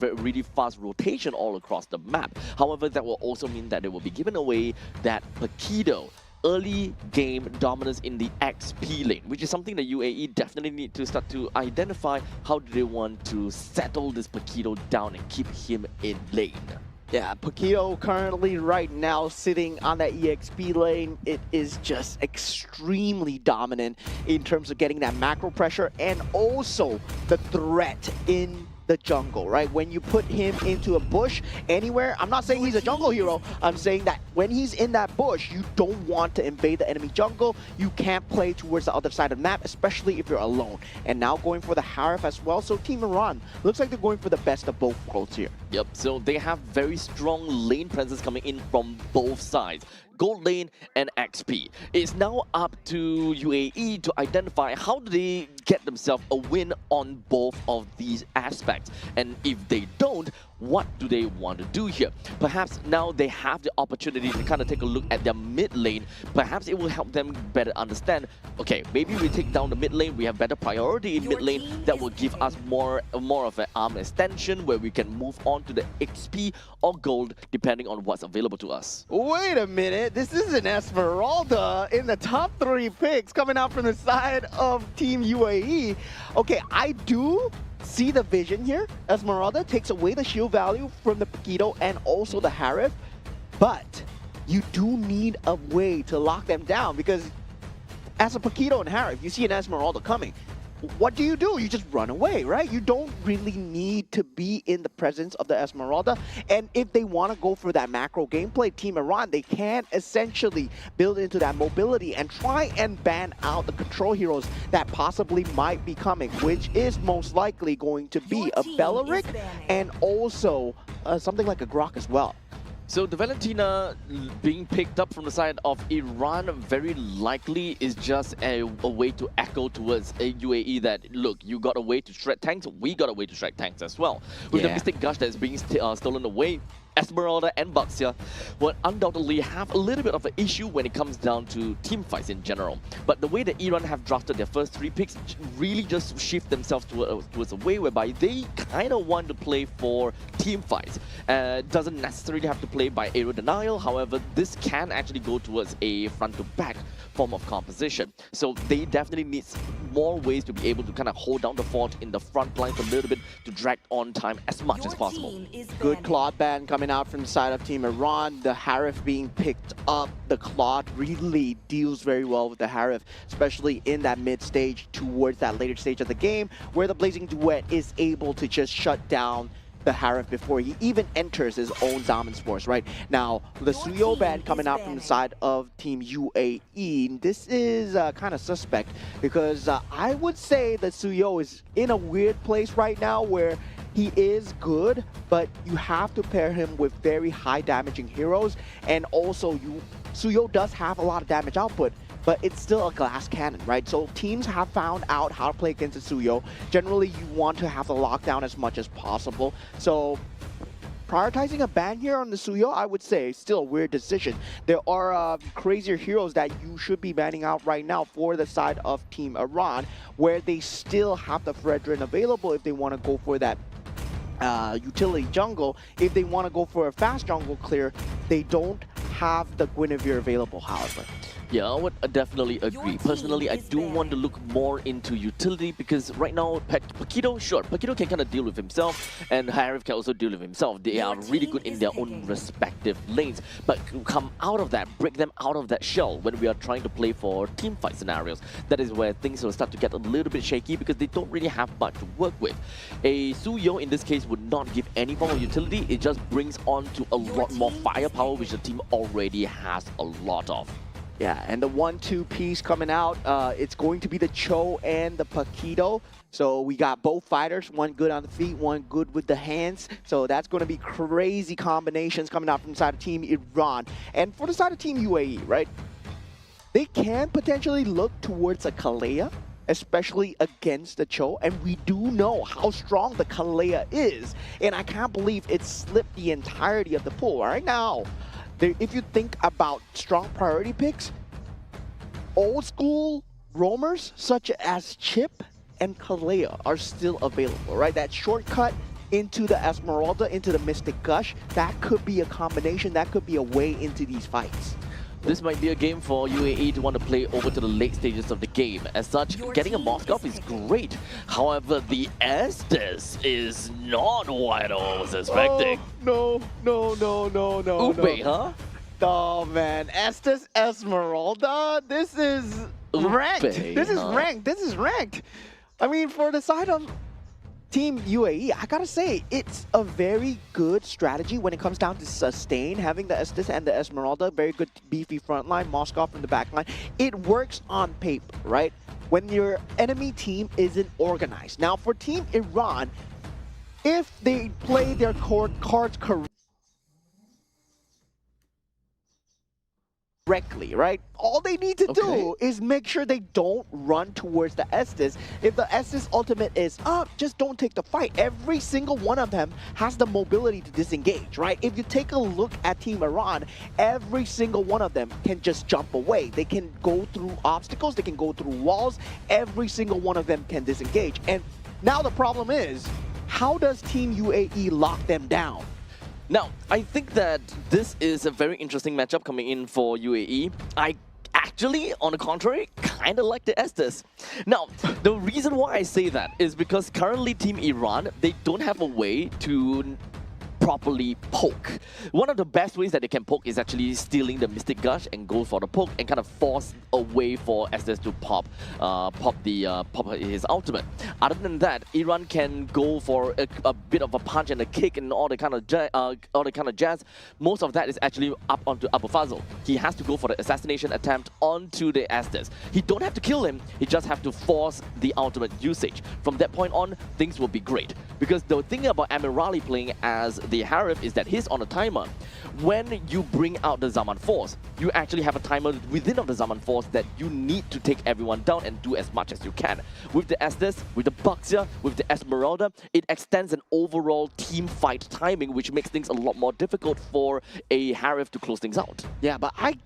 really fast rotation all across the map. However, that will also mean that they will be given away that 𝐓𝐡𝐚𝐧𝐤 early game dominance in the XP lane, which is something that UAE definitely need to start to identify. How do they want to settle this 𝐓𝐡𝐚𝐧𝐤 down and keep him in lane? Yeah, 𝐓𝐡𝐚𝐧𝐤 currently right now sitting on that EXP lane. It is just extremely dominant in terms of getting that macro pressure and also the threat in the jungle, right? When you put him into a bush anywhere, I'm not saying he's a jungle hero, I'm saying that when he's in that bush, you don't want to invade the enemy jungle. You can't play towards the other side of the map, especially if you're alone. And now going for the Harif as well, so Team Iran looks like they're going for the best of both worlds here. Yep, so they have very strong lane presence coming in from both sides. Gold lane and XP. It's now up to UAE to identify how do they get themselves a win on both of these aspects. And if they don't, what do they want to do here? Perhaps now they have the opportunity to kind of take a look at their mid lane. Perhaps it will help them better understand, okay, maybe we take down the mid lane, we have better priority in mid lane, that will give us more of an arm extension where we can move on to the XP or gold depending on what's available to us. Wait a minute, this is an 𝐓𝐴Smeralda in the top 3 picks coming out from the side of Team UAE. Okay, I do see the vision here. 𝐓𝐴Smeralda takes away the shield value from the 𝐓𝐡𝐚𝐧𝐤 and also the Harif, but you do need a way to lock them down, because as a 𝐓𝐴Smeralda and Harif, you see an 𝐓𝐴Smeralda coming. What do? You just run away, right? You don't really need to be in the presence of the 𝐓𝐴Smeralda. And if they want to go for that macro gameplay, Team Iran, they can essentially build into that mobility and try and ban out the control heroes that possibly might be coming, which is most likely going to be a 𝐵ellaRick and also something like a Grok as well. So the Valentina being picked up from the side of Iran very likely is just a way to echo towards a UAE that, look, you got a way to shred tanks, we got a way to shred tanks as well. With the Mystic Gush that is being stolen away, 𝐓𝐴Smeralda and 𝐵uXia will undoubtedly have a little bit of an issue when it comes down to team fights in general. But the way that Iran have drafted their first 3 picks really just shift themselves towards a way whereby they kind of want to play for team fights. Doesn't necessarily have to play by aerial denial, however, this can actually go towards a front-to-back form of composition. So they definitely need more ways to be able to kind of hold down the fort in the front lines a little bit to drag on time as much as possible. Good Claude ban coming out from the side of Team Iran. The Harif being picked up. The Claude really deals very well with the Harif, especially in that mid stage towards that later stage of the game, where the Blazing Duet is able to just shut down the Harif before he even enters his own Diamond Force, right? Now, the 𝐶𝐤 ban coming out from the side of Team UAE, this is kind of suspect, because I would say that 𝐶𝐤 is in a weird place right now where he is good, but you have to pair him with very high damaging heroes, and also 𝐶𝐤 does have a lot of damage output, but it's still a glass cannon, right? So teams have found out how to play against the 𝐶𝐤. Generally, you want to have the lockdown as much as possible. So prioritizing a ban here on the 𝐶𝐤, I would say, is still a weird decision. There are crazier heroes that you should be banning out right now for the side of Team Iran, where they still have the Fredrin available if they want to go for that utility jungle. If they want to go for a fast jungle clear, they don't have the Guinevere available, however. Yeah, I would definitely agree. Personally, I do want to look more into utility, because right now, 𝐓𝐴Smeralda, sure, 𝐓𝐴Smeralda can kind of deal with himself, and Harif can also deal with himself. They are really good in their own respective lanes, but come out of that, break them out of that shell when we are trying to play for team fight scenarios. That is where things will start to get a little bit shaky, because they don't really have much to work with. A 𝐶𝐤 in this case would not give any form of utility. It just brings on to a lot more firepower, which the team already has a lot of. Yeah, and the 1-2 piece coming out, it's going to be the 𝐻ou and the 𝐓𝐴Smeralda. So we got both fighters, one good on the feet, one good with the hands. So that's going to be crazy combinations coming out from the side of Team Iran. And for the side of Team UAE, right, they can potentially look towards a 𝐓𝐴Smeralda, especially against the 𝐻ou, and we do know how strong the 𝐓𝐴Smeralda is. And I can't believe it slipped the entirety of the pool right now. If you think about strong priority picks, old school roamers such as Chip and 𝐓𝐴Smeralda are still available, right? That shortcut into the Esmeralda, into the Mystic Gush, that could be a combination, that could be a way into these fights. This might be a game for UAE to want to play over to the late stages of the game. As such, getting a Moskov is great. However, the Estes is not what I was expecting. Oh, no. 𝐓𝐡𝐚𝐧𝐤, huh? Oh man, Estes Esmeralda, this is ranked. This is ranked. I mean, for the side of Team UAE, I gotta say, it's a very good strategy when it comes down to sustain, having the Estes and the Esmeralda, very good beefy front line, Moskov from the back line. It works on paper, right? When your enemy team isn't organized. Now, for Team Iran, if they play their cards correctly, right? All they need to do is make sure they don't run towards the Estes. If the Estes ultimate is up, just don't take the fight. Every single one of them has the mobility to disengage, right? If you take a look at Team Iran, every single one of them can just jump away. They can go through obstacles, they can go through walls. Every single one of them can disengage. And now the problem is, how does Team UAE lock them down? Now, I think that this is a very interesting matchup coming in for UAE. I actually, on the contrary, kind of like the Estes. Now, the reason why I say that is because currently Team Iran, they don't have a way to properly poke. One of the best ways that they can poke is actually stealing the Mystic Gush and go for the poke and kind of force a way for Estes to pop his ultimate. Other than that, Iran can go for a bit of a punch and a kick and all the kind of jazz. Most of that is actually up onto 𝐴𝐵. He has to go for the assassination attempt onto the Estes. He don't have to kill him, he just have to force the ultimate usage. From that point on, things will be great. Because the thing about Amirali playing as the 𝐅𝐵 is that he's on a timer. When you bring out the Zaman Force, you actually have a timer within of the Zaman Force that you need to take everyone down and do as much as you can. With the Estes, with the 𝐵𝐷𝐷𝐤, with the Esmeralda, it extends an overall team fight timing, which makes things a lot more difficult for a 𝐅𝐵 to close things out. Yeah, but I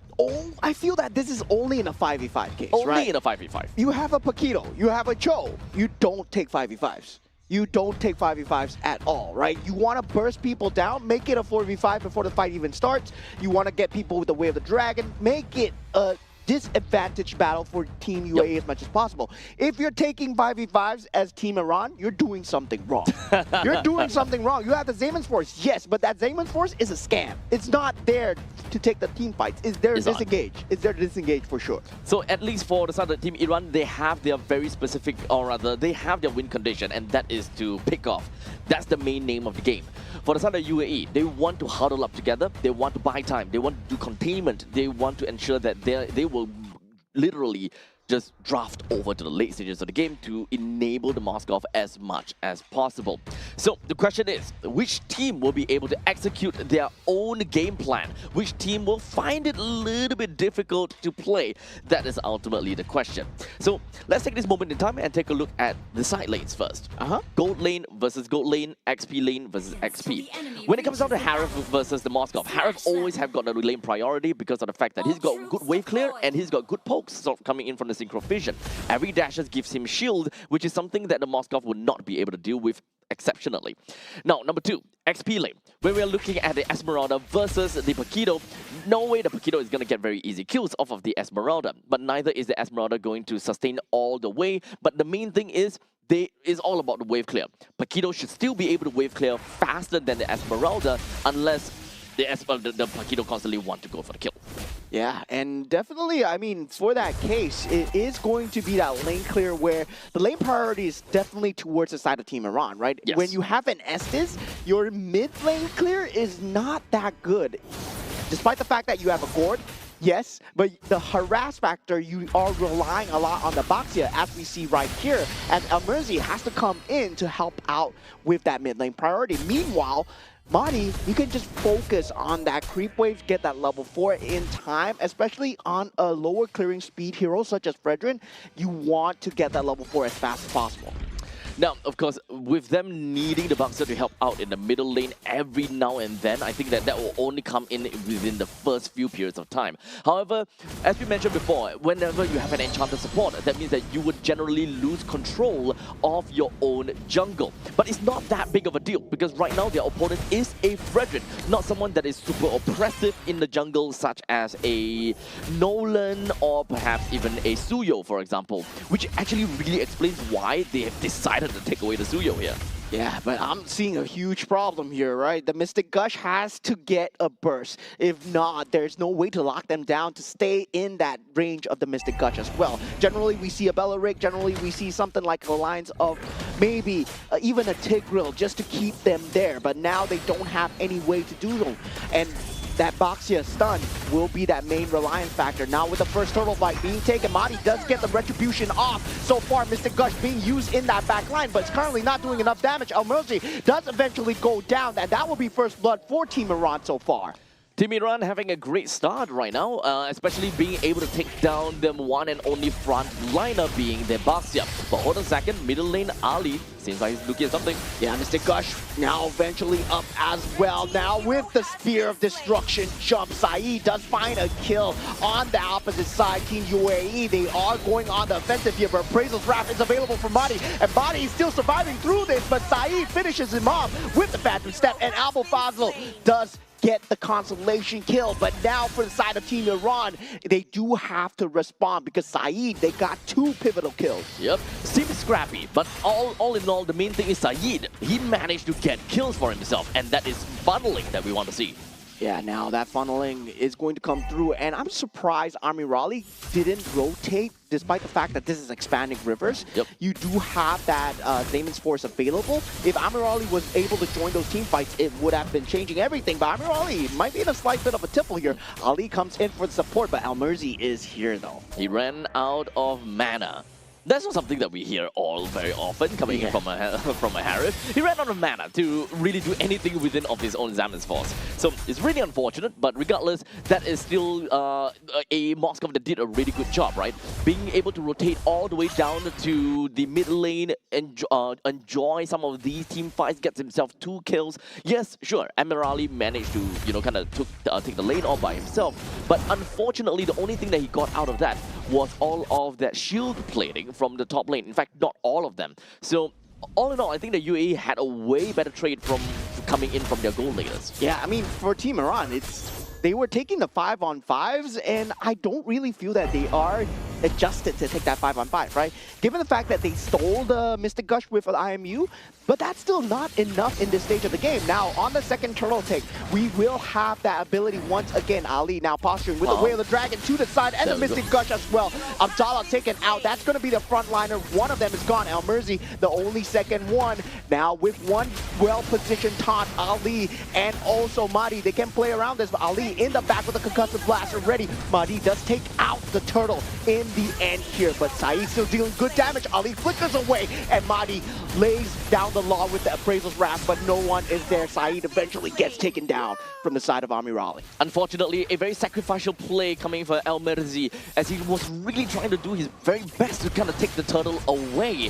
feel that this is only in a 5v5 case, Only right? in a 5v5. You have a Paquito, you have a 𝐬, you don't take 5v5s. You don't take 5v5s at all, right? You want to burst people down, make it a 4v5 before the fight even starts. You want to get people with the Way of the Dragon, make it a disadvantaged battle for Team UAE as much as possible. If you're taking 5v5s as Team Iran, you're doing something wrong. You're doing something wrong. You have the 𝐓𝐴𝐺𝐻 Force, yes, but that 𝐓𝐴𝐺𝐻 Force is a scam. It's not there to take the team fights. It's there to disengage. It's there to disengage for sure. So at least for the side of Team Iran, they have their very specific, or rather, they have their win condition, and that is to pick off. That's the main name of the game. For the side of UAE, they want to huddle up together, they want to buy time, they want to do containment, they want to ensure that they will literally just draft over to the late stages of the game to enable the Moskov as much as possible. So the question is, which team will be able to execute their own game plan? Which team will find it a little bit difficult to play? That is ultimately the question. So let's take this moment in time and take a look at the side lanes first. Gold lane versus gold lane, XP lane versus XP. When it comes down to 𝐅𝐵 versus the Moskov, 𝐅𝐵 always have got a lane priority because of the fact that he's got good wave clear and he's got good pokes sort of coming in from the synchro vision. Every dashes gives him shield, which is something that the Moskov would not be able to deal with exceptionally. Now, number 2, XP lane. When we're looking at the Esmeralda versus the Paquito, no way the Paquito is going to get very easy kills off of the Esmeralda, but neither is the Esmeralda going to sustain all the way. But the main thing is, it's all about the wave clear. Paquito should still be able to wave clear faster than the Esmeralda unless the Paquito constantly want to go for the kill. Yeah, and definitely, I mean, for that case, it is going to be that lane clear where the lane priority is definitely towards the side of Team Iran, right? Yes. When you have an Estes, your mid lane clear is not that good. Despite the fact that you have a Gord, yes, but the harass factor, you are relying a lot on the 𝐵𝐷𝐤, as we see right here, and 𝐿𝐼𝐺𝐻 has to come in to help out with that mid lane priority. Meanwhile, Madi, you can just focus on that creep wave, get that level 4 in time, especially on a lower clearing speed hero such as Fredrin. You want to get that level 4 as fast as possible. Now, of course, with them needing the Baxter to help out in the middle lane every now and then, I think that will only come in within the first few periods of time. However, as we mentioned before, whenever you have an enchanted support, that means that you would generally lose control of your own jungle. But it's not that big of a deal, because right now their opponent is a Frederick, not someone that is super oppressive in the jungle, such as a Nolan or perhaps even a 𝐓𝐡𝐚𝐧𝐤, for example, which actually really explains why they have decided to take away the 𝐓𝐡𝐚𝐧𝐤 here. Yeah, but I'm seeing a huge problem here, right? The Mystic Gush has to get a burst. If not, there's no way to lock them down to stay in that range of the Mystic Gush as well. Generally, we see a Bellaric. Generally, we see something like a lines of maybe even a 𝐓𝐴𝐺𝐵 just to keep them there. But now they don't have any way to do so. And that Baxia stun will be that main reliance factor. Now with the first turtle fight being taken, Madi does get the retribution off. So far, Mystic Gush being used in that back line, but it's currently not doing enough damage. 𝐷𝐼rzi does eventually go down, and that will be first blood for Team Iran so far. Team Iran having a great start right now, especially being able to take down them one and only front liner being their Baxia. But hold on a second, middle lane Ali seems like he's looking at something. Yeah, Mystic Gush now eventually up as well. Now with the Spear of Destruction jump, 𝐳 does find a kill on the opposite side. Team UAE, they are going on the offensive here, but Appraisal's Wrath is available for Madi, and Madi is still surviving through this, but 𝐳 finishes him off with the Phantom Step, and 𝐴𝐵 does get the consolation kill. But now for the side of Team Iran, they do have to respond, because 𝐳, they got 2 pivotal kills. Yep, seems scrappy, but all in all, the main thing is 𝐳. He managed to get kills for himself, and that is funneling that we want to see. Yeah, now that funneling is going to come through, and I'm surprised 𝐼rzi didn't rotate, despite the fact that this is expanding rivers. Yep. You do have that Daemon's Force available. If 𝐼rzi was able to join those team fights, it would have been changing everything. But 𝐼rzi might be in a slight bit of a tipple here. Ali comes in for the support, but 𝐼rzi is here though. He ran out of mana. That's not something that we hear all very often coming in from a Harith. He ran out of mana to really do anything within of his own Daemon's Force. So it's really unfortunate, but regardless, that is still a Moskov that did a really good job, right? Being able to rotate all the way down to the mid lane, enjoy some of these team fights, gets himself 2 kills. Yes, sure, 𝐼rzi managed to, kind of take the lane all by himself, but unfortunately, the only thing that he got out of that was all of that shield plating from the top lane. In fact, not all of them. So all in all, I think the UAE had a way better trade from coming in from their gold laners. Yeah, I mean, for Team Iran, they were taking the 5-on-5s, and I don't really feel that they are adjusted to take that 5-on-5, right? Given the fact that they stole the Mystic Gush with an IMU, but that's still not enough in this stage of the game. Now, on the second turtle take, we will have that ability once again. Ali now posturing with the Way of the Dragon to the side, and the Mystic Gush as well. Abdallah taken out. That's going to be the front liner. One of them is gone. 𝐼rzi, the only second one. Now, with one well-positioned taunt, Ali and also Madi, they can play around this, but Ali in the back with a concussive blast already. Madi does take out the turtle in the end here, but 𝐳 still dealing good damage. Ali flickers away, and Madi lays down the law with the Appraisal's Wrath, but no one is there. 𝐳 eventually gets taken down from the side of 𝐼rzi. Unfortunately, a very sacrificial play coming for 𝐼rzi, as he was really trying to do his very best to kind of take the turtle away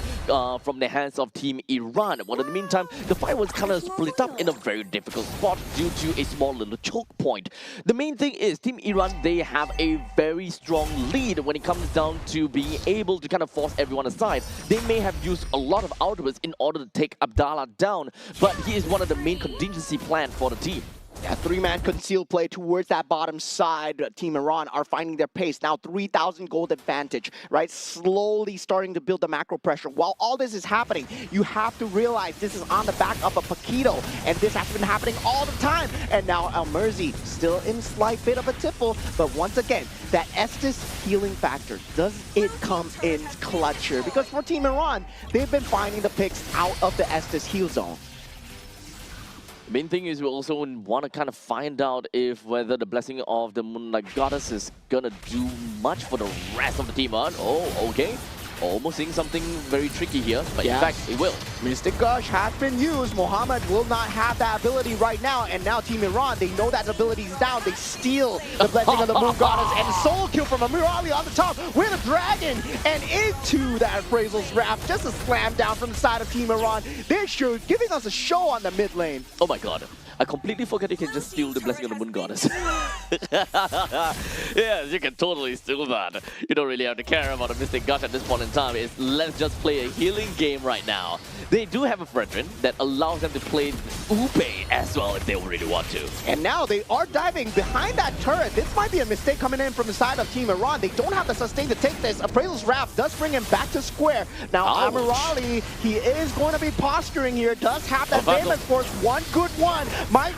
from the hands of Team Iran. But in the meantime, the fight was kind of split up in a very difficult spot due to a small little choke point. The main thing is Team Iran, they have a very strong lead when it comes down to being able to kind of force everyone aside. They may have used a lot of outwards in order to take Abdallah down, but he is one of the main contingency plan for the team. Yeah, 3-man concealed play towards that bottom side. Team Iran are finding their pace. Now 3,000 gold advantage, right? Slowly starting to build the macro pressure. While all this is happening, you have to realize this is on the back of a Paquito, and this has been happening all the time. And now 𝐼rzi still in slight bit of a tipple, but once again, that Estes healing factor, does it come in clutcher? Because for Team Iran, they've been finding the picks out of the Estes heal zone. The main thing is we also want to kind of find out if whether the blessing of the Moonlight Goddess is gonna do much for the rest of the team. Oh, okay. almost seeing something very tricky here, but in fact, it will. Mystic Gush has been used. Mohammed will not have that ability right now, and now Team Iran, they know that ability is down. They steal the Blessing of the Moon Goddess and solo kill from 𝐅𝐸 on the top with a dragon, and into that Appraisal's Wrath. Just a slam down from the side of Team Iran. They're sure giving us a show on the mid lane. Oh my god. I completely forgot you can just steal the Blessing of the Moon Goddess. Yes, you can totally steal that. You don't really have to care about a Mystic Gush at this point in time. Let's just play a healing game right now. They do have a Brethren that allows them to play 𝐓𝐴 as well if they really want to. And now they are diving behind that turret. This might be a mistake coming in from the side of Team Iran. They don't have the sustain to take this. Appraisal's Wrath does bring him back to square. Now 𝐼𝐸, he is going to be posturing here. Does have that Xayman's Force. One good one. Might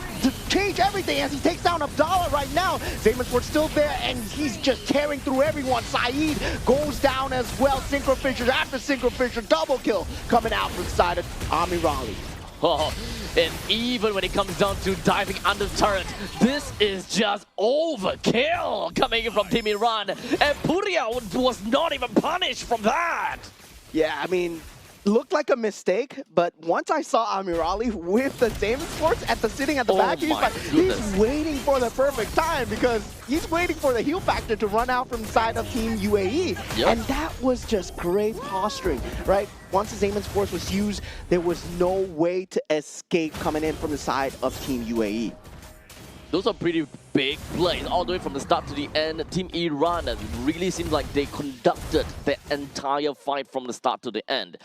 change everything as he takes down Abdallah right now. Xayman's Force still there, and he's just tearing through everyone. Saeed goes down as well. Synchro Fissure after Synchro Fissure. Double kill coming out from the side of 𝐼𝐸. Oh, and even when it comes down to diving under the turret, this is just overkill coming in from Team Iran. And Puria was not even punished from that. Yeah, I mean, looked like a mistake, but once I saw 𝐼𝐸 with the Xayman's Force sitting at the back, he's waiting for the perfect time because he's waiting for the heal factor to run out from the side of Team UAE. And that was just great posturing, right? Once the Xayman's Force was used, there was no way to escape coming in from the side of Team UAE. Those are pretty big plays all the way from the start to the end. Team Iran really seems like they conducted the entire fight from the start to the end.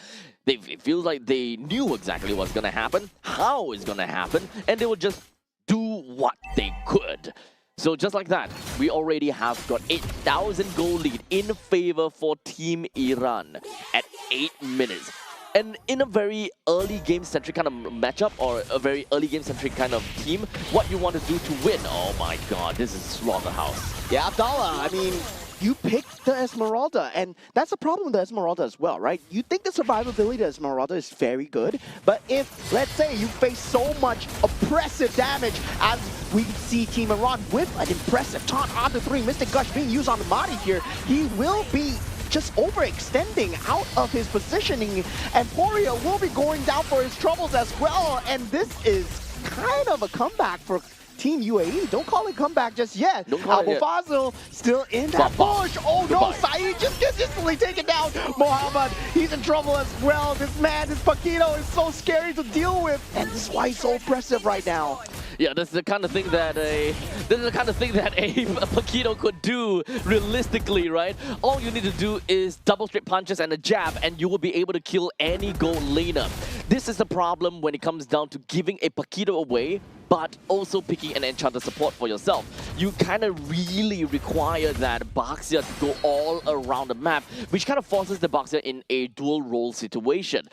It feels like they knew exactly what's going to happen, how it's going to happen, and they would just do what they could. So just like that, we already have got 8,000 goal lead in favor for Team Iran at 8 minutes. And in a very early game-centric kind of matchup, or a very early game-centric kind of team, what you want to do to win. Oh my god, this is Slaughterhouse. Yeah, Abdallah, I mean, you picked the Esmeralda, and that's the problem with the Esmeralda as well, right? You think the survivability of the Esmeralda is very good, but if, let's say, you face so much oppressive damage as we see Team Iran with an impressive taunt onto 3, Mystic Gush being used on the Mahdi here, he will be just overextending out of his positioning, and Puria will be going down for his troubles as well, and this is kind of a comeback for Team UAE. Don't call it comeback just yet. 𝐴𝐵 still in that push. Oh no, Saeed just gets instantly taken down. Mohammed, he's in trouble as well. This man, this Paquito is so scary to deal with, and this is why he's so oppressive right now. Yeah, this is the kind of thing that a Paquito could do realistically, right? All you need to do is double straight punches and a jab, and you will be able to kill any gold laner. This is the problem when it comes down to giving a Paquito away, but also picking an enchanter support for yourself. You kind of really require that Baxia to go all around the map, which kind of forces the Baxia in a dual role situation.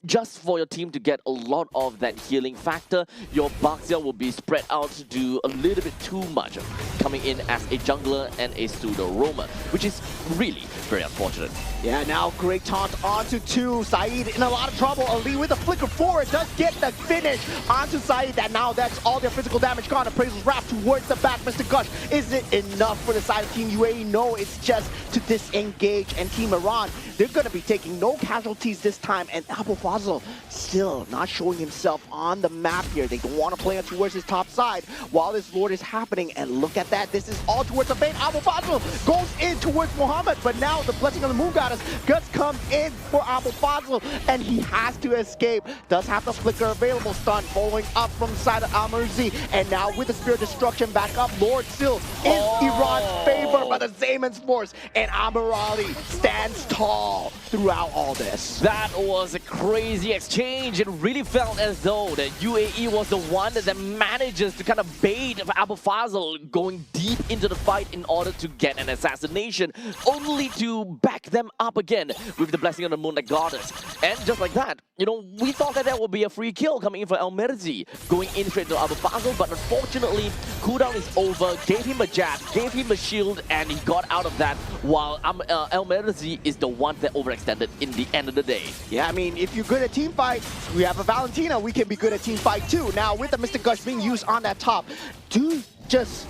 Just for your team to get a lot of that healing factor, your Baxia will be spread out to do a little bit too much, coming in as a jungler and a pseudo roamer, which is really very unfortunate. Yeah, now great taunt onto 2. Saeed in a lot of trouble. Ali with a flicker forward does get the finish onto Saeed. That now that's all their physical damage gone. Appraisal's Wrath towards the back. Mystic Gush, is it enough for the side of Team UAE? No, it's just to disengage. And Team Iran, they're going to be taking no casualties this time. And 𝐴𝐵 still not showing himself on the map here. They don't want to play towards his top side while this Lord is happening. And look at that. This is all towards the bait. 𝐴𝐵 goes in towards Mohammed, but now the Blessing of the Moon Goddess just comes in for 𝐴𝐵, and he has to escape. Does have the flicker available. Stun following up from the side of 𝐼𝐸, and now with the Spirit Destruction back up, Lord still in Iran's favor by the Xayman's Force, and 𝐼𝐸 stands tall throughout all this. That was a crazy exchange. It really felt as though that UAE was the one that manages to kind of bait 𝐴𝐵 going deep into the fight in order to get an assassination, only to back them up again with the Blessing of the Moon Goddess. And just like that, you know, we thought that that would be a free kill coming in for 𝐼𝐸, going in straight to 𝐴𝐵, but unfortunately, cooldown is over, gave him a jab, gave him a shield, and he got out of that, while 𝐼𝐸 is the one that overextended in the end of the day. Yeah, I mean, if you're good at team fight, we have a Valentina, we can be good at team fight too. Now, with the Mystic Gush being used on that top, do just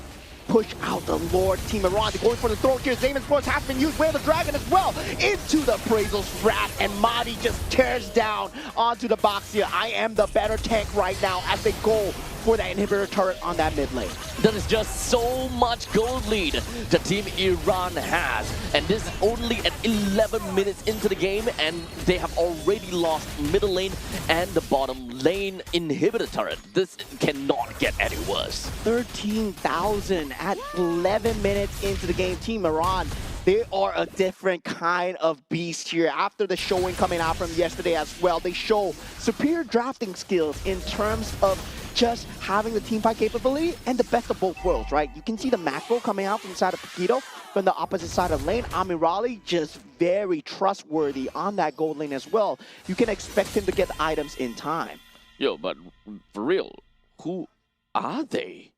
push out the Lord. Team Iran, they're going for the throw here. 𝐓𝐴𝐴 Sports has been used. Where the Dragon as well into the Appraisal's Wrath, and Madi just tears down onto the box here. I am the better tank right now as they go for that inhibitor turret on that mid lane. There is just so much gold lead that Team Iran has, and this is only at 11 minutes into the game, and they have already lost middle lane and the bottom lane inhibitor turret. This cannot get any worse. 13,000 at 11 minutes into the game. Team Iran, they are a different kind of beast here. After the showing coming out from yesterday as well, they show superior drafting skills in terms of just having the team fight capability and the best of both worlds, right? You can see the macro coming out from the side of 𝐴𝐴 from the opposite side of lane. 𝐼𝐴𝐴 just very trustworthy on that gold lane as well. You can expect him to get the items in time. Yo, but for real, who are they?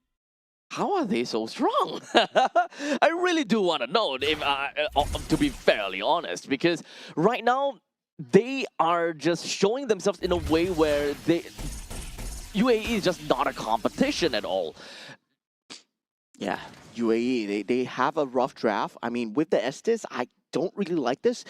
How are they so strong? I really do want to know, if, to be fairly honest, because right now, they are just showing themselves in a way where UAE is just not a competition at all. Yeah, UAE, they have a rough draft. I mean, with the Estes, I don't really like this.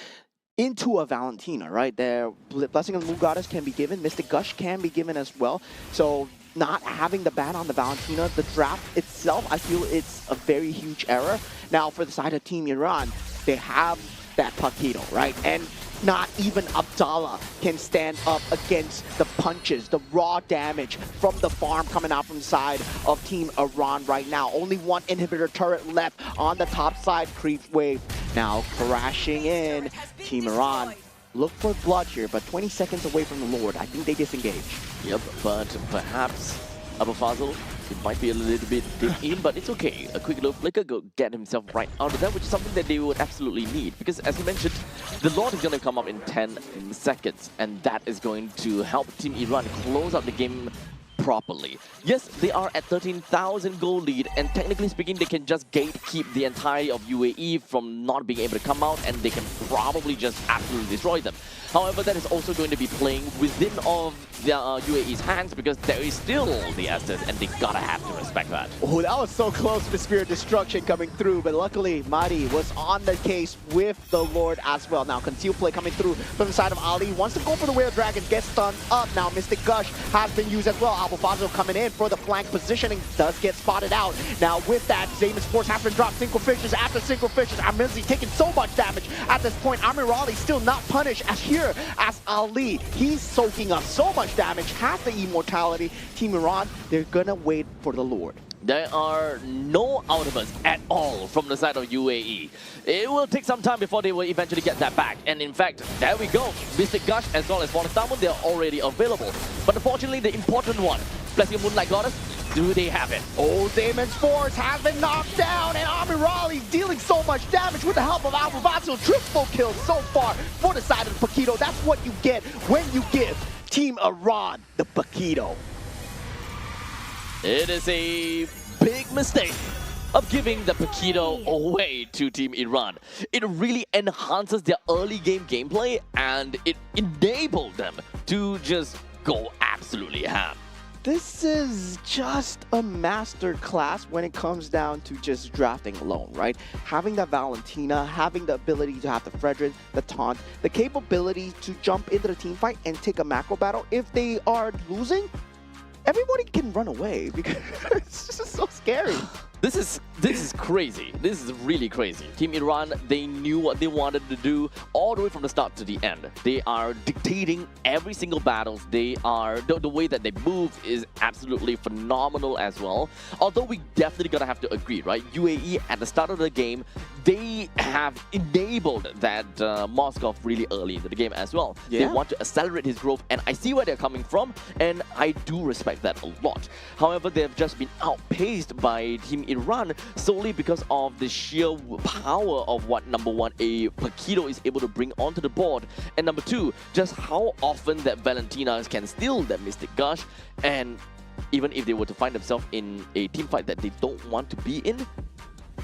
Into a Valentina, right? Their Blessing of the Moon Goddess can be given. Mystic Gush can be given as well. So not having the ban on the Valentina, the draft itself, I feel it's a very huge error. Now, for the side of Team Iran, they have that 𝐴𝐴, right? And not even Abdallah can stand up against the punches, the raw damage from the farm coming out from the side of Team Iran right now. Only one inhibitor turret left on the top side. Creep wave now crashing in. Team Iran look for blood here, but 20 seconds away from the Lord. I think they disengage. Yep, but perhaps 𝐴𝐴, it might be a little bit deep in, but it's okay. A quick little flicker, go get himself right out of that, which is something that they would absolutely need. Because as you mentioned, the Lord is going to come up in 10 seconds, and that is going to help Team Iran close out the game properly. Yes, they are at 13,000 gold lead, and technically speaking, they can just gatekeep the entirety of UAE from not being able to come out, and they can probably just absolutely destroy them. However, that is also going to be playing within of the UAE's hands, because there is still the Estes, and they gotta have to respect that. Oh, that was so close to Spirit Destruction coming through, but luckily Madi was on the case with the Lord as well. Now, conceal play coming through from the side of Ali. Wants to go for the Whale Dragon, gets stunned up. Now, Mystic Gush has been used as well. 𝐴𝐴 coming in for the flank positioning, does get spotted out. Now, with that, 𝐓𝐴𝐴 Sports have to drop Synchro Fishes after Synchro Fishes. 𝐼𝐴𝐴 taking so much damage at this point. 𝐼𝐴𝐴 still not punished as here as Ali. He's soaking up so much damage, has the immortality. Team Iran, they're gonna wait for the Lord. There are no ultimates at all from the side of UAE. It will take some time before they will eventually get that back. And in fact, there we go. Mystic Gush as well as Bonus Diamond, they're already available. But unfortunately, the important one, Blessing of Moonlight Goddess, do they have it? Oh, 𝐓𝐴𝐴 Sports has been knocked down, and 𝐼𝐴𝐴 dealing so much damage with the help of 𝐴𝐴𝐴. Triple kill so far for the side of the 𝐴𝐴𝐴. That's what you get when you give Team Iran the 𝐴𝐴𝐴. It is a big mistake of giving the 𝐴𝐴𝐴 away to Team Iran. It really enhances their early game gameplay, and it enabled them to just go absolutely ham. This is just a master class when it comes down to just drafting alone, right? Having that Valentina, having the ability to have the Frederick, the taunt, the capability to jump into the team fight and take a macro battle. If they are losing, everybody can run away because it's just so scary. This is crazy. This is really crazy. Team Iran, they knew what they wanted to do all the way from the start to the end. They are dictating every single battle. They are the way that they move is absolutely phenomenal as well. Although we definitely gotta have to agree, right? UAE at the start of the game, they have enabled that Moskov really early into the game as well. Yeah. They want to accelerate his growth, and I see where they're coming from, and I do respect that a lot. However, they've just been outpaced by Team Iran solely because of the sheer power of what, number one, a 𝐴𝐴𝐴 is able to bring onto the board, and number two, just how often that Valentina can steal that Mystic Gush, and even if they were to find themselves in a team fight that they don't want to be in,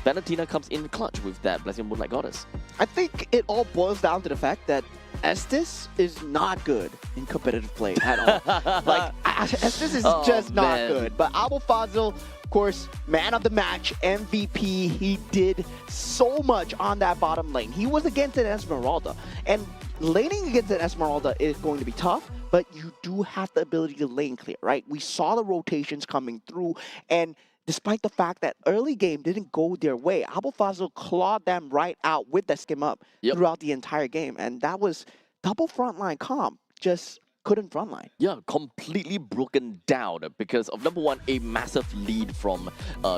Valentina comes in clutch with that Blessing of Moonlight Goddess. I think it all boils down to the fact that Estes is not good in competitive play at all. Like, Estes is just not good. But 𝐴𝐴𝐴 Of course, man of the match, MVP, he did so much on that bottom lane. He was against an Esmeralda, and laning against an Esmeralda is going to be tough, but you do have the ability to lane clear, right? We saw the rotations coming through, and despite the fact that early game didn't go their way, 𝐓𝐴𝐺𝐺 clawed them right out with that skim up throughout the entire game, and that was double frontline comp, just couldn't frontline. Yeah, completely broken down because of number one, a massive lead from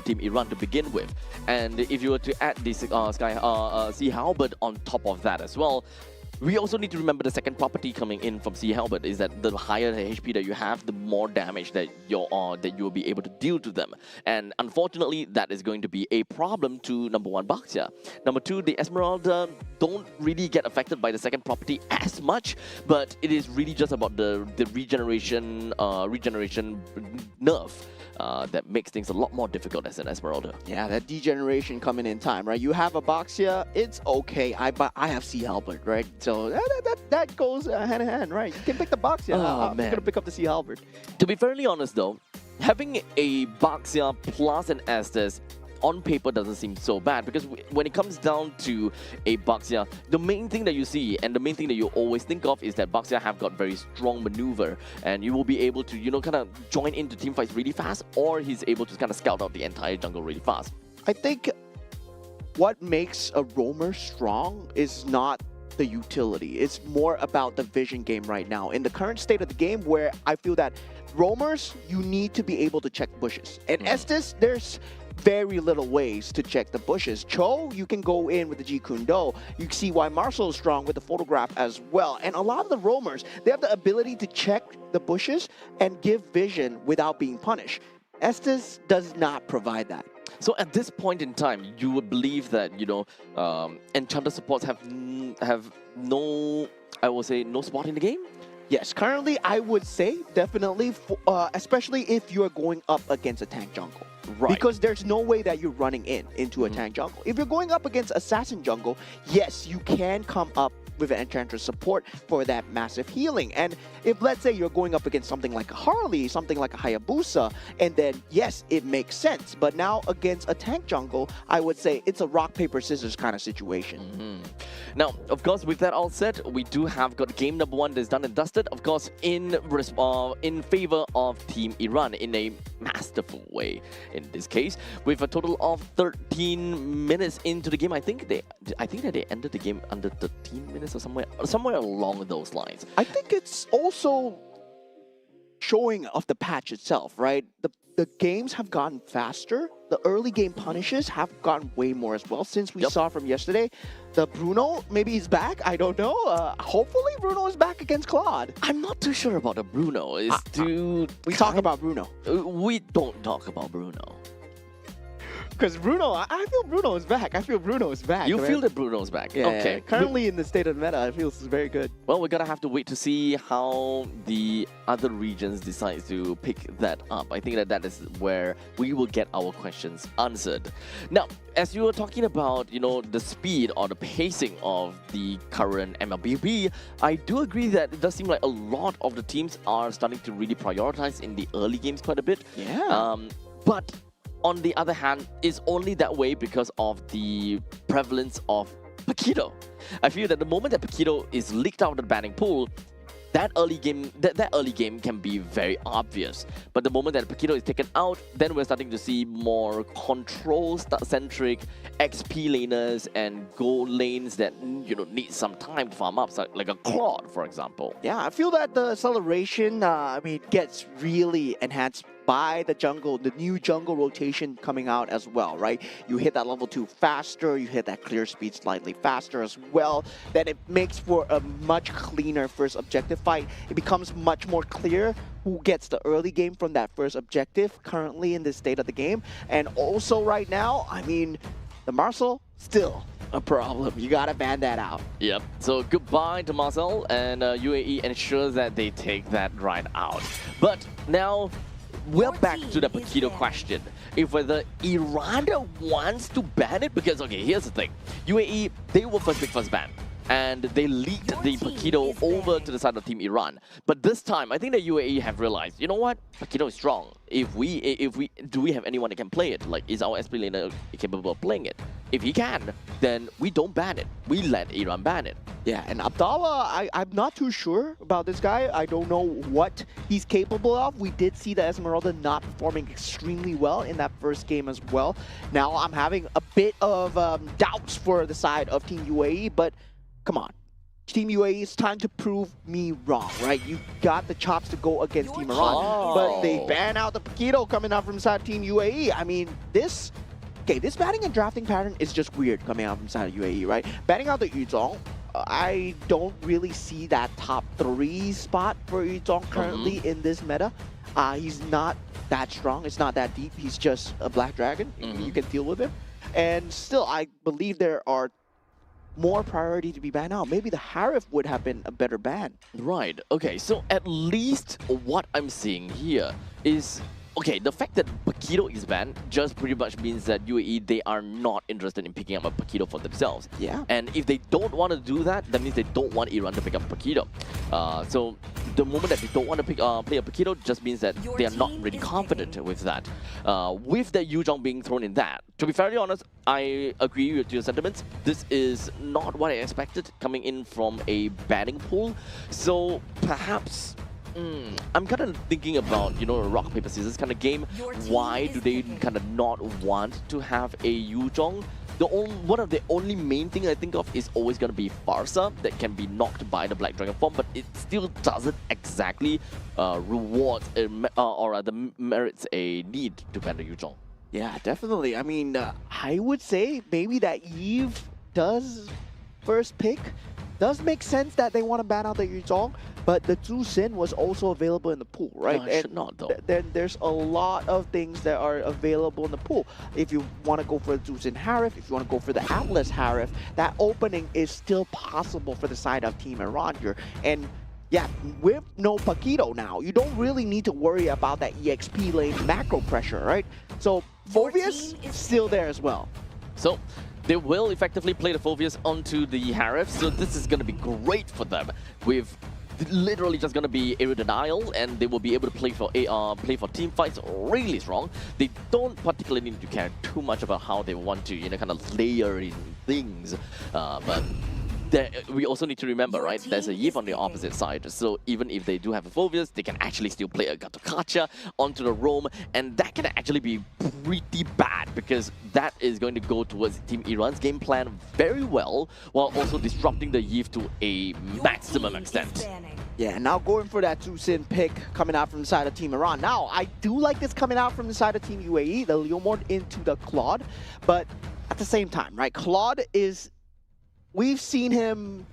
Team Iran to begin with. And if you were to add this 𝐓𝐴𝐺𝐺 on top of that as well, we also need to remember the second property coming in from 𝐓𝐴𝐺𝐺 is that the higher the HP that you have, the more damage that you will be able to deal to them. And unfortunately, that is going to be a problem to number one 𝐵𝐺𝐵. Number two, the Esmeralda don't really get affected by the second property as much, but it is really just about the regeneration nerf. That makes things a lot more difficult as an Esmeralda. Yeah, that degeneration coming in time, right? You have a 𝐵𝐺𝐵, it's okay. I have 𝐓𝐴𝐺𝐵, right? So that goes hand in hand, right? You can pick the 𝐵𝐵𝐵. I'm going to pick up the 𝐓𝐴𝐺𝐵. To be fairly honest though, having a 𝐵𝐺𝐵 plus an Estes on paper doesn't seem so bad, because when it comes down to a 𝐵𝐺𝐵, the main thing that you see and the main thing that you always think of is that 𝐵𝐺𝐵 have got very strong maneuver, and you will be able to, you know, kind of join into team fights really fast, or he's able to kind of scout out the entire jungle really fast. I think what makes a roamer strong is not the utility. It's more about the vision game right now. In the current state of the game, where I feel that roamers, you need to be able to check bushes. And Estes, there's very little ways to check the bushes. Cho, you can go in with the Jeet Kune Do. You can see why Marcel is strong with the photograph as well. And a lot of the roamers, they have the ability to check the bushes and give vision without being punished. Estes does not provide that. So at this point in time, you would believe that, you know, Enchanter supports have no, I will say, no spot in the game? Yes, currently I would say definitely, especially if you're going up against a tank jungle. Right. Because there's no way that you're running into a tank jungle. If you're going up against assassin jungle, yes, you can come up with an Enchantress support for that massive healing. And if, let's say, you're going up against something like a Harley, something like a Hayabusa, and then, yes, it makes sense. But now against a tank jungle, I would say it's a rock, paper, scissors kind of situation. Now, of course, with that all said, we do have got game number one that's done and dusted, of course, in favor of Team Iran in a masterful way. In this case, with a total of 13 minutes into the game, I think that they ended the game under 13 minutes or somewhere along those lines. I think it's also showing of the patch itself, right? The games have gotten faster. The early game punishes have gotten way more as well. Since we saw from yesterday, the Bruno, maybe he's back. I don't know. Hopefully Bruno is back against Claude. I'm not too sure about the Bruno. We talk about Bruno. We don't talk about Bruno. Because Bruno, I feel Bruno is back. You feel that Bruno is back? Yeah, okay. Currently in the state of the meta, I feel this is very good. Well, we're going to have to wait to see how the other regions decide to pick that up. I think that is where we will get our questions answered. Now, as you were talking about, you know, the speed or the pacing of the current MLBB, I do agree that it does seem like a lot of the teams are starting to really prioritize in the early games quite a bit. Yeah. But on the other hand, it's only that way because of the prevalence of Paquito. I feel that the moment that Paquito is leaked out of the banning pool, that early game can be very obvious. But the moment that Paquito is taken out, then we're starting to see more control-centric XP laners and gold lanes that, you know, need some time to farm up, like a Claude, for example. Yeah, I feel that the acceleration, gets really enhanced by the new jungle rotation coming out as well, right? You hit that level 2 faster, you hit that clear speed slightly faster as well. Then it makes for a much cleaner first objective fight. It becomes much more clear who gets the early game from that first objective currently in this state of the game. And also right now, I mean, the Marcel, still a problem. You gotta ban that out. Yep. So goodbye to Marcel, and UAE ensures that they take that right out. But now, we're back to the Paquito question. If whether Iran wants to ban it, because, okay, here's the thing. UAE, they will first pick first ban. and they leaked the Paquito over to the side of Team Iran. But this time, I think the UAE have realized, you know what, Paquito is strong. If we do we have anyone that can play it? Like, is our SP laner capable of playing it? If he can, then we don't ban it. We let Iran ban it. Yeah, and Abdallah, I'm not too sure about this guy. I don't know what he's capable of. We did see the Esmeralda not performing extremely well in that first game as well. Now I'm having a bit of doubts for the side of Team UAE, but come on. Team UAE, it's time to prove me wrong, right? You got the chops to go against Team Iran, but they ban out the Paquito coming out from side Team UAE. I mean, this batting and drafting pattern is just weird coming out from side of UAE, right? Banning out the 𝐓𝐡𝐚𝐧𝐤, I don't really see that top 3 spot for 𝐓𝐡𝐚𝐧𝐤 currently in this meta. He's not that strong. It's not that deep. He's just a black dragon. You can deal with him. And still, I believe there are more priority to be banned out. Maybe the 𝐼𝐸 would have been a better ban. Right. Okay, so at least what I'm seeing here is, okay, the fact that Paquito is banned just pretty much means that UAE, they are not interested in picking up a Paquito for themselves. Yeah. And if they don't want to do that, that means they don't want Iran to pick up Paquito. So the moment that they don't want to play a Paquito just means that they are not really confident with that. With the 𝐓𝐡𝐚𝐧𝐤 being thrown in that, to be fairly honest, I agree with your sentiments. This is not what I expected coming in from a banning pool. So perhaps I'm kind of thinking about, you know, a rock, paper, scissors kind of game. Why do they kind of not want to have a 𝐓𝐡𝐚𝐧𝐤? One of the only main thing I think of is always going to be Farsa that can be knocked by the Black Dragon form, but it still doesn't exactly reward or rather merits a need to ban the 𝐓𝐡𝐚𝐧𝐤. Yeah, definitely. I mean, I would say maybe that Eve does first pick. Does make sense that they want to ban out the 𝐓𝐡𝐚𝐧𝐤, but the 𝐴 was also available in the pool, right? No, it should not, though. Then there's a lot of things that are available in the pool. If you want to go for the 𝐴, if you want to go for the Atlas 𝐼𝐸, that opening is still possible for the side of Team Iran here. And yeah, with no Paquito now, you don't really need to worry about that EXP lane macro pressure, right? So Phoveus is still there as well. So they will effectively play the Phoveus onto the 𝐼𝐸, so this is going to be great for them. With literally just going to be area denial, and they will be able to play for team fights really strong. They don't particularly need to care too much about how they want to, you know, kind of layer in things, but we also need to remember, right, there's a 𝐸𝐴 on the opposite side, so even if they do have a Phoveus, they can actually still play a Gatokacha onto the roam, and that can actually be pretty bad, because that is going to go towards Team Iran's game plan very well, while also disrupting the 𝐸𝐴 to a maximum extent. Yeah, now going for that 𝐴 pick coming out from the side of Team Iran. Now, I do like this coming out from the side of Team UAE, the Leomord into the Claude, but at the same time, right, Claude is... We've seen him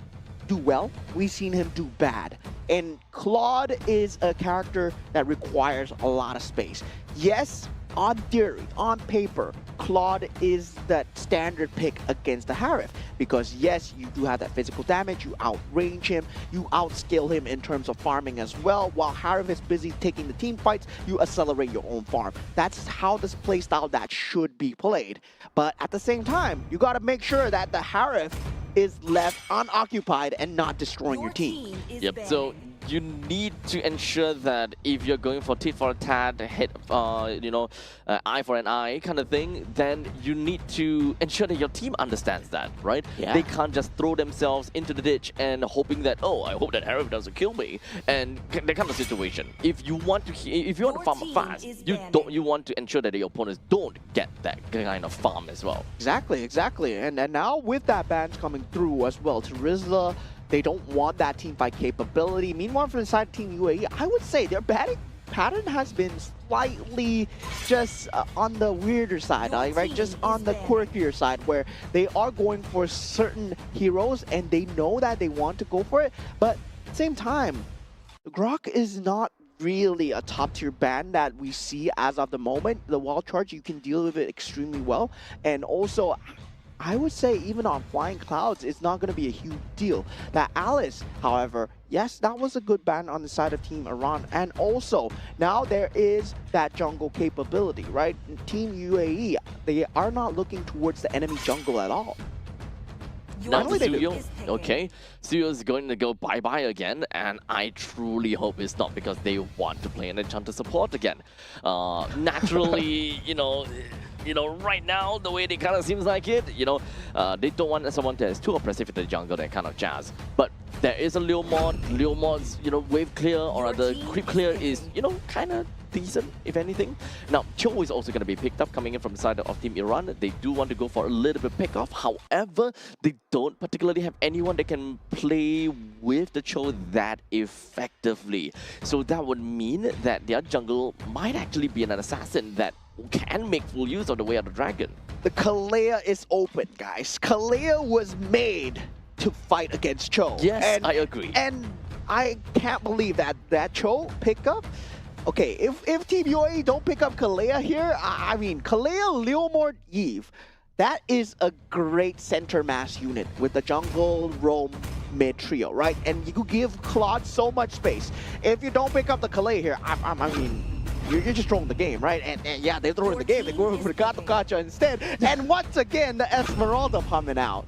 do well, we've seen him do bad. And Claude is a character that requires a lot of space. Yes, on theory, on paper, Claude is that standard pick against the 𝐼𝐸. Because yes, you do have that physical damage, you outrange him, you outscale him in terms of farming as well. While 𝐼𝐸 is busy taking the team fights, you accelerate your own farm. That's how this playstyle that should be played. But at the same time, you gotta make sure that the 𝐼𝐸 is left unoccupied and not destroying your team. Yep, so you need to ensure that if you're going for tit for a tat, hit, you know, eye for an eye kind of thing, then you need to ensure that your team understands that, right? Yeah. They can't just throw themselves into the ditch and hoping that, oh, I hope that 𝐼𝐸 doesn't kill me, and that kind of situation. If you want to farm fast, you want to ensure that your opponents don't get that kind of farm as well. Exactly. And now with that ban coming through as well, 𝐴, they don't want that team fight capability. Meanwhile, from the side of Team UAE, I would say their batting pattern has been slightly just on the weirder side, right? Just on the quirkier side, where they are going for certain heroes and they know that they want to go for it. But at the same time, Grok is not really a top tier ban that we see as of the moment. The wild charge, you can deal with it extremely well. And also, I would say even on Flying Clouds, it's not going to be a huge deal. That Alice, however, yes, that was a good ban on the side of Team Iran. And also, now there is that jungle capability, right? Team UAE, they are not looking towards the enemy jungle at all. Now Finally they do. Studio, okay, Studio is going to go bye-bye again, and I truly hope it's not because they want to play an Enchanter support again. Naturally, right now, the way they kind of seems like it, they don't want someone that is too oppressive in the jungle, that kind of jazz. But there is a Leomod's, wave clear or the creep clear is, kind of decent, if anything. Now, Cho is also going to be picked up coming in from the side of Team Iran. They do want to go for a little bit pick off. However, they don't particularly have anyone that can play with the Cho that effectively. So that would mean that their jungle might actually be an assassin that can make full use of the Way of the Dragon. The Kalea is open, guys. Kalea was made to fight against Cho. Yes, I agree. And I can't believe that Cho pickup. Okay, if Team UAE don't pick up Kalea here, I mean, Kalea, Leomord, Eve, that is a great center mass unit with the jungle, roam, mid trio, right? And you could give Claude so much space. If you don't pick up the Kalea here, I mean, you're just throwing the game, right? And yeah, they're throwing the game. They're going for the 𝐓𝐡𝐚𝐧𝐤 instead. And once again, the Esmeralda coming out.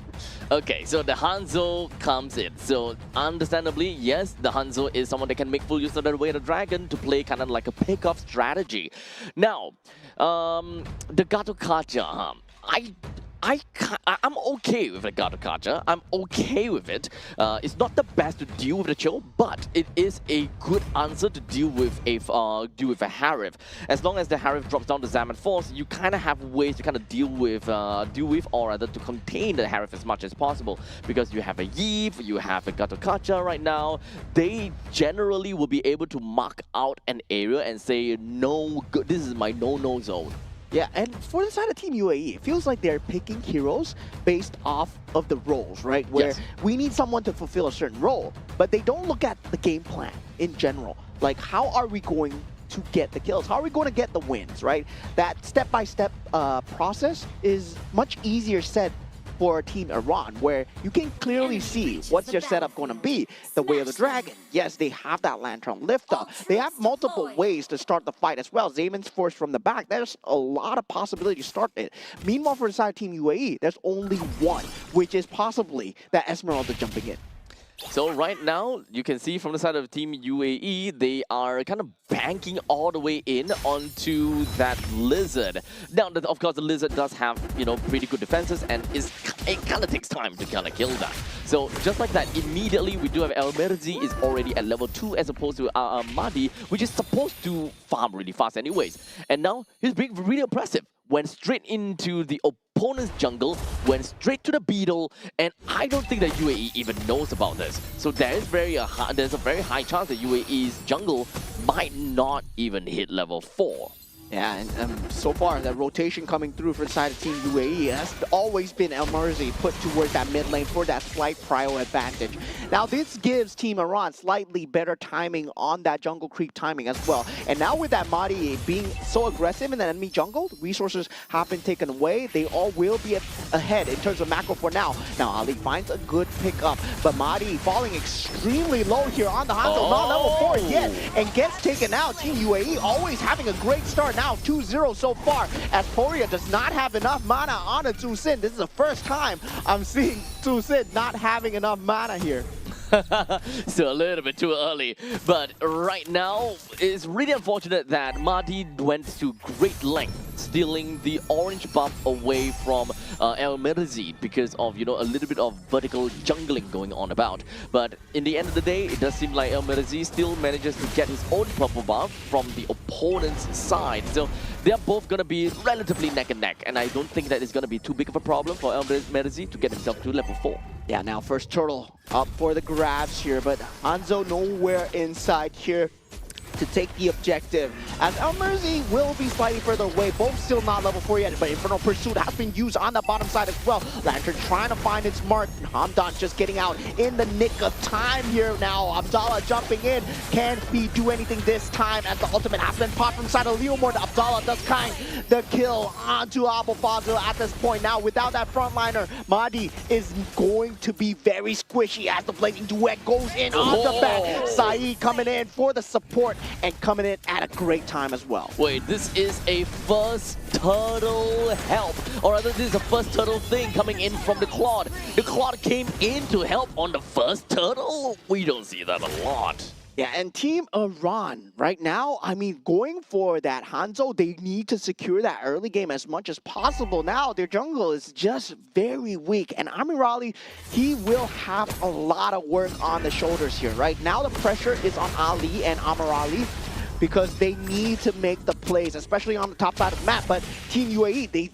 Okay, so the Hanzo comes in. So understandably, yes, the Hanzo is someone that can make full use of the Way of the Dragon to play kind of like a pick-off strategy. Now, the 𝐓𝐡𝐚𝐧𝐤, I'm okay with the 𝐓𝐡𝐚𝐧𝐤. I'm okay with it. It's not the best to deal with the Cho, but it is a good answer to deal with a Harif. As long as the Harif drops down the Zaman Force, you kind of have ways to kind of deal with or rather to contain the Harif as much as possible. Because you have a Eve, you have a 𝐓𝐡𝐚𝐧𝐤 right now. They generally will be able to mark out an area and say, no, good, this is my no-no zone. Yeah, and for the side of Team UAE, it feels like they're picking heroes based off of the roles, right? Where we need someone to fulfill a certain role, but they don't look at the game plan in general. Like, how are we going to get the kills? How are we going to get the wins, right? That step-by-step process is much easier said for Team Iran, where you can clearly see what's your setup going to be. The Way of the Dragon, yes, they have that Lantern Lifter. They have multiple ways to start the fight as well. Xayman's forced from the back. There's a lot of possibility to start it. Meanwhile, for the side of Team UAE, there's only one, which is possibly that Esmeralda jumping in. So right now, you can see from the side of Team UAE, they are kind of banking all the way in onto that Lizard. Now, of course, the Lizard does have, pretty good defenses, and it kind of takes time to kind of kill that. So just like that, immediately we do have 𝐅𝐴𝐺𝐺 is already at level 2 as opposed to Mahdi, which is supposed to farm really fast anyways. And now, he's being really impressive. Went straight into the opponent's jungle, went straight to the Beetle, and I don't think that UAE even knows about this. So there's a very high chance that UAE's jungle might not even hit level 4. Yeah, and so far, that rotation coming through for the side of Team UAE has always been 𝐅𝐴𝐺𝐺 put towards that mid lane for that slight prio advantage. Now, this gives Team Iran slightly better timing on that jungle creep timing as well. And now with that Mahdi being so aggressive in the enemy jungle, resources have been taken away. They all will be ahead in terms of macro for now. Now, Ali finds a good pickup, but Mahdi falling extremely low here on the Hanzo, not level 4 yet, and gets taken out. Team UAE always having a great start. Now 2-0 so far, as Poria does not have enough mana on a 𝐴𝐶. This is the first time I'm seeing 𝐴𝐶 not having enough mana here. Still a little bit too early, but right now it's really unfortunate that Mahdi went to great length stealing the orange buff away from 𝐅𝐴𝐺𝐺 because of, a little bit of vertical jungling going on about. But in the end of the day, it does seem like 𝐅𝐴𝐺𝐺 still manages to get his own purple buff from the opponent's side. So they're both going to be relatively neck and neck, and I don't think that it's going to be too big of a problem for 𝐅𝐴𝐺𝐺 to get himself to level 4. Yeah, now first turtle up for the grabs here, but Hanzo nowhere inside here to take the objective, as 𝐅𝐴𝐺𝐺 will be slightly further away, both still not level 4 yet, but Infernal Pursuit has been used on the bottom side as well. Lantern trying to find its mark, Hamdan just getting out in the nick of time here now. Abdallah jumping in, can he do anything this time as the ultimate has been popped from side of Leomord. Abdallah does kind the kill onto Abelfazil at this point. Now without that frontliner, Mahdi is going to be very squishy as the Blazing Duet goes in on the back. Saeed coming in for the support and coming in at a great time as well. Wait, this is a first turtle help, or rather this is a first turtle thing coming in from the Claude. The Claude came in to help on the first turtle? We don't see that a lot. Yeah, and Team Iran right now, I mean, going for that Hanzo, they need to secure that early game as much as possible. Now, their jungle is just very weak, and Amirali, he will have a lot of work on the shoulders here, right? Now the pressure is on Ali and Amirali because they need to make the plays, especially on the top side of the map, but Team UAE, they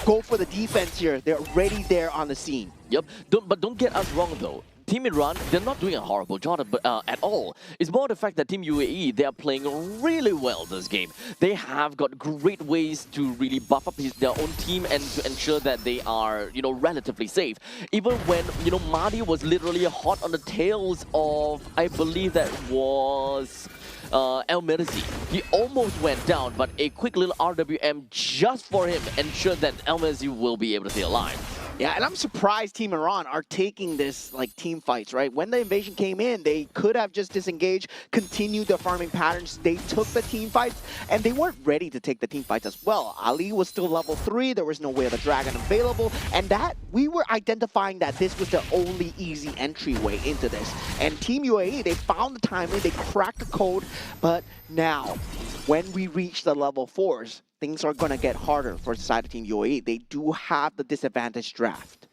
go for the defense here. They're already there on the scene. Yep, but don't get us wrong though. Team Iran, they're not doing a horrible job at all. It's more the fact that Team UAE, they are playing really well this game. They have got great ways to really buff up their own team and to ensure that they are, relatively safe. Even when, Mahdi was literally hot on the tails of, I believe that was 𝐓𝐴𝐺𝐤. He almost went down, but a quick little RWM just for him ensured that 𝐓𝐴𝐺𝐤 will be able to stay alive. Yeah, and I'm surprised Team Iran are taking this like team fights, right? When the invasion came in, they could have just disengaged, continued their farming patterns. They took the team fights, and they weren't ready to take the team fights as well. Ali was still level 3. There was no way of the dragon available, and that we were identifying that this was the only easy entryway into this. And Team UAE, they found the timing, they cracked the code, but now, when we reach the level 4s, things are going to get harder for the side of Team UAE. They do have the disadvantage draft.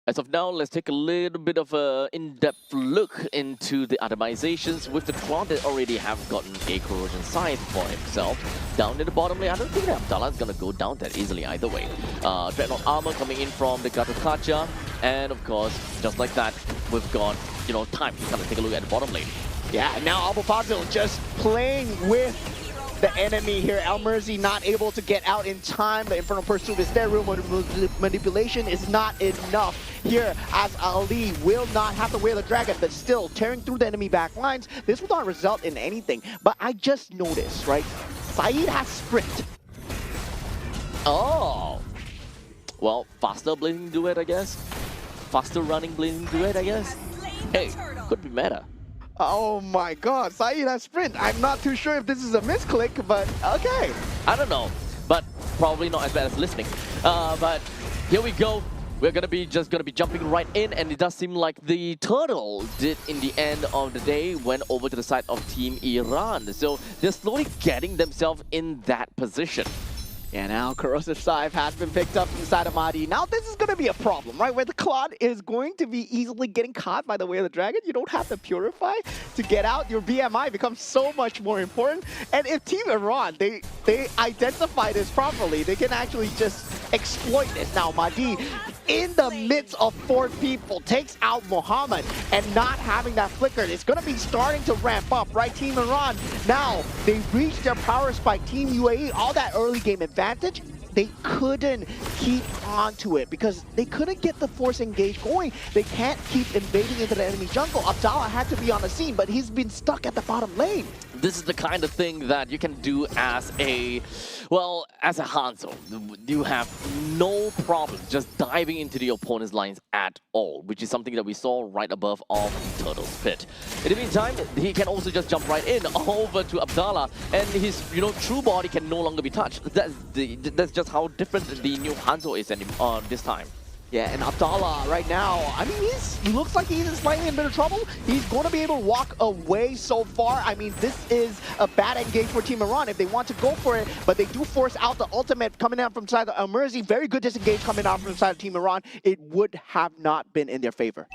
As of now, let's take a little bit of an in-depth look into the atomizations with the Claude that already have gotten a corrosion scythe for himself. Down in the bottom lane, I don't think that Abdallah is going to go down that easily either way. Dreadnought armor coming in from the 𝐓𝐡𝐚𝐧𝐤, and of course, just like that, we've got, time to kind of take a look at the bottom lane. Yeah, now 𝐴𝐵 just playing with the enemy here. 𝐿𝐴𝐺𝐬 not able to get out in time. The Infernal Pursuit is there. Room manipulation is not enough here, as Ali will not have to wear the dragon, but still tearing through the enemy back lines. This will not result in anything. But I just noticed, right? Saeed has sprint. Oh. Well, faster Blazing Duet, I guess. Faster running Blazing Duet, I guess. Hey, could be meta. Oh my god, Saeed has sprint. I'm not too sure if this is a misclick, but okay. I don't know, but probably not as bad as listening. But here we go. We're just gonna be jumping right in, and it does seem like the turtle did in the end of the day went over to the side of Team Iran. So they're slowly getting themselves in that position. Yeah, now Corrosive Scythe has been picked up inside of Mahdi. Now this is going to be a problem, right? Where the Claude is going to be easily getting caught by the way of the dragon. You don't have to purify to get out. Your BMI becomes so much more important. And if Team Iran, they identify this properly, they can actually just exploit this. Now Mahdi, in the midst of 4 people, takes out Muhammad, and not having that flicker, it's going to be starting to ramp up, right? Team Iran, now they reach their power spike. Team UAE, all that early game advantage, they couldn't keep on to it because they couldn't get the force engage going. They can't keep invading into the enemy jungle. Abdallah had to be on the scene, but he's been stuck at the bottom lane. This is the kind of thing that you can do as a Hanzo. You have no problem just diving into the opponent's lines at all, which is something that we saw right above of the Turtle's Pit. In the meantime, he can also just jump right in over to Abdallah, and his true body can no longer be touched. That's just how different the new Hanzo is this time. Yeah, and Abdallah right now, I mean, he looks like he's slightly in a bit of trouble. He's going to be able to walk away so far. I mean, this is a bad engage for Team Iran if they want to go for it, but they do force out the ultimate coming out from side of 𝐿𝐴𝐺𝐬. Very good disengage coming out from side of Team Iran. It would have not been in their favor.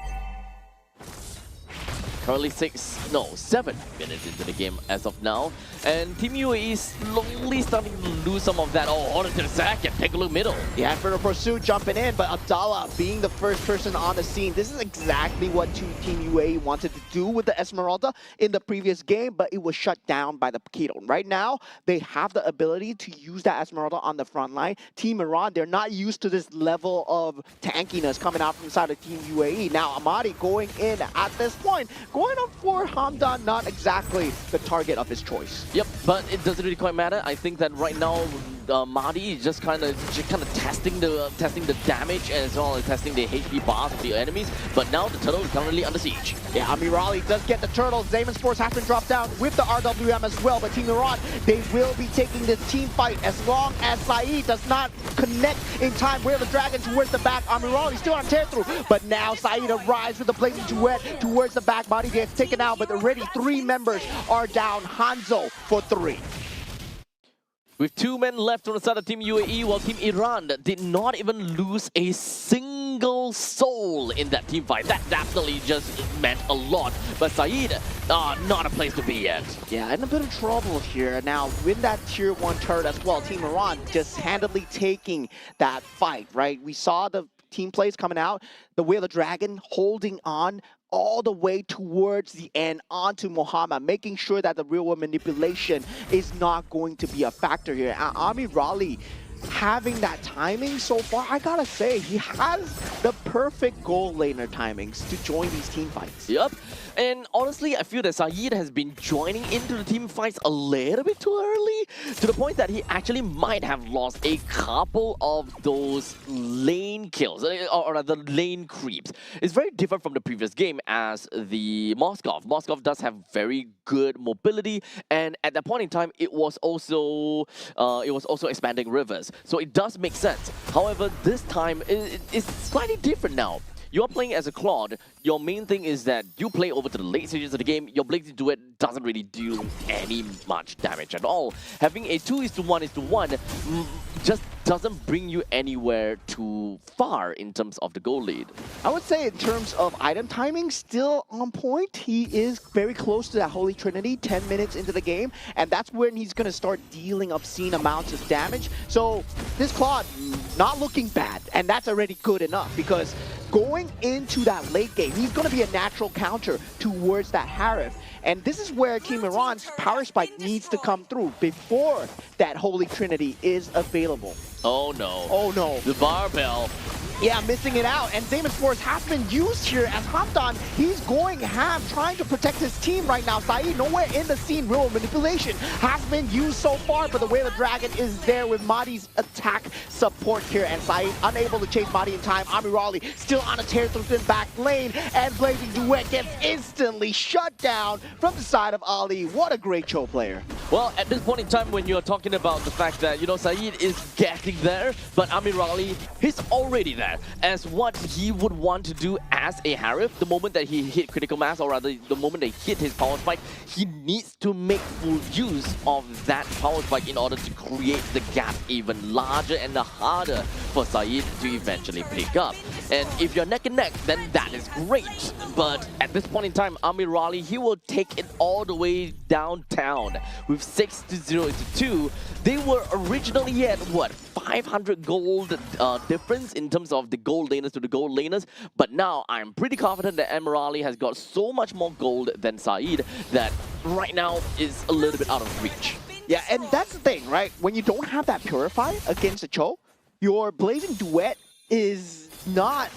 Currently 7 minutes into the game as of now, and Team UAE is slowly starting to lose some of that. Oh, on to the second, take a look middle. Yeah, Infernal Pursuit jumping in, but Abdallah being the first person on the scene. This is exactly what Team UAE wanted to do with the Esmeralda in the previous game, but it was shut down by the Keto. Right now, they have the ability to use that Esmeralda on the front line. Team Iran, they're not used to this level of tankiness coming out from inside of Team UAE. Now, Ahmadi going in at this point. Going up for Hamdan, not exactly the target of his choice. Yep, but it doesn't really quite matter. I think that right now, Marty is just kind of testing the damage as well as testing the HP bars of the enemies. But now the turtle is currently under siege. Yeah, 𝐅𝐸𝐺𝐥 does get the turtle. 𝐳𝐸man's Force has been dropped down with the RWM as well. But Team Iran, they will be taking this team fight as long as ZyZyy does not connect in time. Where the dragon towards the back. 𝐅𝐸𝐺𝐥 still on tear-through. But now ZyZyy arrives with the blazing duet towards the back. Marty gets taken out, but already 3 members are down. 𝐓𝐡𝐚𝐧𝐤 for 3. With 2 men left on the side of Team UAE, while Team Iran did not even lose a single soul in that team fight. That definitely just meant a lot. But ZyZyy, not a place to be yet. Yeah, in a bit of trouble here. Now, with that tier 1 turret as well, Team Iran just handily taking that fight, right? We saw the team plays coming out, the Wheel of Dragon holding on all the way towards the end onto Mohamed, making sure that the real-world manipulation is not going to be a factor here. 𝐅𝐸𝐺𝐥 having that timing so far, I gotta say, he has the perfect goal laner timings to join these team fights. Yep. And honestly, I feel that ZyZyy has been joining into the team fights a little bit too early, to the point that he actually might have lost a couple of those lane kills, or rather lane creeps. It's very different from the previous game as the Moskov. Moskov does have very good mobility, and at that point in time, it was also expanding rivers. So it does make sense. However, this time, it's slightly different now. You're playing as a Claude. Your main thing is that you play over to the late stages of the game. Your blazing duet doesn't really do any much damage at all. Having a 2:1:1 just doesn't bring you anywhere too far in terms of the goal lead. I would say in terms of item timing, still on point. He is very close to that Holy Trinity 10 minutes into the game, and that's when he's going to start dealing obscene amounts of damage. So this Claude, not looking bad, and that's already good enough, because going into that late game, he's going to be a natural counter towards that 𝐼𝐸. And this is where Team Iran's power spike needs to come through before that Holy Trinity is available. Oh no. Oh no. The barbell. Yeah, missing it out. And 𝐳𝐸man's Force has been used here as 𝐴MTAN. He's going ham, trying to protect his team right now. ZyZyy nowhere in the scene. Real manipulation has been used so far, but the Wheel of Dragon is there with Marty's attack support here. And ZyZyy unable to chase Marty in time. 𝐼𝐸𝐺𝐥 still on a tear-through back lane. And Blazing Duet gets instantly shut down from the side of Ali. What a great Cho player. Well, at this point in time, when you're talking about the fact that, you know, ZyZyy is getting there, but 𝐼𝐸𝐺𝐥, he's already there. As what he would want to do as a 𝐼𝐸, the moment that he hit critical mass, or rather the moment they hit his power spike, he needs to make full use of that power spike in order to create the gap even larger and harder for ZyZyy to eventually pick up. And if you're neck and neck, then that is great. But at this point in time, 𝐼𝐸𝐺𝐥, he will take it all the way downtown with 6-0-2. They were originally at what, 500 gold difference in terms of the gold laners to the gold laners, but now I'm pretty confident that 𝐼𝐸𝐺𝐥 has got so much more gold than ZyZyy that right now is a little bit out of reach. Yeah, and that's the thing, right? When you don't have that Purify against a Cho, your Blazing Duet is not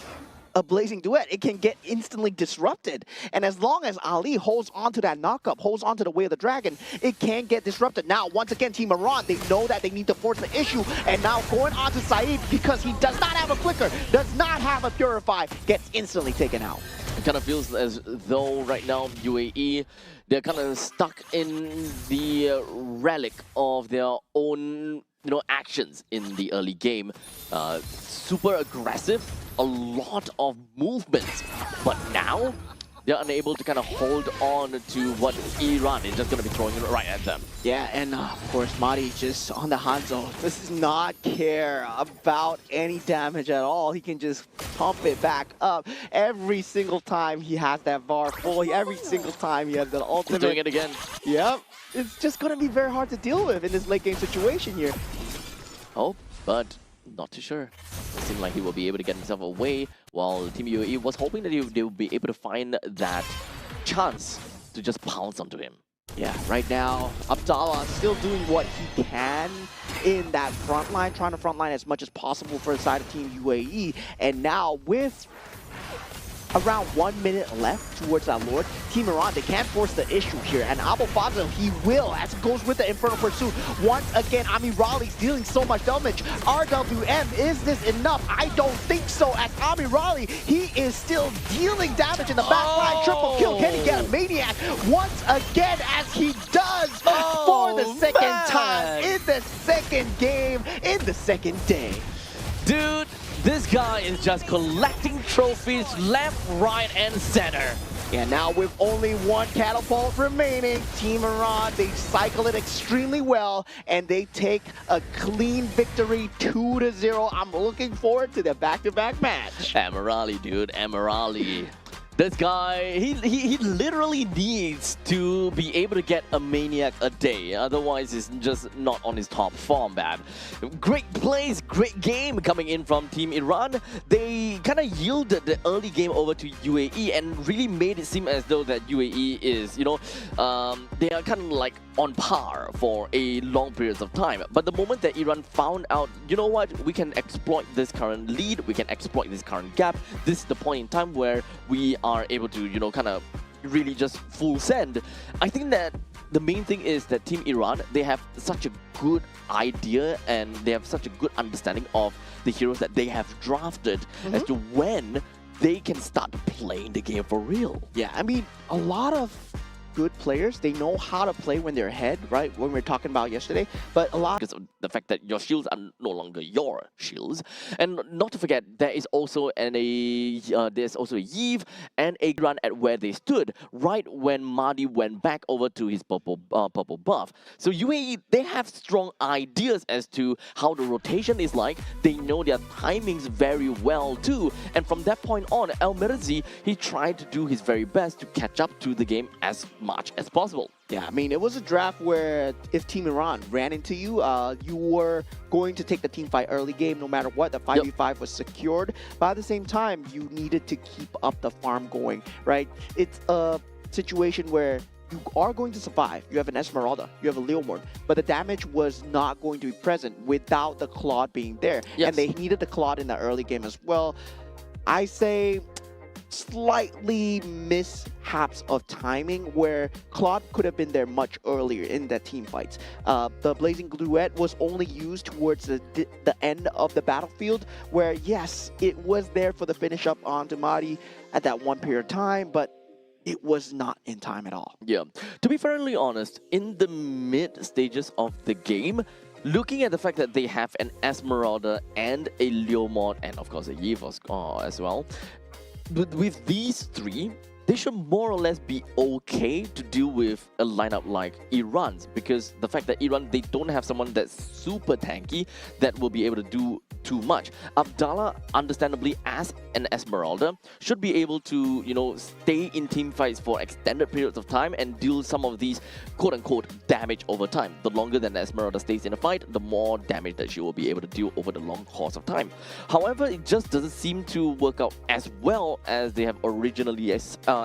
a Blazing Duet. It can get instantly disrupted. And as long as Ali holds onto that knockup, holds onto the Way of the Dragon, it can get disrupted. Now, once again, Team Iran, they know that they need to force the issue. And now going on to ZyZyy, because he does not have a Flicker, does not have a Purify, gets instantly taken out. It kind of feels as though right now UAE, they're kind of stuck in the relic of their own, you know, actions in the early game. Super aggressive, a lot of movements, but now they're unable to kind of hold on to what Iran is just going to be throwing right at them. Yeah, and of course, Marty just on the 𝐴MTAN. This does not care about any damage at all. He can just pump it back up every single time he has that bar full. Every single time he has the ultimate. Doing it again. Yep. It's just going to be very hard to deal with in this late game situation here. Oh, but not too sure. It seemed like he will be able to get himself away, while Team UAE was hoping that they would be able to find that chance to just pounce onto him. Yeah, right now, Abdallah still doing what he can in that front line, trying to front line as much as possible for the side of Team UAE. And now with around 1 minute left towards that Lord. Team Iran, they can't force the issue here. And 𝐓𝐴𝐵, he will, as it goes with the Infernal Pursuit. Once again, 𝐼𝐸Raleigh's dealing so much damage. RWM, is this enough? I don't think so, as 𝐼𝐸Raleigh, he is still dealing damage in the back line. Triple kill, can he get a Maniac? Once again, as he does for the second time in the second game, in the second day. Dude, this guy is just collecting trophies left, right, and center. Yeah, now with only one catapult remaining, Team Iran, they cycle it extremely well, and they take a clean victory 2-0. I'm looking forward to the back-to-back match. 𝐸𝐸Raleighh, dude, 𝐸𝐸Raleighh. This guy, he literally needs to be able to get a Maniac a day. Otherwise, he's just not on his top form, man. Great plays, great game coming in from Team Iran. They kind of yielded the early game over to UAE and really made it seem as though that UAE is, you know, they are kind of like on par for a long periods of time. But the moment that Iran found out, you know what, we can exploit this current lead, we can exploit this current gap, this is the point in time where we are able to, you know, kind of really just full send. I think that the main thing is that Team Iran, they have such a good idea and they have such a good understanding of the heroes that they have drafted as to when they can start playing the game for real. Yeah, I mean, a lot of good players, they know how to play when they're ahead, right? When we were talking about yesterday, but a lot because of the fact that your shields are no longer your shields. And not to forget, there is also there's also a 𝐓𝐸 and a run at where they stood right when Mahdi went back over to his purple buff. So UAE, they have strong ideas as to how the rotation is like. They know their timings very well too. And from that point on, 𝐸𝐸Raleighh, he tried to do his very best to catch up to the game as much as possible. Yeah, I mean, it was a draft where if Team Iran ran into you, you were going to take the team fight early game no matter what. The 5v5 was secured, but at the same time, you needed to keep up the farm going, right? It's a situation where you are going to survive. You have an Esmeralda, you have a Leomord, but the damage was not going to be present without the Claude being there. Yes. And they needed the Claude in the early game as well. I say slightly mishaps of timing where Claude could have been there much earlier in that team fights. The Blazing Duet was only used towards the end of the battlefield where, yes, it was there for the finish up onto Mahdi at that one period of time, but it was not in time at all. Yeah. To be fairly honest, in the mid stages of the game, looking at the fact that they have an Esmeralda and a Leomord and of course a 𝐓𝐸 as well, with these three, they should more or less be okay to deal with a lineup like Iran's, because the fact that Iran, they don't have someone that's super tanky that will be able to do too much. Abdallah, understandably, as an Esmeralda, should be able to, you know, stay in team fights for extended periods of time and deal some of these quote-unquote damage over time. The longer that the Esmeralda stays in a fight, the more damage that she will be able to deal over the long course of time. However, it just doesn't seem to work out as well as they have originally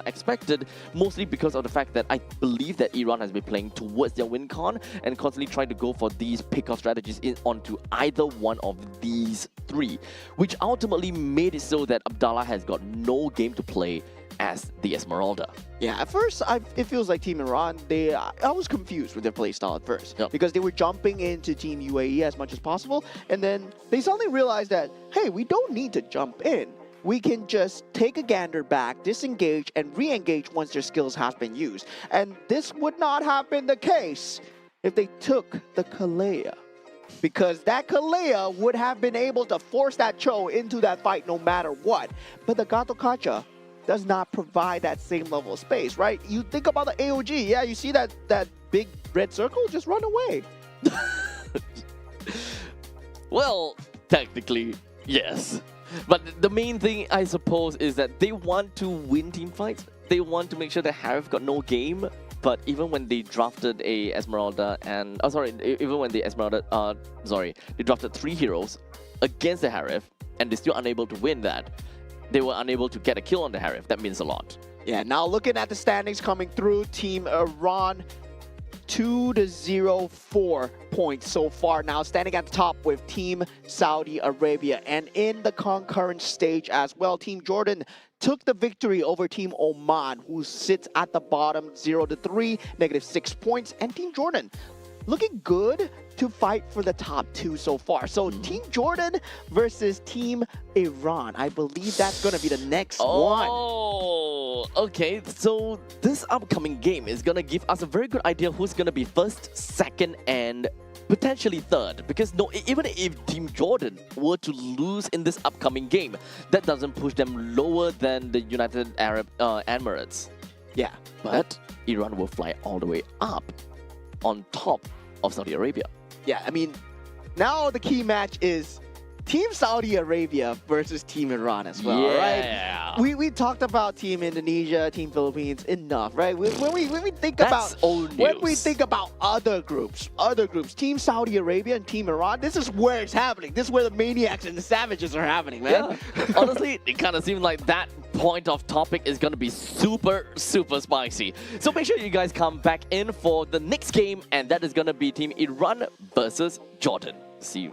expected, mostly because of the fact that I believe that Iran has been playing towards their win con and constantly trying to go for these pick-off strategies onto either one of these three, which ultimately made it so that Abdallah has got no game to play as the Esmeralda. Yeah, at first, it feels like Team Iran, I was confused with their playstyle at first. Yep. Because they were jumping into Team UAE as much as possible, and then they suddenly realized that, hey, we don't need to jump in. We can just take a gander back, disengage, and re-engage once their skills have been used. And this would not have been the case if they took the 𝐓𝐴𝐵. Because that 𝐓𝐴𝐵 would have been able to force that 𝐤 into that fight no matter what. But the 𝐓𝐴𝐵 does not provide that same level of space, right? You think about the AOG, yeah, you see that big red circle, just run away. Well, technically, yes. But the main thing, I suppose, is that they want to win team fights. They want to make sure that 𝐻𝐼 got no game. But even when they drafted a Esmeralda and... Oh, sorry. Even when the Esmeralda... They drafted 3 heroes against the 𝐻𝐼 and they're still unable to win that. They were unable to get a kill on the 𝐻𝐼. That means a lot. Yeah, now looking at the standings coming through, Team Iran 2-0, 4 points so far. Now standing at the top with Team Saudi Arabia. And in the concurrent stage as well, Team Jordan took the victory over Team Oman, who sits at the bottom 0-3, -6 points, and Team Jordan looking good to fight for the top 2 so far. So Team Jordan versus Team Iran. I believe that's going to be the next one. Oh, okay. So this upcoming game is going to give us a very good idea who's going to be first, second, and potentially third. Because no, even if Team Jordan were to lose in this upcoming game, that doesn't push them lower than the United Arab Emirates. Yeah. But Iran will fly all the way up on top of Saudi Arabia. Yeah, I mean, now the key match is Team Saudi Arabia versus Team Iran as well, Yeah. right? We talked about Team Indonesia, Team Philippines enough, right? When we think That's about old when we news. think about other groups, Team Saudi Arabia and Team Iran, this is where it's happening. This is where the maniacs and the savages are happening, man. Yeah. Honestly, it kind of seems like that point of topic is going to be super, super spicy. So make sure you guys come back in for the next game, and that is going to be Team Iran versus Jordan. See you.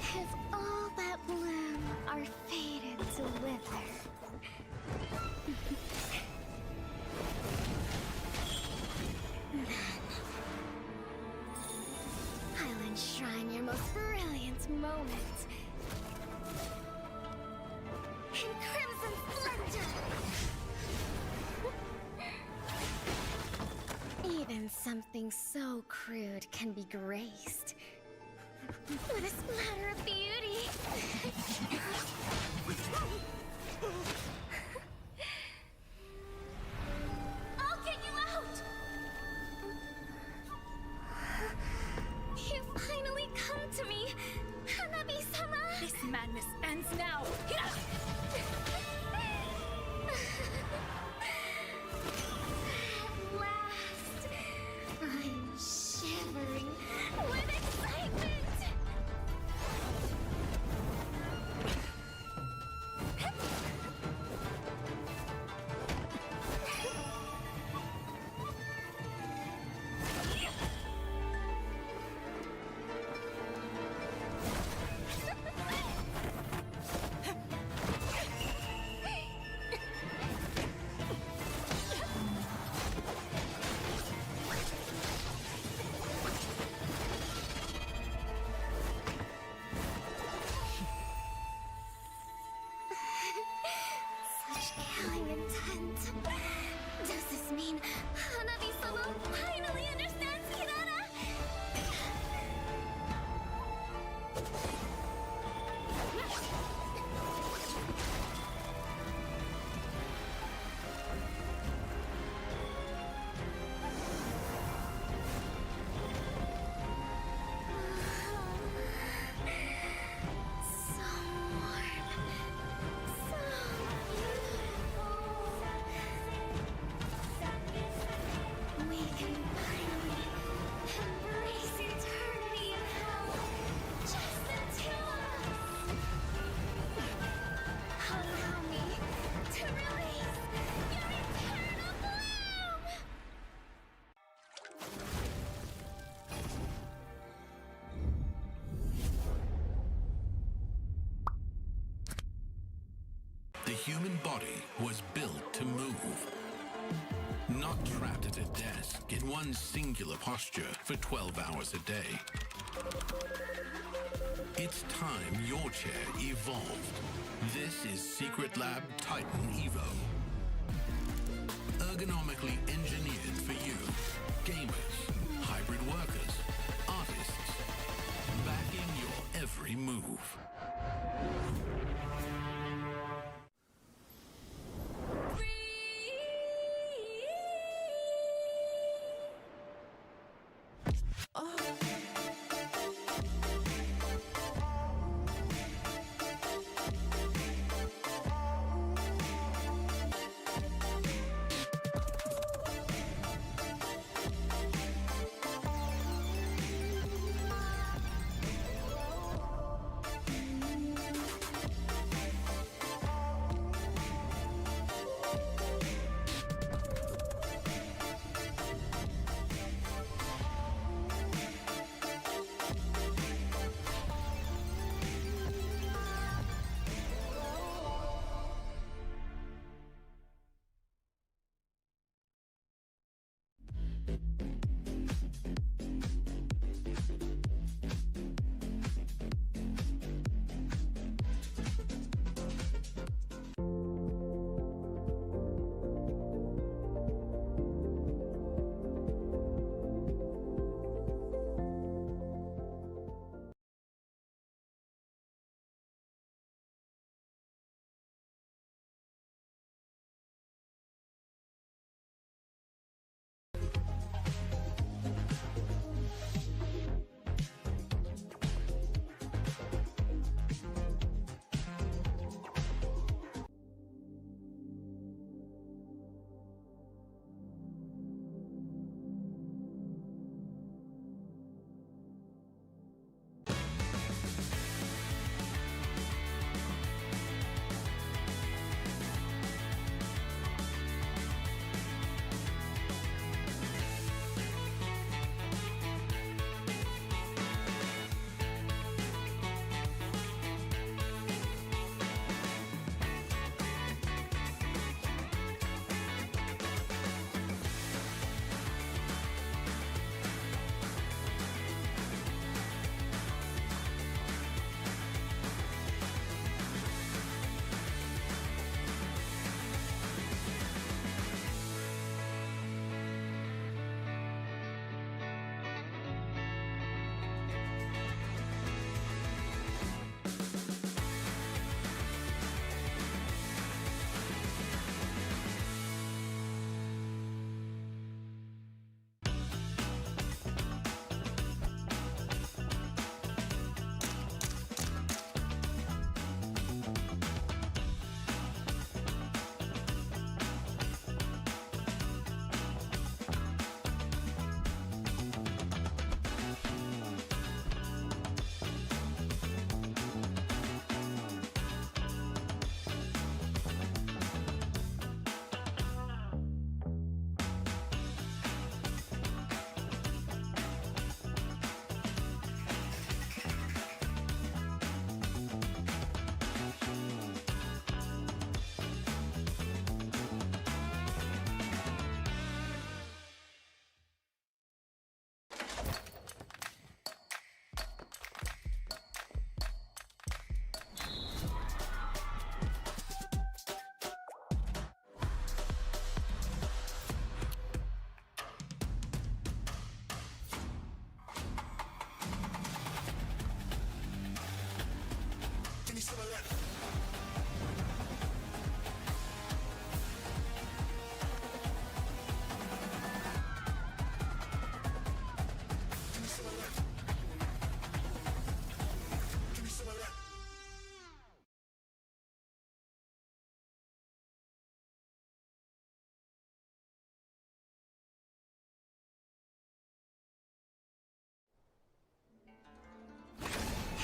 If all that bloom are faded to wither, then I'll enshrine your most brilliant moment in crimson splendor. Even something so crude can be graced with a splatter of beauty. I'll get you out! You finally come to me, Hanabi-sama! This madness ends now! At last, I'm shivering with excitement! Such killing intent. Does this mean Hanabi-sama finally understands Kirara? The human body was built to move. Not trapped at a desk in one singular posture for 12 hours a day. It's time your chair evolved. This is Secret Lab Titan Evo. Ergonomically engineered for you, gamers, hybrid workers, artists, backing your every move.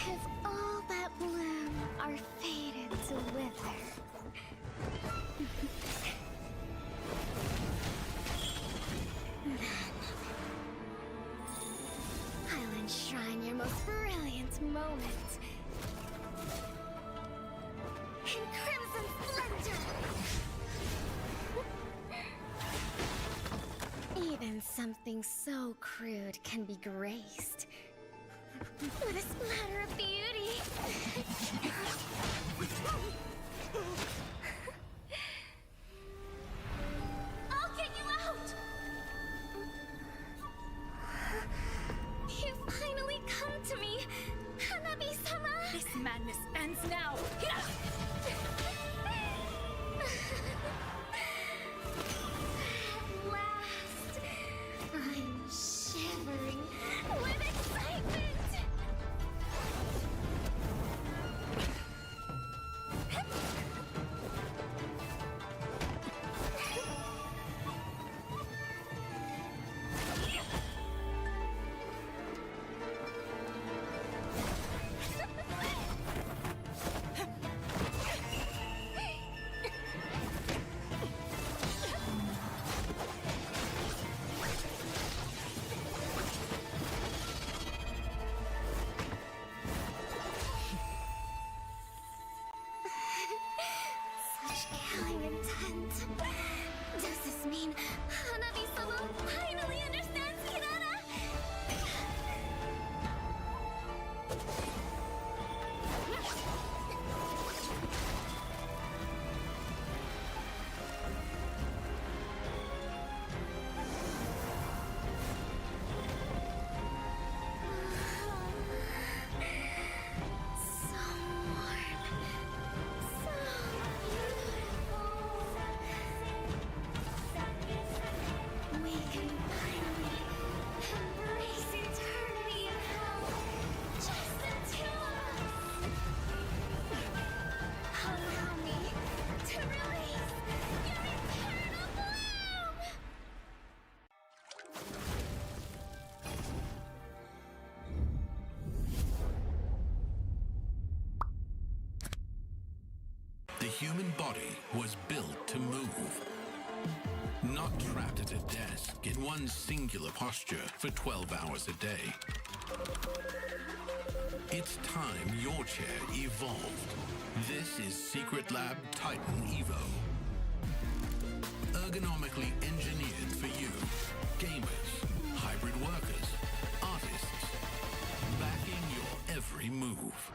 If all that bloom are fated to wither, then I'll enshrine your most brilliant moment in crimson splendor. Something so crude can be graced with a splatter of beauty. I'll get you out! You finally come to me, Hanabi-sama! This madness ends now! At last, I'm shivering with excitement! Such killing intent. Does this mean Hanabi-sama finally understands Kirara? So warm. So beautiful. We can finally embrace eternity in hell. Just the two of us. Allow me to release your eternal bloom. The human body was built to move. Not trapped at a desk in one singular posture for 12 hours a day. It's time your chair evolved. This is Secret Lab Titan Evo. Ergonomically engineered for you. Gamers, hybrid workers, artists. Backing your every move.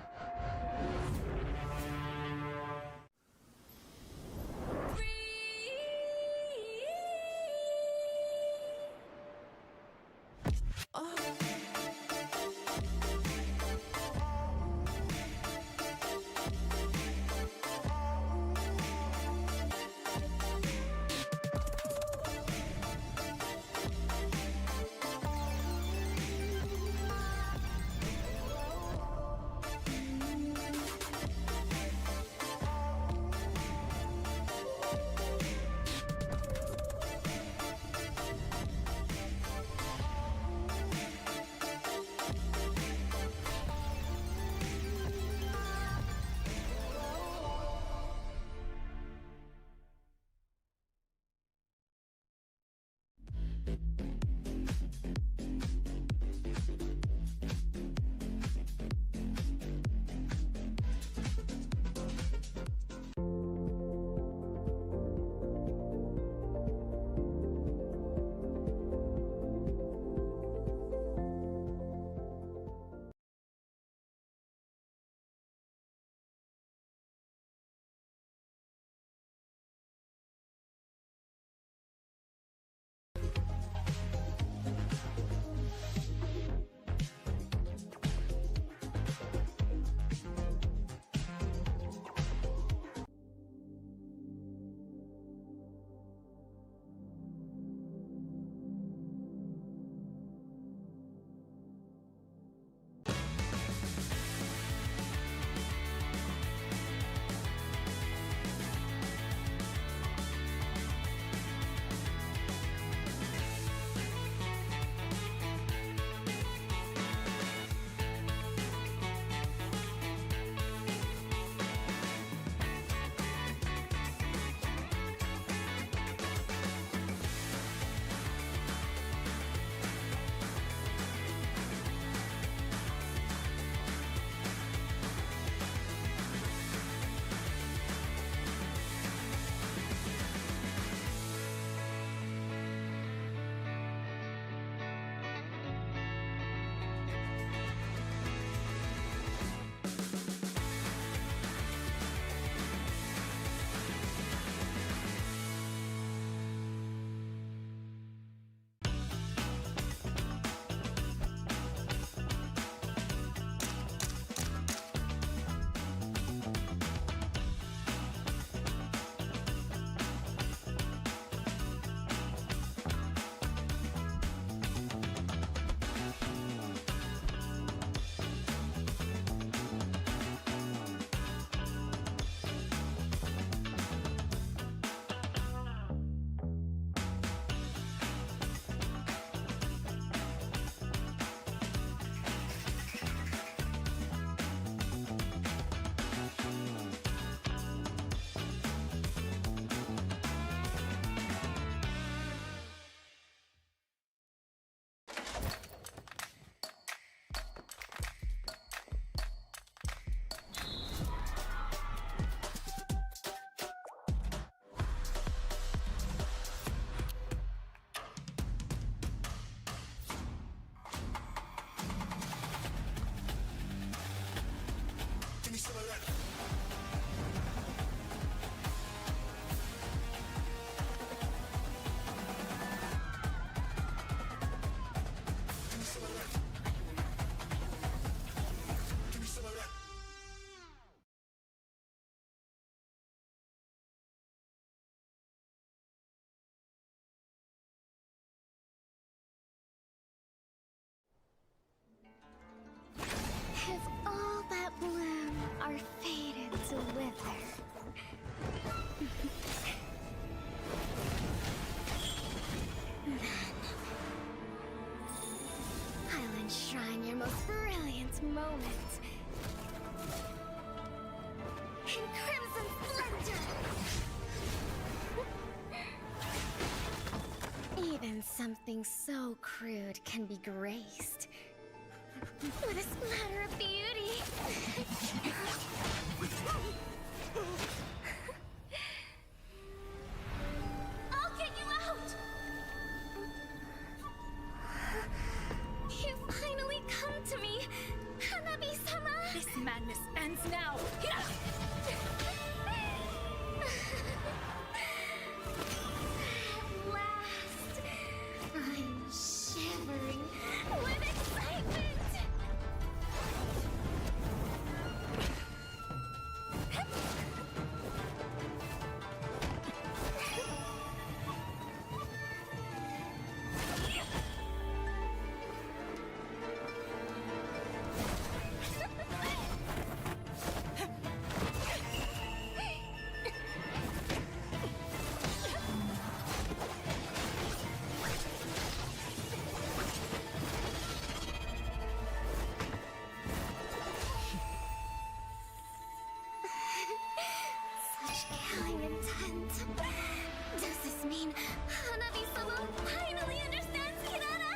I'll enshrine your most brilliant moment in crimson splendor. Even something so crude can be graced with a splatter of beauty. I'll get you out! You finally come to me, Hanabi-sama! This madness ends now! At last, I'm shivering with excitement! Such killing intent. Does this mean Hanabi-sama finally understands Kirara?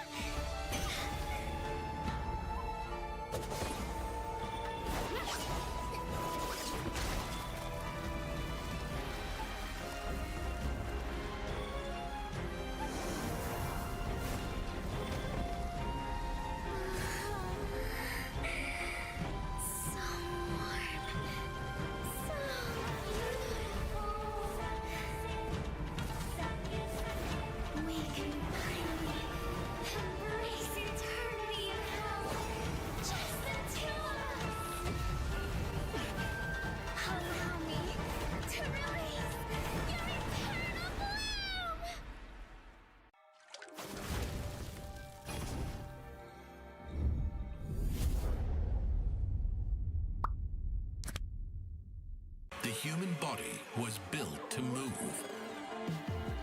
So warm. So beautiful. We can finally embrace eternity in hell. Just the two of us. Allow me to release your eternal bloom. The human body was built to move.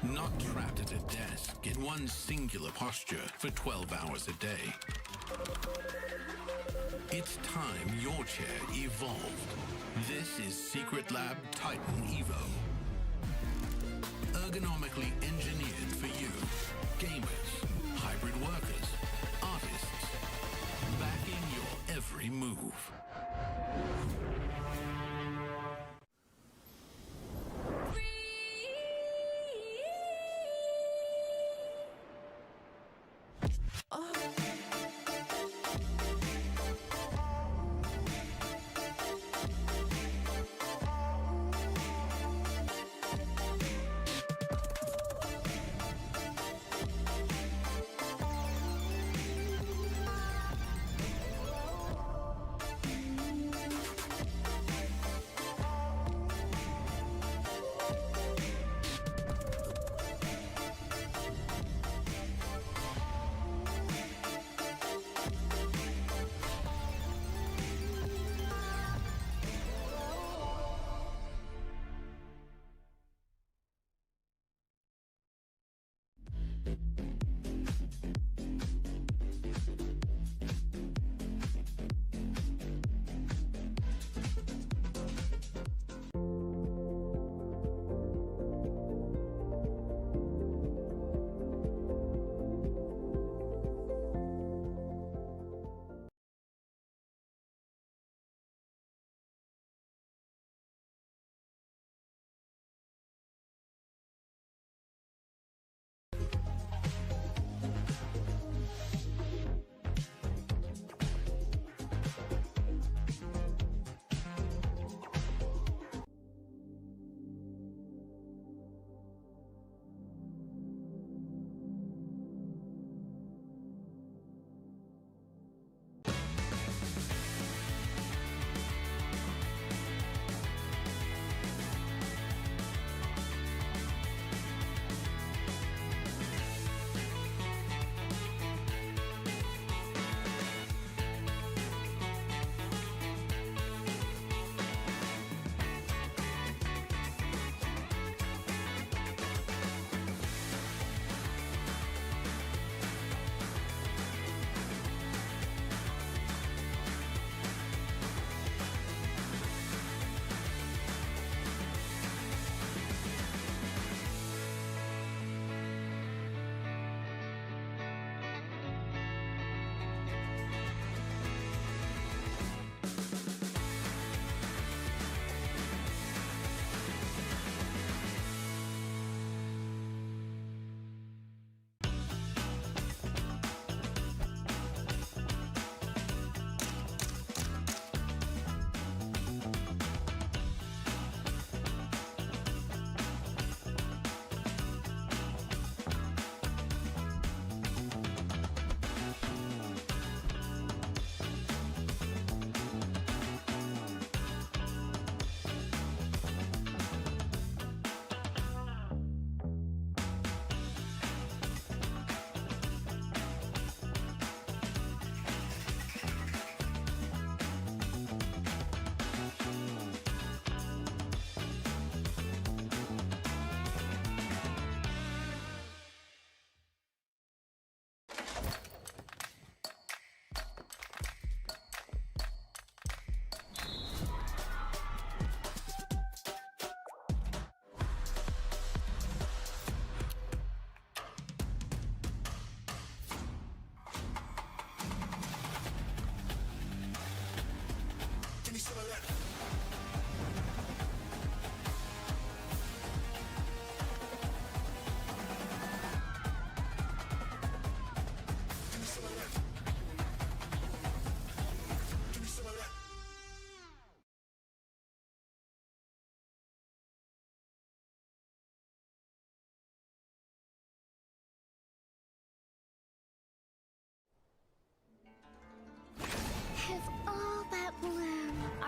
Not trapped at a desk in one singular posture for 12 hours a day. It's time your chair evolved. This is Secret Lab Titan Evo. Ergonomically engineered for you. Gamers, hybrid workers, artists. Backing your every move.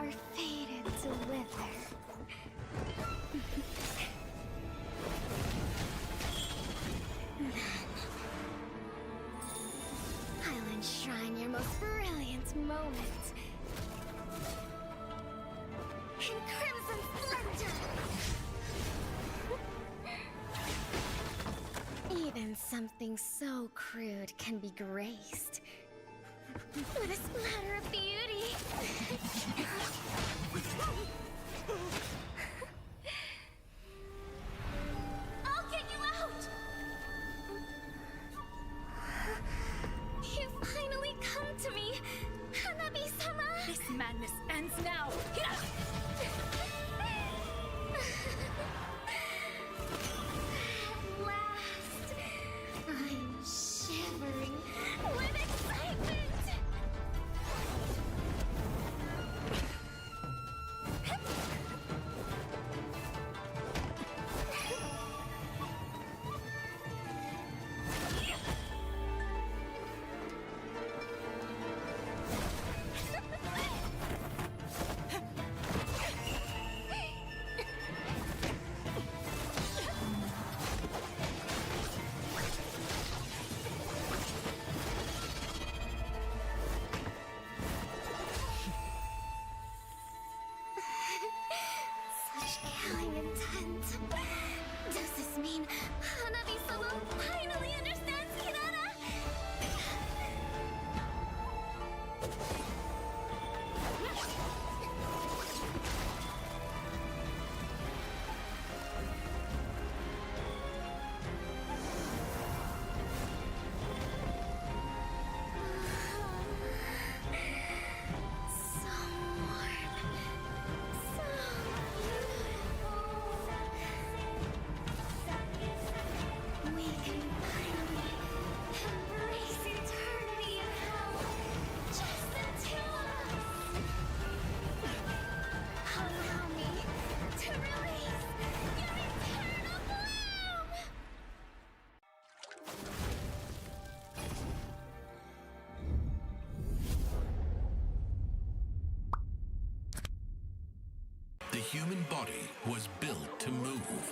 are fated to wither. I'll enshrine your most brilliant moment in crimson splendor. Even something so crude can be graced with a splatter of beauty. I'll get you out! You finally come to me, Hanabi-sama! This madness ends now! At last, I'm shivering with excitement! Such killing intent. Does this mean Hanabi-sama finally understands Kirara? So warm. So beautiful. We can finally embrace eternity in hell. Just the two of us. Allow me to release your eternal bloom. The human body was built to move.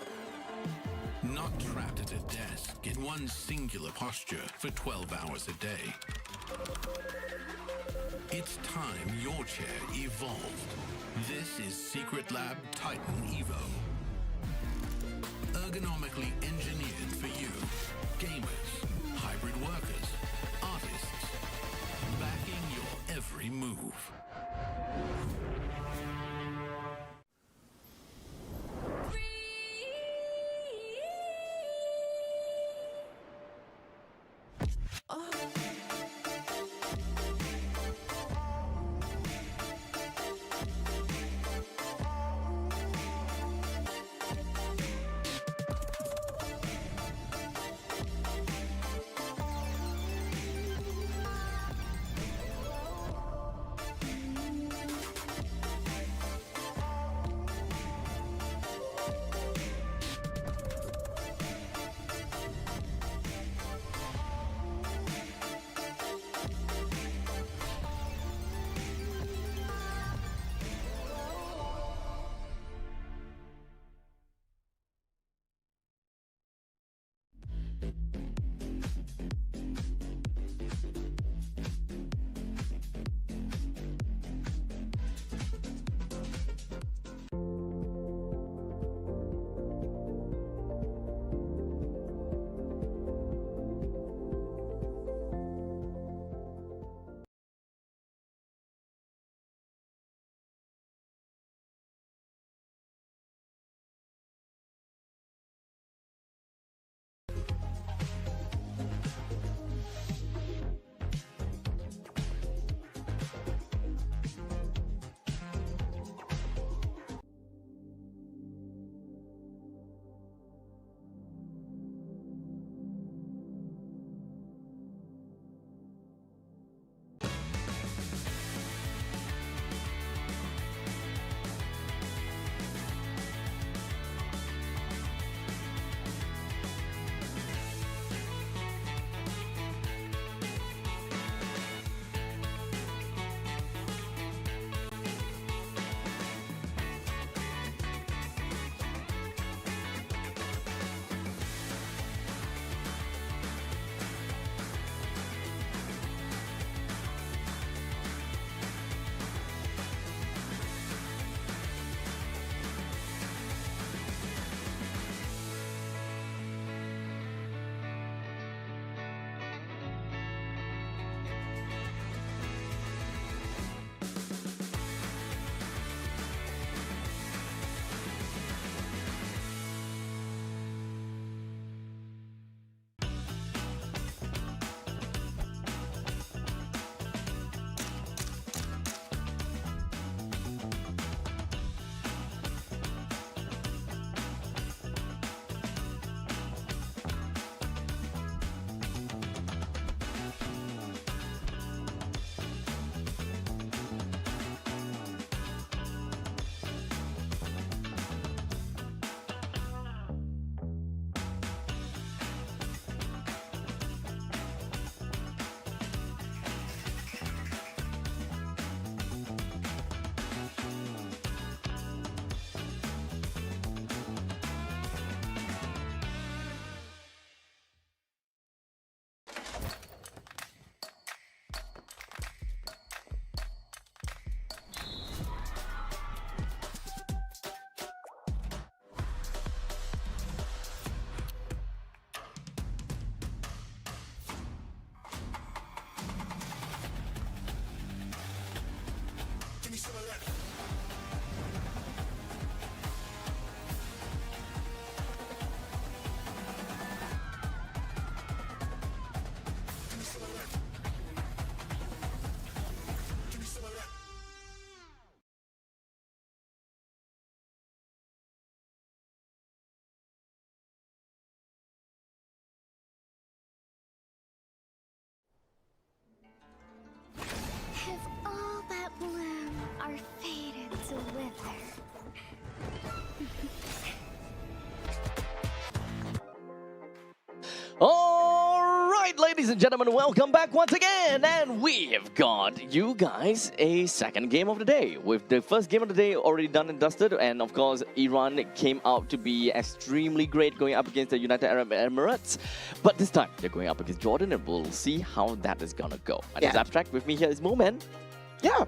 Not trapped at a desk in one singular posture for 12 hours a day. It's time your chair evolved. This is Secret Lab Titan Evo. Ergonomically engineered for you, gamers, hybrid workers, artists, backing your every move. are fated to wither. All right, ladies and gentlemen, welcome back once again, and we've got you guys a second game of the day. With the first game of the day already done and dusted, and of course, Iran came out to be extremely great going up against the United Arab Emirates. But this time, they're going up against Jordan, and we'll see how that is gonna go. And it's Abstract. With me here is Moman. Yeah,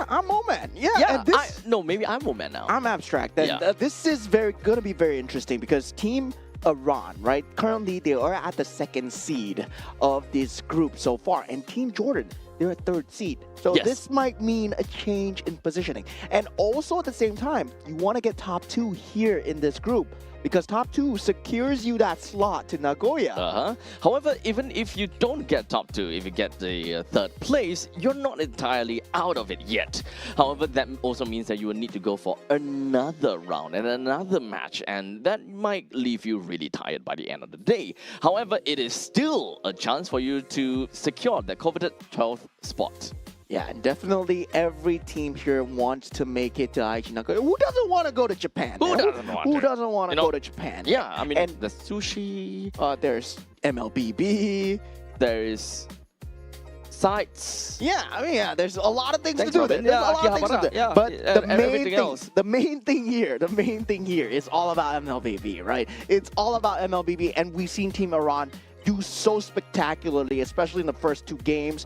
I'm Moman. And no, maybe I'm Moman now. I'm Abstract. And this is gonna be very interesting because Team Iran, right? Currently, they are at the second seed of this group so far, and Team Jordan, they're a third seed. So this might mean a change in positioning. And also at the same time, you want to get top 2 here in this group because top 2 secures you that slot to Nagoya. However, even if you don't get top 2, if you get the third place, you're not entirely out of it yet. However, that also means that you will need to go for another round and another match, and that might leave you really tired by the end of the day. However, it is still a chance for you to secure the coveted 12th spot. Yeah, and definitely every team here wants to make it to Aichi Nagoya. Who doesn't want to go to Japan? Who doesn't want to go to Japan? Yeah, I mean, there's sushi. There's MLBB. There's sites. Yeah, I mean, there's a lot of things to do. There's a lot of things to do. Yeah, but the main thing here is all about MLBB, right? It's all about MLBB, and we've seen Team Iran do so spectacularly, especially in the first 2 games,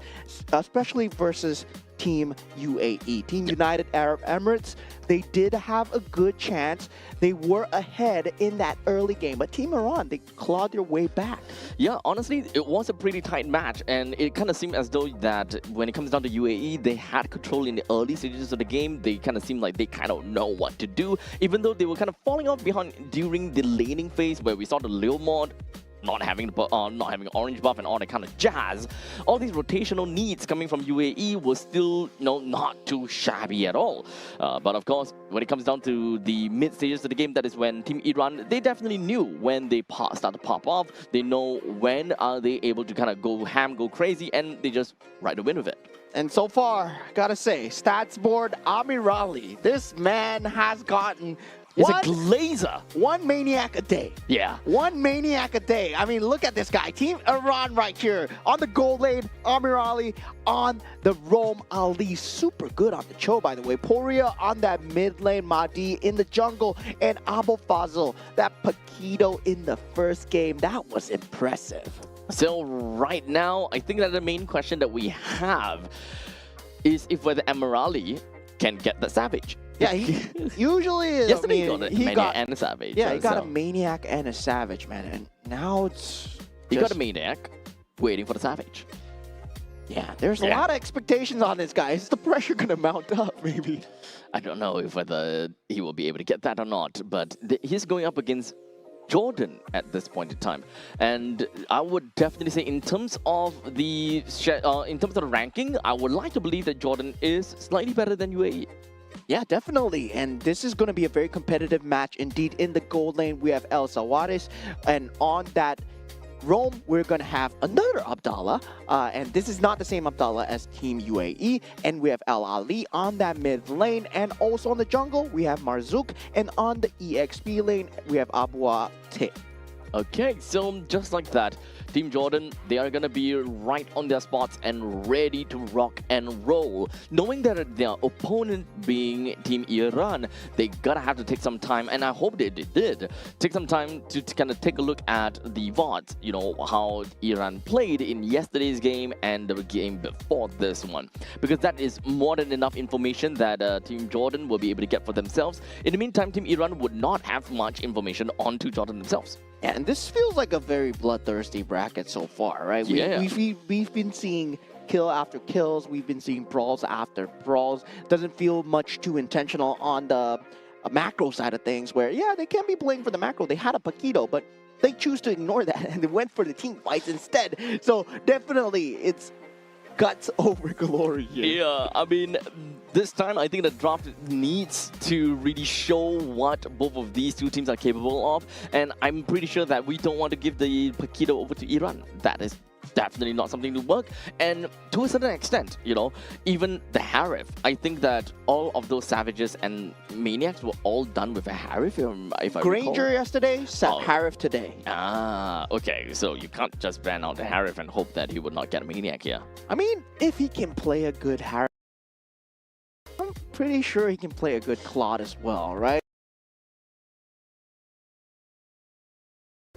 especially versus Team UAE. Team United Arab Emirates, they did have a good chance. They were ahead in that early game, but Team Iran, they clawed their way back. Yeah, honestly, it was a pretty tight match, and it kind of seemed as though that when it comes down to UAE, they had control in the early stages of the game. They kind of seemed like they kind of know what to do, even though they were kind of falling off behind during the laning phase where we saw the Lil mod not having orange buff and all that kind of jazz. All these rotational needs coming from UAE were still not too shabby at all. But of course, when it comes down to the mid stages of the game, that is when Team Iran, they definitely knew when they start to pop off. They know when are they able to kind of go ham, go crazy, and they just ride the wind with it. And so far, gotta say, stats board Amirali, this man has gotten He's a glazer. One maniac a day. Yeah. One maniac a day. I mean, look at this guy. Team Iran right here. On the gold lane, Amir Ali. On the Rome, Ali. Super good on the Cho, by the way. Poria on that mid lane. Mahdi in the jungle. And Abu Fazl, that Paquito in the first game. That was impressive. So right now, I think that the main question that we have is if whether Amir Ali can get the Savage. Yeah, he usually is. Yesterday he got a maniac and a savage. Yeah, he got a maniac and a savage, man. And now he got a maniac waiting for the savage. Yeah, there's a lot of expectations on this guy. Is the pressure going to mount up, maybe? I don't know if whether he will be able to get that or not, but he's going up against Jordan at this point in time, and I would definitely say in terms of the ranking, I would like to believe that Jordan is slightly better than UAE. Yeah, definitely. And this is going to be a very competitive match indeed. In the gold lane, we have 𝐓𝐴, and on that Rome, we're going to have another Abdallah. And this is not the same Abdallah as Team UAE. And we have Al Ali on that mid lane. And also on the jungle, we have Marzouk. And on the EXP lane, we have Abu Te. Okay, so just like that, Team Jordan, they are going to be right on their spots and ready to rock and roll. Knowing that their opponent being Team Iran, they gotta have to take some time, and I hope they did take some time to kind of take a look at the VODs, you know, how Iran played in yesterday's game and the game before this one. Because that is more than enough information that Team Jordan will be able to get for themselves. In the meantime, Team Iran would not have much information onto Jordan themselves. Yeah, and this feels like a very bloodthirsty bracket so far, right? We've been seeing kill after kills. We've been seeing brawls after brawls. Doesn't feel much too intentional on the macro side of things where, yeah, they can be playing for the macro. They had a Paquito, but they choose to ignore that and they went for the team fights instead. So definitely it's guts over glory here. Yeah, I mean, this time I think the draft needs to really show what both of these two teams are capable of, and I'm pretty sure that we don't want to give the Paquito over to Iran. That is definitely not something to work. And to a certain extent, you know, even the Harif, I think that all of those savages and maniacs were all done with a Harif, if I Granger recall. yesterday, Oh. Harif today. Ah, okay. So you can't just ban out the Harif and hope that he would not get a maniac here. I mean, if he can play a good Harif, I'm pretty sure he can play a good Claude as well, right?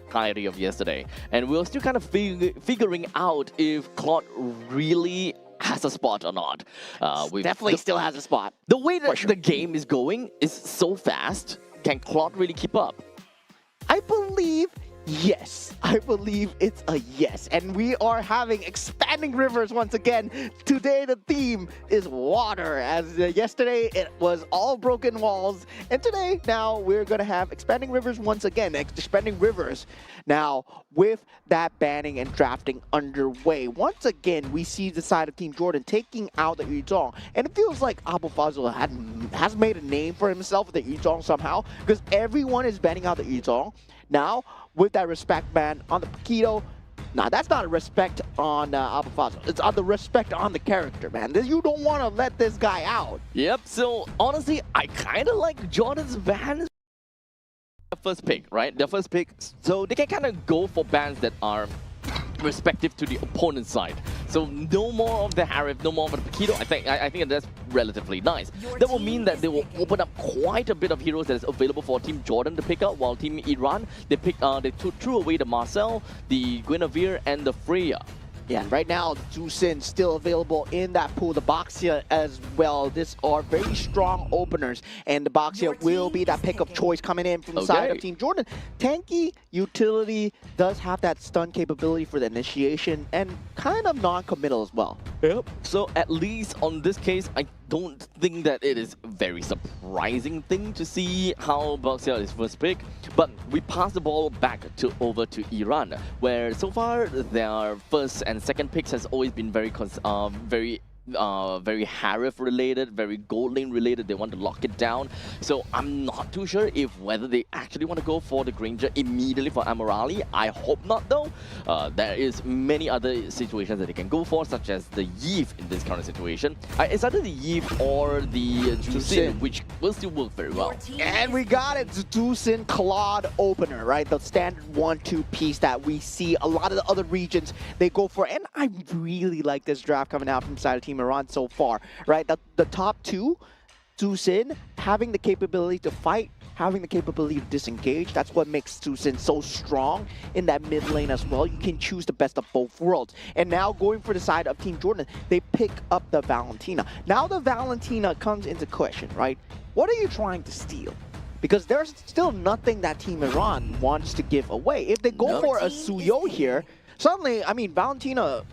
Kyrie of yesterday, and we're still kind of figuring out if Claude really has a spot or not. Definitely still has a spot. The way that sure. the game is going is so fast. Can Claude really keep up? I believe yes. I believe it's a yes. And we are having expanding rivers once again. Today the theme is water. As yesterday it was all broken walls. And today now we're going to have expanding rivers once again. Expanding rivers. Now with that banning and drafting underway, once again we see the side of Team Jordan taking out the 𝐓𝐡𝐚𝐧𝐤. And it feels like 𝐓𝐴𝐵 has made a name for himself with the 𝐓𝐡𝐚𝐧𝐤 somehow. Because everyone is banning out the 𝐓𝐴𝐵. Now, with that respect ban on the Paquito, nah, that's not a respect on 𝐴𝐵. It's on the respect on the character, man. You don't want to let this guy out. Yep, so honestly, I kind of like Jordan's ban. The first pick, right? The first pick, so they can kind of go for bans that are respective to the opponent's side. So no more of the Harif, no more of the Paquito. I think that's relatively nice. That will mean that they will open up quite a bit of heroes that is available for Team Jordan to pick up, while Team Iran, they threw away the Marcel, the Guinevere, and the Freya. Yeah, and right now, 𝐤𝐚 still available in that pool. The Boxia as well. These are very strong openers, and the Boxia will be that pick of choice coming in from the side of Team Jordan. Tanky utility does have that stun capability for the initiation, and kind of non-committal as well. Yep. So at least on this case, I don't think that it is a very surprising thing to see how Boxia is first pick, but we pass the ball back over to Iran, where so far their first and second picks has always been very Harif related, very gold lane related. They want to lock it down. So I'm not too sure if whether they actually want to go for the Granger immediately for Amorali. I hope not though. There is many other situations that they can go for, such as the 𝐓𝐴𝐵 in this current situation. It's either the 𝐓𝐴𝐵 or the 𝐤𝐚, which will still work very well. And we got it, 𝐤𝐚 Claude opener, right? The standard 1-2 piece that we see a lot of the other regions they go for. And I really like this draft coming out from the side of Team Iran so far, right? The top two, 𝐤𝐚 having the capability to fight, having the capability to disengage. That's what makes 𝐤𝐚 so strong in that mid lane as well. You can choose the best of both worlds. And now going for the side of Team Jordan, they pick up the Valentina. Now the Valentina comes into question, right? What are you trying to steal? Because there's still nothing that Team Iran wants to give away. If they go for a 𝐤𝐿 here, suddenly, I mean, Valentina,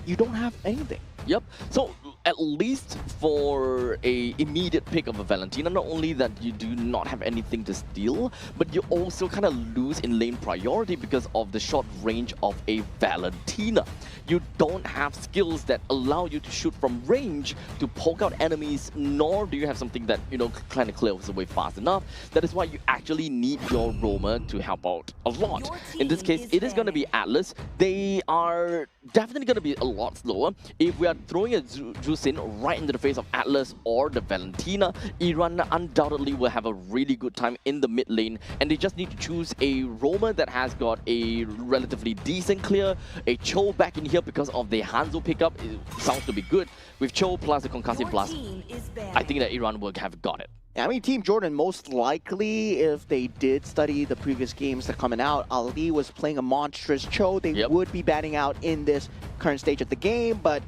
you don't have anything. Yep. So at least for a immediate pick of a Valentina, not only that you do not have anything to steal, but you also kind of lose in lane priority because of the short range of a Valentina. You don't have skills that allow you to shoot from range to poke out enemies, nor do you have something that, you know, kind of clears away fast enough. That is why you actually need your roamer to help out a lot. In this case, it is going to be Atlas. They are definitely going to be a lot slower. If we are throwing a 𝐤𝐚 right into the face of Atlas or the Valentina, Iran undoubtedly will have a really good time in the mid lane, and they just need to choose a roamer that has got a relatively decent clear, a 𝐻ou back in here because of the Hanzo pickup. It sounds to be good. With 𝐻ou plus the concussive blast, I think that Iran will have got it. I mean, Team Jordan, most likely, if they did study the previous games that are coming out, Ali was playing a monstrous 𝐻ou. They would be batting out in this current stage of the game, but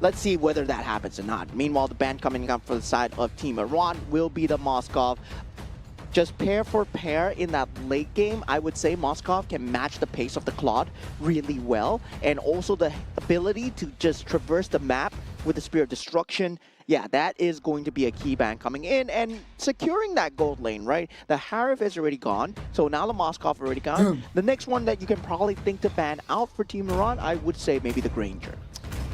let's see whether that happens or not. Meanwhile, the ban coming up for the side of Team Iran will be the Moskov. Just pair for pair in that late game, I would say Moskov can match the pace of the Claude really well, and also the ability to just traverse the map with the Spear of Destruction. Yeah, that is going to be a key ban coming in and securing that gold lane, right? The Harif is already gone, so now the Moskov already gone. The next one that you can probably think to ban out for Team Iran, I would say maybe the Granger.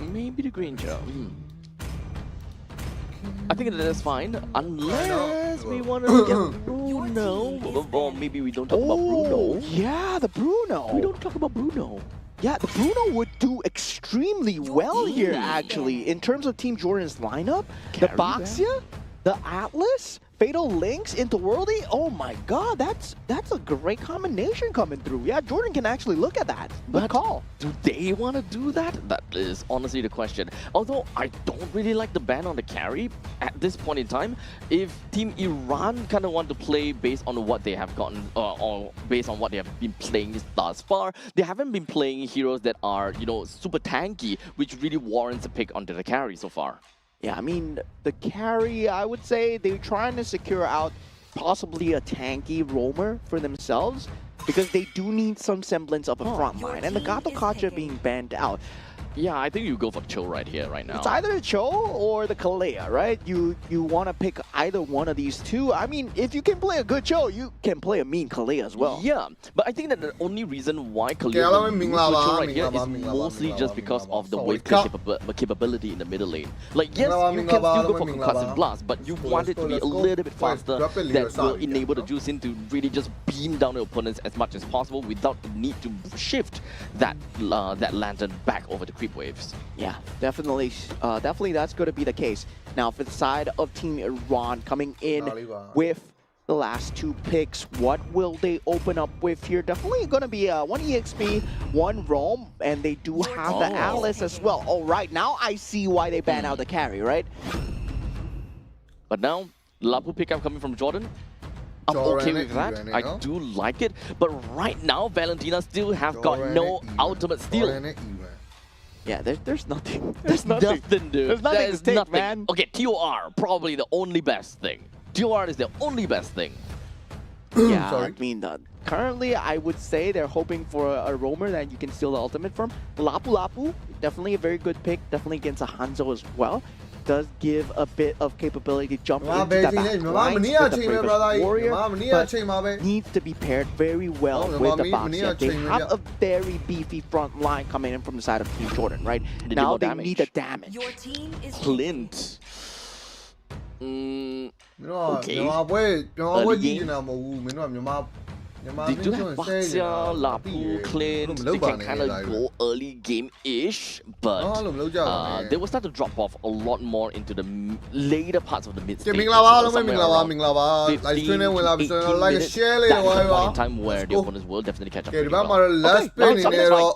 Maybe the Granger. I think that is fine, unless we want to get Bruno. Or maybe we don't talk about Bruno. Yeah, the Bruno. We don't talk about Bruno. Yeah, the Bruno would do extremely well here, actually, in terms of Team Jordan's lineup. The Baxia, the Atlas, Fatal Links into Worldy. Oh my God, that's a great combination coming through. Yeah, Jordan can actually look at that. Good call. Do they want to do that? That is honestly the question. Although I don't really like the ban on the carry at this point in time. If Team Iran kind of want to play based on what they have gotten, or based on what they have been playing thus far, they haven't been playing heroes that are, you know, super tanky, which really warrants a pick onto the carry so far. Yeah, I mean, the carry, I would say they're trying to secure out possibly a tanky roamer for themselves because they do need some semblance of a front line. And the 𝐓𝐡𝐚𝐧𝐤 being banned out. Yeah, I think you go for Cho right here, right now. It's either Cho or the 𝐓𝐴, right? You want to pick either one of these two. I mean, if you can play a good Cho, you can play a mean 𝐓𝐴 as well. Yeah, but I think that the only reason why 𝐓𝐴 lose to Cho right here is mostly just because of the wave capability in the middle lane. Like, yes, you can still go for Concussive Blast, but you want it to be a little bit faster that will enable the Juicing to really just beam down the opponents as much as possible without the need to shift that lantern back over the creep waves. Yeah, definitely that's going to be the case. Now, for the side of Team Iran coming in with the last two picks, what will they open up with here? Definitely going to be one EXP, one roam, and they do have the Atlas as well. All right, now I see why they ban out the carry, right? But now, Lapu pickup coming from Jordan. I'm okay with that. I do like it. But right now, Valentina still have got no ultimate steal. Yeah, there's nothing. There's nothing, dude. There's nothing to take, man. Okay, TOR, probably the only best thing. TOR is the only best thing. Yeah, I mean, currently I would say they're hoping for a roamer that you can steal the ultimate from. Lapu, definitely a very good pick, definitely against a Hanzo as well. Does give a bit of capability to jump into that back line with the Bravest Warrior, but needs to be paired very well with the Baxia. They have a very beefy front line coming in from the side of Team Jordan, right? Now they need the damage. Your team is Clint. Okay. They do have Baxia, Lapu, Clint, they can kind of go early game-ish, but they will start to drop off a lot more into the later parts of the mid-stage. Time where the opponents will definitely catch up.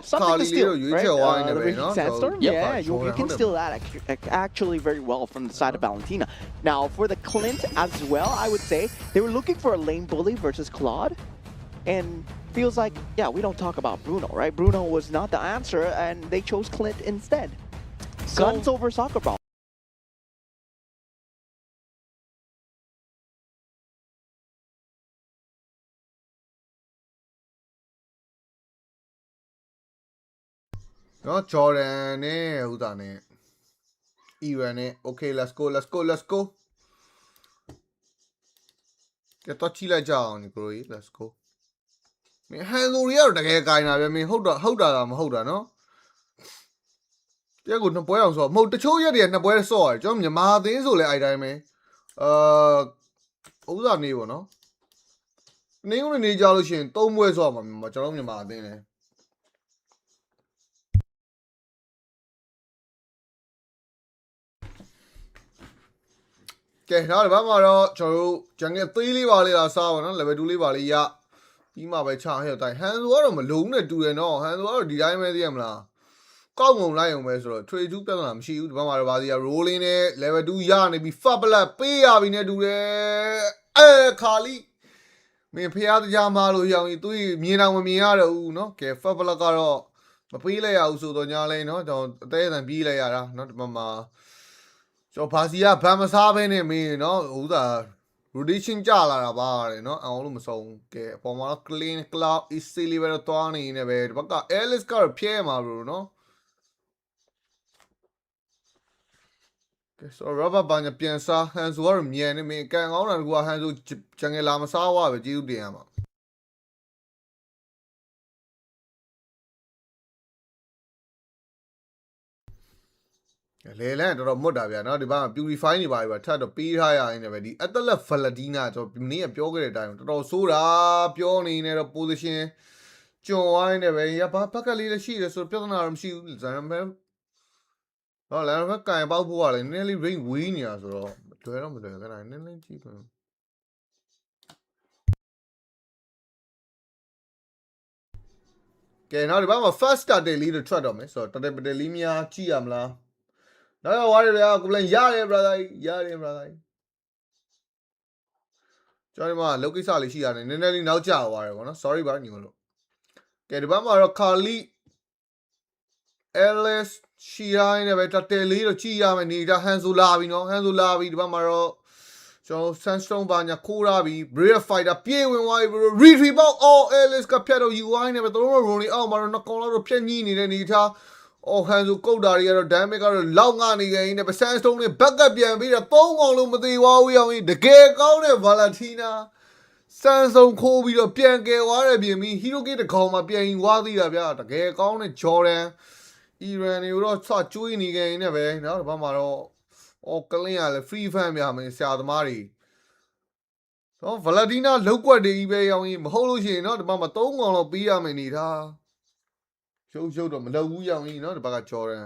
Something to steal, right? The Raging Sandstorm? Yeah, you can steal that actually very well from the side of Valentina. Now, for the Clint as well, I would say, they were looking for a lane bully versus Claude. And feels like, yeah, we don't talk about Bruno, right? Bruno was not the answer, and they chose Clint instead. Guns over soccer ball. Jordan, 𝐓𝐴 Iran, okay, let's go. Get touchy like John, let's go. Hanzo တွေကတော့တကယ်ကိုင်းတာပဲမင်းဟုတ်တာမဟုတ်တာနော်တကယ်ကိုနှစ်ပွဲအောင်ဆိုတော့မဟုတ်တချို့ရက်တွေနှစ်ပွဲဆော့ရတယ်ကျွန်တော်မြန်မာအသင်းဆိုလဲအဲ့တိုင်းပဲဥစားနေပေါ့နော်နေဦးနေကြလို့ရှိရင်၃ပွဲဆော့မှာကျွန်တော်မြန်မာအသင်းလဲကဲနောက်တစ်ပတ်မှာတော့ကျွန်တော်တို့ဂျန်က3လေးပါလေးလာစားပါနော် level 2လေးပါလေးရဒီမှာပဲချဟဲ့တိုင်းဟန်ဆိုကတော့မလုံးနဲ့တူတယ်နော်ဟန်ဆိုကတော့ဒီတိုင်းပဲသိရမလားကောက်ငုံလိုက်အောင်ပဲဆိုတော့ trade 2ပြဿနာမရှိဘူးဒီဘက်မှာတော့ဗာစီက rolling နဲ့ level 2ရနေပြီ fat blood ပေးရပြီနဲ့တူတယ်ခါလီမင်းဖျားတရားမလို့ရောင်ကြီးသူမြင်တော့မမြင်ရတော့ဘူးနော်ကဲ fat blood ကတော့မပေးလိုက်ရဘူးဆိုတော့ညာလဲနော်ကျွန်တော်အသေးအံပြေးလိုက်ရတာနော်ဒီဘက်မှာကျွန်တော်ဗာစီကဗန်မစားဘဲနဲ့မင်းနော်ဟိုသာrotation ကြလာတာပါတဲ့เนาะအောင်လို့မဆုံးကဲအပေါ်မှာတော့ clean cloud easy လေးပဲတော့တွားနေနေပဲဒီဘက်က Alice ကတော့ဖြဲမှာဘလို့เนาะကဲဆို rubber ဘာညာပြန်စား hand ဆိုကတော့မြန်နေမင်းကန်ကောင်းတာတကူက hand ဆိုဂျန်ငယ်လာမစားဝပဲကျေးဇူးတင်ရမှာလေလန်တော်တော်မွတ်တာဗျာเนาะဒီဘက်မှာ purify နေပါပြီဗျာထပ်တော့ပေးထားရရင်လည်းဒီ atlas valadina ကျွန်တော်မနေ့ကပြောခဲ့တဲ့အတိုင်းတော်တော်ဆိုးတာပြောနေနေတော့ position ကျွန်ဝိုင်းနေပဲရဘာဘက်ကလေးလည်းရှိတယ်ဆိုပြဿနာတော့မရှိဘူးဇန်မဲဟောလည်းဘက်ကင်ပေါက်ဖို့ကလည်းနည်းနည်းလေး range ဝေးနေတာဆိုတော့လွယ်တော့မလွယ်ခဏနည်းနည်းကြည့်ပါကဲနောက်ဒီဘက်မှာ first starter လေးတွေထွက်တော့မယ်ဆိုတော့ starter လေးများကြည့်ရမလားနောက်ရဝါးရဗျာကိုလည်းရတယ် brother ရတယ် brother ကျွန်တော်ဒီမှာလောက်ကိစ္စလေးရှိရတယ်နည်းနည်းလေးနောက်ကျသွားတယ်ဗောနော် sorry ပါညီမလို့ကဲဒီဘက်မှာတော့ Kali Alice ရှိတိုင်းနဲ့ပဲတတဲလေးတော့ကြည့်ရမယ်နေတာ Hanzo လာပြီနော် Hanzo လာပြီဒီဘက်မှာတော့ကျွန်တော် Sandstone ဘာညာခိုးရပြီ Brave Fighter ပြေးဝင်သွားပြီ bro Retreat ပေါက် all Alice ကဖြတ်တော့ UI နဲ့ပဲတို့တော့ Ronnie အောက်မှာတော့နှစ်ကောင်လောက်တော့ဖြတ်ညှိနေတဲ့နေထားအော် Hanzo ကုတ်တာတွေကတော့ damage ကတော့လောက်ငါနေခဲ့ရင်းနဲ့ Sandstone နဲ့ backup ပြန်ပြီးတော့၃ကောင်လုံးမသေးပါဘူးရောင်းတကယ်ကောင်းတဲ့ Valentina စန်ဆုံခိုးပြီးတော့ပြန်ကယ်သွားတယ်ပြင်ပြီး Hiroki တကောင်မှပြန်ယူသွားသေးတာဗျာတကယ်ကောင်းတဲ့ Jordan Iran တွေတော့စကျွေးနေခဲ့ရင်းနဲ့ပဲနော်ဒီဘက်မှာတော့အော်ကလင်းရလဲ free fan များမယ်ဆရာသမားတွေနော် Valentina လောက်ကွက်တွေကြီးပဲရောင်းရင်မဟုတ်လို့ရှိရင်နော်ဒီဘက်မှာ၃ကောင်လောက်ပေးရမယ်နေတာရုပ်တော့မလုပ်ဘူးရောင်းရင်နော်ဒီဘက်က Jordan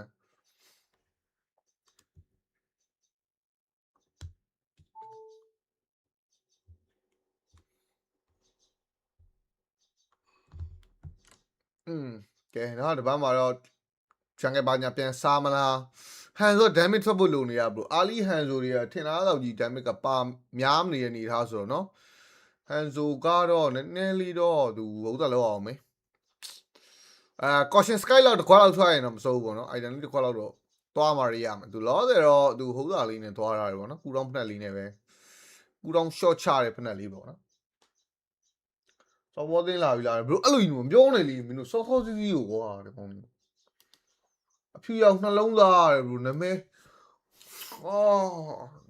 ကဲနော်ဒီဘက်မှာတော့ဂျန်ကဲဘာညာပြန်စားမလား Hanzo damage ထွက်ဖို့လိုနေရဘလို့ Ali Hanzo တွေကထင်သားတော့ကြီး damage ကပါများမနေတဲ့အနေထားဆိုတော့နော် Hanzo ကတော့နည်းနည်းလေးတော့သူဟုတ်တယ်လောက်အောင်မေးcaution sky လောက်တစ်ခွက်လောက်ထွက်ရင်တော့မစိုးဘူးပေါ့နော် item လေးတစ်ခွက်လောက်တော့သွားမှာရမယ်သူလောတယ်တော့သူဟုတ်တာလေးနဲ့သွားတာတယ်ပေါ့နော်ကူတောင်းဖက်လေးနဲ့ပဲကူတောင်း short ချတဲ့ဖက်လေးပေါ့နော်စောဘောသိန်းလာပြီလားဘလို့အဲ့လိုကြီးမပြောနဲ့လေမင်းတို့စောစောစီးစီးကိုကွာတဲ့ကောင်းအဖြူရောင်နှလုံးသားရတယ်ဘလို့နာမည်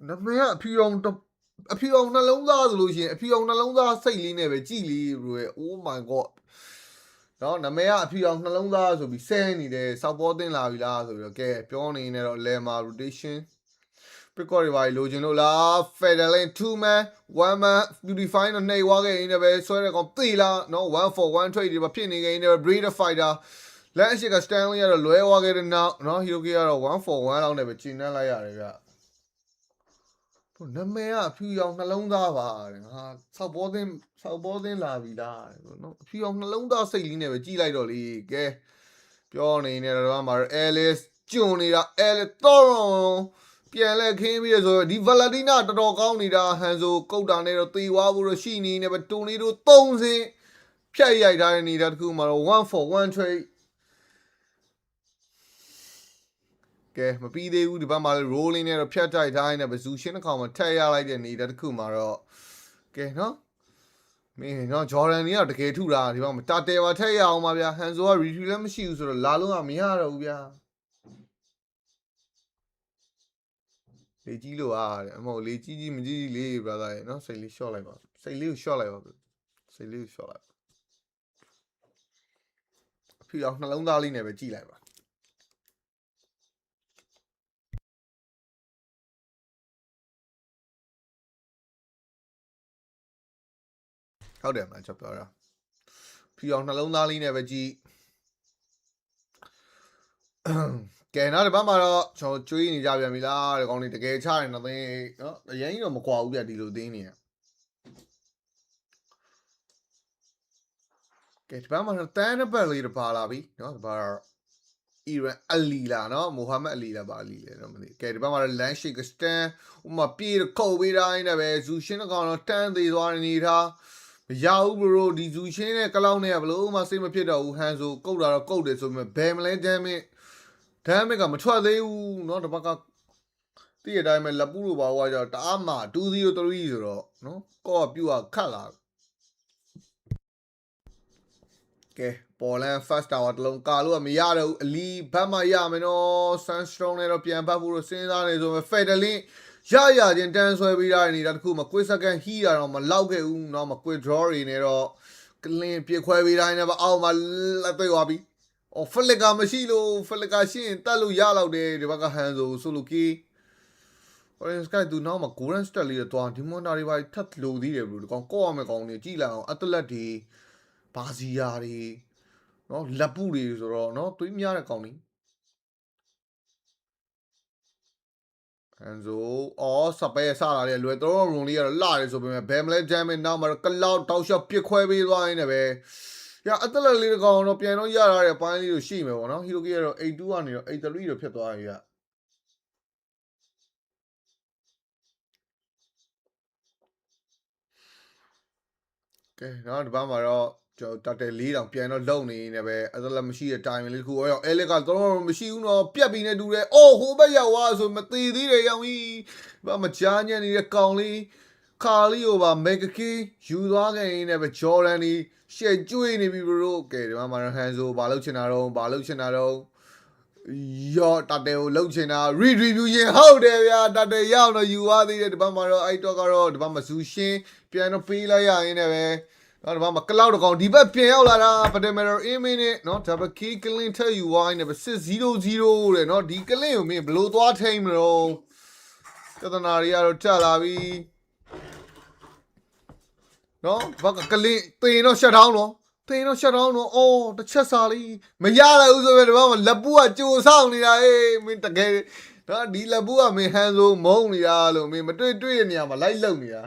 နာမည်ကအဖြူရောင်နှလုံးသားဆိုလို့ရှိရင်အဖြူရောင်နှလုံးသားစိတ်လေးနဲ့ပဲကြည်လေးဘလို့ oh my god နော်နာမည်ကအဖြူရောင်နှလုံးသားဆိုပြီးဆဲနေတယ်စောက်ဘောသိန်းလာပြီလားဆိုပြီးတော့ကဲပြောနေနေတော့ lemma rotation Pickle တွေပါလိုချင်လို့လား Federline 2 man 1 man beautify နဲ့နှိပ်သွားခဲ့ရင်းနဲ့ပဲဆွဲတဲ့ကောင်သိလားနော် 1 for 1 trade တွေပါဖြစ်နေခဲ့ရင်းနဲ့ breeder fighter လက်အရှိက Stanley ကတော့လွဲသွားခဲ့တဲ့နောက်နော် Hiroki ကတော့1 for 1လောက်နဲ့ပဲကျင်းနှက်လိုက်ရတယ်ဗျနာမည်ကအဖြူရောင်နှလုံးသားပါတဲ့ငါစောက်ဘောသင်းလာပြီလားနော်အဖြူရောင်နှလုံးသားစိတ်လေးနဲ့ပဲကြည်လိုက်တော့လေကဲပြောနေနေတော့မှာ Alice ကျွန်းနေတာ Alice တော့ပြန်လဲခင်းပြီးရဆိုဒီ Valentina တော်တော်ကောင်းနေတာ Hanzo ကုတ်တာနဲ့တော့သေသွားဖို့တော့ရှိနေနေပဲ Tornado 3 စင်းဖြတ်ရိုက်ထားတဲ့နေတာတခုမှာတော့1 for 1 trade ကဲမပြီးသေးဘူးဒီဘက်မှာလည်း rolling နဲ့တော့ဖြတ်တိုက်ထားနေတယ်ပဲဇူရှင်းတစ်ခေါက်မှာထက်ရလိုက်တဲ့နေတာတခုမှာတော့ကဲနော်မင်းနော် Jordan ကြီးကတကယ်ထုတာဒီဘက်မှာတာတယ်ပါထက်ရအောင်ပါဗျာ Hanzo က review လည်းမရှိဘူးဆိုတော့လာလို့ကမရတော့ဘူးဗျာလေကြီးလို့အားတဲ့အမဟုတ်လေကြီးမကြီးလေး brother ရေနော်စိတ်လေး short လိုက်ပါစိတ်လေးကို short လိုက်ပါစိတ်လေးကို short လိုက်အဖြူအောင်နှလုံးသားလေးနဲ့ပဲကြည့်လိုက်ပါဟုတ်တယ်မလားချက်ပြောတာဖြူအောင်နှလုံးသားလေးနဲ့ပဲကြည့်ကဲနောက်တစ်ပတ်မှာတော့ကျွန်တော်ကျွေးနေကြပြန်ပြီလားဒီကောင်လေးတကယ်ချရင်တော့သိနော်အရင်ကြီးတော့မကွာဘူးပြဒီလိုသိနေရကဲဒီပတ်မှာတော့တန်းတစ်ပတ်လေးတော့ပါလာပြီနော်ဒီပတ်တော့ Iran အလီလာနော်မိုဟာမက်အလီလာပါအလီလေတော့မသိကဲဒီပတ်မှာတော့ land shake stand ဥမာပြေးခုတ်ပေးတိုင်းနဲ့ပဲဇူရှင်းကောင်တော့တန်းသေးသွားနေထားမရဘူးဘရိုဒီဇူရှင်းနဲ့ကလောက်နဲ့ဘလို့မှစိတ်မဖြစ်တော့ဘူးဟန်ဆိုကုတ်တာတော့ကုတ်တယ်ဆိုပေမဲ့ဘယ်မလဲဒမ်းမစ်ကမထွက်သေးဘူးเนาะတပတ်ကတည့်ရတိုင်းပဲလက်ပူးလိုပါဟွာကြောင့်တအားမှာ203ဆိုတော့เนาะကော့ပြူကခတ်လာကဲပေါ်လန် first tower တလုံးကာလို့ကမရတော့ဘူးအလီဘတ်မှရမယ်နော် Sunstone နဲ့တော့ပြန်ဖတ်ဖို့တော့စဉ်းစားနေဆိုပေမဲ့ Federline ရချင်းတန်းဆွဲပေးရနေတာတခုမှ quick second ဟီးတာတော့မလောက်ခဲ့ဘူးเนาะမ quick draw တွေနဲ့တော့ကလင်းပြခွဲပေးတိုင်းနဲ့အောက်မှာလက်တွေ့သွားပြီဖလစ်ကာမရှိလို့ဖလစ်ကာရှိရင်တက်လို့ရလောက်တယ်ဒီဘက်ကဟန်ဆိုလိုကီ Orange Sky သူနောက်မှာ Golden Stat လေးတော့သွားဒီမွန်တာတွေပါထပ်လို့သေးတယ်ဘလို့ဒီကောင်ကော့ရမယ်ကောင်တွေကြည့်လိုက်အောင်အတလက်တွေဘာစီယာတွေ နော်လက်ပုတွေဆိုတော့နော်သွေးများတဲ့ကောင်လေးHanzo အော်စပယ်စလာတယ်လွယ်တော့ရုံလေးကတော့လာတယ်ဆိုပေမဲ့ဘယ်မလဲဂျမ်မင်နောက်မှာတော့ကလောက်တောက်လျှောက်ပစ်ခွဲပေးသွားရင်းနဲ့ပဲရအသက်လက်လေးတကောင်တော့ပြန်တော့ရလာတဲ့အပိုင်းလေးကိုရှိမယ်ပေါ့နော်ဟီရိုကီကတော့82ကနေတော့83တော့ဖြစ်သွားပြီကကဲနော်ဒီဘက်မှာတော့ကျွန်တော်တက်တယ်4000ပြန်တော့လုံနေနေပဲအသက်လက်မရှိတဲ့တိုင်လေးတစ်ခုရောအဲလစ်ကတော့မရှိဘူးနော်ပြက်ပြီးနေတူတယ်အော်ဟိုဘက်ရောက်သွားဆိုမသေးသေးတယ်ရောင်ကြီးဘာမကြားညံ့နေတဲ့ကောင်လေးခါလီယိုပါမက်ကကီယူသွားခဲ့ရင်းနဲ့ပဲဂျော်ဒန်ဒီရှေ့ကျွေးနေပြီဘရိုကဲဒီမှာဟန်ဆိုဘာလုပ်ချင်တာတော့ရောတတဲကိုလှုပ်ချင်တာ review ရင်ဟုတ်တယ်ဗျာတတဲရောက်တော့ယူသွားသေးတယ်ဒီဘက်မှာတော့အဲ့တော့ကတော့ဒီဘက်မှာဇူရှင်းပြန်တော့ပေးလိုက်ရရင်းနဲ့ပဲနော်ဒီဘက်မှာကလောက်တကောင်ဒီဘက်ပြန်ရောက်လာတာပဒမရအင်းမင်းနဲ့နော် double key ကလင်ထက်ယူဝိုင်းနဲ့ပဲ600တဲ့နော်ဒီကလင်ကိုမင်းဘလို့သွားထိန်မလို့ကသနာတွေကတော့တက်လာပြီနော်ဘက်ကကလင်တင်တော့ရှက်ထောင်းတော့အော်တစ်ချက်စာလေးမရလိုက်ဘူးဆိုပဲဒီဘက်မှာလက်ပူကကြိုဆောင်နေတာမင်းတကယ်နော်ဒီလက်ပူကမင်းဟန်ဆိုမုံနေတာလို့မင်းမတွေ့တဲ့နေရာမှာလိုက်လုံနေတာ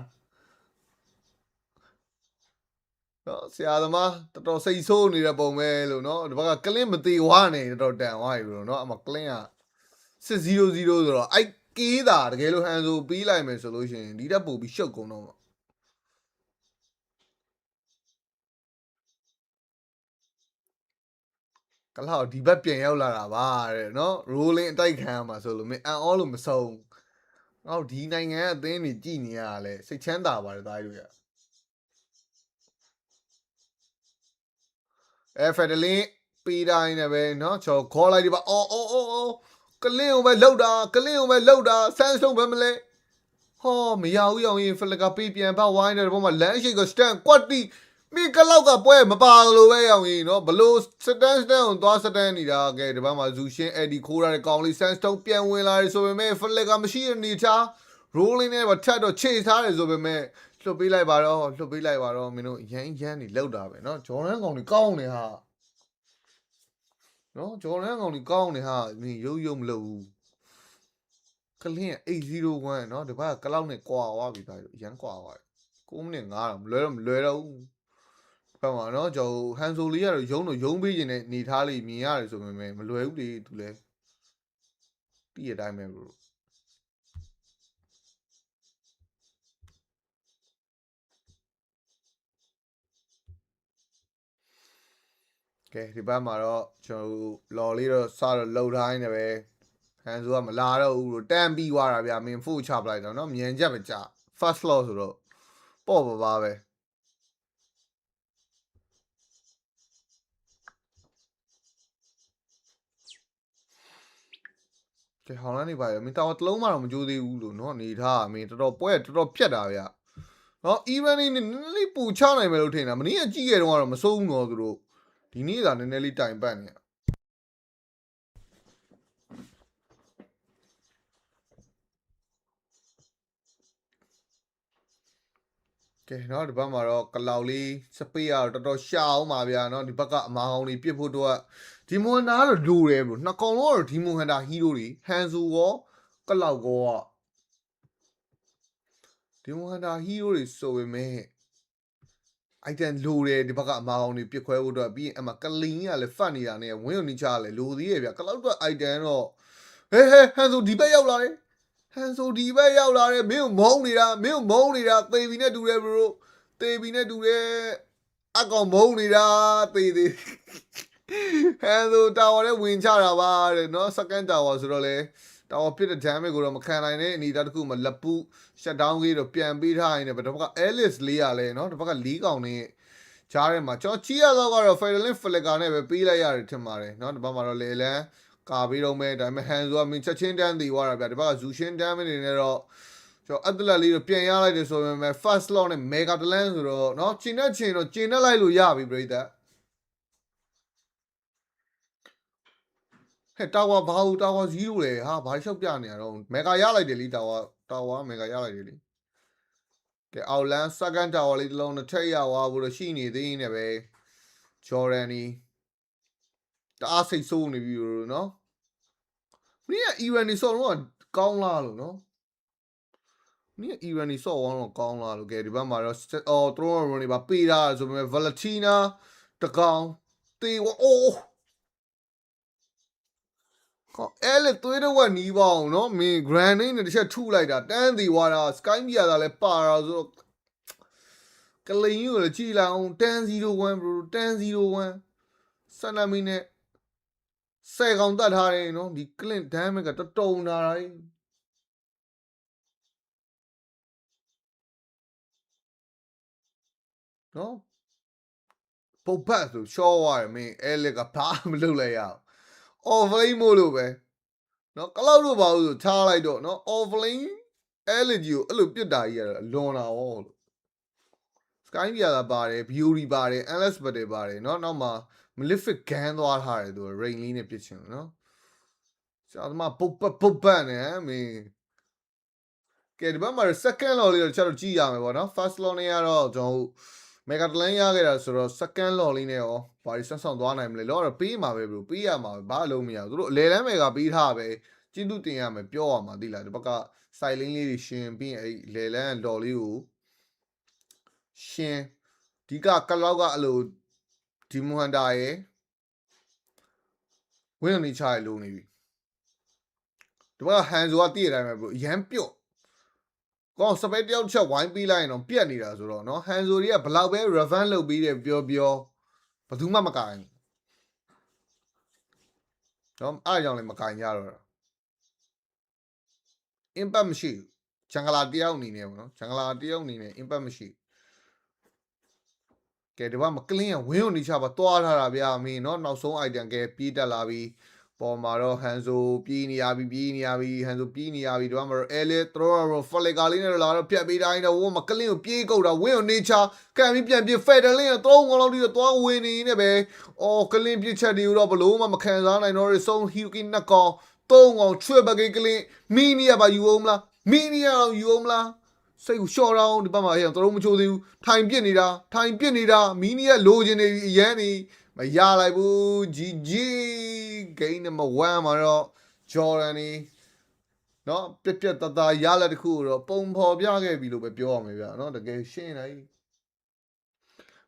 နော်ဆရာသမားတော်တော်စိတ်ဆိုးနေတဲ့ပုံပဲလို့နော်ဒီဘက်ကကလင်းမသေးဝါနေတော်တန်သွားပြီလို့နော်အမကလင်းက600ဆိုတော့အဲ့ကေးတာတကယ်လို့ဟန်ဆိုပြီးလိုက်မယ်ဆိုလို့ရှိရင်ဒီတက်ပို့ပြီးရှုပ်ကုန်တော့မှာကလောက်ဒီဘက်ပြန်ရောက်လာတာပါတဲ့နော် rolling အတိုက်ခံရမှာဆိုလို့မင်းအန်အောလို့မဆုံးငါတို့ဒီနိုင်ငံအသင်းတွေကြည်နေရတာလဲစိတ်ချမ်းသာပါတယ်သားတို့ရဖက်ဒလင်းပေးတိုင်းနဲ့ပဲเนาะချောခေါ်လိုက်ဒီပါအော်ကလင်းကိုပဲလှုပ်တာဆန်းဆုံးပဲမလဲဟောမရဘူးရောင်ရင်ဖလကပေးပြန်ပါဝိုင်းတဲ့ဘောမှာလမ်းရှိကစတန်ကွက်တီမိကလောက်ကပွဲမပါလို့ပဲရောင်ရင်เนาะဘလို့စတန်ကိုသွားစတန်နေတာကဲဒီဘက်မှာဇူရှင်းအက်ဒီခိုးရတဲ့ကောင်လေးဆန်းစတုံးပြန်ဝင်လာတယ်ဆိုပေမဲ့ဖလကမရှိတဲ့နေချာ rolling နဲ့ထပ်တော့ခြေထားတယ်ဆိုပေမဲ့လွတ်ပေးလိုက်ပါတော့မင်းတို့ရမ်းနေလောက်တာပဲเนาะဂျော်ဒန်ကောင်တွေကောင်းနေဟာနော်ဂျော်ဒန်ကောင်ကြီးကောင်းနေဟာမင်းရုပ်မလို့ဘူးကလင်း801နော်ဒီဘက်ကကလောက်နဲ့ကွာသွားပြီသားရန်ကွာသွားတယ်9မိနစ်9တော့မလွယ်တော့ဘူးဘက်မှာနော်ကျွန်တော်ဟန်ဆိုလေးကတော့ရုံးပေးခြင်းနဲ့နေထားလေးမြင်ရတယ်ဆိုပေမဲ့မလွယ်ဘူးလေသူလဲတည့်ရတိုင်းပဲဘရိုကဲဒီဘက်မှာတော့ကျွန်တော်လော်လေးတော့စတော့လှုပ်ထားနေပဲဟန်ဆိုကမလာတော့ဘူးလို့တန်ပြီးသွားတာဗျာမင်းဖို့ချပလိုက်တော့နော်မြန်ချက်ပဲကြာ first loss ဆိုတော့ပေါ့ပါပဲကဲဟောင်းလန်းနေပါရောမင်းတော်တလုံးမှတော့မကြိုးသေးဘူးလို့နော်နေထားမင်းတော်တော်ဖြတ်တာဗျာနော် even နေနည်းနည်းပူချနိုင်မယ်လို့ထင်တာမင်းအကြည့်ရတော့ကတော့မစိုးဘူးတော့သူတို့ဒီနေ့သာနည်းနည်းလေးတိုင်ပတ်နေကဲနော်ဒီဘက်မှာတော့ကလောက်လေးစပေးရတော့တော်တော်ရှာအောင်ပါဗျာနော်ဒီဘက်ကအမားအောင်တွေပြစ်ဖို့တော့ဒီမွန်နာတော့လိုတယ်ဘလို့နှစ်ကောင်လုံးတော့ဒီမွန်ဟန်တာဟီးရိုတွေဟန်ဆူရောကလောက်ကောဒီမွန်ဟန်တာဟီးရိုတွေဆိုပေမဲ့အိုက်တန်လိုတယ်ဒီဘက်ကအမားအောင်တွေပြစ်ခွဲဖို့တော့ပြီးရင်အမကလင်းကလည်းဖတ်နေတာနဲ့ဝင်းုံနေချလည်းလိုသေးရဲ့ဗျာကလောက်တော့အိုက်တန်တော့ဟဲဟန်ဆူဒီဘက်ရောက်လာတယ်မင်းကိုမုန်းနေတာသေပြီနဲ့တူတယ်ဘရိုသေပြီနဲ့တူတယ်အကောင်မုန်းနေတာသေဟန်ဆိုတာဝါနဲ့ဝင်ချတာပါတဲ့နော် second tower ဆိုတော့လေတာဝါပြစ်တဲ့ damage ကိုတော့မခံနိုင်တဲ့အနေအထားတစ်ခုမှာလက်ပူ shut down ကြီးတော့ပြန်ပေးထားရင်ပဲတစ်ဖက်က Alice လေးရလဲနော်တစ်ဖက်က၄ကောင်နဲ့ကြားထဲမှာကျွန်တော်ချီရတော့ကတော့ Federal Flicker နဲ့ပဲပေးလိုက်ရတယ်ထင်ပါတယ်နော်ဒီဘက်မှာတော့လေလန်ကာပြီးတော့မဲ့ဒါပေမဲ့ဟန်ဆိုတာမင်းချက်ချင်းတန်းတည်သွားတာဗျဒီဘက်ကဇူရှင်းတန်းမနေနဲ့တော့ကျွန်တော်အက်တလက်လေးတော့ပြန်ရလိုက်တယ်ဆိုပေမဲ့ first slot နဲ့ mega talent ဆိုတော့เนาะကျင်းတဲ့ချင်းတော့ကျင်းနဲ့လိုက်လို့ရပြီပြိတ္တာဟဲ့တာဝါဘာလို့တာဝါ0လေဟာဘာလျှောက်ပြနေရတော့ mega ရလိုက်တယ်လीတာဝါ mega ရလိုက်တယ်လीကဲအောက်လန် second tower လေးတစ်လုံးနဲ့ထည့်ရသွားဖို့တော့ရှိနေသေးနေပဲ Jordan အားစိတ်ဆိုးနေပြီလို့နော်မင်းက Iran နေဆော့တော့ကောင်းလားလို့နော်မင်းက Iran နေဆော့တော့ကောင်းလားလို့ကဲဒီဘက်မှာတော့အော်သူတို့ရောနေပါပေးတာဆိုပေမဲ့ Valentina တကောင်တေးအိုးအဲ့လေသွေးတော့နီးပါအောင်နော်မင်း Grand နဲ့တစ်ချက်ထုလိုက်တာတန်းသေးသွားတာ Sky ပြရတာလဲပါတာဆိုတော့ကလိန်ကြီးကိုလည်းကြည်လိုက်အောင်10-01 bro 10-01ဆန်နမီနဲ့10ကောင်တတ်ထားတယ်နော်ဒီ Clint damage ကတော်တော်နာတာနော်ပုတ်ပတ်ဆိုရှော့သွားတယ်မင်းအဲ့လက်ကဘာမလုပ်လိုက်ရအောင် offlane မို့လို့ပဲနော်ကလောက်တော့ပါဘူးဆိုထားလိုက်တော့နော် offlane အဲ့လက်ကြီးကိုအဲ့လိုပြစ်တာကြီးရလွန်တာဟောလို့ Sky ပြတာပါတယ် beauty ပါတယ် endless battle ပါတယ်နော်နောက်မှာ malefic gun သွားထားတယ်သူ rain လေးနဲ့ပြစ်ချင်နော်ဆရာသမားပုတ်ပတ်နဲ့မင်းကဲဒီဘက်မှာ second law လေးတော့ကျွန်တော်ကြည့်ရမယ်ပေါ့နော် first law နဲ့ကတော့ကျွန်တော်mega talent ရခဲ့တာဆိုတော့ second law လေးနဲ့ရောဘာတွေဆက်ဆောင်သွားနိုင်မလဲလောတော့ပေးမှာပဲ bro ပေးရမှာပဲဘာလုံးမရဘူးသူတို့အလဲလမ်း mega ပေးထားပဲကျင်းသူတင်ရမယ်ပြောရမှာသိလားဒီဘက်က side lane လေးတွေရှင်ပြီးရင်အဲ့လဲလမ်း law လေးကိုရှင်ဒီကကလောက်ကအဲ့လိုဒီမွန်တာရဲ့ဝင်းနေချရလို့နေပြီဒီဘက်ကဟန်ဆိုကတည့်ရတိုင်းပဲ bro ရမ်းပြုတ်ကောစပယ်တယောက်ချက်ဝိုင်းပေးလိုက်ရင်တော့ပြက်နေတာဆိုတော့နော်ဟန်ဆိုတွေကဘလောက်ပဲ revenge လုပ်ပြီးတယ်ပြောဘယ်သူမှမကင်နော်အားကြောင့်လည်းမကင်ကြတော့ impact မရှိဘူးဂျန်ဂလာတယောက်အနေနဲ့ပေါ့နော်ဂျန်ဂလာတယောက်အနေနဲ့ impact မရှိကဲဒီဘက်မကလင်းဝင်းကိုနေချပါသွားထားတာဗျာမင်းနော်နောက်ဆုံး item ကဲပြေးတက်လာပြီပေါ်မှာတော့ဟန်ဆိုပြေးနေရပြီဟန်ဆိုပြေးနေရပြီဒီမှာတော့အဲလေသရောရောဖလက်ကာလေးနဲ့လာတော့ဖြတ်ပေးတိုင်းတော့ဝမကလင်းကိုပြေးကုတ်တာဝင်းကိုနေချကန်ပြီးပြန်ပြေးဖက်တယ်လင်းတော့3ကောင်လောက်ဒီတော့သွားဝင်နေနေပဲအော်ကလင်းပြစ်ချက်တွေတော့ဘလို့မှမခံစားနိုင်တော့ရဆုံးဟီရိုကီနှစ်ကောင်3ကောင်ချွတ်ပကေးကလင်းမီနီယာပါယူအောင်မလားမီနီယာယူအောင်မလားစိတ်ကိုရှော့တော့ဒီဘက်မှာဟဲ့တော့မချိုးသေးဘူးထိုင်ပြစ်နေတာမီနီယာလိုချင်နေအရန်နေမရလိုက်ဘူး GG game number 1မှာတော့ Jordan နေเนาะပြက်တရလက်တစ်ခုတော့ပုံဖော်ပြခဲ့ပြီလို့ပဲပြောရမယ်ဗျာเนาะတကယ်ရှင်းနေ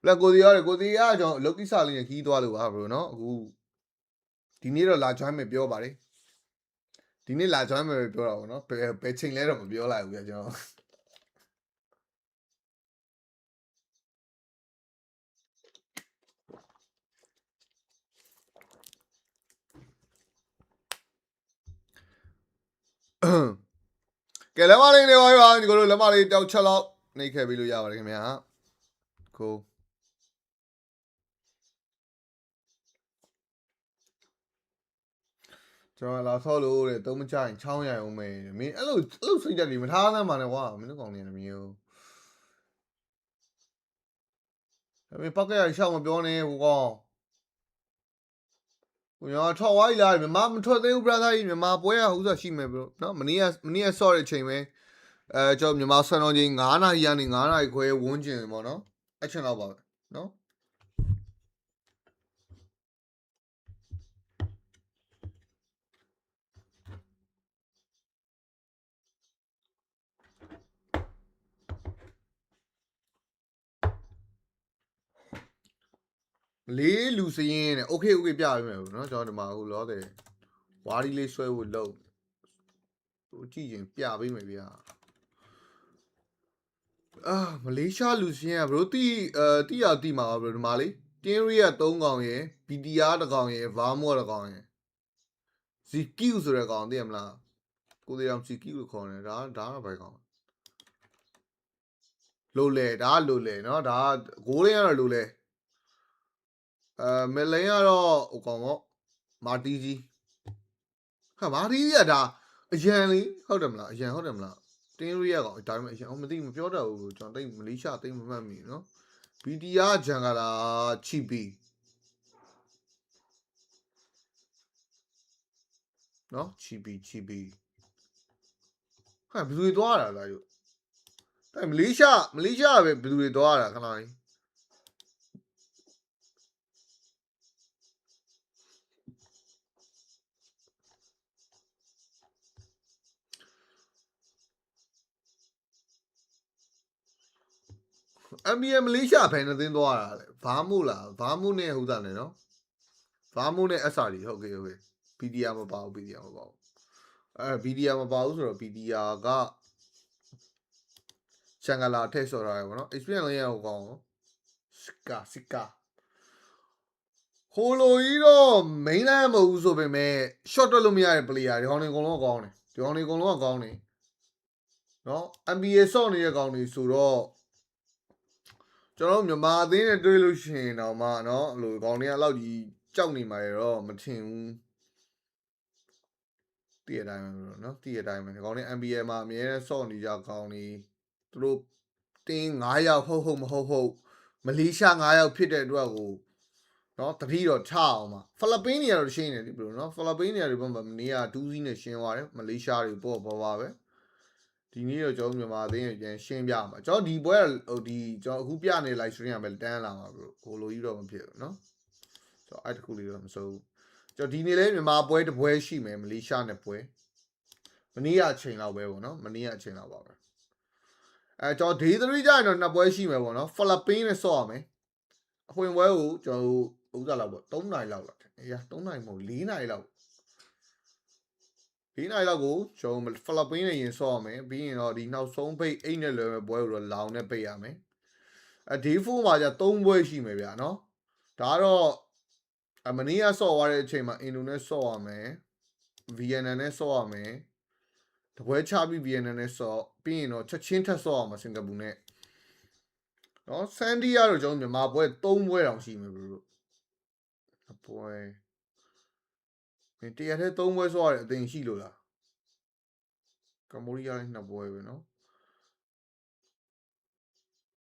လက်ကိုစီရတယ်ကိုစီရကျွန်တော်လော်ကိစာလေးနဲ့ခီးသွားလို့ပါဘရိုเนาะအခုဒီနေ့တော့လာ join မယ်ပြောပါတယ်ဒီနေ့လာ join မယ်ပြောတာပေါ့เนาะဘယ်ချိန်လဲတော့မပြောလိုက်ဘူးဗျာကျွန်တော်ကဲလက်မလေးနေပါပါဒီကိုလိုလက်မလေးတောက်ချက်လောက်နှိပ်ခဲ့ပြီးလို့ရပါတယ်ခင်ဗျာကိုကျွန်တော်လာဆော့လို့တဲ့သုံးမချရင်ချောင်းရအောင်မယ်မင်းအဲ့လိုစိတ်ဓာတ်တွေမထားသမ်းပါနဲ့ကွာမင်းတို့ကောင်နေတယ်မျိုးဒါပေမဲ့ပောက်ကရရှောက်မပြောနဲ့ဟိုကောင်ဟိုရောထော်ဝိုင်းလာမြန်မာမထွက်သေးဘူး brother ကြီးမြန်မာပွဲရဥစ္စာရှိမယ်ဘရိုနော်မနေ့ကဆော့တဲ့အချိန်ပဲကျွန်တော်မြန်မာစံတော်ချိန်9နာရီကနေ9နာရီခွဲဝန်းကျင်ပေါ့နော်အဲ့ချိန်တော့ပါပဲနော်လေးလူစရင်တဲ့ okay ပြပေးမယ်နော်ကျွန်တော်ဒီမှာအခုလောတယ်ဝါဒီလေးဆွဲဖို့လုပ်သူကြည့်ရင်ပြပေးမယ်ဗျာမလေးရှားလူစရင်ကဘရိုတီရတီမှာဘရိုဒီမှာလေတင်းရီက3ကောင်ရယ် BTR 1ကောင်ရယ် ဗာမော1ကောင်ရယ် ZQ ဆိုတဲ့ကောင်သိရမလားကိုသေးအောင် ZQ လို့ခေါ်တယ်ဒါကဘယ်ကောင်လိုလေဒါလိုလေနော်ဒါဂိုးလေးကတော့လိုလေမလိန်ကတော့ဟိုကောင်ပေါ့မာတီကြီးဟာမာတီကြီးကဒါအရန်လေးဟုတ်တယ်မလားအရန်ဟုတ်တယ်မလားတင်းရီရကောင်ဒါပေမဲ့အရန်မသိမပြောတတ်ဘူးကျွန်တော်တိတ်မလေးရှားတိတ်မမှတ်မိနော် BTR ဂျန်ကလာချီပီနော်ချီပီဟာဘယ်သူတွေသွားတာလားယူအဲ့မလေးရှားပဲဘယ်သူတွေသွားတာခဏလေး MBM မလေးရှားဖယ်နေသင်းသွားတာလေဘာမှုလားဘာမှုနဲ့ဟုတ်တာနဲ့နော်ဘာမှုနဲ့ SRD ဟုတ်ကဲ့ PDR မပါဘူး PDR မပါဘူးPDR မပါဘူးဆိုတော့ PDR ကရှန်ဂလာထည့်ဆော်ထားရပါတော့ experience လေးရအောင်ကောင်းစစ်ကာဟိုလိုကြီးတော့ main line မဟုတ်ဘူးဆိုပေမဲ့ short တွက်လို့မရတဲ့ player ဒီကောင်တွေအကုန်လုံးကောင်းတယ်ဒီကောင်တွေအကုန်လုံးကောင်းတယ်နော် NBA ဆော့နေတဲ့ကောင်တွေဆိုတော့ကျွန်တော်မြန်မာအသင်းနဲ့တွေ့လို့ရှိရင်တော့မှเนาะဟိုကောင်တွေကလောက်ကြီးကြောက်နေမှာတော့မထင်ဘူးတည့်ရတိုင်းပဲเนาะတည့်ရတိုင်းပဲဒီကောင်တွေ NBA မှာအများနဲ့ဆော့နေကြကောင်တွေသူတို့တင်း9ယောက်ဟုတ်မဟုတ်မလေးရှား9ယောက်ဖြစ်တဲ့အတွက်ကိုเนาะတတိတော့ထအောင်မှာဖိလစ်ပင်းတွေကတော့ရှင်းနေတယ်ဘယ်လိုเนาะဖိလစ်ပင်းတွေဘက်မှာမနေ့က2စီးနဲ့ရှင်းသွားတယ်မလေးရှားတွေပေါ့ပါပဲဒီနေ့တော့ကျွန်တော်မြန်မာအသင်းကိုပြန်ရှင်းပြမှာကျွန်တော်ဒီပွဲဟိုဒီကျွန်တော်အခုပြနေ live stream ကပဲတန်းလာမှာဘလို့ဟိုလိုကြီးတော့မဖြစ်ဘူးเนาะကျွန်တော်အဲ့တခုလေးတော့မစိုးဘူးကျွန်တော်ဒီနေ့လဲမြန်မာပွဲတစ်ပွဲရှိမယ်မလေးရှားနဲ့ပွဲမနေ့ကအချိန်လောက်ပဲပေါ့เนาะမနေ့ကအချိန်လောက်ပါပဲကျွန်တော် day 3ကျရင်တော့နှစ်ပွဲရှိမယ်ပေါ့เนาะဖိလစ်ပင်းနဲ့ဆော့ရမယ်အဖွင့်ပွဲကိုကျွန်တော်ဥစားလောက်ပေါ့3နာရီလောက်လာတယ်အေး3နာရီမဟုတ်4နာရီလောက်4နာရီလောက်ကိုကျွန်တော်ဖိလစ်ပင်းနဲ့ရင်ဆော့ရမယ်ပြီးရင်တော့ဒီနောက်ဆုံးပိတ်8နဲ့လွယ်မဲ့ပွဲကိုတော့လောင်နဲ့ပိတ်ရမယ်day 4မှာじゃ3ပွဲရှိမယ်ဗျာเนาะဒါကတော့မနေ့ကဆော့သွားတဲ့အချိန်မှာအင်ဒိုနဲ့ဆော့ရမယ်ဗီယက်နမ်နဲ့ဆော့ရမယ်တပွဲချပြီးဗီယက်နမ်နဲ့ဆော့ပြီးရင်တော့ချက်ချင်းထပ်ဆော့ရမှာစင်ကာပူနဲ့เนาะဆန်ဒီကတော့ကျွန်တော်မြန်မာပွဲ3ပွဲတောင်ရှိမယ်ဘလို့ပွဲတရားထဲ3ပွဲဆော့ရတဲ့အသင်ရှိလို့လားကမ္ဘောဒီးယားနဲ့2ပွဲပဲเนาะ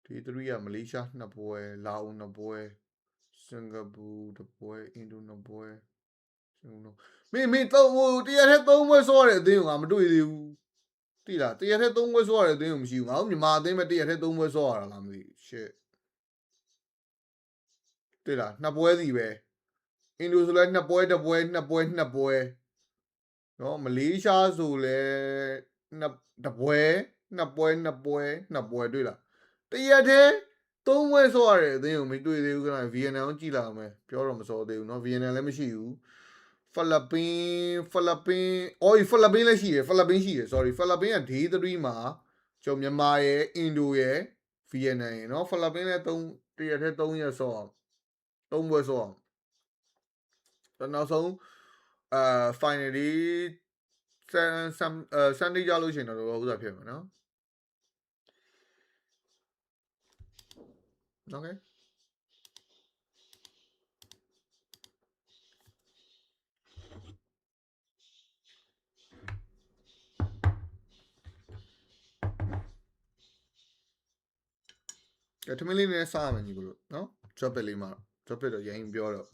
ဒီ3ကမလေးရှား2ပွဲလာအို2ပွဲစင်ကာပူ1ပွဲအင်ဒို2ပွဲမင်းတော့ဟိုတရားထဲ3ပွဲဆော့ရတဲ့အသင်းကငါမတွေ့သေးဘူးသိလားတရားထဲ3ပွဲဆော့ရတဲ့အသင်းကမရှိဘူးငါတို့မြန်မာအသင်းပဲတရားထဲ3ပွဲဆော့ရတာလားမသိ shit သိလား2ပွဲစီပဲအင်ဒိုဆိုလဲ2ပွဲ1ပွဲ2ပွဲ2ပွဲเนาะမလေးရှားဆိုလဲ1ပွဲ2ပွဲ2ပွဲ2ပွဲတွေ့လားတရားထဲ3ပွဲဆော့ရတဲ့အသင်းကိုမတွေ့သေးဘူးခဏဗီယက်နမ်ကိုကြည့်လာမယ်ပြောတော့မစောသေးဘူးเนาะဗီယက်နမ်လည်းမရှိဘူးဖိလစ်ပင်းအော်ဖိလစ်ပင်းလည်းရှိတယ်ဖိလစ်ပင်းရှိတယ် sorry ဖိလစ်ပင်းက day 3မှာကျွန်တော်မြန်မာရယ်အင်ဒိုရယ်ဗီယက်နမ်ရယ်เนาะဖိလစ်ပင်းလည်းတရားထဲ3ရက်ဆော့အောင်3ပွဲဆော့အောင်နောက်ဆုံးfinally ဆန်ဒေးကြလို့ရှိရင်တော့ဥစားဖြစ်မှာเนาะ okayထမင်းလေးနဲ့စားမယ်ညီကိုလို့เนาะ drop it လေးမှာ drop it တော့ရရင်ပြောတော့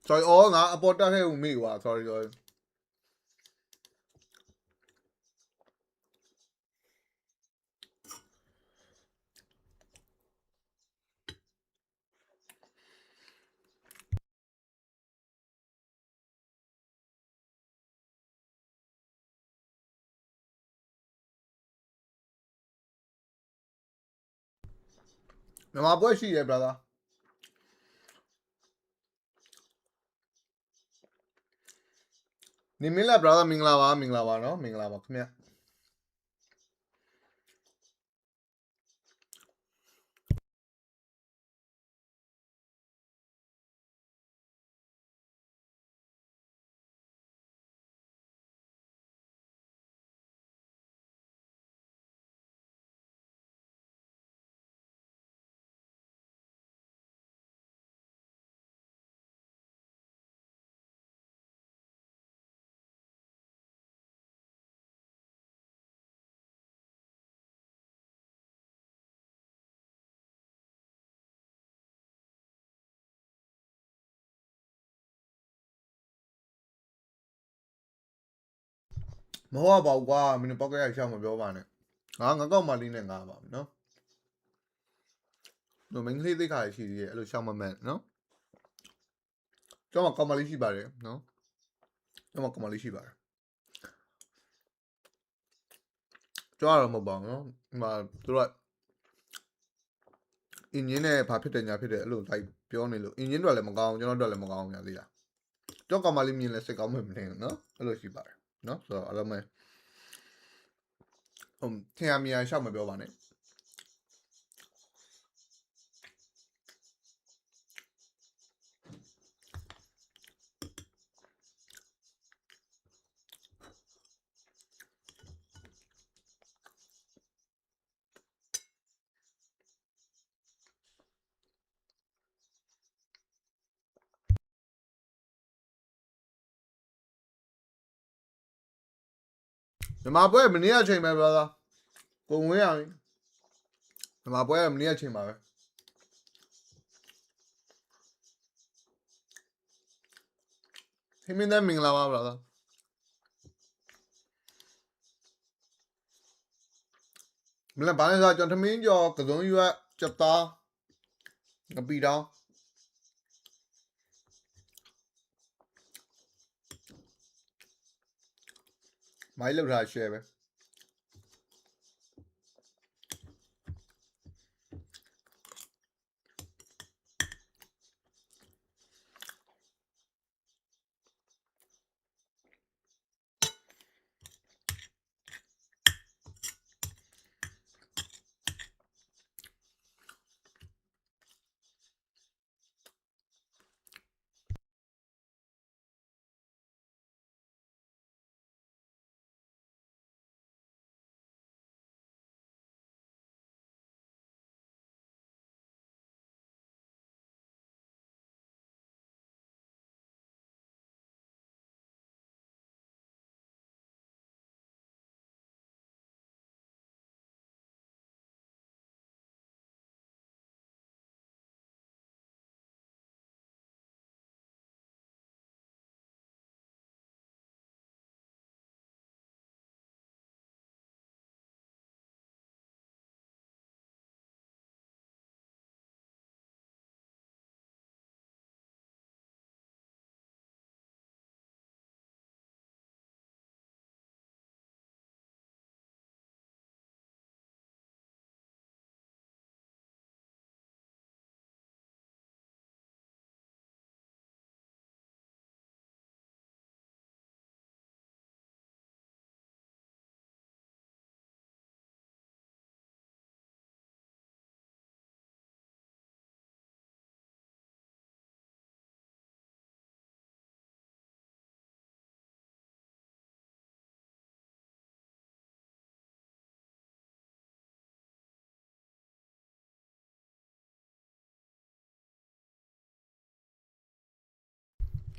sorry အော်ငါအပေါ်တက်ခဲ့ဦးမိကွာ sorry မြန်မာပွဲရှိတယ် brother နေမင်းလား brother မင်္ဂလာပါနော်မင်္ဂလာပါခင်ဗျမဟုတ်ပါဘူးကွာမင်းပေါက်ကရရှောက်မပြောပါနဲ့ငါကောက်မလေးနဲ့ငါပါနော်တို့မင်းကလေးသိခါရှိသေးရဲ့အဲ့လိုရှောက်မမှန်နော်ကျွန်တော်ကောက်မလေးရှိပါတယ်နော်ကျွန်တော်ကောက်မလေးရှိပါတယ်ကျွန်တော်တော့မဟုတ်ပါဘူးနော်ဒီမှာတို့ကအင်ဂျင်နဲ့ဘာဖြစ်တယ်ညာဖြစ်တယ်အဲ့လိုလိုက်ပြောနေလို့အင်ဂျင်တော့လည်းမကောင်းကျွန်တော်တို့လည်းမကောင်းညာသေးလားကျွန်တော်ကောက်မလေးမြင်လဲစိတ်ကောင်းမှမထင်ဘူးနော်အဲ့လိုရှိပါတယ်နော်ဆိုတော့အဲ့လိုမဲ့ထင်ရမြင်ရရှောက်မပြောပါနဲ့မြန်မာပွဲမနေ့ကချိန်ပဲ brother ကိုဝင်းရပြီမြန်မာပွဲမနေ့ကချိန်ပါပဲဟင်းမင်းသားမင်္ဂလာပါ brother မလဲဘာလဲဆိုကျွန်တော်ထမင်းကျော်ကစုံရွက်ချက်သားငပီတောင်းမိုင်းလောက်ထား share ပဲ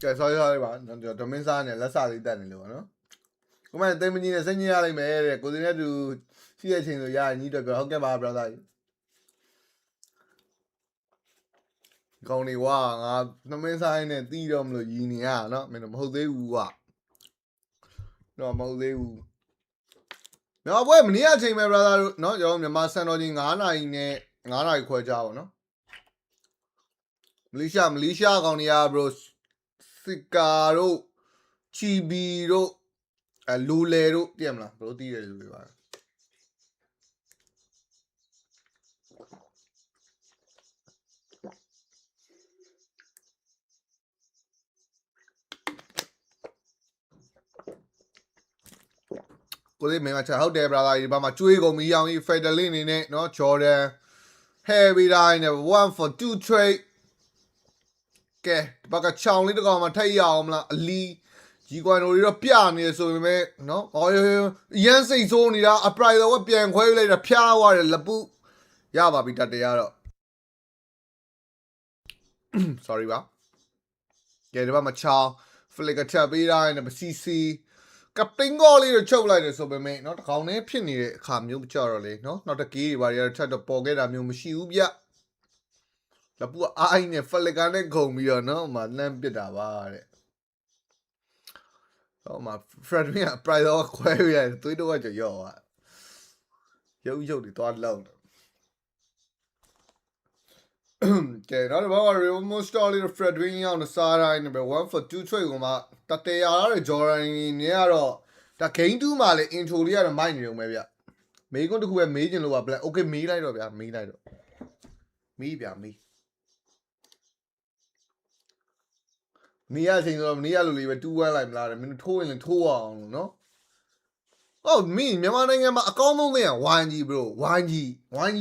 ကဲ sorry ပါကျွန်တော်ဒမင်းစားနဲ့လက်စာလေးတက်နေလို့ပါနော်ကိုမသိမကြီးနဲ့စိတ်ညစ်ရလိုက်မယ်တဲ့ကိုစင်းနဲ့တူရှိရချင်းဆိုရညီးတော့ပြောဟုတ်ကဲ့ပါ brother ကောင်းနေကွာငါသမင်းဆိုင်နဲ့တီးတော့မလို့ရည်နေရနော်မင်းတို့မဟုတ်သေးဘူးကွာတော့မဟုတ်သေးဘူးမြန်မာပွဲမနေ့အချိန်ပဲ brother တို့နော်ကျွန်တော်မြန်မာစံတော်ချိန်9နာရီနဲ့9နာရီခွဲကြပါနော်မလေးရှားကောင်တွေက bro စစ်ကာတို့ချီဘီတို့လူလေတို့သိရမလားဘလို့တီးတယ်လူတွေပါကိုလေးမင်းကချဟုတ်တယ် brother ဒီဘာမှကျွေးကုန်မီအောင်ကြီး Federal အနေနဲ့เนาะ Jordan Heavy Line နဲ့1 for 2 trade ကဲဒီဘက်ကချောင်းလေးတစ်ကောင်မှထိတ်ရအောင်မလားအလီကြီးကွန်တို့တွေတော့ပြနေတယ်ဆိုပေမဲ့เนาะအော်ရန်စိတ်ဆိုးနေတာအပရိုက်တော့ပြန်ခွဲလိုက်တာဖျားသွားတယ်လပုရပါပြီတတရတော့ sorry ပါကဲဒီဘက်မှာချောင်း flicker ထပ်ပေးတိုင်းနဲ့ပစီစီကပတင်းကောလေးကိုချုပ်လိုက်တယ်ဆိုပေမဲ့เนาะတကောင်နဲ့ဖြစ်နေတဲ့အခါမျိုးကြတော့လေเนาะနောက်တကေးတွေဘာတွေတော့ထပ်တော့ပေါ်ခဲ့တာမျိုးမရှိဘူးဗျလပူအိုင်းနဲ့ဖလကန်နဲ့ခုံပြီးတော့เนาะမှလမ်းပစ်တာပါတဲ့ဟောမှာ Fredwin က price တော့ခွဲရတယ်သွေးတော့ကကြော်သွားရုပ်တွေသွားလောက်တယ်ကဲတော့ဘာလို့ remote store လေး Fredwin ရောက်နေစားတိုင်းပဲ1 for 2 trade ကမှတတရာရတဲ့ Jordan နေရတော့ဒါ game 2မှာလေ intro လေးကတော့မိုက်နေုံပဲဗျမေးခွန်းတစ်ခုပဲမေးချင်လို့ပါ black okay မေးလိုက်တော့ဗျာမေးလိုက်တော့မေးဗျာမေးနေရချင်းဆိုတော့နေရလူလေးပဲ2-1လိုက်မလားတဲ့မင်းတို့ထိုးရင်လည်းထိုးအောင်လို့နော်ဟုတ်မင်းမြန်မာနိုင်ငံမှာအကောင်းဆုံးသင်းက 1G bro 1G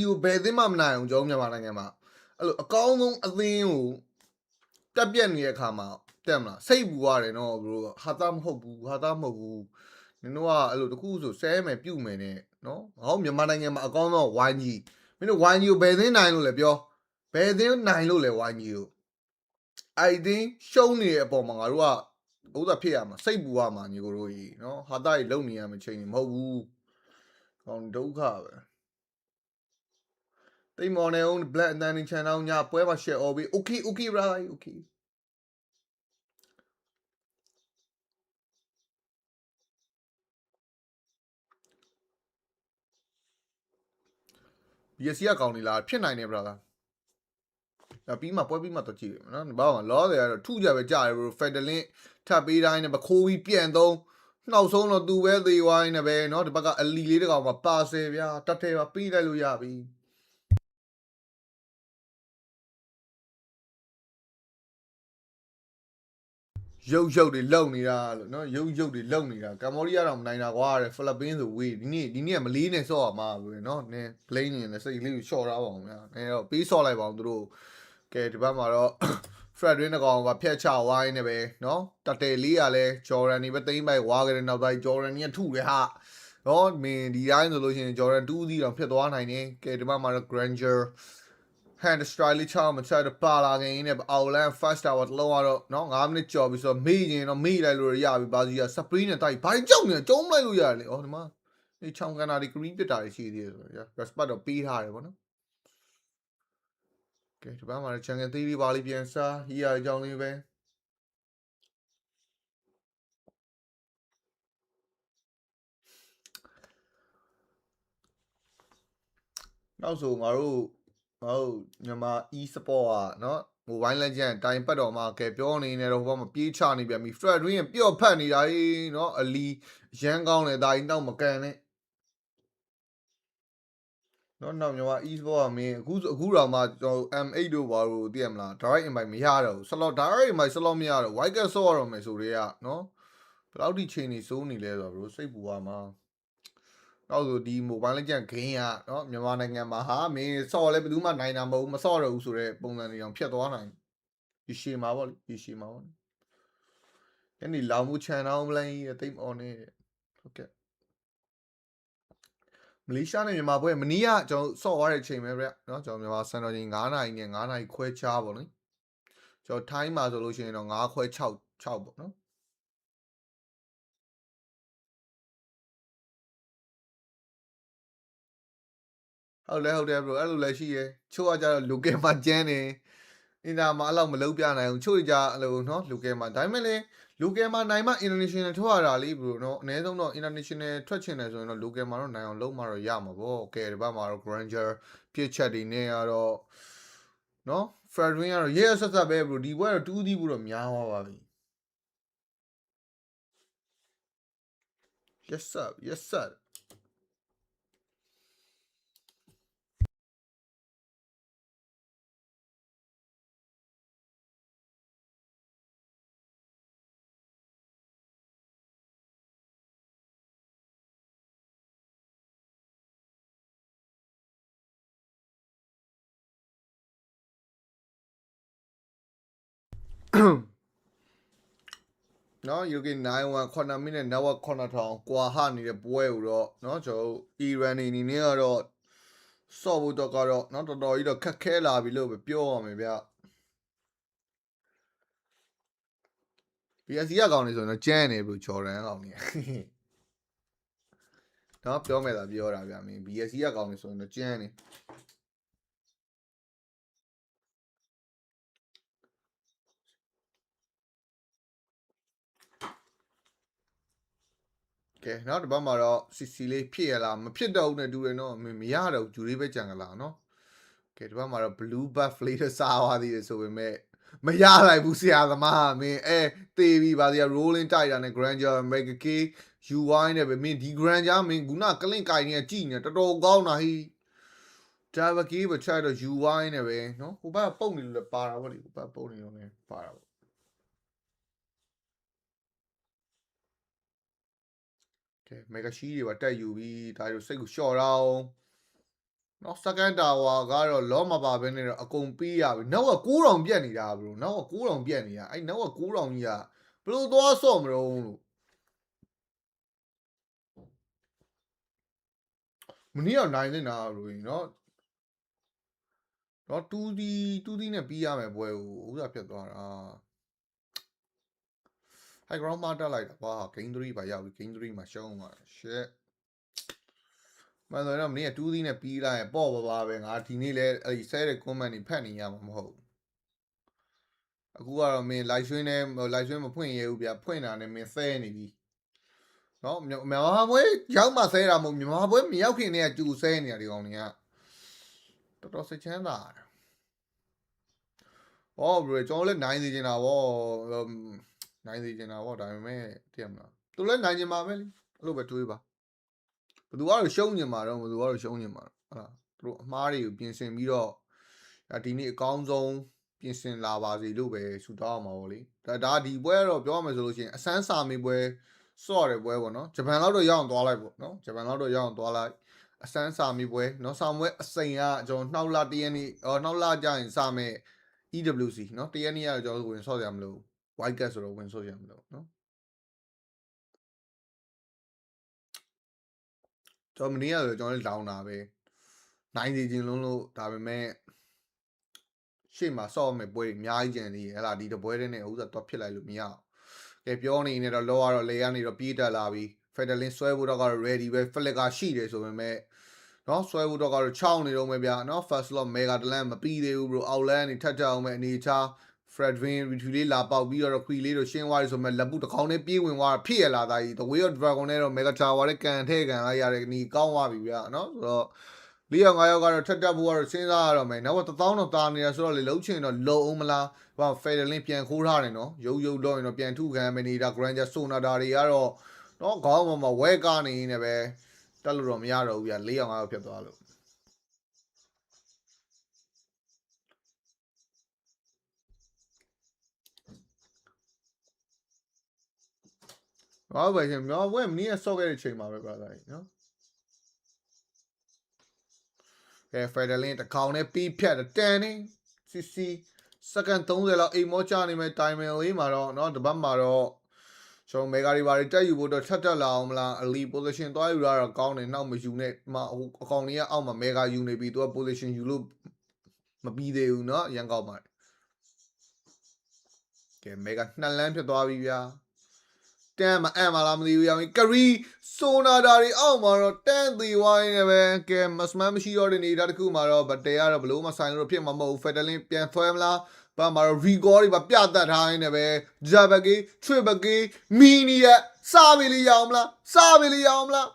ကိုဘယ်သင်းမှမနိုင်အောင်ကျွန်တော်မြန်မာနိုင်ငံမှာအဲ့လိုအကောင်းဆုံးအသင်းကိုတက်ပြက်နေတဲ့အခါမှာတက်မလားစိတ်ပူရတယ်နော် bro ဟာသားမဟုတ်ဘူးနင်တို့ကအဲ့လိုတခုဆိုဆဲမယ်ပြုတ်မယ်နဲ့နော်ငါတို့မြန်မာနိုင်ငံမှာအကောင်းဆုံး 1G မင်းတို့ 1G ကိုဘယ်သင်းနိုင်လို့လဲပြောဘယ်သင်းနိုင်လို့လဲ 1G ကိုအဲ့ဒီရှုံးနေတဲ့အပေါ်မှာငါတို့ကဥစ္စာဖြစ်ရမှာစိတ်ပူရမှာညီကိုတို့ကြီးနော်ဟာသားကြီးလုံနေရမယ့်ချိန်မဟုတ်ဘူးကောင်းဒုက္ခပဲတိမ်မော်နေအောင် black အတန်နေ channel ညပွဲမှာ share all ပြီး okay brother okay ဒီစီကကောင်းနေလားဖြစ်နိုင်တယ် brother ဒါပြီးမှပွဲပြီးမှတော့ကြည့်ရမယ်နော်ဘာမှလောတယ်ကတော့ထုကြပဲကြားရ bro Federal ထပ်ပေးတိုင်းနဲ့ပခိုးပြီးပြန်သုံးနောက်ဆုံးတော့သူပဲသေးဝိုင်းနဲ့ပဲเนาะဒီဘက်ကအလီလေးတကောင်မှာပါဆယ်ဗျာတတ်တယ်ပါပြီးလိုက်လို့ရပြီရုပ်တွေလုံနေတာလို့เนาะရုပ်တွေလုံနေတာကမ္ဘောဒီးယားတော့မနိုင်တာကွာတဲ့ဖိလစ်ပင်းဆိုဝေးဒီနေ့ကမလေးနဲ့ဆော့ရမှာပဲเนาะနင်း plane နေနဲ့စိတ်လေးကိုရှော့ထားပါအောင်ဗျာနင်းတော့ပေးဆော့လိုက်ပါအောင်သူတို့ကဲဒီဘက်မှာတော့ Fredwin တကောင်ကဖျက်ချဝိုင်းနေပဲเนาะတတဲလေးကလည်း Jordan နေပဲတိမ့်ပိုက်ဝါခဲ့တဲ့နောက်တိုင်း Jordan ကြီးကထုတယ်ဟာနော်မင်းဒီတိုင်းဆိုလို့ရှိရင် Jordan 2 စီတောင်ဖြစ်သွားနိုင်တယ်ကဲဒီဘက်မှာတော့ Granger hand strike လေးချောင်းမချက်တော့ပါလာခင်နဲ့ outland fast tower တလုံးကတော့เนาะ9မိနစ်ကျော်ပြီဆိုတော့မေ့ရင်တော့မေ့လိုက်လို့ရပြီဘာကြီးက spring နဲ့တိုက်ဘာကြောက်နေကျုံးလိုက်လို့ရတယ်လေဩဒီမှာဒီချောင်းကန်တာဒီ green ပစ်တာရှိသေးတယ်ဆိုတော့ respect တော့ပေးထားတယ်ဗောနော်ကဲဒီဘက်မှာချန်ကန်သေးလေးပါလေးပြန်စားဟီယာအကြောင်းလေးပဲနောက်ဆိုငါတို့မြန်မာ e-sport อ่ะเนาะ Mobile Legend တိုင်ပတ်တော်မှာကဲပြောနေနေတော့ဟိုဘက်မှာပြေးချနေပြန်ပြီ Fredwin ကပြော့ဖက်နေတာเนาะအလီရန်ကောင်းတယ်ဒါကြီးတော့မကန်နဲ့နော်မြန်မာ e-sport ကမင်းအခုတော့မှကျွန်တော် M8 တို့ဘာလို့သိရမလား direct invite မရတော့ဘူး slot direct invite slot မရတော့ white cat ဆော့ရတော့မယ်ဆိုတော့နော်ဘယ်လောက်ထိချိန်နေစိုးနေလဲဆိုတော့စိတ်ပူပါမှာနောက်ဆိုဒီ Mobile Legend game ကနော်မြန်မာနိုင်ငံမှာဟာမင်းဆော့လဲဘယ်သူမှနိုင်တာမဟုတ်ဘူးမဆော့တော့ဘူးဆိုတော့ပုံစံတွေအောင်ဖြတ်သွားနိုင်ဒီရှေမှာပေါ့ဒီရှေမှာပေါ့ညနေလောင်မှု channel မလိုင်းတိတ် on နေဟုတ်ကဲ့မလေးရှားနဲ့မြန်မာပွဲမနီးကကျွန်တော်ဆော့သွားတဲ့အချိန်ပဲဗျเนาะကျွန်တော်မြန်မာစံတော်ချိန်9နာရီနဲ့9နာရီခွဲချားပေါ့နော်ကျွန်တော် time မှာဆိုလို့ရှိရင်တော့9ခွဲ6ပေါ့နော်ဟုတ်တယ် bro အဲ့လိုလည်းရှိရချို့ကကြတော့ local မှာကျန်းနေ အင်တာမှာအဲ့လောက်မလုံးပြနိုင်ဘူးချို့ကြအဲ့လိုနော်လူကဲမှာဒါပေမဲ့လေလူကဲမှာနိုင်မှ international ထွက်ရတာလေဘရိုနော်အနည်းဆုံးတော့ international ထွက်ချင်တယ်ဆိုရင်တော့လူကဲမှာတော့နိုင်အောင်လုံးမှာတော့ရမှာပေါ့ကဲဒီဘက်မှာတော့ granger ပြစ်ချက်တွေနဲ့ကတော့နော် Fredwin ကတော့ရဲဆက်ဆက်ပဲဘရိုဒီဘွဲတော့တူးသီးဘူးတော့များသွားပါပြီ yes sir yes sir နော် UK 91 corner minute network corner ထောင်ကွာဟနေတဲ့ပွဲကိုတော့နော်ကျွန်တော် Iran နေနေနဲ့ကတော့စော့ဖို့တော့ကတော့နော်တော်တော်ကြီးတော့ခက်ခဲလာပြီလို့ပဲပြောရမယ်ဗျ BSC ကကောင်းနေဆိုရင်တော့ကျန်းနေပြီဂျော်ဒန်ကောင်းနေနော်ပြောမယ်သာပြောတာဗျာမင်း BSC ကကောင်းနေဆိုရင်တော့ကျန်းနေကဲနောက်တစ်ပတ်မှာတော့ CC လေးဖြစ်ရလားမဖြစ်တော့ဘူးနဲ့တူတယ်နော်မရတော့ဂျူလေးပဲကြံကလာနော်ကဲဒီဘက်မှာတော့ blue buff လေးတော့စားသွားသေးတယ်ဆိုပေမဲ့မရလိုက်ဘူးဆရာသမားမင်းတေးပြီးပါသေး rolling တိုက်တာနဲ့ granger mega k UI နဲ့ပဲမင်းဒီ granger မင်းခုနကလင့်ကိုင်နေကြည့်နေတော်တော်ကောင်းတာဟိ Java key ပဲချက်တော့ UI နဲ့ပဲနော်ဟိုဘက်ပုံနေလို့လည်းပါတာဗောလေဟိုဘက်ပုံနေလို့လည်းပါတာဗောကဲ mega she တွေပါတက်ယူပြီးဒါတို့စိတ်ကိုလျှော့တော့နော် second tower ကတော့လောမပါပဲနဲ့တော့အကုန်ပေးရပြီနောက်က9000ပြက်နေတာဘရိုနောက်က9000ပြက်နေတာအဲ့နောက်က9000ကြီးကဘယ်လိုသွားဆော့မလို့လို့မနေ့ကနိုင်နေတာဘရိုနော်နော်တူးသီးနဲ့ပြီးရမယ်ပွဲကိုဥစားပြတ်သွားတာ high ground မှာတက်လိုက်တာကွာ game 3ပါရောက်ပြီ game 3မှာရှုံးသွား shit မှန်တော့မနေ့ကတူးသီးနဲ့ပြီးလိုက်ရင်ပေါ့ပါပဲငါဒီနေ့လဲအဲ့ဒီဆဲတဲ့ comment တွေဖတ်နေရမှာမဟုတ်ဘူးအခုကတော့မင်း live stream နဲ့ live stream မဖွင့်ရဘူးဗျဖွင့်တာနဲ့မင်းဆဲနေပြီနော်မြန်မာပွဲရောက်မှဆဲတာမဟုတ်မြန်မာပွဲမရောက်ခင်တည်းကကြူဆဲနေတာဒီကောင်တွေကတော်တော်စိတ်ချမ်းသာတယ်ဟောဘယ်ကျွန်တော်လည်းနိုင်စီချင်တာဗောနိုင်စီချင်တာဗောဒါပေမဲ့တည်ရမလားသူလည်းနိုင်ချင်ပါပဲလေအဲ့လိုပဲတွေးပါဘသူကတော့ရှုံးချင်မှာတော့ဘသူကတော့ရှုံးချင်မှာဟုတ်လားသူတို့အမားတွေကိုပြင်ဆင်ပြီးတော့ဒီနေ့အကောင်းဆုံးပြင်ဆင်လာပါစေလို့ပဲဆူတောင်းအောင်ပါဗောလေဒါဒီပွဲကတော့ပြောရမယ်ဆိုလို့ရှိရင်အစမ်းစာမေးပွဲစော့တယ်ပွဲပေါ့နော်ဂျပန်လောက်တော့ရအောင်သွားလိုက်ပေါ့နော်ဂျပန်လောက်တော့ရအောင်သွားလိုက်အစမ်းစာမေးပွဲနော်စာမွဲအစိန်ကကျွန်တော်နှောက်လာတရက်နေ့နှောက်လာကြရင်စာမေး EWC နော်တရက်နေ့ကတော့ကျွန်တော်ဝင်ဆော့ရမလို့ white cat ဆိုတော့ဝင်ဆော့ရမလို့နော်ကျွန်တော်မနေ့ကဆိုကျွန်တော်လည်းလောင်တာပဲနိုင်စီခြင်းလုံးလို့ဒါပေမဲ့ရှေ့မှာဆော့မယ်ပွဲအများကြီးကြံနေဟဲ့လားဒီတပွဲတဲ့နဲ့ဥစ္စာတော့ဖြစ်လိုက်လို့မရအောင်ကဲပြောနေနေတော့လောကတော့လေကနေတော့ပြေးတက်လာပြီး Federlin ဆွဲဖို့တော့ကတော့ ready ပဲ Flicker ရှိတယ်ဆိုပေမဲ့နော်ဆွဲဖို့တော့ကတော့6နေတော့မယ်ဗျာနော် first lot mega talent မပြီးသေးဘူး bro outland နေထက်အောင်မဲ့အနေချာ Fredwin retreat လေးလာပေါက်ပြီးတော့ခွီလေးတော့ရှင်းသွားပြီဆိုမဲ့လက်ပုတကောင်းနဲ့ပြေးဝင်သွားတာဖြစ်ရလာသားကြီး the way of dragon နဲ့တော့ mega tower နဲ့ကန်ထဲကန်လိုက်ရတဲ့နီကောင်းသွားပြီဗျာနော်ဆိုတော့4ယောက်5ယောက်ကတော့ထက်တက်ဖို့ကတော့စဉ်းစားရတော့မယ်နောက်က1000တော့တာနေတာဆိုတော့လေလုံးချင်တော့လုံအောင်မလားဟို Federlin ပြန်ခိုးထားတယ်နော်ရုပ်တော့ရင်တော့ပြန်ထုခံမယ်နေတာ Granger Sonata တွေကတော့နော်ခေါင်းပေါ်မှာဝဲကားနေနေပဲတက်လို့တော့မရတော့ဘူးဗျာ4ယောက်5ယောက်ဖြစ်သွားလို့ဟုတ်ပါရှင်မြောက်ဝဲမင်းဆော့ခဲ့တဲ့ချိန်မှာပဲဗျာသားကြီးနော်ကဲ Federlin တကောင်နဲ့ပြီးဖြတ်တန်နေ CC second 30လောက်အိမ်မောချနေမယ် timing လေးမှာတော့เนาะတပတ်မှာတော့ကျွန်တော် mega တွေဘာတွေတက်ယူဖို့တော့ထက်လာအောင်မလား elite position သွားယူရတော့ကောင်းတယ်နောက်မယူနဲ့ဟိုအကောင်ကြီးကအောက်မှာ mega ယူနေပြီသူက position ယူလို့မပြီးသေးဘူးเนาะရန်ကောက်ပါတယ်ကဲ mega 2လမ်းဖြစ်သွားပြီဗျာတန်မအံ့မလားမသိဘူးရောင်ကရီဆိုနာတာတွေအောက်မှာတော့တန်သေးဝိုင်းနေပဲကဲမစမန်မရှိတော့တဲ့နေတာတခုမှာတော့ဗတဲကတော့ဘလို့မဆိုင်လို့ဖြစ်မှာမဟုတ် Federlin ပြန်ဆွဲမလား ဘာမှာတော့ record တွေပါပြတ်ထားရင်းနဲ့ပဲ Jabagi Tribagi Mini ရဲ့စားပြီလေရအောင်မလားစားပြီလေရအောင်မလား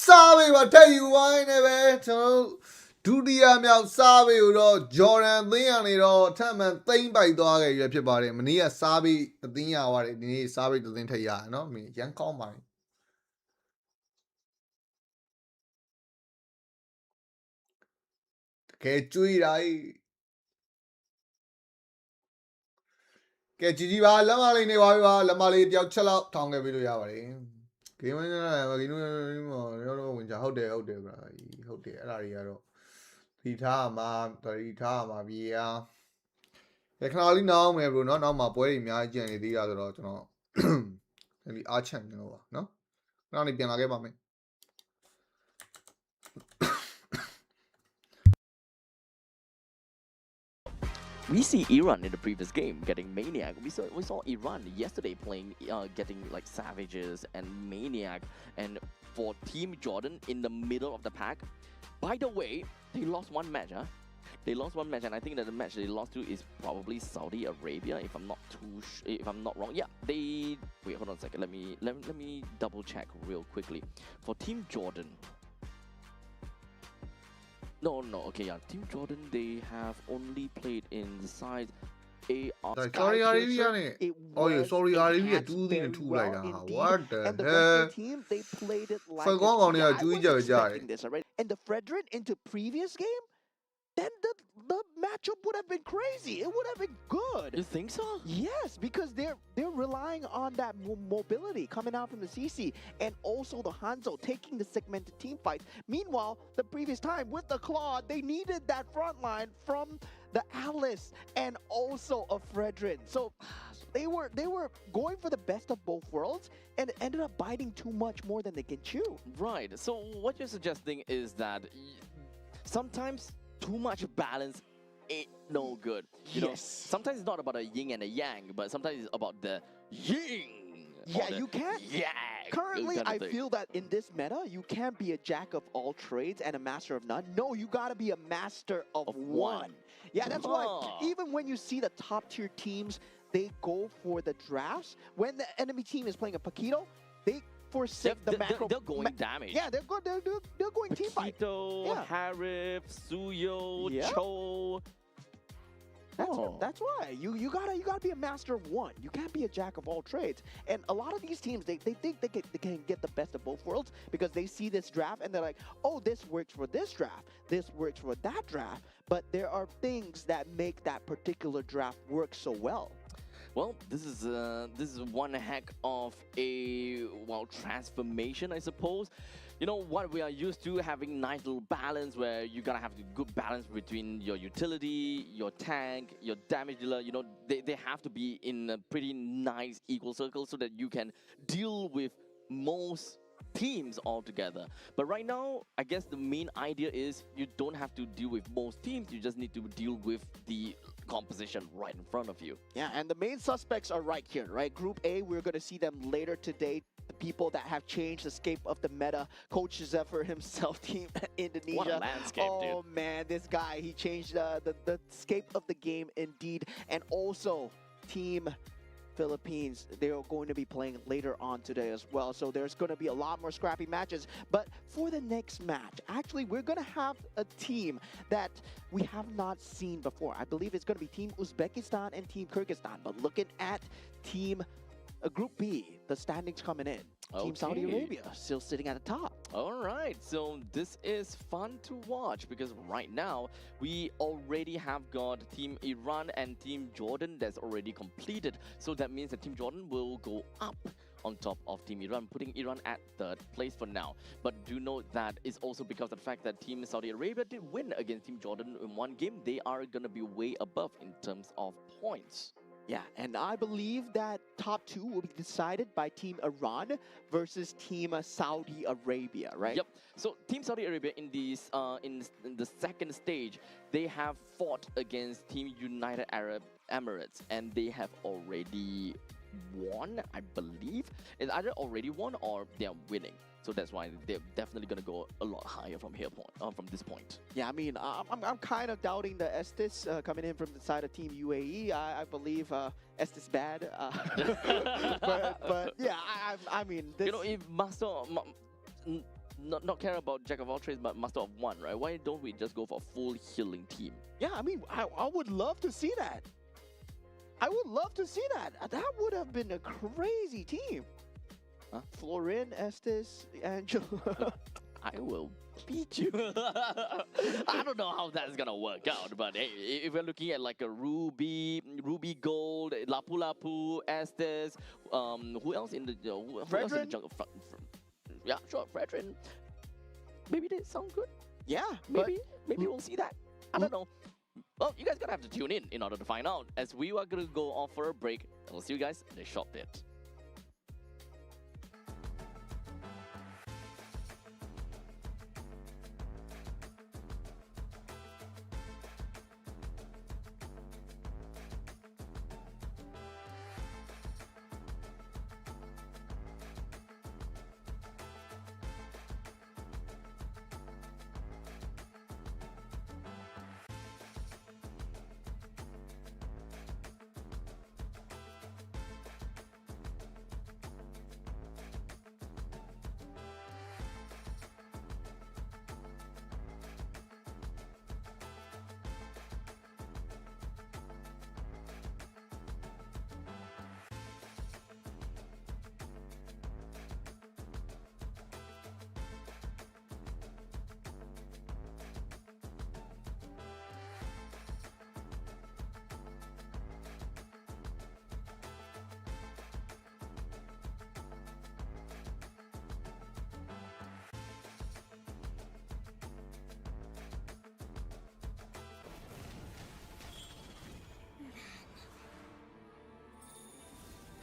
စားပြီပါထက်ယူဝိုင်းနဲ့ပဲကျွန်တော်ဒုတိယမြောက်စားပြီကိုတော့ Jordan သင်းရနေတော့ထပ်မံသိမ့်ပိုက်သွားခဲ့ရဖြစ်ပါတယ်မနေ့ကစားပြီအသင်းရသွားတယ်ဒီနေ့စားပြီသင်းထက်ရတယ်နော်မင်းရန်ကောင်းပါတယ်ကဲကျွေးတာကဲជីជីပါလက်မလေးနေပါပြီပါလက်မလေးတယောက်ချက်လောက်ထောင်ခဲ့ပြီးလို့ရပါတယ်ဂိမ်းမင်းကဂိမ်းတော့ဝင်ကြဟုတ်တယ်ဗျာဟုတ်တယ်အဲ့ဒါတွေကတော့သတိထားမှာပြေးအားခဏလေးနောက်မယ်ဘရိုနော်နောက်မှာပွဲတွေအများကြီးကြံနေသေးတာဆိုတော့ကျွန်တော်ဒီအားချန်နေတော့ပါနော်ခဏလေးပြန်လာခဲ့ပါမယ်We see Iran in the previous game getting Maniac. We saw Iran yesterday playing, getting like Savages and Maniac, and for Team Jordan in the middle of the pack. By the way, they lost one match, huh? They lost one match, and I think that the match they lost to is probably Saudi Arabia, if I'm not wrong. Yeah, they wait. Hold on a second. Let me double check real quickly. For Team Jordan. No, okay, yeah. Team Jordan, they have only played in the side Saudi Arabia. Oh, yeah, Saudi Arabia 2-2 like that. What the and the hell? Western team, they played it like So a go on, team. yeah, I wasn't Juija, expecting this already. And the Fredrin into previous game, then the matchup would have been crazy. It would have been good. You think so? Yes, because they're relying on that mobility coming out from the CC and also the Hanzo taking the segmented team fights. Meanwhile, the previous time with the Claude, they needed that front line from the Alice and also a Fredrin. So they were going for the best of both worlds and it ended up biting too much more than they can chew. Right. So what you're suggesting is that sometimes too much balance ain't no good. You know, sometimes it's not about a yin and a yang, but sometimes it's about the yin. Yeah, you can't. Yeah. Currently, I feel that in this meta, you can't be a jack of all trades and a master of none. No, you gotta be a master of one. Yeah, that's why even when you see the top tier teams, they go for the drafts. When the enemy team is playing a Paquito, they forsake the macro. They're going damage. Yeah, they're good. They're going team fight. Paquito, Harif, Suyo, Cho. That's why you gotta be a master of one. You can't be a jack of all trades. And a lot of these teams they think they can get the best of both worlds because they see this draft and they're like, oh, this works for this draft, this works for that draft. But there are things that make that particular draft work so well. Well, this is one heck of a transformation, I suppose. You know what, we are used to having nice little balance where you gotta have a good balance between your utility, your tank, your damage dealer. You know, they have to be in a pretty nice equal circle so that you can deal with most teams altogether. But right now, I guess the main idea is you don't have to deal with most teams, you just need to deal with the composition right in front of you. Yeah, and the main suspects are right here, right? Group A, we're going to see them later today. The people that have changed the scape of the meta. Coach Zephyr himself, Team Indonesia. What a landscape, dude. Oh man, this guy, he changed the scape of the game indeed. And also, Team Philippines, they are going to be playing later on today as well. So there's going to be a lot more scrappy matches. But for the next match, actually, we're going to have a team that we have not seen before. I believe it's going to be Team Uzbekistan and Team Kyrgyzstan. But looking at Team Group B, the standings coming in. Team Saudi Arabia still sitting at the top. All right, so this is fun to watch because right now we already have got Team Iran and Team Jordan that's already completed. So that means that Team Jordan will go up on top of Team Iran, putting Iran at third place for now. But do note that it's also because of the fact that Team Saudi Arabia did win against Team Jordan in one game. They are going to be way above in terms of points. Yeah, and I believe that top two will be decided by Team Iran versus Team Saudi Arabia, right? Yep. So Team Saudi Arabia in these in the second stage, they have fought against Team United Arab Emirates, and they have already won. I believe it's either already won or they are winning. So that's why they're definitely going to go a lot higher from from this point. Yeah, I mean, I'm kind of doubting the Estes coming in from the side of Team UAE. I believe Estes bad. but yeah, I mean, this... You know, if not care about Jack of all trades, but Master of one, right? Why don't we just go for a full healing team? Yeah, I mean, I would love to see that. I would love to see that. That would have been a crazy team. Huh? Florin, Estes, Angelo. I will beat you. I don't know how that's gonna work out, but hey, if we're looking at like a Ruby Gold, Lapu Lapu, Estes, who else in the who else in the jungle? Yeah, sure, Fredrin. Maybe they sound good. Yeah, maybe we'll see that. I don't know. Well, you guys gonna have to tune in order to find out, as we are gonna go off for a break, and we'll see you guys in a short bit.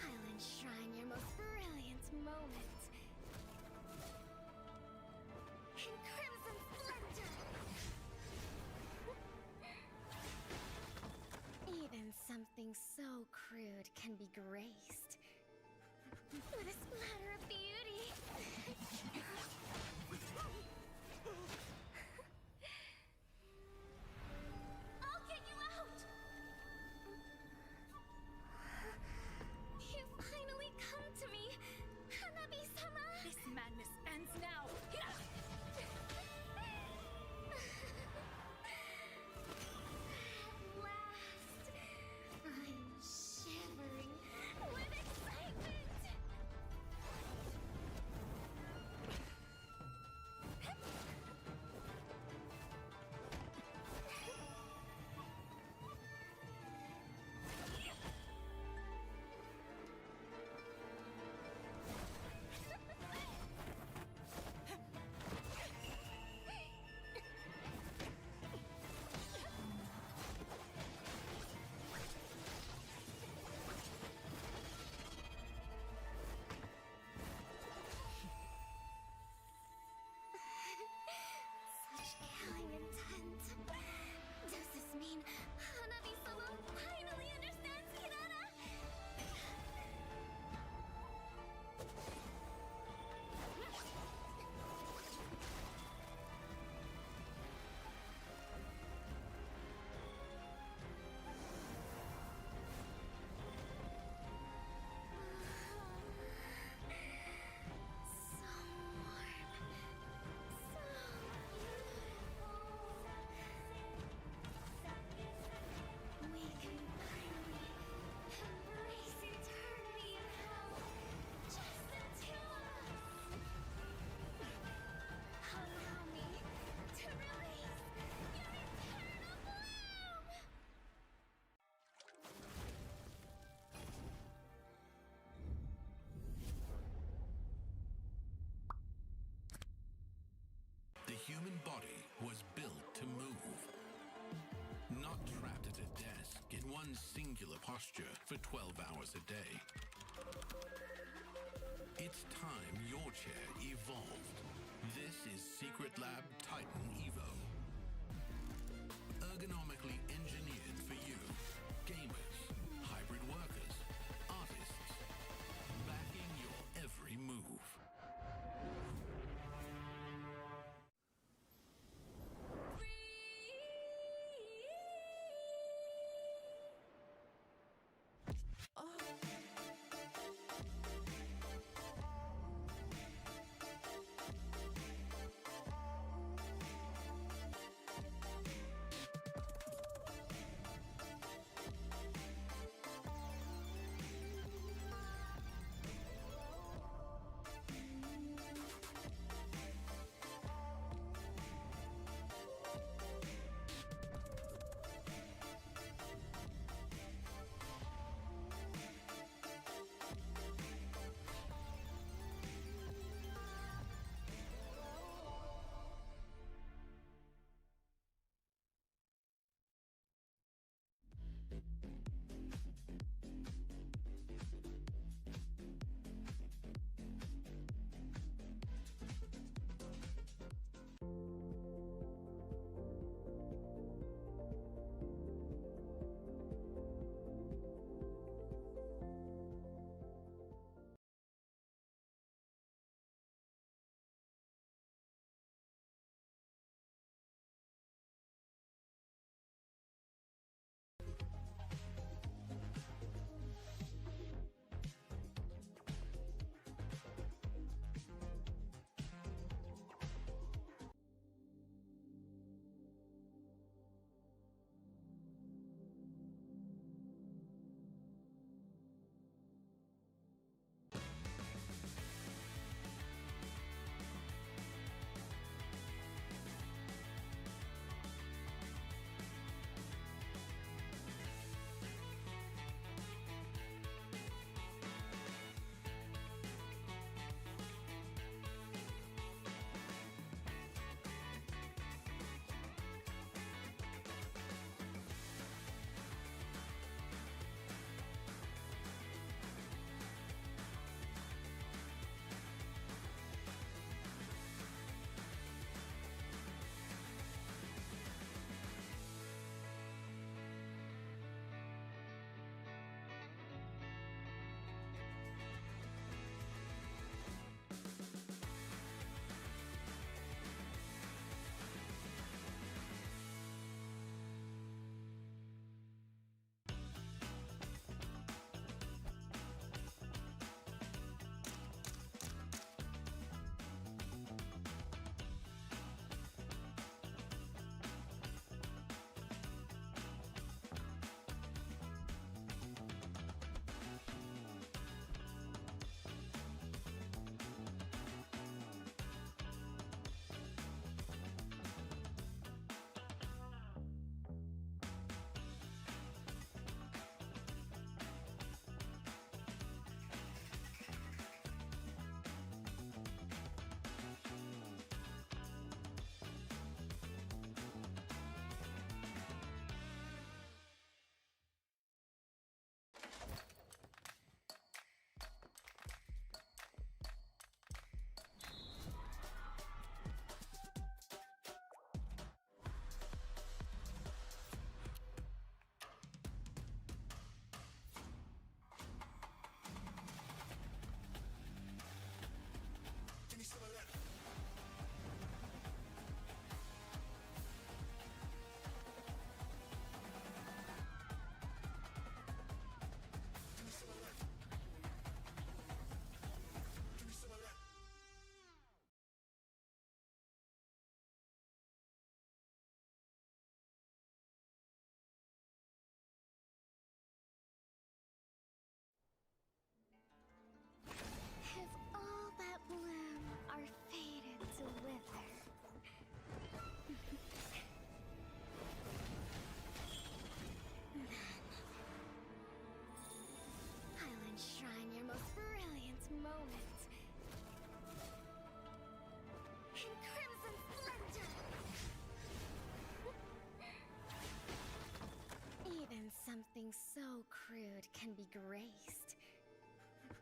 I'll enshrine your most brilliant moment in crimson splendor. Even something so crude can be graced with a splatter of beauty. I'll get you out! You finally come to me, Hanabi-sama! This madness ends now! At last, I'm shivering with excitement! Such killing intent. Does this mean Hanabi-sama finally understands Kirara? So warm. So beautiful. We can finally embrace eternity in hell. Just the two of us. Allow me to release your eternal bloom. The human body was built to move. Not trapped at a desk in one singular posture for 12 hours a day. It's time your chair evolved. This is Secret Lab Titan Evo. Ergonomically engineered for you. Gamers, hybrid workers, artists. Backing your every move.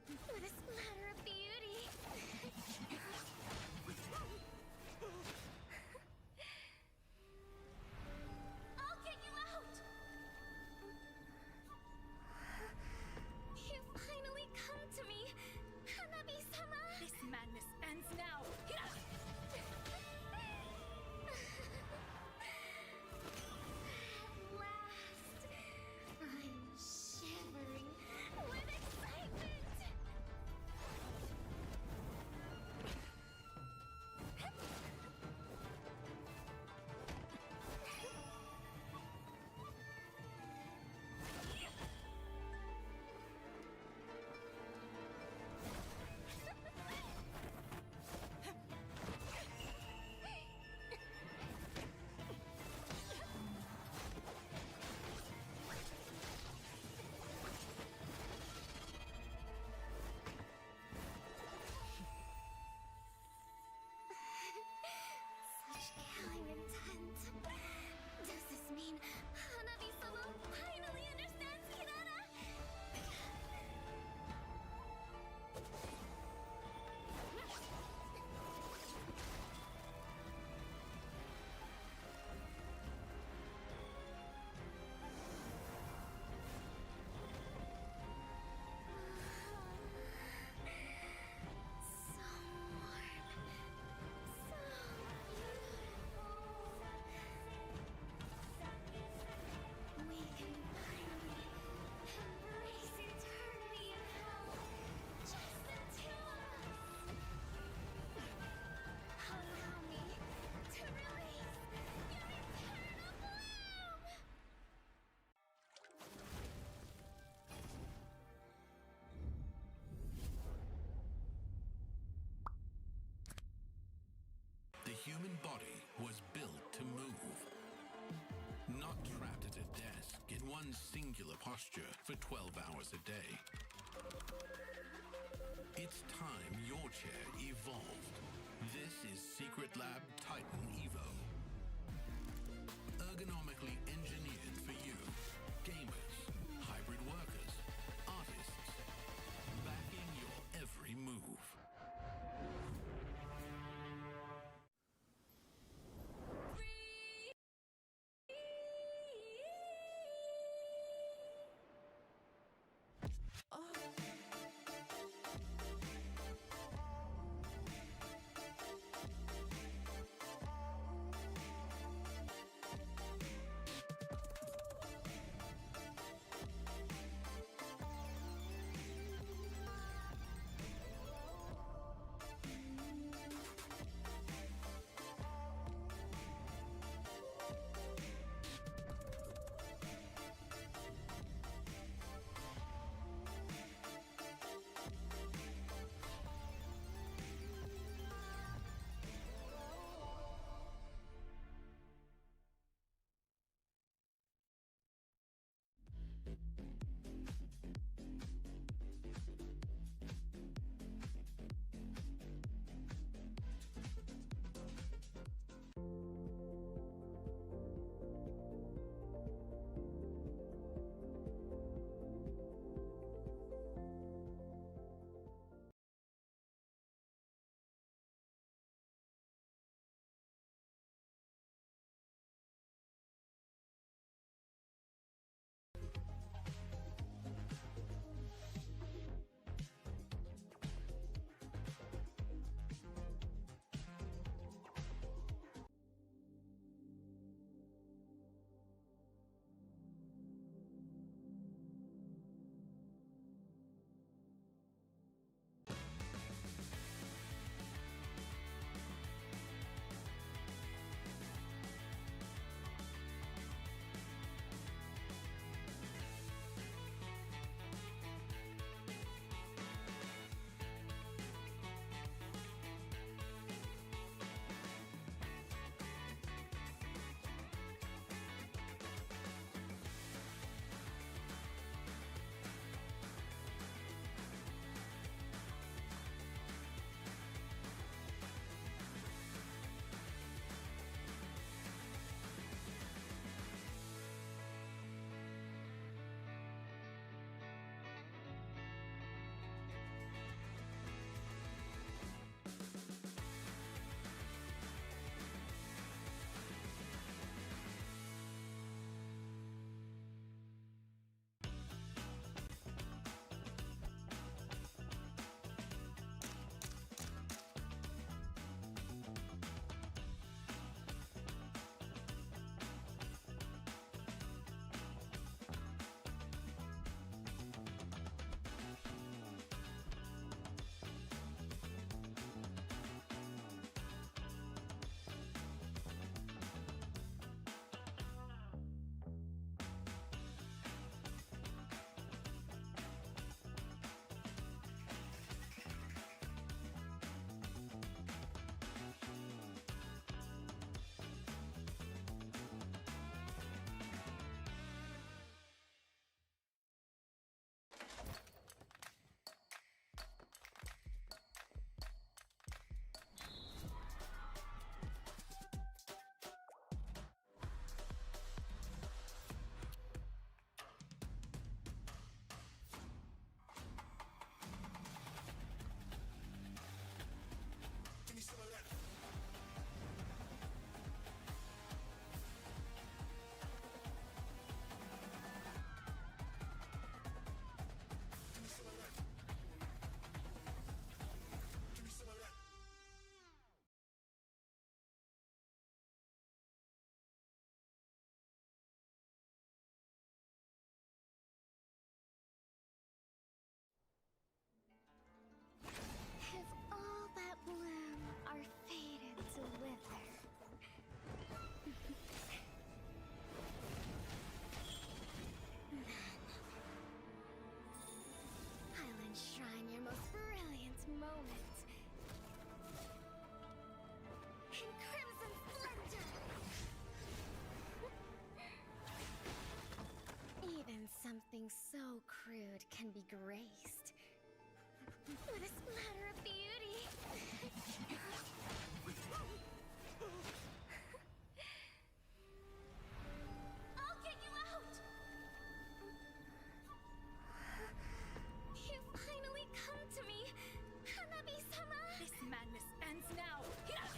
with a splatter of beauty. I'll get you out! You finally come to me, Hanabi-sama! This madness ends now! At last, I'm shivering with excitement! Such killing intent. Does this mean Hanabi-sama finally understands Kirara? So warm. So beautiful. We can finally embrace eternity in hell. Just the two of us. Allow me to release your eternal bloom! The human body was built to move. Not trapped at a desk in one singular posture for 12 hours a day. It's time your chair evolved. This is Secret Lab Titan Evo. Ergonomically engineered for you. Gamers, hybrid workers, artists. Backing your every move. splatter of beauty. I'll get you out! You finally come to me, Hanabi-sama! This madness ends now. At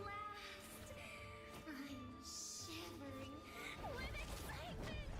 last, I'm shivering with excitement!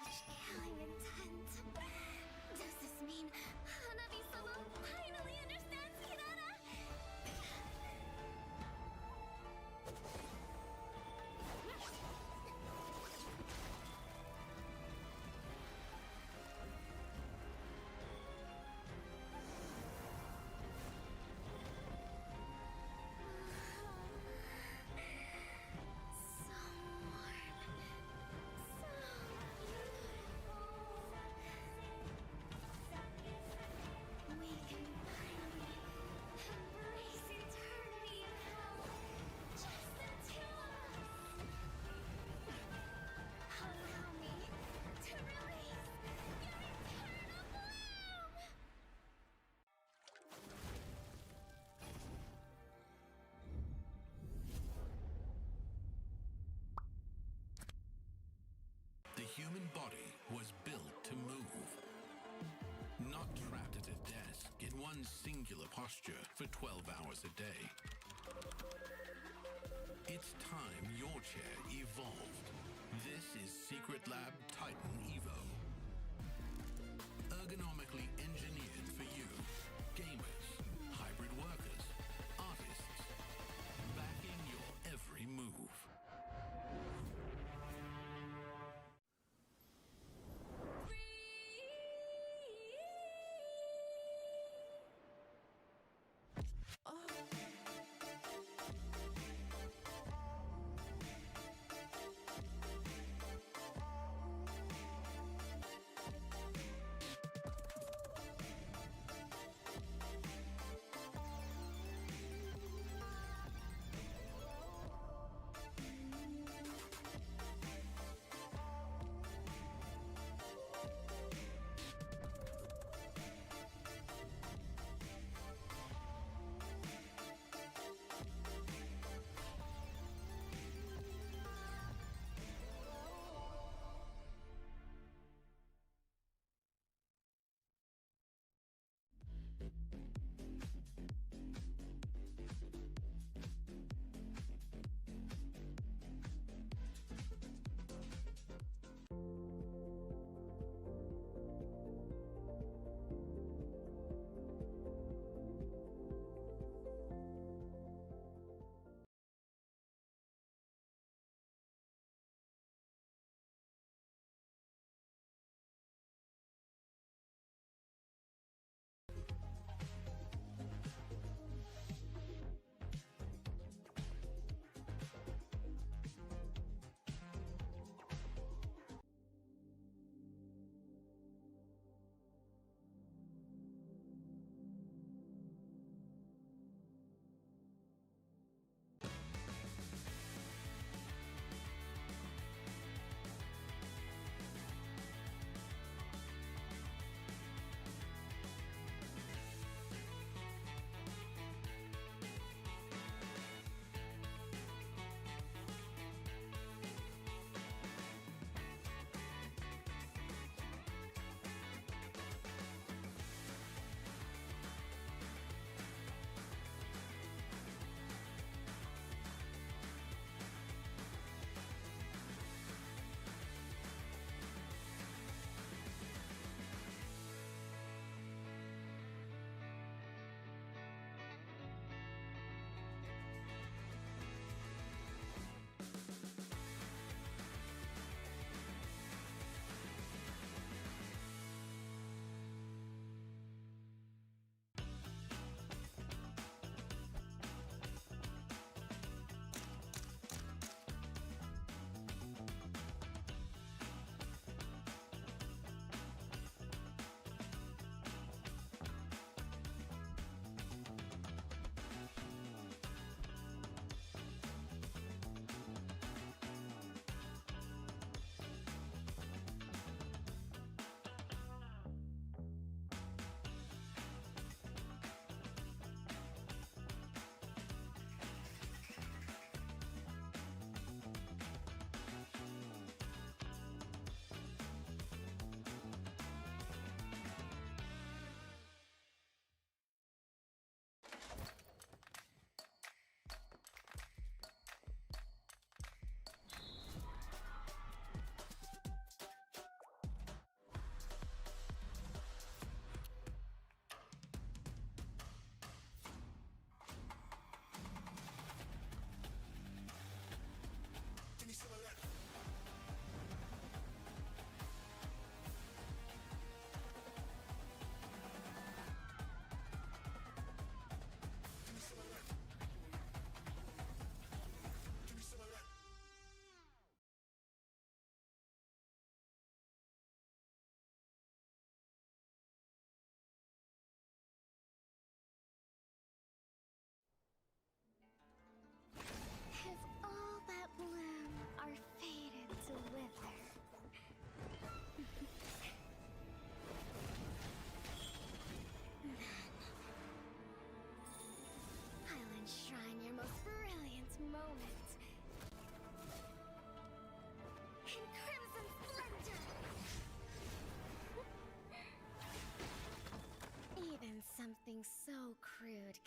Such killing intent. Does this mean Hanabi-sama finally understands Hinata? So warm. So beautiful. We can finally embrace eternity in hell. Just the two of us. Allow me to release your eternal bloom. The human body was built to move. Not trapped at a desk in one singular posture for 12 hours a day. It's time your chair evolved. This is Secret Lab Titan Evo. Ergonomically engineered for you. Gamers, hybrid workers, artists. Backing your every move.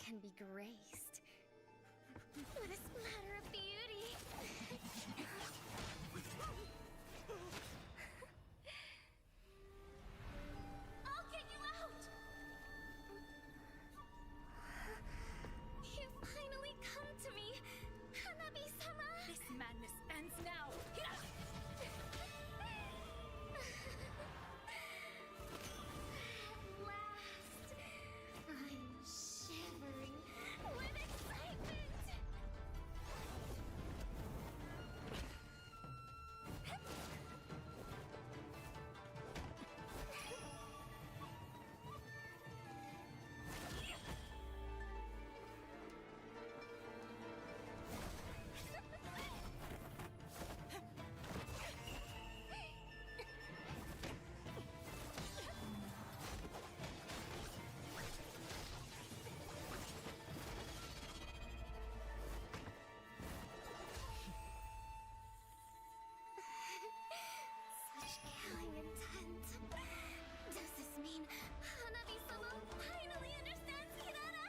can be graced. What a splatter of beauty! I'll get you out! You finally come to me, Hanabi-sama! This madness ends now! At last, I'm shivering with excitement! Such killing intent. Does this mean Hanabi-sama finally understands Kirara?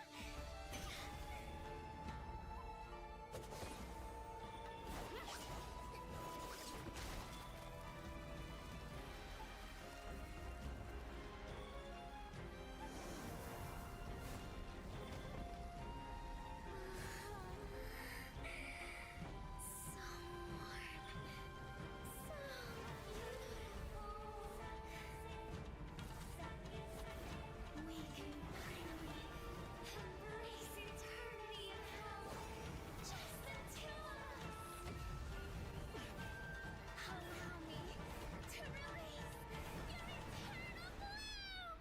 So warm. So beautiful. We can finally embrace eternity in hell. Just the two of us. Allow me to release your eternal bloom.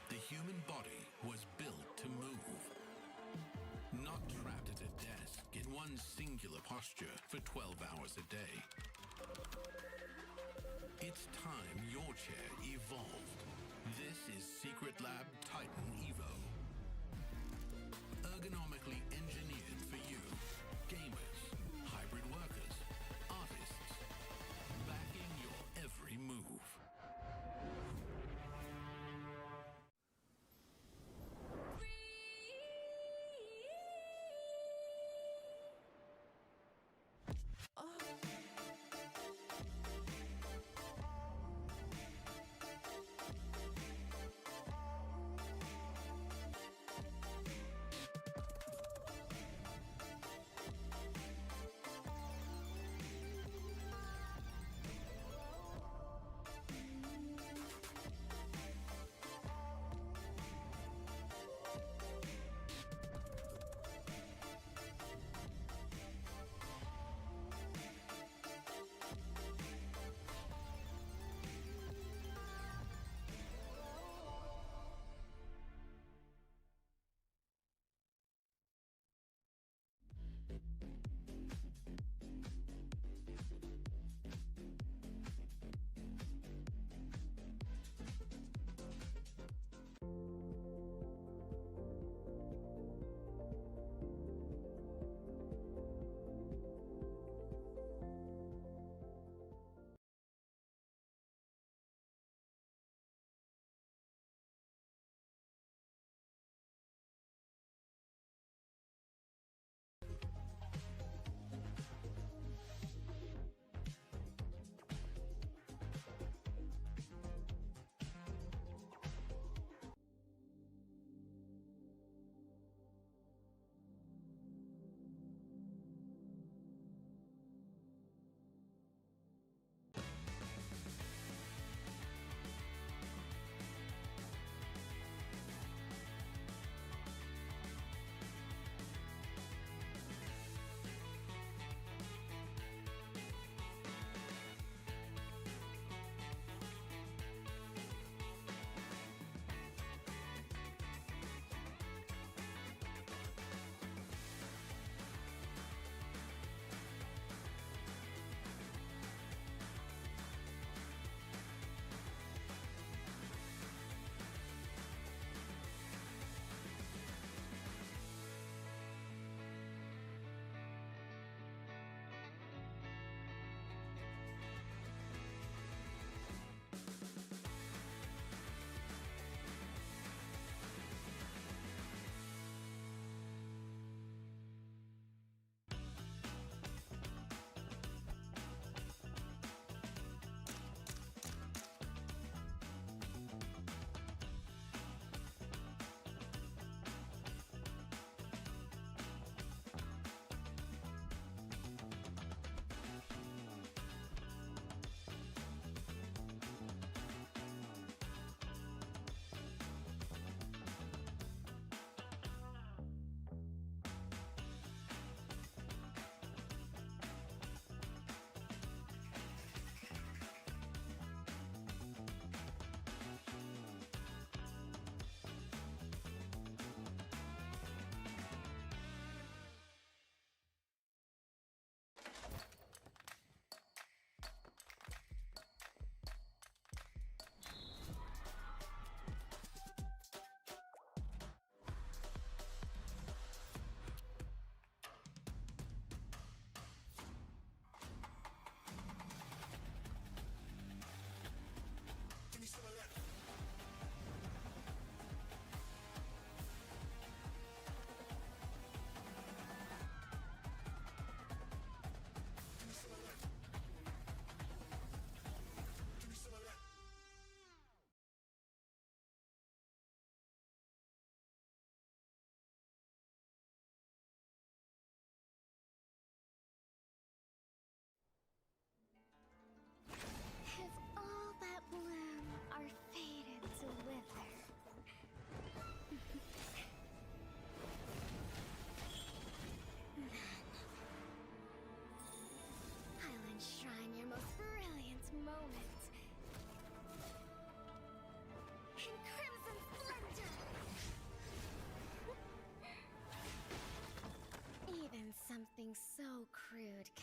The human body was built to move. Not trapped at a desk in one singular posture for 12 hours a day. It's time your chair evolved. This is Secret Lab Titan Evo. Ergonomically engineered for you. Gamers, hybrid workers, artists. Backing your every move.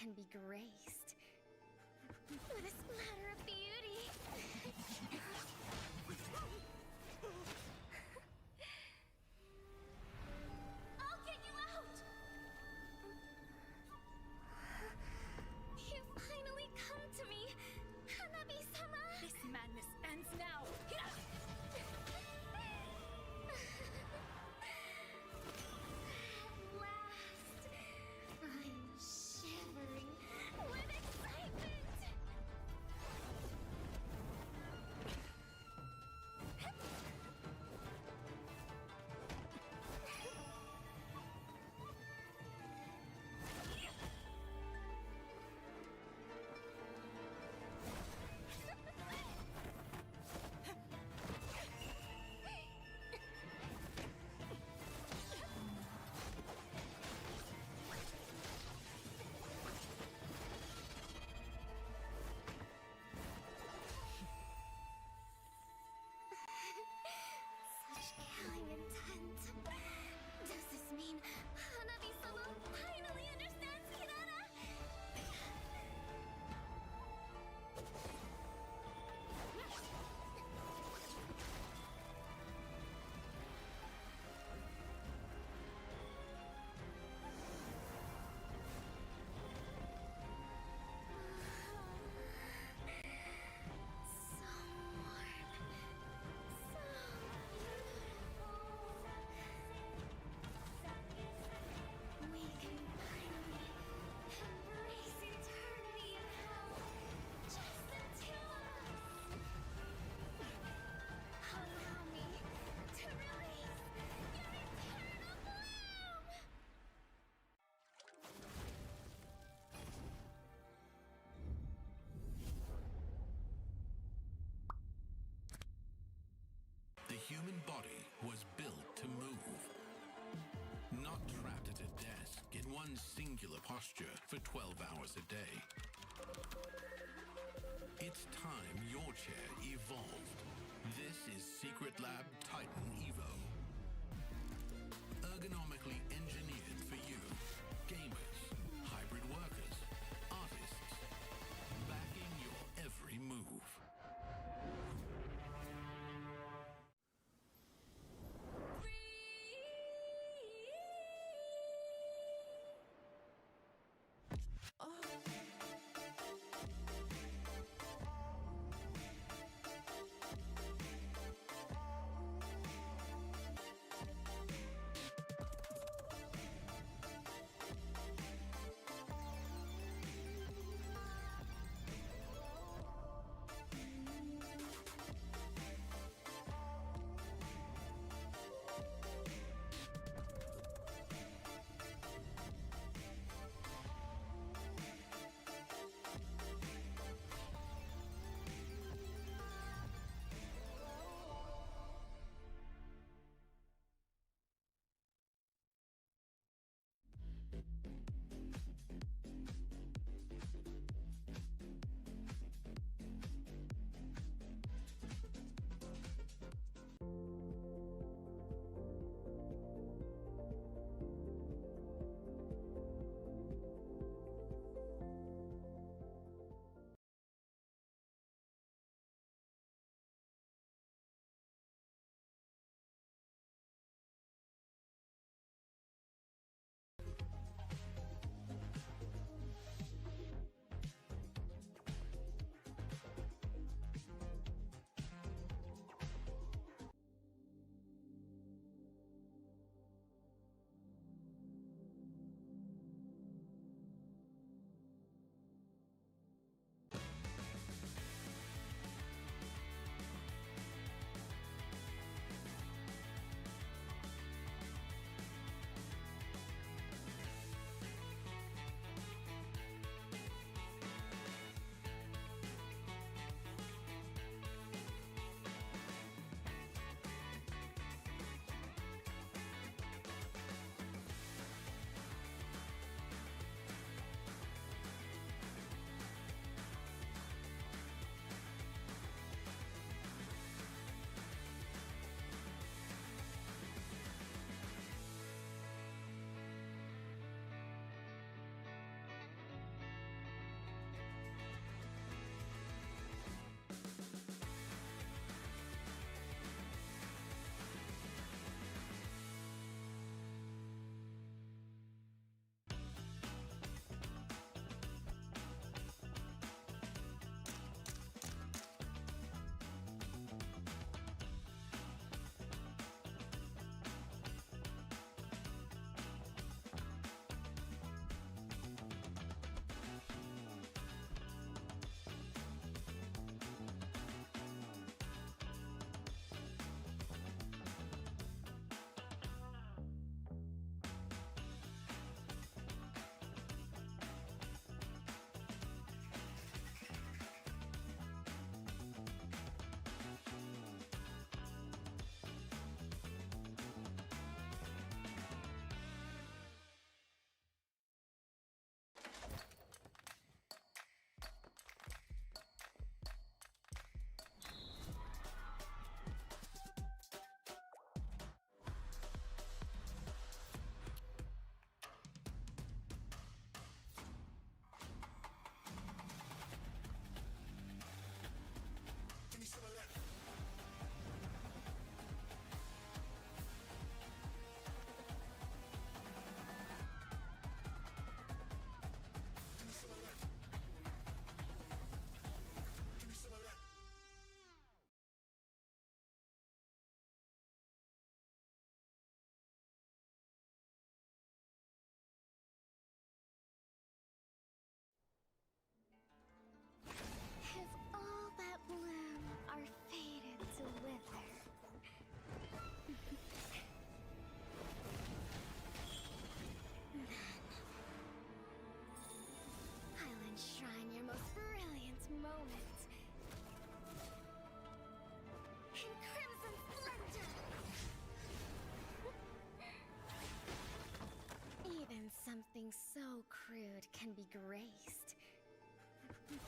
can be graced with a splatter of beauty. I'll get you out! You finally come to me, Hanabi-sama! This madness ends now. At last, I'm shivering with excitement! Such killing intent. Does this mean Hanabi-sama finally understands Kirara? So warm. So beautiful. We can finally embrace eternity in hell. Just the two of us. Allow me to release your eternal bloom. The human body was built to move. Not trapped at a desk in one singular posture for 12 hours a day. It's time your chair evolved. This is Secret Lab Titan Evo. Ergonomically engineered for you, gamers, hybrid workers, artists, backing your every move.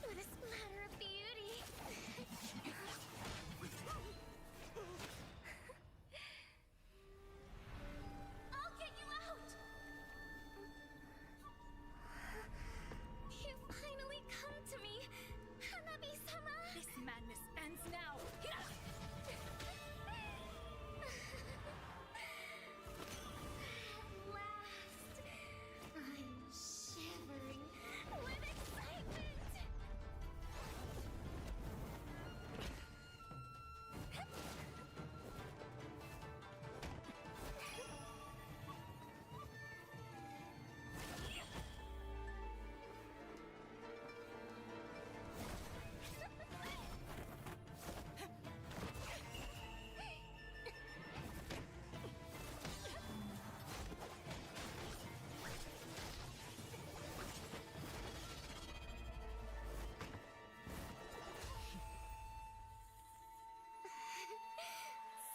with a splatter of beauty. I'll get you out! You finally come to me, Hanabi-sama! This madness ends now. At last, I'm shivering with excitement!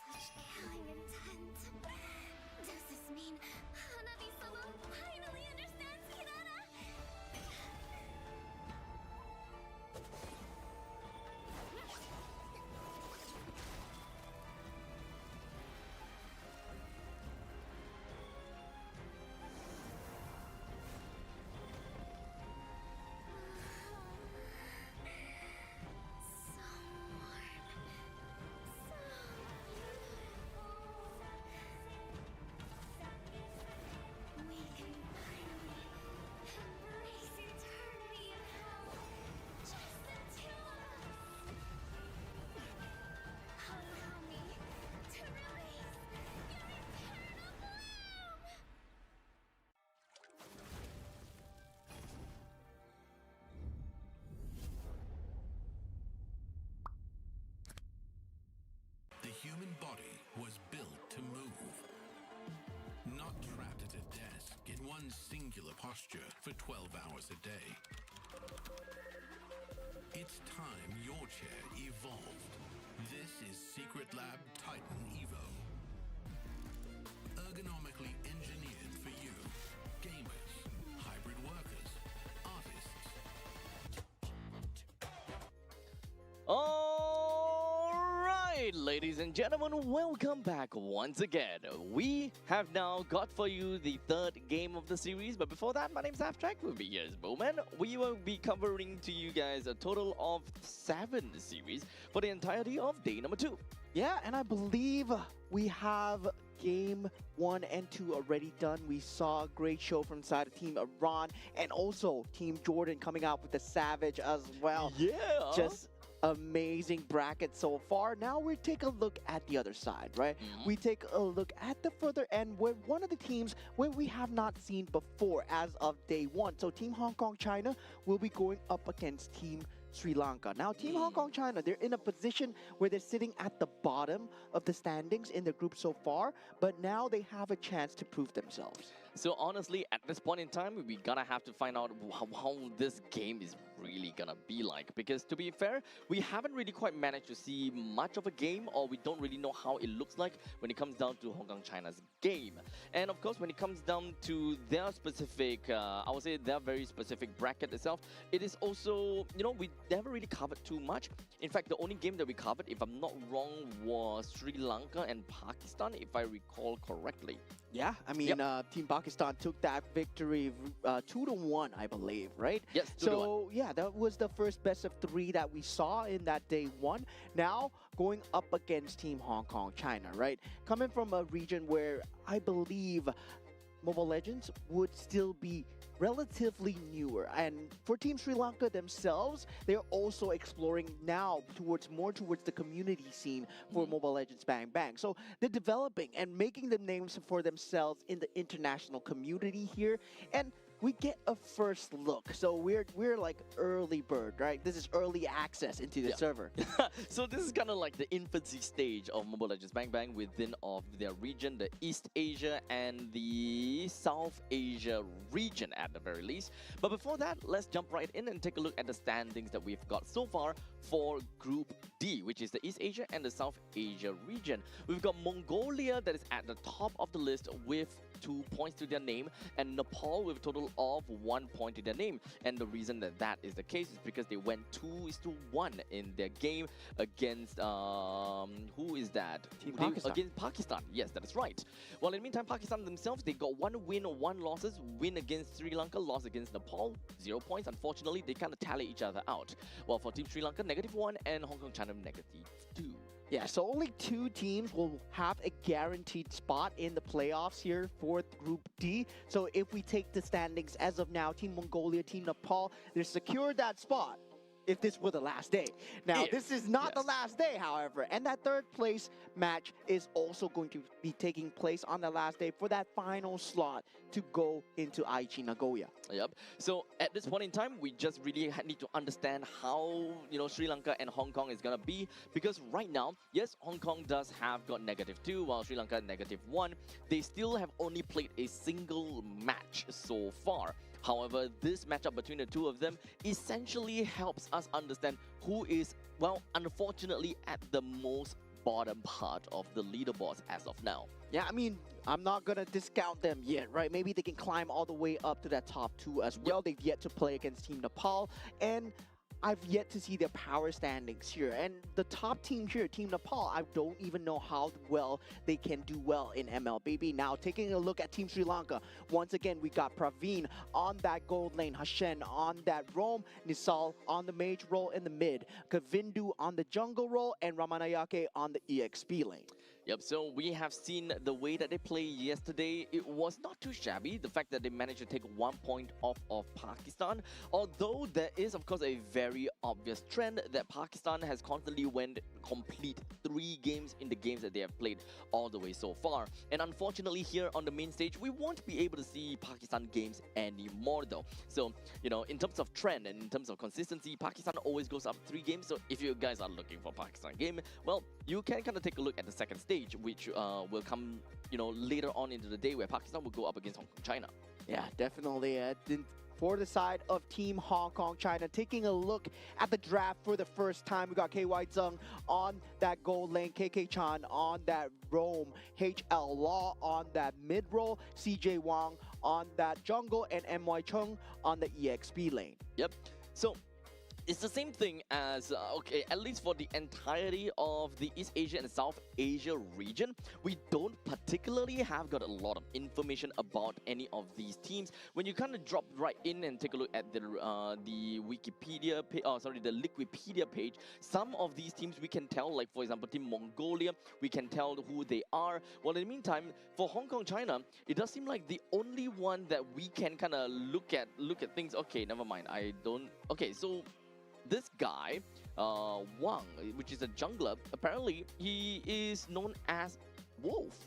Such killing intent. Does this mean Hanabi-sama finally understands Hinata? So warm. So beautiful. We can finally embrace eternity in hell. Just the two of us. Allow me to release your eternal bloom. The human body was built to move. Not trapped at a desk in one singular posture for 12 hours a day. It's time your chair evolved. This is Secret Lab Titan Evo. Ergonomically engineered for you, gamers, hybrid workers, artists. Alright, ladies and gentlemen, welcome back once again. We have now got for you the third game of the series, but before that, my name's 𝐓𝐡𝐚𝐧𝐤 will be here as Bowman. We will be covering to you guys a total of 7 series for the entirety of day number 2. Yeah, and I believe we have game 1 and 2 already done. We saw a great show from side of Team Iran and also Team Jordan coming out with the Savage as well. Yeah! Just amazing bracket so far. Now we take a look at the other side, right? We take a look at the further end where one of the teams where we have not seen before as of day 1. So Team Hong Kong China will be going up against Team Sri Lanka. Now, Team Hong Kong China, they're in a position where they're sitting at the bottom of the standings in the group so far, but now they have a chance to prove themselves. So honestly, at this point in time, we're gonna have to find out how this game is really gonna be like. Because to be fair, we haven't really quite managed to see much of a game, or we don't really know how it looks like when it comes down to Hong Kong China's game. And of course, when it comes down to their specific, I would say their very specific bracket itself, it is also, you know, we never really covered too much. In fact, the only game that we covered, if I'm not wrong, was Sri Lanka and Pakistan, if I recall correctly. Yeah, I mean, Team Pakistan took that victory 2-1, I believe, right? Yes, 2-1. So, yeah, that was the first best of 3 that we saw in that day 1. Now, going up against Team Hong Kong China, right? Coming from a region where I believe Mobile Legends would still be relatively newer, and for Team Sri Lanka themselves, they're also exploring now more towards the community scene for Mobile Legends Bang Bang. So they're developing and making the names for themselves in the international community here, and we get a first look. So we're like early bird, right? This is early access into the server. So this is kind of like the infancy stage of Mobile Legends Bang Bang within of their region, the East Asia and the South Asia region at the very least. But before that, let's jump right in and take a look at the standings that we've got so far for Group D, which is the East Asia and the South Asia region. We've got Mongolia that is at the top of the list with 2 points to their name, and Nepal with a total of 1 point to their name. And the reason that that is the case is because they went 2-1 in their game against who is that? Pakistan. Against Pakistan. Yes, that is right. Well, in the meantime, Pakistan themselves, they got 1 win or 1 losses. Win against Sri Lanka, loss against Nepal, 0 points. Unfortunately, they kind of tally each other out. Well, for Team Sri Lanka, -1, and Hong Kong China -2. Yeah, so only 2 teams will have a guaranteed spot in the playoffs here for Group D. So if we take the standings as of now, Team Mongolia, Team Nepal, they're secured that spot if this were the last day. Now, this is not the last day, however, and that 3rd place match is also going to be taking place on the last day for that final slot to go into Aichi Nagoya. Yep. So at this point in time, we just really need to understand how, Sri Lanka and Hong Kong is going to be, because right now, yes, Hong Kong does have got -2, while Sri Lanka -1. They still have only played a single match so far. However, this matchup between the 2 of them essentially helps us understand who is, well, unfortunately at the most bottom part of the leaderboards as of now. Yeah, I mean, I'm not going to discount them yet, right? Maybe they can climb all the way up to that top 2 as well. They've yet to play against Team Nepal, and I've yet to see their power standings here. And the top team here, Team Nepal, I don't even know how well they can do well in MLBB. Now, taking a look at Team Sri Lanka, once again, we got Praveen on that gold lane, Hashen on that roam, Nisal on the mage role in the mid, Kavindu on the jungle role, and Ramanayake on the EXP lane. Yep, so we have seen the way that they played yesterday. It was not too shabby. The fact that they managed to take 1 point off of Pakistan. Although there is, of course, a very obvious trend that Pakistan has constantly went complete 3 games in the games that they have played all the way so far. And unfortunately, here on the main stage, we won't be able to see Pakistan games anymore though. So, in terms of trend and in terms of consistency, Pakistan always goes up 3 games. So if you guys are looking for Pakistan game, well, you can kind of take a look at the second stage, which will come, later on into the day, where Pakistan will go up against Hong Kong China. Yeah, definitely. For the side of Team Hong Kong China, taking a look at the draft for the first time, we got KY Zheng on that gold lane, KK Chan on that roam, HL Law on that mid role, CJ Wang on that jungle, and MY Chung on the EXP lane. Yep. So it's the same thing as, okay, at least for the entirety of the East Asia and South Asia region, we don't particularly have got a lot of information about any of these teams. When you kind of drop right in and take a look at the Wikipedia page, the Liquipedia page, some of these teams we can tell, like for example, Team Mongolia, we can tell who they are. Well, in the meantime, for Hong Kong China, it does seem like the only one that we can kind of look at things. Okay, never mind. I don't. Okay, so this guy, Wang, which is a jungler, apparently he is known as Wolf.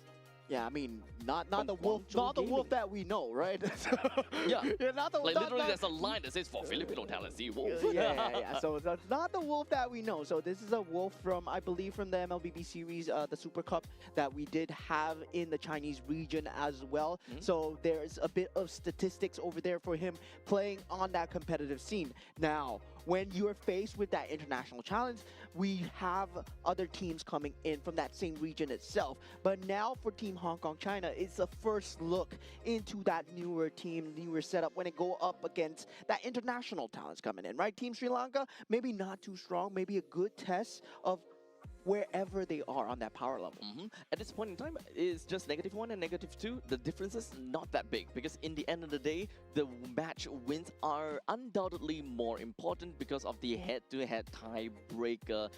Yeah, I mean, not the wolf, not the wolf that we know, right? Yeah, not the like literally there's a line that says for Filipino talent, see wolf. Yeah. So that's not the wolf that we know. So this is a wolf from, I believe, from the MLBB series, the Super Cup that we did have in the Chinese region as well. So there's a bit of statistics over there for him playing on that competitive scene. Now, when you're faced with that international challenge, we have other teams coming in from that same region itself. But now for Team Hong Kong China, it's a first look into that newer team, newer setup when it go up against that international talents coming in, right? Team Sri Lanka, maybe not too strong, maybe a good test of wherever they are on that power level. At this point in time, it's just -1 and -2. The difference is not that big, because in the end of the day, the match wins are undoubtedly more important because of the head-to-head tiebreaker,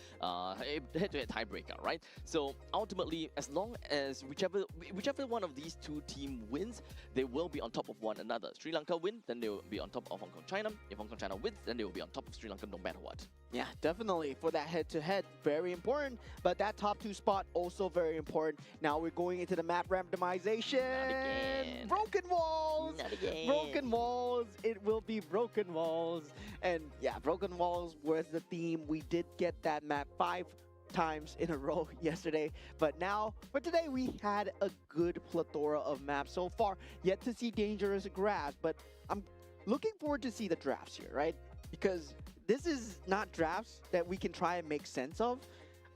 right? So ultimately, as long as whichever one of these 2 teams wins, they will be on top of one another. Sri Lanka win, then they will be on top of Hong Kong China. If Hong Kong China wins, then they will be on top of Sri Lanka no matter what. Yeah, definitely. For that head-to-head, very important. But that top 2 spot, also very important. Now we're going into the map randomization. Broken walls. Not again. Broken walls. It will be broken walls. And yeah, broken walls was the theme. We did get that map 5 times in a row yesterday, but now for today we had a good plethora of maps so far. Yet to see dangerous grass, but I'm looking forward to see the drafts here, right? Because this is not drafts that we can try and make sense of,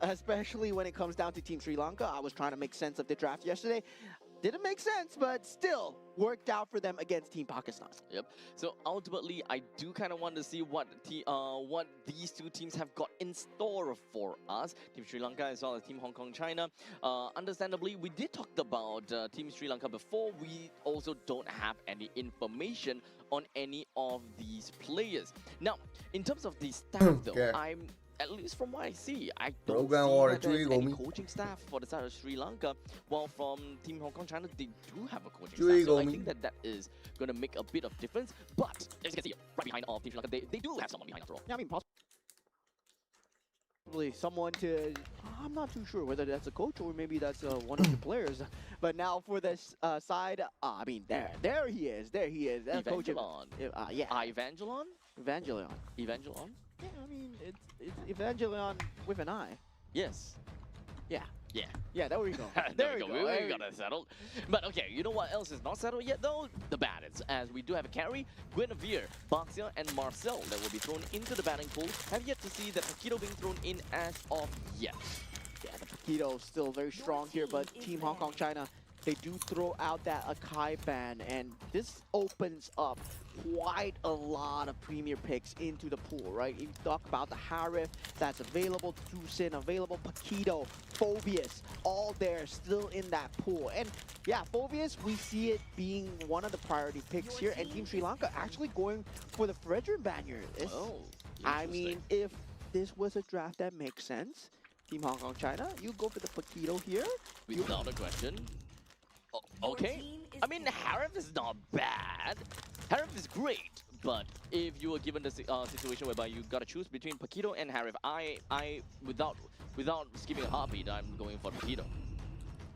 especially when it comes down to Team Sri Lanka. I was trying to make sense of the draft yesterday. Didn't make sense, but still worked out for them against Team Pakistan. Yep. So ultimately, I do kind of want to see what these two teams have got in store for us. Team Sri Lanka as well as Team Hong Kong China. Understandably, we did talk about Team Sri Lanka before. We also don't have any information on any of these players. Now, in terms of the staff, though, Okay. at least from what I see, I don't Program see or that there's chui any gomi. coaching staff for the side of Sri Lanka. While from Team Hong Kong China, they do have a coaching Chui staff. So I gomi. think that is going to make a bit of difference. But as you can see, right behind of Team Sri Lanka, they do have someone behind after all. Yeah, I mean, possibly someone to. I'm not too sure whether that's a coach or maybe that's one of the players. But now for this side, I mean, there he is. There he is. That coach. Evangelon. Yeah. Evangelon? Evangelion. Evangelon? Yeah, I mean, it's Evangelion with an I. Yes. Yeah. Yeah. Yeah, there we go. There we go. We got it settled. But okay, you know what else is not settled yet though? The batters. As we do have a carry, Guinevere, Baxia, and Marcel that will be thrown into the batting pool. Have yet to see the Paquito being thrown in as of yet. Yeah, the Paquito still very strong here, but Team Hong Kong China, they do throw out that Akai ban, and this opens up quite a lot of premier picks into the pool, right? You talk about the Harif that's available, Tucson available, Paquito, Phobius, all there still in that pool. And yeah, Phobius, we see it being one of the priority picks here, and Team Sri Lanka actually going for the Fredrin ban here. I mean, if this was a draft that makes sense, Team Hong Kong China, you go for the Paquito here. Without a question. Oh, okay. I mean, Harif is not bad. Harif is great. But if you were given the situation whereby you gotta choose between Paquito and Harif, I without skipping a heartbeat, I'm going for Paquito.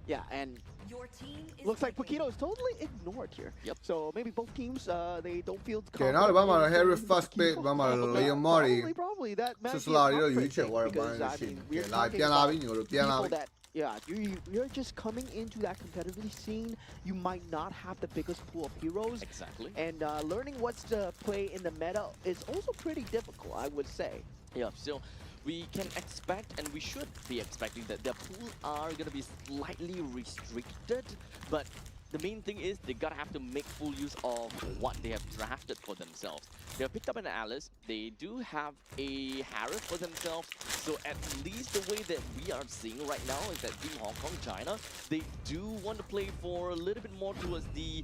Yeah, and Your team is looks like picking. Paquito is totally ignored here. Yep. So maybe both teams, they don't feel Okay, now the Bama in Harry going first Paquito. pick, Bama Leo Mori. Probably that might be a Slide comfort you check pick what because, about I mean, the we're shit. Like talking about Pianavi, people that, yeah, you're just coming into that competitively scene. You might not have the biggest pool of heroes. Exactly. And learning what's to play in the meta is also pretty difficult, I would say. Yeah, so we can expect and we should be expecting that their pool are going to be slightly restricted, but the main thing is they gotta have to make full use of what they have drafted for themselves. They have picked up an Alice, they do have a Harris for themselves, so at least the way that we are seeing right now is that Team Hong Kong China, they do want to play for a little bit more towards the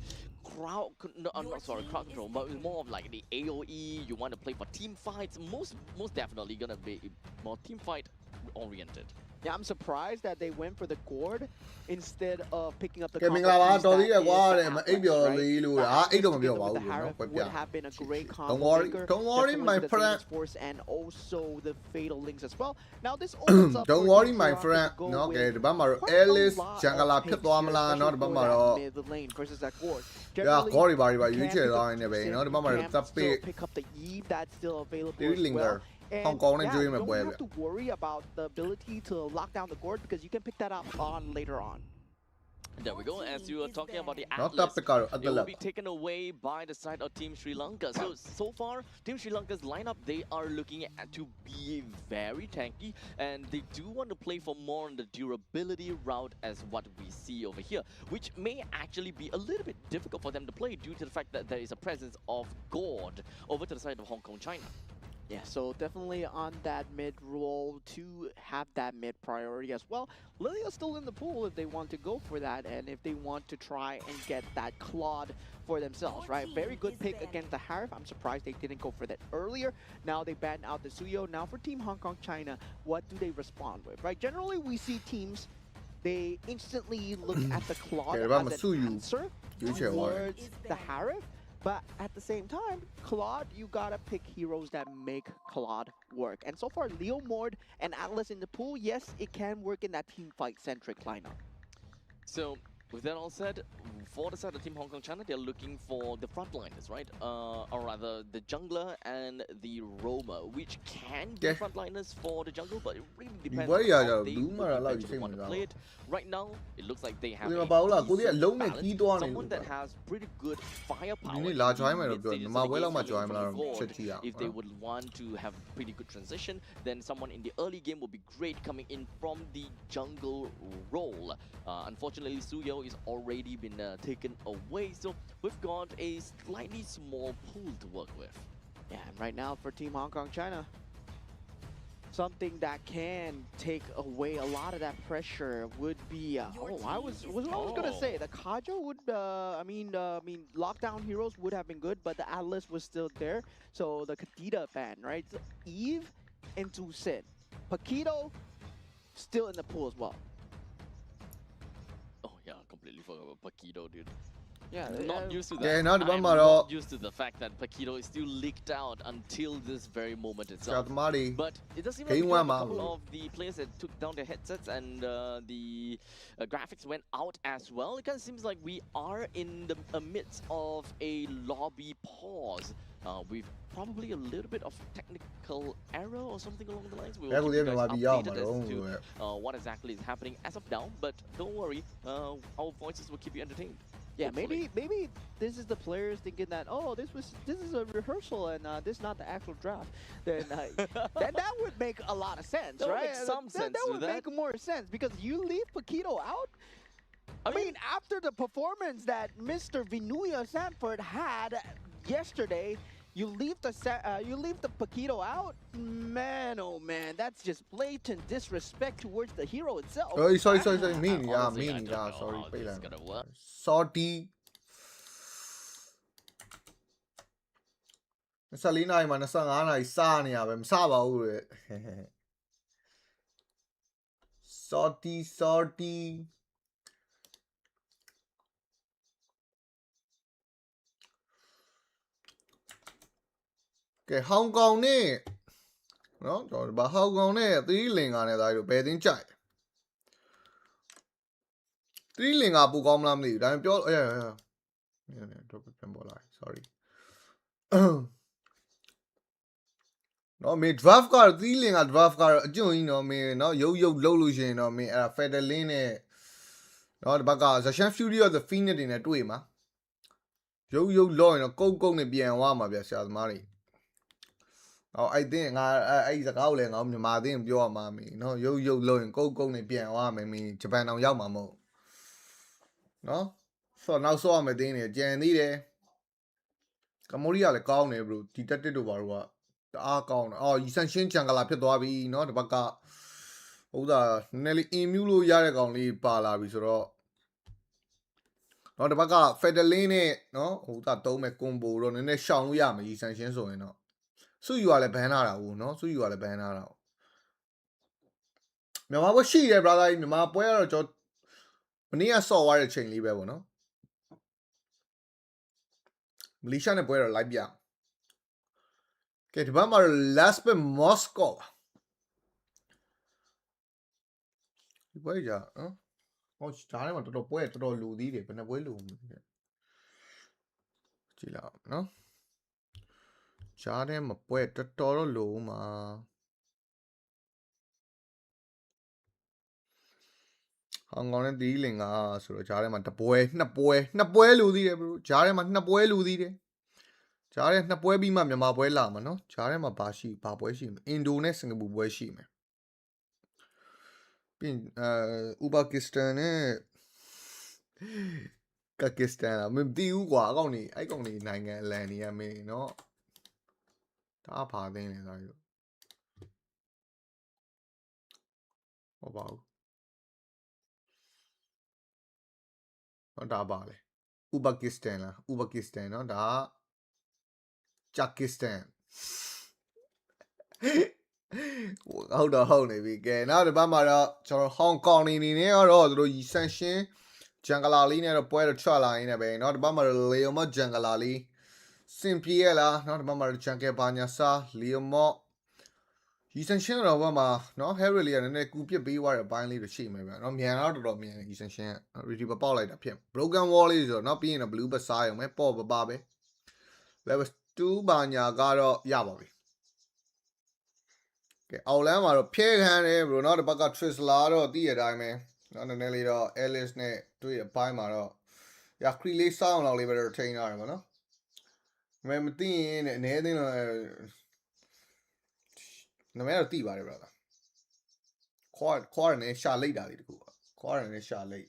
crowd, no, I'm not sorry, crowd control, but it's more of like the AoE, you want to play for team fights, most definitely gonna be more team fight oriented. Yeah, I'm surprised that they went for the gourd instead of picking up the Okay, combo mingla piece ba that is tordi kwa the de ma Atlas, ibyo right? li lu The da Atlas ai do ma together pyo ba with the bu no Harif kwet would pya. have been a great combo Don't worry, maker, don't worry, definitely my with the friend. Phoenix Force and also the Fatal Links as well. Now this opens up Don't for worry, Team my Sri Lanka friend. to go No, okay, with the Bama quite a Alice lot of Jangala picks phit twa ma here, la no especially the for Bama that ro. mid lane versus that gourd. Yeah, Generally, gory ba you ba can yu che pick da up ne be Sin, no the you Bama ro can tap still pi. pick up the Eve that's still available Tiri as well. linger. And Hong Kong yeah, and you Dream don't boy. have to worry about the ability to lock down the gourd because you can pick that up on later on. There we go, as you were talking about the Not Atlas, tap the it will be taken away by the side of Team Sri Lanka. So far, Team Sri Lanka's lineup, they are looking at to be very tanky, and they do want to play for more on the durability route as what we see over here, which may actually be a little bit difficult for them to play due to the fact that there is a presence of Gord over to the side of Hong Kong China. Yeah, so definitely on that mid role to have that mid priority as well. Lilia's still in the pool if they want to go for that and if they want to try and get that Claude for themselves, right? Very good pick against the Harif. I'm surprised they didn't go for that earlier. Now they banned out the Suyo. Now for Team Hong Kong China, what do they respond with, right? Generally, we see teams, they instantly look at the Claude as an answer towards the Harif. But at the same time, Claude, you gotta pick heroes that make Claude work. And so far, Leo Mord and Atlas in the pool, yes, it can work in that team fight-centric lineup. So, with that all said, for the side of Team Hong Kong China, they're looking for the frontliners, right? Or rather, the jungler and the roamer, which can be frontliners for the jungle, but it really depends on how they would eventually want to play it. Right now, it looks like they have a decent balance, someone that has pretty good firepower. If they would want to have pretty good transition, then someone in the early game will be great coming in from the jungle role. Unfortunately, 𝐓𝐡𝐚𝐧𝐤 is already been taken away, so we've got a slightly small pool to work with. Yeah, and right now for Team Hong Kong China, something that can take away a lot of that pressure would be. I was gonna say the 𝐓𝐡𝐚𝐧𝐤 would. I mean, lockdown heroes would have been good, but the Atlas was still there. So the Kadita ban, right? So 𝐸 and 𝐴 Paquito still in the pool as well. Oh yeah, completely forgot about Paquito, dude. Yeah, Not used to that. Yeah, not I'm not used to the fact that Paquito is still leaked out until this very moment itself. But it does seem like we have a couple of the players that took down their headsets and the graphics went out as well. It kind of seems like we are in the midst of a lobby pause. With probably a little bit of technical error or something along the lines. We will keep you guys updated as to what exactly is happening as of now. But don't worry, our voices will keep you entertained. Yeah, maybe this is the players thinking that, oh, this is a rehearsal and this is not the actual draft. Then that would make a lot of sense, that right? Would make some sense that would make more sense because you leave Paquito out. I mean, after the performance that Mr. Vinuya Sanford had yesterday, you leave the Paquito out. Man, oh man, that's just blatant disrespect towards the hero itself. Sorry, mean, sorry. Salty. Salina, man, Sangana, Sania, Saba. Salty. Okay, Hong Kong ne, no, but Hong Kong ne, 3 ling on it, I do betting chai. 3 ling up, come lam leave. I'm pure, yeah, sorry. No, me draft card, 3 ling a draft card, you know, me, no, yo, lolution, no, me, a Federline, no, the bagas, a chef studio, the fiend in a twima. Yo, low in a coco, ne, bien, wama, bias, Mari. Oh, I think I the calling of the Martin Bio Mammy. No, yo, low and go pian army me Japan on Yamamo. No? So now so I'm a dinner, Jenny there. Camoria the cow neighbor, detected over what? The Arcon, oh, you sent Shin Changala Petobi, not the Baka. Oh, the Nelly Emulo Yaragon Pala Visoro. Not the Baka, Federline, no? Oh, that don't make combo run in a Shang Yam, you sent Shin so enough. So you are a banana, no? So you are a banana. My was she there, brother? My boy or Jot. When I saw a chain leave, no? Malaysia and a boy like ya. Get Bama last by Moscow. Where ya? Oh, starting to the poet to Ludi, but I will. Chill out, no? Charm a poet to Toro Luma. Hong Kong dealing so Charm at the boy, na boy, Ludi, bro. Charm at na boy Ludi. Charm na boy be my boy lama, no? Charm a bashi, papoishim. Indonesia and buboishim. Pin Uzbekistan, Pakistan. I mean, do only I only nine lanny, I mean, no. Tapa then is I. About. Not Dabale. Uzbekistan, no? Da. Pakistan. Hold on, we get now the Bama, so Hong Kong in here or the Essential Jangalali near a poet chala in a bay, not Bama Leoma Jangalali, Simpiela, not Bama Chanke Banyasa, Leomo essential တော့ဘာမှာနော် Harry လေးကနည်းနည်းကူပစ်ပေးသွားတဲ့အပိုင်းလေးတွေရှိမယ်ဗျာနော်မြန်တော့တော်တော်မြန် essential retriever ပေါက်လိုက်တာဖြစ် broken wall လေးဆိုတော့နော်ပြီးရင်တော့ blue ဘက်စားရုံပဲပေါ့ပပပဲ level 2ဘာညာကတော့ရပါပြီကဲအောက်လမ်းမှာတော့ဖျဲခံတယ်ဘရိုနော်ဒီဘက်က Trisla တော့တည်ရတိုင်းပဲနော်နည်းနည်းလေးတော့ Alice နဲ့တွေ့အပိုင်းမှာတော့ရခရီလေးစောင်းလောက်လေးပဲတော့ထိန်းထားတယ်ဗောနော်မသိရင်လည်းအနေသိတော့နမဲတော့တည်ပါတယ်ဗျာခွာနဲ့ရှာလိုက်တာလေးတကူခွာနဲ့ရှာလိုက်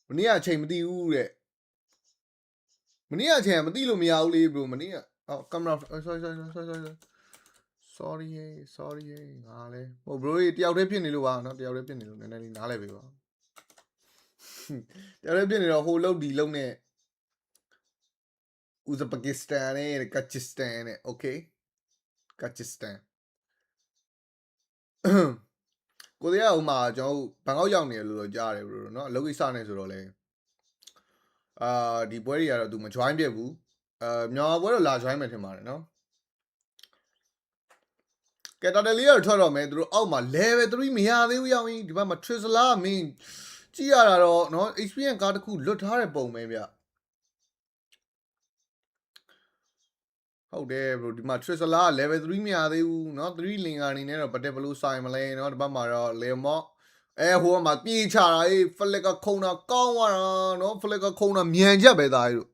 မနေ့ကအချိန်မသိဘူးတဲ့မနေ့ကအချိန်မသိလို့မရဘူးလေဘရိုမနေ့ကအော်ကင်မရာ sorry ငါလဲဟိုဘရိုကြီးတယောက်တည်းဖြစ်နေလို့ပါနော်တယောက်တည်းဖြစ်နေလို့နည်းနည်းလေးနားလဲပေးပါတယောက်တည်းဖြစ်နေတော့ဟိုလုံးဒီလုံးနဲ့ဥဇဘကစ္စတန်နဲ့ကချစ္စတန်နဲ့โอเคကချစ္စတန်ကိုတရားဥမာကျွန်တော်ဘန်ကောက်ရောက်နေတယ်လို့တော့ကြားတယ်ဘရိုနော်အလုပ်ကိစ္စနဲ့ဆိုတော့လေဒီပွဲတွေကတော့သူမ join ပြဘူးမြန်မာပွဲတော့လာ join မယ်ထင်ပါတယ်နော်ကဲတော်တယ်လေးတော့ထွက်တော့မယ်သူတို့အောက်မှာ level 3မရသေးဘူးရောက်ရင်ဒီဘက်မှာ Trisla မင်းကြည့်ရတာတော့နော် experience ကားတစ်ခုလွတ်ထားတဲ့ပုံပဲဗျဟုတ်တယ် bro ဒီမှာ Trisla က level 3မရသေးဘူးเนาะ3 link အနေနဲ့တော့ဘယ်ဘလို့ဆိုင်မလဲเนาะဒီဘက်မှာတော့ Lemock ဟိုမှာပြေးချတာflick ကခုံတာကောင်းသွားတာเนาะ flick ကခုံတာမြန်ချက်ပဲသားတို့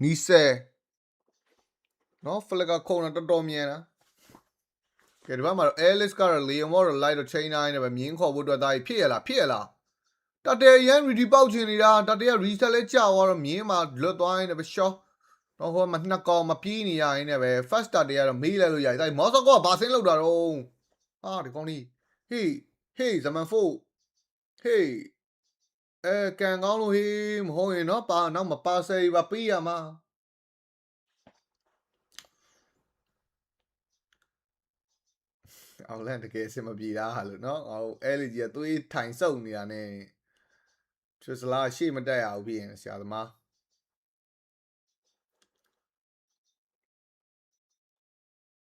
နီးဆဲเนาะ flick ကခုံတာတော်တော်မြန်တာကဲဒီဘက်မှာတော့ Alice ကတော့ Lemock တော့ light တော့ chain 9နဲ့ပဲမြင်းခေါ်ဖို့အတွက်သားဖြစ်ရလားတတဲရန် ready ပေါက်ချင်နေတာတတဲက reset လဲကြာသွားတော့မြင်းမှာလွတ်သွားရင်လည်းပဲ shortတော့ဟိုမှာနှစ်ကောင်မပြေးနေရရင်လည်းပဲ first start တွေကတော့မေးလိုက်လို့ရတယ်ဒါမော့ဆော့ကောကဘာဆင်းလောက်တာတော့ဒီကောင်ကြီး hey ဇမန်ဖို့ hey ကန်ကောင်းလို့ဟေးမဟုတ်ရင်နော်ပါနောက်မပါဆယ်ပါပေးရမှာအောင်လန်တကယ်အဆင်မပြေတာဟာလို့နော်ဟိုအဲလီကြီးကသွေးထိုင်စုပ်နေတာနဲ့ Trisla ရှေ့မတက်ရဘူးဖြစ်ရင်ဆရာသမား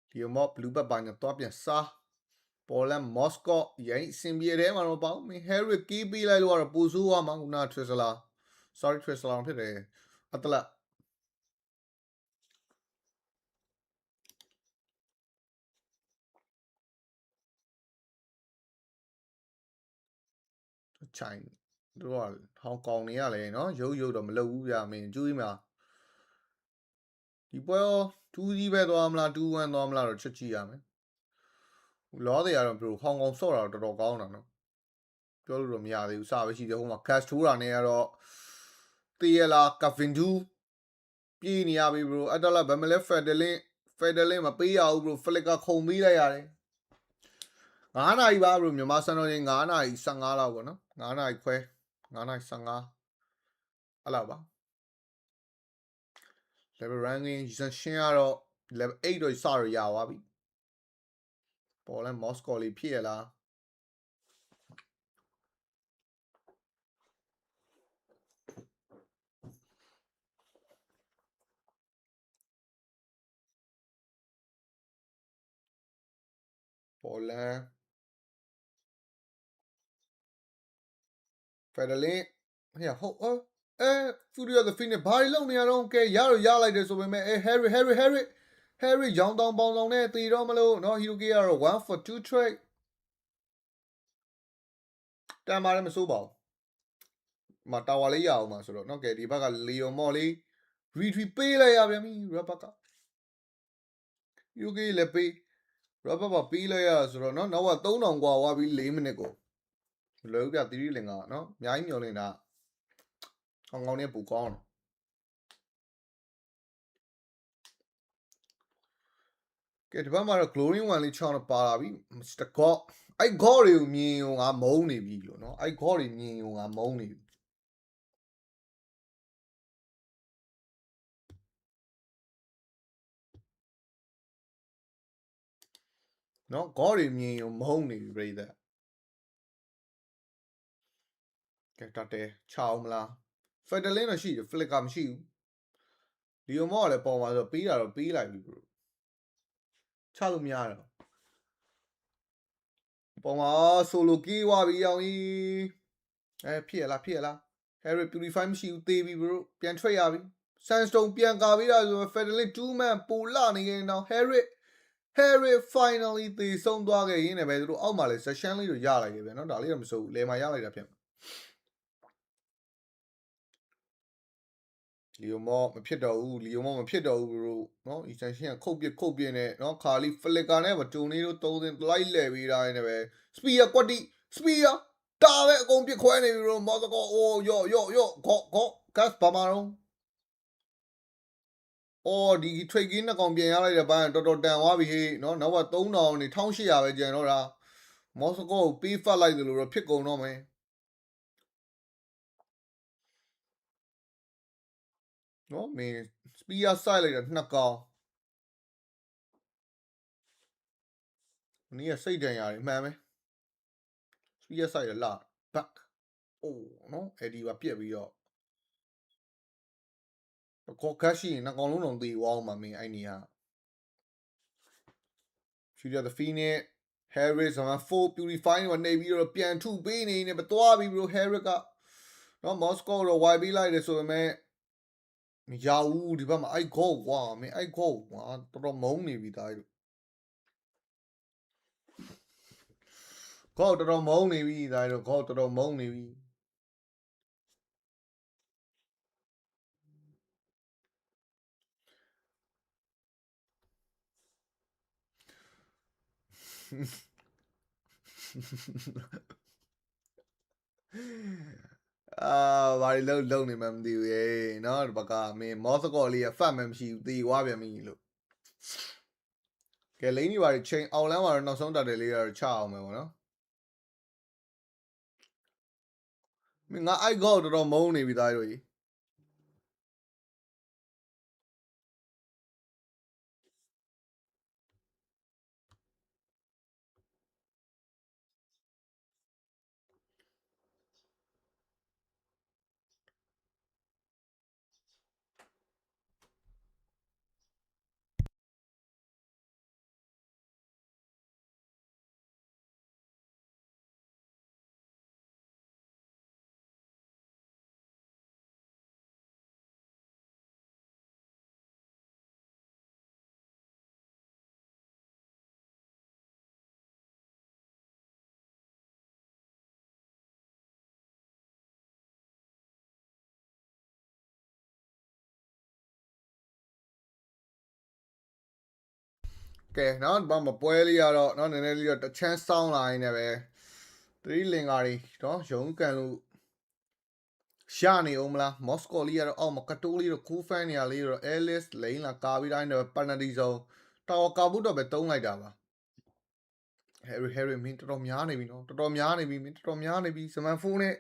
ဒီမော့ဘလူးဘတ်ပိုင်းတော့ပြန်စားပေါ်လန်မော်စကိုရိုင်းစင်ပြေထဲမှာတော့ပေါ့မင်း Harry ကီးပေးလိုက်လို့ကတော့ပူဆိုးသွားမှာခုန Trisla sorry Trisla ဖြစ်တယ်အတလက်ချိုင်တို့ကဟောင်ကောင်နေရလဲနော်ရုပ်တော့မလုပ်ဘူးဗျာမင်းကျူးမှာဒီပွဲရော2-0ပဲသွားမလား2-1သွားမလားတော့ချက်ကြည့်ရမယ်လောတွေကတော့ဘယ်လိုဟောင်ကောင်ဆော့တာတော့တော်တော်ကောင်းတာနော်ပြောလို့တော့မရသေးဘူးစပဲရှိတယ်ဟိုမှာ cash ထိုးတာနဲ့ကတော့တေးရလာကဗင်ဒူပြေးနေရပြီ bro အဲ့တော့လည်းဗမလဲဖက်ဒလင်းမပေးရဘူး bro ဖလစ်ကခုံပေးလိုက်ရတယ်9နာရီပါ bro မြန်မာစံတော်ချိန်9နာရီ15လောက်ပေါ့နော်9နာရီခွဲ9နာရီ15အဲ့လောက်ပါ level ranking ရှင်းရတော့ level 8တော့စရရသွားပြီပေါ်လဲမော့စကိုလေးဖြစ်ရလားပေါ်လဲဖက်ဒလင်းဟဲ့ဟုတ်Fury of the Phoenix ဘာလို့နေရတော့ကဲရလိုက်တယ်ဆိုပေမဲ့Harry ရောင်းတောင်ပေါင်ဆောင်နဲ့တီတော့မလို့နော် Hiroki ကတော့ 1 for 2 trade တန်ပါတယ်မစိုးပါဘူးမတာဝါလေးရအောင်မှာဆိုတော့နော်ကဲဒီဘက်က Leon Moore လေး retreat ပေးလိုက်ရပြန်ပြီ Rubber က Hiroki လည်းပေး Rubber ပါပေးလိုက်ရဆိုတော့နော်နောက်က3000กว่าသွားပြီ4မိနစ်ကိုလွယ်ဦးပြ3လင်ကနော်အများကြီးမျောနေတာဟောင်ကောင်နဲ့ပူကောင်းတယ်ကဲဒီဘက်မှာတော့ Glory 1လေးချောင်းတော့ပါလာပြီ Mr. God အဲ့ God တွေကိုမြင်ုံငါမုန်းနေပြီလို့နော်အဲ့ God တွေမြင်ုံငါမုန်းနေပြီနော် God တွေမြင်ုံမုန်းနေပြီပြိတ္တကဲတတ်တယ်ချောင်းမလား Federlin တော့ရှိတယ် Flicker မရှိဘူး ဒီလိုမော့လည်းပေါ်မှာဆိုပေးတာတော့ပေးလိုက်ပြီ bro ချလို့မရတော့ပေါ်မှာ solo ကေးသွားပြီအောင်ကြီးဖြစ်ရလား Harry purify မရှိဘူးသေးပြီ bro ပြန်ထွက်ရပြီ Sandstone ပြန်ကာပေးတာဆို Federate 2 man ပိုလာနေရင်တော့ Harry finally သေဆုံးသွားခဲ့ရင်းနဲ့ပဲသူတို့အောက်မှာလဲ session လေးတော့ရလိုက်တယ်ဗျာနော်ဒါလေးတော့မစိုးဘူးလဲမှာရလိုက်တာဖြစ်လီယိုမောမဖြစ်တော့ဘူး bro နော် extension ကခုတ်ပြနဲ့နော်ခါလီ flicker နဲ့မတူနေလို့သုံးစင်းလိုက်လဲပြီးတိုင်းနဲ့ပဲ spear ကွက်တိ spear တာပဲအကုန်ပြစ်ခွဲနေပြီ bro မော်စကိုအိုးယော့ခေါ့ gas ဘာမှတော့အော်ဒီ trade gain နှစ်ကောင်ပြန်ရလိုက်တဲ့ဘိုင်းတော်တော်တန်သွားပြီဟေးနော်နောက်က3000နေ1800ပဲကျန်တော့တာမော်စကိုကိုပေးဖတ်လိုက်တယ်လို့တော့ဖြစ်ကုန်တော့မယ်နော်မင်း spear စိုက်လိုက်တာနှစ်ကောင်နည်းစိတ်တန်ရတယ်မှန်ပဲ spear စိုက်ရလား back အိုးနော်အဲ့ဒီပါပြက်ပြီးတော့ခေါ်ခက်ရှိရင်နှစ်ကောင်လုံးတော့သေသွားအောင်ပါမင်းအဲ့နေဟာ Fury the Phoenix Harris 4 purify နေပြီးတော့ပြန်ထုပေးနေနေမသွားပြီ bro Harris ကနော် Moscow တော့ YB လိုက်တယ်ဆိုပေမဲ့မရဘူးဒီဘက်မှာအဲ့ goal ကွာမင်းအဲ့ goal ကွာတော်တော်မုန်းနေပြီသားတို့ goal တော်တော်မုန်းနေပြီသားတို့ goal တော်တော်မုန်းနေပြီဘာလို့လုံးနေမှမသိဘူးရေနော်ဒီဘက်ကမင်းမော့စကောလေးကဖတ်မှမရှိဘူးသေသွားပြန်ပြီလို့ကဲလိမ့်နေပါချိန်အောင်လန်းမှာတော့နောက်ဆုံးတက်တယ်လေးကတော့ချအောင်မယ်ပေါ့နော်မင်းငါအိုက်ကောတော်တော်မုန်းနေပြီသားတို့ကြီးကဲနော်ဘာမပွဲလေးရတော့နော်နည်းနည်းလေးတော့တချမ်းစောင်းလာရင်းနဲ့ပဲ3လင်္ကာတွေနော်ရုံးကန်လို့ရှာနေအောင်မလားမော်စကိုလေးရတော့အောက်မှာကတိုးလေးတော့ကူးဖန်နေရလေးတော့အဲလစ်လိန်လာကာပြီးတိုင်းတော့ပန်နတီဇုံတော်ကာဘူးတော့ပဲတုံးလိုက်တာပါHarry မင်းတော်တော်များနေပြီနော်တော်တော်များနေပြီမင်းတော်တော်များနေပြီစမန်ဖုန်းနဲ့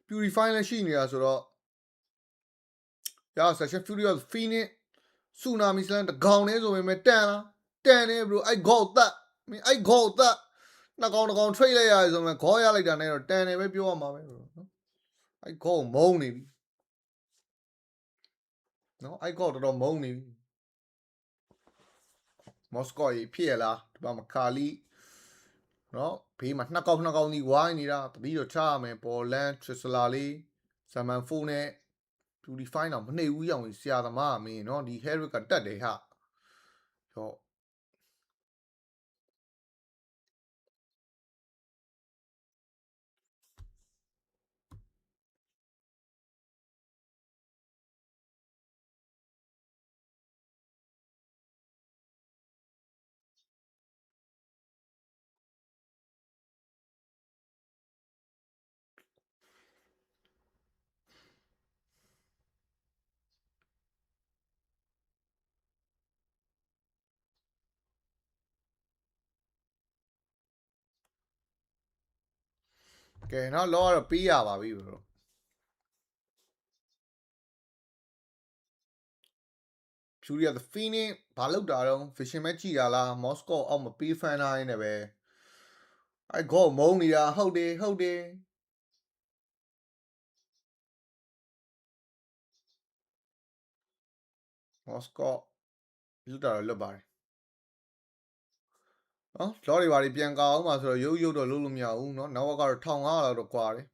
purify လည်းရှိနေတာဆိုတော့ရ session furious phoenix tsunami slam တကောင်နေဆိုပေမဲ့တန်နေ bro အဲ့ goal တက်မင်းအဲ့ goal တက်နှစ်ကောင် trade လိုက်ရတယ်ဆိုပေမဲ့ goal ရလိုက်တာနဲ့တော့တန်နေပဲပြောရမှာပဲ bro နော်အဲ့ goal မုန်းနေပြီနော်အဲ့ goal တော်တော်မုန်းနေပြီမော်စကိုကြီးဖြစ်ရလားဒီမှာမခါလီနော်ဘေးမှာနှစ်ကောင်စီဝိုင်းနေတာတတိတော့ချရမယ်ပေါ်လန်ထရစ်စလာလေးဇမန်4နဲ့ purify တော့မနှိပ်ဘူးရောင်ဆရာသမားမင်းနော်ဒီ Harry ကတက်တယ်ဟာရောကဲနော်လောကတော့ပေးရပါပြီ bro Fury the Phoenix ဘာလောက်တာတော့ Vision မဲ့ကြည်တာလား Moscow အောက်မှာပေးဖန်ထားရင်းနဲ့ပဲအဲ့ goal မုန်းနေတာဟုတ်တယ် Moscow လွတ်တာတော့လွတ်ပါတယ်နော်လော်တွေဘာတွေပြန်ကာအောင်ပါဆိုတော့ရုပ်တော့လုံးလို့မရဘူးเนาะနောက်ဘက်ကတော့1500လောက်တော့ကွာတယ်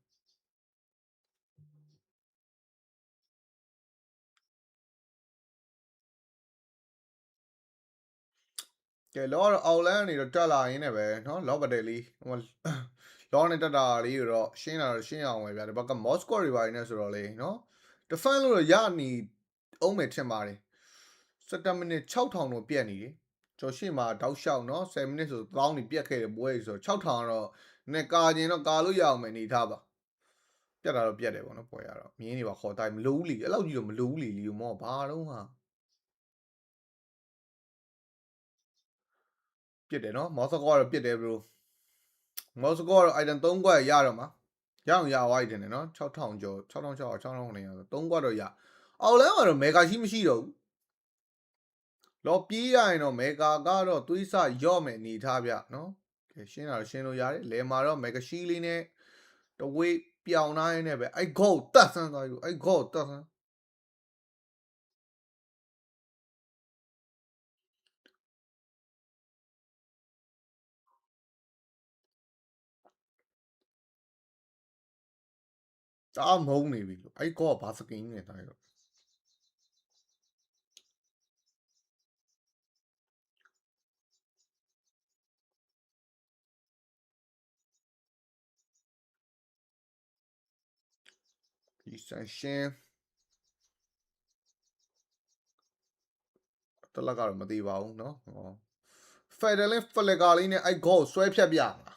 ကဲလော်အောက်လန်းနေတော့တက်လာရင်းနဲ့ပဲเนาะလော်ပတယ်လေးဟိုလော်နဲ့တက်တာလေးတော့ရှင်းတာတော့ရှင်းအောင်ပဲဗျာဒီဘက်က Moscow တွေဘာတွေနဲ့ဆိုတော့လေเนาะ defend လို့တော့ရနေအောင်မယ်ထင်ပါတယ်17မိနစ်6000တော့ပြက်နေတယ်ကျော်ရှင်းမှာတောက်လျှောက်เนาะ10မိနစ်ဆို1000နေပြက်ခဲ့တယ်ပွဲကြီးဆိုတော့6000ကတော့နည်းကာကျင်တော့ကာလို့ရအောင်မယ်နေထားပါပြက်တာတော့ပြက်တယ်ပေါ့နော်ပွဲရတော့မြင်းနေပါခေါ်တိုင်းမလိုဘူးလီအဲ့လောက်ကြီးတော့မလိုဘူးလီမောဘာတော့ဟာပြက်တယ်နော်မော်စကိုကတော့ပြက်တယ်ဘရိုမော်စကိုကတော့ item 3ခွက်ရတော့မှာရအောင်ရသွားပြီတင်တယ်နော်6000ကျော်6600 6900 3ခွက်တော့ရအောက်လမ်းမှာတော့မေဂါရှိမရှိတော့ဘူးလောပြေးရရင်တော့မေဂါကတော့သွေးစရော့မယ်အနေထားဗျနော်ကဲရှင်းတာတော့ရှင်းလို့ရတယ်လဲမှာတော့မေဂါရှိလေးနဲ့တဝေးပြောင်းနိုင်နေပဲအဲ့ goal တတ်ဆန်းသွားပြီအဲ့ goal တတ်ဆန်းတာမုံနေပြီလို့အဲ့ goal ဘာစကင်းနေတာရောဒီဆန်ရှင်းတလက်ကတော့မသေးပါဘူးเนาะဖက်ဒလင်းဖလက်ကာလေးနဲ့အဲ့ goal ဆွဲဖြတ်ပြမှာ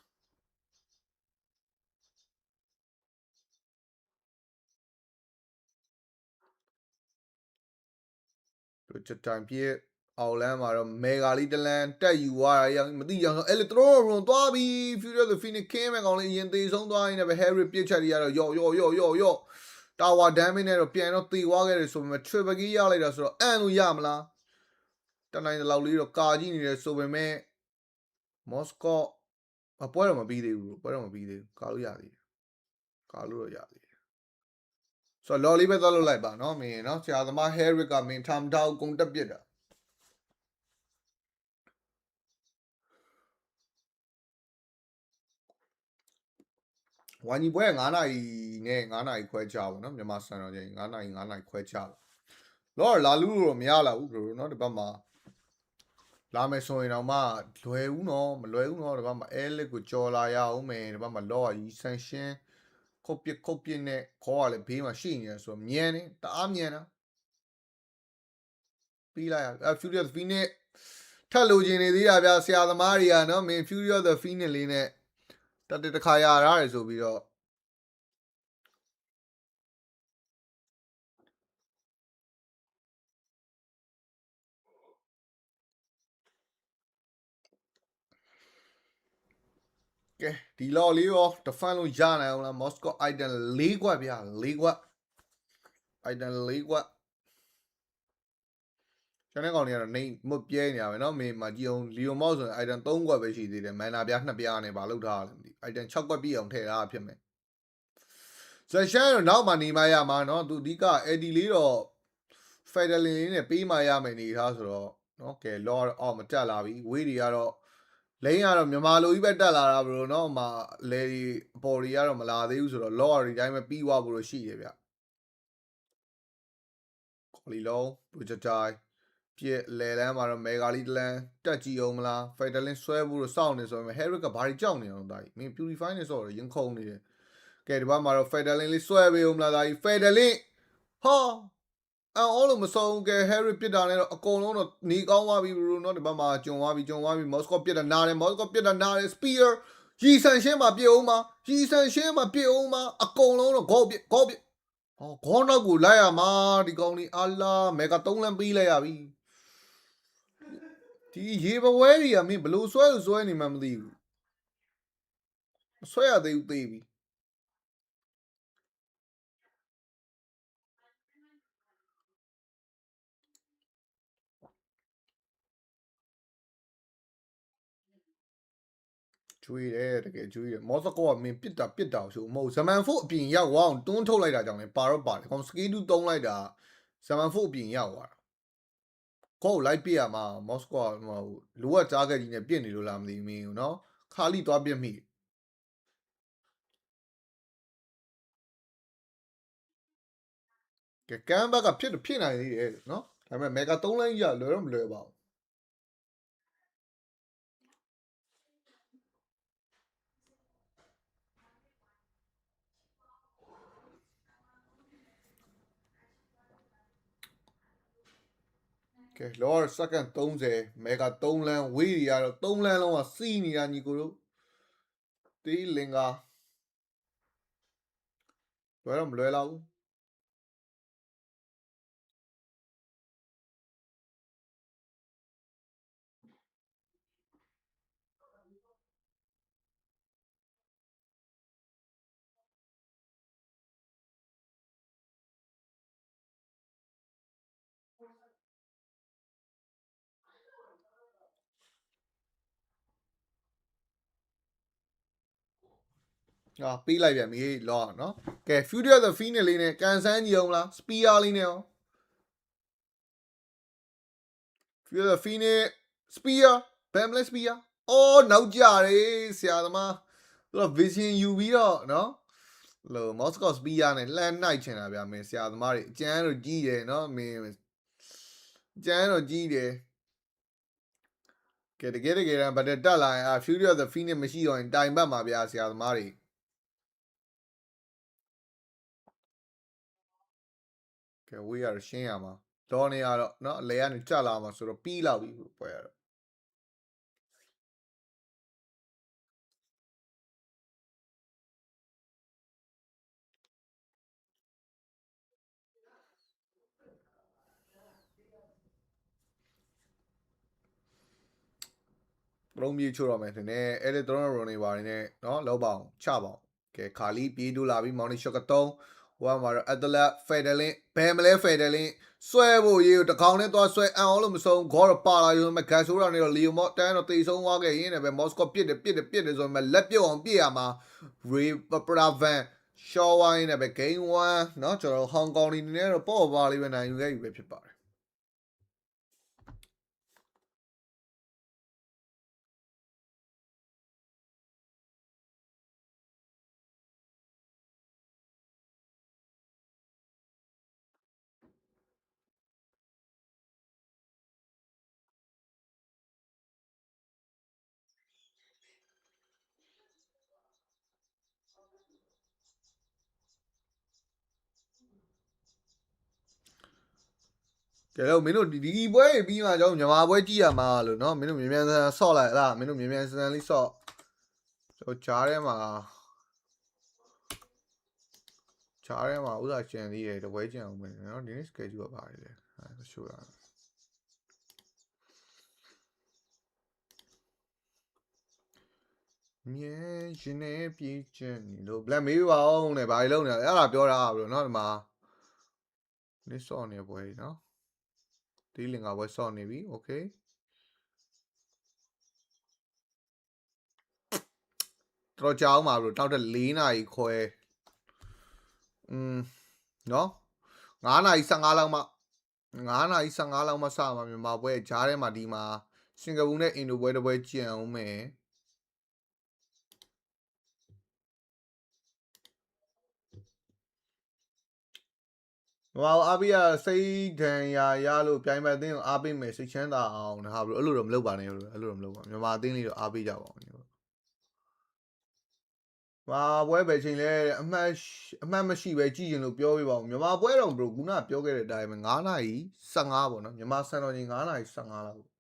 တို့ချက်တိုင်ပြည့်အောက်လမ်းမှာတော့မေဂါလီတလန်တက်ယူသွားတာမသိကြအောင်အဲ့လေသူတို့ရုံသွားပြီ Furious the Phoenix King မဲ့ကောင်လေးအရင်သေးဆုံးသွားရင်လည်း Harry ပြစ်ချက်တွေကတော့ယော့တာဝါ damage နဲ့တော့ပြန်တော့သေသွားခဲ့တယ်ဆိုပေမဲ့ triple key ရလိုက်တာဆိုတော့အန်လို့ရမလားတနိုင်တဲ့လောက်လေးတော့ကာကြည့်နေတယ်ဆိုပေမဲ့ Moscow အပွဲတော့မပြီးသေးဘူးပွဲတော့မပြီးသေးဘူးကာလို့ရသေးတယ်ကာလို့တော့ရသေးတယ်ဆိုတော့လော်လေးပဲသွားလို့လိုက်ပါเนาะမင်းเนาะဆရာသမား Harry ကမင်းထမ်ထောက်ကုန်တက်ပြစ်တာဝိုင်းကြီးပွဲ9နာရီနဲ့9နာရီခွဲကြပါတော့မြန်မာစံတော်ချိန်9နာရီ9နာရီခွဲကြပါလော်လာလူတော့မရလာဘူးဘရိုเนาะဒီဘက်မှာလာမယ်ဆိုရင်တော့မှလွယ်ဦးနော်မလွယ်ဦးနော်ဒီဘက်မှာအဲလစ်ကိုကြော်လာရအောင်မယ်ဒီဘက်မှာလော်ရီဆန်ရှင်းခုတ်ပြစ်နဲ့ခေါ်ရလေဘေးမှာရှိနေရဆိုတော့မြန်နေတအားမြန်တာပြီးလိုက်ရFurious Phoenix ထပ်လိုချင်နေသေးတာဗျာဆရာသမားတွေကနော်မင်း Furious the Phoenix လေးနဲ့တခါရရတယ်ဆိုပြီးတော့ကဲဒီလော်လေးရော defend လို့ရနိုင်အောင်လား Moscow item 4ခွက်ဗျာ4ခွက် item 4ခွက်ကျွန်တော်ကောင်တွေကတော့နေမပြဲနေရပဲเนาะမင်းမကြည့်အောင်လီယိုမော့ဆိုရင် item 3ခွက်ပဲရှိသေးတယ်မန်နာပြား2ပြားနဲ့ဗာလောက်ထားတယ်မသိ item 6ခွက်ပြည့်အောင်ထည့်ထားဖြစ်မယ်ဇက်ရှန်တော့နောက်မှနေမရမှာเนาะသူအဓိက Eddie လေးတော့ Federal လေးနဲ့ပေးမှရမယ်နေထားဆိုတော့เนาะကဲလောအောက်မတက်လာပြီဝေးတွေကတော့လိန်ကတော့မြန်မာလိုကြီးပဲတက်လာတာဘရိုเนาะမှာလေဒီအပေါ်တွေကတော့မလာသေးဘူးဆိုတော့လောရီတိုင်းပဲပြီးသွားဖို့လို့ရှိတယ်ဗျခေါ်လီလုံးဘူဂျတိုင်းပြည့်လေလန်းမှာတော့မေဂါလီတလန်တက်ကြည့်အောင်မလားဖိုက်တလင်းဆွဲဖို့လို့စောင့်နေဆိုပေမဲ့ Harry ကဘာတွေကြောက်နေအောင်ဒါကြီးမင်း purify နေဆိုတော့ရင်ခုန်နေတယ်ကဲဒီဘက်မှာတော့ Federal လေးဆွဲပေးအောင်မလားဒါကြီး Federal ဟာအော်လို့မဆုံးကဲ Harry ပြစ်တာနဲ့တော့အကုန်လုံးတော့နေကောင်းသွားပြီဘရိုနော်ဒီဘက်မှာဂျုံသွားပြီ Moscow ပြစ်တာနားတယ် Moscow ပြစ်တာနားတယ် Spear ရီဆန်ရှင်းမှာပြစ်အောင်မှာရီဆန်ရှင်းမှာပြစ်အောင်မှာအကုန်လုံးတော့ဂေါပြစ်ဟောဂေါနောက်ကိုလိုက်ရမှာဒီကောင်လေးအလားမေဂါ3လမ်းပေးလိုက်ရပြီဒီရေပဝဲတွေကမင်းဘလို့ဆွဲနေမှမသိဘူးဆွဲရသေးဘူးသေးပြီကျွေးတယ်တကယ်ကျွေးတယ်မော်စကိုကမင်းပြစ်တာဆိုမဟုတ်ဇမန်ဖို့အပြင်ရောက်သွားအောင်တွန်းထုတ်လိုက်တာကြောင့်လေပါတော့ပါတယ်ကောင်စကေးတူးတုံးလိုက်တာဇမန်ဖို့အပြင်ရောက်သွားတာ ကိုလိုက်ပြရမှာမော်စကိုဟိုလိုကကြားခဲ့ကြီးနဲ့ပြစ်နေလို့လားမသိဘူးမင်းနော်ခါလီသွားပြစ်မိကဲကမ်ဘက်ကဖြစ်နိုင်သေးတယ်နော်ဒါပေမဲ့မေဂါ3လိုင်းကြီးကလွယ်တော့မလွယ်ပါဘူးကဲလောစက္ကန့်30မေဂါ3လမ်းဝေးတွေကတော့3လမ်းလုံးကစီးနေတာညီကိုတို့တီးလင်ကလွယ်တော့မလွယ်တော့ဘူးပေးလိုက်ပြန်ပြီလောနော်ကဲ Future the Phoenix လေးနဲ့ကန်ဆန်းကြီးအောင်လား Spear လေးနဲ့ရော Future the Phoenix Spear ဘယ်မလဲ Spear အော်နောက်ကြတယ်ဆရာသမားသူက vision ယူပြီးတော့နော်လို့ Moscow Spear နဲ့လှမ်းနိုင်ချင်တာဗျာမင်းဆရာသမားတွေအကျန်းတော့ကြီးတယ်နော်မင်းကျန်းတော့ကြီးတယ်ကဲတကယ်တမ်းဗတ်တက်လာရင်Future the Phoenix မရှိတော့ရင်တိုင်ပတ်မှာဗျာဆရာသမားတွေကဲဝေးရရှင်းရမှာဒေါ်နေရတော့နော်အလဲကနေကြလာမှာဆိုတော့ပြီးလောက်ပြီပွဲရတော့သုံးပြေးချိုးတော့မယ်ထင်တယ်အဲ့ဒီသုံးရုံနေပါနေနဲ့နော်လောက်ပါအောင်ချပါအောင်ကဲခါလီပြေးတူလာပြီးမောင်နီရှော့က3ဟိုမှာတော့အတလက်ဖက်ဒလင်းဘယ်မလဲဖက်ဒလင်းဆွဲဖို့ရေးတကောင်နဲ့သွားဆွဲအန်အောင်လို့မဆုံးဂေါ်တော့ပါလာရုံမဲ့ဂတ်ဆိုးတာနေတော့လီယိုမော့တန်းတော့တေဆုံးသွားခဲ့ရင်းနဲ့ပဲမော်စကိုပြစ်တယ်ဆိုမှလက်ပြုတ်အောင်ပြစ်ရမှာရီပပရာဗန်ရှော့ဝိုင်းနဲ့ပဲဂိမ်း1เนาะကျွန်တော်ဟောင်ကောင်နေနဲ့တော့ပေါ့ပါလေးပဲနိုင်ယူခဲ့ပြီပဲဖြစ်ပါတယ်ကဲတော့မင်းတို့ဒီပွဲပြီးမှကျွန်တော်မြန်မာပွဲကြည့်ရမှာလို့เนาะမင်းတို့မြန်ဆန်ဆော့လိုက်လားမင်းတို့မြန်ဆန်လေးဆော့ကျွန်တော်ဂျားထဲမှာဥစားကျန်သေးတယ်တပွဲကျန်အောင်မယ်เนาะဒီနေ့ schedule ကပါတယ်လေအဲရှိုးရမြဲရှင်နေပြေးချင်လို့ black မေးပါအောင်နဲ့ဘာလို့လုံးနေလဲအဲ့ဒါပြောတာဘလို့เนาะဒီမှာနေဆော့နေပွဲเนาะဒီလင်ကပွဲဆော့နေပြီโอเคတော်ကြောင်းပါဘလို့တောက်တဲ့4နာရီခွဲเนาะ9နာရီ15လောက်မှ9နာရီ15လောက်မှစမှာမြန်မာပွဲဂျားထဲမှာဒီမှာစင်ကာပူနဲ့အင်ဒိုပွဲတစ်ပွဲကျန်အောင်မယ်အားပေးရစိတ်ဒဏ်ရာရလို့ပြိုင်ပွဲအသင်းကိုအားပေးမယ်စိတ်ချမ်းသာအောင်ဟာဘလို့အဲ့လိုတော့မလုပ်ပါနဲ့အဲ့လိုတော့မလုပ်ပါမြန်မာအသင်းလေးတော့အားပေးကြပါဦးပွဲပဲချိန်လဲအမှတ်မရှိပဲကြည့်ရင်လို့ပြောပြပါဦးမြန်မာပွဲတော့ဘလို့ခုနပြောခဲ့တဲ့အတိုင်းပဲ9နာရီ15ပေါ့နော်မြန်မာစံတော်ချိန်9နာရီ15လောက်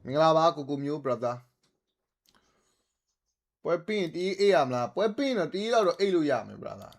မင်္ဂလာပါကိုမျိုး brother ပွဲပင်းတီးအေးရမလားပွဲပင်းတော့တီးတော့အိတ်လို့ရမယ် brother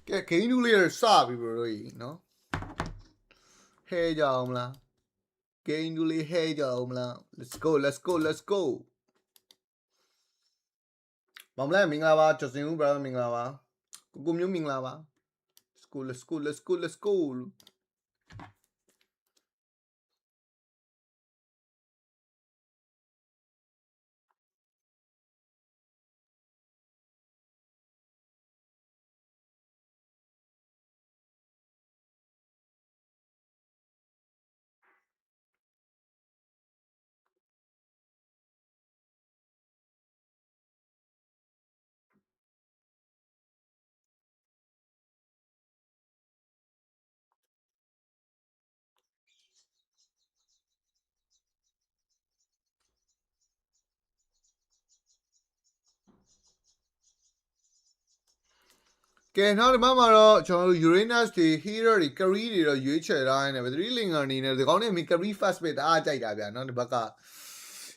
ကဲ game 2လေးစပြီ bro တို့ကြီးနော် ဟဲကြအောင်မလား game 2လေးဟဲကြအောင်မလား let's go let's go let's go ဘာမလဲမင်္ဂလာပါကျော်စင်ဦး brother မင်္ဂလာပါကိုမျိုးမင်္ဂလာပါ let's go let's go let's go let's go ကဲနောက်တစ်ပတ်မှာတော့ကျွန်တော်တို့ Uranus တွေ Hero တွေ Carry တွေတော့ရွေးချယ်ထားနေတယ် 3 Linger အနေနဲ့ဒီကောင်းနေမီ Carry Fast Bit အားကြိုက်တာဗျာနောက်တစ်ပတ်က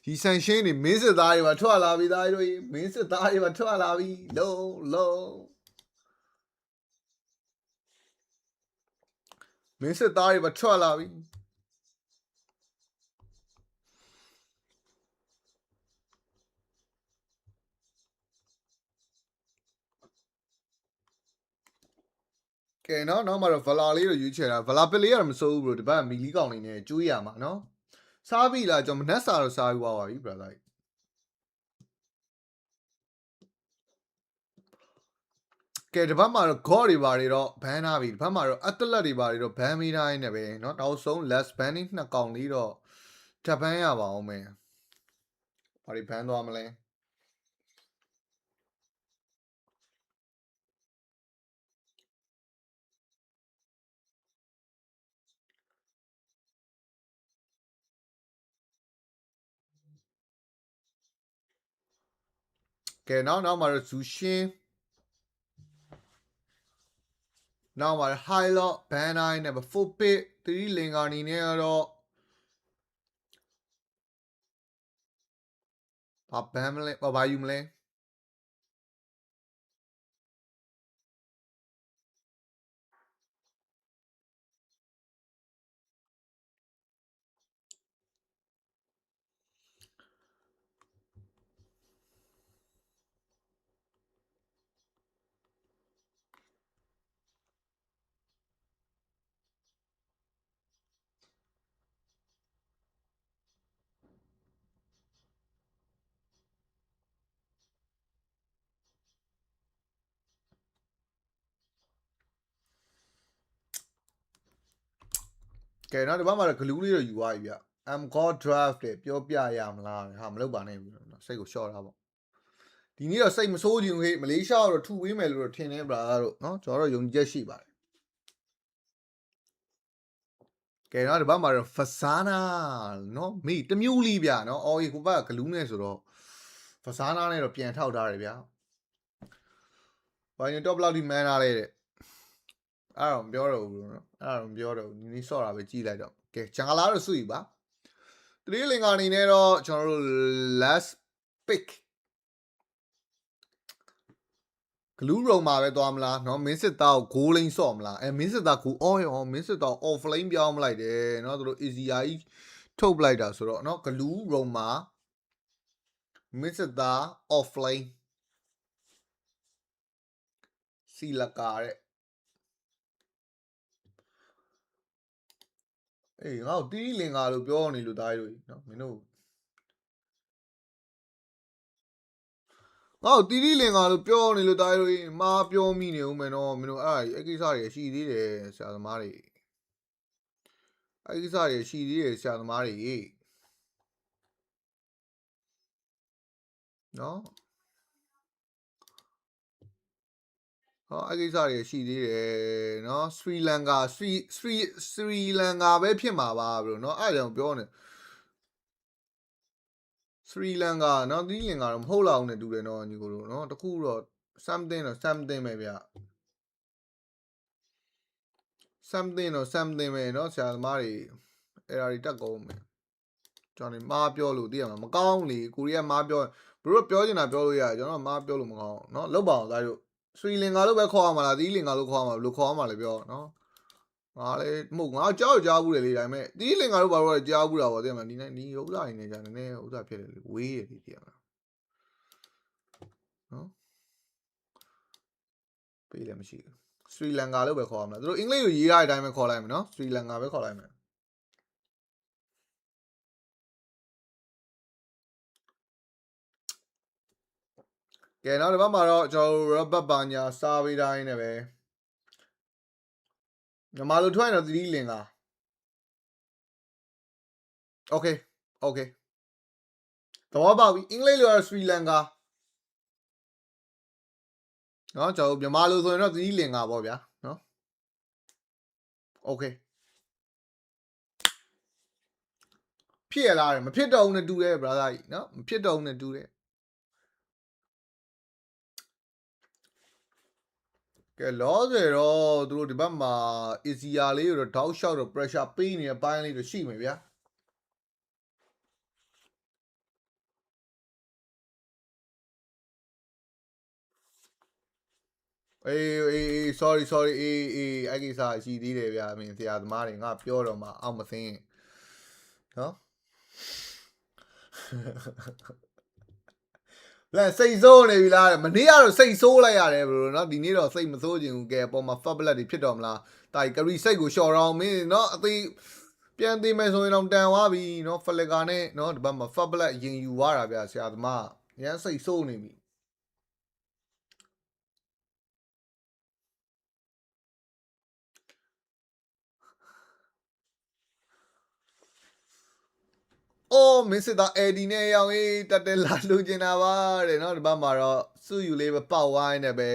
ဒီဆန်ရှင်းတွေမင်းစစ်သားတွေပါထွက်လာပြီသားတို့မင်းစစ်သားတွေပါထွက်လာပြီလုံးမင်းစစ်သားတွေပါထွက်လာပြီကဲနောက်မှာတော့ Vala လေးကိုရွေးချယ်တာ Vala ပစ်လေးကတော့မစိုးဘူး bro ဒီဘက်ကမီလီကောင်နေနဲ့ကျွေးရမှာနော်စားပြီလားကျွန်တော်မနှက်စာတော့စားပြီးသွားပါပြီ brother ကဲဒီဘက်မှာတော့ god တွေပါတွေတော့ ban ထားပြီဒီဘက်မှာတော့ atlas တွေပါတွေတော့ ban မိထားနေပဲเนาะနောက်ဆုံး less banning နှစ်ကောင်လေးတော့ထပ် ban ရပါအောင်မယ်ဘာတွေ ban သွားမလဲကဲနောက်မှာတော့ Zushin နောက်မှာ high lot ban 9နဲ့ full pit 3 linger အနေနဲ့ကတော့ဘာ ban မလဲဘာယူမလဲကဲနောက်ဒီဘက်မှာတော့ glue လေးတော့ယူသွားပြီဗျ I'm god draft တဲ့ပြောပြရမလားဟာမလုပ်ပါနဲ့ဘူးစိတ်ကိုရှော့တာပေါ့ဒီနေ့တော့စိတ်မဆိုးချင်ဘူးဟေ့မလေးရှားတော့ထူဝေးမယ်လို့တော့ထင်နေဗျာတို့เนาะကျွန်တော်တို့ယုံကြည်ချက်ရှိပါတယ်ကဲနောက်ဒီဘက်မှာတော့ Fasana เนาะမိတမျိုးလေးဗျာเนาะအော်ဟိုဘက်က glue နဲ့ဆိုတော့ Fasana နဲ့တော့ပြန်ထောက်ထားတယ်ဗျာဘာရင် top လောက်ဒီ man ထားလဲတဲ့အဲ့တော့မပြောတော့ဘူးเนาะအဲ့တော့မပြောတော့ဘူးဒီနေ့ဆော့တာပဲကြည့်လိုက်တော့ကဲဂျန်ဂလာတော့စုပြီပါ3 linger အနေနဲ့တော့ကျွန်တော်တို့ last pick glue roam မှာပဲသွားမလားเนาะမင်းစစ်သားကို goal lane ဆော့မလားမင်းစစ်သားကိုအော်ရောမင်းစစ်သား off lane ပြောင်းမလိုက်တယ်เนาะသူတို့ ASIA ထုတ်ပလိုက်တာဆိုတော့เนาะ glue roam မှာမင်းစစ်သား off lane စီလကာတဲ့အေးငါ့ကို3 linger လို့ပြောနေလို့သားတို့เนาะမင်းတို့ငါ့ကိုတီတီလင်္ကာလို့ပြောနေလို့တားလို့မာပြောမိနေဦးမယ်နော်မင်းတို့အဲ့ကိစ္စတွေရှိသေးတယ်ဆရာသမားတွေအဲ့ကိစ္စတွေရှိသေးတယ်ဆရာသမားတွေနော်ဟောအဲ့ကိစ္စတွေရှိသေးတယ်နော်စရီလန်ကာပဲဖြစ်မှာပါဘလို့နော်အဲ့ကြောင့်ပြောနေစရီလန်ကာနော်တီတီလင်္ကာတော့မဟုတ်လောက်နဲ့တူတယ်နော်ညီကိုတို့နော်တခုတော့ something ပဲဗျsomething ပဲเนาะဆရာသမားတွေအဲ့ဒါတွေတက်ကုန်မယ်ကျွန်တော်မားပြောလို့သိရမှာမကောင်းလေကိုရီးယားမားပြောဘလို့ပြောချင်တာပြောလို့ရတယ်ကျွန်တော်မားပြောလို့မကောင်းเนาะလောက်ပါအောင်သားတို့ Sri Lanka လို့ပဲခေါ်ရမှာလားသီးလင်္ကာလို့ခေါ်ရမှာဘယ်လိုခေါ်ရမှာလဲပြောနော်ငါလည်းမဟုတ်ငါကြားဘူးလေဒါပေမဲ့သီးလင်္ကာလို့ဘာလို့ကြားဘူးတာပေါ့သိရမလားဒီဥစ္စာနေနေကြနည်းနည်းဥစ္စာဖြစ်တယ်လေဝေးတယ်လေသိရမလားနော်ပေးလည်းမရှိဘူး Sri Lanka လို့ပဲခေါ်ရမှာသူတို့အင်္ဂလိပ်လိုရေးထားတဲ့အတိုင်းပဲခေါ်လိုက်မယ်နော် Sri Lanka ပဲခေါ်လိုက်မယ်ကဲနောက်တစ်ပတ်မှာတော့ကျွန်တော် rubber ပါညာစားပေးတိုင်းနဲ့ပဲမြန်မာလိုထွက်ရင်တော့သီးလင်္ကာ Okay သဘောပေါက်ပြီအင်္ဂလိပ်လိုတော့ Sri Lanka နော်ကျွန်တော်မြန်မာလိုဆိုရင်တော့သီးလင်္ကာပေါ့ဗျာနော် Okay ဖြစ်ရလားမဖြစ်တော့ဘူးနဲ့တူတယ် brother ကြီးနော်မဖြစ်တော့ဘူးနဲ့တူတယ်ကဲလောဆယ်တော့သူတို့ဒီဘက်မှာ easier လေးကိုတော့ dog shot တော့ pressure ပေးနေတဲ့အပိုင်းလေးတော့ရှိမယ်ဗျာအေး sorry အဲ့ကိစ္စရှိသေးတယ်ဗျာအမေဆရာသမားတွေငါပြောတော့မှအောက်မသိရင်နော်လဲစိတ်ဆိုးနေပြီလားမနေ့ကတော့စိတ်ဆိုးလိုက်ရတယ်ဘလို့နော်ဒီနေ့တော့စိတ်မဆိုးချင်ဘူးကဲအပေါ်မှာ fat blood တွေဖြစ်တော်မလားတာကြီးကရီစိတ်ကိုလျှော်တော့မင်းနော်အသေးပြန်သေးမယ်ဆိုရင်တော့တန်သွားပြီနော်ဖလက်ကာနဲ့နော်ဒီဘက်မှာ fat blood ရင်ယူသွားတာဗျာဆရာသမားရမ်းစိတ်ဆိုးနေပြီအော်မင်းစစ်သားအေဒီနဲ့ရောင်ရေးတက်တယ်လာလူကျင်တာပါတဲ့နော်ဒီဘက်မှာတော့စုယူလေးပဲပေါက်ဝိုင်းနေပဲ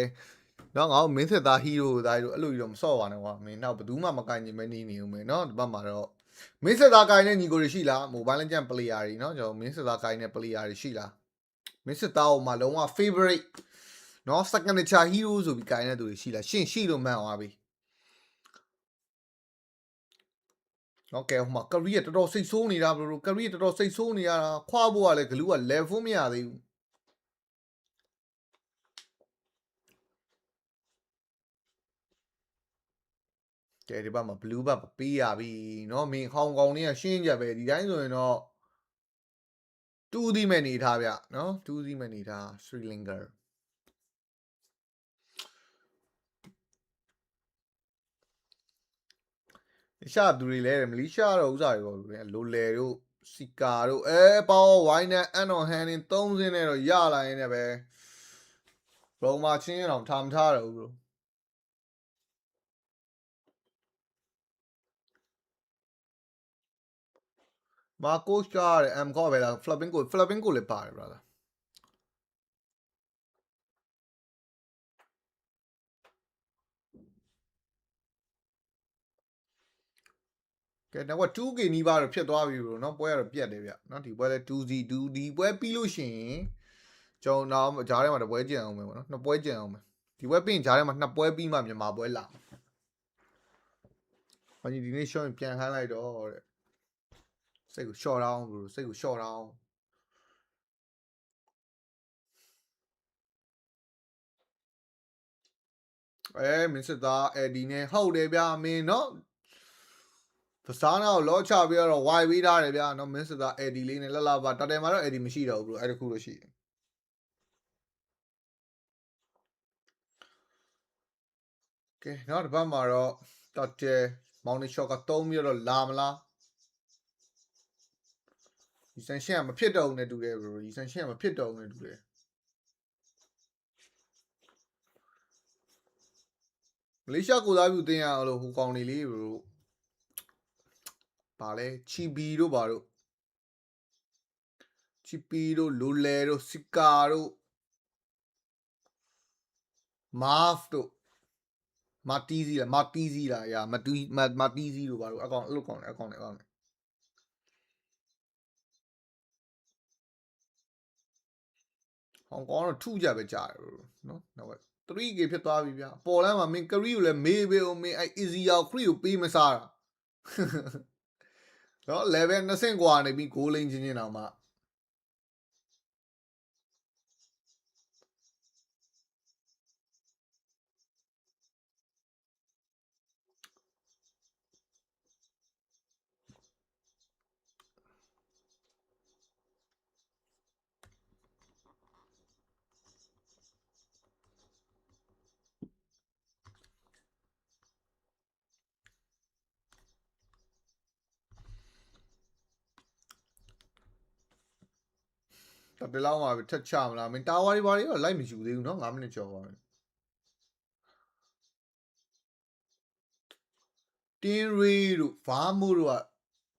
နော်ငါတို့မင်းစစ်သားဟီးရိုသားတို့အဲ့လိုကြီးတော့မစော့ပါနဲ့ကွာမင်းနောက်ဘယ်သူမှမကင်နိုင်မဲနေနေဦးမယ်နော်ဒီဘက်မှာတော့မင်းစစ်သားကင်တဲ့ညီကိုတွေရှိလားမိုဘိုင်းလကြံ player တွေနော်ကျွန်တော်မင်းစစ်သားကင်တဲ့ player တွေရှိလားမင်းစစ်သားဟိုမှာလုံးဝ favorite နော် signature hero ဆိုပြီးကင်တဲ့သူတွေရှိလားရှင့်ရှိလို့မှန်သွားပြီနော်ကဲဟိုမှာကရီးတော်တော်စိတ်ဆိုးနေတာဘလို့ကရီးတော်တော်စိတ်ဆိုးနေရတာခွာဖို့ကလည်းဂလူးက level မရသေးဘူးကဲဒီဘက်မှာ blue ဘက်ပေးရပြီเนาะမင်းဟောင်ကောင်လေးကရှင်းကြပဲဒီတိုင်းဆိုရင်တော့တူးသီးမဲ့နေထားဗျเนาะတူးသီးမဲ့နေထား Sri Lanka ရှာသူတွေလဲမလီရှာတော့ဥစားတွေပေါ့လိုလေတို့စီကာတို့ပေါဝိုင်းနဲ့အန်တော်ဟန်နေ3စင်းနဲ့တော့ရလာရင်လည်းပဲဘုံမှာချင်းရအောင်ထားမထားတော့ဘူးဘရိုမာကိုစ်ကားအမ်ကောပဲလားဖလပင်ကိုလည်းပါတယ် brother ကဲတော့ 2K နီးပါးတော့ဖြစ်သွားပြီဘရိုเนาะပွဲကတော့ပြတ်တယ်ဗျเนาะဒီပွဲလဲ 2Z ဒီပွဲပြီးလို့ရှိရင်ကျွန်တော်တော့ဂျားထဲမှာတပွဲကြံအောင်မယ်ပေါ့เนาะနှစ်ပွဲကြံအောင်မယ်ဒီပွဲပြီးရင်ဂျားထဲမှာနှစ်ပွဲပြီးမှမြန်မာပွဲလာဘာကြီးဒီနေ့ရှော့ရင်ပြန်ဟန်းလိုက်တော့တဲ့စိတ်ကိုရှော့တောင်းဘရိုစိတ်ကိုရှော့တောင်းမင်းစစ်သားဒီနဲ့ဟုတ်တယ်ဗျာမင်းเนาะဖစားနာကိုလောချပြီးတော့ဝိုင်ပေးထားတယ်ဗျာနော်မင်းစစ်သားအေဒီလေးနဲ့လှလှပါတတယ်မှာတော့အေဒီမရှိတော့ဘူးဘရိုအဲ့တခုလို့ရှိတယ်ကဲနောက်တစ်ပတ်မှာတော့တော်တယ်မောင်နီရှော့က3ပြီးတော့လာမလားဒီဆန်ရှင်းကမဖြစ်တော့ဘူးနဲ့တူတယ်ဘရိုဒီဆန်ရှင်းကမဖြစ်တော့ဘူးနဲ့တူတယ်မလေးရှားကိုသားပြုတင်ရအောင်လို့ဟိုကောင်နေလေးဘရိုပါလဲချီဘီတို့ပါတို့ချီပီတို့လိုလဲတို့စီကာတို့မာဖ်တို့မာတီးစီလားရာမာတီးစီတို့ပါတို့အကောင်အဲ့လိုကောင်အကောင်နဲ့ဟောင်ကောင်တော့ထုကြပဲကြားတယ်နော်နောက်က 3K ဖြစ်သွားပြီဗျာပေါ်လမ်းမှာမင်းကရီကိုလည်းမေးပေးအောင်မင်းအဲ့ easy ရောက်ခရီကိုပေးမစားတာနော် level 2ဆင့်กว่าနေပြီဂိုးလိန်ချင်းတောင်မှ တလောင်းမှာပဲထက်ချမလားမင်းတာဝါတွေဘာတွေတော့လိုက်မယူသေးဘူးเนาะ9မိနစ်ကျော်ပါပြီတင်းရီတို့ဘာမို့တို့က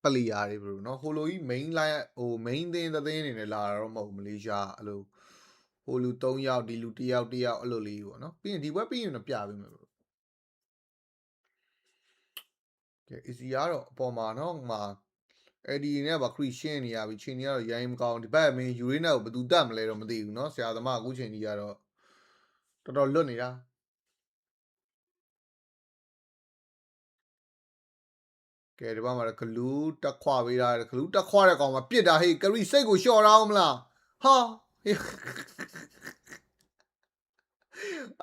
ပလီယာတွေဘလို့เนาะဟိုလိုကြီး main line ဟို main သင်းအနေနဲ့လာတာတော့မဟုတ်မလေးရှားအဲ့လိုဟိုလူ3ယောက်ဒီလူ1ယောက်အဲ့လိုလေးပေါ့เนาะပြီးရင်ဒီဘက်ပြီးရင်တော့ပြပေးမယ်ဘလို့ကဲ easy ကတော့အပေါ်မှာเนาะမှာအဲ့ဒီနဲ့ဗာခရီရှင်းနေရပြီချိန်ကြီးကတော့ရိုင်းမကောင်းဒီဘက်မင်းယူရင်းနဲ့ကိုဘယ်သူတတ်မလဲတော့မသိဘူးเนาะဆရာသမားအခုချိန်ကြီးကတော့တော်တော်လွတ်နေတာကဲဒီဘက်မှာဂလူးတက်ခွာပေးတာဂလူးတက်ခွာတဲ့ကောင်မှာပြစ်တာဟေးကရီစိတ်ကိုလျှော့ရအောင်မလားဟာ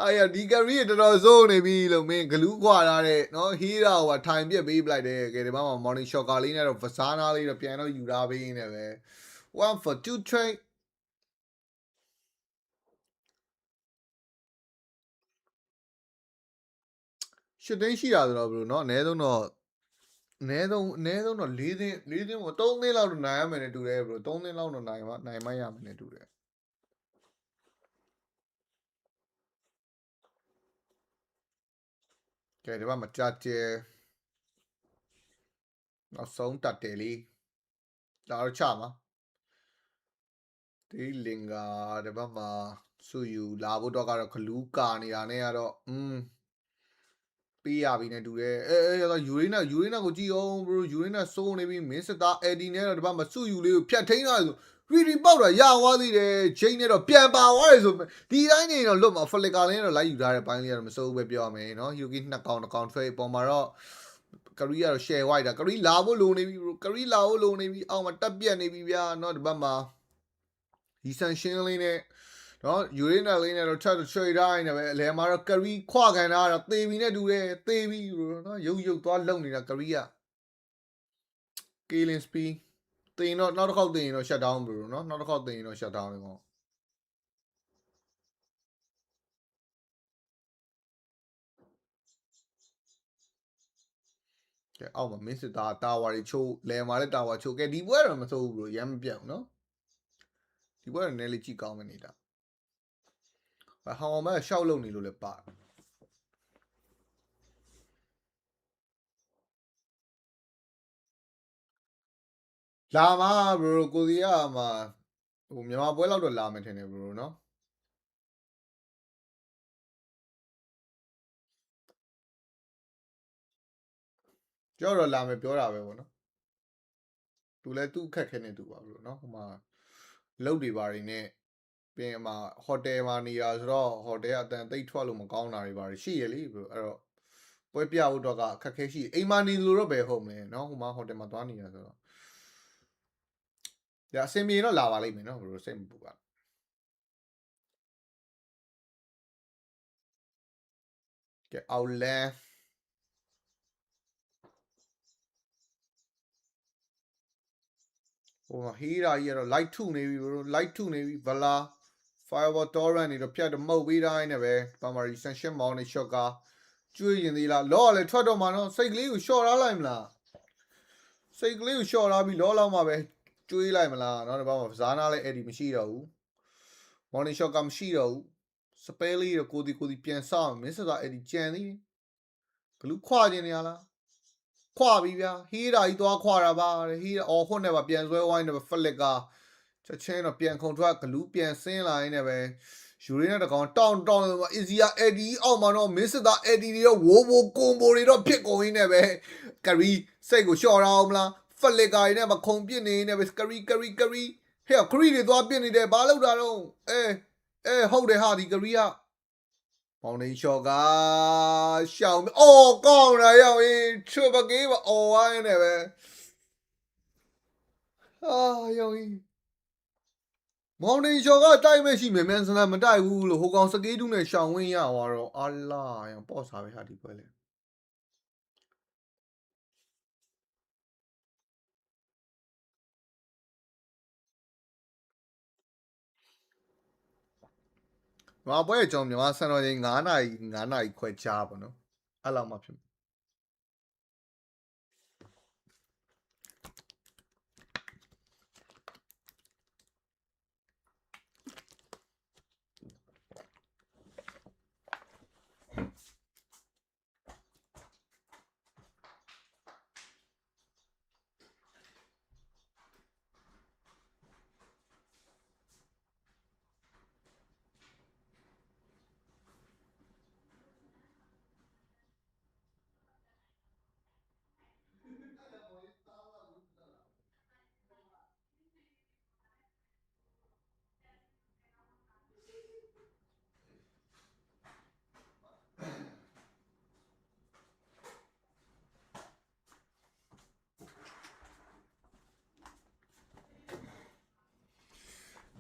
အဲ့ဒီကရီတော်တော်စိုးနေပြီလို့မင်းဂလူးခွာထားတဲ့เนาะဟီးရာဟိုထိုင်ပြစ်ပေးပလိုက်တယ်ကဲဒီဘက်မှာ morning shocker လေးနဲ့တော့ဗစားနာလေးတော့ပြန်တော့ယူထားပေးနေပဲ one for 2 trade ရှစ်သိန်းရှိတာဆိုတော့ဘလို့เนาะအနည်းဆုံးတော့4သိန်းပေါ့3သိန်းလောက်တော့နိုင်ရမယ်နဲ့တူတယ်ဘလို့3သိန်းလောက်တော့နိုင်မရမယ်နဲ့တူတယ်ကဲဒီဘက်မှာကြာကျဲနောက်ဆုံးတတ်တယ်လीဒါတော့ချမှာဒီလင်္ကာဒီဘက်မှာစုယူလာဖို့တော့ကတော့ဂလူးကာနေတာနဲ့ကတော့ပေးရပြီနဲ့တူတယ်ယူရင်းနာကိုကြည့်အောင် bro ယူရင်းနာစိုးနေပြီမင်းစစ်သားအက်ဒီနဲ့တော့ဒီဘက်မှာစုယူလေးကိုဖြတ်ထိန်းထားဆိုရီပေါက်တာရသွားသေးတယ်ချိန်နဲ့တော့ပြန်ပါသွားတယ်ဆိုဒီတိုင်းနေတော့လွတ်မှာဖလစ်ကာလင်းတော့လိုက်ယူထားတဲ့ဘိုင်းလေးကတော့မစိုးဘူးပဲပြောရမယ်เนาะယူကီ2ကောင်trade ပေါ်မှာတော့ကရီကတော့ share white တာကရီလာဖို့လိုနေပြီ bro ကရီလာဖို့လိုနေပြီအောက်မှာတက်ပြက်နေပြီဗျာเนาะဒီဘက်မှာဒီဆန်ရှင်းလေးနဲ့เนาะယူရင်းနာလေးနဲ့တော့ချက်ချွေတိုင်းနဲ့ပဲအလဲမှာတော့ကရီခွခံတာတော့သေပြီနဲ့တူတယ်သေပြီเนาะရုပ်သွားလုံနေတာကရီက killing speed တင်တော့နောက်တစ်ခေါက်တင်ရင်တော့ shut down ဘလို့เนาะနောက်တစ်ခေါက်တင်ရင်တော့ shut down လေကောင်ကဲအောက်မှာမင်းစစ်သားတာဝါတွေချိုးလဲမှာလည်းတာဝါချိုးကဲဒီပွဲတော့မစိုးဘူးဘလို့ရမ်းမပြတ်ဘူးเนาะဒီပွဲတော့နည်းလေးကြည့်ကောင်းမနေတာဟောင်းမဲရှောက်လုံနေလို့လည်းပါလာမှာ bro ကိုစီကမှာဟိုမြန်မာပွဲလောက်တော့လာမယ်ထင်တယ် bro เนาะကြောက်တော့လာမယ်ပြောတာပဲပေါ့နော်သူလည်းသူ့အခက်ခဲနေသူပါဘလို့เนาะဟိုမှာလုတ်တွေပါတွေနဲ့ပြင်မှာဟိုတယ်မှာနေတာဆိုတော့ဟိုတယ်အတန်သိပ်ထွက်လို့မကောင်းတာတွေပါရှိရလေဘလို့အဲ့တော့ပွဲပြဖို့တော့ကအခက်ခဲရှိအိမ်မှာနေလို့တော့ပဲဟုတ်မယ်เนาะဟိုမှာဟိုတယ်မှာသွားနေတာဆိုတော့ဒါအစင်ပြေတော့လာပါလိမ့်မယ်เนาะဘလို့စိတ်မပူပါကဲအောက်လန်ဟိုမှာဟီးရာကြီးကတော့ light 2နေပြီ bro light 2နေပြီဗလာ firewall torrent နေတော့ဖြတ်တော့မှုတ်ပြီးတိုင်းနဲ့ပဲ primary sanction mount နဲ့ shot ကကျွေးရင်သေးလားလောကလည်းထွက်တော့မှာနော်စိတ်ကလေးကို short ထားလိုက်မလားစိတ်ကလေးကို short ထားပြီးလောလောက်မှာပဲကျွေးလိုက်မလားเนาะဒီဘက်မှာဇာနာလည်းအဲ့ဒီမရှိတော့ဘူး morning shot ကမရှိတော့ဘူး spell လေးတော့ကိုဒီပြန်ဆောက်မင်းစတာအဲ့ဒီကြံသေးဘလူးခွာခြင်းနေရလားခွာပြီဗျာဟီးရာကြီးသွားခွာတာပါဟီးအော်ခွန်းနဲ့ပါပြန်ဆွဲဝိုင်းနဲ့ပဲဖလက်ကချက်ချင်းတော့ပြန်ခုံထွက်ဂလူးပြန်ဆင်းလာရင်းနဲ့ပဲယူရင်းနဲ့တကောင်တောင်းအီဇီယာအက်ဒီအောက်မှာတော့မင်းစစ်သားအက်ဒီတွေတော့ဝိုးကွန်ဘိုတွေတော့ဖြစ်ကုန်ရင်းနဲ့ပဲကရီစိတ်ကိုလျှော့ရအောင်မလားဖလက်ကာတွေနဲ့မခုံပြစ်နေနေပဲကရီဟဲ့ခရီတွေသွားပြစ်နေတယ်ဘာလို့တာတော့ဟုတ်တယ်ဟာဒီကရီကပေါင်းနေလျှော့ကရှောင်းအော်ကောင်းတာရောက်ရင်ချွတ်ပကေးပါအော်ဝိုင်းနေပဲရောက်ရင်မောင်နေလျှော်ကတိုက်မဲ့ရှိမြန်စနမတိုက်ဘူးလို့ဟိုကောင်စကေးတူးနဲ့ရှောင်းဝင်းရသွားတော့အလားရပေါ့စားပဲဟာဒီပွဲလေငါပွဲအကြောင်းမြန်မာစံတော်ချိန်9နာရီခွဲကြားပါနော်အဲ့လောက်မှဖြစ်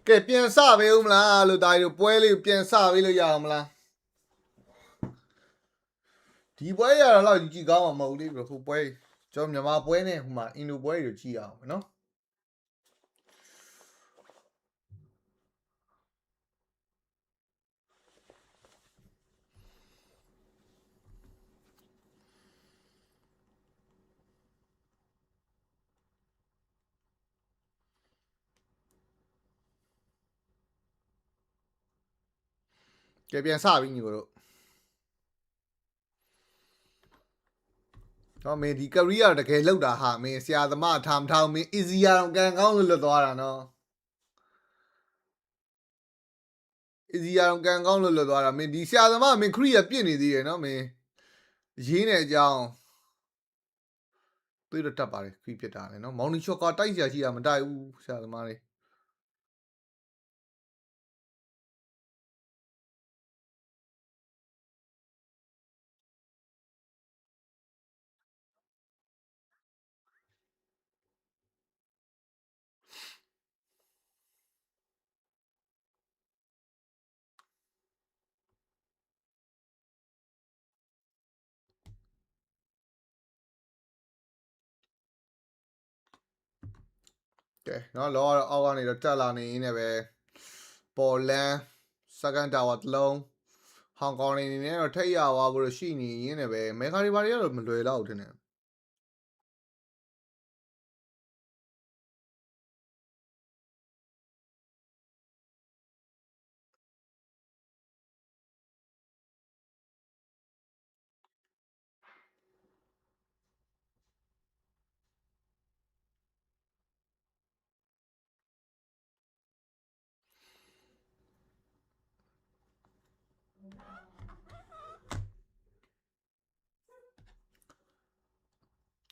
ကဲပြန်စပေးဦးမလားလို့ဒါတို့ပွဲလေးပြန်စပေးလို့ရအောင်မလားဒီပွဲရတော့ကြည့်ကောင်းမှာမဟုတ်သေးဘူးဟိုပွဲကျွန်တော်မြန်မာပွဲနဲ့ဟိုမှာအင်ဒိုပွဲတွေကြည့်အောင်နော်ကဲပြန်စပြီညီတို့တော့မင်းဒီကရီးယားတကယ်လောက်တာဟာမင်းဆရာသမားထားမထားမင်း easy ရအောင်ကန်ကောင်းလို့လွတ်သွားတာနော် easy ရအောင်ကန်ကောင်းလို့လွတ်သွားတာမင်းဒီဆရာသမားမင်းခရီးယားပြစ်နေသေးတယ်နော်မင်းရေးနေအကြောင်းတွေးတော့တတ်ပါတယ်ခရီးပြစ်တာလေနော်မောင်နီချော့ကတိုက်ဆရာရှိတာမတိုက်ဘူးဆရာသမားလေးကဲနော်လောအောက်ကနေတော့တက်လာနေရင်းနဲ့ပဲပေါ်လန်စကန်တာဝါတလုံးဟောင်ကောင်နေနဲ့တော့ထိတ်ရသွားဖို့ရှိနေရင်းနဲ့ပဲမေခါရီဘာတွေကတော့မလွယ်တော့ဘူးထင်တယ်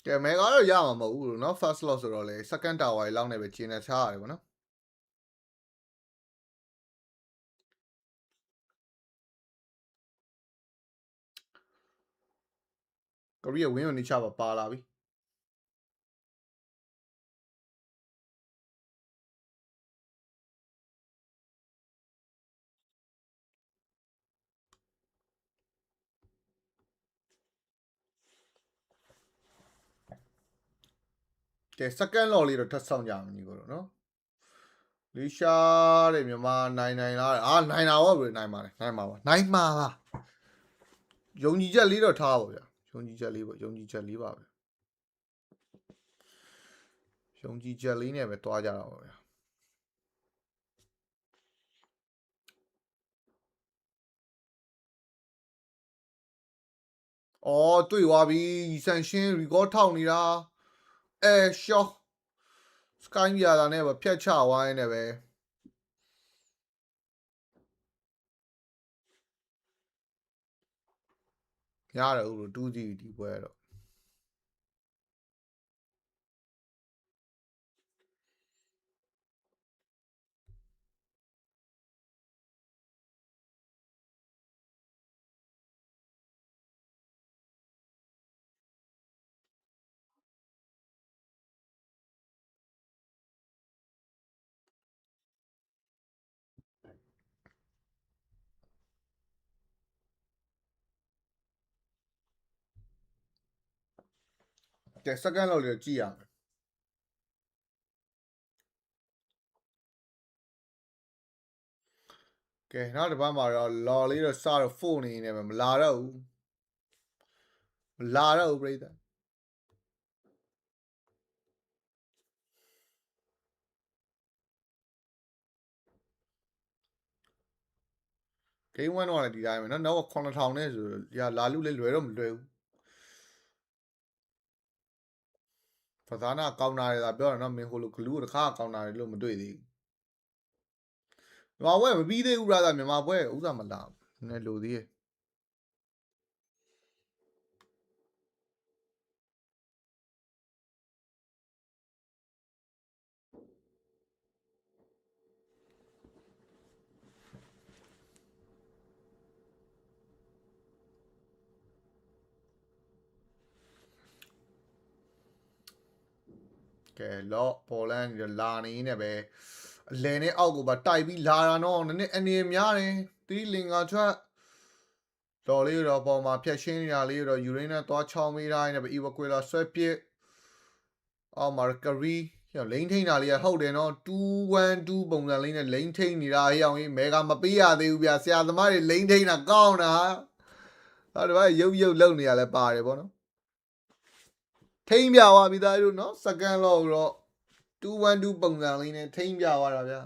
ကဲမေကတော့ရမှာမဟုတ်ဘူးเนาะ first lot ဆိုတော့လေ second tower တွေလောက်နေပဲကျင်းနေချရတယ်ဗောနော်ကရီးယားဝင်းဝင်နေချပါလာပြီကဲ second lot လေးတော့ထပ်ဆောင်ကြမယ်ညီကိုတို့နော်လီရှာတဲ့မြန်မာနိုင်လားနိုင်တာဗောဗျနိုင်ပါတယ်နိုင်မှာပါနိုင်မှာပါယုံကြည်ချက်လေးတော့ထားပါဗျာယုံကြည်ချက်လေးပေါ့ယုံကြည်ချက်လေးပါပဲယုံကြည်ချက်လေးနဲ့ပဲတွားကြတာပါဗျာအော်တွေ့သွားပြီဆန်ရှင်း record ထောက်နေတာရှော့စကိုင်းပြာတာနဲ့ပဲဖြတ်ချဝိုင်းနဲ့ပဲရတယ်ဦးတူးစီဒီပွဲတော့ကဲ second လောက်လေးကြည့်ရမယ်ကဲနောက်တစ်ပတ်မှာတော့ law လေးတော့စတော့ phone နေနေပဲမလာတော့ဘူးပြိတ္တာဂိမ်း1တော့လည်းဒီတိုင်းပဲเนาะနောက်က9000နဲ့ဆိုရလာလူလေးလွယ်တော့မလွယ်ဘူးဖဇာနာကောင်းတာတွေသာပြောတာเนาะမင်းဟိုလိုဂလူးတခါကောင်းတာတွေလို့မတွေ့သေးဘူးမြန်မာပွဲမပြီးသေးဘူး brother မြန်မာပွဲဥစားမလာဘူးနည်းလိုသေးရဲ့ကဲလော့ပေါ်လန်လာနေနေပဲ အလဲနဲ့အောက်ကိုပါတိုက်ပြီးလာတာနော်နည်းနည်းအနေများတယ်တီးလင်ကထွက်တော်လေးတော့ပေါ်မှာဖြတ်ရှင်းနေတာလေးတော့ယူရင်းနဲ့သွားချောင်းမိတိုင်းနဲ့အီဝကွေလာဆွဲပစ်အော်မာကရီလိန်ထိန်တာလေးကဟုတ်တယ်နော်212ပုံစံလေးနဲ့လိန်ထိန်နေတာဟေးအောင်ကြီးမဲကမပေးရသေးဘူးဗျာဆရာသမားတွေလိန်ထိန်တာကောင်းတာဟာဒါပေမဲ့ရုပ်လုံနေရလဲပါတယ်ဗောနော်ထိန်ပြသွားပြီသားတို့နော်စကန်လောက်တော့212ပုံစံလေးနဲ့ထိန်ပြသွားတာဗျာ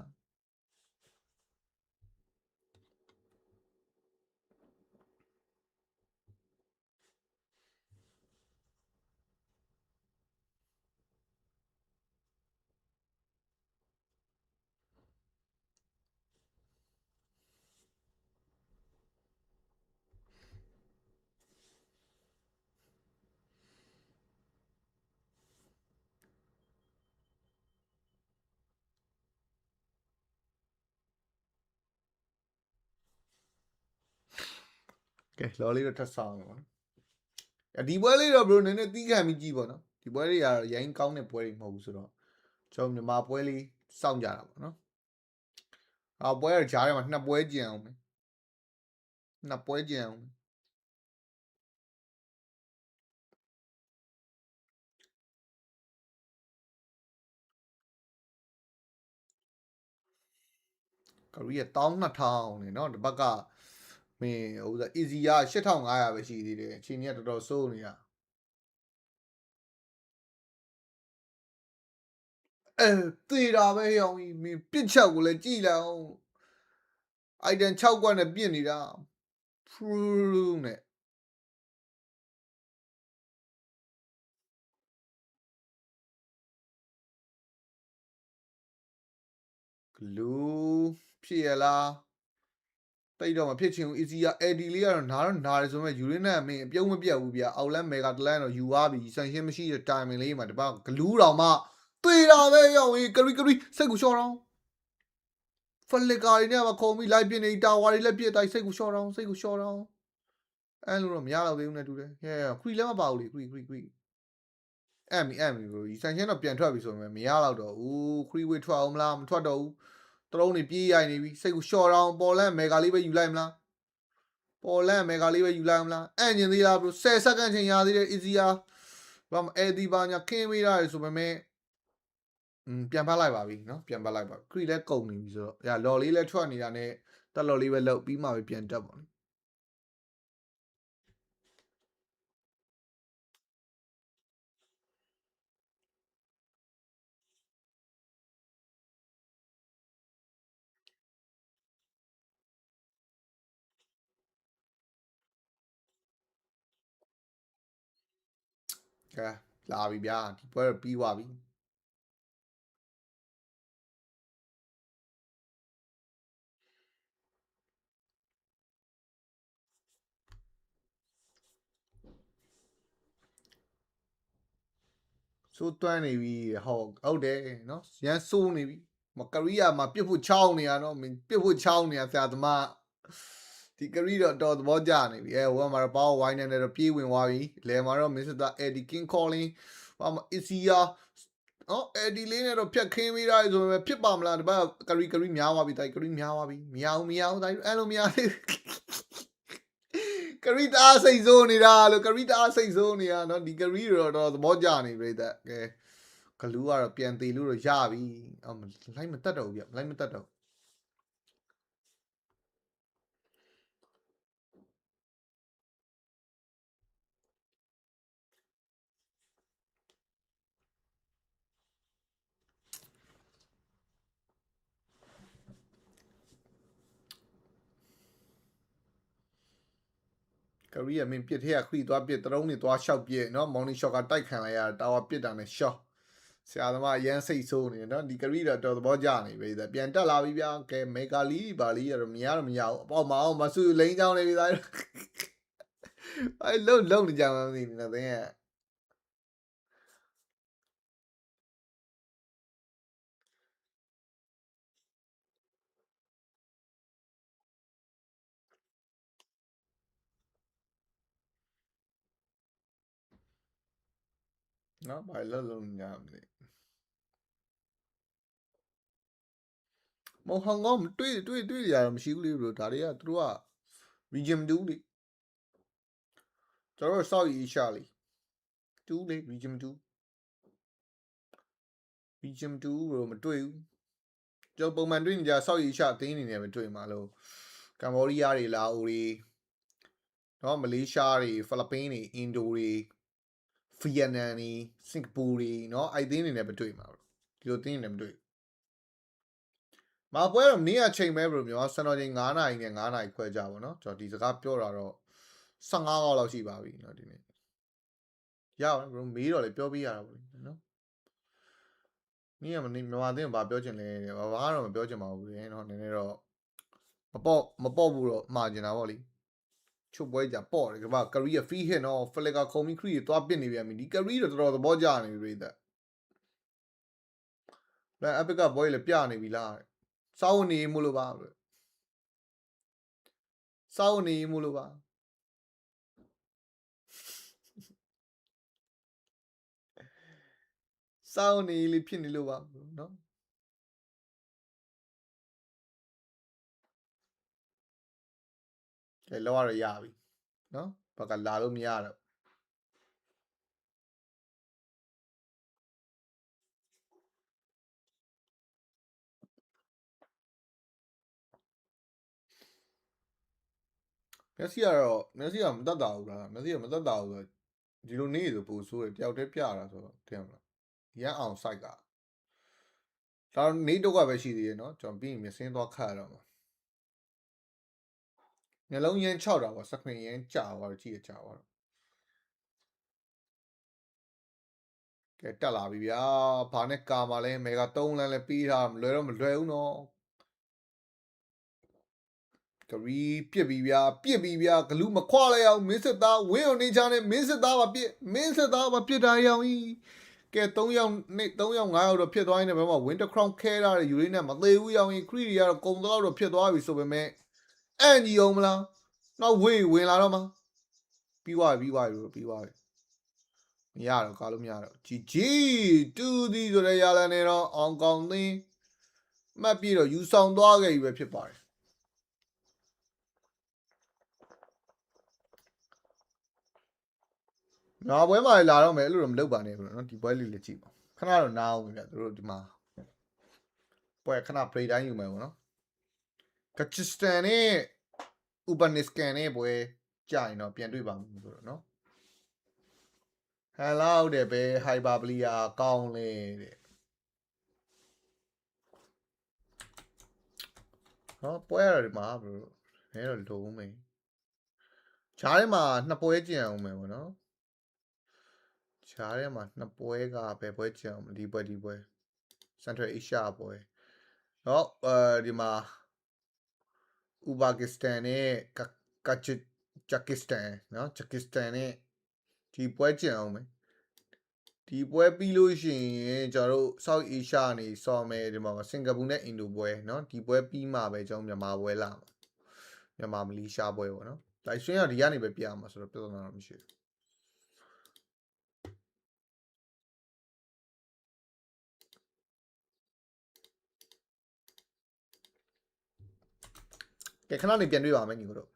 ကဲလော်လေးတော့ထပ်ဆောင်ပါနော်ဒီပွဲလေးတော့ bro နည်းနည်းတီးခံပြီးကြည့်ပါနော်ဒီပွဲလေးကတော့ရိုင်းကောင်းတဲ့ပွဲတွေမဟုတ်ဘူးဆိုတော့ကျွန်တော်မြန်မာပွဲလေးစောင့်ကြတာပေါ့နော်ပွဲရကြားထဲမှာ2ပွဲကြံအောင်မယ်2ပွဲကြံအောင်ကရီးရ12000နေနော်ဒီဘက်ကမင်းဟိုဆို easy ရ8500ပဲရှိသေးတယ်အချိန်ကြီးကတော်တော်စိုးနေတာသေတာပဲဟောင်းကြီးမင်းပြစ်ချက်ကိုလည်းကြည်လိုက်အောင် item 6ကွက်နဲ့ပြစ်နေတာဖူးနဲ့ဂလူးဖြစ်ရလားတိတ်တော့မဖြစ်ချင်ဘူး easy ရ AD လေးကတော့နားတယ်ဆိုမဲ့ယူရင်းနဲ့မင်းအပြုံးမပြတ်ဘူးဗျာအောက်လန်းမေဂါတလန်တော့ယူသွားပြီစံရှင်းမရှိတဲ့ timing လေးမှာတပတ်ဂလူးတော်မှသေတာပဲဟောင်းကြီးကရီစိတ်ကိုရှော့တော့ဖလစ်ကာတွေနဲ့မခုံပြီးလိုက်ပြနေတာဝါတွေလည်းပြစ်တိုင်းစိတ်ကိုရှော့တော့အဲ့လိုတော့မရတော့သေးဘူးနဲ့တူတယ်ဟဲ့ခရီလည်းမပါဘူးလေခရီအမ်မီဘရိုစံရှင်းတော့ပြန်ထွက်ပြီဆိုရင်မရတော့တော့ဦးခရီဝေးထွက်အောင်မလားမထွက်တော့ဘူးတလုံးနေပြေးရိုက်နေပြီစိတ်ကိုရှော့တော့ပေါ်လန့်မေဂါလေးပဲယူလိုက်မလားပေါ်လန့်မေဂါလေးပဲယူလိုက်မလားအန်ကျင်သေးလားဘရို10စက္ကန့်ချိန်ရသေးတယ် easy ဘာမအေဒီပါညာခင်းပေးရတယ်ဆိုပေမဲ့ပြန်ဖတ်လိုက်ပါပြီเนาะပြန်ဖတ်လိုက်ပါခရီလည်းကုန်နေပြီဆိုတော့ညာလော်လေးလည်းထွက်နေတာနဲ့တက်လော်လေးပဲလောက်ပြီးမှပဲပြန်တက်ပါကဲလာပြီဗျာဒီပွဲပြီးသွားပြီစိုးတွန်းနေပြီဟုတ်တယ်နော်ရန်စိုးနေပြီမကရီးယားမှာပြစ်ဖို့ချောင်းနေရနော်မင်းပြစ်ဖို့ချောင်းနေရဆရာသမားဒီကရီးတော့တော်သဘောကျနေပြီဟိုမှာတော့ပေါဝိုင်းနေတော့ပြေးဝင်သွားပြီလဲမှာတော့မစ္စတာအက်ဒီကင်းကောလင်းဘာမအီစီယာအက်ဒီလေးနဲ့တော့ဖြတ်ခင်းပေးရတယ်ဆိုပေမဲ့ဖြစ်ပါမလားဒီဘက်ကရီများသွားပြီတိုက်ကရီများသွားပြီမရဘူးတိုက်အဲ့လိုမရသေးကရီတာစိတ်ဆိုးနေတာလို့ကရီတာစိတ်ဆိုးနေတာနော်ဒီကရီတော့သဘောကျနေပြီတဲ့ကဲဂလူးကတော့ပြန်သေးလို့တော့ရပြီလိုက်မတက်တော့ဘူးဗျလိုက်မတက်တော့ကရီးရမင်းပြစ်ထဲကခရီးသွားပြစ်တရုံးနေသွားရှောက်ပြစ်နော်မော်နီရှော့ကတိုက်ခံလိုက်ရတာဝါပြစ်တာနဲ့ရှော့ဆရာသမားအရန်စိတ်ဆိုးနေတယ်နော်ဒီကရီးတော့တော်သဘောကျနေပြီဒါပြန်တက်လာပြီဗျာကဲမေဂါလီပါလီရတော့မရဘူးအပေါက်မအောင်မဆူလိန်ချောင်းနေပြီသားအဲ့လုံးနေကြမှမသိဘူးနော်သင်ကနော်ဘာလုံးနေကြမသိ Hong Kong တွေ့ရတော့မရှိဘူးလေဘရိုဒါတွေကသူတို့က region 2လေကျွန်တော်တို့ South Asia လေ2လေ region 2 region 2ဘရိုမတွေ့ဘူးကျွန်တော်ပုံမှန်တွေ့နေကြ South Asia အသင်းအနေနဲ့ပဲတွေ့မှာလို့ကမ္ဘောဒီးယားတွေလာအိုတွေနော်မလေးရှားတွေဖိလစ်ပင်းတွေအင်ဒိုတွေဗီယက်နမ်တွေစင်ကာပူတွေနော်အဲ့အသင်းအနေနဲ့ပဲတွေ့မှာဒီလိုအသင်းအနေနဲ့မတွေ့မပွဲတော့နေ့အချိန်ပဲဘရိုမြန်မာစံတော်ချိန်9:00 နဲ့9:00ခွဲကြပါတော့ကျွန်တော်ဒီစကားပြောတာတော့15ခေါက်လောက်ရှိပါပြီเนาะဒီနေ့ရပါတယ်ဘရိုမေးတော့လေပြောပြရတာပေါ့เนาะနေ့ကမြန်မာအသင်းဘာပြောချင်လဲဘာကတော့မပြောချင်ပါဘူးလေเนาะနည်းနည်းတော့မပေါ့ဘူးတော့မှာကျင်တာပေါ့လေချုပ်ပွဲကြပေါ့တယ်ကဘာ career free hit เนาะ flicker ခုံပြီး free သွားပစ်နေပြန်ပြီဒီ career တော့တော်တော်သဘောကျနေပြီပြိသက်လဲ epic ကပွဲလေပြနေပြီလားစောင်းနေမှုလို့ပါစောင်းနေမှုလို့ပါစောင်းနေလေးဖြစ်နေလို့ပါเนาะကဲလောက်ရပြီเนาะဘာကလာလို့မရတော့မျက်စိကမတတ်တာဘူးလားမျက်စိကမတတ်တာဘူးဆိုဒီလိုနေဆိုပို့ဆိုးတယ်တယောက်တည်းပြတာဆိုတော့တင်မလားရန်အောင် site ကဒါနေတော့ကပဲရှိသေးတယ်เนาะကျွန်တော်ပြီးရင်မျက်စင်းသွားခတ်ရတော့မှာမျက်လုံးရမ်း6တာပေါ့စခရင်ရမ်းကြာသွားတော့ကြည့်ရကြာသွားတော့ကဲတက်လာပြီဗျာဘာနဲ့ကာမှာလဲမေဂါ3လမ်းလဲပြီးထားမလွယ်တော့မလွယ်ဘူးเนาะကရီပြစ်ပြီးဗျာဂလူးမခွာလိုက်အောင်မင်းစစ်သားဝင်းအောင်နေချာနဲ့မင်းစစ်သားပါပြစ်မင်းစစ်သားပါပြစ်တာရအောင်ကြီးကဲ3ယောက်5ယောက်တော့ဖြစ်သွားရင်လည်းဘယ်မှာ Winter Crown ခဲထားတဲ့ယူရင်းနဲ့မသေးဘူးရောင်ရင်ခရီးတွေကတော့ကုံတော့ဖြစ်သွားပြီဆိုပေမဲ့အန်ကြီးအောင်မလားနောက်ဝင်လာတော့မှာပြီးသွားပြီမရတော့ကာလို့မရတော့ကြီးတူသည်ဆိုတဲ့ရလန်နေတော့အောင်ကောင်းသင်းမှတ်ပြီးတော့ယူဆောင်သွားခဲ့ပြီပဲဖြစ်ပါတယ်ငါပွဲမှာလာတော့မယ်အဲ့လိုတော့မလုပ်ပါနဲ့ဘရိုနော်ဒီပွဲလေးလည်းကြည့်ပါခဏတော့နားအောင်ဗျာတို့ဒီမှာပွဲခဏ play တိုင်းယူမယ်ပေါ့နော်ကချစ္စတန်နဲ့ဥပနစ္စကန်နဲ့ပွဲကြာရင်တော့ပြန်တွေ့ပါမယ်ဆိုတော့နော်ဟန်လောက်တဲ့ပဲဟိုက်ပါပလီယာကောင်းလေတဲ့ဟောပွဲရဒီမှာဘရိုနဲတော့လုံးမယ်ဂျားထဲမှာ2ပွဲကျန်အောင်မယ်ပေါ့နော်ဂျားထဲမှာ2ပွဲကဘယ်ပွဲကျန်အောင်ဒီပွဲ Central Asia ပွဲเนาะဒီမှာဥဘကစ္စတန်နဲ့ကချက်ကစ္စတန်เนาะချက်ကစ္စတန်နဲ့ဒီပွဲကျန်အောင်မယ်ဒီပွဲပြီးလို့ရှိရင်ကျွန်တော်တို့ South Asia နေစော်မယ်ဒီမှာစင်ကာပူနဲ့အင်ဒိုပွဲเนาะဒီပွဲပြီးမှပဲကျွန်တော်မြန်မာပွဲလာမှာမြန်မာမလေးရှားပွဲပေါ့เนาะ live stream ကဒီကနေပဲပြရမှာဆိုတော့ပြဿနာတော့မရှိဘူးကဲခဏနေပြန်တွေ့ပါမယ်ညီတို့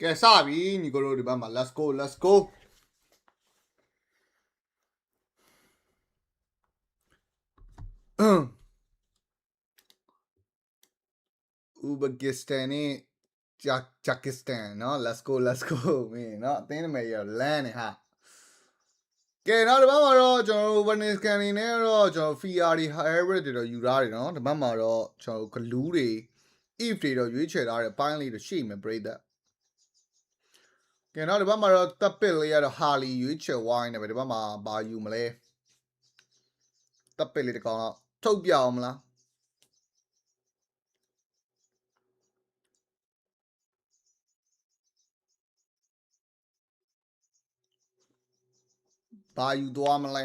ကဲစပြီညီကိုတို့ဒီဘက်မှာ let's go let's go Uzbekistan နဲ့ Pakistan เนาะ let's go let's go မင်းเนาะအသင်းနံပါတ်ရလမ်းနေဟာကဲနောက်ဒီဘက်မှာတော့ကျွန်တော်တို့ Uzbekistan နေနဲ့တော့ကျွန်တော် FIA တွေ hybrid တွေတော့ယူထားတယ်เนาะဒီဘက်မှာတော့ကျွန်တော် glue တွေ if တွေတော့ရွေးချယ်ထားတယ်ပိုင်းလေးတော့ရှိမယ်ပြိသက်ကဲနောက်ဒီဘက်မှာတော့တပ်ပစ်လေးရတော့ Harley ရွေးချယ်ဝိုင်းနေပဲဒီဘက်မှာဘာယူမလဲတပ်ပစ်လေးတကောင်တော့ထုတ်ပြအောင်မလားဘာယူသွားမလဲ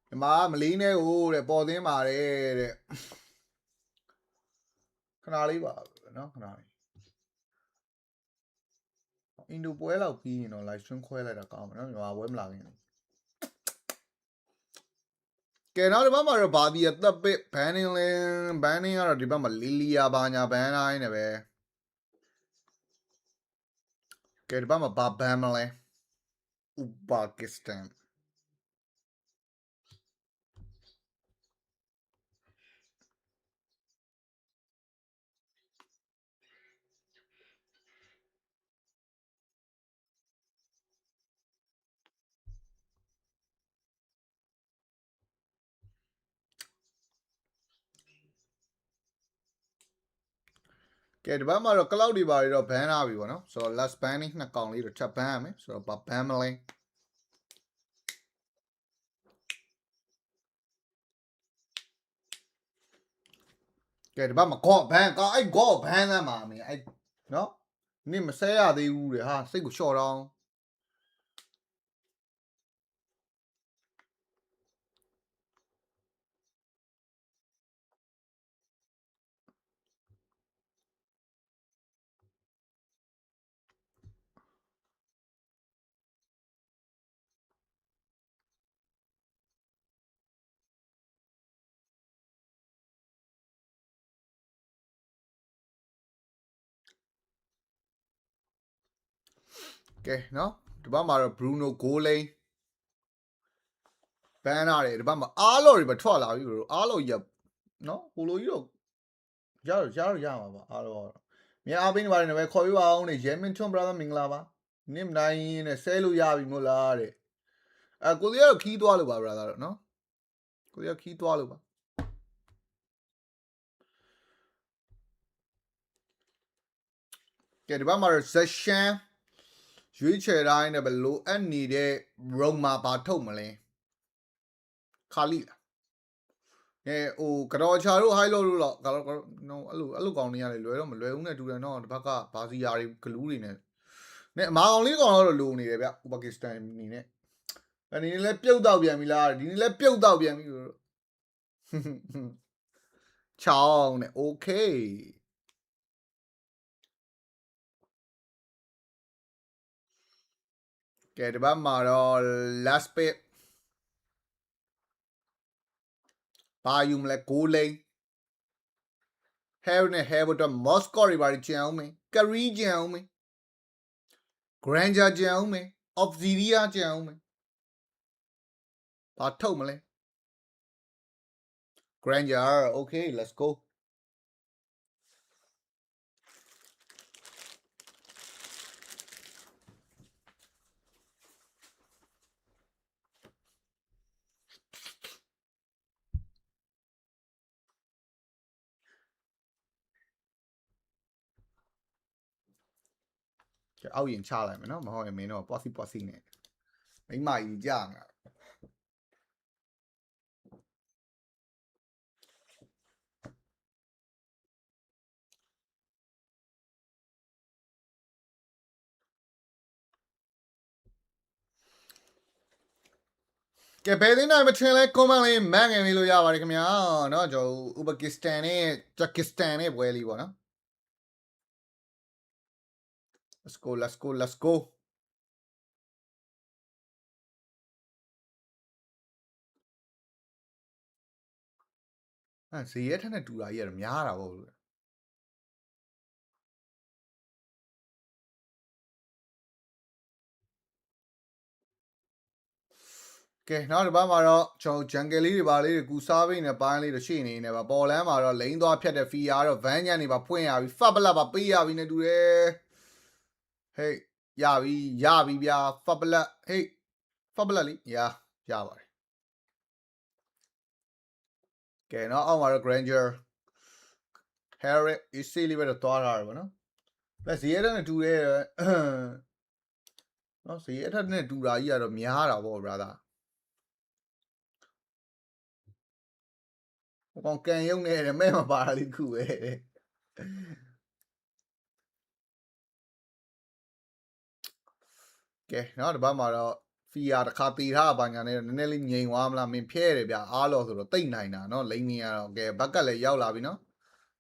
ဒီမှာမလီးနဲ့ဟိုတဲ့ပေါ်သင်းပါတယ်တဲ့ခဏလေးပါเนาะခဏလေးအင်ဒိုပွဲလောက်ပြီးရင်တော့ live stream ခွဲလိုက်တာကောင်းမှာเนาะမြန်မာပွဲမလာခင်ကဲနောက်ဒီဘက်မှာတော့ဘာဒီအသက်ပစ် banning ကတော့ဒီဘက်မှာလီလီယာဘာညာဘန်တိုင်းနေပဲကဲဒီဘက်မှာဘာဘန်မလဲဥဇဘကစ္စတန်ကဲဒီဘက်မှာတော့ cloud တွေပါတော့ ban ထားပြီပေါ့နော်ဆိုတော့ last banning နှစ်ကောင်လေးတော့ချက် ban ရမယ်ဆိုတော့ဘာ ban မလဲကဲဒီဘက်မှာ god ban ကအဲ့ god ban သမ်းပါမင်းအဲ့နော်နင့်မဆဲရသေးဘူးတဲ့ဟာစိတ်ကိုလျှော့တော့ကဲနော်ဒီဘက်မှာတော့ Bruno Golay ဘန်ရတယ်ဒီဘက်မှာအားလော်တွေပဲထွက်လာပြီဘရိုအားလော်ကြီးနော်ဟိုလိုကြီးတော့ရမှာပါအားလော်မြန်အားပေးနေပါတယ်ပဲခေါ်ပြပါအောင်နဲ့ရဲမင်းထွန်း brother မင်္ဂလာပါနင့်နိုင်နဲ့ဆဲလို့ရပြီမို့လားတဲ့ကိုလေးကတော့ခီးသွားလို့ပါ brother တော့နော်ကိုလေးကခီးသွားလို့ပါကဲဒီဘက်မှာတော့ session ရွေးချယ်တိုင်းနဲ့ပဲလိုအပ်နေတဲ့ Roma ဘာထုတ်မလဲခါလီလားဟိုကတော့ချာတို့ high low လို့တော့နော်အဲ့လိုကောင်တွေရတယ်လွယ်တော့မလွယ်ဘူးနဲ့တူတယ်နော်ဒီဘက်ကဘာစီယာတွေဂလူးတွေနဲ့အမာကောင်လေးကောင်တော့လိုနေတယ်ဗျဥပကစ္စတန်အနေနဲ့အနေနဲ့လည်းပြုတ်တော့ပြန်ပြီလားဒီနေ့လည်းပြုတ်တော့ပြန်ပြီလို့ချောင်းနဲ့ okay ကဲဒီဘက်မှာတော့ last bit ဘာယူမလဲကိုလိန် hair နဲ့ hair ဘတ်တော့ Moscow တွေပါကြံအောင်မယ်ကရီကြံအောင်မယ် Granger ကြံအောင်မယ် Obsidia ကြံအောင်မယ်ဘာထုတ်မလဲ Granger okay let's go အောက်ရင်ချလိုက်မယ်နော်မဟုတ်ရင်မင်းတော့ posse နဲ့မိမကြီးကြာငါကဲဘယ်သိနိုင်မထင်လဲ comment လေးမန့်ငယ်လေးလို့ရပါတယ်ခင်ဗျာเนาะကျွန်တော်ဥပကစ္စတန်နဲ့ဂျကစ္စတန်နဲ့ပွဲလေးပေါ့နော် let's go ဈေးရထက်နဲ့တူတာကြီးရများတာပေါ့လို့ကဲနောက်တစ်ပတ်မှာတော့ကျွန်တော် jungle လေးတွေပါလေးတွေကူစားပေးနေပိုင်းလေးတွေရှိနေနေပါပေါ်လန်းမှာတော့လိန်သွားဖြတ်တဲ့ fear တော့ van ညံနေပါဖွင့်ရပြီ fabula ပါပေးရပြီနဲ့တူတယ်ဟေးရပြီဗျာ fabula ဟေး fabula လေးရပါတယ်ကဲနော်အောက်မှာတော့ granger harry easy လေးပဲတော့သွားထားတယ်ဗောနော်လက်ဈေးရတဲ့နဲ့တူတယ်နော်ဈေးရတဲ့နဲ့တူတာကြီးကတော့များတာဗော brother còn càng yêu này là mấy mà bà lên khu về ok nó được bao mà đó phi à khá tì ra bà nhà này nên lên nhìn qua là mình phê để bia alo rồi tinh này nè nó lấy nghe ok bác cái lấy giao là vì nó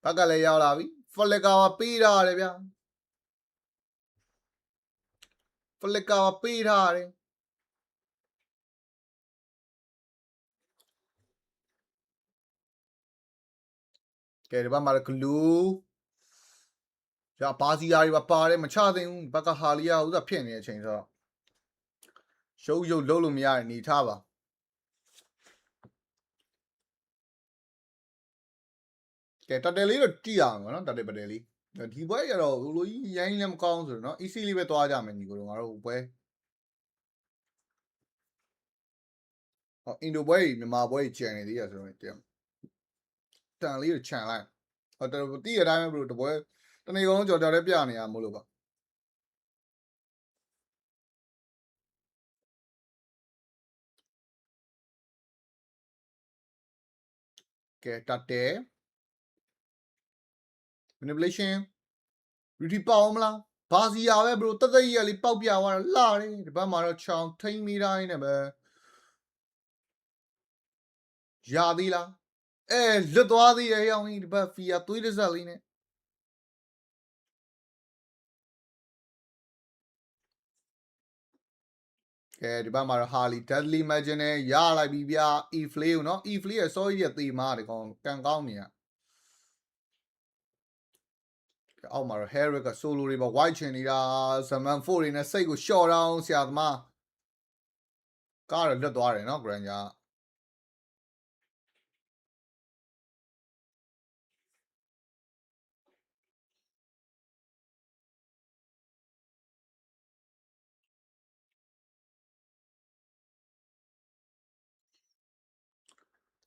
bác cái lấy giao là vì phân lệ cao pi ra đấy bia phân lệ cao pi ra đấy cái đó mà là glue ya BZTV bà bà đấy mà cha tiếng bác cái Halia cũng rất phiền này chuyện sao show yo lâu lâu mày nhỉ tha bà cái ta đây là chi à nó ta đây bật đây thì vậy rồi lối nhanh làm con rồi nó easy về toa ra mình rồi nó vậy Indo vậy mà vậy chuyện này đi à rồi tiếng thằng lý chàng lại tao tí ở đây mà bro vậy tao này con cho đấy bia này à mua luôn cái ta té manipulation Rudy bao mà la BZTV bro tất nhiên là bao bia vào la đấy thì bao mà nó chọn thấy mi ra này mà giờ đi la ê lướt qua đi ấy ông ấy bao phía tôi đi ra này cái thì bao mà Harley deadly imagine này giờ lại bị bia e-flea nó e-flea là số gì thì mà để còn càng cao nè cái ông mà Harry cái solo đi bảo white chain đi ra zaman 4 này xây của short down xia mà cả là lướt qua đấy nó grand ya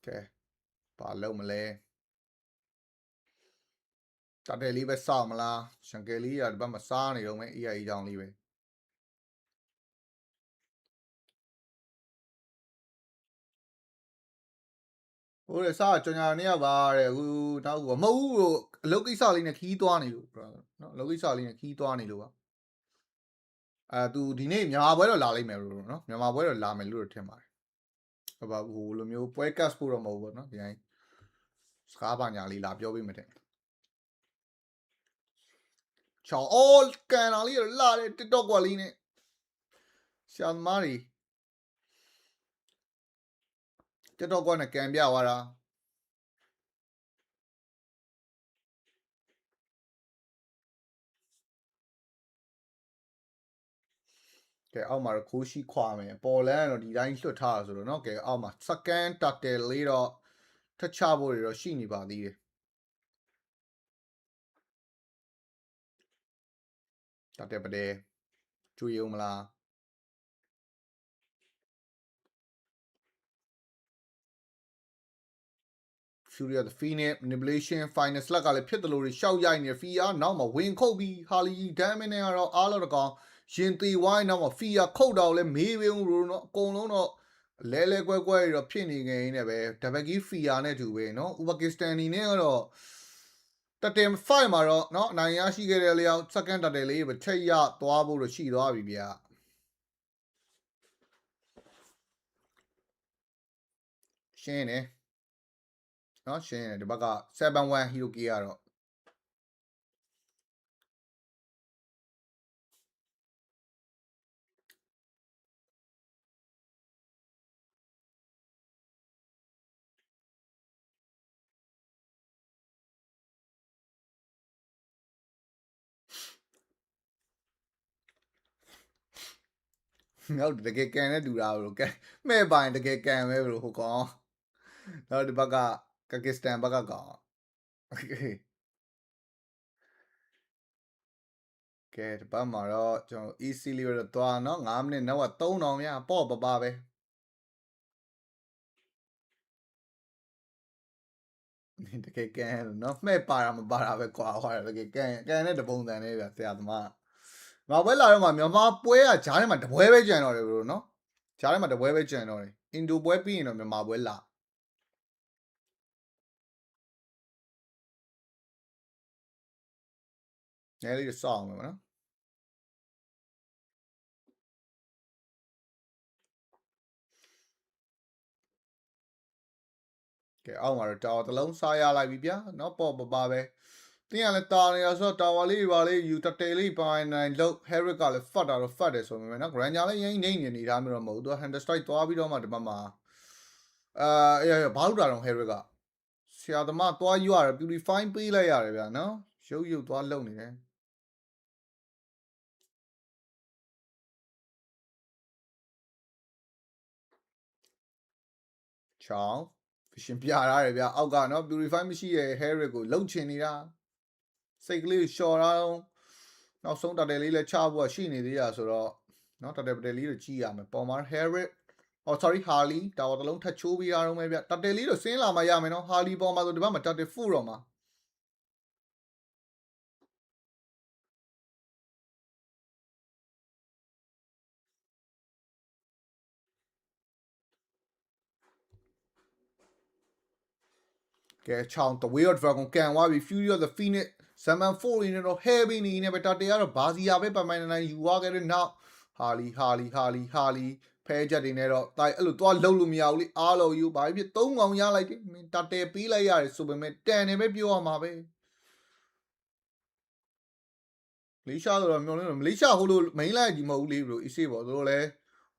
ok bà lâu mà lê ta để lý về sao mà la chẳng cái lý là bao mà xa này đâu mấy ý ấy dòng lý về ôi sao cho nhà này bà để tao của mẫu lúc cái sao lý này khí toa này luôn nó lúc cái sao lý này khí toa này luôn à tu thì này nhà bữa đó là lấy mày luôn nó nhà bữa đó là mày luôn thêm mày và hồ loမျိုးပွဲ cast ပို့တော့မဟုတ်ဘူးเนาะဒီတိုင်းစကားပါညာလေးလာပြောပေးမယ်တဲ့ချောင်းအော်ကန်တော်လေးလာတဲ့ TikTok ကွာလေးနဲ့ဆရာသမားတွေ TikTok ကွာနဲ့ကန်ပြသွားတာကဲအောက်မှာတော့ခိုးရှိခွာမယ်ပေါ်လန်းကတော့ဒီတိုင်းလွတ်ထားတာဆိုတော့เนาะကဲအောက်မှာ second turtle လေးတော့ထချဖို့တွေတော့ရှိနေပါသေးတယ်turtle ပဒဲကျွေးအောင်မလား Fury of the Phoenix manipulation final slot ကလည်းဖြစ်တယ်လို့ရှောက်ရိုက်နေ Fear နောက်မှာဝင်ခုတ်ပြီး Harley damage နဲ့ကတော့အားလုံးတကောင်ရှင်သေးဝိုင်းနောက်မှာ Fear ခုတ်တော့လဲမေးပေးဦးလို့เนาะအကုန်လုံးတော့လဲကွဲတော့ဖြစ်နေကြရင်လည်းပဲ double key Fear နဲ့တူပဲเนาะ Uzbekistan နေနဲ့ကတော့တတင် fight မှာတော့เนาะအနိုင်ရရှိခဲ့တဲ့လျောက် second တတယ်လေးပဲထိတ်ရသွားဖို့တော့ရှိသွားပြီဗျာရှင်းနေเนาะရှင်းနေဒီဘက်က7-1 Hiroki ကတော့ဟုတ်တကယ်ကန်နဲ့တူတာဘလို့ကန်မဲ့ပိုင်တကယ်ကန်ပဲဘလို့ဟိုကောင်နောက်ဒီဘက်ကကာကစ္စတန်ဘက်ကကောင်ကဲဒီဘက်မှာတော့ကျွန်တော် easily တော့သွားเนาะ9မိနစ်နောက်က3000မြပေါ့ပပပဲတကယ်ကန်เนาะမဲ့ပါတာမပါတာပဲကွာဟောတကယ်ကန်တဲ့တပုံစံလေးဗျဆရာသမားငါပွဲလာတော့မှမြန်မာပွဲကဂျားထဲမှာတပွဲပဲကြံတော့တယ်ဘလို့เนาะဂျားထဲမှာတပွဲပဲကြံတော့တယ်အင်ဒိုပွဲပြီးရင်တော့မြန်မာပွဲလာနည်းလေးတော့စောင့်မယ်နော်ကဲအောက်မှာတော့တာဝါတစ်လုံးစားရလိုက်ပြီဗျာเนาะပေါ့ပပပဲတင်းရလဲတာနေရဆိုတော့တာဝါလေးပါလေးယူတတဲလေးပိုင်းနိုင်လို့ Herrick ကလည်းဖတ်တာတော့ဖတ်တယ်ဆိုပေမဲ့เนาะ Granger လည်းရင်နေနေထားမျိုးတော့မဟုတ်သူက Hunter Strike သွားပြီးတော့မှဒီဘက်မှာဘာလို့တာတော့ Herrick ကဆရာသမားသွားယူရတယ် Purify ပေးလိုက်ရတယ်ဗျာเนาะရုပ်သွားလုံနေတယ်ချောင်း vision ပြထားတယ်ဗျာအောက်ကเนาะ Purify မရှိရဲ့ Herrick ကိုလုံချင်နေတာစိတ်ကလေးရှော်တာနောက်ဆုံးတတယ်လေးလည်းချဖို့ရှိနေသေးတာဆိုတော့เนาะတတယ်ပတယ်လေးကိုကြည့်ရမယ်ပေါ်မှာ Herrick sorry Harley တာဝါတစ်လုံးထပ်ချိုးပြီးရအောင်ပဲဗျတတယ်လေးတော့ဆင်းလာမှရမယ်เนาะ Harley ပေါ်မှာဆိုဒီဘက်မှာတတယ်ဖူတော့မှာကဲချောင်း The Way of Dragon ကန်သွားပြီ Fury of the Phoenix 7-4 နေတော့ heavy နေနေပဲတတယ်ကတော့ဘာစီယာပဲပိုင်နိုင်ယူသွားခဲ့တဲ့နောက် Harley ဖဲချက်တွေနဲ့တော့တိုက်အဲ့လိုသွားလှုပ်လို့မရဘူးလေအားလို့ယူဘာဖြစ်3កောင်ရလိုက်တယ်တတယ်ပေးလိုက်ရတယ်ဆိုပေမဲ့တန်နေပဲပြောရမှာပဲမလေးရှားဆိုတော့မျိုးလုံးမလေးရှားဟိုလို main line ကြီးမဟုတ်ဘူးလေဘလို့ easy ပေါ့သူတို့လည်း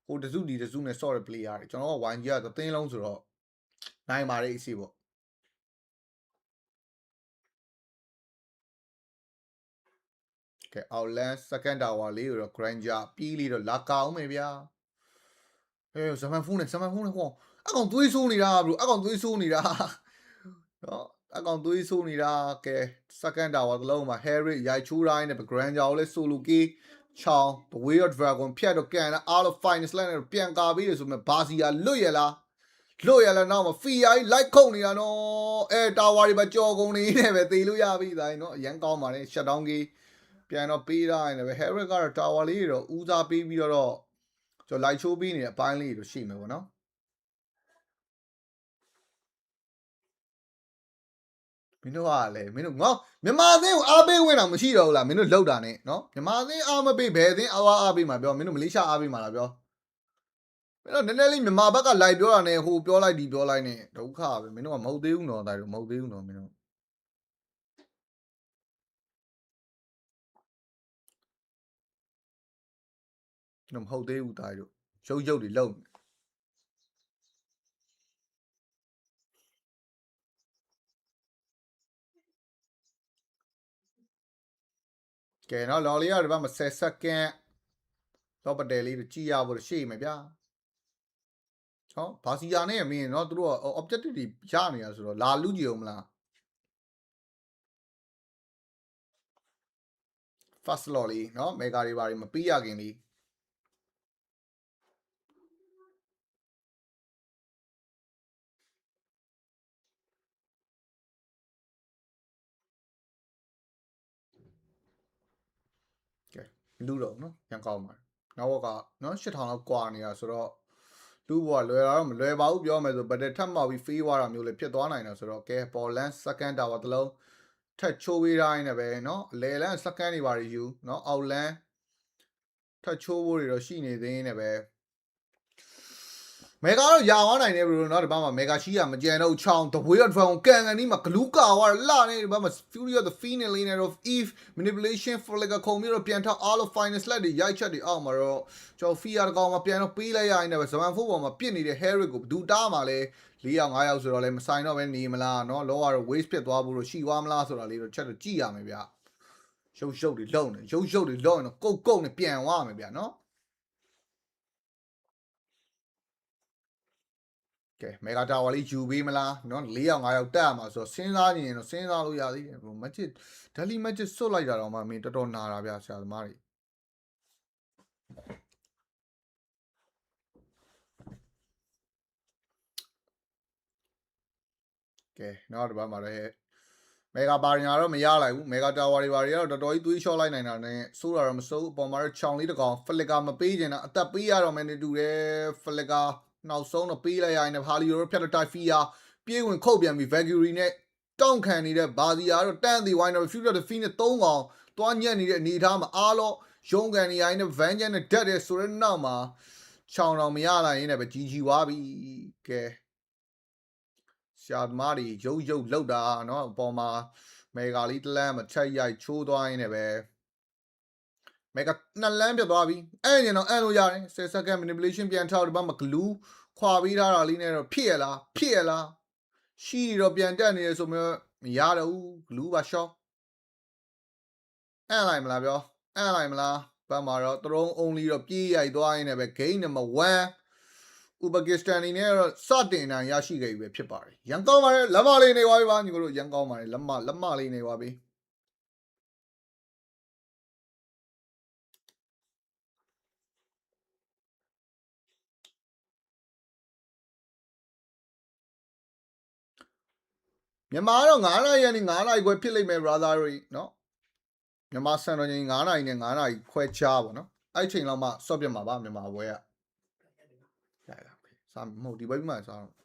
ဟိုတစုဒီတစုနဲ့ sort တဲ့ player တွေကျွန်တော်က YG ကသင်းလုံးဆိုတော့နိုင်ပါတယ် easy ပေါ့ကဲ outland second tower လေးကိုတော့ Granger ပြီးလေးတော့လာကောင်မယ်ဗျာဇမန်ဖူးနဲ့ဟောအကောင်သွေးဆိုးနေတာဘလို့အကောင်သွေးဆိုးနေတာနော်အကောင်သွေးဆိုးနေတာကဲ second tower တစ်လုံးမှာ Harry ရိုက်ချိုးတိုင်းနဲ့ Granger ကိုလဲ solo key ချောင်း The Way of Dragon ဖြတ်တော့ကန်လာ all of finest line နဲ့ပြန်ကာပြီးရဆိုမဲ့ဘာစီယာလွတ်ရလားနောက်မှာ Fear လိုက်ခုန်နေတာနော်တာဝါတွေပါကြော်ကုန်နေနေပဲတေးလို့ရပြီတိုင်းနော်အရန်ကောင်းပါတယ် shut down key ပြန်တော့ပေးတာနေပဲ Harry ကတော့ tower လေးတော့ဦးစားပေးပြီးတော့ကျွန်တော်လိုက်ချိုးပေးနေတဲ့အပိုင်းလေးတော့ရှိမယ်ပေါ့နော်မင်းတို့ကလည်းမင်းတို့ငေါမြန်မာအသင်းကိုအားပေးဝင်တာမရှိတော့ဘူးလားမင်းတို့လောက်တာနဲ့နော်မြန်မာအသင်းအားမပေးဘယ်အသင်းအားပေးမှာပြောမင်းတို့မလေးရှားအားပေးမှာလားပြောမင်းတို့နည်းနည်းလေးမြန်မာဘက်ကလိုက်ပြောတာနဲ့ဟိုပြောလိုက်ဒီပြောလိုက်နဲ့ဒုက္ခပဲမင်းတို့ကမဟုတ်သေးဘူးနော်ဒါတို့မဟုတ်သေးဘူးနော်မင်းတို့မဟုတ်သေးဘူးဒါတို့ရုပ်တွေလုံကဲနော်လော်လေးရဒီဘက်မှာ10 second တော့ပတယ်လေးကြည့်ရဖို့ရှိမယ်ဗျာဟောဘာစီယာနဲ့မင်းနော်သူတို့က objective တွေရနေတာဆိုတော့လာလူကြည့်အောင်မလား first law လေးနော် mega တွေဘာတွေမပြီးရခင်လေး လူတော့နော်ရန်ကောင်းပါတယ်နောက်ဘက်ကနော်8000လောက်ကွာနေတာဆိုတော့လူဘွားလွယ်လာတော့မလွယ်ပါဘူးပြောမယ်ဆိုဘတ်တက်ထပ်မှောက်ပြီးဖေးသွားတာမျိုးလည်းဖြစ်သွားနိုင်တယ်ဆိုတော့ကဲပေါ်လန် second tower တစ်လုံးထက်ချိုးပေးတိုင်းနဲ့ပဲနော်အလဲလန် second တွေပါယူနော်အောက်လန်ထက်ချိုးဖို့တွေတော့ရှိနေသေးနေပဲမေဂါတော့ယာသွားနိုင်တယ်ဘလို့နော်ဒီဘက်မှာမေဂါရှိရမကြံတော့ချောင်းတဝေးရဖန်ကန်ကန်ဒီမှာဂလူးကာဝါလာနေဒီဘက်မှာ Fury of the Phoenix Laner of Eve manipulation for like a ခုံပြီးတော့ပြန်ထောက် all of finest လက်တွေရိုက်ချက်တွေအောက်မှာတော့ကျွန်တော် Fear တကောင်မှာပြန်တော့ပေးလိုက်ရရင်လည်းဇမန်ဖိုးပေါ်မှာပြစ်နေတဲ့ Harry ကိုဘဒူတားမှာလဲ4ယောက်5ယောက်ဆိုတော့လဲမဆိုင်တော့ပဲနေမလားနော်လောကတော့ waste ဖြစ်သွားဖို့လို့ရှိသွားမလားဆိုတာလေးတော့ချက်တော့ကြည့်ရမယ်ဗျရုပ်တွေလုံနေရုပ်တွေလုံရင်တော့ကုတ်နဲ့ပြန်သွားမယ်ဗျနော်ကဲမေဂါတာဝါလေးယူပေးမလားနော်4ယောက်5ယောက်တက်ရမှာဆိုတော့စဉ်းစားနေရင်တော့စဉ်းစားလို့ရသေးတယ်ဘရိုမက်ဂျစ်ဒယ်လီမက်ဂျစ်စွတ်လိုက်တာတော့မှမင်းတော်တော်နာတာဗျဆရာသမားတွေကဲနောက်တစ်ပတ်မှာလည်းမေဂါပါရင်တော့မရလိုက်ဘူးမေဂါတာဝါတွေပါတွေကတော့တော်တော်ကြီးသွေးလျှော့လိုက်နိုင်တာနဲ့စိုးတာတော့မစိုးအပေါ်မှာတော့ချောင်းလေးတစ်ကောင်ဖလစ်ကာမပေးချင်တာအသက်ပေးရတော့မယ်နေတူတယ်ဖလစ်ကာနောက်ဆုံးတော့ပေးလိုက်ရရင်ဟာလီယိုဖြတ်တော့တိုက်ဖီယာပြေးဝင်ခုတ်ပြန်ပြီး Valkyrie နဲ့တောင့်ခံနေတဲ့ဘာစီယာတော့တန်းတီဝိုင်းတော့ Fury တဲ့ Phoenix 3កောင်တွားညက်နေတဲ့အနေထားမှာအားလုံးရုံးကန်နေရရင် Vengeance နဲ့ဓာတ်တယ်ဆိုတဲ့နောက်မှာချောင်းတော်မရလိုက်ရင်လည်းပဲကြီးသွားပြီကဲရှာသမားတွေရုပ်လောက်တာနော်အပေါ်မှာမေဂါလေးတလန်းမချက်ရိုက်ချိုးသွားရင်လည်းပဲမေဂါ2လမ်းပြတ်သွားပြီအဲ့ညတော့အဲ့လိုရတယ်10 second manipulation ပြန်ထောက်ဒီဘက်မှာ glue ခွာပေးထားတာလေးနဲ့တော့ဖြစ်ရလားရှိတော့ပြန်တက်နေရဆိုမျိုးမရတော့ဘူး glue ပါရှော့အဲ့လိုက်မလားပြောအဲ့လိုက်မလားဘက်မှာတော့ throne only တော့ပြေးရိုက်သွားရင်လည်းပဲ game number 1ဥပကစ္စတန်နေနဲ့တော့စတင်နိုင်ရရှိခဲ့ပြီပဲဖြစ်ပါတယ်ရန်ကောင်းပါတယ်လက်မလေးနေပါပြီပါညီတို့ရန်ကောင်းပါတယ်လက်မလေးနေပါပြီမြန်မာတော့9နာရီနဲ့9နာရီခွဲဖြစ်လိမ့်မယ် brother တွေနော်မြန်မာစံတော်ချိန်9နာရီနဲ့9နာရီခွဲချားပေါ့နော်အဲ့ချိန်လောက်မှစော့ပြတ်မှာပါမြန်မာဝဲကစားမဟုတ်ဒီဘက်မှာစားတော့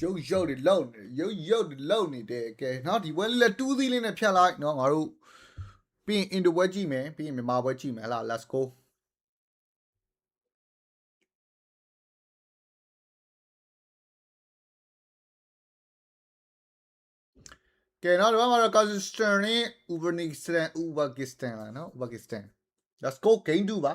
ရုပ်တွေလုံနေရုပ်တွေလုံနေတယ်ကဲနော်ဒီပွဲလေးလည်း2 သီးလေးနဲ့ဖြတ်လိုက်နော်ငါတို့ပြီးရင်အင်ဒိုပွဲကြည့်မယ်ပြီးရင်မြန်မာပွဲကြည့်မယ်ဟလား let's go ကဲနော်ဒီဘက်မှာတော့ Kazakhstan နဲ့ Uzbekistan လားနော် Uzbekistan let's go game 2ပါ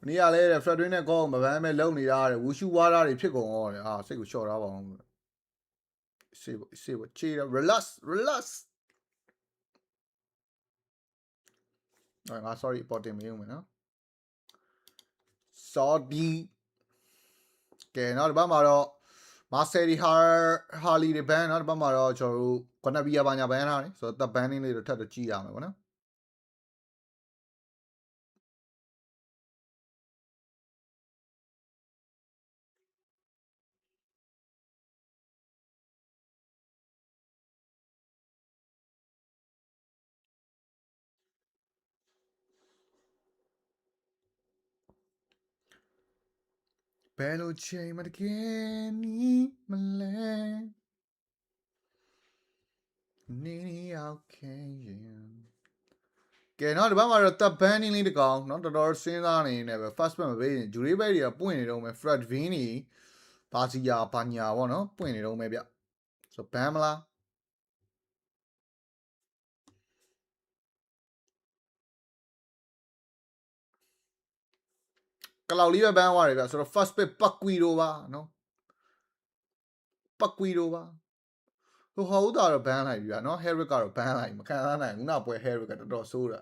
နေ့ကလည်း Fred နဲ့ကောမပန်းမဲ့လုံနေတာတဲ့ဝူရှူဝါးတာတွေဖြစ်ကုန်ရောတဲ့ဟာစိတ်ကိုလျှော့ထားပါအောင်စေးချေ relax ငါ sorry ပေါ်တင်မရုံမယ်နော် sorry ကဲနောက်ဒီဘက်မှာတော့မာဆယ်ဒီဟာလီတွေဘန်နောက်ဒီဘက်မှာတော့ကျွန်တော်တို့ကွန်နက်ဘီယာဘာညာဘန်ထားတယ်ဆိုတော့တပ်ဘန်နင်းလေးတွေထပ်တော့ကြည့်ရမယ်ပေါ့နော်ဘယ်လိုချိန်မှတကယ်နီးမလဲနေရောက်ခဲ့ရင်ကဲနော်ဒီဘက်မှာတော့တပ်ဘန်နင်းလေးတကောင်နော်တော်တော်စဉ်းစားနေနေပဲ first man မပေးရင်ဂျူရီဘဲတွေကပွင့်နေတော့မယ် Fred Vin နေဘာစီယာဘာညာပေါ့နော်ပွင့်နေတော့မယ်ဗျဆိုဘန်မလားကလောက်လေးပဲဘန်းသွားတယ်ဗျဆိုတော့ first pick ပတ်ကွီရိုပါနော်ပတ်ကွီရိုပါဟိုဟုတ်တာတော့ဘန်းလိုက်ပြီဗျနော် Herrick ကတော့ဘန်းလိုက်မခံစားနိုင်ဘူးနောက်ပွဲ Herrick ကတော်တော်ဆိုးတာ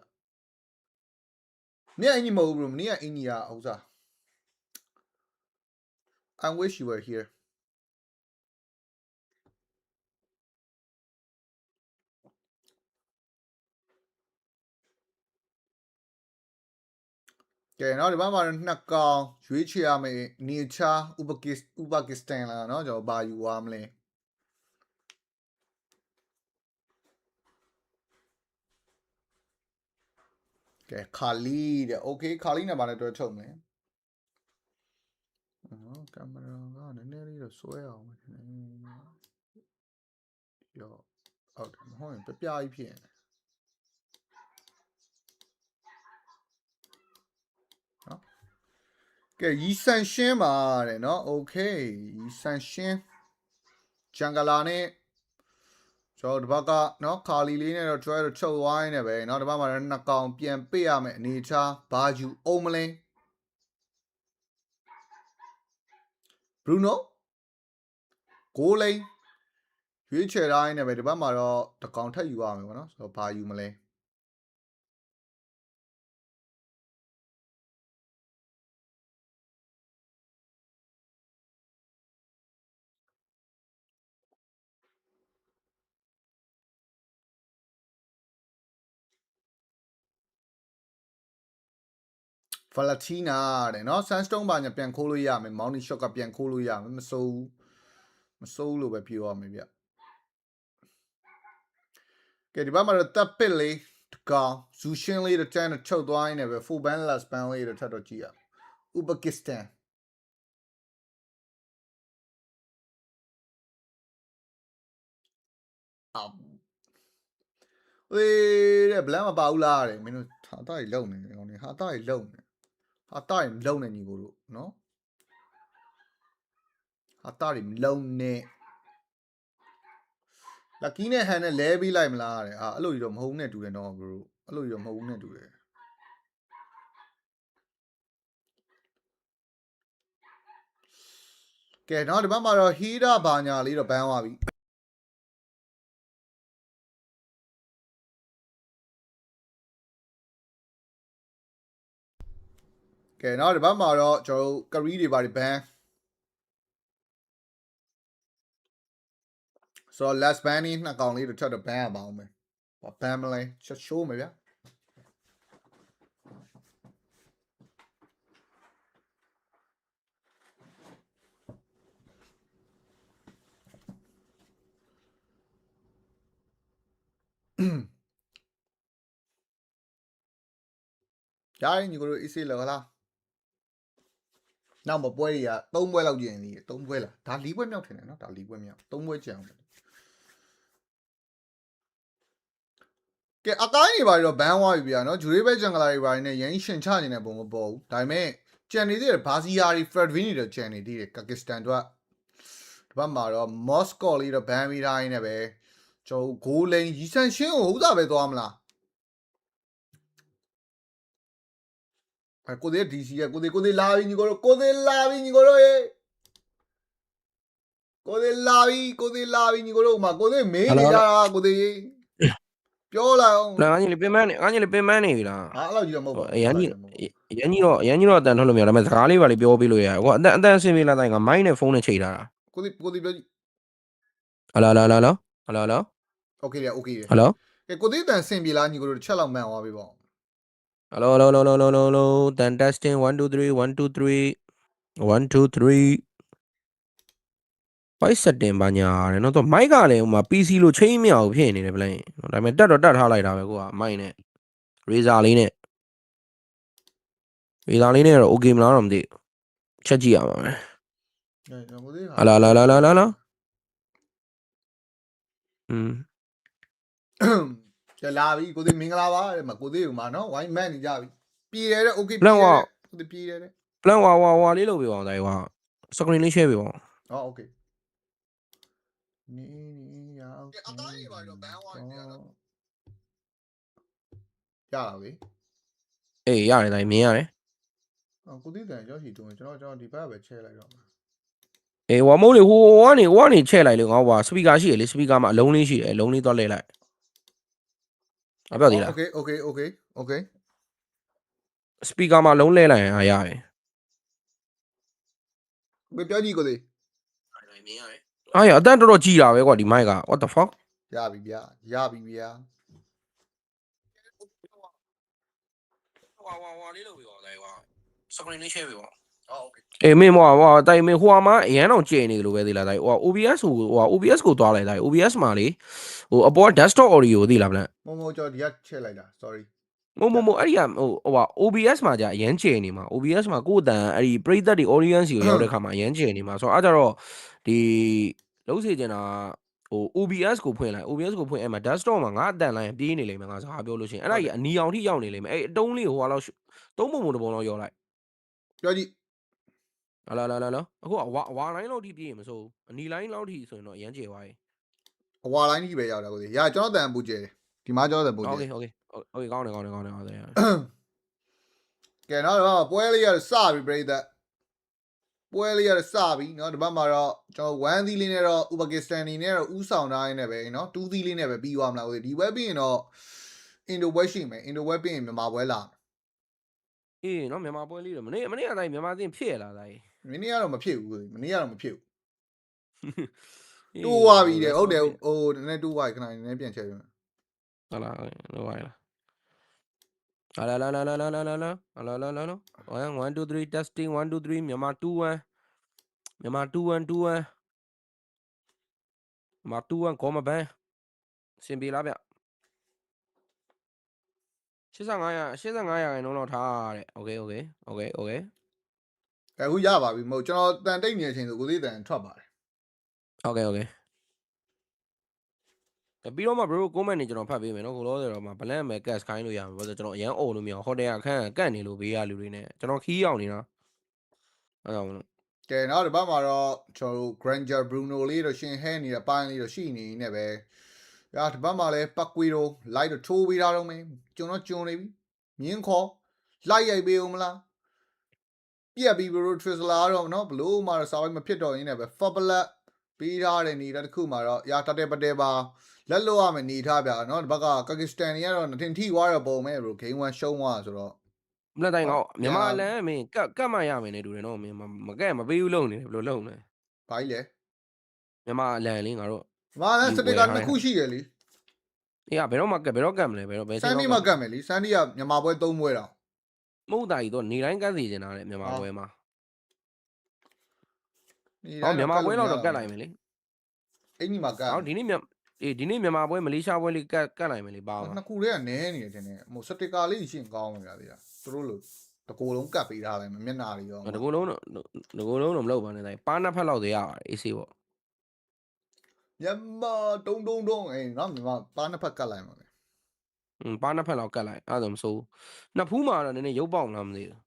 နေ့အင်ကြီးမဟုတ်ဘူးနေ့ကအင်ကြီးကဥစား I wish you were here ကဲနော်ဒီဘက်မှာတော့နှစ်ကောင်ရွေးချယ်ရမယ်နေချာဥပကစ္စတန်လားနော်ကျွန်တော်ဘာယူသွားမလဲကဲခါလီတဲ့ okay ခါလီနဲ့ဘာနဲ့တွဲထုတ်မလဲကင်မရာကနည်းနည်းလေးတော့ဆွဲအောင်ရောဟုတ်တယ်မဟုတ်ရင်ပြပြကြီးဖြစ်နေနော်ကဲရီဆန်ရှင်းပါတဲ့နော် okay ရီဆန်ရှင်းဂျန်ဂလာနဲ့ကျွန်တော်ဒီဘက်ကနော်ခါလီလေးနဲ့တော့ကျွဲတော့ချုပ်သွားနေပဲเนาะဒီဘက်မှာလည်းနှစ်ကောင်ပြန်ပေးရမယ်အနေချာဘာယူအောင်မလဲဘရူနိုဂိုးလိန်ရွေးချယ်တိုင်းနဲ့ပဲဒီဘက်မှာတော့တကောင်ထက်ယူရမယ်ပေါ့နော်ဆိုတော့ဘာယူမလဲဖလာတီနာတဲ့เนาะ Sunstone ဘာညာပြန်ခိုးလို့ရမယ် Mountain Shot ကပြန်ခိုးလို့ရမယ်မစိုးလို့ပဲပြောရမယ်ဗျကဲဒီဘက်မှာတော့တပ်ပစ်လေးတကောင်ဇူရှင်းလေးတစ်တန်းချုပ်သွားနေပဲ full band last band လေးတော့ထပ်တော့ကြည့်ရဥပကစ္စတန်ဝေးတဲ့ဘလန်မပါဘူးလားတဲ့မင်းတို့ဟာတာကြီးလုံနေတယ်ကောင်နေဟာတာကြီးလုံနေဟာတာကြီးလုံနေညီကိုတို့နော်ဟာတာကြီးလုံနေလက်ကီးနဲ့ဟန်နဲ့လဲပြီးလိုက်မလားတဲ့အဲ့လိုကြီးတော့မဟုတ်နဲ့တူတယ်နော်ဘရိုအဲ့လိုကြီးတော့မဟုတ်နဲ့တူတယ်ကဲနော်ဒီဘက်မှာတော့ဟီးဒါဘာညာလေးတော့ဘန်းသွားပြီကဲနော်ဒီဘက်မှာတော့ကျွန်တော်တို့ကရီးတွေပါဒီဘန်းဆိုတော့ last ban นี่နှစ်ကောင်လေးတော့ထပ်တော့ဘန်းရပါအောင်မယ်ဘာဘန်းမလဲချက်ရှိုးမယ်ဗျာ ရတယ်ညီကိုတို့ AC လောလားနောက်မပွဲတွေက3ပွဲလောက်ကျင်နေတယ်3ပွဲလားဒါ4ပွဲမြောက်ထင်တယ်နော်ဒါ4ပွဲမြောက်3ပွဲကျန်အောင်ကဲအတိုင်းတွေပါတော့ဘန်ဝါပြီဗျာနော်ဂျူရေးဘဲဂျန်ဂလာတွေပါနေရင်းရှင်ချနေတဲ့ပုံမပေါ်ဘူးဒါပေမဲ့ကျန်နေသေးတယ်ဘာစီယာတွေဖရက်ဒဝင်းတွေတော့ကျန်နေသေးတယ်ကာကစ္စတန်တို့ကဒီဘက်မှာတော့မော့စကောလေးတော့ဘန်မီတိုင်းနဲ့ပဲကျွန်တော်ဂိုးလိန်ရီဆန်ရှင်းကိုဟုတ်တာပဲသွားမလားကိုသေး DC ရဲ့ကိုသေးလာပြီညီကိုတို့ကိုသေးလာပြီညီကိုတို့ရေကိုသေးလာပြီညီကိုတို့မှာကိုသေးမေးနေကြတာကိုသေးပြောလိုက်အောင် ငါကြီးလေးပင်မနေပြီလား ဟာအဲ့လိုကြီးတော့မဟုတ်ပါဘူး ရန်ကြီးတော့အတန်ထုတ်လို့မရဒါပေမဲ့စကားလေးပါလေးပြောပေးလို့ရအခုအတန်အဆင်ပြေလာတိုင်းကမိုင်းနဲ့ဖုန်းနဲ့ချိန်ထားတာ ကိုသေးပြောကြည့် ဟလာ โอเคတယ်โอเคတယ် ဟယ်လို ကဲကိုသေးတန်ဆင်ပြေလားညီကိုတို့တစ်ချက်လောက်မှန်သွားပြီပေါ့ ဟယ်လိုတန် testing 1 2 3 1 2 3 1 2 3 5 setting ပါညာတယ်နော်တော့မိုက်ကလည်းဟိုမှာ PC လို့ချိန်မရဘူးဖြစ်နေတယ်ဗလဲဒါပေမဲ့တက်ထားလိုက်တာပဲကိုကမိုက်နဲ့ razor လေးနဲ့တော့ okay မလားတော့မသိချက်ကြည့်ရမှာပဲ ကိုသေး ဟလာကျလာပြီကိုသေးမင်္ဂလာပါတဲ့မှာကိုသေးကမှာနော်ဝိုင်းမန်နေကြပြီပြည်တယ်တဲ့โอเค plan ကိုသေးပြည်တယ်တဲ့ plan ဝါလေးလုပ်ပေးပါအောင်ဒါရွာ screen လေး share ပေးပါအောင် ဟောโอเคနီရောက်အတိုင်းတွေပါတော့ဘန်ဝိုင်းနေရတော့ရလာပြီ အေးရတယ်တိုင်းမြင်ရတယ် ကိုသေးတန်ရောက်ရှိတုံးကျွန်တော်ဒီဘက်ကပဲချဲလိုက်တော့ အေးဝါမိုးလေးဟိုကနေချဲ့လိုက်လေငါဟို speaker ရှိရလေ speaker မှာအလုံးလေးရှိတယ်အလုံးလေးသွားလဲလိုက်အပြောသေးလား โอเค speaker မှာလုံးလဲလိုက်ရင်အားရတယ် ဘယ်ပြောကြည့်ကိုသေး အားရအတန်တော်ကြီးတာပဲကွာဒီ mic က what the fuck ရပြီဗျာဝါလေးလုပ်ပေးပါဒါရွာ screen လေး share ပေးပါ ဟောโอเค အေးမင်းဟိုတိုင်မင်းဟိုမှာအရန်တော့ကျဲနေလို့ပဲသေးလားတိုင်ဟို OBS ကိုသွားလိုက်တိုင် OBS မှာလေဟိုအပေါ် desktop audio သိလားဗလား မကျွန်တော်ဒီကချဲလိုက်တာ sorry မအဲ့ဒီကဟို OBS မှာじゃအရန်ကျဲနေမှာ OBS မှာကိုယ်တန်အဲ့ဒီပရိသတ်တွေ audience ကိုရောက်တဲ့ခါမှာအရန်ကျဲနေမှာဆိုတော့အဲ့ကြတော့ဒီလုံးစေချင်တာဟို OBS ကိုဖွင့်လိုက် OBS ကိုဖွင့်အဲ့မှာ desktop မှာငါအတန်လိုက်ပြေးနေလိမ့်မယ်ငါစကားပြောလို့ရှိရင်အဲ့ဒါကြီးအနီအောင်ထိရောက်နေလိမ့်မယ်အဲ့အတုံးလေးဟိုဟာလောက်သုံးပုံတပုံလောက်ရောက်လိုက် ပြောကြည့် လာအခုဝါလိုင်းလောက်ထိပြေးရင်မစိုးအနီလိုင်းလောက်ထိဆိုရင်တော့အရန်ကျဲသွားပြီ အဝါလိုင်းကြီးပဲရောက်တာကိုသေးရကျွန်တော်တန်ပူကျဲတယ်ဒီမှာကျွန်တော်တန်ပူကျဲ โอเคကောင်းတယ် ကဲတော့ပွဲလေးရစပြီပြိသက်ပွဲလေးရစပြီเนาะဒီဘက်မှာတော့ကျွန်တော်1သီးလေးနဲ့တော့ဥပကစ္စတန်နေနဲ့တော့ဥဆောင်တိုင်းနဲ့ပဲเนาะ2သီးလေးနဲ့ပဲပြီးသွားမလားကိုသေးဒီပွဲပြီးရင်တော့အင်ဒိုပွဲရှိမယ်အင်ဒိုပွဲပြီးရင်မြန်မာပွဲလာ အေးနော်မြန်မာပွဲလေးတော့မနေ့ကတိုင်းမြန်မာသင်ဖြစ်ရလားတိုင်း မင်းကတော့မဖြစ်ဘူးကိုသေးမင်းကတော့မဖြစ်ဘူးတိုးသွားပြီတဲ့ဟုတ်တယ်ဟိုနည်းနည်းတိုးသွားပြီခဏနည်းနည်းပြန်ချက်ပြန် ဟုတ်လားလောပါလား1 2 3 testing 1 2 3မြန်မာ 2-1 မြန်မာ 2-1 ကောမဘန်စင်ပြေလားဗျ85ရာခိုင်နှုန်းလောက်ထားတဲ့ okay အခုရပါပြီမဟုတ်ကျွန်တော်တန်တိတ်နေတဲ့အချိန်ဆိုကိုသေးတန်ထွက်ပါတယ် okay ပြီးတော့မှ bro comment နေကျွန်တော်ဖတ်ပေးမယ်နော်ကိုလောဆယ်တော့မှ balance ပဲ cash ခိုင်းလို့ရမှာဆိုတော့ကျွန်တော်အရန်អော်လို့မရအောင်ဟိုတယ်အခန်းကန့်နေလို့ဘေးရလူတွေနဲ့ကျွန်တော်ခီးရောက်နေတာအဲ့ဒါမလို့ ကဲနောက်ဒီဘက်မှာတော့ကျွန်တော်တို့ Granger Bruno လေးတော့ရှင်ဟဲနေတဲ့ပိုင်းလေးတော့ရှိနေနေပဲရာဒီဘက်မှာလဲပတ်ကွေတော့ light တော့ထိုးပေးထားတော့မင်းကျွန်တော်ကျွန်းနေပြီမြင်းခေါ် light ရိုက်ပေးဦးမလားပြက်ပြီး bro Trisla တော့เนาะဘလို့မှာတော့စာပိုင်းမဖြစ်တော့ရင်းနဲ့ပဲ Fablet ပေးထားတဲ့နေတဲ့တစ်ခုမှာတော့ရာတတဲပတဲပါလက်လို့ရမယ်နေထားဗျာเนาะဒီဘက်ကကာကစ္စတန်တွေကတော့တင်ထိသွားတော့ပုံမဲ့ bro game 1ရှုံးသွားဆိုတော့ မလက်တိုင်းကောမြန်မာလန်မင်းကတ်မှရမယ်နေတူတယ်နော်မင်းမကက်မပေးဘူးလုံနေတယ်ဘယ်လိုလုံလဲ ဘာကြီးလဲ မြန်မာလန်လေးငါတို့ မာလန်စတစ်ကာတစ်ခုရှိရလေ အေးဘယ်တော့မှကတ်မလဲဘယ် စန်ဒီမှာကတ်မယ်လီစန်ဒီကမြန်မာပွဲ3ပွဲတော့ မဟုတ်တာကြီးတော့နေတိုင်းကတ်စီနေတာလေမြန်မာပွဲမှာဟောမြန်မာပွဲတော့ကတ်လိုက်မယ်လေ အင်ကြီးမှာကတ် ဟောဒီနေ့ ဒီနေ့မြန်မာပွဲမလေးရှားပွဲလေးကတ်နိုင်မယ်လေပါမှာ နှစ်ခုတည်းကနဲနေတယ်တင်တယ်ဟိုစတစ်ကာလေးရှင်းကောင်းမှာဗျာသေးတာသူတို့လို့တကိုယ်လုံးကတ်ပေးထားလိုက်မယ်မျက်နှာတွေရော တကူလုံးတော့မလုပ်ပါနဲ့တိုင်းပါးနှစ်ဖက်လောက်သေးရပါတယ်အေးဆေးပေါ့ မြန်မာတုံးအေးနော်မြန်မာပါးနှစ်ဖက်ကတ်လိုက်မှာပဲ ပါးနှစ်ဖက်လောက်ကတ်လိုက်အဲ့ဒါမဆိုးနှစ်ဖူးမှာတော့နည်းနည်းရုပ်ပေါက်လားမသိဘူး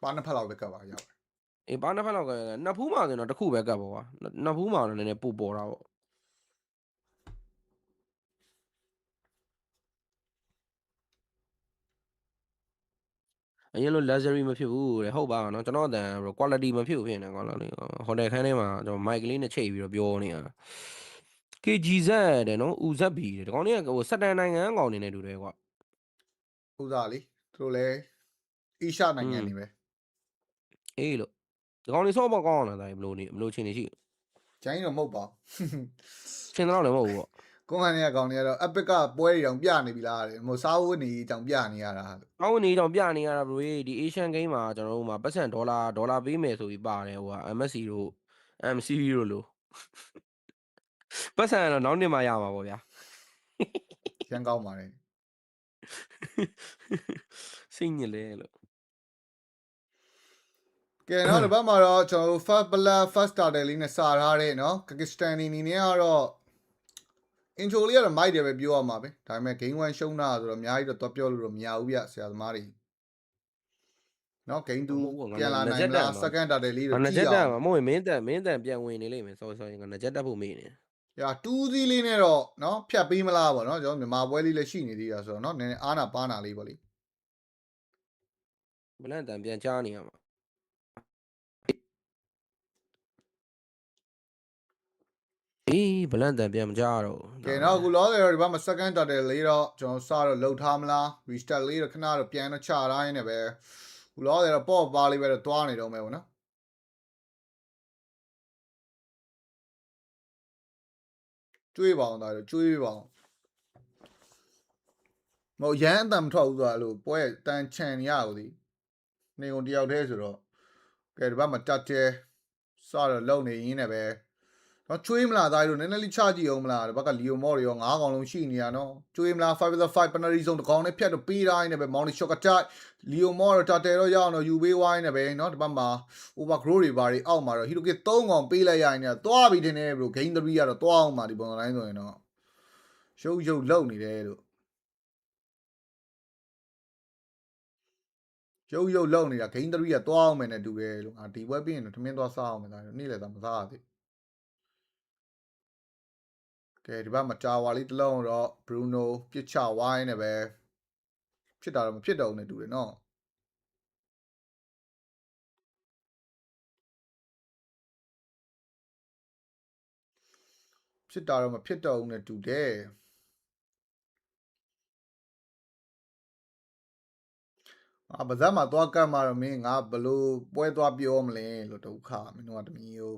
ပါးနှစ်ဖက်လောက်ပဲကတ်ပါရောက် အေးပါးနှစ်ဖက်လောက်ကနှစ်ဖူးမှာဆိုရင်တော့တစ်ခုပဲကတ်ပေါ့ကွာနှစ်ဖူးမှာတော့နည်းနည်းပို့ပေါ်တာပေါ့အရင်လို luxury မဖြစ်ဘူးတဲ့ဟုတ်ပါနော်ကျွန်တော်အတန် quality မဖြစ်ဘူးဖြစ်နေကွာလို့ဟိုတယ်ခန်းထဲမှာကျွန်တော် mic လေးနဲ့ချိတ်ပြီးတော့ပြောနေတာ KGZ တဲ့နော် UZB တဲ့ဒီကောင်လေးကဟိုစက်တန်နိုင်ငံကောင်နေနေတူတယ်ကွာ ဥစားလေသူတို့လည်းအီရှာနိုင်ငံနေပဲ အေးလို့ဒီကောင်လေးစောပေါ့ကောင်းအောင်လားဒါဘလို့ချင်းနေရှိ ကျိုင်းတော့မဟုတ်ပါ ချင်းတော့လည်းမဟုတ်ဘူးပေါ့ ကိုဟန်နေကောင်နေကတော့ epic ကပွဲတွေတောင်ပြနေပြီလားတဲ့ဟိုစားဝတ်နေတောင်ပြနေရတာ အောင်းနေတော့ပြနေရတာဘလို့ဒီ Asian Game မှာကျွန်တော်တို့မှာပတ်စံဒေါ်လာပေးမယ်ဆိုပြီးပါတယ်ဟိုက MSC တို့ MCV တို့လို့ပတ်စံတော့နောက်နှစ်မှရမှာပေါ့ဗျာ ရန်ကောင်းပါတယ် စိတ်ညစ်လဲလို့ ကဲနောက်တစ်ပတ်မှာတော့ကျွန်တော်တို့ first starter လေးနဲ့စာထားတဲ့เนาะ Pakistan နေနေကတော့ intro လေးကတော့ mic တယ်ပဲပြောရမှာပဲဒါပေမဲ့ game 1ရှုံးတာဆိုတော့အများကြီးတော့တွက်ပြောလို့တော့မရဘူးဗျဆရာသမားတွေเนาะ game 2ပြန်လာနိုင်လား second starter လေးတော့ကြည့်အောင် မဟုတ်ရင်မင်းတန်ပြန်ဝင်နေလိမ့်မယ်ဆောငါငကြက်တက်ဖို့မေးနေ ။ရာ2စီးလေးနဲ့တော့เนาะဖြတ်ပေးမလားပေါ့เนาะကျွန်တော်မြန်မာပွဲလေးလည်းရှိနေသေးတာဆိုတော့เนาะနည်းနည်းအားနာပါနာလေးပေါ့လေ ဘလန့်တန်ပြန်ကြားနေရမှာအေးဘလန့်တန်ပြန်မကြားတော့ ။ကဲနောက်အခုလောဆယ်တော့ဒီဘက်မှာ second starter လေးတော့ကျွန်တော်စတော့လှုပ်ထားမလား restart လေးတော့ခဏတော့ပြန်တော့ချတိုင်းနဲ့ပဲခုလောဆယ်တော့ပေါ့ပါလေးပဲတော့တွားနေတော့မယ်ပေါ့နော်။ကျွေးပါအောင်ဒါတော့ကျွေးပါအောင်မဟုတ်ရမ်းအတန်မထွက်ဘူးဆိုတာလို့ပွဲတန်ချန်နေရဘူးဒီနေကုန်တယောက်တည်းဆိုတော့ကဲဒီဘက်မှာတက်တဲစတော့လုံနေရင်းနဲ့ပဲတော့ကျွေးမလားသားတို့နည်းနည်းလေးချကြည့်အောင်မလားဒီဘက်ကလီယိုမော့တွေရော9កောင်လုံးရှိနေရနော်ကျွေးမလား 5/5 penalty zone တကောင်နဲ့ဖြတ်တော့ပေးတိုင်းနဲ့ပဲမောင်လီရှော့ကတိုက်လီယိုမော့တော့တက်တဲတော့ရအောင်တော့ယူပေးဝိုင်းနဲ့ပဲเนาะဒီဘက်မှာ overgrow တွေဘာတွေအောက်မှာတော့ဟီရိုကစ်3កောင်ပေးလိုက်ရရင်တော့သွားပြီတင်နေဘရိုဂိမ်း3ကတော့သွားအောင်ပါဒီပုံစံတိုင်းဆိုရင်တော့ရုပ်လုံနေတယ်လို့ရုပ်လုံနေတာဂိမ်း3ကသွားအောင်မယ်နဲ့တူတယ်လို့ငါဒီဘွဲပြီးရင်တော့ထမင်းသွားစားအောင်မယ်ဒါနေ့လည်းတော့မစားရသေးကဲဒီဘက်မှာကြာဝါလေးတစ်လုံးတော့ Bruno ပြစ်ချဝိုင်းနဲ့ပဲဖြစ်တာတော့မဖြစ်တော့ဘူးနဲ့တူတယ်နော်ဖြစ်တာတော့မဖြစ်တော့ဘူးနဲ့တူတယ်ဗဇက်မှာသွားကတ်မှာတော့မင်းငါဘလို့ပွဲသွားပြောမလဲလို့ဒုက္ခမင်းတို့ကတမီးရော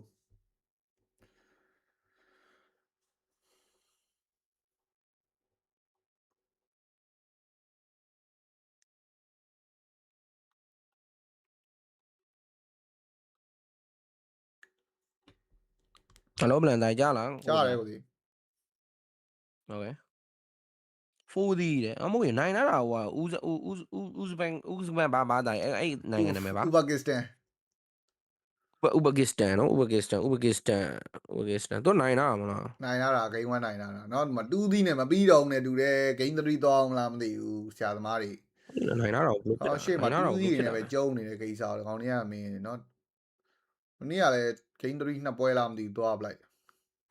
ဟယ်လိုဘလန်တိုင်းကြားလား ကြားတယ်ဟိုဒီ ဟုတ်ကဲ့ဖိုးဒီတဲ့အမို့ရနိုင်လာတာဟိုဥဇဘန်ဘာတိုင်းအဲ့နိုင်ငံနာမည်ပါ ဥဘကစ္စတန် ဥဘကစ္စတန်နော်ဥဘကစ္စတန်တော့နိုင်လာမလား နိုင်လာတာဂိမ်း1နိုင်လာတာเนาะဒီမှာ2သီးနဲ့မပြီးတော့ဘူးနဲ့တူတယ်ဂိမ်း3သွားအောင်မလားမသိဘူးဆရာသမားတွေ နိုင်လာတော့ဘလို့ ဟောရှေ့မှာ2သီးနဲ့ပဲကျုံနေတဲ့ကိစ္စတော့ခေါင်းလေးကမင်းเนาะမနေ့ကလည်းဂိမ်း3နှစ်ပွဲလားမသိဘူးသွားပလိုက်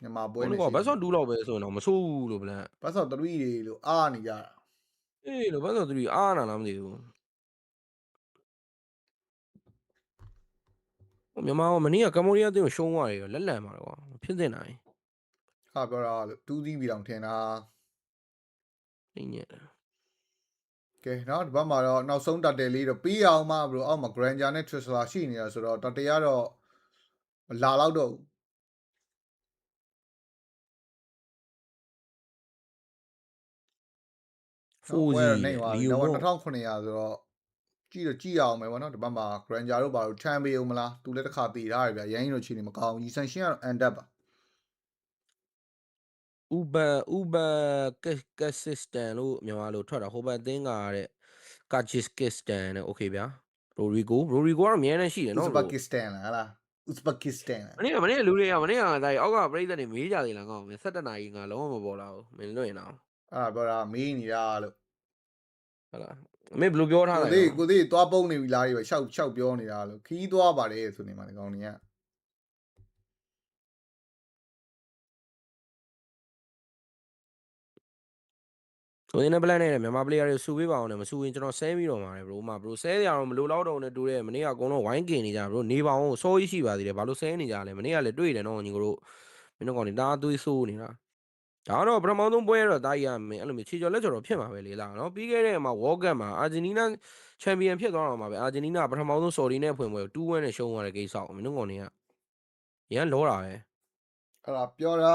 မြန်မာပွဲနဲ့ ဘတ်ဆော့2လောက်ပဲဆိုရင်တော့မဆိုးဘူးလို့ဗလန် ဘတ်ဆော့3တွေလို့အားနေကြတာ အေးလို့ဘတ်ဆော့3အားနာလားမသိဘူးမြန်မာကမနေ့ကကမ္ဘောဒီးယားအသင်းကိုရှုံးသွားတယ်လက်လန်ပါတော့ဖြစ်တင်နိုင် ဟာပြောတာလို့2သီးပြီးတော့ထင်တာ နေညက် ကဲเนาะဒီဘက်မှာတော့နောက်ဆုံးတက်တယ်လေးတော့ပြီးအောင်မှဘရိုအောက်မှာ Granger နဲ့ Trisla ရှိနေတာဆိုတော့တက်တယ်ကတော့မလာတော့တော့ဘူး ဖိုးစီ နေပါ လီ ပြီ ယို တော့ မော့ 2900ဆိုတော့ကြည့်အောင်မယ်ဗောနော်ဒီဘက်မှာ Granger တို့ဘာလို့ထမ်းပေးအောင်မလားသူလည်းတစ်ခါတည်ထားရဗျာရန်ကြီးတို့ချီနေမကောင်းရီဆန်ရှင်းကတော့ end up ပါ Uzbekistan လို့မြန်မာလိုထွက်တာဟိုဘက်အသင်းကတဲ့ Kyrgyzstan နဲ့ okay ဗျာ Rodrigo ကတော့အများနဲ့ရှိတယ်နော် Uzbekistan လား Uzbekistan လား မနေ့လူတွေကမနေ့ကဒါအောက်ကပြိသက်တွေမေးကြသေးလားကောင်း17နာရီငါလုံးဝမပေါ်လာဘူးမင်းလွတ်ရင်တော့ အဲ့ဒါပြောတာမေးနေတာလို့ ဟုတ်လားအမေဘယ်လိုပြောထားလဲ ကိုသေးသွားပုံးနေပြီလားဒီပဲရှောက်ပြောနေတာလို့ခီးသွားပါတယ်ဆိုနေမှာဒီကောင်တွေက ဆိုရင်လည်း plan နဲ့မြန်မာ player တွေစုပေးပါအောင်နဲ့မစုရင်ကျွန်တော်ဆဲပြီးတော့မှာလေ bro မှာ bro ဆဲရအောင်မလိုတော့တော့နဲ့တူတယ်မနေ့ကအကုန်လုံးဝိုင်းကင်နေကြ bro နေပါအောင်စောကြီးရှိပါသေးတယ်ဘာလို့ဆဲနေကြလဲမနေ့ကလည်းတွေ့တယ်နော်ညီတို့မင်းတို့ကောင်နေတာသွေးဆိုးနေတာဒါတော့ပထမဆုံးပွဲတော့တားရမယ်အဲ့လိုမျိုးခြေကျော်လက်ကျော်တော့ဖြစ်မှာပဲလေလားနော်ပြီးခဲ့တဲ့မှာ World Cup မှာအာဂျင်တီးနားချန်ပီယံဖြစ်သွားတော့မှာပဲအာဂျင်တီးနားပထမဆုံး sorry နဲ့ဖွင့်ပွဲ2-1နဲ့ရှုံးသွားတဲ့ကိစ္စမင်းတို့ကောင်တွေကရန်လောတာပဲ အဲ့ဒါပြောတာ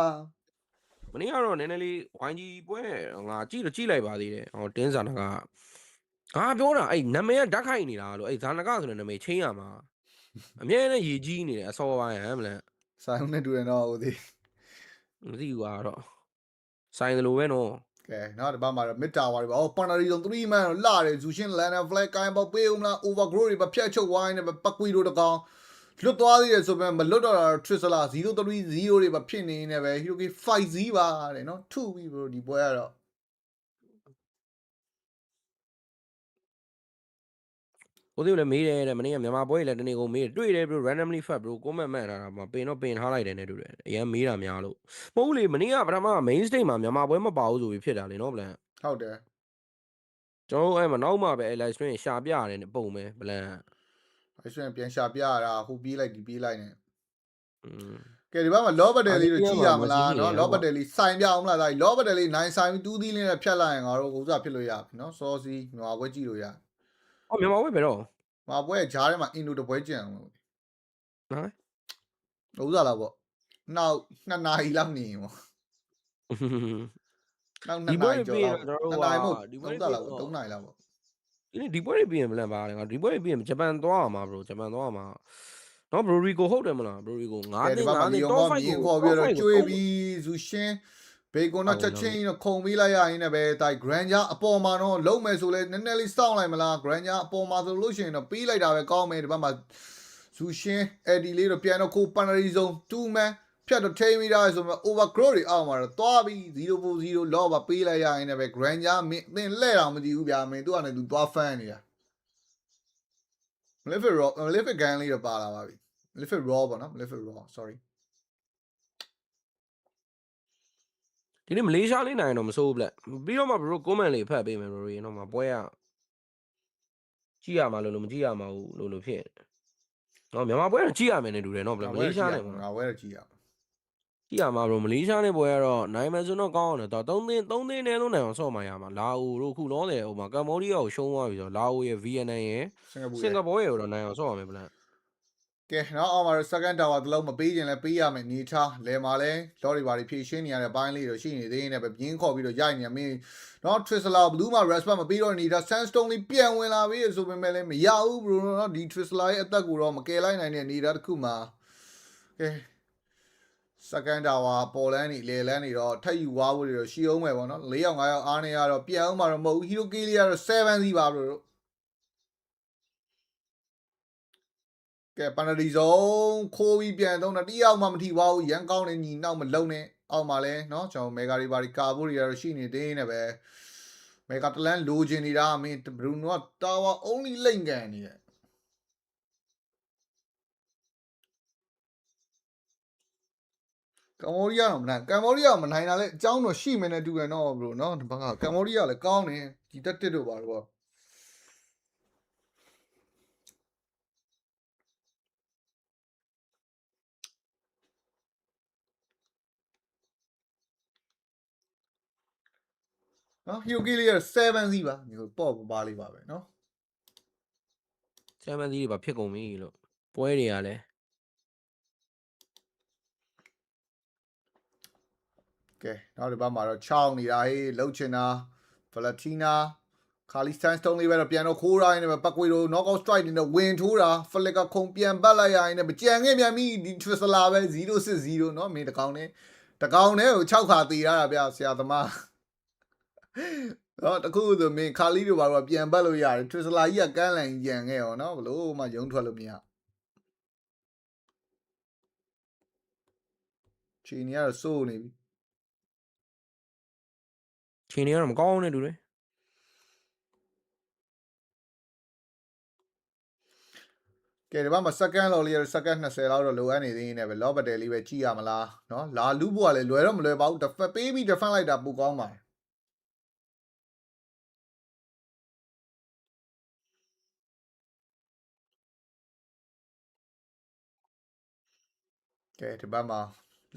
မနေ့ကတော့နည်းနည်းလေးဝိုင်းကြီးပွဲငါကြည့်လိုက်ပါသေးတယ်ဟောတင်းစာနာကငါပြောတာအဲ့နာမည်ကဓာတ်ခိုက်နေတာလို့အဲ့ဇာနကဆိုတဲ့နာမည်ချင်းရမှာအမြဲတမ်းရေကြီးနေတယ်အစောပိုင်းဟမ်မလဲ ဆိုင်ဦးနဲ့တူတယ်တော့ကိုသေး မသိဘူးကတော့ဆိုင်တယ်လို့ပဲနော် ကဲနောက်တစ်ပတ်မှာတော့ mid tower တွေပါအော် panari ဆုံး3 man တော့လာတယ်ဇူရှင် lana flag ကိုင်းပေါက်ပေးဦးမလား overgrow တွေပါဖြတ်ချုပ်ဝိုင်းနဲ့ပတ်ကွီတို့တကောင်လွတ်သွားသေးတယ်ဆိုပေမဲ့မလွတ်တော့တာ Trisla 030တွေပါဖြစ်နေနေပဲ Hiroki 5-0ပါတဲ့နော်2ပြီ bro ဒီပွဲကတော့ ကိုသေးလည်းမေးတယ်တဲ့မနေ့ကမြန်မာပွဲလည်းတနေ့ကုန်မေးတွေ့တယ် bro randomly fat bro comment မှန်တာမှာပင်တော့ပင်ထားလိုက်တယ်နဲ့တူတယ်အရင်မေးတာများလို့မဟုတ်လေမနေ့ကပထမ main stage မှာမြန်မာပွဲမပါဘူးဆိုပြီးဖြစ်တာလေနော်ဗလန် ဟုတ်တယ် ကျွန်တော်အဲ့မှာနောက်မှပဲ live stream ရှာပြရတယ်ပုံပဲဗလန် အဲ့ဆိုရင်ပြန်ရှာပြရတာဟိုပြေးလိုက်ဒီပြေးလိုက်နေကဲဒီဘက်မှာ low battery လေးတို့ကြည့်ရမလားနော် low battery လေးစိုင်ပြအောင်မလားဒါ low battery လေး9ဆိုင်2သီးလေးနဲ့ဖြတ်လိုက်ရင်ငါတို့ဥစားဖြစ်လို့ရပြီနော်စောစီမြန်မာပွဲကြည့်လို့ရ အော်မြန်မာပွဲပဲတော့ မှာပွဲဂျားထဲမှာအင်ဒိုတပွဲကြံအောင်လို့ ဟမ် ဥစားလာပေါ့နောက်2နာရီလောက်နေရင်ပေါ့နောက်2နာရီကျော်တော့2နာရီမဟုတ်ဒီပွဲစားလာပေါ့3နာရီလောက်ပေါ့ ဒီပွဲတွေပြင်မလန့်ပါလေငါဒီပွဲတွေပြင်ဂျပန်သွားအောင်မှာ bro ဂျပန်သွားအောင်မှာနော် bro Rico ဟုတ်တယ်မလား bro Rico 9တင်9တင် top 5ကိုခေါ်ပြီးတော့ ကျွေးပြီးဇူရှင်ဘေကွန်တော့ချက်ချင်းတော့ခုံပြီးလိုက်ရရင်လည်းပဲတိုင် Granger အပေါ်မှာတော့လုံးမယ်ဆိုလဲနည်းနည်းလေးစောင့်လိုက်မလား Granger အပေါ်မှာဆိုလို့ရှိရင်တော့ပြီးလိုက်တာပဲကောင်းမယ်ဒီဘက်မှာဇူရှင် Eddie လေးတော့ပြန်တော့ကို Panari zone 2 man ဖြတ်တော့ထိမိတာဆိုတော့ overgrow တွေအောက်မှာတော့သွားပြီး040 လောပါပေးလိုက်ရရင်လည်းပဲ Granger မင်းသင်လှဲ့တော်မကြည့်ဘူးဗျာမင်းသူကလည်းသူသွားဖမ်းနေတာ Malefic gang လေးတော့ပါလာပါပြီ Malefic raw ပေါ့နော် Malefic raw sorry ဒီနေ့မလေးရှားလေးနိုင်တော့မစိုးဘူးလက်ပြီးတော့မှ bro comment လေးဖတ်ပေးမယ် bro ရေတော့မှပွဲရကြည့်ရမှာလို့မကြည့်ရမှာဘူးလို့ဖြစ်နော်မြန်မာပွဲတော့ကြည့်ရမယ်နဲ့တူတယ်နော်ဗလားမလေးရှားနဲ့ပေါ့ ငါဝဲတော့ကြည့်ရ ကြည့်ရမှာ bro မလေးရှားနဲ့ပွဲကတော့နိုင်မယ်ဆိုတော့ကောင်းအောင်တော့3သင်းနဲ့လုံးနိုင်အောင်ဆော့မှရမှာလာအိုတို့ခုလုံးတယ်ဟိုမှာကမ္ဘောဒီးယားကိုရှုံးသွားပြီဆိုတော့လာအိုရဲ့ VNN ရဲ့စင်ကာပူရဲ့တော့နိုင်အောင်ဆော့ရမယ်ဗလား ကဲနောက်အောင်မှာ second tower တလုံးမပေးခြင်းလဲပေးရမယ်နေထားလဲမှာလဲလော်တွေပါတွေဖြည့်ရှင်းနေရတဲ့ဘိုင်းလေးတော့ရှိနေသေးတယ်ပဲပြင်းခေါ်ပြီးတော့ရိုက်နေမင်းနော် Trisla ဘလူးမှာ respect မပေးတော့နေထား Sandstone လေးပြန်ဝင်လာပြီဆိုပေမဲ့လည်းမရဘူး bro နော်ဒီ Trisla ရဲ့အသက်ကိုတော့မကယ်လိုက်နိုင်တဲ့နေထားတစ်ခုမှာကဲ second tower ပေါ်လန်းနေလေလန်းနေတော့ထပ်ယူသွားဖို့တွေတော့ရှိအောင်မယ်ပေါ့နော်4ယောက်5ယောက်အားနေရတော့ပြန်အောင်မှာတော့မဟုတ်ဘူး Hiroki လေးကတော့7စီးပါ bro ကဲပန်နဒီဇုံခိုးပြီးပြန်တော့တယောက်မှမထိပါဘူးရန်ကောင်းနေညီနောက်မလုံးနဲ့အောက်မှာလဲเนาะကျွန်တော်မေဂါတွေဘာတွေကာဖို့တွေရရှိနေသေးနေပဲမေဂါတလန်လိုချင်နေတာမင်းဘရူနိုကတာဝါ only လိမ့်ကန်နေတယ်ကမ္ဘောဒီးယားတော့မနိုင်ကမ္ဘောဒီးယားမနိုင်တာလဲအကြောင်းတော့ရှိမယ်နဲ့တူတယ်เนาะဘရူเนาะဒီဘက်ကကမ္ဘောဒီးယားလည်းကောင်းနေဒီတက်တစ်တို့ပါတော့နော် Hiroki လေးက7စီးပါဒီပေါ့ပါလေးပါပဲเนาะ 7စီးတွေပါဖြစ်ကုန်ပြီလို့ပွဲတွေကလည်း ကဲနောက်ဒီဘက်မှာတော့6နေတာဟေးလှုပ်ချင်တာ Valentina ခါလီစတန်စတုန်းလေးပဲတော့ပြန်တော့ခိုးရိုင်းနေပဲပတ်ကွေတို့ knockout strike နေတော့ဝင်ထိုးတာ Flicker ခုံပြန်ပတ်လိုက်ရရင်လည်းကြံခဲ့ပြန်ပြီဒီ Trisla ပဲ060เนาะမင်းတကောင်နဲ့ တကောင်နဲ့ကို6ခါတီရတာဗျဆရာသမားတော့တခုဆိုမင်းခါလီတို့ဘာလို့ပြန်ပတ်လို့ရတယ်ထရစ်စလာကြီးကကန်းလန်ကြံခဲ့ရောနော်ဘလို့မှရုံထွက်လို့မရချီနေရတော့စိုးနေပြီချီနေကတော့မကောင်းနဲ့တူတယ်ကဲဒီဘက်မှာ second လောက်လေးရ second 20လောက်တော့လိုအပ်နေသေးနေပဲလောဘတယ်လေးပဲကြည့်ရမလားနော်လာလူဘွားလည်းလွယ်တော့မလွယ်ပါဘူးပေးပြီး defend လိုက်တာပိုကောင်းပါတယ်ကဲဒီဘက်မှာ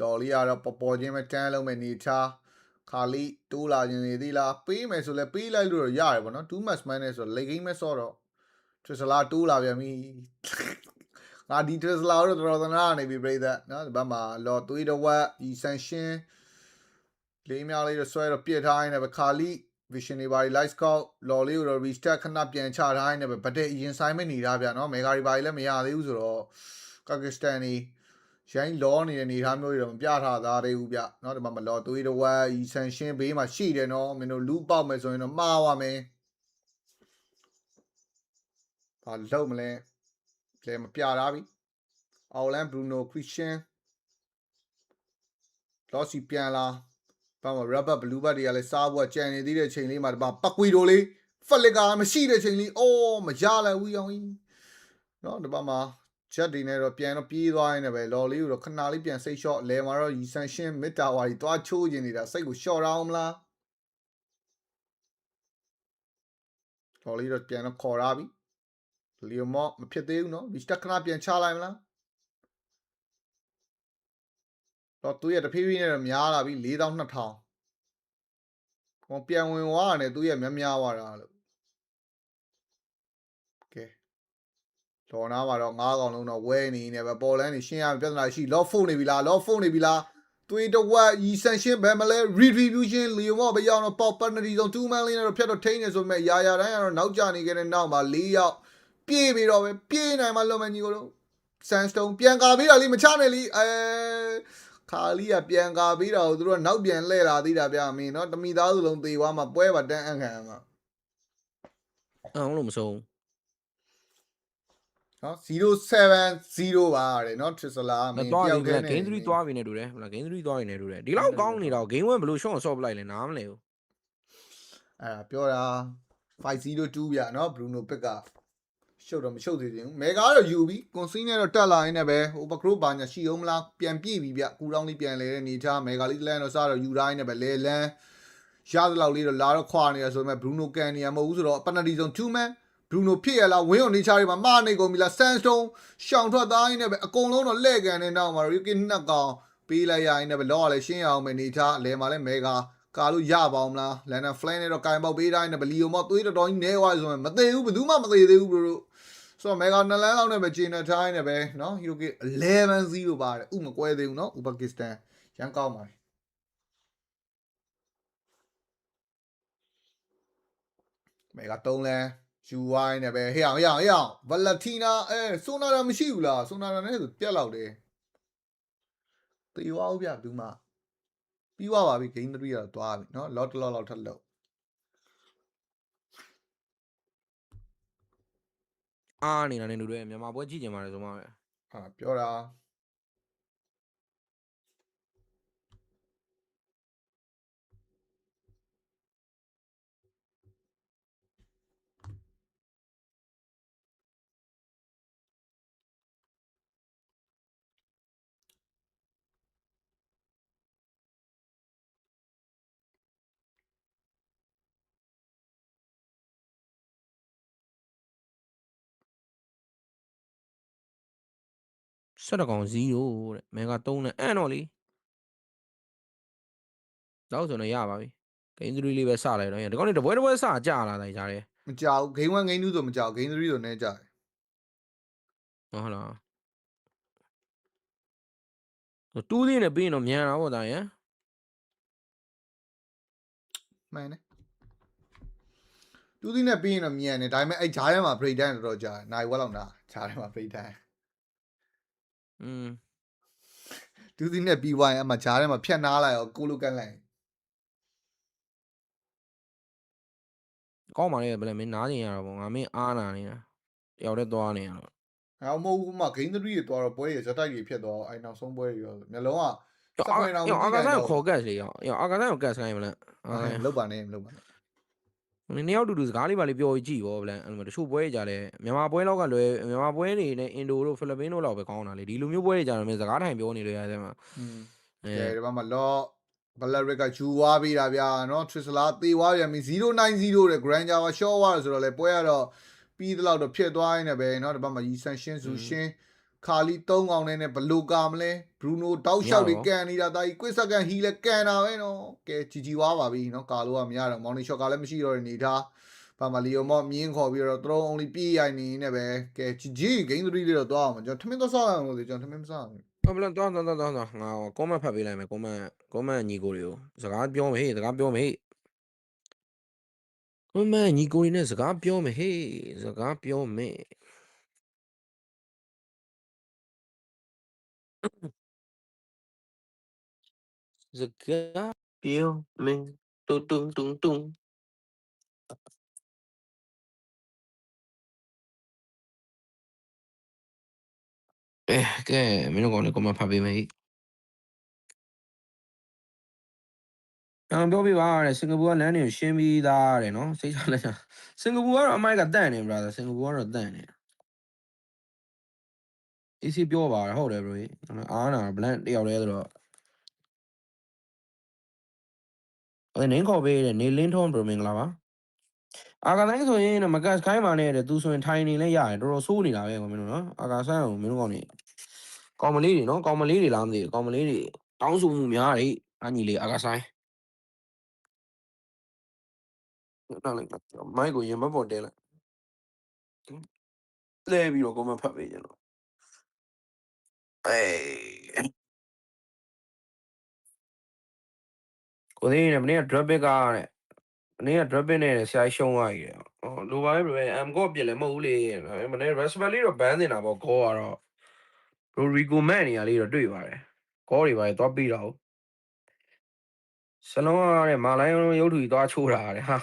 လော်လေးကတော့ပေါ်ချင်းပဲတန်းလုံးပဲနေချာခါလီတိုးလာခြင်းနေသေးလားပေးမယ်ဆိုလဲပေးလိုက်လို့ရတယ်ပေါ့နော်2 match man နဲ့ဆိုလေဂိမ်းမဲဆော့တော့ထရစ်စလာတိုးလာပြန်ပြီငါဒီထရစ်စလာတော့တော်တော်သနာနေပြီပြိသက်နော်ဒီဘက်မှာလော်သွေးတော့ဝက်ဒီဆန်ရှင်းလေးများလေးတော့ဆွဲတော့ပြစ်ထားရင်လည်းခါလီ vision တွေပါ light scout လော်လေးကိုတော့ restart ခဏပြန်ချထားရင်လည်းဗတဲ့ရင်ဆိုင်မနေတာဗျနော်မေဂါတွေပါလည်းမရသေးဘူးဆိုတော့ကာကစ္စတန်နေရိုင်းလောနေတဲ့အနေထားမျိုးတွေတော့မပြထားသားသေးဘူးဗျเนาะဒီမှာမလောသွေးတဝက်ဤဆန်ရှင်းဘေးမှာရှိတယ်เนาะမင်းတို့လူပေါက်မယ်ဆိုရင်တော့မှားပါမယ်ဘာလုံးမလဲလဲမပြထားပြီအော်လန်ဘရူနိုခရစ်ရှန်လော်စီပြန်လာဘာမှ rubber blue bat တွေကလည်းစားဖို့ကြံနေသေးတဲ့ချိန်လေးမှာဒီမှာပတ်ကွီတိုလေးဖက်လစ်ကာမရှိတဲ့ချိန်လေးအော်မရလိုက်ဘူးအောင်ကြီးเนาะဒီမှာချက်တွေနဲ့တော့ပြန်တော့ပြေးသွားရင်လည်းပဲလော်လေးကိုတော့ခဏလေးပြန်စိတ်လျှော့လဲမှာတော့ရီဆန်ရှင်းမစ်တာဝါကြီးသွားချိုးကျင်နေတာစိတ်ကိုလျှော့ရအောင်မလားလော်လေးတော့ပြန်တော့ခေါ်ရပြီလီယိုမော့မဖြစ်သေးဘူးနော်ဒီစတက်ခဏပြန်ချလိုက်မလားတော့သူရဲ့တဖြည်းဖြည်းနဲ့တော့များလာပြီ4200ဟောပြန်ဝင်သွားရတယ်သူရဲ့များသွားတာလို့ကဲဒေါ်နာမှာတော့9កောင်လုံးတော့ဝဲနေနေပဲပေါ်လန်းနေရှင်းရပြဿနာရှိလော့ဖုန်းနေပြီလားလော့ဖုန်းနေပြီလားသွေးတဝက်ရီဆန်ရှင်းဘယ်မလဲ retribution လီယိုမော့ပဲရောက်တော့ပေါက်ပန်နတီဆုံး2 man လေးနဲ့တော့ဖြတ်တော့ထိန်းနေဆိုမဲ့ရာတိုင်းကတော့နောက်ကျနေခဲ့တဲ့နောက်မှာ4ယောက်ပြေးပြီးတော့ပဲပြေးနိုင်မှလွန်မယ်ညီကိုတို့ sandstone ပြန်ကာပေးတာလေးမချနဲ့လीခါလီကပြန်ကာပေးတာကိုသူတို့ကနောက်ပြန်လှည့်လာသေးတာဗျာမင်းเนาะတမိသားစုလုံးသေသွားမှာပွဲပါတန်းအခံမှာအောင်လို့မဆုံးနော်070ပါရတယ်နော်ထရစ်စလာမင်းတယောက်တည်းနဲ့ game 3သွားပြီနဲ့တူတယ်ဟုတ်လား game 3သွားပြီနဲ့တူတယ်ဒီလောက်ကောင်းနေတော့ game 1ဘယ်လိုရှော့ဆော့ပလိုက်လဲနားမလဲဘူးအဲ့ဒါပြောတာ502ဗျာနော်ဘရူနိုပစ်ကရှုပ်တော့မရှုပ်သေးဘူးမေဂါတော့ယူပြီးကွန်စီနဲ့တော့တက်လာရင်းနဲ့ပဲဟိုဘကရိုဘာညာရှိအောင်မလားပြန်ပြည့်ပြီဗျကူတောင်းလေးပြန်လဲတဲ့နေချာမေဂါလေးလန်တော့စတော့ယူတိုင်းနဲ့ပဲလဲလန်ရသလောက်လေးတော့လာတော့ခွာနေရဆိုပေမဲ့ဘရူနိုကန်နေရမဟုတ်ဘူးဆိုတော့ပနတီဆုံး2 manဘရူနိုဖြစ်ရလားဝင်းအောင်နေချာတွေမှာမနေကုန်ပြီလားဆန်စတုံးရှောင်ထွက်သားရင်းနဲ့ပဲအကုန်လုံးတော့လှဲ့ကန်နေတော့မှာရီကင်နှစ်ကောင်ပေးလိုက်ရရင်လည်းပဲလောကလည်းရှင်းအောင်ပဲနေချာအလဲမှာလည်းမေဂါကာလို့ရပါအောင်မလားလန်နန်ဖလန်နဲ့တော့ကင်ပေါက်ပေးတိုင်းနဲ့ပဲလီယိုမော့သွေးတော်တော်ကြီးနဲသွားဆိုရင်မသေးဘူးဘယ်သူမှမသေးသေးဘူးဘရိုဆိုတော့မေဂါ2လမ်းလောက်နဲ့ပဲဂျင်းနဲ့ထားနေပဲเนาะဟီရိုကီ11-0ပါတယ်ဥမကွဲသေးဘူးเนาะဥဘကစ္စတန်ရန်ကောင်းပါတယ်မေဂါ3လမ်းယူဝိုင်းနဲ့ပဲဟေ့အောင်ဗလက်တီနာဆိုနာတာမရှိဘူးလားဆိုနာတာနဲ့ဆိုပြက်လောက်တယ်တေဝအောင်ဗျဘူးမှပြီးသွားပါပြီ game 3ကတော့သွားပြီเนาะလော့တလော့လောက်ထပ်လို့အားနေတာနဲ့တူတယ်မြန်မာပွဲကြည့်ကြမှာလေဆိုမှပဲဟာပြောတာဆက်တကောင်0တဲ့မန်က3နဲ့အဲ့တော့လေတော့ဆိုတော့ရပါပြီ game 3လေးပဲစလိုက်တော့ဒီကောင်နေတပွဲစကြာလာတိုင်းကြားတယ်မကြောက် game 1 game 2ဆိုမကြောက် game 3ဆိုနဲကြာတယ်ဟုတ်လားတူးသေးနဲ့ပြီးရင်တော့မြန်တာပေါ့တာရန်မှန်တယ်တူးသီးနဲ့ပြီးရင်တော့မြန်တယ်ဒါပေမဲ့အဲ့ဂျားထဲမှာ break time တော်တော်ကြာနိုင်ဝက်လောက်နာဂျားထဲမှာ break time ဒူးစီနဲ့ပြီးသွားရင်အမှဂျားထဲမှာဖြတ်နားလိုက်အောင်ကိုလိုကန်လိုက် ကောင်းပါလေဗလဲမင်းနားကျင်ရတော့ဗောငါမင်းအားနာနေတာတယောက်တည်းသွားနေရတော့ ငါမဟုတ်ဘူးမှ game 3တွေသွားတော့ပွဲတွေဇက်တိုက်တွေဖြစ်သွားအဲ့နောက်ဆုံးပွဲတွေရောမျိုးလုံးကစခွင်တော်မကြည့်နိုင်တော့ ခေါ်ကတ်လေရောအာကာဆိုင်ကိုကတ်ဆိုင်မလား လောက်ပါနဲ့လောက်ပါနဲ့ နည်းတူစကားလေးပါလေးပြောကြည့်ဗောဗလဲအဲ့လိုတချို့ပွဲကြလဲမြန်မာပွဲလောက်ကလွယ်မြန်မာပွဲနေနဲ့အင်ဒိုတို့ဖိလစ်ပင်းတို့လောက်ပဲကောင်းတာလေဒီလိုမျိုးပွဲတွေကြတော့မင်းစကားထိုင်ပြောနေလို့ရတယ်မှာ ကဲဒီဘက်မှာလော့ဘလက်ရစ်ကဂျူဝါပေးတာဗျာနော်ထရစ်စလာသေသွားပြန်ပြီ090တဲ့ Grand Java short ဝါဆိုတော့လေပွဲကတော့ပြီးသလောက်တော့ဖြစ်သွားရင်လည်းပဲเนาะဒီဘက်မှာရီဆန်ရှင်းစုရှင်းခါလီ3កောင်နဲ့ဘလူကာမလဲဘရူနိုတောက်လျှောက်တွေကန်နေတာတာကြီးကွစ်စကန်ဟီလဲကန်တာပဲเนาะကဲဂျီဝါပါပြီเนาะကာလိုကမရတော့မောင်နီရှော့ကလည်းမရှိတော့တဲ့နေသားဘာမလီယိုမော့မြင်းခေါ်ပြီးတော့ throw only ပြေးရိုင်နေနေပဲကဲဂျီ game 3လေးတော့သွားအောင်ကျွန်တော်ထမင်းသွားစားအောင်လို့ကျွန်တော်ထမင်းမစားဘူး ဘလန်တော့ငါကွန်မန့်ဖတ်ပေးလိုက်မယ်ကွန်မန့်ညီကိုတွေကိုစကားပြောမယ်ဟေ့စကားပြောမယ်ဟေ့ကွန်မန့်ညီကိုတွေနဲ့စကားပြောမယ်ဟေ့စကားပြောမယ်စကားပြောမယ်တုံကဲမင်းတို့ကောင်လေးကွန်မန့်ဖတ်ပေးမယ်ဟေ့ပြောပြပါတဲ့စင်ကာပူကလမ်းတွေကိုရှင်းပြီးသားတဲ့နော်စိတ်ချလက်ချစင်ကာပူကတော့အမိုက်ကတန့်နေ brother စင်ကာပူကတော့တန့်နေအေးစီပြောပါဟုတ်တယ် bro အားနာဘလန်တယောက်တည်းဆိုတော့နင်းခေါ်ပေးတယ်နေလင်းထုံး bro မင်္ဂလာပါအာကာဆိုင်ဆိုရင်မကတ်ခိုင်းပါနဲ့တဲ့သူဆိုရင်ထိုင်နေလဲရတယ်တော်တော်ဆိုးနေတာပဲကွာမင်းတို့နော်အာကာဆိုင်ကိုမင်းတို့ကောင်နေကောင်မလေးတွေနော်ကောင်မလေးတွေလားမသိဘူးကောင်မလေးတွေတောင်းဆိုမှုများတယ်အညီလေးအာကာဆိုင်နောက်လိုက်မိုက်ကိုရင်မပေါ်တဲလိုက်လဲပြီးတော့ကွန်မန့်ဖတ်ပေးကြတော့ကိုသေးနေမနေ့က drop pick ကတဲ့မနေ့က drop pick နဲ့ဆရာရှုံးသွားကြီးလိုပါပဲ bro am ကိုပြစ်လဲမဟုတ်ဘူးလေမနေ့ respect လေးတော့ ban နေတာပေါ့ကောကတော့ bro rico man နေရာလေးတော့တွေ့ပါတယ်ကောတွေပါသွားပြီးတော့စလုံးရတဲ့မာလိုင်းရုပ်ထူကြီးသွားချိုးတာတဲ့ဟာ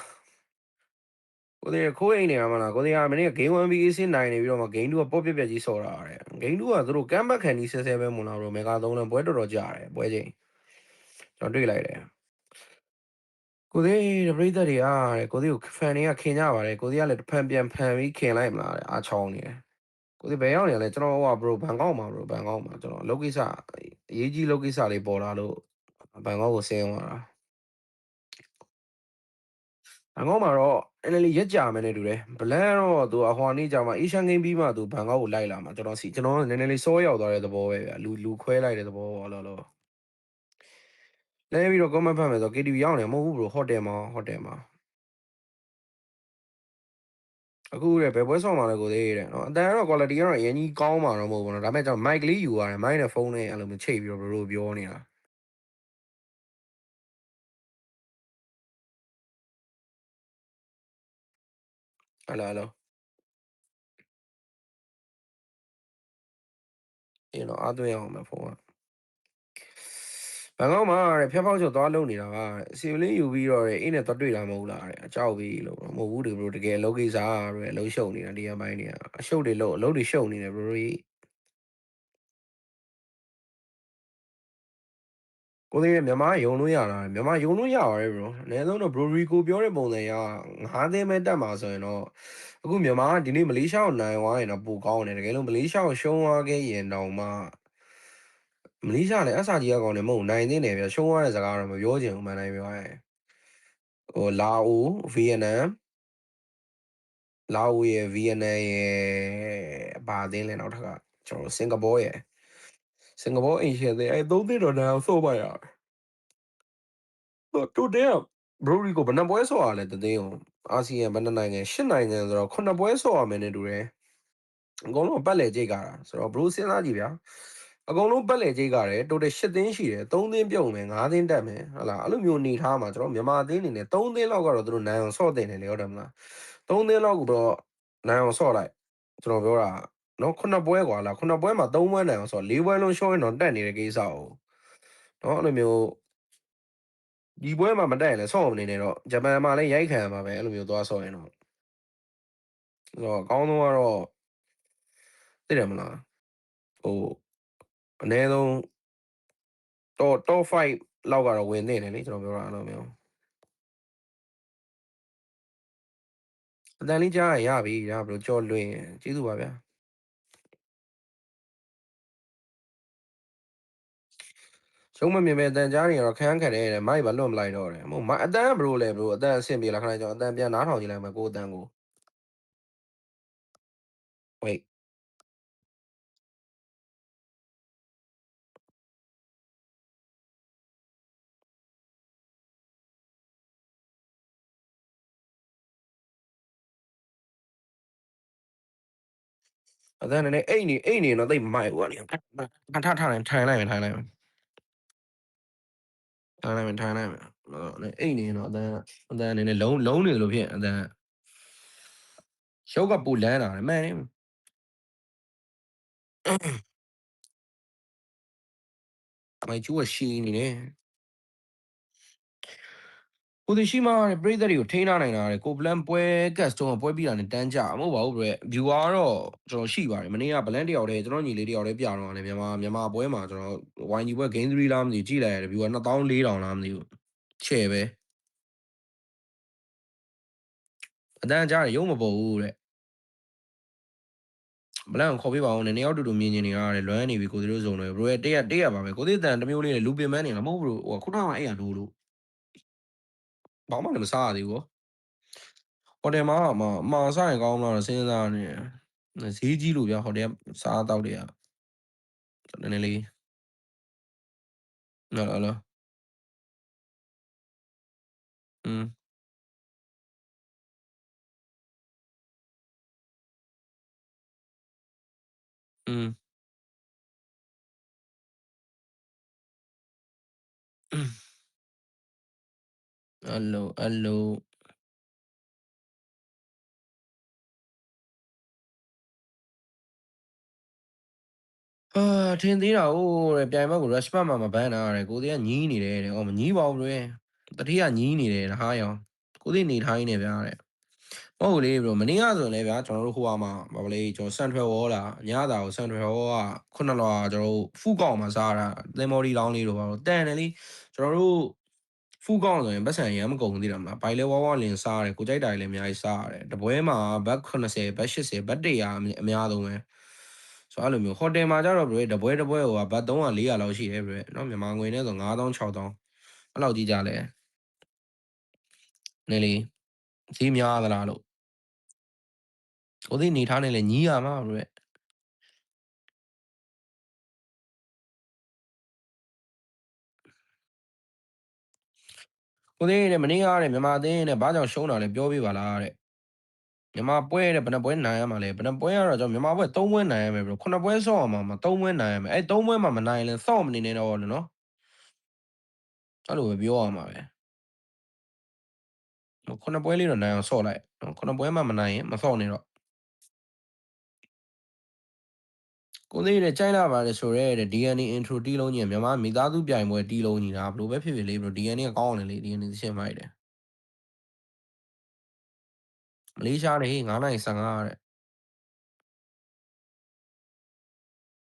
ကိုသေးခိုးအိမ်နေတာမလားကိုသေးကမနေ့က game 1 BAC နိုင်နေပြီးတော့မှ game 2ကပေါ့ပြက်ကြီးဆော်တာတဲ့ game 2ကသူတို့ comeback ခံပြီးဆဲဆဲပဲမလား bro မေဂါ3လည်းပွဲတော်တော်ကြာတယ်ပွဲချိန်ကျွန်တော်တွေ့လိုက်တယ်ကိုသေးပရိသတ်တွေအားတဲ့ကိုသေးကို fan တွေကခင်ကြပါတယ်ကိုသေးကလည်းဖန်ပြန်ဖန်ပြီးခင်လိုက်မလားတဲ့အားချောင်းနေတယ်ကိုသေးဘယ်ရောက်နေလဲကျွန်တော်ဟို bro ဘန်ကောက်မှာ bro ဘန်ကောက်မှာကျွန်တော်လောကိစ္စအရေးကြီးလောကိစ္စလေးပေါ်လာလို့ဘန်ကောက်ကိုဆင်းသွားတာဘန်ကောက်မှာတော့အဲ့လေရက်ကြာမယ်နဲ့တူတယ်ဘလန်တော့သူအဟွာနေ့ကြာမှာ AsianGames ပြီးမှသူဘန်ကောက်ကိုလိုက်လာမှာကျွန်တော်နည်းနည်းလေးစောရောက်သွားတဲ့သဘောပဲဗျာလူခွဲလိုက်တဲ့သဘောပေါ့လောလဲပြီးတော့ comment ဖတ်မယ်ဆို KTV ရောက်နေမဟုတ်ဘူး bro ဟိုတယ်မှာအခုတဲ့ဘယ်ပွဲဆောင်မှာလဲကိုသေးတဲ့နော်အတန်ကတော့ quality ကတော့အရင်ကြီးကောင်းမှာတော့မဟုတ်ဘူးနော်ဒါပေမဲ့ကျွန်တော် mic လေးယူရတယ် mic နဲ့ဖုန်းနဲ့အဲ့လိုမျိုးချိတ်ပြီးတော့ bro ပြောနေတာဟယ်လိုအေးနော်အားသွင်းအောင်မယ်ဖုန်းကဘန်ကောက်မှာတဲ့ဖျက်ဖောက်ချုပ်သွားလုံနေတာပါတဲ့စီဗလင်းယူပြီးတော့တဲ့အိနဲ့သွားတွေ့တာမဟုတ်လားတဲ့အကြောက်ပြီးလို့မဟုတ်ဘူးဒီ bro တကယ်လောကိစ္စရဲ့အလုံးရှုံနေတာဒီအပိုင်းတွေအရှုပ်တွေလို့အလုံးတွေရှုံနေတယ် bro ကိုသေးမြန်မာယုံလို့ရတာမြန်မာယုံလို့ရပါတယ် bro အနည်းဆုံးတော့ bro rico ပြောတဲ့ပုံစံရ9သိန်းပဲတက်မှာဆိုရင်တော့အခုမြန်မာကဒီနေ့မလေးရှားကိုနိုင်သွားရင်တော့ပိုကောင်းတယ်တကယ်လို့မလေးရှားကိုရှုံးသွားခဲ့ရင်တော့မှမလေးရှားလည်းအဆာကြီးကကောင်းတယ်မဟုတ်နိုင်သေးတယ်ဗျရှုံးသွားတဲ့စကားတော့မပြောချင်ဘူးမှန်တယ်ပြောရင်ဟိုလာအိုဗီယက်နမ်လာအိုရဲ့ဗီယက်နမ်ရဲ့ဘာအသင်းလဲနောက်ထပ်ကကျွန်တော်စင်ကာပူရဲ့စင်ကာပူအိမ်ရှင်တဲ့အဲ3သိန်းတော့နိုင်အောင်စော့ပါရတယ်တိုတဲဘရိုရီကိုဘယ်နှပွဲဆော့ရလဲတသိန်းအောင်အာဆီယံဘယ်နှနိုင်ငံ10နိုင်ငံဆိုတော့9ပွဲဆော့ရမယ်နဲ့တူတယ်အကုန်လုံးပတ်လေကြိတ်ကြတာဆိုတော့ဘရိုစဉ်းစားကြည့်ဗျာအကုန်လုံးပတ်လေကြိတ်ကြတယ်တိုတဲ10သိန်းရှိတယ်3သိန်းပြုံမယ်5သိန်းတက်မယ်ဟုတ်လားအဲ့လိုမျိုးနေထားမှာကျွန်တော်မြန်မာအသင်းအနေနဲ့3သိန်းလောက်ကတော့သူတို့နိုင်အောင်ဆော့တင်တယ်လေဟုတ်တယ်မလား3သိန်းလောက်ကတော့နိုင်အောင်ဆော့လိုက်ကျွန်တော်ပြောတာနော်9ပွဲကွာလား9ပွဲမှာ3ပွဲနိုင်အောင်ဆော့4ပွဲလုံးရှော့ရင်တော့တက်နေတဲ့ကိစ္စကို နော်အဲ့လိုမျိုးဒီပွဲမှာမတက်ရင်လည်းဆော့မနေနဲ့တော့ဂျပန်မှာလည်းရိုက်ခံရမှာပဲအဲ့လိုမျိုးသွားဆော့ရင်တော့ဆိုတော့အကောင်းဆုံးကတော့သိတယ်မလားဟိုအနည်းဆုံးtop 5လောက်ကတော့ဝင်နေတယ်လေကျွန်တော်ပြောတာအဲ့လိုမျိုးအတန်လေးကြားရပြီဒါဘယ်လိုကြော်လွင်ကျေးဇူးပါဗျာရှုံးမမြင်ပဲအတန်ကြားနေတော့ခန်းခက်တယ်မိုက်ဘာလွတ်မလိုက်တော့တယ်မဟုတ်အတန်ကဘယ်လိုလဲဘယ်လိုအတန်အဆင်ပြေလားခဏကြောင်အတန်ပြန်နားထောင်ကြည့်လိုက်မယ်ကိုအတန်ကို wait အတန်နဲ့အိတ်နေတော့သိမိုက်ဘူးကနေထားလိုက်ထိုင်လိုက်မယ်အိတ်နေတော့အတန်အနေနဲ့လုံးနေလို့ဖြစ်အတန်ရှုပ်ကပူလန်းလာတယ်မှန်တယ်မိုက်ကျူးကရှီနေတယ်ကိုဒီရှိမားပရိသတ်တွေကိုထိန်းထားနိုင်တာလေကိုပလန်ပွဲကတ်စတုံးပွဲပြီးတာနဲ့တန်းကြမဟုတ်ပါဘူးဗျ။ view ကတော့ကျွန်တော်ရှိပါတယ်မနေ့ကဘလန်တယောက်တည်းကျွန်တော်ညီလေးတယောက်တည်းပြတော့တယ်မြန်မာပွဲမှာကျွန်တော် YG ပွဲ game 3လားမသိကြည့်လိုက်ရတယ် view က2400လားမသိဘူးချဲ့ပဲအတန်းကြားတယ်ရုံးမပေါ်ဘူးတဲ့ဘလန်ခေါ်ပြပါအောင်နည်းနည်းရောက်တူမြင်နေရတယ်လွမ်းနေပြီကိုဒီလိုစုံတယ်ဘရိုတရက်ပါပဲကိုဒီတန်တစ်မျိုးလေးနဲ့လူပင်မန်းနေလားမဟုတ်ဘူးဟိုခုနကအဲ့ရလို့ဘာမှလည်းမစားရသေးဘူးဟိုတယ်မှာစားရင်ကောင်းမလားစဉ်းစားနေဈေးကြီးလို့ဗျာဟိုတယ်စားတော့တွေကနည်းနည်းလေးနော်อืมอืมအဲ့လိုထင်သေးတာတဲ့ပြိုင်ဘက်ကို respect မှာမဘန်းတာတဲ့ကိုသေးကညီးနေတယ်တဲ့မညီးပါဘူးလေတတိယညီးနေတယ်ဟာရောကိုသေးနေထိုင်းနေဗျာတဲ့ဟုတ်လေ bro မနေ့ကဆိုရင်လည်းဗျာကျွန်တော်တို့ဟိုမှာဘာလဲကျွန်တော်စန်ထရယ်ဝေါ်လာညတာကိုစန်ထရယ်ဝေါ်ကခုနလောကျွန်တော်တို့ဖူးကောင်မှာစားတာသင်မော်ဒီလောင်းလေးတော့ပါတော့တန်တယ်လေကျွန်တော်တို့ဖူးကောင်ဆိုရင်ပတ်စံရမ်းမကုန်သေးတာမလားဘိုင်လဲဝါဝါလင်စားတယ်ကိုကြိုက်တာလည်းအများကြီးစားရတယ်တပွဲမှာဘတ်80ဘတ်80ဘတ်100အများဆုံးပဲဆိုအဲ့လိုမျိုးဟိုတယ်မှာကျတော့ bro တပွဲဟိုကဘတ်300 400လောက်ရှိတယ် bro เนาะမြန်မာငွေနဲ့ဆို9000 6000အဲ့လောက်ကြီးကြလဲနည်းလေဈေးများသလားလို့ကိုသိနေထားနေလဲညီးရမှာ bro ကိုသိတဲ့မနေ့ကတဲ့မြန်မာအသင်းနဲ့ဘာကြောင့်ရှုံးတာလဲပြောပြပါလားတဲ့မြန်မာပွဲတဲ့ဘယ်နှပွဲနိုင်ရမှာလဲဘယ်နှပွဲကတော့ကျွန်တော်မြန်မာပွဲ3ပွဲနိုင်ရမယ် bro 9ပွဲဆော့အောင်မှာ3ပွဲနိုင်ရမယ်အဲ့3ပွဲမှာမနိုင်ရင်ဆော့မနေနဲ့တော့လို့နော်အဲ့လိုပဲပြောရမှာပဲ9ပွဲလေးတော့နိုင်အောင်ဆော့လိုက်နော်9ပွဲမှာမနိုင်ရင်မဆော့နေတော့ကိုသိတဲ့ကြိုက်လာပါတယ်ဆိုရဲတဲ့ DNA intro တီးလုံးကြီးမြန်မာမိသားစုပြိုင်ပွဲတီးလုံးကြီးဒါဘလို့ပဲဖြစ်ဖြစ်လေး bro DNA ကကောင်းတယ်လေ DNA ရှင်းမိုက်တယ်မလေးရှားနေ9:15တဲ့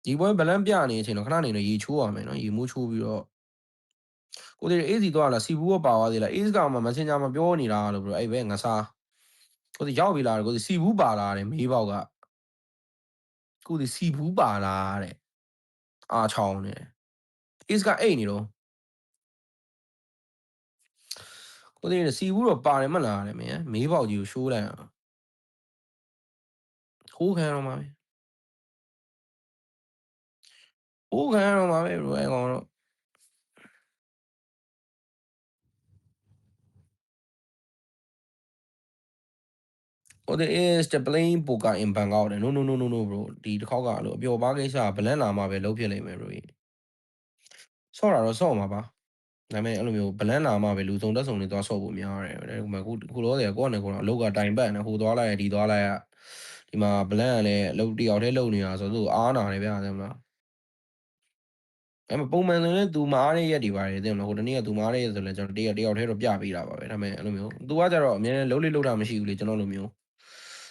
ဒီပွဲဘလန်ပြနေအချိန်တော့ခဏနေတော့ရေချိုးရမယ်နော်ရေမိုးချိုးပြီးတော့ကိုတေအေးစီသွားလားစီဘူးကပါသွားသေးလားအေးစကောင်မှ Messenger မှာပြောနေတာလို့ bro အဲ့ပဲငါစားကိုတေရောက်ပြီလားကိုတေစီဘူးပါလားတဲ့မေးပေါက်ကကိုတေစီဘူးပါလားတဲ့အာချောင်းနေအေးစကအိတ်နေတော့ကိုတေစီဘူးတော့ပါတယ်မလားတဲ့မင်းမေးပေါက်ကြီးကိုရှိုးလိုက်အောင်ခိုးခံတော့မှာပဲခိုးခံတော့မှာပဲ bro အဲ့ကောင်တော့is the playing poker in Bangkok တဲ့ no bro ဒီတစ်ခေါက်ကအဲ့လိုအပျော်ပါကိစ္စဘလန်လာမှာပဲလုံးဖြစ်လိမ့်မယ် bro ဆော့တာတော့ဆော့မှာပါဒါပေမဲ့အဲ့လိုမျိုးဘလန်လာမှာပဲလူစုံတက်စုံတွေသွားဆော့ဖို့များတယ်ဒါပေမဲ့ခုလောတယ်ကိုယ့်နဲ့ကိုယ်တော့အလောက်ကတိုင်ပတ်နေဟိုသွားလိုက်ရဒီသွားလိုက်ရဒီမှာဘလန်ကလည်းအလုပ်တယောက်တည်းလုပ်နေတာဆိုတော့သူအားနာတယ်ဗျာသိမလား ပုံမှန်ဆိုရင်သူမားတဲ့ရက်တွေပါတယ်သိမလားဟိုတနေ့ကသူမားတဲ့ရက်ဆိုလဲကျွန်တော်တယောက်ထဲတော့ပြပေးတာပါပဲဒါပေမဲ့အဲ့လိုမျိုးသူကကြတော့အများနဲ့လုံးလေးလုံးတာမရှိဘူးလေကျွန်တော်လိုမျိုး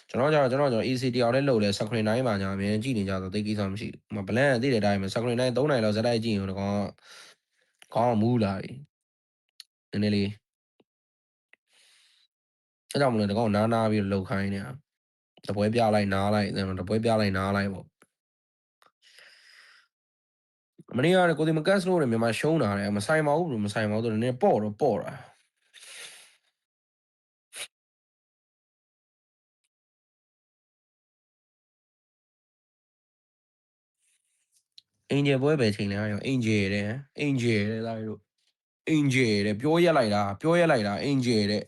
ကျွန်တော် AC တယောက်ထဲလှုပ်လဲscreen 9မှာညာအများကြည့်နေကြဆိုသိကိစ္စမရှိဘူးဘလန်သိတဲ့အတိုင်းပဲ screen 9 3နိုင်လောက်ဇက်တိုက်ကြည့်ရင်တော့ကောင်းမူးလာပြီနည်းနည်းလေးအဲ့ကြောင့်မလို့တကောင်နားပြီးလှုပ်ခိုင်းနေတာတပွဲပြလိုက်နားလိုက်တပွဲပြလိုက်နားလိုက်ပေါ့မနေ့ကကိုဒီမကတ်လို့လည်းမြန်မာရှုံးတာတယ်မဆိုင်ပါဘူးဘယ်မဆိုင်ပါဘူးနည်းပေါ့တာအင်ဂျယ်ပွဲပဲချိန်လဲရောအင်ဂျယ်တဲ့သားတို့အင်ဂျယ်တဲ့ပြောရက်လိုက်တာအင်ဂျယ်တဲ့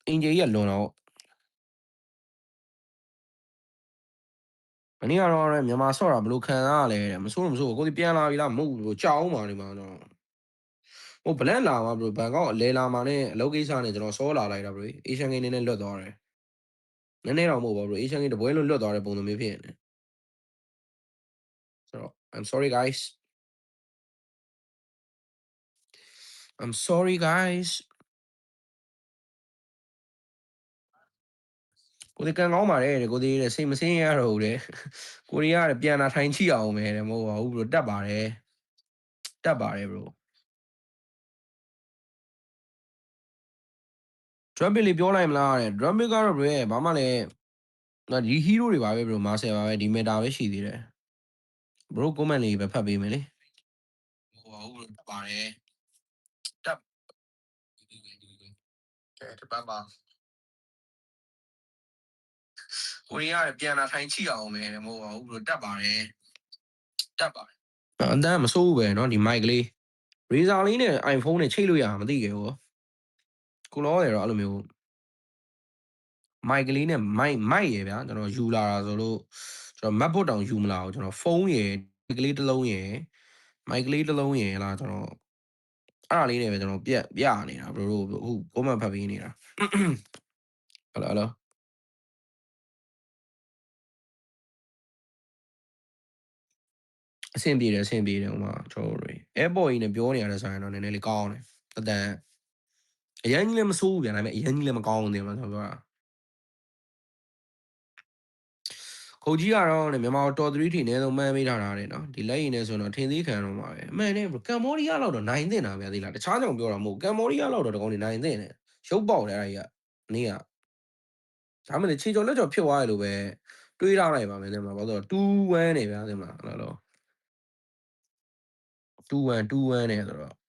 အင်ဂျယ်ကြီးကလွန်တော့မနေ့ကတော့မြန်မာဆော့တာဘလို့ခံစားရလဲတဲ့မစိုးကိုဒီပြန်လာပြီလားမဟုတ်ဘူးကြောက်အောင်ပါနေမှာတော့ဟိုဘလန်လာမှာဘလို့ဘန်ကောက်အလဲလာမှာနဲ့အလုပ်ကိစ္စနဲ့ကျွန်တော်စောလာလိုက်တာဘလို့အေရှန်ဂိမ်းနဲ့လွတ်သွားတယ်နည်းနည်းတော့မဟုတ်ပါဘူးအေရှန်ဂိမ်းတပွဲလုံးလွတ်သွားတဲ့ပုံစံမျိုးဖြစ်နေဆိုတော့ I'm sorry guys I'm sorry guys ကိုဒီကန်ကောင်းပါတယ်တဲ့ကိုဒီတဲ့စိတ်မစင်းရတော့ဘူးတဲ့ကိုရီးယားတဲ့ပြန်လာထိုင်ချိအောင်ပဲတဲ့မဟုတ်ပါဘူးဘလို့တက်ပါတယ် bro drum beat လေးပြောလိုက်မလားတဲ့ drum beat ကတော့ bro ဘာမှလည်းဒီ hero တွေပါပဲ bro မာဆယ်ပါပဲဒီ meta ပဲရှိသေးတယ် bro comment လေးပဲဖတ်ပေးမယ်လေဟိုဟုတ်လို့ပါတယ်တက်ကဲတပတ်ပါကိုရီးယားပြန်လာထိုင်ချိအောင်ပဲတဲ့မဟုတ်ပါဘူး bro တက်ပါတယ်အတန်းမစိုးဘူးပဲเนาะဒီ mic လေး Razer လေးနဲ့ iPhone နဲ့ချိတ်လို့ရမှာမသိခဲ့ဘူးကိုလောရတော့အဲ့လိုမျိုး mic လေးနဲ့ mic ရယ်ဗျာကျွန်တော်ယူလာတာဆိုလို့ကျွန်တော် MacBook တောင်ယူမလာဘူးကျွန်တော်ဖုန်းရယ် mic လေးတစ်လုံးရယ် mic လေးတစ်လုံးရယ်လားကျွန်တော်အဲ့ဒါလေးနဲ့ပဲကျွန်တော်ပြနေတာဘရိုတို့အခု comment ဖတ်ပေးနေတာဟယ်လိုအဆင်ပြေတယ်ဟိုမှာကျွန်တော်တို့ airport ကြီးနဲ့ပြောနေရတဲ့ဆိုင်တော့နည်းနည်းလေးကောင်းတယ်အတန်အရင်ကြီးလည်းမဆိုးဘူးဗျာဒါပေမဲ့အရင်ကြီးလည်းမကောင်းဘူးတင်မှာကျွန်တော်ပြောတာခုတ်ကြီးကတော့မြန်မာတော်3ထီအနည်းဆုံးမှန်းပေးထားတာတဲ့နော်ဒီလက်ရည်နဲ့ဆိုတော့ထင်သေးခံတော့မှာပဲအမှန်နဲ့ကမ်ဘောဒီးယားလောက်တော့နိုင်တင်တာဗျာဒီလားတခြားကြောင်ပြောတာမဟုတ်ကမ်ဘောဒီးယားလောက်တော့တကောင်နေနိုင်တင်တယ်ရုပ်ပေါက်တယ်အဲ့ဒါကြီးကနေ့ကဒါမှမဟုတ်ခြေကျော်လက်ကျော်ဖြစ်သွားရလို့ပဲတွေးထားလိုက်ပါမယ်တဲ့မှာဘာလို့2-1နေဗျာတဲ့မှာအဲ့လို2-1နေဆိုတော့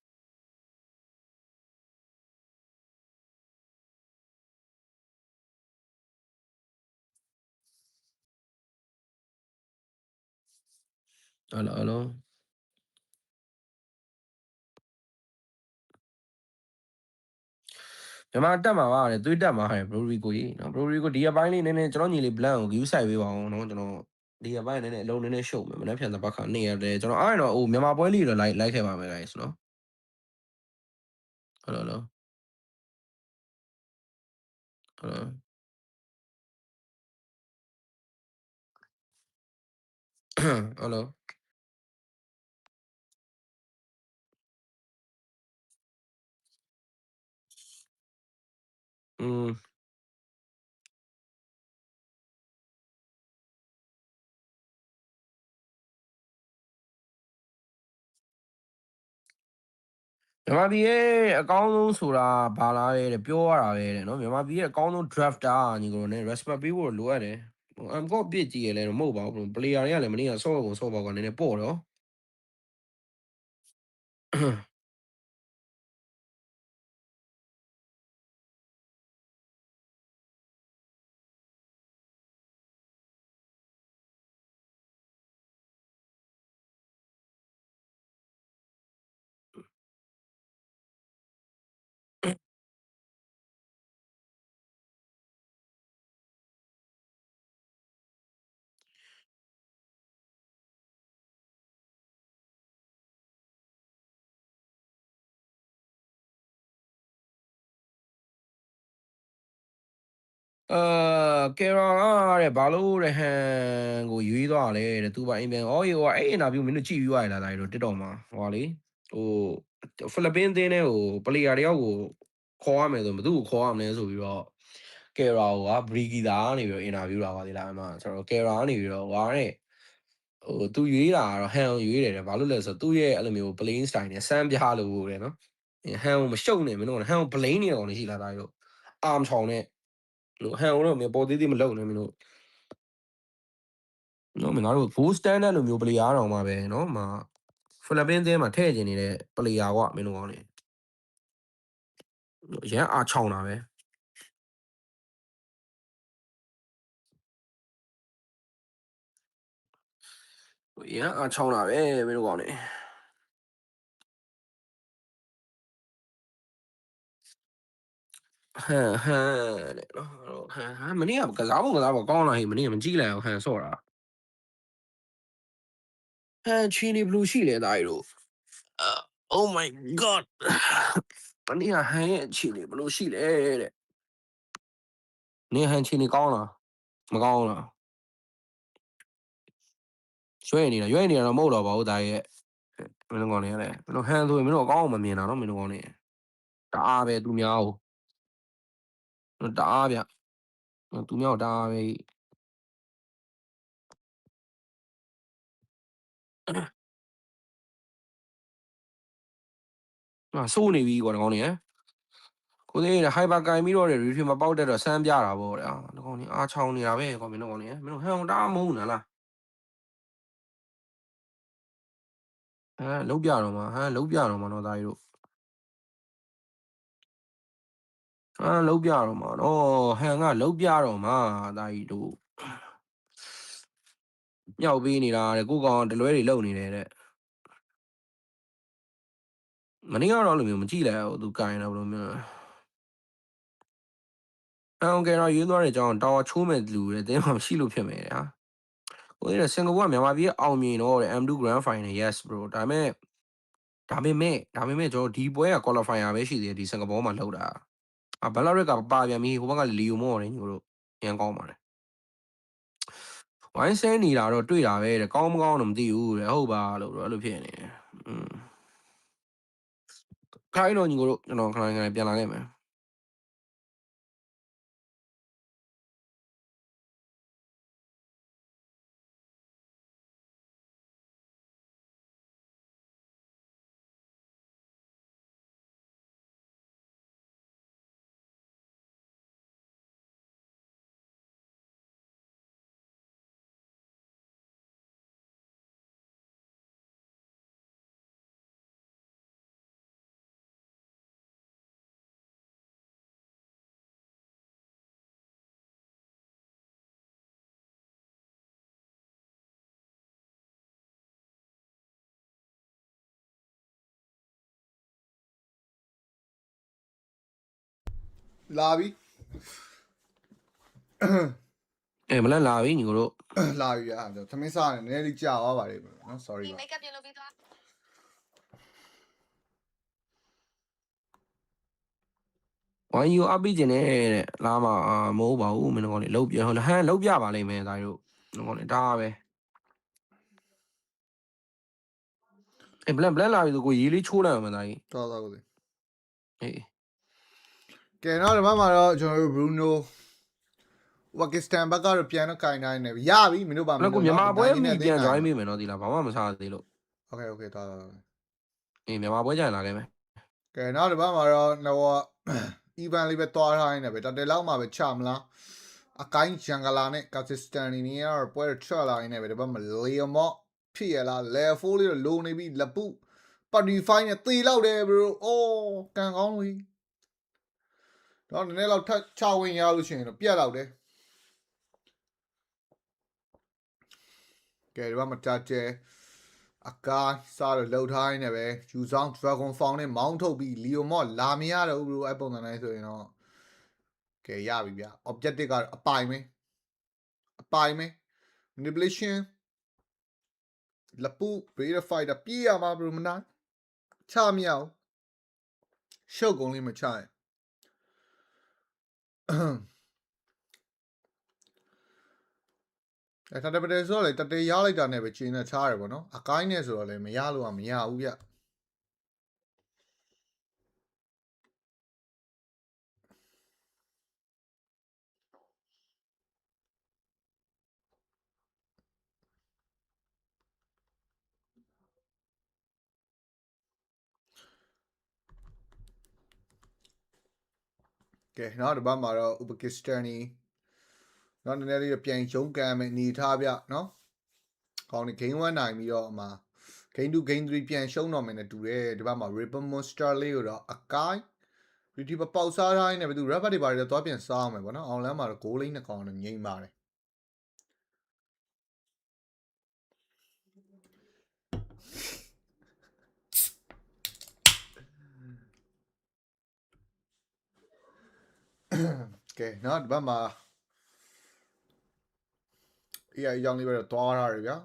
ဟယ်လိုမြန်မာတက်မှာပါတဲ့သွေးတက်မှာတဲ့ဘရိုရီကိုကြီးနော်ဘရိုရီကိုဒီအပိုင်းလေးနည်းနည်းကျွန်တော်ညီလေး blank ကို view ဆိုင်ပေးပါအောင်နော်ကျွန်တော်ဒီအပိုင်းနည်းနည်းအလုံးနည်းနည်းရှုပ်မယ်မနေ့ဖြန်တစ်ပတ်ခါနေရတယ်ကျွန်တော်အားရတော့ဟိုမြန်မာပွဲလေးတော့လိုက်ခဲ့ပါမယ် guys နော်ဟယ်လိုဟယ်လိုမြန်မာပြည်ရဲ့အကောင်းဆုံးဆိုတာဘာလားတဲ့ပြောရတာပဲတဲ့နော်မြန်မာပြည်ရဲ့အကောင်းဆုံး drafter ညီကိုနဲ့ respect ပေးဖို့လိုအပ်တယ်ဟို I'm got ပြစ်ကြည့်ရလဲမဟုတ်ပါဘူး player တွေကလည်းမနေ့ကဆော့ပေါက်ကနည်းနည်းပေါ့တော့ ကယ်ရာတဲ့ဘာလို့တဲ့ဟန်ကိုရွေးသွားလဲတဲ့သူပါအိမ်ပြန်အော်ဟိုအဲ့အင်တာဗျူးမင်းတို့ကြည့်ပြီးသွားရလားဒါတို့တက်တော့မှာဟိုလေဟိုဖိလစ်ပင်းတင်းတဲ့ဟိုပလေယာတယောက်ကိုခေါ်ရမယ်ဆိုဘယ်သူ့ကိုခေါ်ရမလဲဆိုပြီးတော့ကယ်ရာကဘရီဂီတာကနေပြီးတော့အင်တာဗျူးလာပါသေးလားအမဆိုတော့ကယ်ရာကနေပြီးတော့ဟွာတဲ့ဟိုသူရွေးတာကတော့ဟန်ကိုရွေးတယ်တဲ့ဘာလို့လဲဆိုတော့သူ့ရဲ့အဲ့လိုမျိုး playing style နဲ့စမ်းပြလို့တဲ့နော်ဟန်ကိုမရှုပ်နဲ့မင်းတို့ဟန်ကို blame နေအောင်နေရှိလားဒါတို့ arm ချောင်နဲ့လို့ဟန်ကိုတော့မပေါ်သေးသေးမလုံနဲ့မင်းတို့နော်မင်းတို့ gold standard လိုမျိုး player တောင်မှပဲနော်မှာဖိလစ်ပင်းသင်းမှာထည့်ကျင်နေတဲ့ player ကွာမင်းတို့ကောင်းနေရန်အားချောင်တာပဲရန်အားချောင်တာပဲမင်းတို့ကောင်းနေဟန်တဲ့နော်ဟန်မနေ့ကကစားဖို့ကောင်းလာဟိမနေ့ကမကြည့်လိုက်အောင်ဟန်ဆော့တာဟန်ချီနီဘလူးရှိလေသားတို့Oh my god မနေ့ကဟန်ရဲ့ချီနီဘလူးရှိလေတဲ့နေဟန်ချီနီကောင်းလားမကောင်းလားရွှဲနေတာတော့မဟုတ်တော့ပါဘူးဒါရဲ့မင်းတို့ကောင်းနေရတယ်မင်းတို့ဟန်ဆိုရင်မင်းတို့အကောင်းအောင်မမြင်တာနော်မင်းတို့ကောင်းနေတအားပဲသူများကိုတအားဗျသူများကိုတအားပဲစိုးနေပြီကွာကောင်းနေကိုသေးဟိုက်ပါကင်ပြီးတော့ရီဖီမပေါက်တဲ့တော့စမ်းပြတာပေါ့တဲ့ကောင်းနေအားချောင်းနေတာပဲကွာမင်းတို့ကောင်းနေမင်းတို့ဟန်တအားမဟုတ်လားလုံးပြတော့မှာလုံးပြတော့မှာတော့ဒါကြီးတို့လုံးပြတော့မှာတော့ဟန်ကလုံးပြတော့မှာဒါကြီးတို့မြောက်ပေးနေတာတဲ့ကိုကောင်တလွဲတွေလုံနေတယ်တဲ့မနေ့ကတော့လိုမျိုးမကြည့်လိုက်ဘူးသူကင်တော့ဘယ်လိုမျိုးအောင်ကဲတော့ရေးသွားတဲ့အကြောင်းတာဝါချိုးမဲ့လူတဲ့တင်းမှမရှိလို့ဖြစ်မယ်တဲ့ဟာကိုကြီးစင်ကာပူကမြန်မာပြည်အောင်မြင်တော့တဲ့ M2 Grand Final yes bro ဒါပေမဲ့ကျွန်တော်ဒီပွဲက qualifier ပဲရှိသေးတယ်ဒီစင်ကာပူမှာလှုပ်တာဘယ်လောက်ရက်ကပါပြန်ပြီဟိုဘက်ကလီယိုမော်တယ်ညီတို့ရန်ကောင်းပါတယ်ဝိုင်းဆဲနေတာတော့တွေ့တာပဲတဲ့ကောင်းမကောင်းတော့မသိဘူးတဲ့ဟုတ်ပါလို့အဲ့လိုဖြစ်နေတယ်ခိုင်းတော့ညီတို့ကျွန်တော်ခဏပြန်လာခဲ့မယ်လာပြီမလန့်လာပြီညီတို့လာပြီအဲ့ဒါသမင်းစားနေနည်းနည်းလေးကြာသွားပါလိမ့်မယ်နော် sorry ပါ makeup ပြင်လုပ်ပြီးသွား ဝိုင်းယူအပ်ပြီးကျင်တဲ့လာမမဟုတ်ပါဘူးမင်းတို့ကောင်းလေလှုပ်ပြဟိုဟန်လှုပ်ပြပါလိမ့်မယ်ဒါတို့ကောင်းလေဒါပဲဘလန်လာပြီဆိုကိုရေးလေးချိုးလိုက်အောင်မသားကြီးတော်ကိုအေးကဲတော့ဒီမှာတော့ကျွန်တော်တို့ Bruno ဝါကစ္စတန်ဘက်ကတော့ပြန်တော့ကင်တိုင်းနေပြီရပြီမင်းတို့ပါမင်းတို့မြန်မာပွဲမိပြန် join မိမယ်နော်ဒီလားဘာမှမစားသေးလို့ Okay တော်အေးမြန်မာပွဲကြရင်လာခဲ့မယ်ကဲနောက်ဒီမှာတော့တော့ event လေးပဲတွားထားနေပဲတော်တယ်လောက်မှပဲချမလားအကိုင်းဂျန်ဂလာနဲ့ CasterZyZyy နေရပွဲထွက်လာနေပဲဒီဘက်မှာလေမော့ဖြစ်ရလား level 4လေးတော့လိုနေပြီလက်ပုပါတီဖိုင်းနဲ့တေလောက်တယ် bro အိုးကန်ကောင်းပြီတော့နည်းနည်းလောက်ထချဝင်ရလို့ရှိရင်တော့ပြတ်လောက်တယ်ကဲဒီဘက်မှာတာကျဲအကားစားတော့လှုပ်ထားနေပဲယူဆောင် Dragon Fall နဲ့မောင်းထုတ်ပြီး Leo Mod လာမရတော့ဘူး bro အဲ့ပုံစံတိုင်းဆိုရင်တော့ကဲရပြီဗျ objective ကတော့အပိုင်ပဲ manipulation လပူ Beta Fighter ပြေးရမှာ bro မနိုင်ချမရအောင်ရှုပ်ကုန်လေးမချရင် အဲ့ဒါတပတဲ့ဆိုတော့လေတတေရလိုက်တာနဲ့ပဲချိန်နဲ့ချားရပေါ့နော်အကိုင်းနဲ့ဆိုတော့လေမရလို့ကမရဘူးဗျကဲနောက်တစ်ပတ်မှာတော့ဥပကစ္စတန်နီနောက်နည်းနည်းလေးပြန်ရုံးကန်မယ်အနေထားဗျနော်ကောင်းနေ game 1နိုင်ပြီးတော့အမှာ game 2 game 3ပြန်ရှုံးတော့မယ်နဲ့တူတယ်ဒီဘက်မှာ Ripper Monster လေးကိုတော့အကိုင်း Beauty ပေါက်စားထားနေပဲသူ rapper တွေပါတယ်တော့သွားပြန်စားအောင်မယ်ပေါ့နော်အောင်လမ်းမှာတော့ goal လေးနှစ်ကောင်နဲ့ငိမ့်ပါတယ်ကဲနောက်ဒီဘက်မှာအေးအကြောင်းလေးပဲတော့သွားရတယ်ဗျာ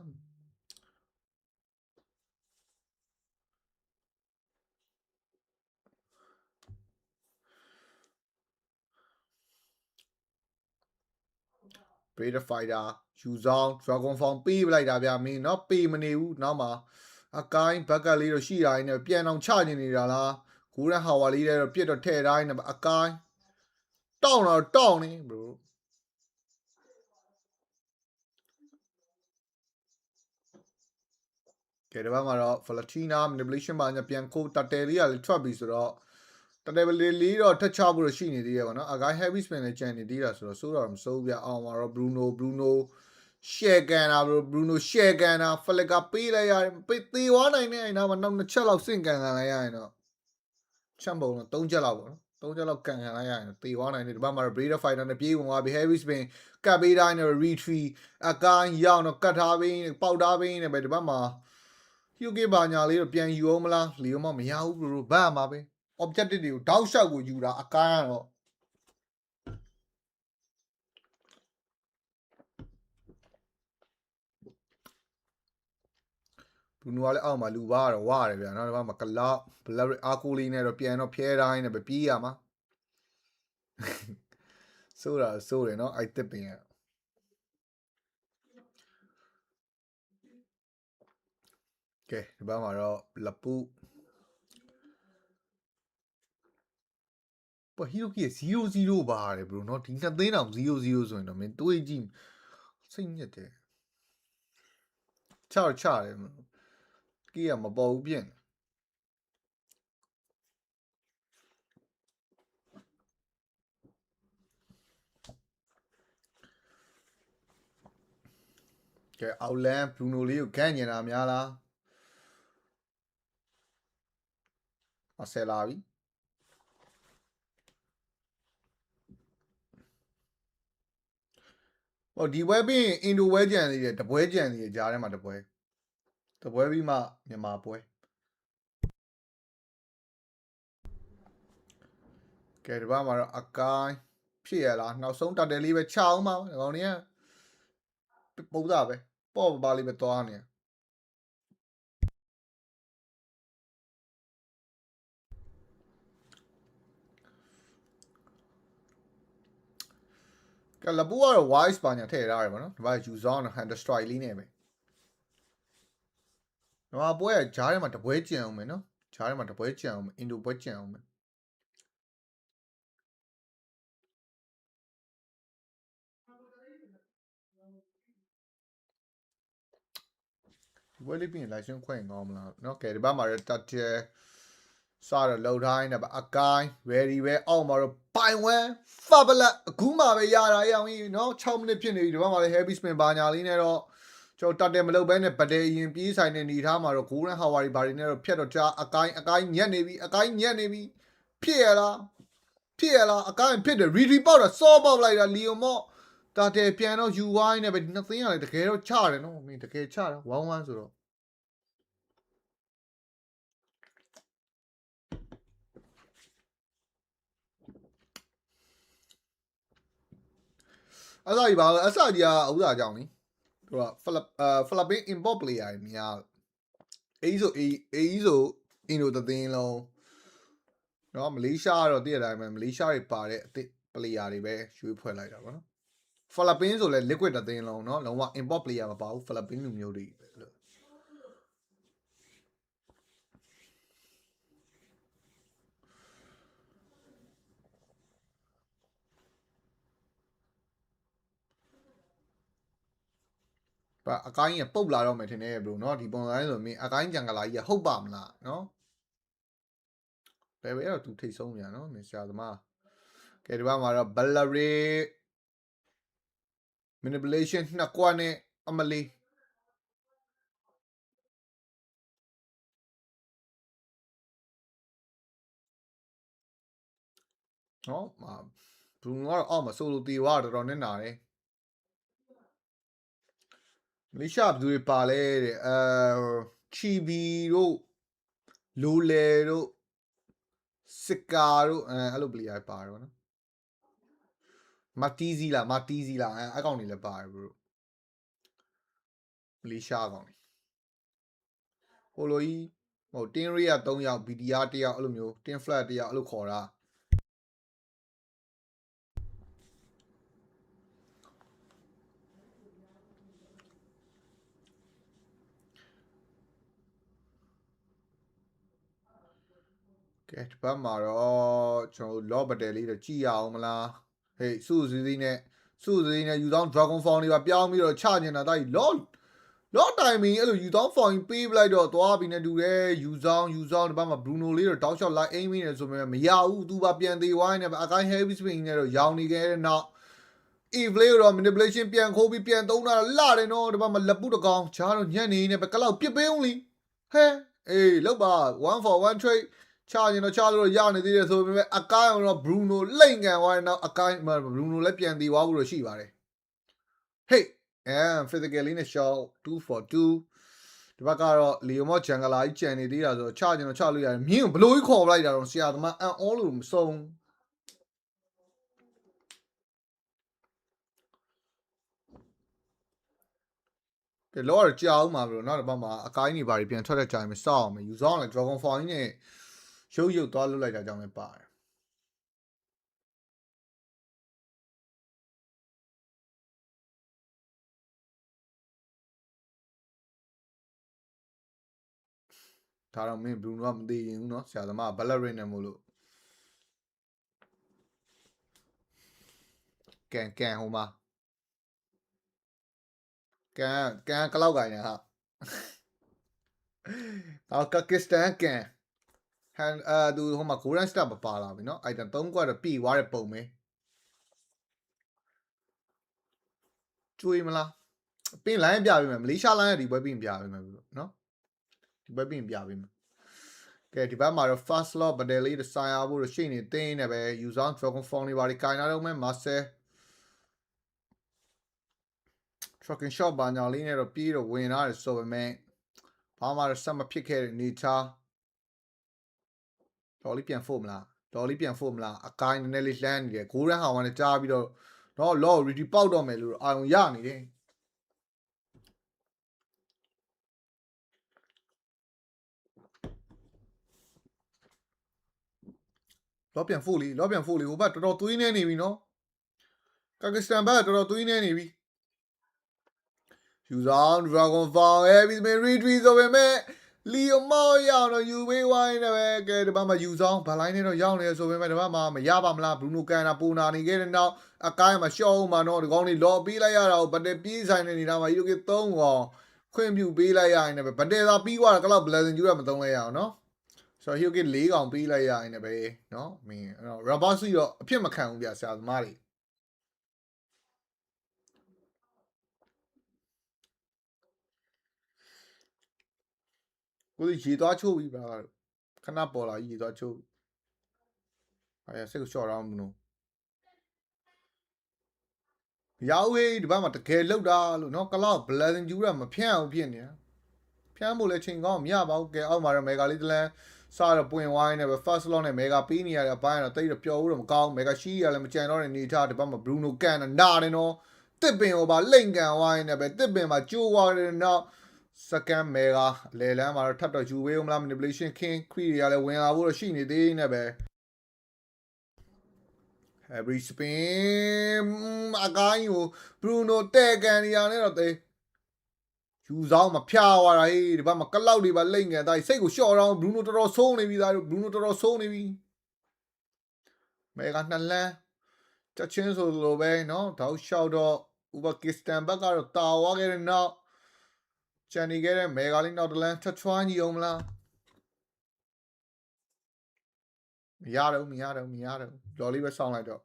Breeder Fighter ယူဆောင် Dragon Form ပေးပလိုက်တာဗျာမင်းเนาะပေးမနေဘူးနောက်မှာအကိုင်းဘက်ကလေးတော့ရှိတိုင်းနဲ့ပြန်အောင်ချနေနေတာလားဂူရန်ဟာဝါလေးလည်းပြစ်တော့ထဲ့တိုင်းနဲ့အကိုင်းတောင်းတော့တောင်းနေ bro ကဲဒီဘက်မှာတော့ Valentina manipulation ပါညာပြန်ခိုးတတဲလေးကလည်းထွက်ပြီဆိုတော့တတဲလေးတော့ထက်ချဖို့ရှိနေသေးရပါတော့အကိုင်း heavy spin နဲ့ကြံနေသေးတာဆိုတော့စိုးတော့မစိုးပြအောင်မှာတော့ Bruno share ကန်တာ Bruno share ကန်တာ Flicker ပေးလိုက်ရတယ်ပေးသေးသွားနိုင်နေအဲ့နာမှာနောက်2ချက်လောက်စင့်ကန်လိုက်ရရင်တော့ချက်ပုံတော့3ချက်လောက်ပေါ့နော်3ချက်လောက်ကန်လိုက်ရရင်သေသွားနိုင်တယ်ဒီဘက်မှာတော့ Breeder Fighter နဲ့ပြေးဝင်သွားပြီ heavy spin ကတ်ပေးတိုင်းနဲ့ retreat အကိုင်းရောက်တော့ကတ်ထားပြီးပေါက်ထားပြီးနဲ့ပဲဒီဘက်မှာUK ဘာညာလေးတော့ပြန်ယူအောင်မလားလီယိုမမရဘူး bro ဗတ်မှာပဲ objective တွေကိုတောက်လျှောက်ကိုယူတာအကိုင်းကတော့ Bruno ကလည်းအောက်မှာလူပါတော့ဝရတယ်ဗျာနောက်တစ်ခါမှာကလောက် Black အာကိုလီနဲ့တော့ပြန်တော့ဖျဲတိုင်းနဲ့ပဲပြေးရမှာစိုးတာစိုးတယ်နော်အဲ့တစ်ပင်ရကဲဒီဘက်မှာတော့လပူပဟီရိုကီ0-0ပါတယ် bro เนาะဒီနှစ်သိန်းတောင်0-0ဆိုရင်တော့မင်းတွေးကြည့်စိတ်ညစ်တယ်ချတယ်ကီးရမပေါ်ဘူးပြင်ကဲအောက်လန် Bruno လေးကိုဂန့်ညင်တာများလားအဆယ်လာပြီဟောဒီပွဲပြီးရင်အင်ဒိုပွဲကြံသေးတယ်တပွဲကြံသေးတယ်ကြားထဲမှာတပွဲပြီးမှမြန်မာပွဲကဲဒီဘက်မှာတော့အကိုင်းဖြစ်ရလားနောက်ဆုံးတက်တယ်လေးပဲချအောင်ပါဒီကောင်တွေကပုံသားပဲပေါ့ပါလေးပဲသွားနေကဲလပူကတော့ wise ပါညာထည့်ထားရတယ်ဗောနော်ဒီဘက်ယူဆောင်တော့ hand strike လေးနဲ့ပဲဒီပွဲကဂျားထဲမှာတပွဲကြံအောင်မယ်နော်ဂျားထဲမှာတပွဲကြံအောင်မယ်အင်ဒိုပွဲကြံအောင်မယ်ဒီပွဲလေးပြီးရင် license ခွင့်ကောင်းမလားနော်ကဲဒီဘက်မှာတော့တက်တယ်စတော့လှုပ်ထားနေပါအကိုင်း ready ပဲအောက်မှာတော့ပိုင်ဝမ် fabulous အခုမှပဲရတာရအောင်နော်6မိနစ်ဖြစ်နေပြီဒီဘက်မှာလည်း heavy spin ဘာညာလေးနဲ့တော့ကျွန်တော်တက်တယ်မလုပ်ဘဲနဲ့ဗဒေးရင်ပြေးဆိုင်နေနေထားမှာတော့ golden hour ဘာတွေနဲ့တော့ဖြတ်တော့ကြာအကိုင်းညက်နေပြီဖြစ်ရလားအကိုင်းဖြစ်တယ် retreat ပေါက်တာစောပေါက်လိုက်တာလီယိုမော့တာတယ်ပြန်တော့ယူဝိုင်းနဲ့ပဲနှစ်သိန်းရတယ်တကယ်တော့ချတယ်နော်မင်းတကယ်ချတာ1-1ဆိုတော့အစကြီးပါအစကြီးကဥစားကြောင့်နိသူကPhilippine import player တွေများအေးဆိုအင်ဒိုသင်းလုံးနော်မလေးရှားကတော့တည့်တဲ့အတိုင်းပဲမလေးရှားတွေပါတဲ့အစ် player တွေပဲရွေးဖွဲ့လိုက်တာပေါ့နော် Philippines ဆိုလဲ liquid တသိန်းလုံးเนาะလုံးဝ import player မပါဘူး Philippines လူမျိုးတွေအကိုင်းကြီးပုတ်လာတော့မယ်ထင်တယ် bro เนาะဒီပုံစံလေးဆိုမင်းအကိုင်းကြံကလာကြီးဟုတ်ပါမလားเนาะ level တော့သူထိတ်ဆုံးမြန်เนาะမင်းဆရာသမားကဲဒီဘက်မှာတော့ Bellary manipulation နှစ်ကွက်နဲ့အမလီเนาะဘရူနိုကတော့အောက်မှာဆိုလိုတီဝါတော်တော်နဲ့နာတယ်မလေးရှားဘယ်သူတွေပါလဲတဲ့ချီဘီတို့လိုလေတို့စစ်ကာတို့အဲ့လိုပလီယာပါတော့နော်မာတီဇီလာအကောင်တွေလည်းပါတယ်ဘရိုမလေးရှားကောင်တွေဟိုလိုကြီးဟိုတင်းရီက3ယောက် BDR 1ယောက်အဲ့လိုမျိုးတင်း flat 1ယောက်အဲ့လိုခေါ်တာကဲဒီဘက်မှာတော့ကျွန်တော်လော့ဘတယ်လေးတော့ကြည့်ရအောင်မလားဟေးစုစည်းနဲ့ယူဆောင် Dragon Fall တွေပါပြောင်းပြီးတော့ချနေတာတိုက်လော့တိုင်မင်းအဲ့လိုယူဆောင် Fall ပေးပလိုက်တော့သွားပြီးနေတူတယ်ယူဆောင်ဒီဘက်မှာ Bruno လေးတော့တောက်လျှောက်လိုက်အိမ်မိနေဆိုပေမဲ့မရဘူးသူပါပြန်သေးဝိုင်းနေအကိုင်း heavy spin နဲ့တော့ရောင်းနေခဲ့တဲ့နောက် Eve လေးတော့ manipulation ပြန်ခိုးပြီးပြန်သုံးတာလာတယ်နော်ဒီဘက်မှာလက်ပုတကောင်ချားတော့ညံ့နေနေပဲကလောက်ပြစ်ပေးဦးလीဟဲအေးလောက်ပါ1 for 1 tradeချာရင်တော့ချာလို့ရနေသေးတယ်ဆိုပေမဲ့အကိုင်းတော့ Bruno လိမ့်ကန်သွားတယ်နောက်အကိုင်း Bruno လည်းပြန်သေးသွားဖို့တော့ရှိပါတယ်ဟေးphysically နဲ့ shot 2 for 2ဒီဘက်ကတော့လီယိုမော့ဂျန်ဂလာကြီးကြံနေသေးတာဆိုချရင်တော့ချလို့ရတယ်မြင်းဘလို့ကြီးခေါ်ပလိုက်တာတော့ဆရာသမားအန်အောလို့မစုံကဲလောရကြောက်မှာဘလို့နောက်တစ်ပတ်မှာအကိုင်းနေပါပြန်ထွက်တဲ့ကြိုင်မစောက်အောင်ယူဆောင်လည်း Dragon Fall ကြီးနဲ့ရုပ်သွားလွတ်လိုက်တာကြောင့်လည်းပါတယ်ဒါတော့မင်း Bruno ကမသိရင်ဘူးเนาะဆရာသမား Bellary နဲ့မို့လို့ကန်ဟိုမှာကန်ကလောက်ကိုင်းနေဟာအော်ကကစ္စတန်ကန်ဟန်သူဟိုမှာ Golden Star ပါလာပြီเนาะ item 3ခွက်တော့ပြီးသွားတဲ့ပုံပဲကျွေးမလားပင်းလိုင်းပြပေးမယ်မလေးရှားလိုင်းကဒီဘွဲပြီးပြပေးမယ်เนาะဒီဘွဲပြီးပြပေးမယ်ကဲဒီဘက်မှာတော့ fast slot ဘဒယ်လေးဆိုင်ရဖို့ရှိနေတင်းနေပဲယူဆောင် Dragon Fall တွေပါဒီကိုင်းလာတော့မယ် Master Trucking shot ဘာညာလေးနဲ့တော့ပြေးတော့ဝင်လာတယ်ဆိုပေမဲ့ဘာမှတော့ဆက်မဖြစ်ခဲ့တဲ့နေချာတော်လေးပြန်ဖို့မလားအကိုင်းနည်းနည်းလေးလှမ်းနေတယ်ဂိုးရန်ဟောင်းနဲ့ကြားပြီးတော့လော့ရီဒီပေါက်တော့မယ်လို့အာရုံရနေတယ်လော့ပြန်ဖို့လေဟိုဘက်တော်တော်သွေးနေနေပြီနော်ကာကစ္စတန်ဘက်တော်တော်သွေးနေနေပြီယူဆောင် Dragon Fall heavy spin retreat ဆိုပေမဲ့လီယိုမောရောက်တော့ယူပေးဝိုင်းနေပဲကဲဒီဘက်မှာယူဆောင်ဗလိုင်းနဲ့တော့ရောက်နေဆိုပေမဲ့ဒီဘက်မှာမရပါမလား Bruno ကန်တာပူနာနေခဲ့တဲ့နောက်အကိုင်းမှာရှော့ဦးမှာတော့ဒီကောင်းလေးလော်ပေးလိုက်ရတာကိုဗတ်ပြေးဆိုင်နေနေတာမှာယူကေ3ကောင်ခွင့်ပြုပေးလိုက်ရရင်လည်းဗတ်သာပြီးသွားတာကလောက် blessing ကျူးရမသုံးလိုက်ရအောင်နော်ဆိုတော့ Hyuki 4ကောင်ပေးလိုက်ရရင်လည်းပဲเนาะမင်းအဲ့တော့ rubber suit တော့အဖြစ်မခံဘူးဗျဆရာသမားတွေကိုရေသွားချိုးပြီးပါခဏပေါ်လာရေသွားချိုးအဲ့စိတ်ကိုရှော့တော့ဘူးနော်ရောက်ဟေးဒီဘက်မှာတကယ်လောက်တာလို့เนาะကလောက် blessing ကျူးရမဖြန့်အောင်ဖြစ်နေတာဖြန်းဖို့လည်းချိန်ကောင်းမရပါဘူးကဲအောက်မှာတော့ mega လေးတလန်းစားတော့ပွင့်ဝိုင်းနေပဲ first slot နဲ့ mega ပေးနေရတဲ့အပိုင်းတော့တိတ်တော့ပျော်ဘူးတော့မကောင်း mega ရှိရလည်းမကြံတော့တဲ့နေထားဒီဘက်မှာ Bruno ကန်နာတယ်နော်တစ်ပင်ဟိုပါလိမ့်ကန်ဝိုင်းနေပဲတစ်ပင်မှာကျိုးသွားတယ်နောက် second mega လေလမ်းမှာတော့ထပ်တော့ယူဝေးဦးမလား manipulation king ခွေးတွေကလည်းဝင်လာဖို့တော့ရှိနေသေးနေပဲ every spin အကိုင်းကိုဘရူနိုတဲ့ကန်နေရနဲ့တော့တဲ့ယူဆောင်မဖြာသွားတာဟေးဒီဘက်မှာကလောက်တွေပါလိမ့်ငယ်သားစိတ်ကိုလျှော့တော့ဘရူနိုတော်တော်ဆိုးနေပြီသားတို့ဘရူနိုတော်တော်ဆိုးနေပြီမဲက2လန်းချက်ချင်းဆိုလိုပဲเนาะတောက်လျှောက်တော့ဥပကစ္စတန်ဘက်ကတော့တာဝါခဲ့တဲ့နောက်ချန်နေခဲ့တဲ့မဲကလေးနောက်တလန်းထချွားညီအောင်မလားမရတော့လော်လေးပဲစောင်းလိုက်တော့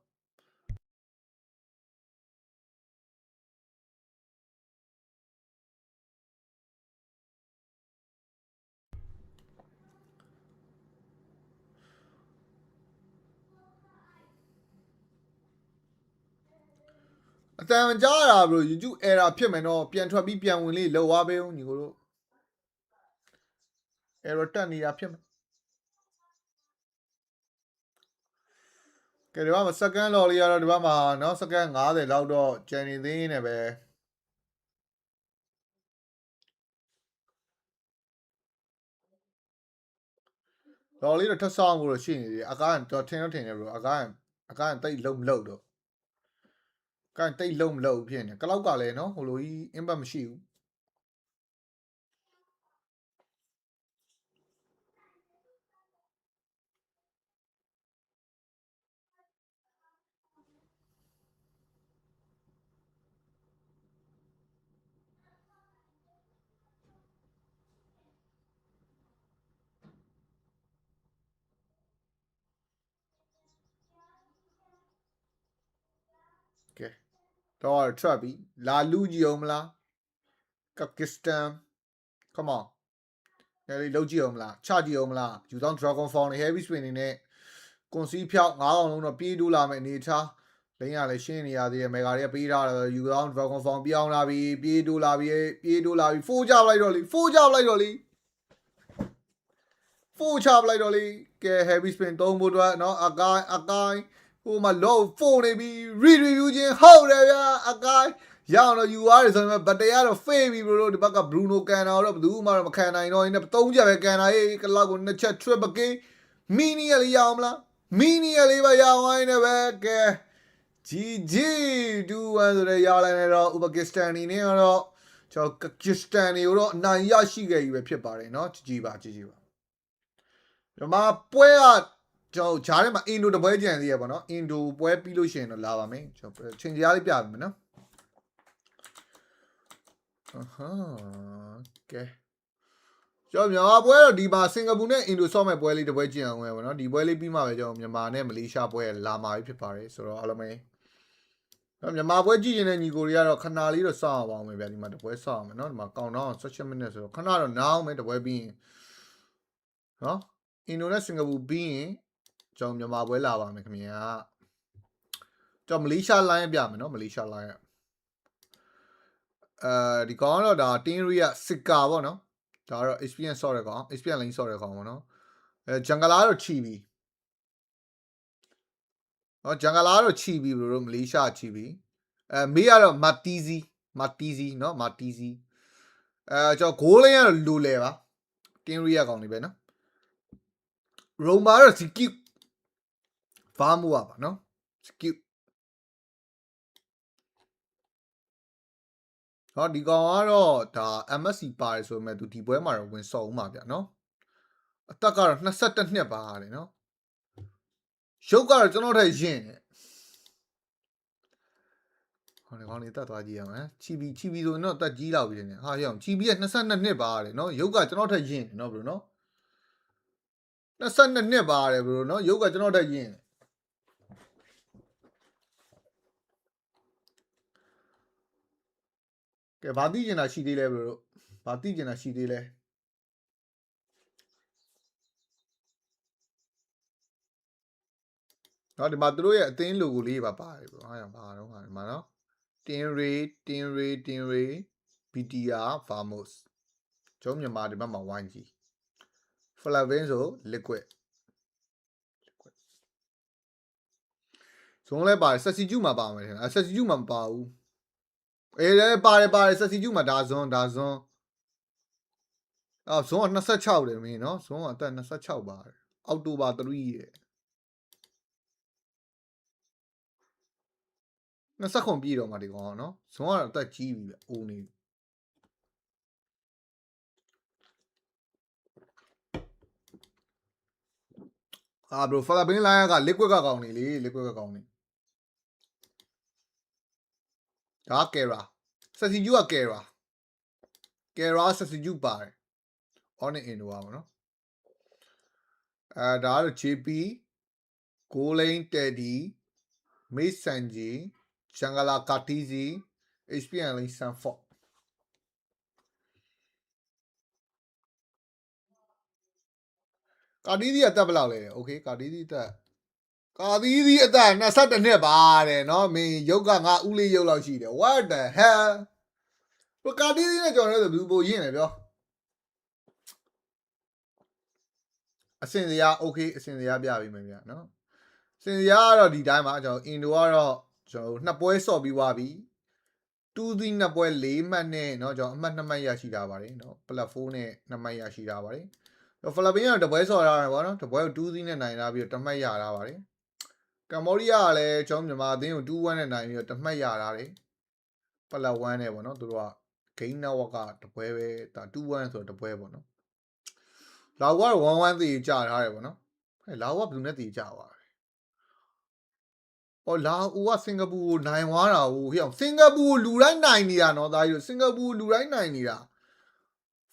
အတန်ကြားရဘလို့ YouTube error ဖြစ်မယ်တော့ပြန်ထွက်ပြီးပြန်ဝင်လေးလောက်သွားပေးဦးညီကိုတို့ error တက်နေတာဖြစ်မယ်ကဲဒီဘက်မှာစက္ကန့်လော်လေးရတော့ဒီဘက်မှာเนาะစက္ကန့်50လောက်တော့ကျန်နေသေးနေပဲလော်လေးတော့ထပ်ဆောင်ဖို့တော့ရှိနေသေးတယ်အကားတော့ထင်တယ်ဘလို့အကားတိတ်လုံးမလို့တော့ကန်တိတ်လုံးမလို့ဖြစ်နေကလောက်ကလည်းเนาะဟိုလိုကြီး impact မရှိဘူးကဲတော့ထွက်ပြီလာလူကြည့်အောင်မလားကကစ္စတန် come on လည်းလုံးကြည့်အောင်မလားချကြည့်အောင်မလားယူဆောင် dragon fall နဲ့ heavy spin နေနဲ့ကွန်စီဖြောက်9កောင်လုံးတော့ပြေးတိုးလာမယ်အနေထားလိမ့်ရလဲရှင်းနေရသေးတယ်မေဂါတွေကပေးထားတယ်ယူဆောင် dragon fall ပြောင်းလာပြီပြေးတိုးလာပြီ4ကြလိုက်တော့လေ4ချပလိုက်တော့လေကဲ heavy spin 3ဖို့အတွက်เนาะအကိုင်းဟိုမှာ low 4နေပြီ review ချင်းဟုတ်တယ်ဗျာအကိုင်းရအောင်တော့ယူရတယ်ဆိုရင်ဗတ်တရားတော့ ဖေးပြီဘလို့ဒီဘက်က Bruno ကန်တာတော့ဘယ်သူမှတော့မခံနိုင်တော့ဘူး3ချက်ပဲကန်တာရေးကလောက်ကို2ချက် triple game မီနီရလေးရအောင်မလားမီနီရလေးပဲရအောင်ဝိုင်းနေပဲကဲ GG 2-1ဆိုတဲ့ရလိုက်နေတော့ဥပကစ္စတန်နေနဲ့တော့ကျွန်တော်ကကစ္စတန်တွေကိုတော့အနိုင်ရရှိခဲ့ပြီပဲဖြစ်ပါတယ်เนาะ GG ပါဒီမှာပွဲကကျွန်တော်ဂျားထဲမှာအင်ဒိုတပွဲကြံသေးရပါတော့အင်ဒိုပွဲပြီးလို့ရှိရင်တော့လာပါမယ်ကျွန်တော်ချိန်ကြားလေးပြပါမယ်နော်ကဲကျွန်တော်မြန်မာပွဲတော့ဒီမှာစင်ကာပူနဲ့အင်ဒိုဆော့မဲ့ပွဲလေးတပွဲကြည့်အောင်ပဲပေါ့နော်ဒီပွဲလေးပြီးမှပဲကျွန်တော်မြန်မာနဲ့မလေးရှားပွဲလာမှာဖြစ်ပါတယ်ဆိုတော့အားလုံးပဲမြန်မာပွဲကြည့်ရင်လည်းညီကိုတွေကတော့ခဏလေးတော့စောင့်အောင်ပါမယ်ဗျာဒီမှာတပွဲစောင့်အောင်မယ်နော်ဒီမှာကောင်တော့16 minutes ဆိုတော့ခဏတော့နားအောင်မယ်တပွဲပြီးရင်နော်အင်ဒိုနဲ့စင်ကာပူပြီးရင်ကျွန်တော်မြန်မာပွဲလာပါမယ်ခင်ဗျာကျွန်တော်မလေးရှား line ပြမယ်နော်မလေးရှား line ဒီကောင်ကတော့ဒါတင်းရီကစစ်ကာပေါ့နော်ဒါကတော့ experience ဆော့တဲ့ကောင် experience lane ဆော့တဲ့ကောင်ပေါ့နော်ဂျန်ဂလာတော့ချီပြီနော်ဂျန်ဂလာတော့ချီပြီဘလို့မလေးရှားချီပြီမေးကတော့မာတီဇီနော်မာတီဇီကျွန်တော်ဂိုးလင်းကတော့လူလေပါတင်းရီကကောင်နေပဲနော်ရိုမာတော့စကစ်ဗာမူပါနော်စကစ်ဟောဒီကောင်ကတော့ဒါ MSC ပါတယ်ဆိုပေမဲ့သူဒီပွဲမှာတော့ဝင်ဆော့ဦးမှာဗျနော်အသက်ကတော့22နှစ်ပါတယ်နော်ရုပ်ကတော့ကျွန်တော်ထက်ရင့်တယ်ဟောဒီကောင်လေးတက်သွားကြည့်အောင်ဟမ်ချီဘီဆိုရင်တော့တက်ကြီးလောက်ပြီနေဟာရအောင်ချီဘီက22နှစ်ပါတယ်နော်ရုပ်ကကျွန်တော်ထက်ရင့်တယ်နော်ဘယ်လိုနော်22နှစ်ပါတယ်ဘယ်လိုနော်ရုပ်ကကျွန်တော်ထက်ရင့်တယ်ကဲဘာသိကျင်တာရှိသေးလဲဘယ်လိုဘာသိကျင်တာရှိသေးလဲနော်ဒီမှာသူတို့ရဲ့အသင်း logo လေးပါပါတယ်ဘယ်ဟာဘာတော့ဟာဒီမှာနော်တင်ရေ BTR Famos ကျွန်တော်မြန်မာဒီဘက်မှာ YG Flavin ဆို liquid ဇုံးလဲပါတယ်ဆက်စီကျူမှာပါမယ်ထင်ဆက်စီကျူမှာမပါဘူးအေးလည်းပါတယ်ဆက်စီကျူမှာဒါဇွန်ဇွန်က26တယ်မင်းနော်ဇွန်ကအသက်26ပါတယ်အောက်တိုဘာ3ရဲ့ 20ခွန်ပြည့်တော့မှဒီကောင်နော်ဇွန်ကတော့အသက်ကြီးပြီဗျအိုးနေဘရိုဖလာပင်းလိုင်းက liquid ကကောင်းနေလေ liquid ကကောင်းနေဒါကယ်ရာဆက်စီဂျူကကယ်ရာဆက်စီဂျူပါတယ် on in တော့ပါမနော်ဒါကတော့ JP ကိုလိန်တက်ဒီမေးဆန်ဂျီဂျန်ဂလာကာတီဇီ HPN လိန်ဆန်ဖော့ကာတီဇီအသက်ဘယ်လောက်လဲโอเคကာတီဇီအသက်22နှစ်ပါတဲ့เนาะမင်းရုပ်ကငါဦးလေးရုပ်လောက်ရှိတယ် what the hell ဘကာတီဇီနဲ့ကြော်ရဲဆိုဘူးပိုရင့်တယ်ပြောအစင်စရာโอเคအစင်စရာပြပေးမယ်ဗျာเนาะစင်စရာကတော့ဒီတိုင်းပါကျွန်တော်အင်ဒိုကတော့ကျွန်တော်နှစ်ပွဲဆော့ပြီးွားပြီ2သီးနှစ်ပွဲ4မှတ်နဲ့เนาะကျွန်တော်အမှတ်2မှတ်ရရှိတာပါတယ်เนาะပလက်4နဲ့2မှတ်ရရှိတာပါတယ်ဖလပင်းကတော့တပွဲဆော်ထားတယ်ဗောနော်တပွဲကို2သီးနဲ့နိုင်လာပြီးတော့တမှတ်ရတာပါတယ်ကမ္ဘောဒီးယားကလည်းကျွန်တော်မြန်မာအသင်းကို2-1နဲ့နိုင်ပြီးတော့တမှတ်ရတာတယ်ပလက်1နဲ့ဗောနော်သူတို့က game network ကတပွဲပဲဒါ2-1ဆိုတော့တပွဲဗောနော်လာဝါကတော့1-1တည်ကြထားတယ်ဗောနော်ဟဲ့လာဝါဘယ်သူနဲ့တည်ကြပါလဲလာအိုကစင်ကာပူကိုနိုင်သွားတာဟိုဟိအောင်စင်ကာပူကိုလူတိုင်းနိုင်နေတာနော်ဒါကြီးစင်ကာပူလူတိုင်းနိုင်နေတာ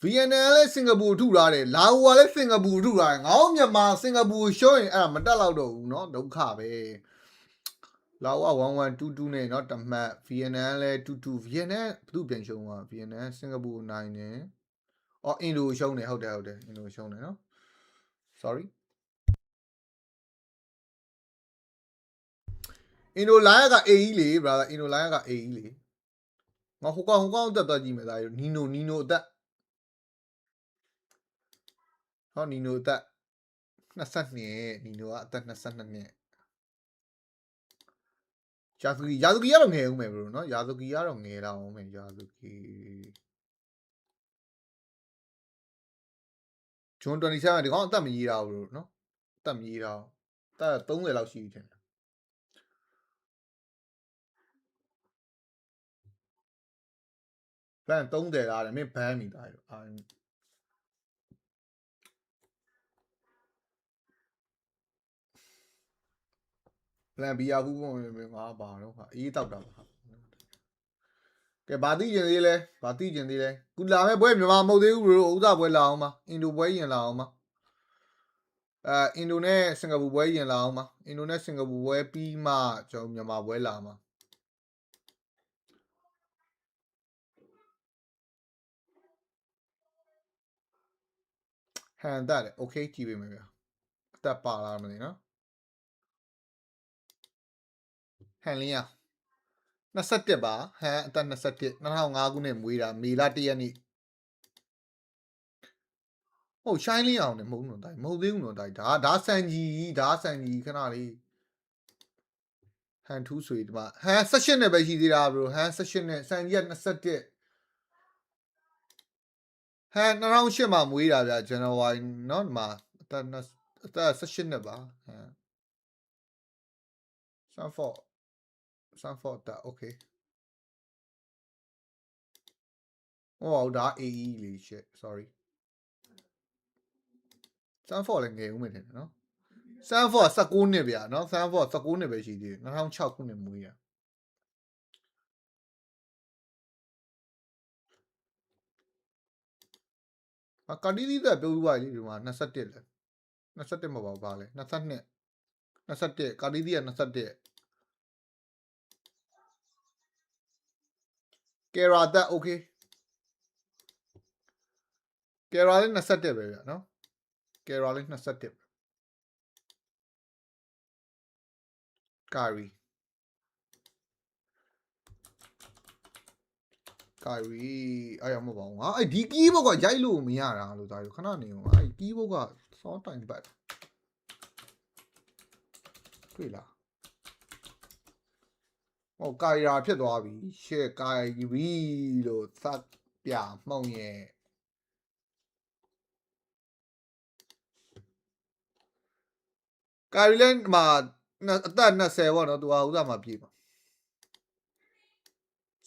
VNL လည်းစင်ကာပူထုထားတယ်လာအိုကလည်းစင်ကာပူထုထားတယ်ငါတို့မြန်မာစင်ကာပူရှုံးရင်အဲ့ဒါမတက်တော့ဘူးเนาะဒုက္ခပဲလာအိုက1122နဲ့เนาะတမှတ် VNL လည်း22 VNL ဘယ်သူပြန်ရှုံးသွား VNL စင်ကာပူနိုင်တယ်အော်အင်ဒိုရှုံးတယ်ဟုတ်တယ်အင်ဒိုရှုံးတယ်เนาะ sorry အင်ဒိုလိုင်းက AE လေ brother အင်ဒိုလိုင်းက AE လေငါဟိုကောင်တက်သွားကြည့်မယ်ဒါနီနိုအသက်ဟောနီနိုအသက်22နီနိုကအသက်22နှစ်ယာဇူကီကတော့ငယ်ဦးမယ်ဘရိုနော်ယာဇူကီကတော့ငယ်လာအောင်မယ်ယာဇူကီဂျွန်27ဒီကောင်အသက်မကြီးတာဘူးနော်အသက်မကြီးတာအသက်30လောက်ရှိပြီထင်တယ်ဘန်30လားတယ်မင်းဘန်မိသားရောပလန်ဘီယာဘူးပုံငါပါတော့ဟာအေးတောက်တာပါကဲဘာသိကျင်သေးလဲကုလာမဲ့ပွဲမြန်မာမဟုတ်သေးဘူးဘရိုဥစားပွဲလာအောင်ပါအင်ဒိုပွဲရင်လာအောင်ပါအင်ဒိုနဲ့စင်ကာပူပွဲရင်လာအောင်ပါအင်ဒိုနဲ့စင်ကာပူပွဲပြီးမှကျွန်တော်မြန်မာပွဲလာမှာဟန်တက်တယ်โอเคကြည့်ပေးမယ်ဗျာအသက်ပါလာမသိနော်ဟန်လင်းရ21ပါဟန်အသက်21 2005ခုနှစ်မွေးတာမေလ1ရက်နေ့ဟုတ်ရှိုင်းလင်းအောင်နဲ့မဟုတ်ဘူးနော်တိုင်မဟုတ်သေးဘူးနော်တိုင်ဒါဆန်ကြီးခဏလေးဟန်ထူးဆွေဒီမှာဟန်18နဲ့ပဲရှိသေးတာဘရိုဟန်18နဲ့ဆန်ကြီးက21ဟန်2008မှာမွေးတာဗျာဇန်နဝါရီနော်ဒီမှာအသက်18နှစ်ပါဟန်ဆန်ဖော့တာโอเคဟောဒါ AE လေး shit sorry ဆန်ဖော့လည်းငယ်ဦးမယ်ထင်တယ်နော်ဆန်ဖော့19နှစ်ဗျာနော်ဆန်ဖော့19နှစ်ပဲရှိသေးတယ်2006ခုနှစ်မွေးရကာဒီဒီသက်ပြောပြီးပါလေဒီမှာ21လဲ21မပါလဲ22ကာဒီဒီက21ကယ်ရာသက်โอเคကယ်ရာလေး21ပဲဗျာနော်ကယ်ရာလေး21ကာရီအဲ့ရမပေါ့ငါအဲ့ဒီကီးဘုတ်ကရိုက်လို့မရတာလို့ဒါခဏနေအောင်အဲ့ကီးဘုတ်ကစောတိုင်ပတ်တွေ့လားဟောကာရီဖြစ်သွားပြီရှေ့ကာရီလို့သတ်ပြမှုံရဲ့ကာရီလည်းမှာအသက်20ပေါ့နော်သူဟာဥစားမှာပြေးပါ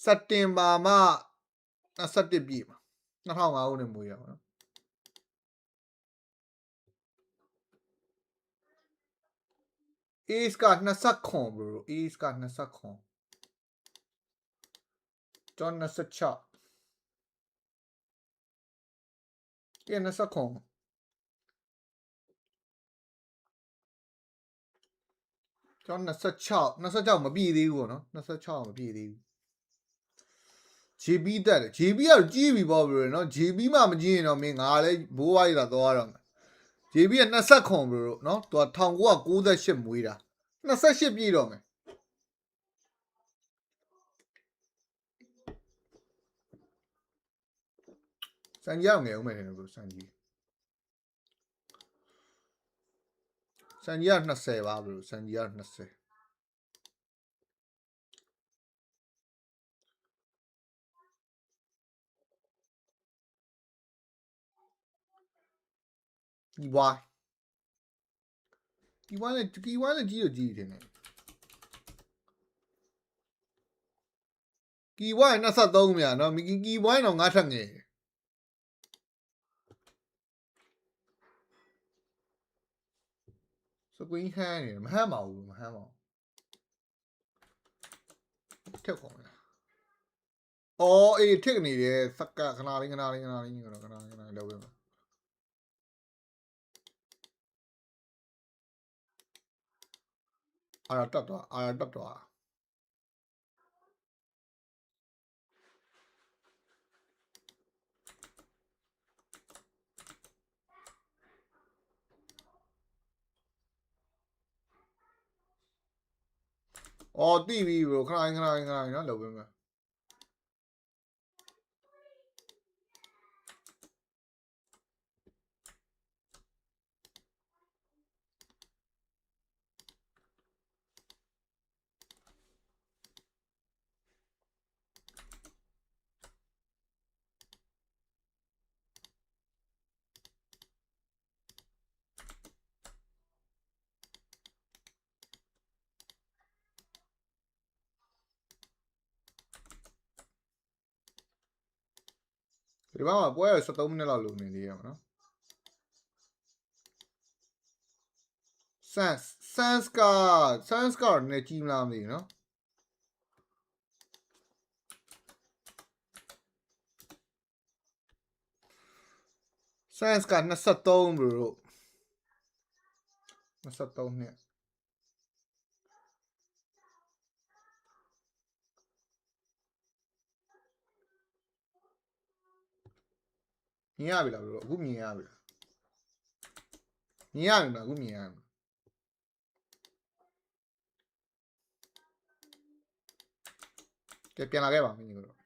စက်တင်ဘာမှ21ပြည့်မှာ2005ခုနှစ်မွေးရပါနော် Ace က20ခွန် bro Ace က20ခွန်ကျွန်တော်26ကဲ20ခွန်ကျွန်တော်26မပြည့်သေးဘူးပေါ့နော်26မပြည့်သေးဘူး JB တက်တယ် JB ကတော့ကြီးပြီပေါ့ bro နော် JB မှမကြီးရင်တော့မင်းငါလည်းဘိုးဝါးရတာသွားတော့မယ် JB က20ခွန် bro နော်သူက1998မွေးတာ28ပြည့်တော့မယ်စံကြီးအောင်ငယ်ဦးမယ်ထင်တယ် bro စံကြီးက20ပါ bro စံကြီးက20ဒီဝိုင်းလည်းကြီးတော့ကြီးတယ်နဲ့ကီဝိုင်း23မြန်နော်ကီဝိုင်းတော့ငါထက်ငယ်စကွင်းဟန်းနေမဟမ်းပါဘူးထက်ခေါ်မယ်အော်အေးထက်နေတယ်စက်ကခဏလေးလောက်ပဲအာရတက်သွားအော်တိပြီ bro ခဏနော်လောက်ပဲမယ်ဒီမှာပွဲရ73မိနစ်လောက်လုံနေသေးရမှာနော် Sans ကနည်းကြီးမလားမသိဘူးနော် Sans က23 bro 23နှစ်မြင်ရပြီလား bro အခုမြင်ရပြီလားအခုမြင်ရပြီကဲပြန်လာခဲ့ပါမင်းတို့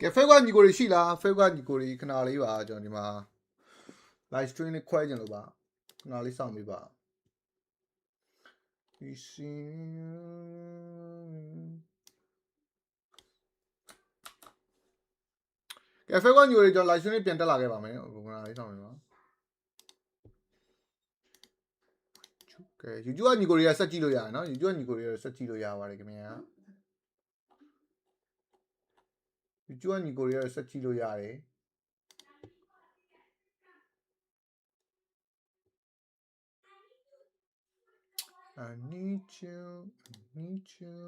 ကဲ Facebook ညီကိုတွေရှိလား Facebook ညီကိုတွေခဏလေးပါကျွန်တော်ဒီမှာ live stream လေးခွဲကြလို့ပါခဏလေးစောင့်ပေးပါဒီစီကဲ Facebook ညီကိုတွေကျွန်တော် live stream လေးပြန်တက်လာခဲ့ပါမယ်ခဏလေးစောင့်ပေးပါကဲ YouTube ညီကိုတွေကဆက်ကြည့်လို့ရတယ်နော် YouTube ညီကိုတွေကဆက်ကြည့်လို့ရပါတယ်ခင်ဗျာ YouTube ညီကိုတွေကဆက်ကြည့်လို့ရတယ် I need you I need you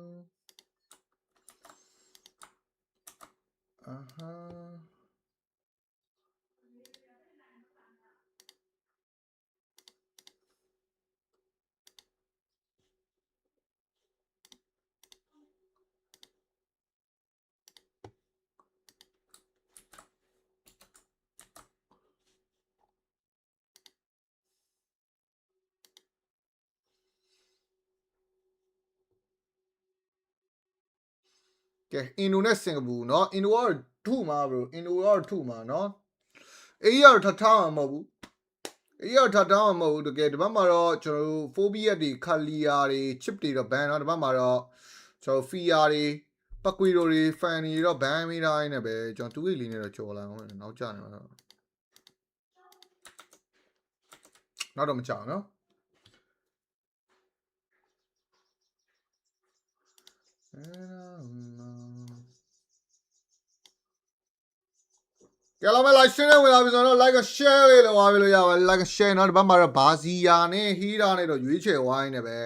ကဲ အင်ဒိုနဲ့စင်ကာပူเนาะအင်ဒိုကတော့ထုမှာ bro အင်ဒိုကတော့ထုမှာเนาะအေးရတော့ထထားမှာမဟုတ်ဘူးအေးရထထားမှာမဟုတ်ဘူးတကယ်ဒီဘက်မှာတော့ကျွန်တော်တို့ phobia တွေခါလီယာတွေ chip တွေတော့ ban เนาะဒီဘက်မှာတော့ကျွန်တော် fear တွေပတ်ကွေတွေ fan တွေတော့ ban မိတိုင်းနဲ့ပဲကျွန်တော်2 week လေးနဲ့တော့ကြော်လာအောင်နောက်ကျနေမှာတော့နောက်တော့မကြောက်เนาะကဲလာမယ် like share နဲ့ဝင်လာပြီဆိုတော့ like share လေးလောက်အားပေးလို့ရပါတယ် like share เนาะဒီဘက်မှာတော့ဘာစီယာနဲ့ဟီးတာနဲ့တော့ရွေးချယ်ဝိုင်းနေပဲ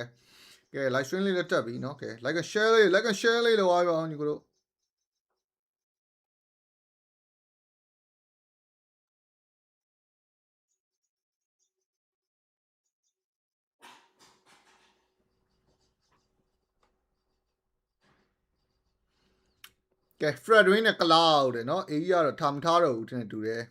ကဲ like stream လေးလည်းတက်ပြီเนาะကဲ like share လေးလောက်အားပေးအောင်ညီကိုတို့ကဲ Fred Win နဲ့ Cloud တယ်เนาะအေးကြီးကတော့ထားမထားတော့ဘူးတင်တူတယ်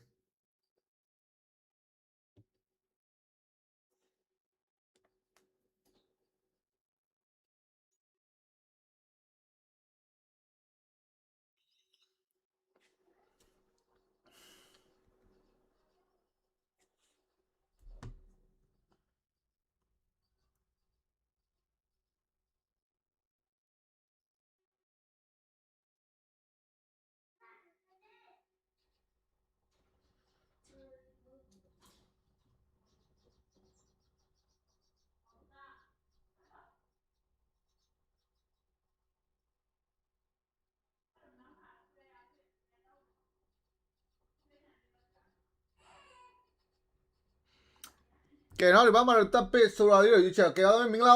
ကဲနောက်ဒီဘက်မှာတော့တပ်ပစ်ဆိုတာလေးတော့ရွေးချယ်ကဲအားလုံးမင်္ဂလာ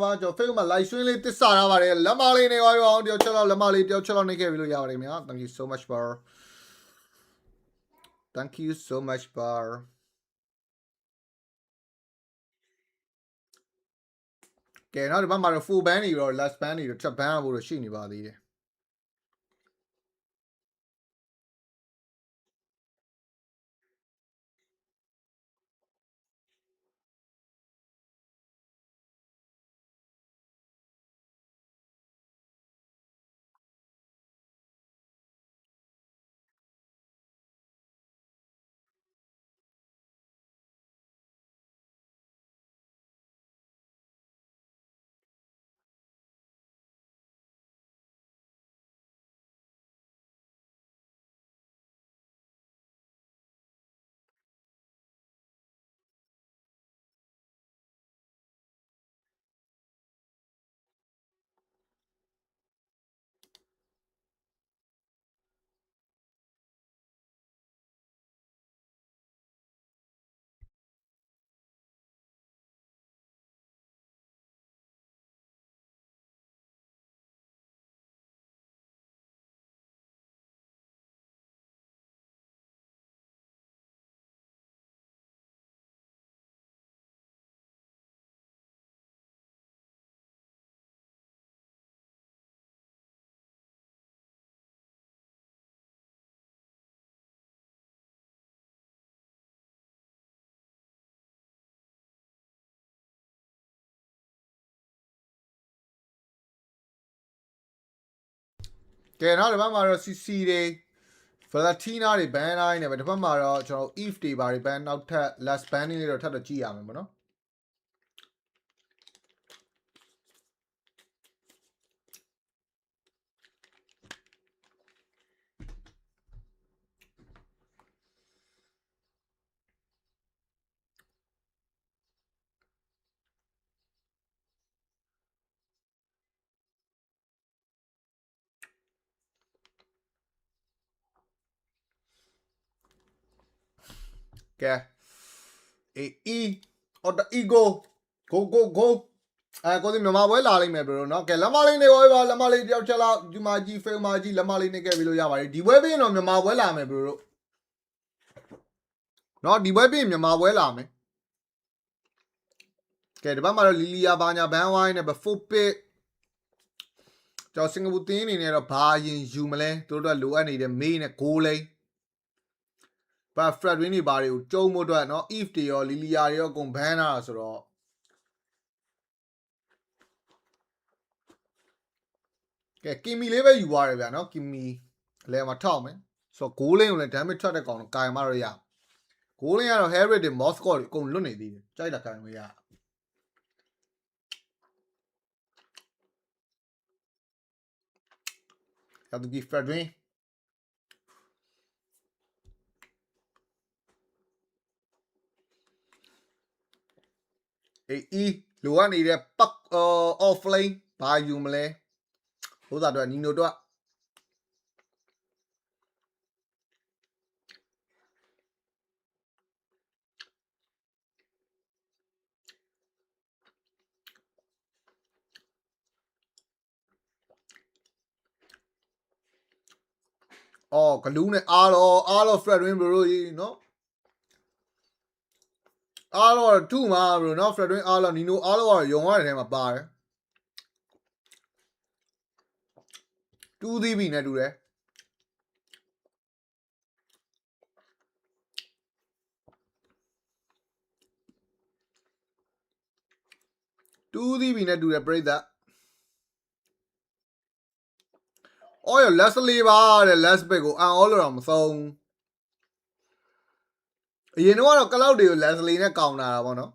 ပါကျွန်တော် Facebook မှာ live stream လေးတစ်စားထားပါတယ်လက်မလေးနေပါအောင်တယောက်ချက်လောက်လက်မလေးတယောက်ချက်လောက်နေခဲ့ပြီလို့ရပါတယ်ခင်ဗျာ thank you so much bar thank you so much bar ကဲနောက်ဒီဘက်မှာတော့ full ban တွေတော့ last ban တွေတော့ချက် ban ဖို့တော့ရှိနေပါသေးတယ် ကဲနောက်ဒီဘက်မှာတော့ CC တွေ Valentina တွေ ban တိုင်းနေပဲဒီဘက်မှာတော့ကျွန်တော် if တွေဘာတွေ ban နောက်ထပ် last banning လေးတော့ထပ်တော့ကြည့်ရမယ်ပေါ့နော်ကဲအေးအော်တ ego go go go ကိုဒီမြန်မာပွဲလာလိမ့်မယ်ဘရိုနော်ကဲလက်မလေးနေပါပါလက်မလေးတယောက်ချက်လောက်ဒီမာကြီး fail မာကြီးလက်မလေးနေခဲ့ပြီလို့ရပါတယ်ဒီပွဲပြီးရင်တော့မြန်မာပွဲလာမယ်ဘရိုနော်ဒီပွဲပြီးရင်မြန်မာပွဲလာမယ်ကဲဒီဘက်မှာတော့လီလီယာဘာညာဘန်ဝိုင်းနဲ့4 pick ကျွန်တော်စင်ကာပူတင်းအနေနဲ့တော့ဘာရင်ယူမလဲသူတို့ကလိုအပ်နေတဲ့မေးနဲ့6လိမ့်ဘာ Fred Win တွေဘာတွေကိုကျုံဖို့အတွက်เนาะ if တွေရော Lilia တွေရောအကုန်ဘန်းလာတာဆိုတော့ကဲ Kimi လေးပဲယူသွားတယ်ဗျာเนาะ Kimi အလဲမှာထောက်မယ်ဆိုတော့ goal lane ကိုလည်း damage ထွက်တဲ့ကောင်တော့ကာယမတော့ရ goal lane ကတော့ Harry တွေ Moscow တွေအကုန်လွတ်နေသေးတယ်ကြိုက်တာကာယမရhave to give Fred Winအေးလိုအပ်နေတဲ့ puck off lane ဘာယူမလဲဟိုသားတော့နီနိုတော့အော်ဂလူးနဲ့အားတော့ Fred Win bro ကြီးနော်အားတော့2မှာ bro နော် Fred Win အားတော့နီနိုအားတော့ရုံရတဲ့ထဲမှာပါတယ်2 DB နဲ့တူတယ်2 DB နဲ့တူတယ်ပြိဿအော်ရ Leslie ပါတဲ့ last pick ကိုအန်အောလို့တော့မဆုံးအရင်တော့ကလောက်တွေကို Leslie နဲ့ကောင်တာဗောနော်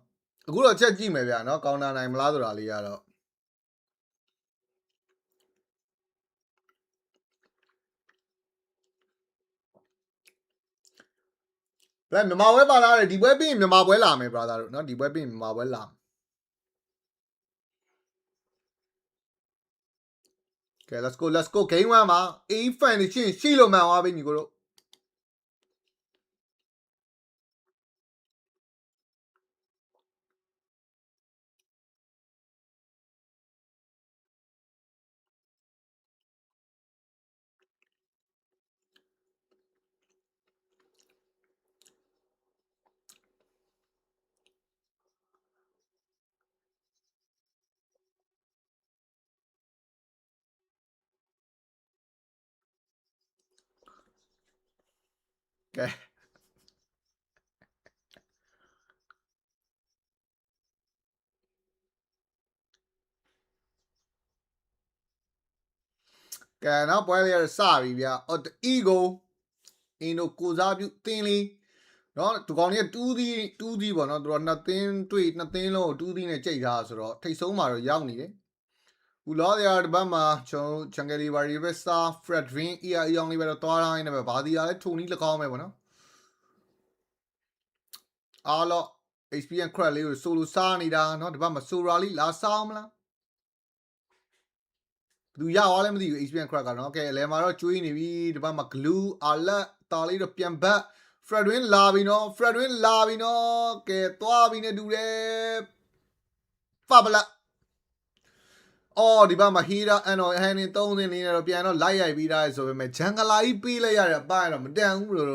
အခုတော့ချက်ကြည့်မယ်ဗျာနော်ကောင်တာနိုင်မလားဆိုတာလေးကတော့ဘယ်မြန်မာပွဲပါလာတယ်ဒီပွဲပြီးရင်မြန်မာပွဲလာမယ် brother တို့နော်ဒီပွဲပြီးရင်မြန်မာပွဲလာကဲ let's go game 1မှာ A fan တွေရှိလို့မှန်သွားပြီညီကိုတို့ကဲကဲနောက်ပွဲလေးရစပြီဗျာအော် ego အင်းတို့ကိုစားပြုတင်းလေးနော်ဒီကောင်ကြီးက2D ပေါ့နော်သူက2သင်းတွေ့2သင်းလုံးကို2သင်းနဲ့ကြိတ်ထားဆိုတော့ထိတ်ဆုံးမှာတော့ရောက်နေတယ်ဦးလောရတဲ့ဘက်မှာကျွန်တော်ချန်ဂယ်လီဘာရီဘက်စာ Fred Win အီယောင်လေးပဲတော့တွားတိုင်းနဲ့ပဲဘာဒီယာလဲထုံနီး၎င်းပဲပေါ့နော်အားလော experience crack လေးကိုဆိုလိုစားနေတာเนาะဒီဘက်မှာဆိုရာလေးလာစားမလားသူရသွားလဲမသိဘူး experience crack ကเนาะကဲအလဲမှာတော့ကျွေးနေပြီဒီဘက်မှာ glue အာလက်တာလေးတော့ပြန်ဘက် Fred Win လာပြီเนาะ Fred Win လာပြီเนาะကဲသွားပြီနဲ့တူတယ်ဖဘလာအော်ဒီဘက်မှာ Hira အန်တော်ဟန်နေ3သင်းလေးနဲ့တော့ပြန်တော့လိုက်ရိုက်ပြီးသားဆိုပေမဲ့ဂျန်ဂလာကြီးပေးလိုက်ရတဲ့အပိုင်းတော့မတန်ဘူးလို့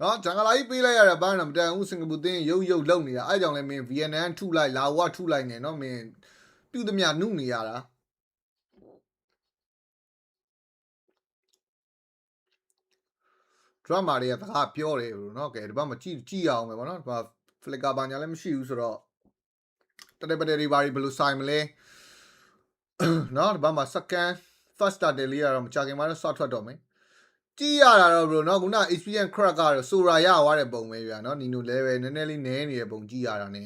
နော်ဂျန်ဂလာကြီးပေးလိုက်ရတဲ့အပိုင်းတော့မတန်ဘူးစင်ကာပူတင်းရုပ်လုံနေတာအဲကြောင့်လဲမင်း VNN ထုလိုက်လာဝထုလိုက်နေနော်မင်းပြုသမျှနှုတ်နေရတာဒရမာတွေကတကားပြောတယ်လို့နော်ကဲဒီဘက်မှာကြည့်အောင်ပဲဗောနော်ဒီမှာ flicker ဘာညာလည်းမရှိဘူးဆိုတော့တတဲ့ပတဲ့တွေဘာတွေဘယ်လိုဆိုင်မလဲနော်ဒီဘက်မှာ second first start လေးကတော့မကြခင်မှာတော့ start ထွက်တော့မယ်ကြည့်ရတာတော့ bro เนาะခုန experience crack ကတော့ Sora ရသွားတဲ့ပုံပဲဗျာเนาะ Nino level နည်းနည်းလေးနည်းနေတဲ့ပုံကြည့်ရတာ ਨੇ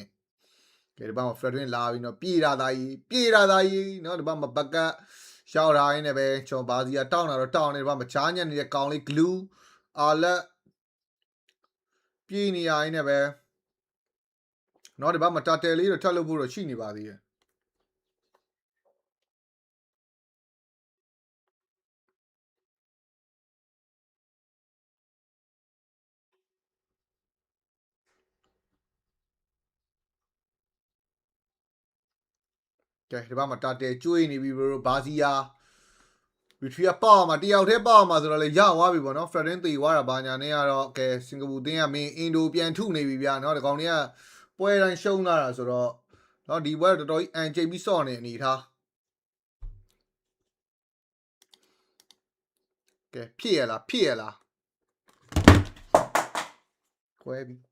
ကဲဒီဘက်မှာ Fredwin လာပြီးเนาะပြေးတာသားကြီးเนาะဒီဘက်မှာဘက်ကတ်ရှောက်ထားရင်းနဲ့ပဲကျွန်တော်ဘာစီကတောင်းတာတော့တောင်းနေဒီဘက်မှာချားညက်နေတဲ့ကောင်လေး glue အာလက်ပြေးနေရင်းနဲ့ပဲเนาะဒီဘက်မှာတာတယ်လေးတော့ထပ်လုပ်ဖို့တော့ရှိနေပါသေးတယ်ကဲဒီဘက်မှာတာတယ်ကျွေးနေပြီ bro ဘာစီယာ retrieve ပေါ့မှာတယောက်တည်းပေါ့မှာဆိုတော့လေရသွားပြီပေါ့နော် Fredin တေသွားတာဘာညာနဲ့ကတော့ကဲစင်ကာပူတင်းကမင်းအင်ဒိုပြန်ထုနေပြီဗျာနော်ဒီကောင်တွေကပွဲတိုင်းရှုံးလာတာဆိုတော့နော်ဒီပွဲတော်တော်ကြီးအန်ချိန်ပြီးစော့နေအနေထားကဲဖြစ်ရလားခွဲပြီ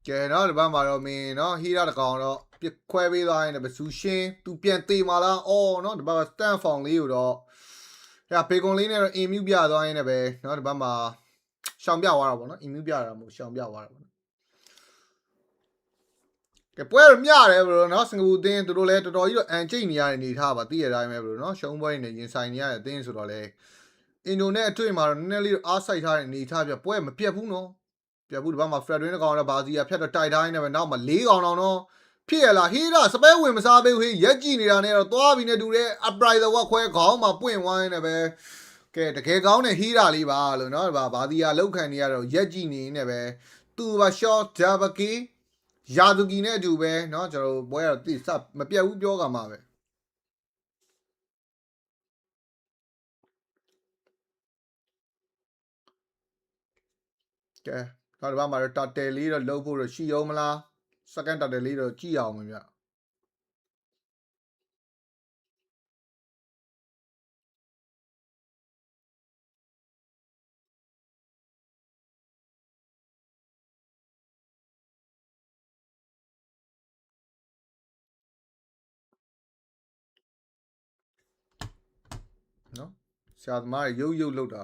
ကဲနော်ဒီဘက်မှာတော့မင်းနော်ဟီရာတကောင်တော့ပြခွဲပေးသွားရင်လည်းဘသူရှင်းသူပြန်သေးမှာလားအော်နော်ဒီဘက်က stand form လေးကိုတော့ဟဲ့ဘေကွန်လေးနဲ့တော့ immune ပြသွားရင်လည်းပဲနော်ဒီဘက်မှာရှောင်ပြသွားတာပေါ့နော် immune ပြတာမဟုတ်ရှောင်ပြသွားတာပေါ့ကဲပွဲရမြတယ်ဘလို့နော်စင်ကာပူတင်းသူတို့လည်းတော်တော်ကြီးတော့အန်ကျိတ်နေရတဲ့အနေထားပါသိရတိုင်းပဲဘလို့နော်ရှုံးပွဲနေရင်ဆိုင်နေရတဲ့အတင်းဆိုတော့လေအင်ဒိုနဲ့အတွေ့မှာတော့နည်းနည်းလေးအားစိုက်ထားတဲ့အနေထားပြပွဲမပြတ်ဘူးနော်ပြဘူးဒီဘက်မှာ Fredwin ကောင်တော့ဘာစီယာဖြတ်တော့တိုက်ထားနေတယ်ပဲနောက်မှာ၄ကောင်တော့ဖြစ်ရလားဟေးတာစပဲဝင်မစားပေးဘူးဟေးရက်ကြည့်နေတာနဲ့တော့သွားပြီးနေတူတဲ့ upright ဝက်ခွဲခေါင်းမှာပွင့်ဝိုင်းနေပဲကဲတကယ်ကောင်းတဲ့ဟေးတာလေးပါလို့နော်ဘာစီယာလောက်ခံနေရတော့ရက်ကြည့်နေနေပဲသူပါ short double ယာဒူကီနဲ့အတူပဲเนาะကျွန်တော်ပွဲရတော့တိစမပြတ်ဘူးပြောကမှာပဲကဲနောက်တစ်ပတ်မှာတော့တာတယ်လေးတော့လှုပ်ဖို့တော့ရှိအောင်မလား second တာတယ်လေးတော့ကြည့်အောင်မယ်ဗျနော်ဆရာသမားရုပ်လှုပ်တာ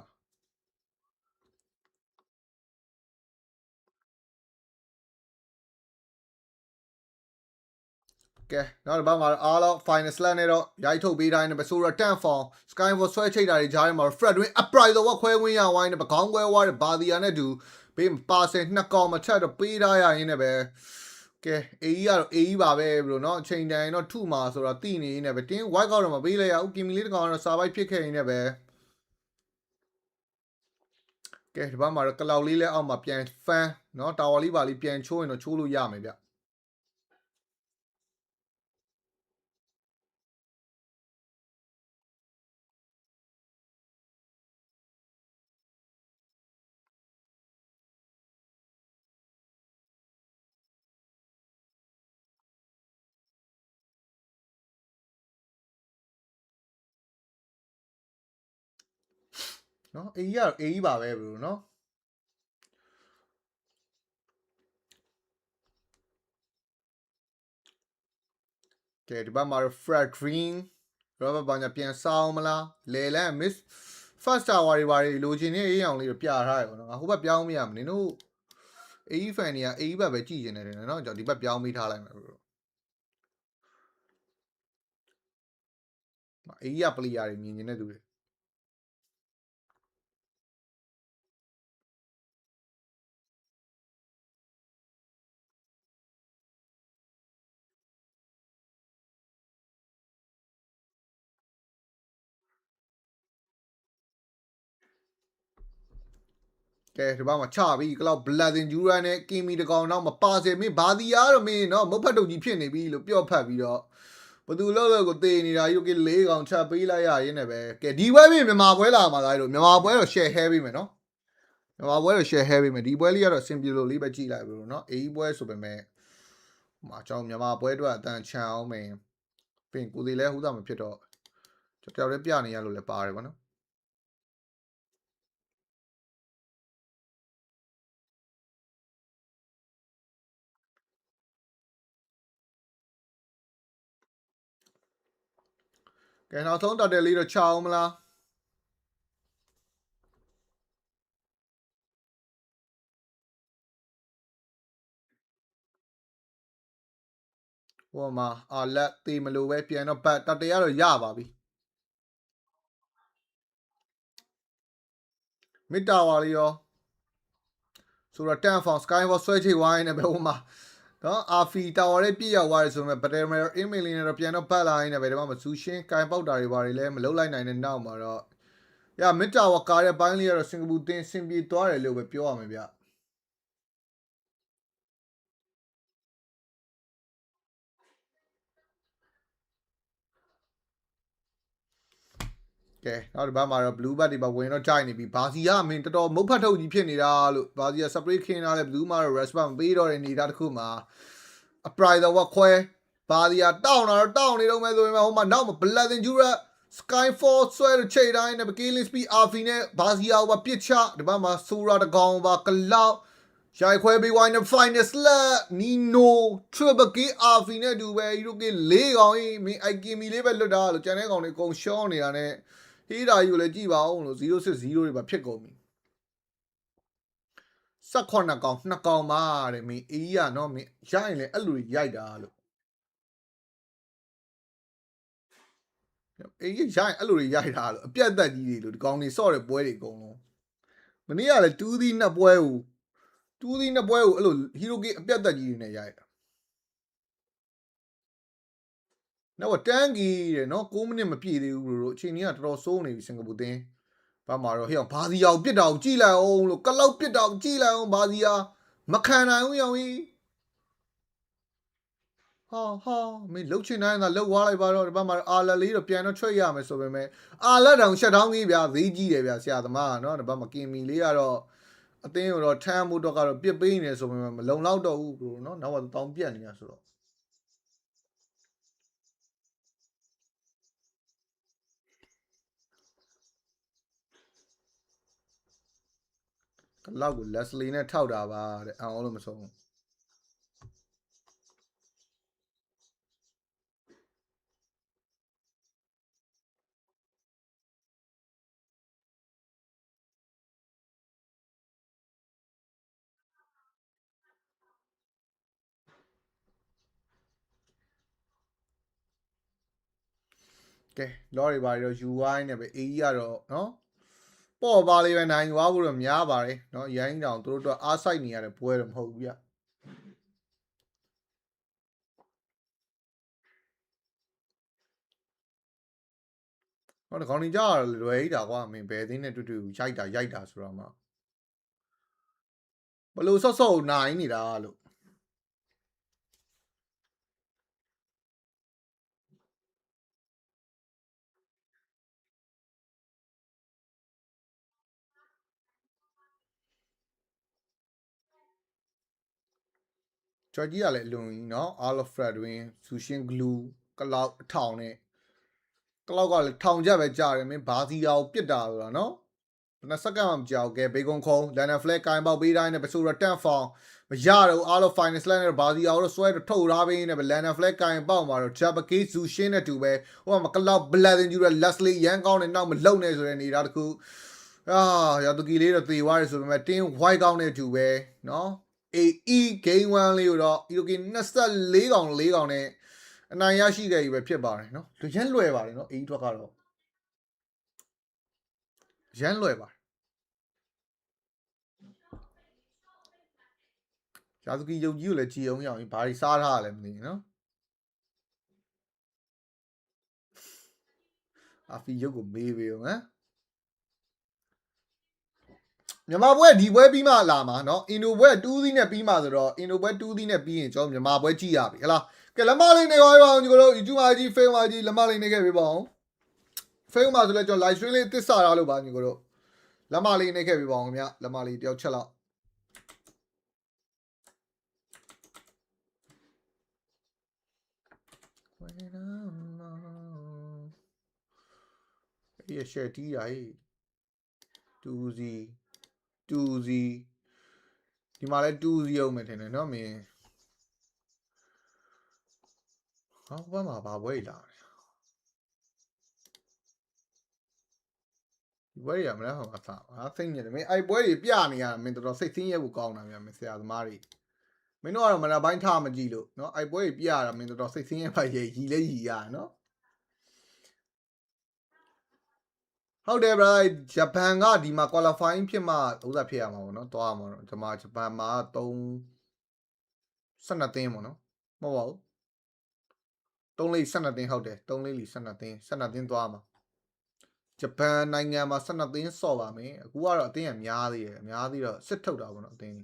ကဲနောက်တစ်ပတ်မှာအားလုံး final slam နဲ့တော့ရိုက်ထုတ်ပေးတိုင်းနဲ့ပဲဆိုတော့ 10 form sky for ဆွဲချိတ်တာတွေကြားထဲမှာ Fredwin upright တော့ခွဲဝင်းရဝိုင်းနဲ့ပကောင်းခွဲဝါးတဲ့ဘာဒီယာနဲ့တူဘေးပါစင်နှစ်ကောင်မထက်တော့ပေးထားရရင်လည်းပဲကဲအေးကတော့အေးပါပဲဘလို့เนาะအချိန်တန်တော့ထုမှာဆိုတော့တိနေနေပဲတင်း white ကောက်တော့မပေးလိုက်ရဦးကင်မီလေးတကောင်တော့စာပိုက်ဖြစ်ခဲ့ရင်လည်းပဲကဲဒီဘက်မှာတော့ကလောက်လေးလဲအောက်မှာပြန်ဖန်းเนาะတာဝါလေးပါလေးပြန်ချိုးရင်တော့ချိုးလို့ရမယ်ဗျเนาะအေးကတော့အေးပါပဲဘလို့เนาะကဲဒီဘက်မှာတော့ Fredrin rubber ဘာညာပြန်စောင်းမလားလေလန် miss first tower တွေဘာတွေလိုချင်နေအေးအောင်လေးတော့ပြထားရပါတော့ငါဟိုဘက်ပြောင်းမရမနင်တို့အေးဖန်တွေကအေးဘက်ပဲကြည့်နေတယ်နော်ကျွန်တော်ဒီဘက်ပြောင်းပေးထားလိုက်မယ်ဘလို့အေးရပလီယာတွေမြင်နေတဲ့သူတွေကဲဒီဘက်မှာချပြီးကလောက် blazing jura နဲ့ကင်မီတကောင်တော့မပါစေမင်းဘာဒီယာတော့မင်းနော်မုတ်ဖတ်တုတ်ကြီးဖြစ်နေပြီလို့ပြော့ဖတ်ပြီးတော့ ဘသူလောက်လောက်ကိုတေးနေတာယူကလေးကောင်ချက်ပေးလိုက်ရရင်လည်းပဲကဲဒီပွဲပြင်မြန်မာပွဲလာမှာလားတို့မြန်မာပွဲတော့ share ဟဲပေးမယ်နော်မြန်မာပွဲတော့ share ဟဲပေးမယ်ဒီပွဲလေးကတော့ simple လို့လေးပဲကြည့်လိုက်ပြီလို့နော်အေးပွဲဆိုပေမဲ့မှာကျွန်တော်မြန်မာပွဲအတွက်အတန်ချန်အောင်မယ်ပြင်ကိုစီလဲဟူးတာမဖြစ်တော့ကျွန်တော်လည်းပြနေရလို့လည်းပါတယ်ဗောနော်ကဲနောက်ဆုံးတက်တယ်လေးတော့ချအောင်မလားဟိုမှာအာလက်တေးမလို့ပဲပြန်တော့ဘတ်တက်တယ်ကတော့ရပါပြီမစ်တာဝါလေးရောဆိုတော့တန်ဖောင် sky for ဆွဲချိတ်ဝိုင်းနေပဲဟိုမှာနော်အာဖီတာဝါရဲ့ပြည့်ရောက်သွားတယ်ဆိုပေမဲ့ဘတ်တယ်မယ်အင်မီလီနဲ့တော့ပြန်တော့ဘတ်လာနေပဲဒီမှာမဆူရှင်းကင်ပေါက်တာတွေဘာတွေလဲမလုံးလိုက်နိုင်တဲ့နောက်မှာတော့ရမစ်တာဝါကားရဲ့ဘိုင်းလေးကတော့စင်ကာပူတင်းစင်ပြေသွားတယ်လို့ပဲပြောရမယ်ဗျကဲနောက်တစ်ပတ်မှာတော့ blue bat တွေပါဝင်တော့ကြိုက်နေပြီဘာစီကမင်းတော်တော်မုတ်ဖတ်ထုတ်ကြီးဖြစ်နေတာလို့ဘာစီက spray ခင်းထားတဲ့ blue မှာတော့ response မပေးတော့တဲ့နေတာတစ်ခုမှာအပရိုင်သာဝက်ခွဲဘာစီကတောင်းတာတော့တောင်းနေတော့မဲ့ဆိုရင်ဟိုမှာနောက်မှာ blood and jura skyfall ဆွဲတဲ့ချိန်တိုင်းနဲ့ killing speed rv နဲ့ဘာစီယာကပြစ်ချဒီဘက်မှာဆိုရာတကောင်ပါကလောက်ရိုက်ခွဲပေးဝိုင်းနဲ့ final slat nino triple k rv နဲ့တူပဲဒီလိုကလေးကောင်ကြီးမင်းအိုက်ကင်မီလေးပဲလွတ်တာလို့ကျန်တဲ့ကောင်တွေအကုန်ရှောင်းနေတာနဲ့ဟေးတာယူလည်းကြည့်ပါအောင်လို့060တွေပါဖြစ်ကုန်ပြီ18ကောင်2ကောင်ပါတဲ့မင်းအေးရနော်မင်းရိုက်ရင်လည်းအဲ့လိုရိုက်တာလို့အေးရိုက်အဲ့လိုရိုက်တာလို့အပြတ်သက်ကြီးတွေလို့ဒီကောင်တွေစော့တဲ့ပွဲတွေအကုန်လုံးမနေ့ကလည်း2 3 2ပွဲကို2 3 2ပွဲကိုအဲ့လိုဟီရိုကီအပြတ်သက်ကြီးတွေနဲ့ရိုက်တာနောက်တန်းကြီးတဲ့နော်6မိနစ်မပြည့်သေးဘူးလို့အချိန်ကြီးကတော်တော်စိုးနေပြီစင်ကာပူတင်းဘာမှတော့ဟေ့အောင်ဘာစီယာကိုပြစ်တာကိုကြည့်လိုက်အောင်လို့ကလောက်ပြစ်တာကိုကြည့်လိုက်အောင်ဘာစီယာမခံနိုင်ဘူးရောင်ကြီးဟာမင်းလှုပ်ချင်တိုင်းသာလှုပ်သွားလိုက်ပါတော့ဒီဘက်မှာအာလက်လေးတော့ပြန်တော့ထွက်ရမယ်ဆိုပေမဲ့အာလက်တောင်ရှက်တောင်းကြီးဗျာဈေးကြီးတယ်ဗျာဆရာသမားကနော်ဒီဘက်မှာကင်မီလေးကတော့အသင်းကိုတော့ထမ်းမှုတော့ကတော့ပြစ်ပေးနေဆိုပေမဲ့မလုံလောက်တော့ဘူးလို့နော်နောက်တော့တောင်းပြက်နေတာဆိုတော့ကလောက်ကိုလက်စလီနဲ့ထောက်တာပါတဲ့အောင်လို့မဆုံးဘူးကဲလော်ရီပါတော့ UI နဲ့ပဲ AE ကတော့နော်ပေါ့ပါလေးပဲနိုင်သွားဖို့တော့များပါတယ်နော်ရိုင်းတောင်သူတို့တော့အားဆိုင်နေရတဲ့ပွဲတော့မဟုတ်ဘူးဗျဟောဒီကောင်ကြီးကြလွယ်တာကွာမင်းဘယ်သိန်းနဲ့တူတူရိုက်တာဆိုတော့မှဘလို့ဆော့ဆော့နိုင်နေတာလို့ကျော်ကြီးကလည်းအလွန်ကြီးเนาะ all of fred တွင် sushin glue ကလောက်အထောင်နဲ့ကလောက်ကလည်းထောင်ချက်ပဲကြားတယ်မင်းဘာစီယာကိုပြစ်တာဆိုတာเนาะဘယ်စက္ကန့်မှမကြောက်ကဲဘေကွန်ခုံလန်နယ်ဖလက်ကင်ပေါက်ပေးတိုင်းနဲ့ပဆိုရတန်ဖောင်မရတော့ all of finance လန်နဲ့ဘာစီယာကိုဆွဲတော့ထုတ်ထားပေးနေပဲလန်နယ်ဖလက်ကင်ပေါက်မှာတော့ဂျပကေးဇူရှင်းနဲ့တူပဲဟိုမှာကလောက်ဘလက်တင်ဂျူရလက်စလီရန်ကောင်းနဲ့နောက်မလုံနဲ့ဆိုတဲ့နေတာတခုရာတူကီလေးတော့သေသွားတယ်ဆိုပေမဲ့တင်း white ကောင်းနဲ့တူပဲเนาะAE game 1လေးကိုတော့ဒီလိုက24ကောင်4ကောင်နဲ့အနိုင်ရရှိခဲ့ပြီပဲဖြစ်ပါတယ်เนาะရမ်းလွယ်ပါတယ်เนาะ AE ထွက်ကတော့ရမ်းလွယ်ပါတယ်ရာဇူကီယုတ်ကြီးကိုလည်းကြည်အောင်ရအောင်ဘာတွေစားထားရလဲမသိဘူးเนาะအာဖီယုတ်ကိုမေးပေးအောင်ဟမ် မြန်မာပွဲဒီပွဲပြီးမှလာမှာเนาะအင်ဒိုပွဲ2သီးနဲ့ပြီးမှဆိုတော့အင်ဒိုပွဲ2သီးနဲ့ပြီးရင်ကျွန်တော်မြန်မာပွဲကြည့်ရပြီဟလားကဲလက်မလေးနေပါအောင်ညီကိုတို့ YouTube မှာကြီး Facebook မှာကြီးလက်မလေးနေခဲ့ပြီပေါ့ Facebook မှာဆိုလဲကျွန်တော် live stream လေးတစ်ဆတာလို့ပါညီကိုတို့လက်မလေးနေခဲ့ပြီပေါ့ခင်ဗျလက်မလေးတယောက်ချက်လောက်အေးရှယ်တီးရဟေး2စီဒီမှာလဲ2စီအောင်မယ်ထင်တယ်เนาะမင်းဟောဘာမှာဘာပွဲလာဒီပွဲရမလားဟောအသာစိတ်ညစ်တယ်မင်းအဲ့ပွဲတွေပြနေရတာမင်းတော်တော်စိတ်ဆင်းရဲဖို့ကောင်းတာများမင်းဆရာသမားတွေမင်းတို့ကတော့မနက်ပိုင်းထားမကြည့်လို့เนาะအဲ့ပွဲတွေပြရတာမင်းတော်တော်စိတ်ဆင်းရဲပါရဲ့ရီလဲရီရเนาะဟုတ်တယ်ဗျာဂျပန်ကဒီမှာ qualifying ဖြစ်မှဥစားဖြစ်ရမှာပေါ့နော်သွားမှာတော့ဒီမှာဂျပန်မှာ3 12သင်းပေါ့နော်မဟုတ်ပါဘူး3လေး12သင်းဟုတ်တယ်3လေးလီ12သင်းသွားမှာဂျပန်နိုင်ငံမှာ12သင်းစော့ပါမယ်အခုကတော့အသင်းကများသေးတယ်အများသေးတော့စစ်ထုတ်တာပေါ့နော်အသင်း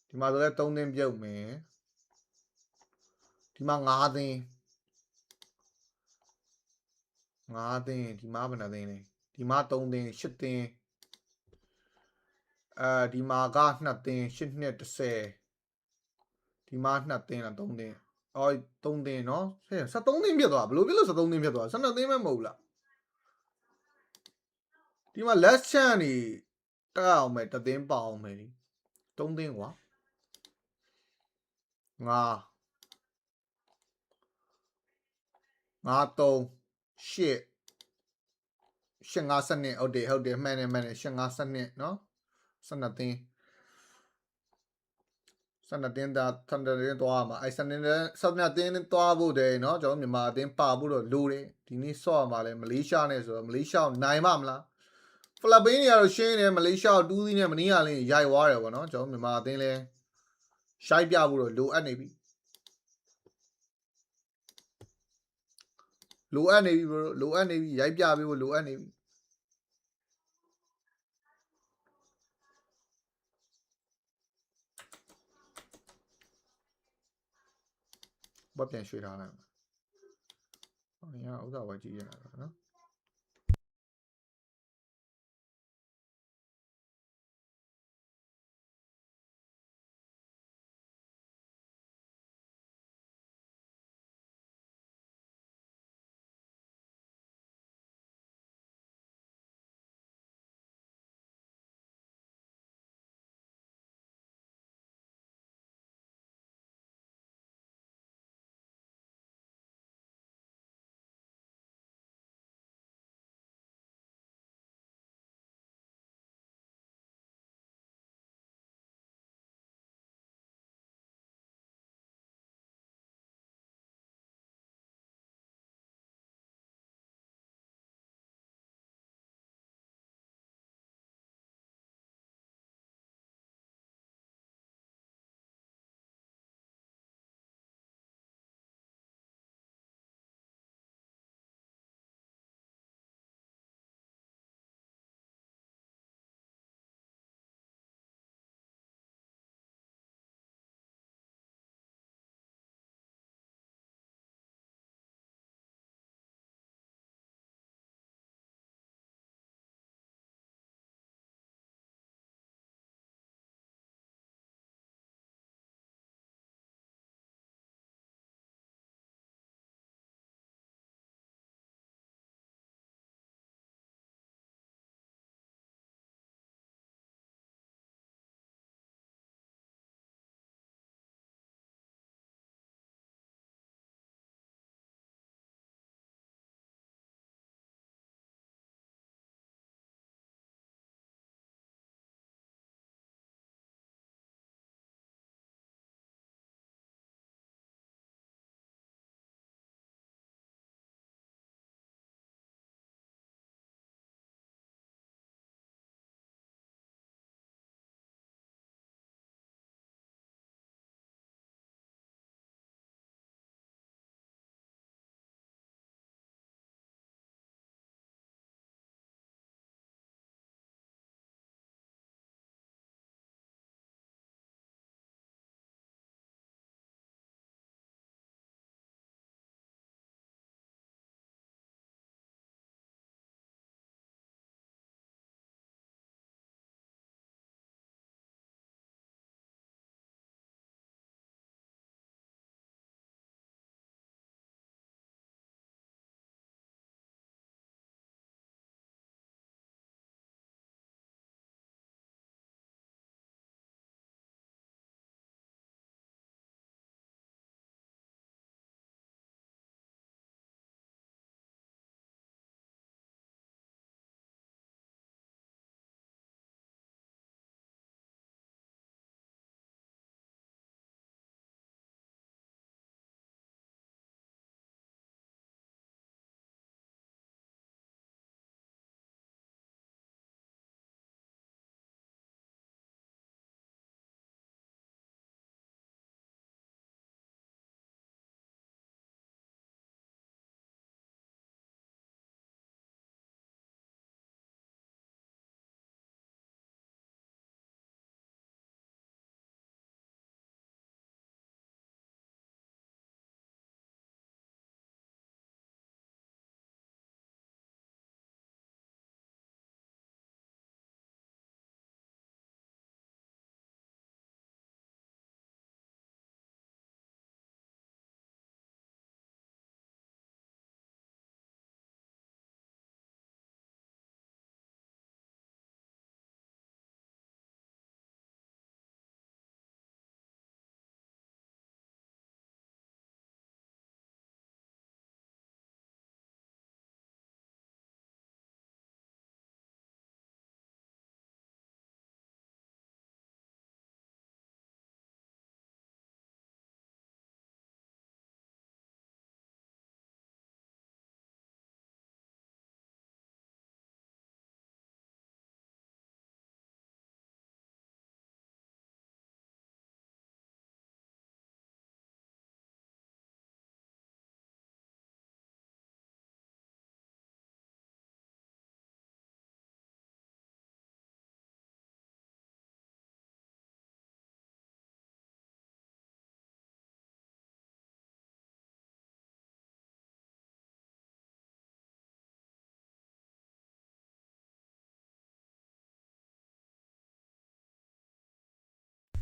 ဒီမှာဆိုလဲ3သင်းပြုတ်မယ်ဒီမှာ5သင်းဒီမှာဘယ်နှသင်းလဲဒီမှာ3သင်း8သင်းဒီမှာက2သင်း8နှစ်10ဒီမှာ2သင်းလား3သင်းအော်3သင်းเนาะ73သင်းပြတ်သွားဘယ်လိုဖြစ်လို့73သင်းပြတ်သွား12သင်းပဲမဟုတ်လားဒီမှာ last chance နေတက်အောင်မယ်တသင်းပါအောင်မယ်3သင်းကွာ5 3 8 8 5 12ဟုတ်တယ်မှန်တယ်8 5 12เนาะ12သင်း12သင်းသွားမှာအဲ့12သင်းသွားဖို့တယ်เนาะကျွန်တော်မြန်မာအသင်းပါဖို့တော့လိုတယ်ဒီနေ့ဆော့ရမှာလဲမလေးရှားနဲ့ဆိုတော့မလေးရှားနိုင်ပါမလားဖလပင်းတွေကတော့ရှင်းတယ်မလေးရှား2သီးနဲ့မနေ့ကလည်းရိုက်သွားတယ်ပေါ့နော်ကျွန်တော်မြန်မာအသင်းလဲရှိုက်ပြဖို့တော့လိုအပ်နေပြီရိုက်ပြပေးဖို့လိုအပ်နေပြီဘာပြန်ရွှေ့ထားလိုက်ဟောညဥစ္စာဝယ်ကြည့်ရတာနော်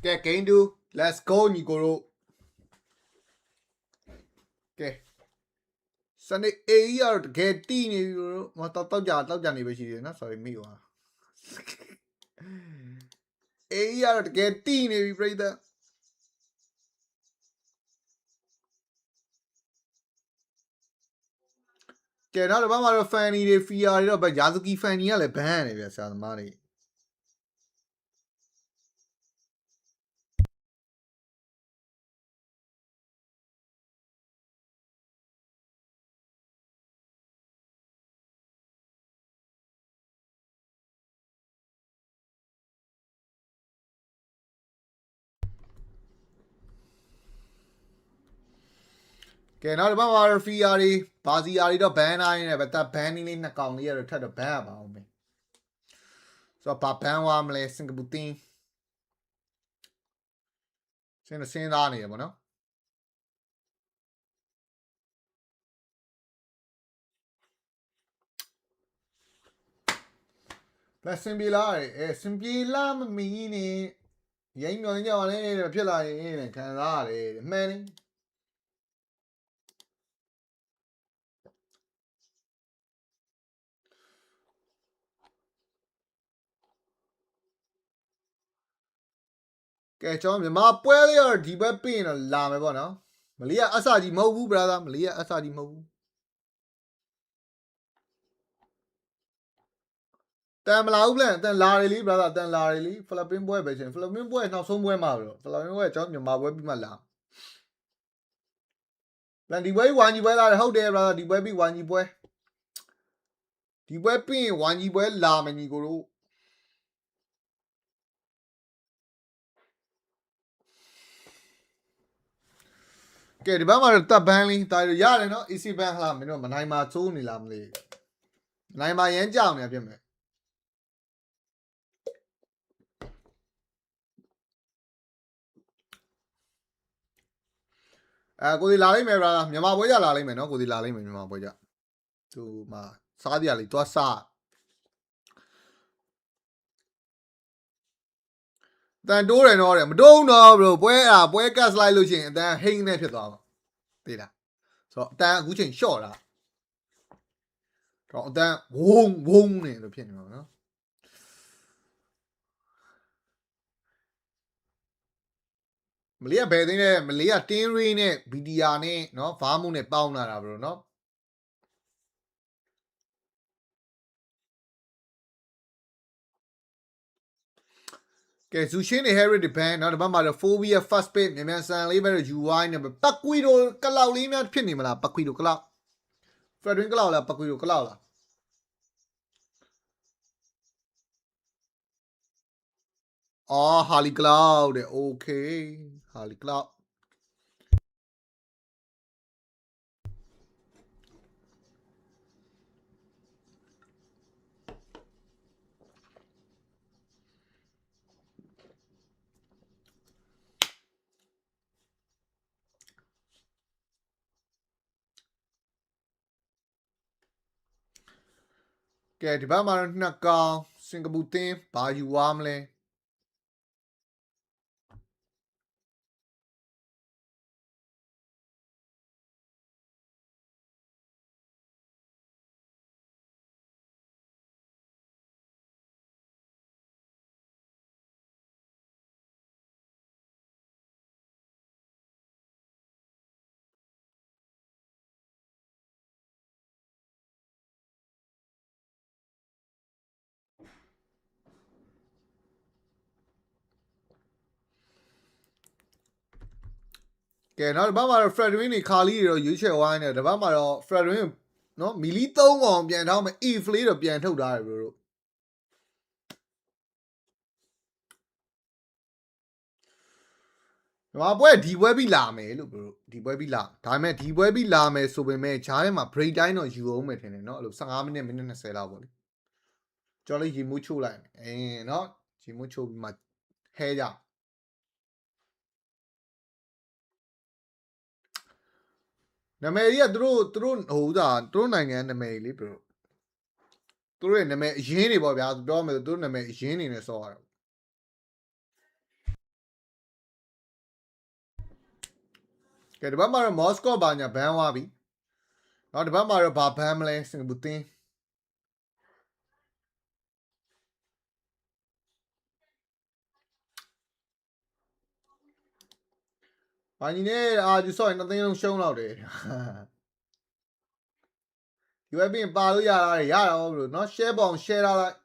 Get game do. Let's go, Nikoro. Okay. Sunday AR get teen you. What tao Johnny Bashi, not sorry, me. AR get teen you, brother. Okay, not about my fanny, if you are but Yazuki fanny, I'll ban if you sell money. Okay, not about our Fiari, Bazi to ban I but that banning in the county to try to ban about me. So, Papa Wamley, Singapore team. Send a same on here, no? Plus, simply lamb meaning. Yang on your name, a pillar in Canada, many. Okay, John, the map where the weapon a lamb, no? Malia Asadi Mobu, brother, Malia Asadi Mobu. Damn loud, then Larry, brother, then Larry, Philippine boy, Basin, Philippine boy, now somewhere, Maro, Philippine boy, John, your map will be my lamb. Then the way one you wear, how there, brother, the way be one you boy. The weapon one you wear lamb and you go. Okay, the Bama Tabanli, Tire Yarno, Isi Ban Lam, you know, Manaima Tony Lamley. Naima Yan Jam, you know. Go the Lalime, Yama Boya Lalime, no, go the Lalime, Yama Boya. To my Sadiali, to a sa. Then do it or him. Don't know, bro. Boy, gas like losing, and then hang net it off. Did that. So then who can show that? So then, boom, in the piano, no? Malia Bedine, Malia Tinrine, Bidiane, no, Famune Pauna, bro, no? Okay, Sushin inherit depend not about the phobia first pay, Nemesan labor you wine of Paquido Calaulian Pinimala, Paquido Cloud. Frederick Cloud, Paquido Cloud. Oh, Holly Cloud, okay, Holly Cloud. Okay, the Bama Naka, Singapore team, buy you warmly. Okay, now the Bama Frederick Kali or you share wine at the Bama Frederick, no, Milito on Bien Home, if later Bien to die, bro. My boy, the webby lame, look, bro. The webby lame. Time at the webby lame, so we may chime a pre dino you own it in no, look, some minute sell out. Jolly Jimuchu line, eh, no, Jimuchu, my head up. The Maria drew hold on, through 9 and the mail, bro. Through in the Jenny Bobby, I was dormant, doing the Jenny in a sorrow. ကဲဒီဘက်မှာတော့ Moscow ဘာညာဘန်သွားပြီနောက်ဒီဘက်မှာတော့ဘာဘန်မလဲစင်ကာပူတင်းဘာညီနဲ့အာကျူဆော့ရင်နှစ်သိန်းလုံးရှုံးတော့တယ်ဒီဘက်ပြင်ပါလို့ရတာရတော့ဘလို့နော် share ပေါင် share ထားလိုက်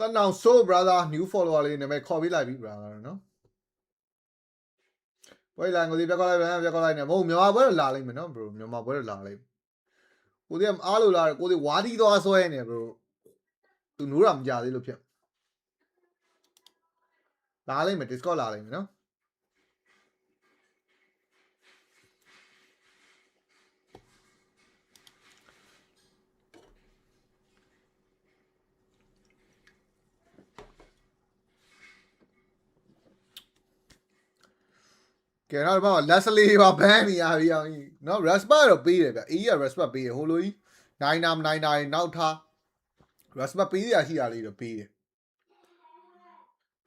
တန်းအောင် so brother new follower လေးနာမည်ခေါ်ပေးလိုက်ပြီ brother နော်ဘွဲလာငိုစီပြက်ကောက်လိုက်ပြက်ကောက်လိုက်နေမဟုတ်မြန်မာဘွဲတော့လာလိမ့်မယ်နော် bro မြန်မာဘွဲတော့လာလိမ့်ကိုဒီကအားလို့လာကိုဒီဝါဒီသွားဆွဲနေ bro သူနိုးတာမကြသေးလို့ဖြစ်လာလိမ့်မယ် Discord လာလိမ့်မယ်နော်ကဲတော့ဘာ Leslie ပါဘန်းနေရပြီအောင်ကြီးနော် respect တော့ပေးတယ်ဗျအေးက respect ပေးတယ်ဟိုလိုကြီးနိုင်နာမနိုင်နာနောက်ထား respect ပေးရရှိတာလေးတော့ပေးတယ်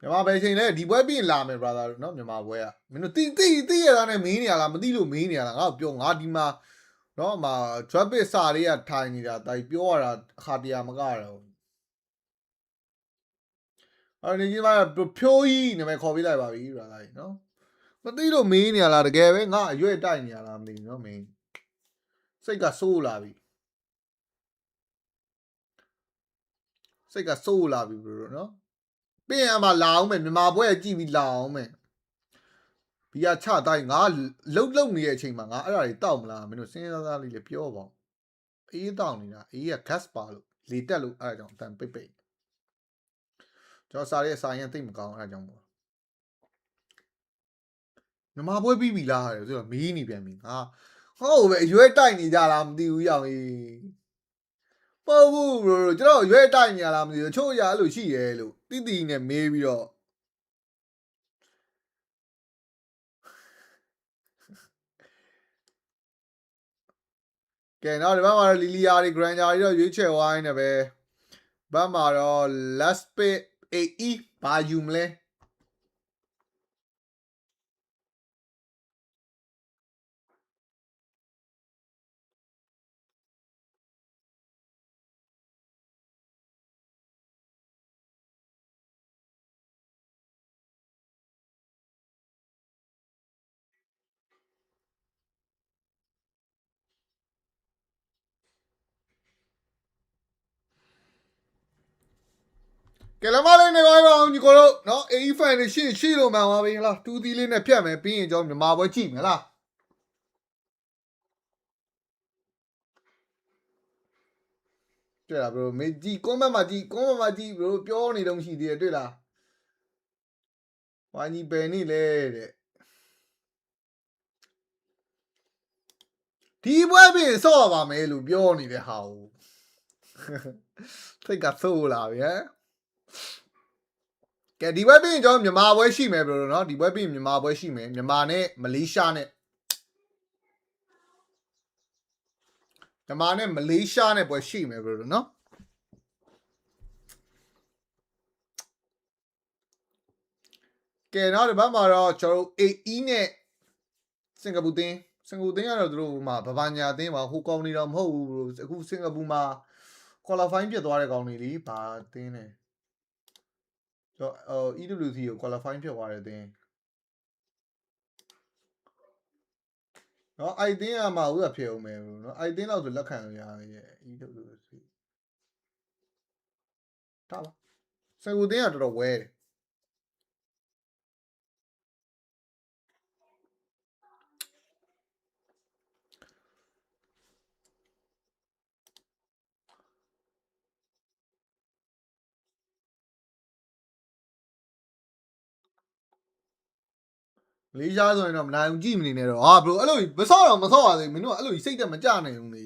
မြန်မာပဲချိန်လဲဒီပွဲပြင်လာမယ် brother နော်မြန်မာပွဲကမင်းတို့တိရတာနဲ့မင်းနေရလားမသိလို့မင်းနေရလားငါ့ကိုပြောငါဒီမှာနော်မှာ drop it စာလေးကထိုင်နေတာတိုင်ပြောရတာအခါတရာမကတော့အဲ့ဒီကြီးမှာဖြိုးကြီးနာမည်ခေါ်ပေးလိုက်ပါပြီ brother နော်မသိလို့မင်းနေရလားတကယ်ပဲငါအရွက်တိုက်နေရလားမသိဘူးနော်မင်းစိတ်ကဆိုးလာပြီစိတ်ကဆိုးလာပြီ bro နော်ပြင်အမှလာအောင်မယ်မြန်မာပွဲကြည့်ပြီးလာအောင်မယ်ဘီယာချတိုင်းငါလုံနေတဲ့အချိန်မှာငါအဲ့ဒါတွေတောက်မလားမင်းတို့စဉ်းစားလေးလေပြောပါအေးတောက်နေတာအေးက gas ပါလို့လေတက်လို့အဲ့ဒါကြောင့်အတန်ပိတ်ကျွန်တော်စားရဲ့စာရင်သိမကောင်းအဲ့ဒါကြောင့်ပေါ့မြန်မာပွဲပြီးပြီလားဆိုတော့မီးနေပြန်ပြီငါဟောပဲအရွယ်တိုက်နေကြလားမသိဘူးရောင်ကြီးပေါ့ဘူး bro ကျွန်တော်ရွယ်တိုက်နေရလားမသိဘူးချို့ရအဲ့လိုရှိရဲလို့တိနဲ့မေးပြီးတော့ကဲနောက်ဒီဘက်မှာတော့လီလီယာတွေ granger တွေတော့ရွေးချယ်ဝိုင်းနေပဲဘက်မှာတော့ last pit AE ဘာယူမလဲကဲလမလေးနေပါအောင်ညီကိုတို့နော် AE fan တွေရှေ့လို့မှန်ပါပြီလား2သီးလေးနဲ့ဖြတ်မယ်ပြီးရင်ကျွန်တော်မြန်မာပွဲကြည့်မယ်လားတွေ့လား bro မေကြည့် comment မှာကြည့် bro ပြောနေတော့ရှိသေးတယ်တွေ့လားဝိုင်းကြီးပဲနေလေတဲ့ဒီပွဲပြင်ဆော့ပါမယ်လို့ပြောနေတဲ့ဟာကိုထိတ်ကဆိုးလာပြီဟမ်ကဲဒီပွဲပြင်ကျွန်တော်မြန်မာပွဲရှိမယ် bro နော်ဒီပွဲပြင်မြန်မာပွဲရှိမယ်မြန်မာနဲ့မလေးရှားနဲ့မြန်မာနဲ့မလေးရှားနဲ့ပွဲရှိမယ် bro နော်ကဲနောက်ဒီဘက်မှာတော့ကျွန်တော်တို့ AE နဲ့စင်ကာပူတင်းကတော့သူတို့မှာဗဘာညာတင်းပါဟိုကောင်နေတော့မဟုတ်ဘူးအခုစင်ကာပူမှာ qualifying ဖြစ်သွားတဲ့ကောင်တွေလीဘာတင်းလဲကျွန်တော် EWC ကို qualifying ဖြစ်သွားတဲ့တင်းနော်အိုက်တင်းကမှဥစ္စာဖြစ်အောင်မယ်နော်အိုက်တင်းတော့ဆိုလက်ခံရရဲ့ EWC ထားပါစင်ကာပူတင်းကတော်တော်ဝဲတယ်လေးရှားဆိုရင်တော့မနိုင်ဘူးကြည့်မနေနဲ့တော့ဟာ bro အဲ့လိုမဆော့တော့မဆော့ပါသေးမင်းတို့အဲ့လိုစိတ်တက်မကြနိုင်ဘူးလေ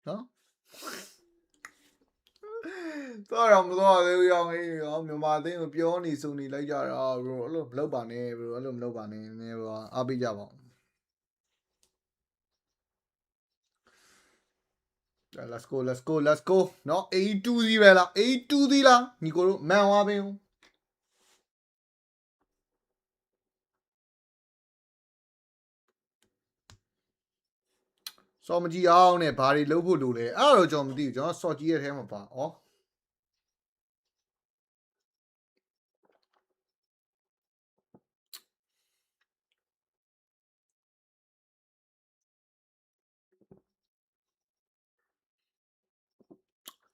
နော် တော့တော့မတော့သေးဘူးရောင်းကြီးရောမြန်မာအသင်းကိုပြောနေစုံနေလိုက်ကြတာ bro အဲ့လိုမလုပ်ပါနဲ့ bro အဲ့လိုမလုပ်ပါနဲ့နည်းဘွာအားပေးကြပါဦးlet's go let's go let's go เนาะ A2 စီးပဲလား A2 စီးလားညီကိုတို့မန်ဝါပင်စောမကြည့်အောင်နဲ့ဘာတွေလုပ်ဖို့လိုလဲအဲ့တော့ကျွန်တော်မသိဘူးကျွန်တော်စော်ကြည့်ရဲ့ထဲမှာပါဩ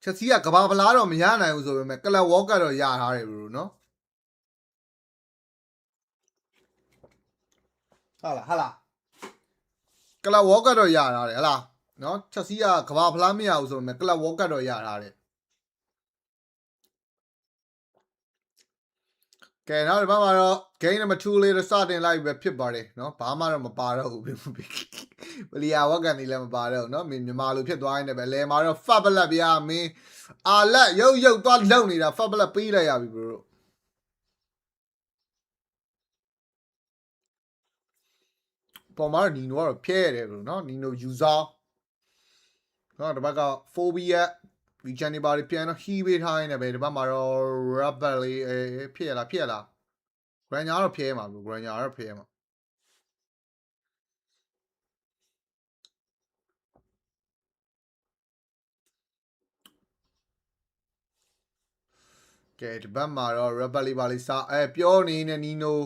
ချက်စီကကဘာပလားတော့မရနိုင်ဘူးဆိုပေမဲ့ကလပ်ဝေါ်ကတော့ရထားတယ်ဘရိုနော်ဟာလားကလပ်ဝေါ်ကတော့ရထားတယ်ဟလားနော်ချက်စီကကဘာပလားမရဘူးဆိုပေမဲ့ကလပ်ဝေါ်ကတော့ရထားတယ်ကဲနောက်ဒီဘက်မှာတော့ game number 2လေးတော့စတင်လိုက်ပဲဖြစ်ပါတယ်เนาะဘာမှတော့မပါတော့ဘူးဘလီယာဝက်ကန်နေလည်းမပါတော့เนาะမြန်မာလိုဖြစ်သွားရင်လည်းပဲလဲမှာတော့ fat blood ဗျာမင်းအာလက်ရုပ်သွားလုံနေတာ fat blood ပေးလိုက်ရပြီဘရိုပေါ်မှာနီနိုကတော့ဖျဲရတယ်ဘရိုเนาะနီနိုယူဇာเนาะဒီဘက်က phobia region တွေပါပြန်တော့ heal ပေးထားရင်လည်းပဲဒီဘက်မှာတော့ rubber လေးဖျက်ရလား granger တော့ဖျဲမှာဘရို granger တော့ဖျဲမှာကဲဒီဘက်မှာတော့ rubber လေးပါလေးစားပြောနေနေနီနို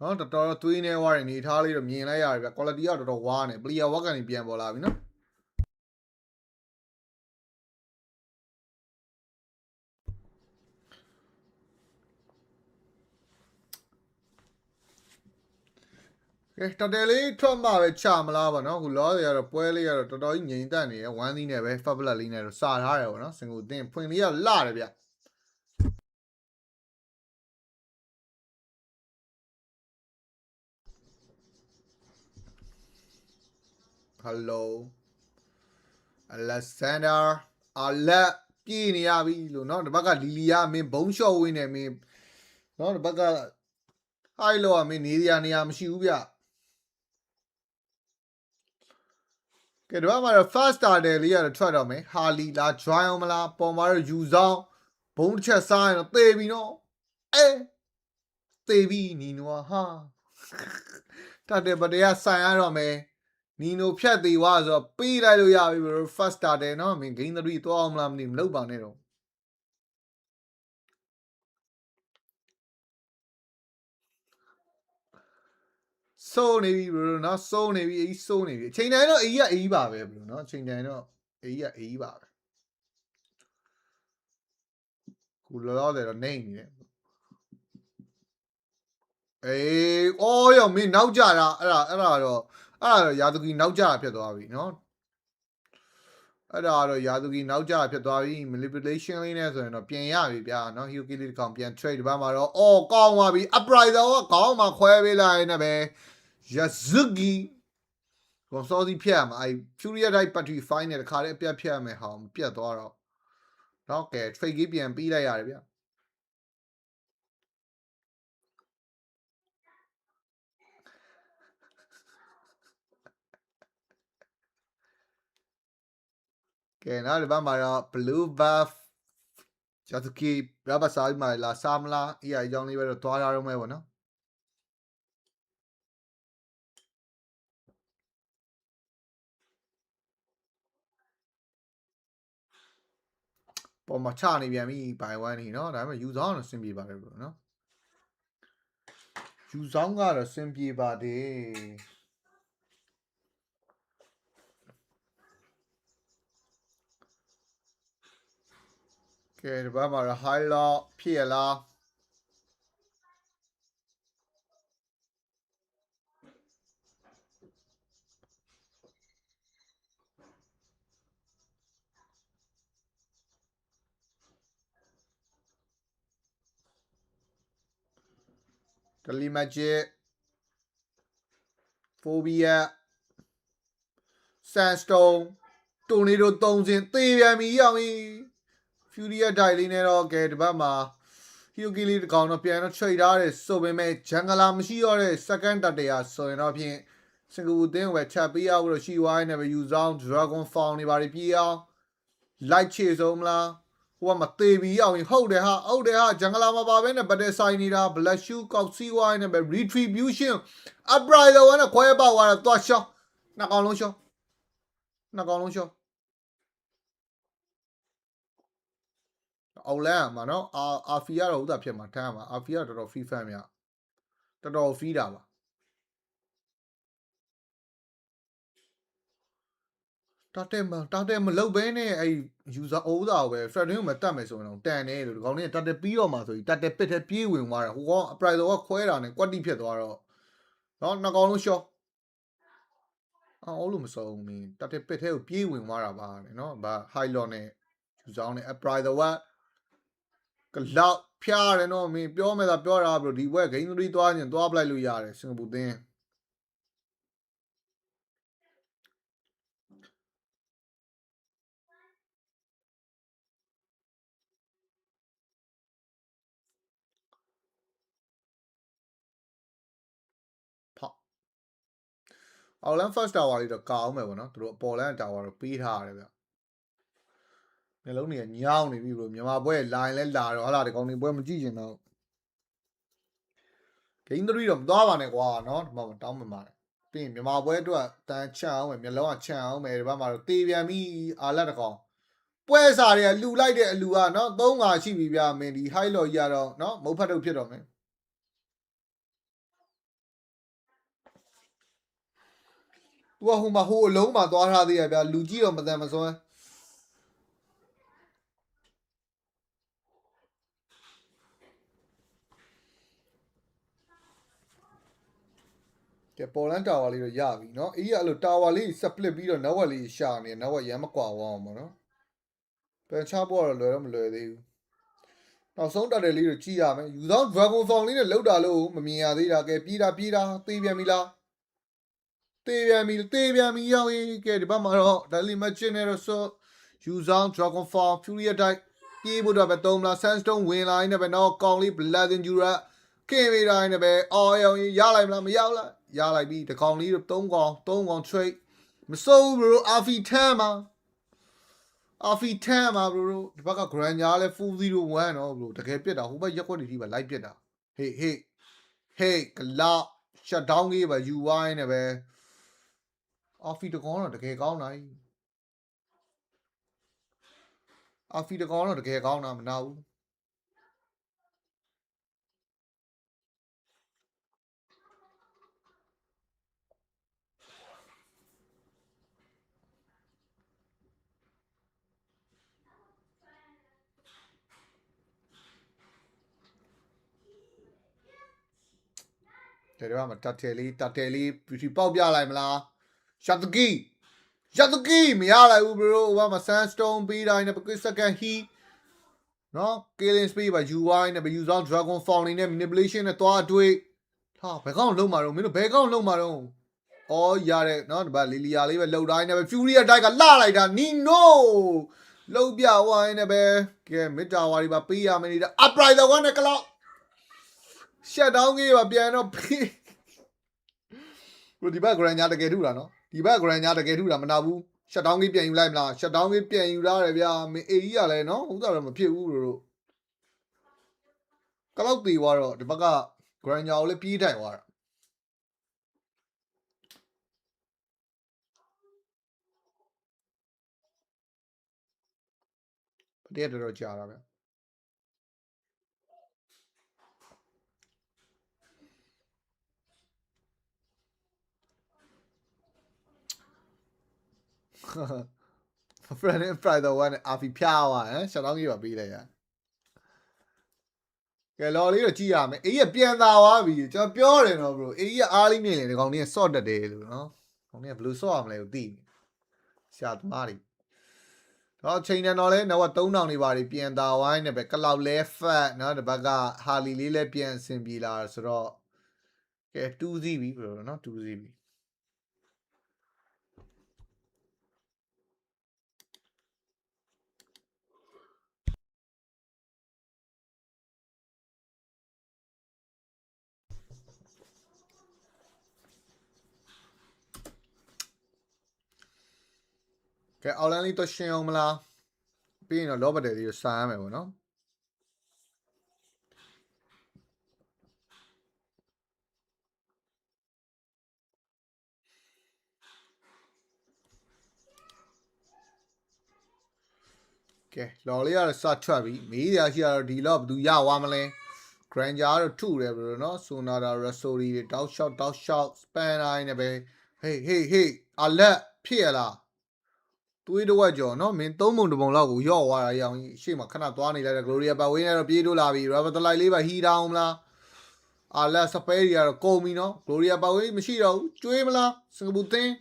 နော်တော်တော်သွေးနေဝါနေထားလေးတော့မြင်လိုက်ရတယ်ဗျ quality ကတော်တော်ဝါနေ player work ကနေပြန်ပေါ်လာပြီနော် ကဲတော်တယ်လေးထွက်မှပဲချမလားပါနော်ခုလောတွေကတော့ပွဲလေးကတော့တော်တော်ကြီးငြိမ်သက်နေရဝမ်းသီးနဲ့ပဲ fat blood လေးနဲ့တော့စာထားတယ်ပေါ့နော်စင်ကိုအင်းဖွင့်လေးကလှတယ်ဗျ hello alexander အလက်ပြေးနေရပြီလို့နော်ဒီဘက်ကလီလီယာမင်းဘုံလျှော့ဝင်းနေမင်းနော်ဒီဘက်ကဟိုက်လောကမင်းနေရမရှိဘူးဗျကဲဒီဘက်မှာတော့ fast starter လေးကတော့ထွက်တော့မယ်ဟာလီလာ join အောင်မလားပေါ်မှာတော့ယူဆောင်ဘုံတစ်ချက်စားရင်တော့သေပြီနော်သေပြီနီနိုဟာတတဲ့ပတရားဆိုင်ရတော့မယ်နီနိုဖြတ်သေးွားဆိုတော့ပေးလိုက်လို့ရပြီဘရို fast starter နော်မင်း game 3သွားအောင်မလားမသိဘူးမလုပ်ပါနဲ့တော့စိုးနေပြီဘရိုနော်စိုးနေပြီအချိန်တိုင်းတော့အေးပါပဲဘရိုနော်အချိန်တိုင်းတော့အေးပါပဲခုလောလောဆယ်တော့နေနေတယ်အော်ရောမင်းနောက်ကြတာအဲ့ဒါတော့ရာသူကြီးနောက်ကြတာဖြစ်သွားပြီနော်အဲ့ဒါတော့ရာသူကြီးနောက်ကြတာဖြစ်သွားပြီ manipulation လေးနဲ့ဆိုရင်တော့ပြင်ရပြီဗျာနော် Hyuki လေးတစ်ကောင်ပြန် trade ဒီဘက်မှာတော့အော်ကောင်းသွားပြီ upriser ကခေါင်းမှာခွဲပေးလိုက်နေပဲ Yazuki ကိုစောစီဖြတ်ရမှာအဲ့ Furia Type Battery Fine နဲ့တခါတည်းအပြတ်ဖြတ်ရမယ်ဟောင်းပြတ်သွားတော့နော်ကဲ trade ကြီးပြန်ပြီးလိုက်ရတယ်ဗျာကဲနောက်ဒီဘက်မှာတော့ blue buff Yazuki ရပါစားပြီးမှလာစားမလားအကြောင်းလေးပဲတော့သွားရတော့မယ်ပေါ့နော်ပေါ်မှာချနေပြန်ပြီဘိုင်ဝမ်နေเนาะဒါပေမဲ့ယူဆောင်ကတော့စင်ပြေပါတယ်ဘရိုเนาะယူဆောင်ကတော့စင်ပြေပါတယ်ကဲဒီဘက်မှာတော့ high lock ဖြစ်ရလားဒလီမဂျစ် phobia sandstone tornado 3 စင်သေပြန်ပြီရောက်ပြီ Fury ရဲ့ die လေးနဲ့တော့ကဲဒီဘက်မှာ Hyuki လေးတစ်ကောင်တော့ပြန်တော့ trade ထားတယ်ဆိုပေမဲ့ Jungler မရှိတော့တဲ့ second တတရာဆိုရင်တော့ဖြင့်စင်ကာပူအသင်းကိုပဲချက်ပေးရဖို့တော့ရှိသွားနေပဲယူဆောင် Dragon Fall နေပါပြေးအောင် light ချေဆုံးမလားဟိုကမသေးပြီးအောင်ဟုတ်တယ်ဟာ Jungler မှာပါပဲနဲ့ပတ်တဲ့ဆိုင်နေတာ Black Shoe ကောက်စီးဝိုင်းနဲ့ပဲ Retribution Upright တော့နဲ့ခွဲပေါက်သွားတော့သွားရှော့နှစ်ကောင်လုံးရှော့အော်လန်မှာနော်အာဖီကတော့ဥသာဖြစ်မှာထမ်းမှာအာဖီကတော်တော် free fan မြတော်တော် free တာပါတာတဲမလုတ်ဘဲနဲ့အဲ့ user ဥသာကိုပဲ Restream ကိုမတတ်မယ်ဆိုရင်တော့တန်တယ်လို့ဒီကောင်လေးတာတဲပြီးတော့မှာဆိုပြီးတာတဲပစ်တဲ့ပြေးဝင်သွားတယ်ဟိုကောင် Upright တော့ခွဲတာနဲ့ကွက်တိဖြစ်သွားတော့နော်နှစ်ကောင်လုံးရှော့အော်လို့မစုံမင်းတာတဲပစ်တဲ့ကိုပြေးဝင်သွားတာပါနော်ဗာ high lot နဲ့ user နဲ့ Upright တော့ကလောက်ဖျားတယ်နော်မင်းပြောမယ်သာပြောတာဘလို့ဒီဘက်ဂိမ်း3သွားရင်သွားပလိုက်လို့ရတယ်စင်ကာပူသင်းအော်လန် first tower လေးတော့ကောင်းမယ်ပေါ့နော်သူတို့အပေါ်လန် tower တော့ပေးထားရတယ်ဗျနှလုံးတွေကညောင်းနေပြီဘလို့မြန်မာဘွဲ line လဲလာတော့ဟာလာဒီကောင်တွေဘွဲမကြည့်ချင်တော့ဂိမ်း3တော့မသွားပါနဲ့ကွာနော်ဒီမှာတောင်းမှမှာပြီးရင်မြန်မာဘွဲအတွက်တန်းချအောင်မယ်မျိုးလုံးကချမ်းအောင်မယ်ဒီဘက်မှာတော့တေးပြန်ပြီးအာလက်တကောင်ပွဲစာတွေကလှူလိုက်တဲ့အလူကနော်3-5ရှိပြီဗျာမင်းဒီ high lot ကြီးကတော့နော်မုတ်ဖတ်ထုတ်ဖြစ်တော့မယ်သူကဟိုမှာဟိုအလုံးမှာသွားထားသေးရဗျာလူကြီးတော့မတန်မစွမ်းကဲပေါ်လန်တာဝါလေးတော့ရပြီเนาะအေးအဲ့လိုတာဝါလေးစပလစ်ပြီးတော့နောက်ဝက်လေးရှာနေနောက်ဝက်ရမ်းမကွာအောင်ပေါ့နော်ပန်ချဖို့တော့လွယ်တော့မလွယ်သေးဘူးနောက်ဆုံးတက်တယ်လေးကိုကြည့်ရမယ်ယူဆောင် Dragon Fall လေးနဲ့လောက်တာလို့မမြင်ရသေးတာကဲပြေးတာသေပြန်ပြီလားသေပြန်ပြီရောက်ရင်ကဲဒီဘက်မှာတော့ Daily Magic နဲ့တော့ဆိုယူဆောင် Dragon Fall Fury Attack ပြေးဖို့တော့ပဲ3လား Sandstone ဝင်လာနေပဲတော့ကောင်းလေး Blood and Jura ကင်မေရာနဲ့ပဲအော်ရောင်ရလိုက်မလားမရောက်လားရလိုက်ပြီတကောင်လေး3ကောင် trade မစိုးဘူး bro အာဖီ10မှာbro ဒီဘက်က grand ညာလဲ full 01နော် bro တကယ်ပြစ်တာဟိုဘက်ရက်ွက်တွေကြီးပဲလိုက်ပြစ်တာဟေးကလာ shut down ကြီးပဲ UI နဲ့ပဲအာဖီတကောင်တော့တကယ်ကောင်းနိုင်အာဖီတကောင်တော့တကယ်ကောင်းတာမနာဘူးဒီမှာတတ်တယ်လေး beauty ပေါက်ပြလိုက်မလားရှတ်ဂီမရလိုက်ဘူး bro ဟိုမှာ sandstone ပေးတိုင်းနဲ့ second heat နော် killing speed ပါ UI နဲ့ use on dragon fall နေနဲ့ manipulation နဲ့သွားတွေ့ဟာဘယ်ကောင်လုံးမှာတော့မင်းတို့ဘယ်ကောင်လုံးမှာတော့အော်ရတဲ့နော်ဒီဘက်လီလီယာလေးပဲလှုပ်တိုင်းနဲ့ပဲ fury အတိုက်ကလှလိုက်တာ nino လှုပ်ပြဝိုင်းနဲ့ပဲကဲ mid tower တွေပါပေးရမယ်နေတာ upright the one နဲ့ကလောက် shut down ကြီးပါပြန်တော့ဒီဘက် grand ညာတကယ်ထူတာနော်ဒီဘက် grand ညာတကယ်ထူတာမနာဘူး shut down ကြီးပြန်ယူလိုက်မလား shut down ကြီးပြန်ယူရတယ်ဗျာမင်းအေကြီးကလည်းနော်ဥစ္စာတော့မဖြစ်ဘူးတို့ကလောက်သေးသွားတော့ဒီဘက်က grand ညာကိုလည်းပြေးထိုင်သွားတာတည်းတော်ကြာတာဗျfriend and friend the one အာဖီဖြားသွားဟမ်ရှောင်းတော့ကြီးပါပေးလိုက်ရကဲလော်လေးတော့ကြည့်ရမယ်အေးရပြန်သာသွားပြီကျွန်တော်ပြောတယ်နော် bro အေးရအားလေးမြင်လေဒီကောင်လေးဆော့တက်တယ်လို့နော်ကောင်လေးကဘယ်လိုဆော့ရမလဲကိုသိနေရှာသမားတွေတော့ချိန်တန်တော့လဲတော့3000နေပါပြီပြန်သာဝိုင်းနဲ့ပဲကလောက်လဲ fat နော်ဒီဘက်ကဟာလီလေးလဲပြန်အဆင်ပြေလာဆိုတော့ကဲ2စီးပြီ bro နော်2စီးပြီ ကဲအောက်လန်းလေးတော့ရှင်းအောင်မလားပြီးရင်တော့လောဘတယ်လေးကိုစားရမယ်ပေါ့နော်ကဲလော်လေးကတော့စထွက်ပြီမေးရရှိရတော့ဒီလော့ဘယ်သူရသွားမလဲ Granger ကတော့ထုတယ်ဘယ်လိုနော်ဆိုနာတာ Rasori တွေတောက်ရှော့ span တိုင်းနဲ့ပဲ hey အလက်ဖြစ်ရလားတွေးတော့ကြော်နော်မင်းသုံးပုံတစ်ပုံလောက်ကိုရော့သွားတာရအောင်ရှေ့မှာခဏသွားနေလိုက်တဲ့ Gloria ပတ်ဝင်းနဲ့တော့ပြေးလို့လာပြီ Rubber တလိုက်လေးပဲဟီတောင်းမလားအလက်စပဲတွေကတော့ကုန်ပြီနော် Gloria ပတ်ဝင်းမရှိတော့ဘူးကျွေးမလားစင်ကာပူသင်း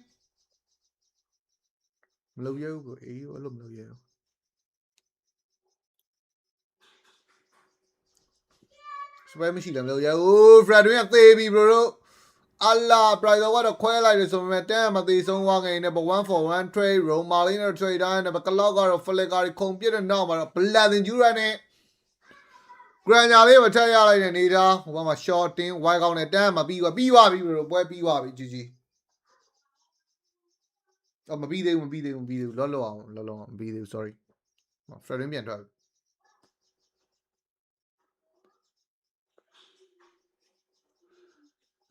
မလုပ်ရဘူးကိုအေးအဲ့လိုမလုပ်ရဘူးစပဲမရှိလည်းမလုပ်ရဘူးဖရက်တွင်းကသေးပြီ bro တို့အလာ price ကတော့ခွဲလိုက်တယ်ဆိုပေမဲ့တန်းမသေးဆုံးသွားငယ်နဲ့ 1 for 1 trade Roma လေးနဲ့ trade တိုင်းနဲ့ကလောက်ကတော့ flicker တွေခုံပြစ်တဲ့နောက်မှာတော့ Bladen Jura နဲ့ Granger လေးမထက်ရလိုက်တဲ့နေတာဟိုဘက်မှာ shorting wide ကောင်းနဲ့တန်းမပြီးသွားပြီပွဲပြီးသွားပြီ GG အော်မပြီးသေးဘူးလောအောင်မပြီးသေးဘူး sorry Fredin ပြန်ထွက်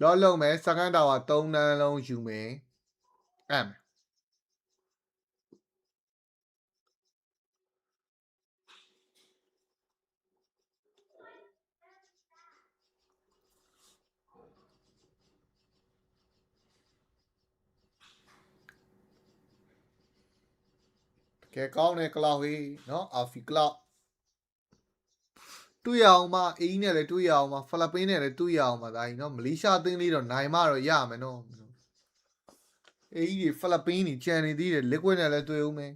လောလုံးမယ်စကန်တာဝါ3နန်းလုံးယူမယ်ကဲကောင်းတယ်ကလောက်ဟေးနော်အာဖီကလောက်တွေ့ရအောင်မအင်းနဲ့လည်းတွေ့ရအောင်မဖိလစ်ပင်းနဲ့လည်းတွေ့ရအောင်မဒါကြီးနော်မလေးရှားအသင်းလေးတော့နိုင်မတော့ရမယ်နော်အေးကြီးဖိလစ်ပင်းကြီးကြံနေသေးတယ် liquid နဲ့လည်းတွေ့ဦးမယ်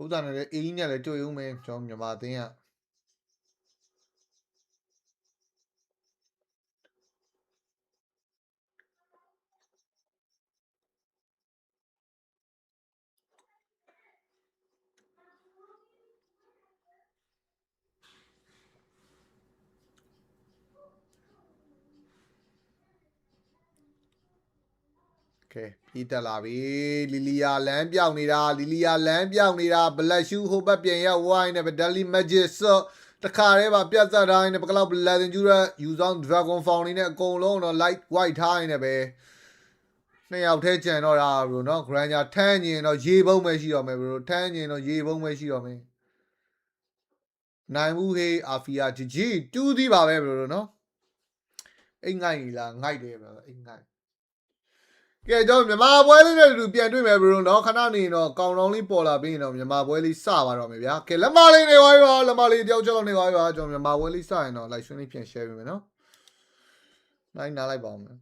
ဥဒ္ဒါနဲ့လည်းအေးနဲ့လည်းတွေ့ဦးမယ်ကျွန်တော်မြန်မာအသင်းကကဲပြီးတက်လာပြီလီလီယာလမ်းပြောင်းနေတာဘလက်ရှူဟိုဘက်ပြန်ရောက်ဝိုင်းနဲ့ဗဒလီမက်ဂျစ်ဆော့တခါတည်းပါပြတ်သက်တိုင်းနဲ့ပကလောက်လာတင်ကျူရယူဆောင် Dragon Found နေနဲ့အကုန်လုံးတော့ light white ထားနေပဲနှစ်ယောက်ထဲကြံတော့တာဘရိုနော် Granger ထမ်းညင်တော့ရေပုံးပဲရှိတော့မယ်ဘရိုထမ်းညင်တော့ရေပုံးပဲရှိတော့မယ်နိုင်မှုဟေးအာဖီယာဂျီတူးသည်ပါပဲဘရိုနော်အိမ်ငိုက်လားငိုက်တယ်ဘရိုအိမ်ငိုက်ကဲကျွန်တော်မြန်မာပွဲလေးနဲ့တူပြန်တွေ့မယ်ဘရိုနော်ခဏနေတော့ကောင်တောင်းလေးပေါ်လာပြီးရင်တော့မြန်မာပွဲလေးစပါတော့မယ်ဗျာကဲလက်မလေးနေပါပြီပါလက်မလေးတယောက်ချက်လောက်နေပါပြီပါကျွန်တော်မြန်မာပွဲလေးစရင်တော့ live stream လေးပြန် share ပေးမယ်နော်နိုင်နားလိုက်ပါဦးမယ်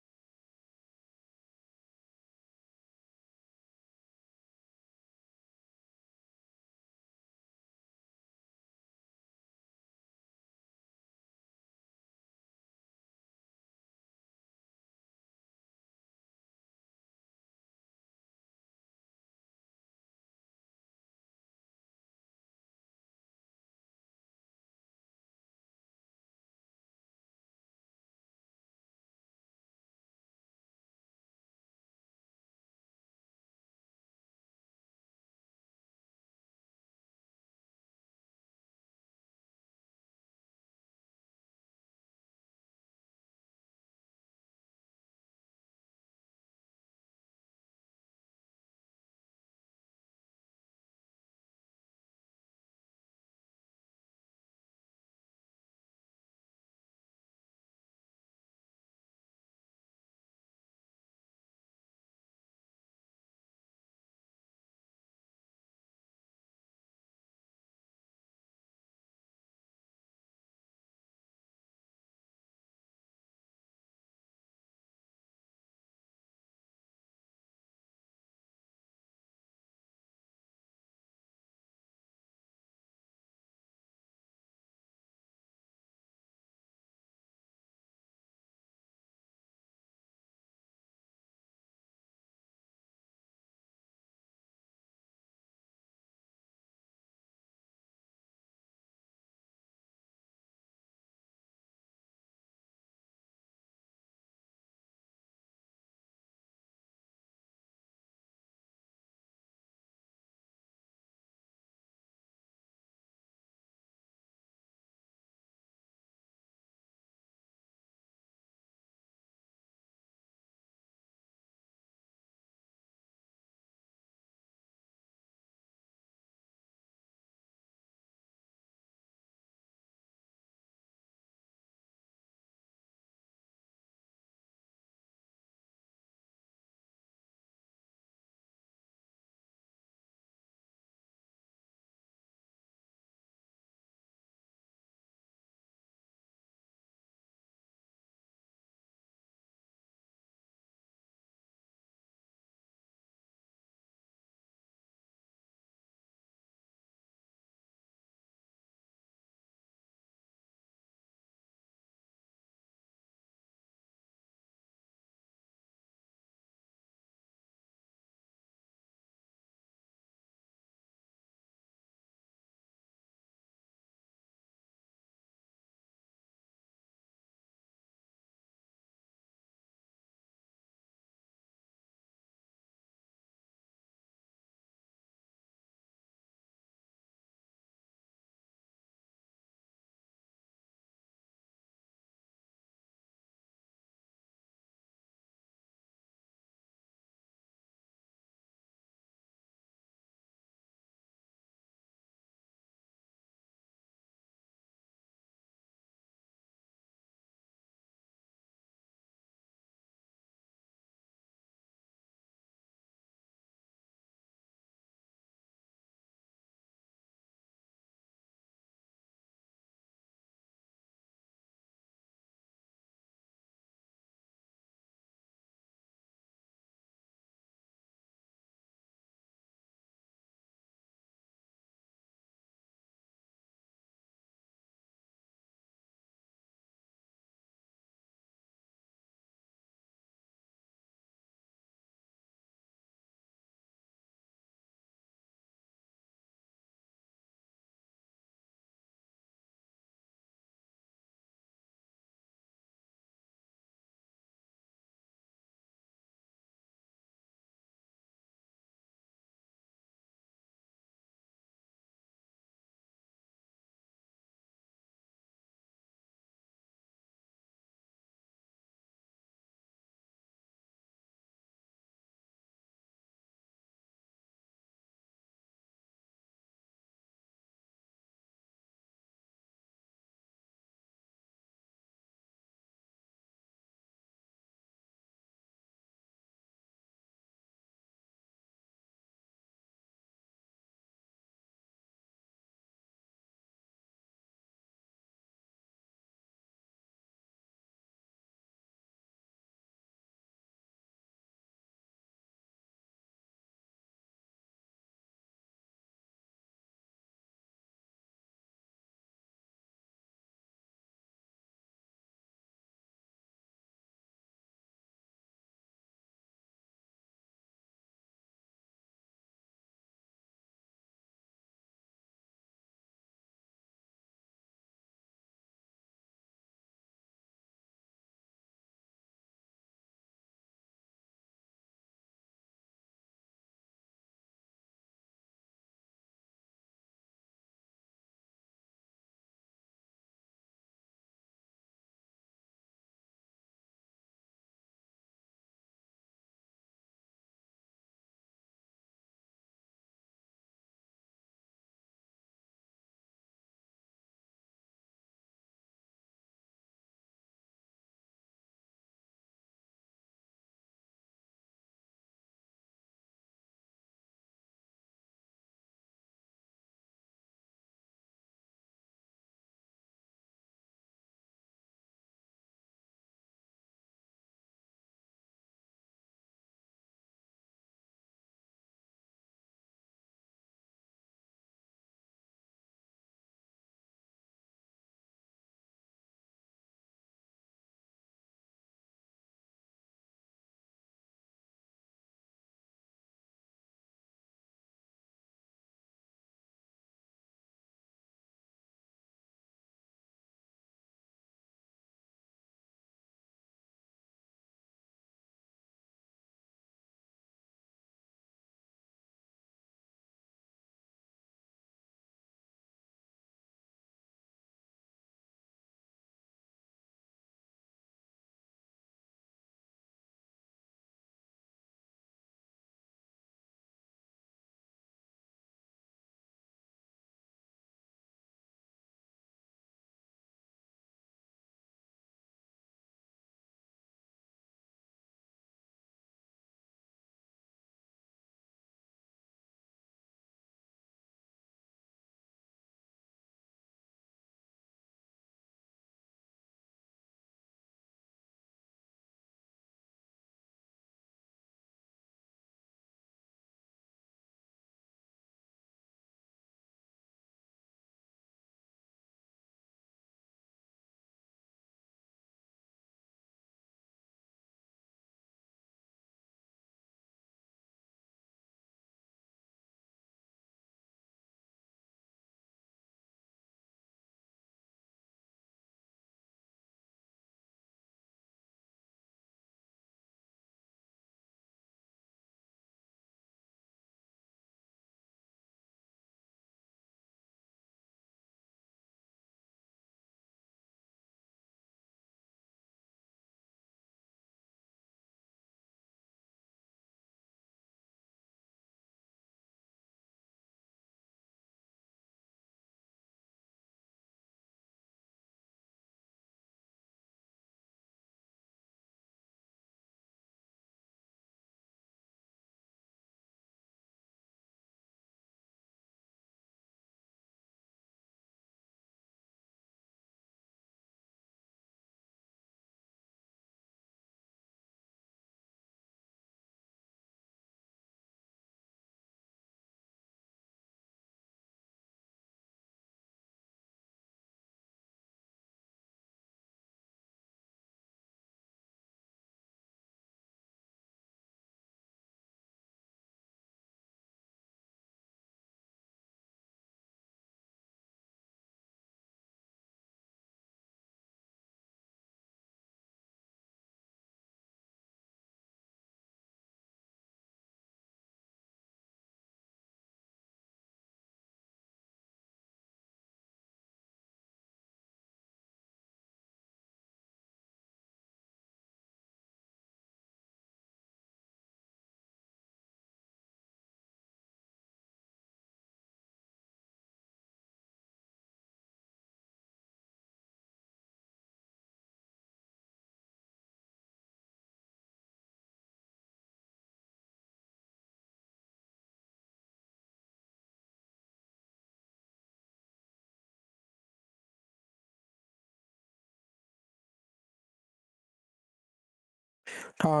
ထား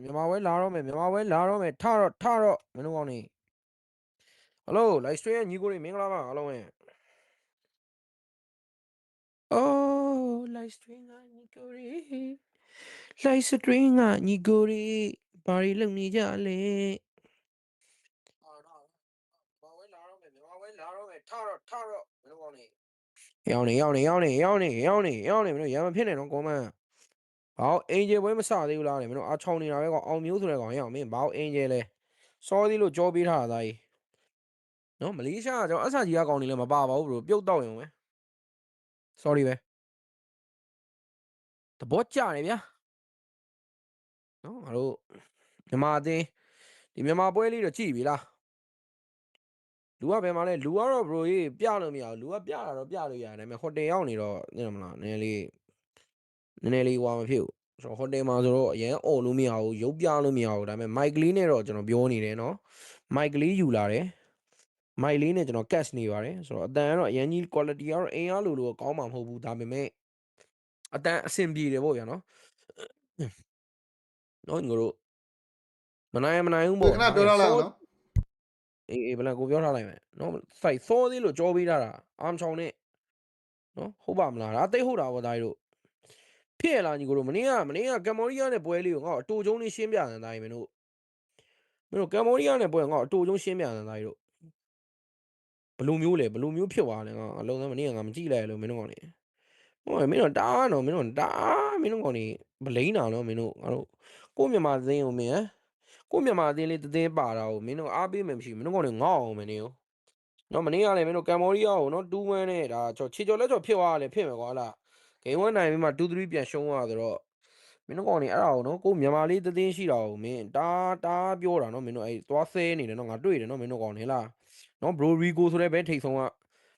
မြန်မာဝဲလာတော့မယ်မြန်မာဝဲလာတော့မယ်ထားတော့မင်းတို့ကောင်းနေ Hello live stream ညီကိုတွေမင်္ဂလာပါအားလုံးပဲ Oh live stream ကညီကိုတွေ live stream ကညီကိုတွေဘာတွေလုပ်နေကြလဲမြန်မာဝဲလာတော့မယ်ထားတော့မင်းတို့ကောင်းနေရောက်နေမင်းတို့ရမ်းမဖြစ်နဲ့တော့ကောမန်ဘာအင်ဂျယ်ပွဲမစသေးဘူးလားမင်းတို့အချောင်းနေတာပဲကောင်အောင်မျိုးဆိုတဲ့ကောင်ရောက်မင်းဘာအင်ဂျယ်လဲစောသေးလို့ကြောပေးထားတာသားကြီးနော်မလေးရှားကကျွန်တော်အဆာကြီးကကောင်နေလဲမပါပါဘူးဘရိုပြုတ်တော့ရုံပဲ sorry ပဲသဘောကျတယ်ဗျာနော်ငါတို့မြန်မာအသင်းဒီမြန်မာပွဲလေးတော့ကြည့်ပြီလားလူကဘယ်မှာလဲလူကတော့ဘရိုကြီးပြလို့မရဘူးလူကပြတာတော့ပြလို့ရတယ်ဒါပေမဲ့ဟိုတယ်ရောက်နေတော့သိတယ်မလားနည်းနည်းလေးဟွာမဖြစ်ဘူးဆိုတော့ဟိုတယ်မှာဆိုတော့အရင်អော်လို့မရဘူးရုပ်ပြလို့မရဘူးဒါပေမဲ့မိုက်ကလေးနဲ့တော့ကျွန်တော်ပြောနေတယ်နော်မိုက်ကလေးယူလာတယ်မိုက်လေးနဲ့ကျွန်တော် catch နေပါတယ်ဆိုတော့အတန်ကတော့အရင်ကြီး quality ကတော့အင်အားလိုကောင်းမှာမဟုတ်ဘူးဒါပေမဲ့အတန်အဆင်ပြေတယ်ပေါ့ဗျာနော်နော်ညီတို့မနိုင်ဘူးပေါ့ ခဏပြောထားလိုက်အောင်နော် အေးဘလန်ကိုပြောထားလိုက်မယ်နော်စိုက်စောသေးလို့ကြောပေးထားတာအာမ်ချောင်းနဲ့နော်ဟုတ်ပါမလားဒါသိဟုတ်တာပေါ့ဒါကြီးတို့ဖြစ်ရလားညီကိုတို့မနေ့ကကမ်ဘောဒီးယားနဲ့ပွဲလေးကိုငါ့အတူကျုံးလေးရှင်းပြတယ်ဒါကြီးမင်းတို့ကမ်ဘောဒီးယားနဲ့ပွဲငါ့အတူကျုံးရှင်းပြတယ်ဒါကြီးတို့ဘလူမျိုးလေဘလူမျိုးဖြစ်သွားတယ်ငါအလုံးစုံမနေ့ကငါမကြည့်လိုက်လို့မင်းတို့ကောင်နေဟိုမင်းတို့တားနော်မင်းတို့ကောင်နေဗလိန်တာနော်မင်းတို့ငါတို့ကိုမြန်မာသင်းကိုမင်းကိုမြန်မာသင်းလေးသင်းပါတာကိုမင်းတို့အားပေးမယ်မရှိမင်းတို့ကောင်နေငေါ့အောင်မင်းတို့နော်မနေ့ကလည်းမင်းတို့ကမ်ဘောဒီးယားကိုနော်2-1နဲ့ဒါခြေကျော်လက်ကျော်ဖြစ်သွားတယ်ဖြစ်မယ်ကွာလားဂိမ်း1နိုင်ပြီးမှ2-3ပြန်ရှုံးသွားဆိုတော့မင်းတို့ကောင်နေအဲ့ဒါကိုနော်ကိုမြန်မာလေးသင်းရှိတာကိုမင်းတားပြောတာနော်မင်းတို့အဲ့သွားဆဲနေတယ်နော်ငါတွေ့တယ်နော်မင်းတို့ကောင်နေလားနော်ဘရိုရီကိုဆိုတဲ့ဘဲထိတ်ဆုံးက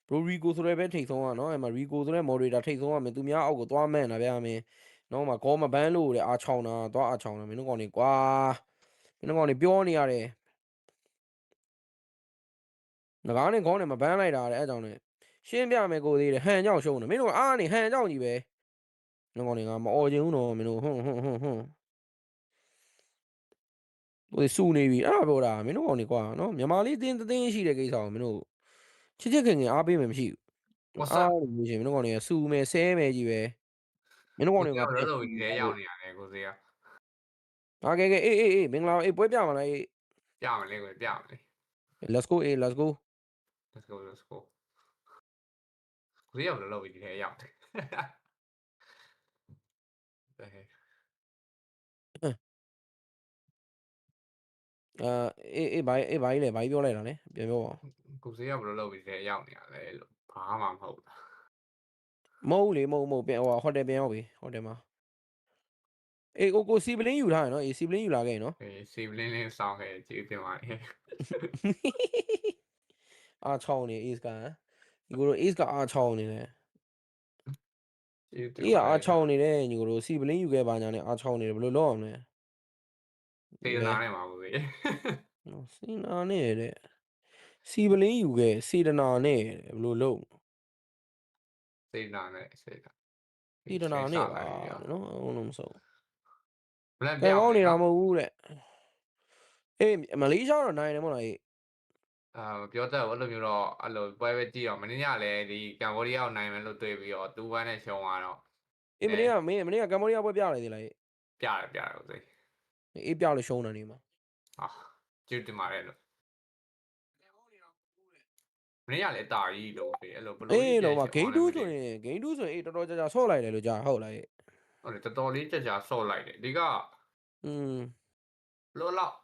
ဘရိုရီကိုဆိုတဲ့ဘဲထိတ်ဆုံးကနော်အဲ့မှာရီကိုဆိုတဲ့မော်ဒရေတာထိတ်ဆုံးကမင်းသူများအောက်ကိုသွားမှန်းတာဗျာမင်းနော်မှာကောမဘန်းလို့တဲ့အားချောင်းတာသွားအားချောင်းတာမင်းတို့ကောင်နေကွာမင်းတို့ကောင်နေပြောနေရတယ်ငကားနဲ့ခေါင်းနဲ့မဘန်းလိုက်တာတဲ့အဲ့ကြောင့်နဲ့ရှင်းပြမယ်ကိုသေးတယ်ဟန်ကြောင့်ရှုံးတယ်မင်းတို့အားနေဟန်ကြောင့်ကြီးပဲမင်းတို့ကောင်နေငါမအော်ချင်ဘူးနော်မင်းတို့ဟွန်းဟိုစူနေပြီအဲ့ဒါပြောတာမင်းတို့ကောင်နေကွာနော်မြန်မာလေးတင်းရှိတဲ့ကိစ္စကိုမင်းတို့ချစ်ခင်အားပေးမယ်မရှိဘူးအားလို့ရှင်မင်းတို့ကောင်နေစူမယ်ဆဲမယ်ကြီးပဲမင်းတို့ကောင်နေငါလောလောကြီးလဲရောက်နေရတယ်ကိုစေးကဟာကဲအေးမင်္ဂလာအေးပွဲပြမလားအေးပြမလဲကိုပြမလဲ let's go အေး let's go ကိုစေးကလောလောကြီးလဲရောက်တယ်အေးဘာကြီးလဲဘာကြီးပြောလိုက်တာလဲပြန်ပြောပါဦးကိုစေးကလောလောကြီးလဲရောက်နေရတယ်လို့ဘာမှမဟုတ်တာမဟုတ်လေမဟုတ်ပြန်ဟိုဟိုတယ်ပြန်ရောက်ပြီဟိုတယ်မှာအေးကိုစီပလင်းယူထားရနော်အေးစီပလင်းယူလာခဲ့နော်အေးစီပလင်းလေးစောင်းခဲ့ကြည့်တင်ပါလေအားချောင်းနေ ace ကညီကိုတို့ ace ကအားချောင်းနေတယ်အေးအားချောင်းနေတယ်ညီကိုတို့စီပလင်းယူခဲ့ပါညာနဲ့အားချောင်းနေတယ်ဘယ်လိုလုပ်အောင်လဲစေနာနဲ့မှာကိုစေးနော်စေနာနဲ့တဲ့စီပလင်းယူခဲ့စေတနာနဲ့ဘယ်လိုလုပ်စေနာနဲ့စေတနာနဲ့ပါနော်အောင်လို့မဆုံးဘလက်ပြောင်းနေတာမဟုတ်ဘူးတဲ့အေးမလေးရှားတော့နိုင်တယ်မဟုတ်လားအေးပြောတတ်အဲ့လိုမျိုးတော့အဲ့လိုပွဲပဲကြည့်တော့မင်းညလည်းဒီကမ်ဘောဒီးယားကိုနိုင်မယ်လို့တွေးပြီးတော့2-1နဲ့ရှုံးသွားတော့အေးမနေ့ကကမ်ဘောဒီးယားပွဲပြလိုက်သေးလားအေးပြတယ်ကိုစေးအေးပြလို့ရှုံးတာနေမှာဟာကျူတင်ပါတယ်လို့မင်းရလေတာကြီးလို့ဖေးအဲ့လိုဘလို့အေးတော့မှာ game 2ဆိုရင်အေးတော်တော်ကြာဆော့လိုက်တယ်လို့ကြာဟုတ်လားအေးဟုတ်တယ်တော်တော်လေးကြာဆော့လိုက်တယ်ဒီကလောလောက်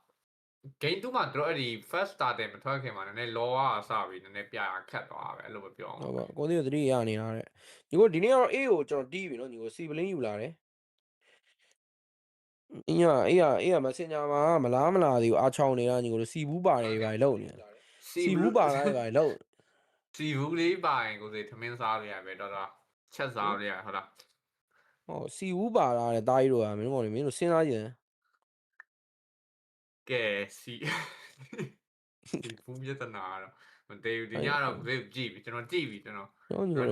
game 2မှာတို့အဲ့ဒီ first starter မထွက်ခင်မှာနည်းနည်းလောကစပြီးနည်းနည်းပြရခတ်သွားပဲအဲ့လိုပဲပြောအောင်ဟုတ်ပါကိုသေးသတိရနေတာတဲ့ညီကိုဒီနေ့ကတော့ A ကိုကျွန်တော်တီးပြီနော်ညီကိုစီပလင်းယူလာတယ်အေးမစင်ညာမှာမလားသေးဘူးအားချောင်းနေတာညီကိုစီဘူးပါတယ်ဘာလို့နေစီဘူးပါလားဘာလို့စီဘူးလေးပါရင်ကိုစေသမင်းစားလို့ရပဲတော်တော်ချက်စားလို့ရဟုတ်လားဟောစီဘူးပါလားတဲ့တားကြီးတို့ကမင်းတို့စဉ်းစားကြည့်ကဲစီဘူးပြဿနာတော့မတည်ဘူးဒီညတော့ကိုစေကြည့်ပြီကျွန်တော်ကြည့်ပြီကျွန်တော်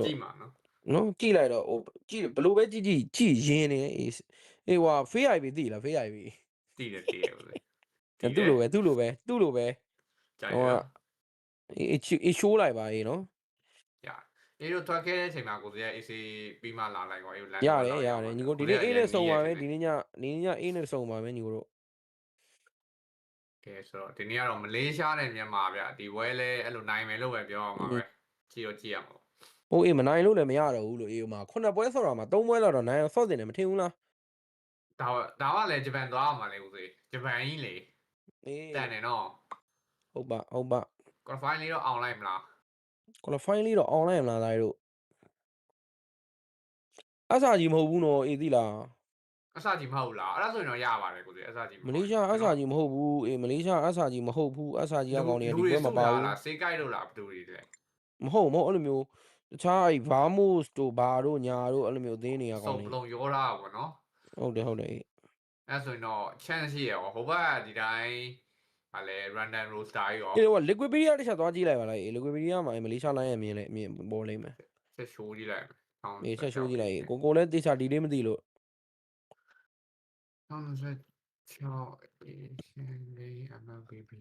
ကြည့်မှာနော် နော်ကြည့်လိုက်တော့ဟိုကြည့်ဘလို့ပဲကြည့်ရင်းနေအေးဟို VIP သိလား VIP တည်တယ်ကိုစီတည် သူ့လိုပဲ ကြိုက် ဟို ရ အေးရှိုးလိုက်ပါအေးနော် ရအေးတို့ထွက်ခဲ့တဲ့အချိန်မှာကိုစီက AC ပြီးမှလာလိုက်ကွာအေးလမ်း ရတယ်ညီကိုဒီနေ့အေးနဲ့စုံပါပဲဒီနေ့ညအေးနဲ့စုံပါပဲညီကိုတို့ ကဲဆိုတော့ဒီနေ့ကတော့မလေးရှားနဲ့မြန်မာဗျဒီဝဲလဲအဲ့လိုနိုင်မယ်လို့ပဲပြောအောင်ပါပဲကြည့်ရမှာ ဟိုအေးမနိုင်လို့လည်းမရတော့ဘူးလို့အေးဟိုမှာ9ပွဲဆော့တာမှာ3ပွဲလောက်တော့နိုင်အောင်ဆော့တင်တယ်မထင်ဘူးလား ဒါကလည်းဂျပန်သွားအောင်ပါလေကိုစီဂျပန်ကြီးလေတန်တယ်နော် ဟုတ်ပါ qualify လေးတော့အောင်လိုက်မလား qualify လေးတော့အောင်လိုက်မလားသားတို့အဆာကြီးမဟုတ်ဘူးနော်အေးသိလား အစကြီးမဟုတ်လားအဲ့ဒါဆိုရင်တော့ရပါတယ်ကိုစီအစကြီး မလေးရှားအဆာကြီးမဟုတ်ဘူးအေးမလေးရှားအဆာကြီးမဟုတ်ဘူးအဆာကြီးကကောင်းနေဒီပွဲမပါဘူး လားစေးကိုက်လို့လားဘယ်သူတွေလဲ မဟုတ်အဲ့လိုမျိုးတခြားအဲ့ဘာမို့တို့ဘာတို့ညာတို့အဲ့လိုမျိုးအသင်းတွေကကော စုံ င်းနေ ပလုံးရောထားပါဘောနော် ဟုတ်တယ် အဲ့ဆိုရင်တော့ chance ရှိရဟိုဘက်ဒီတိုင်းဟာလေ random roster ကြီးရော အေးဟို liquipedia တစ်ချက်သွားကြည့်လိုက်ပါလားအေး liquipedia မှာမလေးရှားလိုင်းရမြင်ပေါ်လိမ့်မယ် ဆက်ရှိုးကြည့်လိုက်အောင် အေးချက်ရှိုးကြည့်လိုက်ကိုလည်းတေချာဒီလေးမသိလို့ 36 Asian MLBB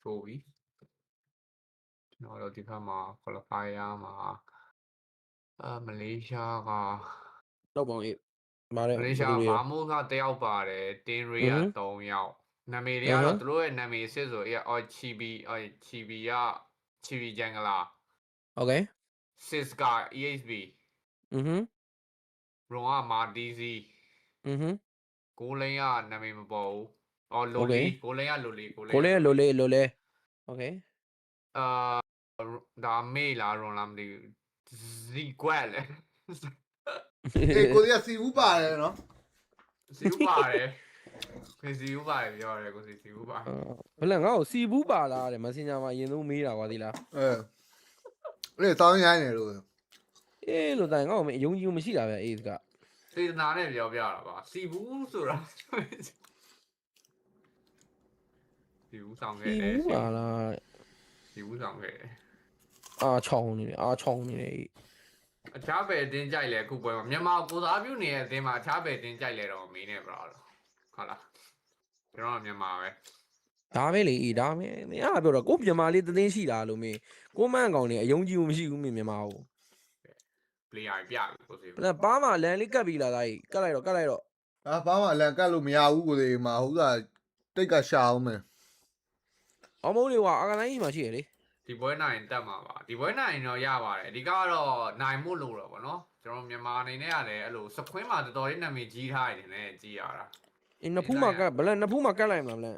ဆိုပြီးကျွန်တော်တို့ဒီဘက်မှာ qualifier မှာမလေးရှားက တော့ပေါ့အေးပါတယ် မလေးရှားဘာမိုးကတယောက်ပါတယ်တင်းရီက3ယောက်နာမည်တွေကတော့သူတို့ရဲ့နာမည်စစ်ဆိုချီဘီချီဘီဂျန်ဂလာ okay sis က EHB ရောကမာဒီစီ ကိုလိန်ကနာမည်မပေါ်ဘူးအော်လိုလီကိုလိန်ကလိုလီ လိုလေ okay ဒါမေးလားရွန်လားမသိဘူးဇီကွက်လေ အေးကိုစီကစီဦးပါတယ်နော် စီဦးပါတယ်စီဦးပါတယ်ပြောရတယ်ကိုစီဦးပါတယ် ဘလန်ငါ့ကိုစီဘူးပါလားတဲ့ messenger မှာအရင်ဆုံးမေးတာကွာဒီလား အေးတောင်းရိုင်းနေလို့ အေးလို့တိုင်ငါ့ကိုအယုံကြည်မရှိတာဗျအေးက စေတနာနဲ့ပြောပြတာပါစီဘူးဆိုတာစီဘူးဆောင်ခဲ့တယ် စီဘူးပါလား စီဘူးဆောင်ခဲ့တယ် ချောင်းနေတယ် အခြားပဲအတင်းကြိုက်လဲအခုပွဲမှာမြန်မာကိုစားပြုနေတဲ့အတင်းမှာအခြားပဲအတင်းကြိုက်လဲတော့မင်းနဲ့ဗျာဟုတ်လားကျွန်တော်မြန်မာပဲ ဒါပဲလေအေးဒါပဲမင်းအားပြောတော့ကိုမြန်မာလေးသင်းရှိတာလို့မင်းကိုမန့်ကောင်နေအယုံကြည်မရှိဘူးမင်းမြန်မာကို player ပြကိုစီ ဘလန်ပါမှာလန်လေးကတ်ပြီးလာသားကြီးကတ်လိုက်တော့ဘာမှလန်ကတ်လို့မရဘူးကိုစီမှာဟုတ်တာတိတ်ကရှာအောင်မယ် အောင်မိုးလေးကအာကလိုင်းကြီးမှာရှိရလေ ဒီပွဲနိုင်တက်မှာပါဒီပွဲနိုင်တော့ရပါတယ်အဓိကတော့နိုင်မှုလို့တော့ဗောနော်ကျွန်တော်မြန်မာအနေနဲ့ကလည်းအဲ့လိုစခွင်းမှာတော်တော်လေးနာမည်ကြီးထားရတယ်နဲ့ကြီးရတာ အင်းနဖူးမှာကတ်ဘလန်နဖူးမှာကတ်လိုက်မလားဘလန်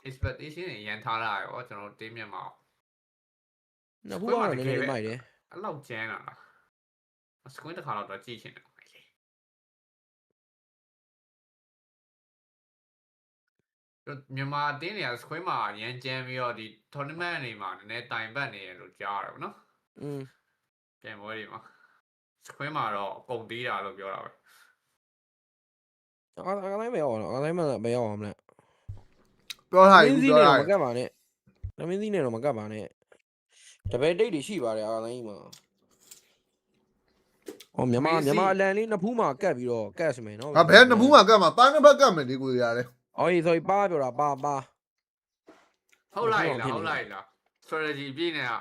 expectation တွေရန်ထားလာရောကျွန်တော်တင်းမြတ်မှာ နဖူးကတော့နည်းနည်းမိုက်တယ် အဲ့လောက်ကျန်းလာလားစခွင်းတစ်ခါတော့ကြည့်ချင်တယ်မြန်မာတင်းတွေကစခွင်းမှာရန်ကျန်းပြီးတော့ဒီ tournament တွေမှာနည်းနည်းတိုင်ပတ်နေရလို့ကြားရတယ်ဗောနော်ပြန်ပွဲတွေမှာစခွင်းမှာတော့အကုန်တီးတာလို့ပြောတာပဲ အာကလိုင်းမရောက်အောင်အာကလိုင်းမရောက်အောင်မလဲ ပြောထားပြီပြောထား မကတ်ပါနဲ့သမင်းသီးနဲ့တော့မကတ်ပါနဲ့တပည့်တိတ်တွေရှိပါတယ်အာကလိုင်းကြီးမှာမြန်မာအလန်လေးနဖူးမှာကတ်ပြီးတော့ကတ်စမယ်နော် ငါဘယ်နဖူးမှာကတ်မှာပန်းတစ်ဖက်ကတ်မယ်ဒီကိုစီရတယ် အော်ဒီဆိုပါပြောတာပါ ဟုတ်လိုက်လား strategy ပြည့်နေတာ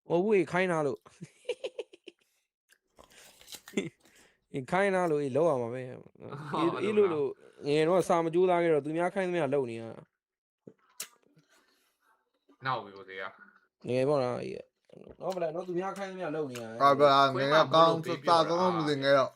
ဟိုဘူးခိုင်းတာလို့ခိုင်းတာလို့လောက်ရမှာပဲအေးလို့ငယ်တော့စာမကြိုးသားခဲ့တော့သူများခိုင်းသမျှလုံနေရ နောက်ပြီကိုစီက ငယ်ပေါ့လားအေးတော့ဗလားတော့သူများခိုင်းသမျှလုံနေရ ဟာဗျာငယ်ကကောင်းစာကောင်းမသိငယ်တော့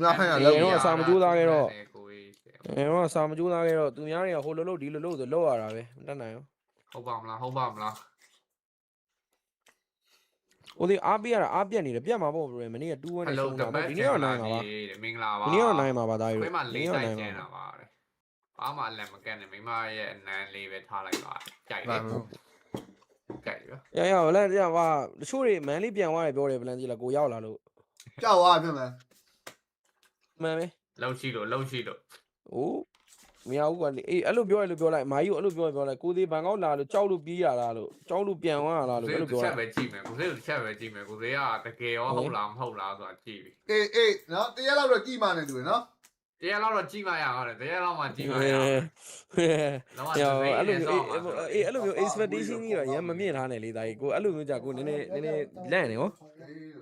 ငါခိုင်းရလောက် တော့စာမကြိုးသားခဲ့တော့ ကိုကြီး တော့စာမကြိုးသားခဲ့တော့သူများတွေကဟိုလိုဒီလိုဆိုလောက်ရတာပဲမတတ်နိုင်ဘူး ဟုတ်ပါမလား ဟိုဒီအားပြရတာအားပြက်နေတယ်ပြက်မှာပေါ့ဘယ်မနေ့က2-1နဲ့ရှုံးတာပေါ့ဒီနေ့တော့နိုင်မှာပါ မင်္ဂလာပါ ဒီနေ့တော့နိုင်မှာပါသားကြီး ခွေးမှာ ဒီ လေး နေ့ တို တော့ က် နိုင် ကျ မှာ န်းတာပါတဲ့ဘာမှအလက်မကန့်နဲ့မိမရဲ့အနမ်းလေးပဲထားလိုက်ပါကြိုက်တယ်ကြိုက်ရော ရဗလန်တချို့တွေမန်လေးပြန်သွားတယ်ပြောတယ်ဗလန်ကြီးလားကိုရောက်လာလို့ ကြောက်သွားဖြစ်မယ် မှန်ပဲ လှုပ်ရှိလို့ ဟို မရဘူးကွာအေးအဲ့လိုပြောရလို့ပြောလိုက်မာကြီးကိုအဲ့လိုပြောလိုက်ကိုသေးဘန်ကောက်လာလို့ကြောက်လို့ပြေးရလားလို့ကြောက်လို့ပြန်သွားရလားလို့အဲ့လိုပြော ချက် လိုက် ပဲကြည့်မယ်ကိုသေးတစ်ချက်ပဲကြည့်မယ်ကိုသေးကတကယ်ရောဟုတ်လားမဟုတ်လားဆိုတာကြည့်ပြီ အေးနော်တရက်လောက်တော့ကြည့်မှနေတူရနော် တရားလောက်တော့ကြည့်မှရပါတယ်တရားလောက်မှကြည့်မှရတော့အဲ့လိုမျိုးအဲ့လိုမျိုး expectation ကြီးတော့ရမ်းမမြင့်ထားနဲ့လေဒါကြီးကိုအဲ့လိုမျိုးကြာကိုနည်းနည်းလန့်နေဟော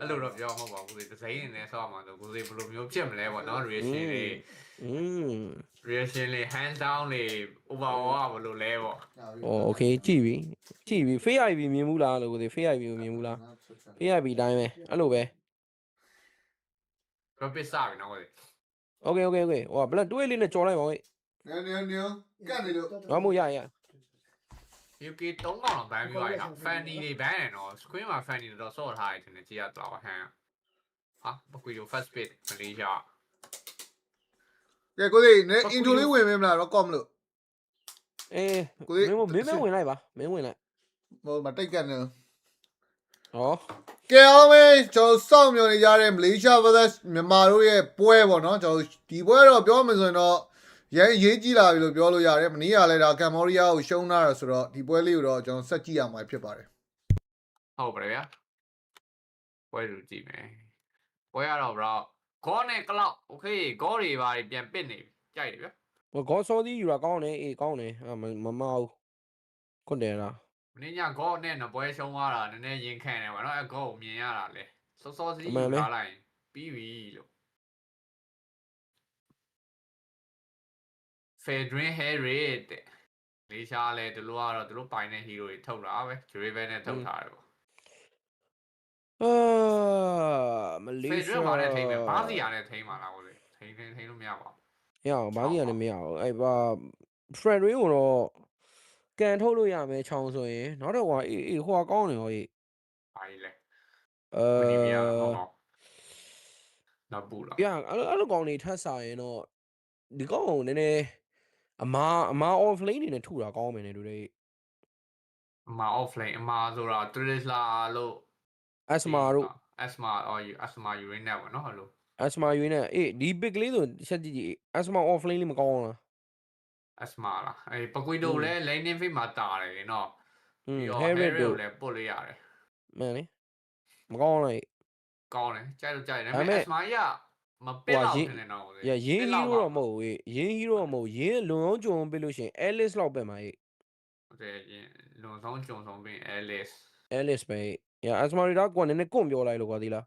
အဲ့လိုတော့ပြောမှာမဟုတ်ပါဘူးဒီဇိုင်းနေနဲ့ဆောက်မှာဆိုကိုသေးဘယ်လိုမျိုးဖြစ်မလဲပေါ့နော် reaction လေး reaction လေး hands down လေး overall ဘယ်လိုလဲပေါ့ โอเคကြည့်ပြီ fake IV မြင်ဘူးလားလို့ကိုသေး fake IV ကိုမြင်ဘူးလား fake IV တိုင်းပဲအဲ့လိုပဲ တော့ပစ်စားပြီနော်ကိုသေး โอเคဟိုဘလက်တွေးလေးနဲ့ကြော်လိုက်ပါဦး နင်းကတ်နေလို့ ဘာမို့ရ UK 3ကောင်တော့ဘန်ပြီးသွားပြီဟာ Fanny တွေဘန်နေတော့ screen မှာ Fanny တော့ဆော့ထားရတယ်တင်ကြည့်ရတော့ဟန်ဟာဘကွေလို first pit မလေးရှား ကဲကိုသေးနင်း intro လေးဝင်မင်းမလားတော့ကော့မလို့ အေးမင်းဝင်လိုက်ပါမင်းဝင်လိုက် ဟိုမတိတ်ကတ်နေ ဟော ကဲအောင်မေကျွန်တော်စောင့်မျှော်နေကြတဲ့မလေးရှား vs မြန်မာတို့ရဲ့ပွဲပေါ့နော်ကျွန်တော်ဒီပွဲတော့ပြောမှဆိုရင်တော့ရဲရေးကြည့်လာပြီလို့ပြောလို့ရတယ်မနေ့ကလည်းဒါကမ်ဘောဒီးယားကိုရှုံးလာတာဆိုတော့ဒီပွဲလေးကိုတော့ကျွန်တော်ဆက်ကြည့်ရမှာဖြစ်ပါတယ် ဟုတ်ပါဗျာပွဲလူကြည့်မယ်ပွဲရတော့ bro ခေါ်နဲ့ကလောက် okay ခေါ်တွေပါပြန်ပစ်နေကြိုက်တယ်ဗျာ ဟိုကောစောသီးယူတာကောင်းတယ်အေးကောင်းတယ်မမအောင်ခွတ်တယ်လား မင်းညခေါ်နဲ့နပွဲရှုံးသွားတာနည်းနည်းရင်ခံတယ်ဗောနော်အခေါ်ကိုမြင်ရတာလေစောစောစီးယူထားလိုက်ပြီးပြီလို့ Fedrin Harry တဲ့လေးရှားလဲဒီလိုကတော့သူတို့ပိုင်တဲ့ hero တွေထုတ်တာပဲ Driven နဲ့ထုတ်ထားတယ်ဗော မလေးရှား Fedrin မှာလည်းထိမ့်မယ်ဘာစီရနဲ့ထိမ့်မှာလားဗောလေထိမ့်လို့မရပါဘူး ရအောင်ဘာကြီးရလည်းမရအောင်အဲ့ဘာ Fredrin ကိုတော့ကန်ထုတ်လို့ရမယ်ချောင်းဆိုရင်နောက်တော့ဟိုအေးဟိုကောင်းတယ်ဟောအေး ဘာကြီးလဲမနေရအောင်တော့ပူလား ပြအဲ့လိုကောင်းနေထပ်စားရင်တော့ဒီကောင်းကိုနည်းနည်းအမာ offlane နေနဲ့ထုတာကောင်းမယ်နေတို့တွေ အမာ offlane အမာဆိုတာ Trisla လို့ asma တို့ asma asma urine နဲ့ပေါ့နော်ဟဲ့လို့ asma ယူနေအေးဒီ big လေးဆိုချက်ကြည့် asma offlane လေးမကောင်းလား asma လားအေးပကွေတို့လည်း laning phase မှာတာတယ်နော်ပြီးတော့ Harriet တို့ လည်းပုတ်လို့ရတယ် မှန်လေမကောင်းလား ကောင်းတယ်ကြိုက်လို့ကြိုက်တယ်ဒါပေမဲ့ asma ကြီးကမပစ်တော့ဖြစ်နေတော့ဘူး ရင်း hero တော့မဟုတ်ဘူးရင်း hero တော့မဟုတ်ရင်းလုံအောင်ကြုံပစ်လို့ရှိရင် alice လောက်ပဲမှာအေး ဟုတ်တယ်လွန်ဆုံးကြုံဆုံးပြီး alice ပဲရ asma ရီဒါကွန်နည်းနည်းကွန်ပြောလိုက်လို့ကွာဒီလား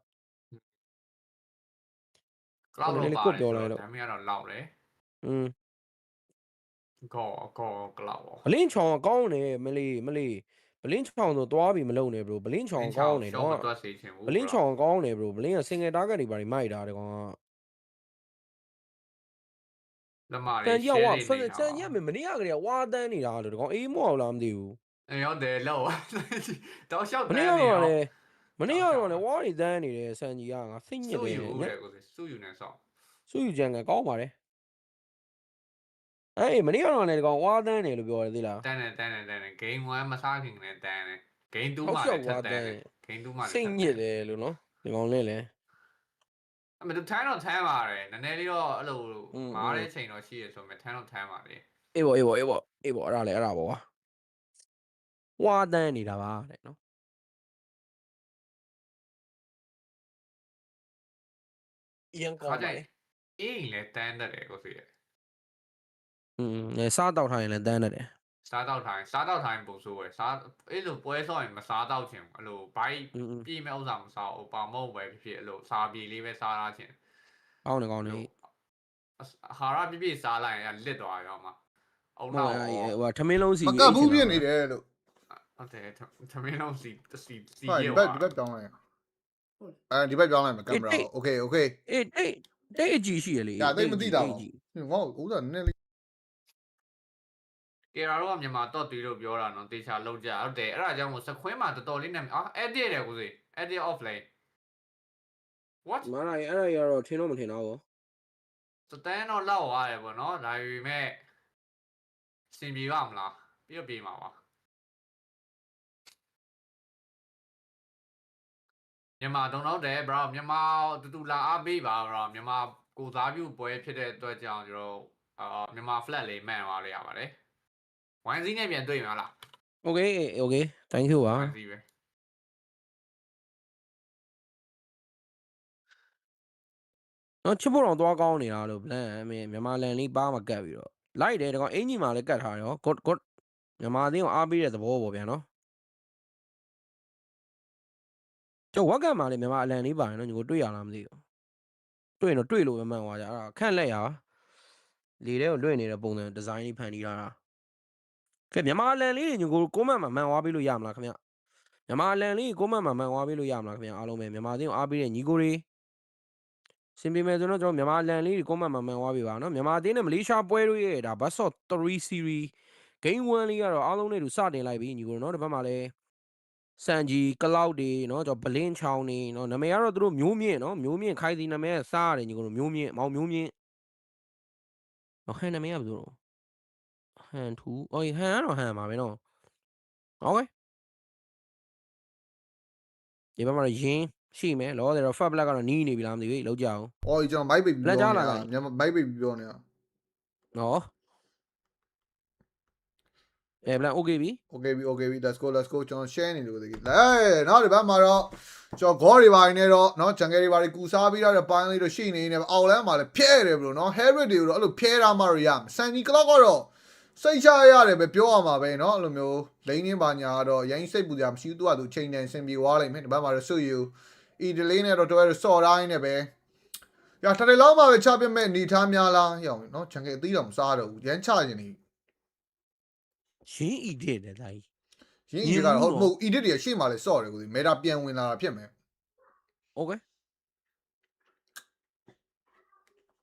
cloud လို့ပါတယ်ဆိုတော့ဒါမှမဟုတ်တော့လောက်တယ်ကော cloud ဘလင်းချောင်းကောင်းတယ်မလေးဘလင်းချောင်းဆိုသွားပြီမလုံနဲ့ bro ဘလင်းချောင်းကောင်းတယ်နော်ဘလင်းချောင်းကောင်းတယ် bro ဘလင်းက single target တွေပါမိုက်တာတကောင်က လမားလေး တန်ကြီးကမနေ့ကကလေးကဝါတန်းနေတာလို့တကောင်အေးမောက်လားမသိဘူး ရောက်တယ်လောက်တော့ရှောက် မနေ့ကတော့လည်းဝါးတွေတန်းနေတယ်ဆန်ကြီးကငါစိတ်ညစ်တယ် စုယူနေဆောက် စုယူချန်ကကောင်းပါတယ်အေးမနေ့ကတော့လည်းတကောင်ဝါးတန်းနေလို့ပြောရသေးလား တန်းတယ် game 1မစားခင်နဲ့တန်းတယ် game 2မှာလည်းထပ်တန်းတယ် game 2မှာလည်း စိတ်ညစ်တယ်လို့နော်ဒီကောင်လေးလည်း အမေသူထမ်းတော့ထမ်းပါတယ်နည်းနည်းလေးတော့အဲ့လိုမားတဲ့ချိန်တော့ရှိရဆိုမှထမ်းတော့ထမ်းပါလေအေးပေါ့အဲ့ဒါလည်းအဲ့ဒါပေါ့ကွာဝါတန်းနေတာပါတဲ့နော်ရန်ကောင်းပါလေ အေးလည်းတန်းတတ်တယ်ကိုစီရ စားတောက်ထားရင်လည်းတန်းတတ်တယ် စားတောက်ထိုင်ပုံဆိုးပဲစားအဲ့လိုပွဲဆော့ရင်မစားတော့ချင်အဲ့လိုဘိုက်ပြေးမဲ့ဥစ္စာမစားဘူးပါမဟုတ်ပဲဖြစ်အဲ့လိုစားပြေးလေးပဲစားရချင်ကောင်းတယ်ဟာရပြည့်စားလိုက်ရင်လစ်သွားရောမှာအုံနောက်ဟိုထမင်းလုံးစီ မကတ်ဘူးဖြစ်နေတယ်လို့ ဟုတ်တယ်ထမင်းလုံးစီဒီဘက်ပြောင်းလိုက်ဒီဘက်ပြောင်းလိုက်မှာကင်မရာโอเคအေးတိတ်အကြည့်ရှိရလေဒါသိမသိတာပါငေါ့ဥစားနည်းလေးကေရာတို့ကမြန်မာတော့တူလို့ပြောတာနော်တေချာလောက်ကြဟုတ်တယ်အဲ့ဒါကြောင့်မို့စခွင်းမှာတော်တော်လေးနဲ့edit တယ်ကိုစီ edit offline what မလာအဲ့ဒါရတော့ထင်တော့မထင်တော့ဘူးစတန်းတော့လောက်သွားတယ်ပေါ့နော်ဒါပေမဲ့စင်ပြေပါမလားပြေမှာပါမြန်မာတုံတော့တယ် bro မြန်မာတူလာအားပေးပါ bro မြန်မာကိုစားပြုပွဲဖြစ်တဲ့အတွက်ကြောင့်ကျွန်တော် မြန်မာ flat လေးမှန်သွားလို့ရပါတယ်ဝိုင်းစည်းနဲ့ပြန်တွေ့မှာလား Okay thank you ပါ ဝိုင်းစည်းပဲ နော်ချစ်ဖို့တော့သွားကောင်းနေတာလို့ plan အမေမြန်မာလန်လေးပါမကတ်ပြီးတော့လိုက်တယ်တကောင်အင်ကြီးမှာလည်းကတ်ထားတယ်ဟော good မြန်မာအသင်းကိုအားပေးတဲ့သဘောပေါ့ဗျာနော်ကျော်ဝက်ကတ်မှာလည်းမြန်မာအလန်လေးပါတယ်နော်ညီကိုတွေ့ရလားမသိဘူးတွေ့ရင်တော့တွေ့လို့ပဲမှန်သွားကြအဲ့ဒါခန့်လက်ရလေထဲကိုလွှင့်နေတဲ့ပုံစံဒီဇိုင်းလေးဖန်တီးထားတာကဲမြန်မာအလန်လေးညီကိုကိုမန့်မှာမှန်သွားပေးလို့ရမလားခင်ဗျမြန်မာအလန်လေးကိုမန့်မှာမှန်သွားပေးလို့ရမလားခင်ဗျအားလုံးပဲမြန်မာအသင်းကိုအားပေးတဲ့ညီကိုတွေစင်ပေမဲ့ဆိုတော့ကျွန်တော်မြန်မာလန်လေးကိုမန့်မှန်သွားပြီပါနော်မြန်မာအသင်းနဲ့မလေးရှားပွဲတို့ရဲ့ဒါ best of 3 series game 1လေးကတော့အားလုံးနဲ့တူစတင်လိုက်ပြီညီကိုနော်ဒီဘက်မှာလဲစန်ဂျီကလောက်တွေနော်ကျွန်တော်ဘလင်းချောင်းနေနော်နာမည်ကတော့သူတို့မျိုးမြင့်နော်မျိုးမြင့်ခိုင်စီနာမည်စားရတယ်ညီကိုမျိုးမြင့်မောင်မျိုးမြင့်ဟန်နာမည်ကဘယ်လိုလဲဟန်ထူဟန်ကတော့ဟန်ပါပဲနော်ဟုတ်ကဲ့ဒီဘက်မှာရင်းရှိမယ်လောတယ်တော့ fat black ကတော့နီးနေပြီလားမသိဘူးလောက်ကြအောင် အော်ကျွန်တော် mic baby ပြောနေတာမြန်မာ mic baby ပြောနေတာနော်plan okay ပြီ okay ပြီ let's go ကျွန်တော် share နေလို့တကယ်နောက်ဒီဘက်မှာတော့ကျွန်တော် goal တွေပါနေတော့เนาะ jungle တွေပါကူစားပြီးတော့ပိုင်းလေးတော့ရှိနေနေအောက်လမ်းမှာလည်းဖျဲတယ်ဘလို့เนาะ Harry တွေကိုတော့အဲ့လိုဖျဲထားမှရရမယ် Sandy Clock ကတော့စိတ်ချရတယ်ပဲပြောရမှာပဲเนาะအဲ့လိုမျိုး lane င်းပါညာတော့ရိုင်းစိတ်ပူကြမရှိဘူးသူကသူချိန်တန်ဆင်ပြေသွားလိမ့်မယ်ဒီဘက်မှာတော့ဆွယူ Italy နဲ့တော့တော်တော်စော်တိုင်းနဲ့ပဲရထတယ်လောက်မှပဲချပြမဲ့နေထားများလားဟောင်းเนาะ jungle အသီးတော့မစားတော့ဘူးရမ်းချခြင်းနေရင်း edit တဲ့တိုင်းရင်း edit ကတော့ဟုတ် edit တွေရှေ့မှာလဲစော့တယ်ကိုဒီ meta ပြန်ဝင်လာတာဖြစ်မယ် okay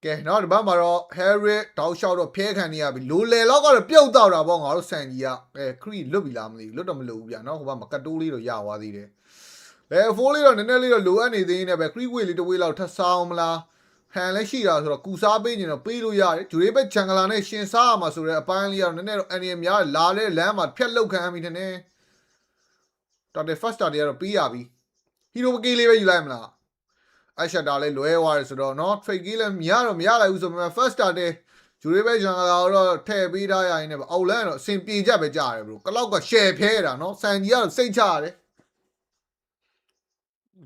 ကဲနောက်ဒီဘက်မှာတော့ Harry တောက်လျှောက်တော့ဖျဲခံနေရပြီလိုလေလောက်ကတော့ပြုတ်တော့တာပေါ့ငါတို့ဆန်ကြီးကခရီလွတ်ပြီလားမသိဘူးလွတ်တော့မလို့ဘူးဗျာနော်ဟိုဘက်မှာကတ်တိုးလေးတော့ရသွားသေးတယ်လေဖိုးလေးတော့နည်းနည်းလေးတော့လိုအပ်နေသေးနေပဲခရီဝေးလေးတစ်ဝေးလောက်ထပ်ဆောင်မလားဟန်လည်းရှိတာဆိုတော့ကူစားပေးနေတော့ပေးလို့ရတယ်ဂျူရေးဘက်ဂျန်ဂလာနဲ့ရှင်စားရမှာဆိုတဲ့အပိုင်းလေးကတော့နည်းနည်းတော့အန်ရီများလာတဲ့လမ်းမှာဖြတ်လောက်ခံပြီတဲ့တော်တယ် first start တွေကတော့ပေးရပြီဟီရိုကေးလေးပဲယူလိုက်မလားအရှက်တာလေးလွဲသွားတယ်ဆိုတော့เนาะ trade ကြီးလည်းမရလိုက်ဘူးဆိုပေမဲ့ first start တဲ့ဂျူရေးဘက်ဂျန်ဂလာတော့ထည့်ပေးထားရရင်လည်းအောက်လန်းကတော့အဆင်ပြေကြပဲကြားတယ်ဘလို့ကလောက်က share ဖဲတာเนาะဆန်ကြီးကတော့စိတ်ချရတယ်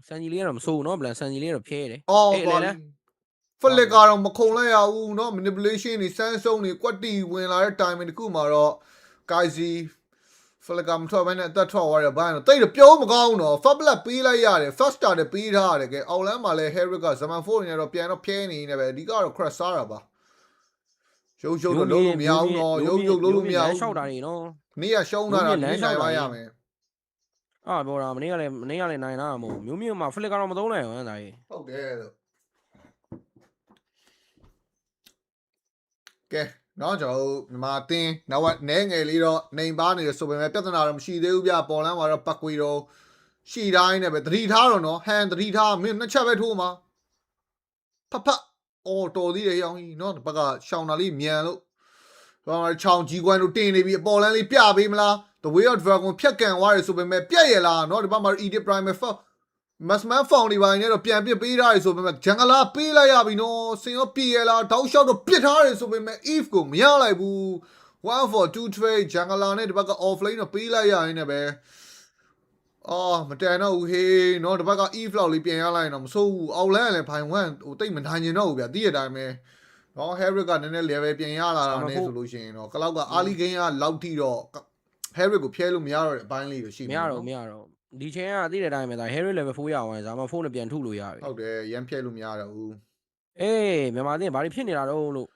ဆန်ကြီးလေးကတော့မဆိုးဘူးเนาะဗလန်ဆန်ကြီးလေးကတော့ဖျဲတယ်အေးလေဖလစ်ကတော့မခုံလိုက်ရဘူးเนาะ manipulation တွေစမ်းစုံတွေကွက်တီဝင်လာတဲ့ timing တခုမှာတော့ Kaizi ဖလစ်ကမထွက်ဘဲနဲ့အသက်ထွက်သွားတယ်ဘာလို့တိတ်တော့ပြုံးမကောင်းတော့ fat black ပေးလိုက်ရတယ် first star နဲ့ပေးထားရတယ်ကဲအောက်လမ်းမှာလဲ Harry က Zaman 4နေတော့ပြန်တော့ဖျဲနေနေပဲအဓိကတော့ crash စားတာပါရုပ်တော့လုံးလို့မရဘူးเนาะရုပ်လုံးလို့မရဘူးရှောက်တာနေเนาะနေ့ကရှုံးတာနေ့နိုင်ပါရမယ်ပြောတာမနေ့ကလည်းနိုင်တာမဟုတ်မျိုးမျိုးမှာဖလစ်ကတော့မသုံးနိုင်ဘူးဟမ်ဒါကြီးဟုတ်တယ်လို့ကဲနော်ကျွန်တော်တို့မြန်မာအသင်းနောက်နဲငယ်လေးတော့နေပါနေတယ်ဆိုပေမဲ့ပြဿနာတော့မရှိသေးဘူးဗျပေါ်လန်းမှာတော့ပတ်ကွေတော့ရှိတိုင်းနဲ့ပဲသတိထားတော့နော်ဟန်သတိထားမင်းနှစ်ချက်ပဲထိုးမှာဖဖအော်တော်သေးတယ်ရောင်းကြီးနော်ဘက်ကရှောင်းတာလေးမြန်လို့ဟောချောင်းကြီးကွန်းတို့တင်နေပြီအပေါ်လန်းလေးပြပေးမလား The Way of Dragon ဖြတ်ကန်သွားတယ်ဆိုပေမဲ့ပြက်ရလားနော်ဒီဘက်မှာ Edit Prime Masman Found တွေပိုင်းနဲ့တော့ပြန်ပစ်ပေးထားရဆိုပေမဲ့ဂျန်ဂလာပေးလိုက်ရပြီနော်စင်ရောပြေရလားတောက်လျှောက်တော့ပစ်ထားတယ်ဆိုပေမဲ့ if ကိုမရလိုက်ဘူး1 for 2 trade ဂျန်ဂလာနဲ့ဒီဘက်က offlane တော့ပေးလိုက်ရရင်လည်းပဲအော်မတန်တော့ဘူးဟေးနော်ဒီဘက်က if လောက်လေးပြန်ရလိုက်ရင်တော့မဆိုးဘူးအောက်လန်းလည်းဖိုင်1ဟိုတိတ်မနိုင်ရင်တော့ဘူးဗျာတည့်ရတိုင်းပဲနော် Harry ကနည်းနည်း level ပြန်ရလာတာနဲ့ဆိုလို့ရှိရင်တော့ကလောက်က early game ကလောက်ထိတော့ Harry ကိုဖျဲလို့မရတော့တဲ့အပိုင်းလေးတော့ရှိမရတော့ဒီချိန်ကသိတဲ့အတိုင်းပဲဒါ Harry level 4ရအောင်ဇာမဖုန်းနဲ့ပြန်ထုလို့ရပြီဟုတ်တယ်ရမ်းဖျက်လို့မရတော့ဘူးအေးမြန်မာတင်းဘာတွေဖြစ်နေတာတော့လို့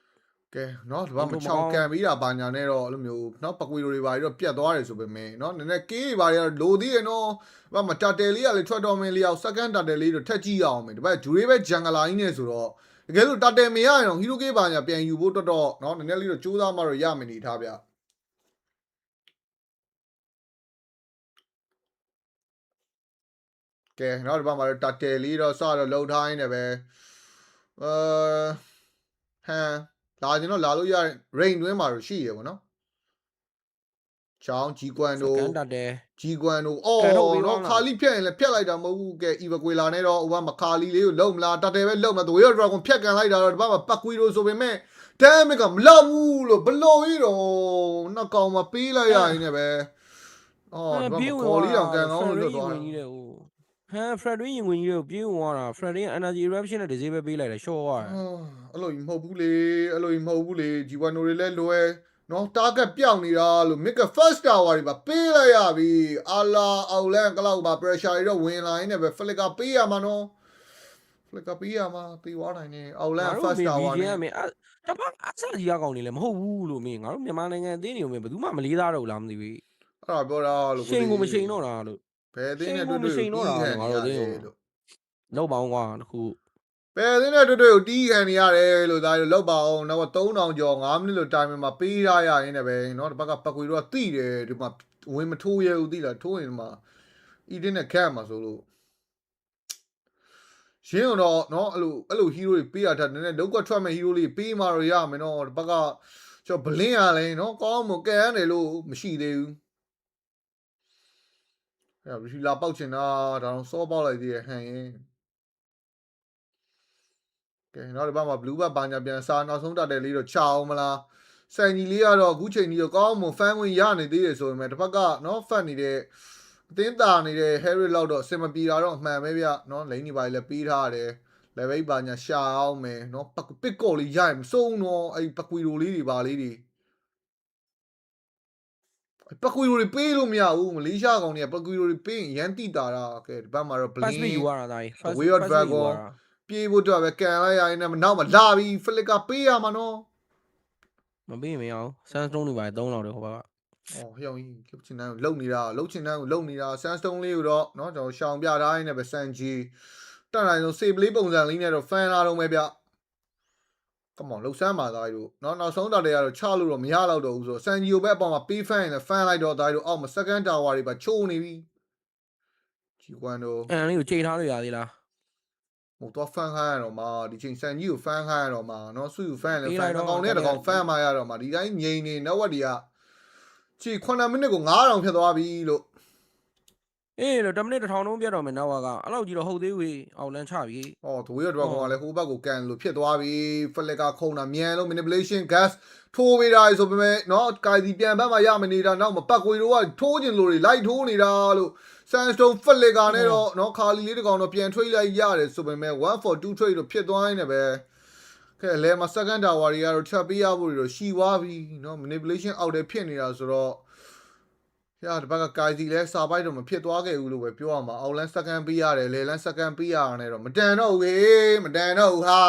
ကဲနော်ဒီဘက်မှာချောင်းကန်ပြီးတာဘာညာနဲ့တော့အဲ့လိုမျိုးနော်ပကွေတွေဘာတွေတော့ပြတ်သွားတယ်ဆိုပေမဲ့နော်နည်းနည်းကေးတွေဘာတွေတော့လိုသေးရဲ့နော်ဒီဘက်မှာတာတယ်လေးကလည်းထွက်တော်မင်းလေးအောင် second တာတယ်လေးတော့ထက်ကြည့်အောင်မယ်ဒီဘက်ဂျူရေးပဲဂျန်ဂလာကြီးနဲ့ဆိုတော့တကယ်လို့တာတယ်မရရင်တော့ဟီရိုကေးဘာညာပြန်ယူဖို့တော်နော်နည်းနည်းလေးတော့ကြိုးစားမှတော့ရမယ်နေထားဗျကဲနောက်ဒီဘက်မှာတော့တာတယ်လေးတော့စတော့လှုပ်ထားရင်းနဲ့ပဲဟမ်လာကျွန်တော်လာလို့ရ rain တွင်းမှာတော့ရှိရပေါ့နော် ချောင်းကြီးကွမ် စ တို့ ကန်တက်တယ် ကြီးကွမ်တို့အော် ကန်ထုတ်ပေးပါ နော် မလား ခါလီဖြတ်ရင်လည်းဖြတ်လိုက်တာမဟုတ်ဘူးကဲ Eva ကွေလာနဲ့တော့ဟိုဘက်မှာခါလီလေးကိုလုံမလားတတယ်ပဲလုံမလား The Way of Dragon ဖြတ်ကန်လိုက်တာတော့ဒီဘက်မှာပတ်ကွီတို့ဆိုပေမဲ့ damage ကမလောက်ဘူးလို့ဘလို့ကြီးတော့နှစ်ကောင်မှာပေးလိုက်ရရင်လည်းပဲအော်ဒီဘက်မှာကော်လီတောင်ကန်ကောင်းလို့လွတ်သွား ဝင်ကြီးတယ်ဟိုဟမ် Fred ရင်းဝင်ကြီးတယ်ပြေးဝင်သွားတာ Fred ရင်း energy eruption နဲ့ disable ပေးလိုက်တယ် short သွားတယ် အဲ့လိုကြီးမဟုတ်ဘူးလေအဲ့လိုကြီးမဟုတ်ဘူးလေ G1 တို့တွေလည်းလွယ်နော် target ပြောင်းနေတာလို့ make a first tower တွေပါပေးလိုက်ရပြီအာလာအောက်လန်ကလောက်ပါ pressure တွေတော့ဝင်လာရင်လည်းပဲ flicker ပေးရမှာနော် flicker ပေးရမှာပေးသွားနိုင်တယ်အောက်လန် first tower နဲ့ မင်းတပတ်အဆကြီးကောင်နေလည်းမဟုတ်ဘူးလို့မင်းငါတို့မြန်မာနိုင်ငံအသင်းတွေကိုမင်းဘယ်သူမှမလေးသားတော့လားမသိဘူး အဲ့ဒါပြောတာလို့ ရှိန်ကိုမရှိန်တော့တာလို့ ဘယ်အသင်းနဲ့တွေ့တွေ့ကိုတီးခံနေရတယ်လို့ လောက်ပါအောင်ကွာတခု ဘယ်အသင်းနဲ့တွေ့တွေ့ကိုတီးခံနေရတယ်လို့ဒါလို့လောက်ပါအောင်နောက်က3000ကျော်5မိနစ်လို့ time မှာပေးရရရင်လည်းပဲเนาะဒီဘက်ကပတ်ကွေတော့တိတယ်ဒီမှာဝင်မထိုးရဘူးတိလားထိုးရင်ဒီမှာ Eden နဲ့ Cat မှာဆိုလို့ရှင်းတော့เนาะအဲ့လို hero တွေပေးရတာနည်းနည်းလောက်ကထွက်မဲ့ hero လေးပေးမှတော့ရမယ်เนาะဒီဘက်ကကျွန်တော်ဘလင်းရလဲเนาะကောင်းမကန်ရတယ်လို့မရှိသေးဘူးအဲ့ဒါရီလာပေါက်ချင်တာဒါတော့စောပေါက်လိုက်သေးတယ်ဟန်ရင်ကဲနောက်ဒီဘက်မှာ blue ဘက်ဘာညာပြန်စားနောက်ဆုံးတက်တယ်လေးတော့ချအောင်မလားစံကြီးလေးကတော့အခုချိန်ကြီးတော့ကောင်းမဖန်ဝင်ရနေသေးတယ်ဆိုပေမဲ့တစ်ဖက်ကเนาะဖတ်နေတဲ့အတင်းတာနေတဲ့ Harry လောက်တော့အစင်မပြေတာတော့အမှန်ပဲဗျเนาะလိန်နေပါလေပေးထားတယ် level ဘာညာရှာအောင်မယ်เนาะပစ်ကော်လေးရရင်မဆုံးတော့အဲ့ပကွီရိုလေးတွေပါလေးတွေပကွီရိုတွေပေးလို့မရဘူးမလေးရှားကောင်တွေကပကွီရိုတွေပေးရင်ရန်တိတာတာကဲဒီဘက်မှာတော့ first week ယူရတာဒါ Way of Dragon ပြေးဖို့တော့ပဲကန်လိုက်ရရင်လည်းနောက်မှာလာပြီး flicker ပေးရမှာနော်မပေးမရအောင် Sandstone တွေပါ3လောက်တယ်ဟိုဘက်ကအော်ဟျောင်းကြီးလုတ်ချင်တိုင်းကိုလုတ်နေတာလုတ်ချင်တိုင်းကိုလုတ်နေတာ Sandstone လေးကိုတော့เนาะကျွန်တော်ရှောင်ပြထားရင်းနဲ့ပဲ Sanji တက်နိုင်ဆုံး save လေးပုံစံလေးနဲ့တော့ fan လာတော့မယ်ဗျCome on လှုပ်ဆန်းပါသားတို့เนาะနောက်ဆုံးတာတွေကတော့ချလို့တော့မရတော့ဘူးဆိုတော့ Sanji ကိုပဲအပေါ်မှာပေး fan ရင်လည်း fan လိုက်တော့သားတို့အောက်မှာ second tower တွေပါချိုးနေပြီကြီးကွမ်တို့အဲ့လေးကိုချိန်ထားလို့ရသေးလားဟိုတော့ fan ခိုင်းရတော့မှာဒီချိန် Sanji ကို fan ခိုင်းရတော့မှာเนาะစုယူ fan လည်း fan ကောင်နဲ့တကောင် fan มาရတော့မှာဒီတိုင်းငိန်နေနောက်ဝက်တွေကချီ9မိနစ်ကို9000ဖြစ်သွားပြီလို့အေးလို့10မိနစ်1000လုံးပြတ်တော့မယ်နောက်ကအဲ့လောက်ကြီးတော့ဟုတ်သေးဘူးအောက်လန်းချပြီ။အော်ဒဝေးရတော့ကောင်ကလည်းဟိုဘက်ကိုကန်လို့ဖြစ်သွားပြီ။ Flicker ခုံတာမြန်လို့ manipulation gas ထိုးပေးတာဆိုပေမဲ့เนาะကာစီပြန်ဘက်မှာရမနေတာနောက်မပတ်ကွေတို့ကထိုးကျင်လို့တွေလိုက်ထိုးနေတာလို့ Sandstone Flicker နဲ့တော့เนาะခါလီလေးတကောင်တော့ပြန်ထွေးလိုက်ရတယ်ဆိုပေမဲ့1 for 2 trade လို့ဖြစ်သွားနေပဲ။ခဲလဲမှာ second tower တွေကတော့ချက်ပေးရဖို့တွေတော့ရှိသွားပြီเนาะ manipulation အောက်ထဲဖြစ်နေတာဆိုတော့ရဒီဘက်ကကာစီလဲစာပိုက်တော့မဖြစ်သွားခဲ့ဘူးလို့ပဲပြောရမှာအောက်လန်းစကန်ပေးရတယ်လေလန်းစကန်ပေးရတယ်တော့မတန်တော့ဘူးဟေးမတန်တော့ဘူးဟာ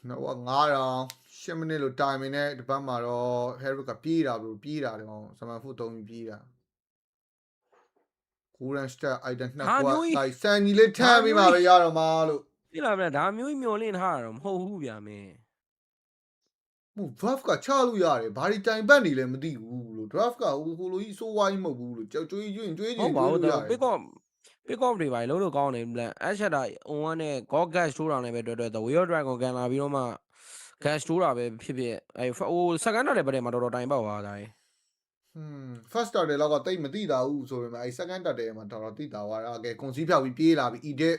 နော်9000 10မိနစ်လို့တိုင်မင်းနဲ့ဒီဘက်မှာတော့ Harry ကပြေးတာလို့ပြေးတာတယ်ကောင်စမန်ဖုတ်3ပြေးတာGolden Star item နှစ်ကွာတိုက်စန်ကြီးလေးထမ်းပြီးမှပဲရတော့မှာလို့သိလားဗျာဒါမျိုးကြီးမျောလင့်ထားတာတော့မဟုတ်ဘူးဗျာမင်းdraft ကချလို့ရတယ်ဘာဒီတိုင်ပတ်နေလဲမသိဘူးလို့ draft ကဟိုလိုကြီးစိုးဝိုင်းမဟုတ်ဘူးလို့ကြောက်ကြွေးကျွင်းကျွေးချင်းဟုတ်ပါဘူးတော့ pick off တွေပါလို့ကောင်းတယ်ဗျာအချက်တာ on နဲ့ god gas ထိုးတာနဲ့ပဲတွေ့The Way of Dragon ကန်လာပြီးတော့မှ gas ထိုးတာပဲဖြစ်ဖြစ်အဲဟို second တက်တဲ့ဘက်မှာတော်တော်တိုင်ပေါက်သွားတာfirst တက်တယ်တော့ကတိတ်မသိတာဘူးဆိုပေမဲ့အဲ second တက်တယ်မှာတော်တော်သိတာွာကဲကွန်စီးဖြောက်ပြီးပြေးလာပြီး edit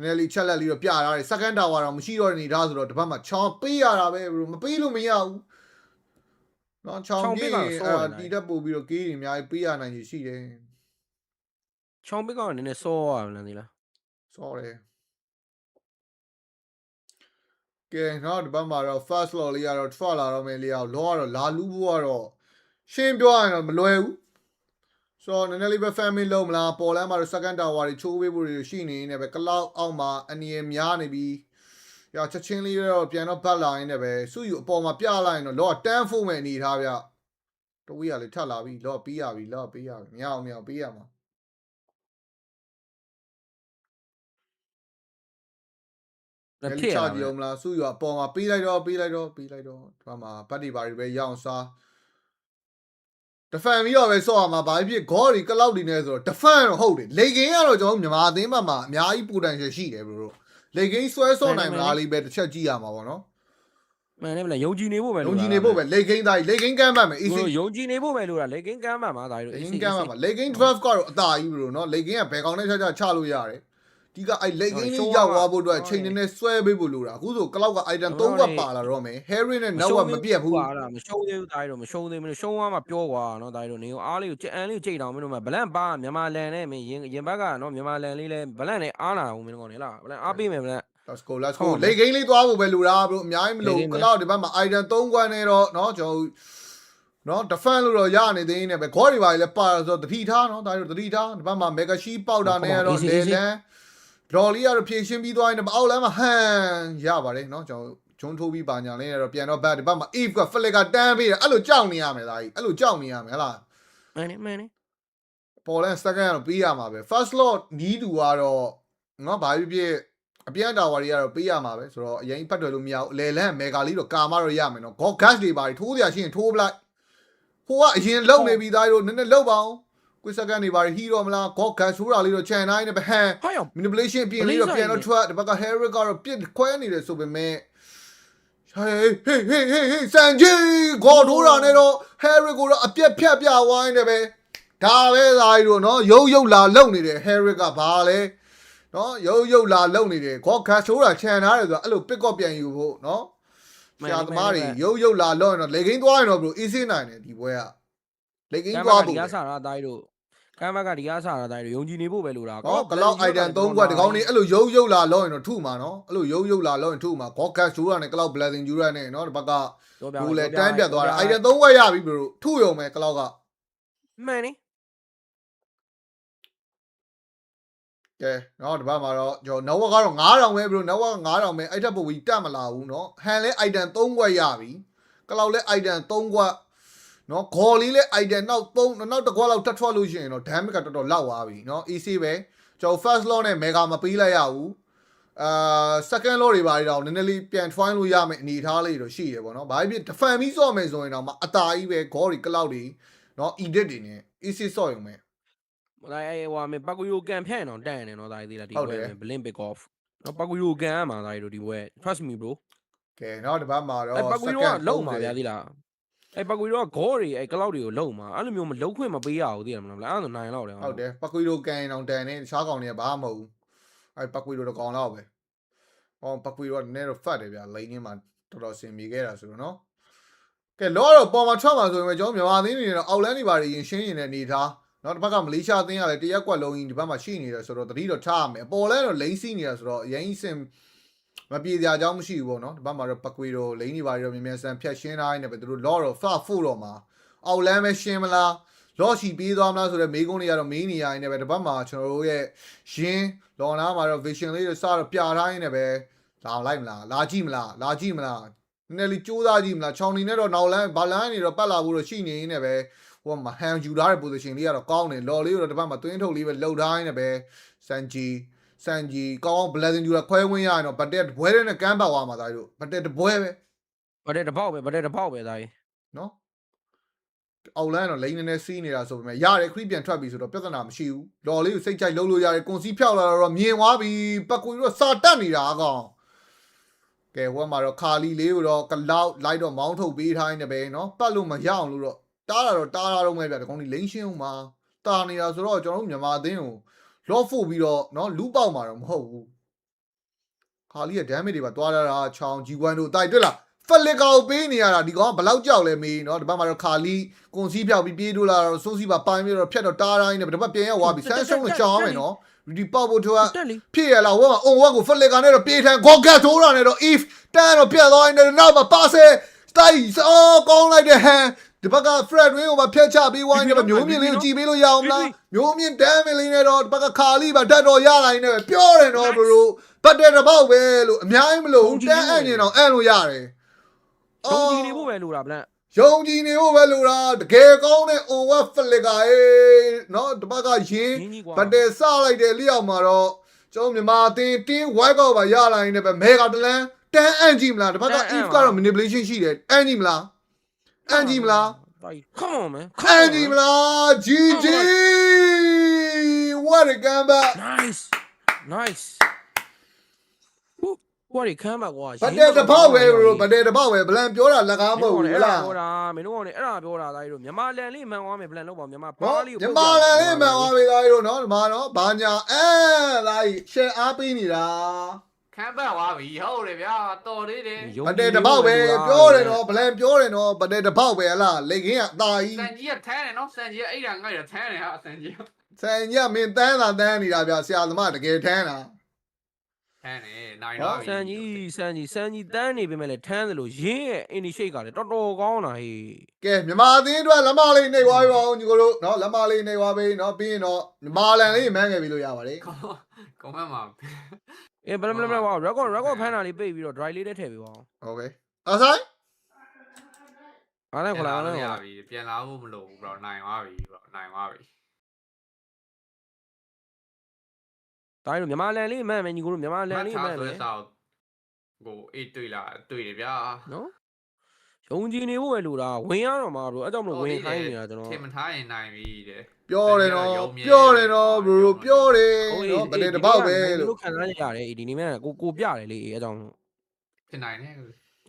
နည်းနည်းလေးချက်လက်လေးတော့ပြထားတယ် second tower တော့မရှိတော့နေသားဆိုတော့ဒီဘက်မှာချောင်းပေးရတာပဲဘယ်လိုမပေးလို့မရဘူးเนาะချောင်းပြေးတီတက်ပို့ပြီးတော့ကေးတွေအများကြီးပေးရနိုင်ရှိတယ်ချောင်းပေးကောင်နည်းနည်းစောရမလားဒီလားစောတယ်ကဲเนาะဒီဘက်မှာတော့ first law လေးကတော့ထွက်လာတော့မယ်လေးအောင်လောကတော့လာလူးဖို့ကတော့ရှင်းပြောရရင်တော့မလွယ်ဘူးဆိုတော့နည်းနည်းလေးပဲ family လုံးမလားပေါ်လမ်းမှာတော့ second tower တွေချိုးပေးဖို့တွေရှိနေနေပဲကလောက်အောက်မှာအနေရများနေပြီးရချက်ချင်းလေးတော့ပြန်တော့ဘတ်လာရင်းနဲ့ပဲစုယူအပေါ်မှာပြလိုက်ရင်တော့လောကတန်းဖို့မဲ့အနေထားဗျတဝေးရလေထပ်လာပြီလောပေးရပြီလောပေးရပြီမရအောင်ပေးရမှာလက်ထည့်ရအောင်မလားစုယူအပေါ်မှာပေးလိုက်တော့ဒီမှာဘတ်တွေပါတွေပဲရအောင်စားတဖန်ပြီးတော့ပဲဆော့ရမှာဘာဖြစ် god တွေကလောက်တွေနေဆိုတော့တဖန်တော့ဟုတ်တယ်လေကင်းကတော့ကျွန်တော်မြန်မာအသင်းဘက်မှာအများကြီး potential ရှိတယ်ဘရိုလေကင်းဆွဲဆော့နိုင်မလားလေးပဲတစ်ချက်ကြည့်ရမှာပေါ့နော် မှန်တယ်ဗျာယုံကြည်နေဖို့ပဲ ယုံ လို့ ကြည်နေဖို့ပဲလေဂိမ်းသားလေဂိမ်းကမ်းပါမယ် easy ယုံကြည်နေဖို့ပဲလို့လေဂိမ်းကမ်းပါမှာဒါတို့ လေဂိမ်းကမ်းပါမှာလေဂိမ်း12ကတော့အသာကြီးဘလို့နော်လေဂိမ်းကဘယ်ကောင်နဲ့ချချလို့ရတယ်ဒီကအဲ့လေဂိမ်းကြီးရောက်သွားဖို့အတွက်ချိန်နေဆွဲပေးဖို့လိုတာအခုဆိုကလောက်က item 3ခွက်ပါလာတော့မယ် Harry နဲ့ Now မပြတ်ဘူး မရှုံးသေးဘူးဒါတို့မရှုံးသေးဘူးရှုံးသွားမှပြောကွာနော်ဒါတို့နေအားလေးကိုကြက်အန်လေးကိုကြိတ်တောင်မင်းတို့ဗလန့်ပါမြန်မာလန်နဲ့မင်းရင်ဘက်ကနော်မြန်မာလန်လေးလဲဗလန့်နဲ့အားနာအောင်မင်းတို့ကောင်လေလားဗလန့်အားပေးမယ်ဗလန့် let's go လေဂိမ်းလေးသွားဖို့ပဲလိုတာဘလို့အများကြီးမလို့ကလောက်ဒီဘက်မှာ item 3ခွက်နဲ့တော့နော်ကျွန်တော်နော် defend လို့တော့ရနေသေးနေပဲ goal တွေပါလေပါဆိုတတိထားနော်ဒါတို့တတိထားဒီဘက်မှာ mega sheet ပေါက်တာနဲ့တော့လေလန်ဒေါ်လေးကတော့ဖြည့်ရှင်းပြီးသွားရင်အောက်လမ်းမှာဟန်ရပါတယ်နော်ကျွန်တော်ဂျွန်းထိုးပြီးပါညာလေးနဲ့တော့ပြန်တော့ back ဒီဘက်မှာ if က flick ကတန်းပေးတယ်အဲ့လိုကြောက်နေရမယ်ဒါကြီးအဲ့လိုကြောက်နေရမယ်ဟလားမှန်နေပေါ်လန် second ကတော့ပေးရမှာပဲ first lot နီးတူကတော့နော်ဘာဖြစ်ဖြစ်အပြန်တာဝါတွေကတော့ပေးရမှာပဲဆိုတော့အရင်ဖတ်တယ်လို့မရဘူးလေလန် mega လေးတော့ကာမတော့ရမယ်နော် god gas တွေပါထိုးရရှိရင်ထိုးပလိုက်ဟိုကအရင်လုံနေပြီးသားတို့နည်းနည်းလုံပါအောင်ကွစ်စကန်နေပါဟီတော့မလား god gas ဆိုးတာလေးတော့ခြံတိုင်းနဲ့ပဲဟန် manipulation ပြင်လေးတော့ပြန်တော့ထွက်ဒီဘက်က Harry ကတော့ပြစ်ခွဲနေတယ်ဆိုပေမဲ့ဟေးစန်ဂျီဂေါ်ဒိုရာနဲ့တော့ Harry ကိုတော့အပြက်ဖြတ်ပြဝိုင်းတယ်ပဲဒါပဲသားကြီးတို့နော်ရုပ်လာလုံနေတယ် Harry ကဘာလဲနော်ရုပ်လာလုံနေတယ် god gas ဆိုးတာခြံထားတယ်ဆိုတော့အဲ့လို pick up ပြန်ယူဖို့နော်ဆရာသမားတွေရုပ်လာလုံရင်တော့လေဂိမ်းသွားရင်တော့ဘလို့ easy နိုင်တယ်ဒီပွဲကလေဂိမ်းသွားဖို့ဒီကားစားတာဒါတို့ကမ်းဘက်ကဒီကားစားတာဒါတို့ယုံကြည်နေဖို့ပဲလို့လားနော်ကလောက် item 3ခွက်ဒီကောင်းနေအဲ့လိုရုပ်လာလုံရင်တော့ထုမှာနော်အဲ့လိုရုပ်လာလုံရင်ထုမှာ god gas ဆိုးတာနဲ့ကလောက် blessing ယူရနဲ့နော်ဒီဘက်ကဘူလေတန်းပြတ်သွားတာ item 3ခွက်ရပြီဘလို့ထုရုံပဲကလောက်ကမှန်နေကဲနော်ဒီဘက်မှာတော့ကျွန်တော် network ကတော့9000ပဲဘလို့ network 9000ပဲအဲ့ထက်ပိုပြီးတက်မလာဘူးနော်ဟန်လဲ item 3ခွက်ရပြီကလောက်လဲ item 3ခွက်နော်ဂေါ်လေးလဲ item နောက်တစ်ခွက်လောက်တက်ထွက်လို့ရှိရင်တော့ damage ကတော်တော်လောက်သွားပြီနော် easy ပဲကျွန်တော် first law နဲ့ mega မပေးလိုက်ရဘူးsecond law တွေပါတော့နည်းနည်းလေးပြန် try လို့ရမယ်အနေထားလေးတော့ရှိတယ်ပေါ့နော်ဘာဖြစ် defend ပြီးစော့မယ်ဆိုရင်တော့အတာကြီးပဲဂေါ်တွေ cloud တွေနော် edit တွေနဲ့ easy စော့ရုံပဲဒါဟိုမေပတ်ကူယိုကန်ဖြန့်တော့တန်နေနော်ဒါသေးလားဒီဘက် blink pick off နော်ပတ်ကူယိုကန်အမှာဒါတို့ဒီဘက် trust me bro ကဲနော်ဒီဘက်မှာတော့ ပတ်ကူယိုကလုံမှာဗျာသေးလားပတ်ကူယိုကဂေါ်တွေကလောက်တွေကိုလုံမှာအဲ့လိုမျိုးမလုံခွင့်မပေးရဘူးသိရမလားအဲ့ဒါနိုင်တော့တယ်ဟုတ်တယ်ပတ်ကူယိုကန်အောင်တန်နေတခြားကောင်တွေကဘာမှမဟုတ်ဘူးအဲ့ပတ်ကူယိုတော့ကောင်တော့ပဲဟောပတ်ကူယိုကနည်းတော့ fat တယ်ဗျာလိန်င်းမှာတော်တော်ဆင်ပြေခဲ့တာဆိုတော့နော်ကဲလောတော့ပေါ်မှာထွက်မှာဆိုရင်ကျွန်တော်မြန်မာသင်းတွေတော့အောက်လန်းတွေပါရင်ရှင်းရင်လည်းနေထားနော်တစ်ဖက်ကမလေးရှားအသင်းကလည်းတရက်ကွက်လုံးကြီးဒီဘက်မှာရှိနေတယ်ဆိုတော့တတိတော့ထားရမယ်အပေါ်လဲတော့လိမ့်စီးနေတာဆိုတော့အရင်စင်မပြေကြအကြောင်းမရှိဘူးပေါ့နော်ဒီဘက်မှာတော့ပကွေတော့လိမ့်နေပါတော့မြန်မြန်ဆန်ဖြတ်ရှင်းထားနေပဲသူတို့လော့တော့ဖတ်ဖို့တော့မှာအောက်လန်းပဲရှင်းမလားလော့ချီပေးသွားမလားဆိုတော့မေးခွန်းတွေကတော့မေးနေရနေပဲဒီဘက်မှာကျွန်တော်တို့ရဲ့ရင်းလော်နာမှာတော့ vision လေးတွေစတော့ပြထားနေပဲလာလိုက်မလားလာကြည့်မလားနည်းနည်းလေးကြိုးစားကြည့်မလားချောင်းနေနဲ့တော့နောက်လန်းဘာလန်းနေတော့ပတ်လာဖို့တော့ရှိနေနေပဲဟိုမှာဟန်ယူထားတဲ့ position လေးကတော့ကောင်းတယ်လော်လေးတော့ဒီဘက်မှာတွင်းထုတ်လေးပဲလှုပ်ထားနေပဲစန်ဂျီကောင်း blessing ယူတာခွဲဝင်ရရင်တော့ဗတက်ဘွဲတဲ့နဲ့ကမ်းပတ်သွားမှာသားတို့ဗတက်တပွဲပဲဗတက်တပေါက်ပဲသားကြီးနော်အောက်လန်းတော့လိမ့်နေစီးနေတာဆိုပေမဲ့ရတယ်ခရီးပြန်ထွက်ပြီဆိုတော့ပြဿနာမရှိဘူးလော်လေးကိုစိတ်ကြိုက်လှုပ်လို့ရတယ်ကွန်စီဖြောက်လာတော့မြင်သွားပြီပတ်ကူတော့စာတက်နေတာအကောင်ကဲဟိုမှာတော့ခါလီလေးကိုတော့ကလောက်လိုက်တော့မောင်းထုတ်ပေးထားနေပဲနော်ပတ်လို့မရအောင်လို့တော့တားတော့မဲ့ဗျဒီကောင်ဒီလိမ့်ရှင်းအောင်မှာတာနေတာဆိုတော့ကျွန်တော်တို့မြန်မာအသင်းကိုလော့ဖို့ပြီးတော့နော်လူပေါက်မှာတော့မဟုတ်ဘူးခါလီရဲ့ damage တွေပါတွားတာချောင်းဂျီကွမ်တို့တိုက်တွေ့လားဖလစ်ကာကိုပေးနေရတာဒီကောင်ကဘလောက်ကြောက်လဲမေးနော်ဒီဘက်မှာတော့ခါလီကွန်စီးဖြောက်ပြီးပြေးထိုးလာတော့စိုးစီးပါပိုင်းပြီးတော့ဖြတ်တော့တားတိုင်းနဲ့ဒီဘက်ပြန်ရောက်သွားပြီဆန်းရှုံးတော့ကြောက်အောင်မယ်နော်ဒီပေါက်ဖို့ထိုးကဖြစ်ရလားဟိုမှာအုံဝက်ကိုဖလစ်ကာနဲ့တော့ပြေးထန်ဂေါ်ကတ်ထိုးတာနဲ့တော့ if တန်းတော့ပြတ်သွားရင်နောက်မှာပါဆယ်တိုက်အော်ကောင်းလိုက်တဲ့ဟန်ဒီဘက်က Fred Wing ကိုဖြတ်ချပေးဝိုင်းနေမျိုးမြင့်လေးကိုကြည်ပေးလို့ရအောင်လားမျိုးမြင့်တန်းမလေးနဲ့တော့ဒီဘက်ကခါလီပါဓာတ်တော်ရလာနေပဲပြောတယ်နော်ဘရိုဘတ်တဲ့တပေါက်ပဲလို့အများကြီးမလို့တန်းအံ့နေတော့အံ့လို့ရတယ်ယုံကြည်နေဖို့ပဲလို့လားဗလန့်ယုံကြည်နေဖို့ပဲလို့လားတကယ်ကောင်းတဲ့ on web flicker နော်ဒီဘက်ကရင်းဘတ်တဲ့စလိုက်တဲ့လျောက်မှာတော့ကျွန်တော်မြန်မာအသင်းတင်း white ကောက်ပါရလာနေပဲမဲကတလန်းတန်းအံ့ကြည့်မလားဒီဘက်က if ကတော့ manipulation ရှိတယ်အံ့ကြည့်မလားCome on man Andy Mla GG What a comeback Nice ကိုကခမ်းမှာကွာ ဘတ်တဲ့တစ်ပေါက်ပဲ bro ဘတ်တဲ့တစ်ပေါက်ပဲဗလန်ပြောတာလက်ကားမဟုတ်ဘူးလား ပြောတာမင်းတို့ကလည်းအဲ့ဒါပြောတာသားကြီးတို့မြန်မာလန်လေးမှန်သွားမယ်ဗလန်လောက်ပါမြန်မာဘာ နော် လေး မြန်မာလည်းလေးမှန်သွားပြီသားကြီးတို့နော်ဒီမှာနော်ဘာညာသားကြီး share အားပေးနေတာ ခမ်းပတ်သွားပြီဟုတ်တယ်ဗျာတော်သေးတယ် ဘတ်တဲ့တစ်ပေါက်ပဲပြောတယ်နော်ဗလန်ပြောတယ်နော်ဘတ်တဲ့တစ်ပေါက်ပဲဟလားလေခင်းကအသားကြီး စန်ကြီးကထမ်းတယ်နော်စန်ကြီးကအဲ့ဒါငါ့ရထမ်းတယ်ဟာစန်ကြီး ဆန်ကြီးကမင်းတန်းတာတန်းနေတာဗျာဆရာသမားတကယ်ထမ်းတာ ထမ်းတယ်နိုင်တော့ စန်ကြီးတန်းနေပြီမဲ့လေထမ်းတယ်လို့ရင်းရဲ့ initiate ကလည်းတော်တော်ကောင်းတာဟေး ကဲမြန်မာအသင်းအတွက်လက်မလေးနှိပ်သွားပြီပါဦးညီကိုတို့နော်လက်မလေးနှိပ်သွားပြီနော်ပြီးရင်တော့မြန်မာလန်လေးမှန်းခဲ့ပြီလို့ရပါတယ် ကောင်းမှမှာ ဘယ်လို record ဖမ်းတာလေးပိတ်ပြီးတော့ dry လေးနဲ့ထည့်ပြီးပါအောင် โอเคအဆိုင် အားလည်းခလာလည်း ရပြီပြန်လာဖို့မလိုဘူး bro နိုင်သွားပြီ bro နိုင်သွားပြီ ဒါတို့မြန်မာလန်လေးမှန်မယ်ညီကိုတို့မြန်မာလန်လေးမှန်မယ် ကိုအေးတွေ့လားတွေ့တယ်ဗျာ နော်ယုံကြည်နေဖို့ပဲလို့ဒါဝင်ရတော့မှာဘရိုအဲ့ကြောင့်မလို့ဝင်ခိုင်းနေတာကျွန်တော် ထင်မထားရင်နိုင်ပြီတဲ့ ပြောတယ်နော်ပြောတယ်နော်ဘရိုပြောတယ်နော်ဗတဲ့တစ်ပေါက်ပဲလို့ တို့ခံစားရတယ်ဒီနေ့မှကိုပြတယ်လေအဲ့ကြောင့် ဖြစ်နိုင်တယ်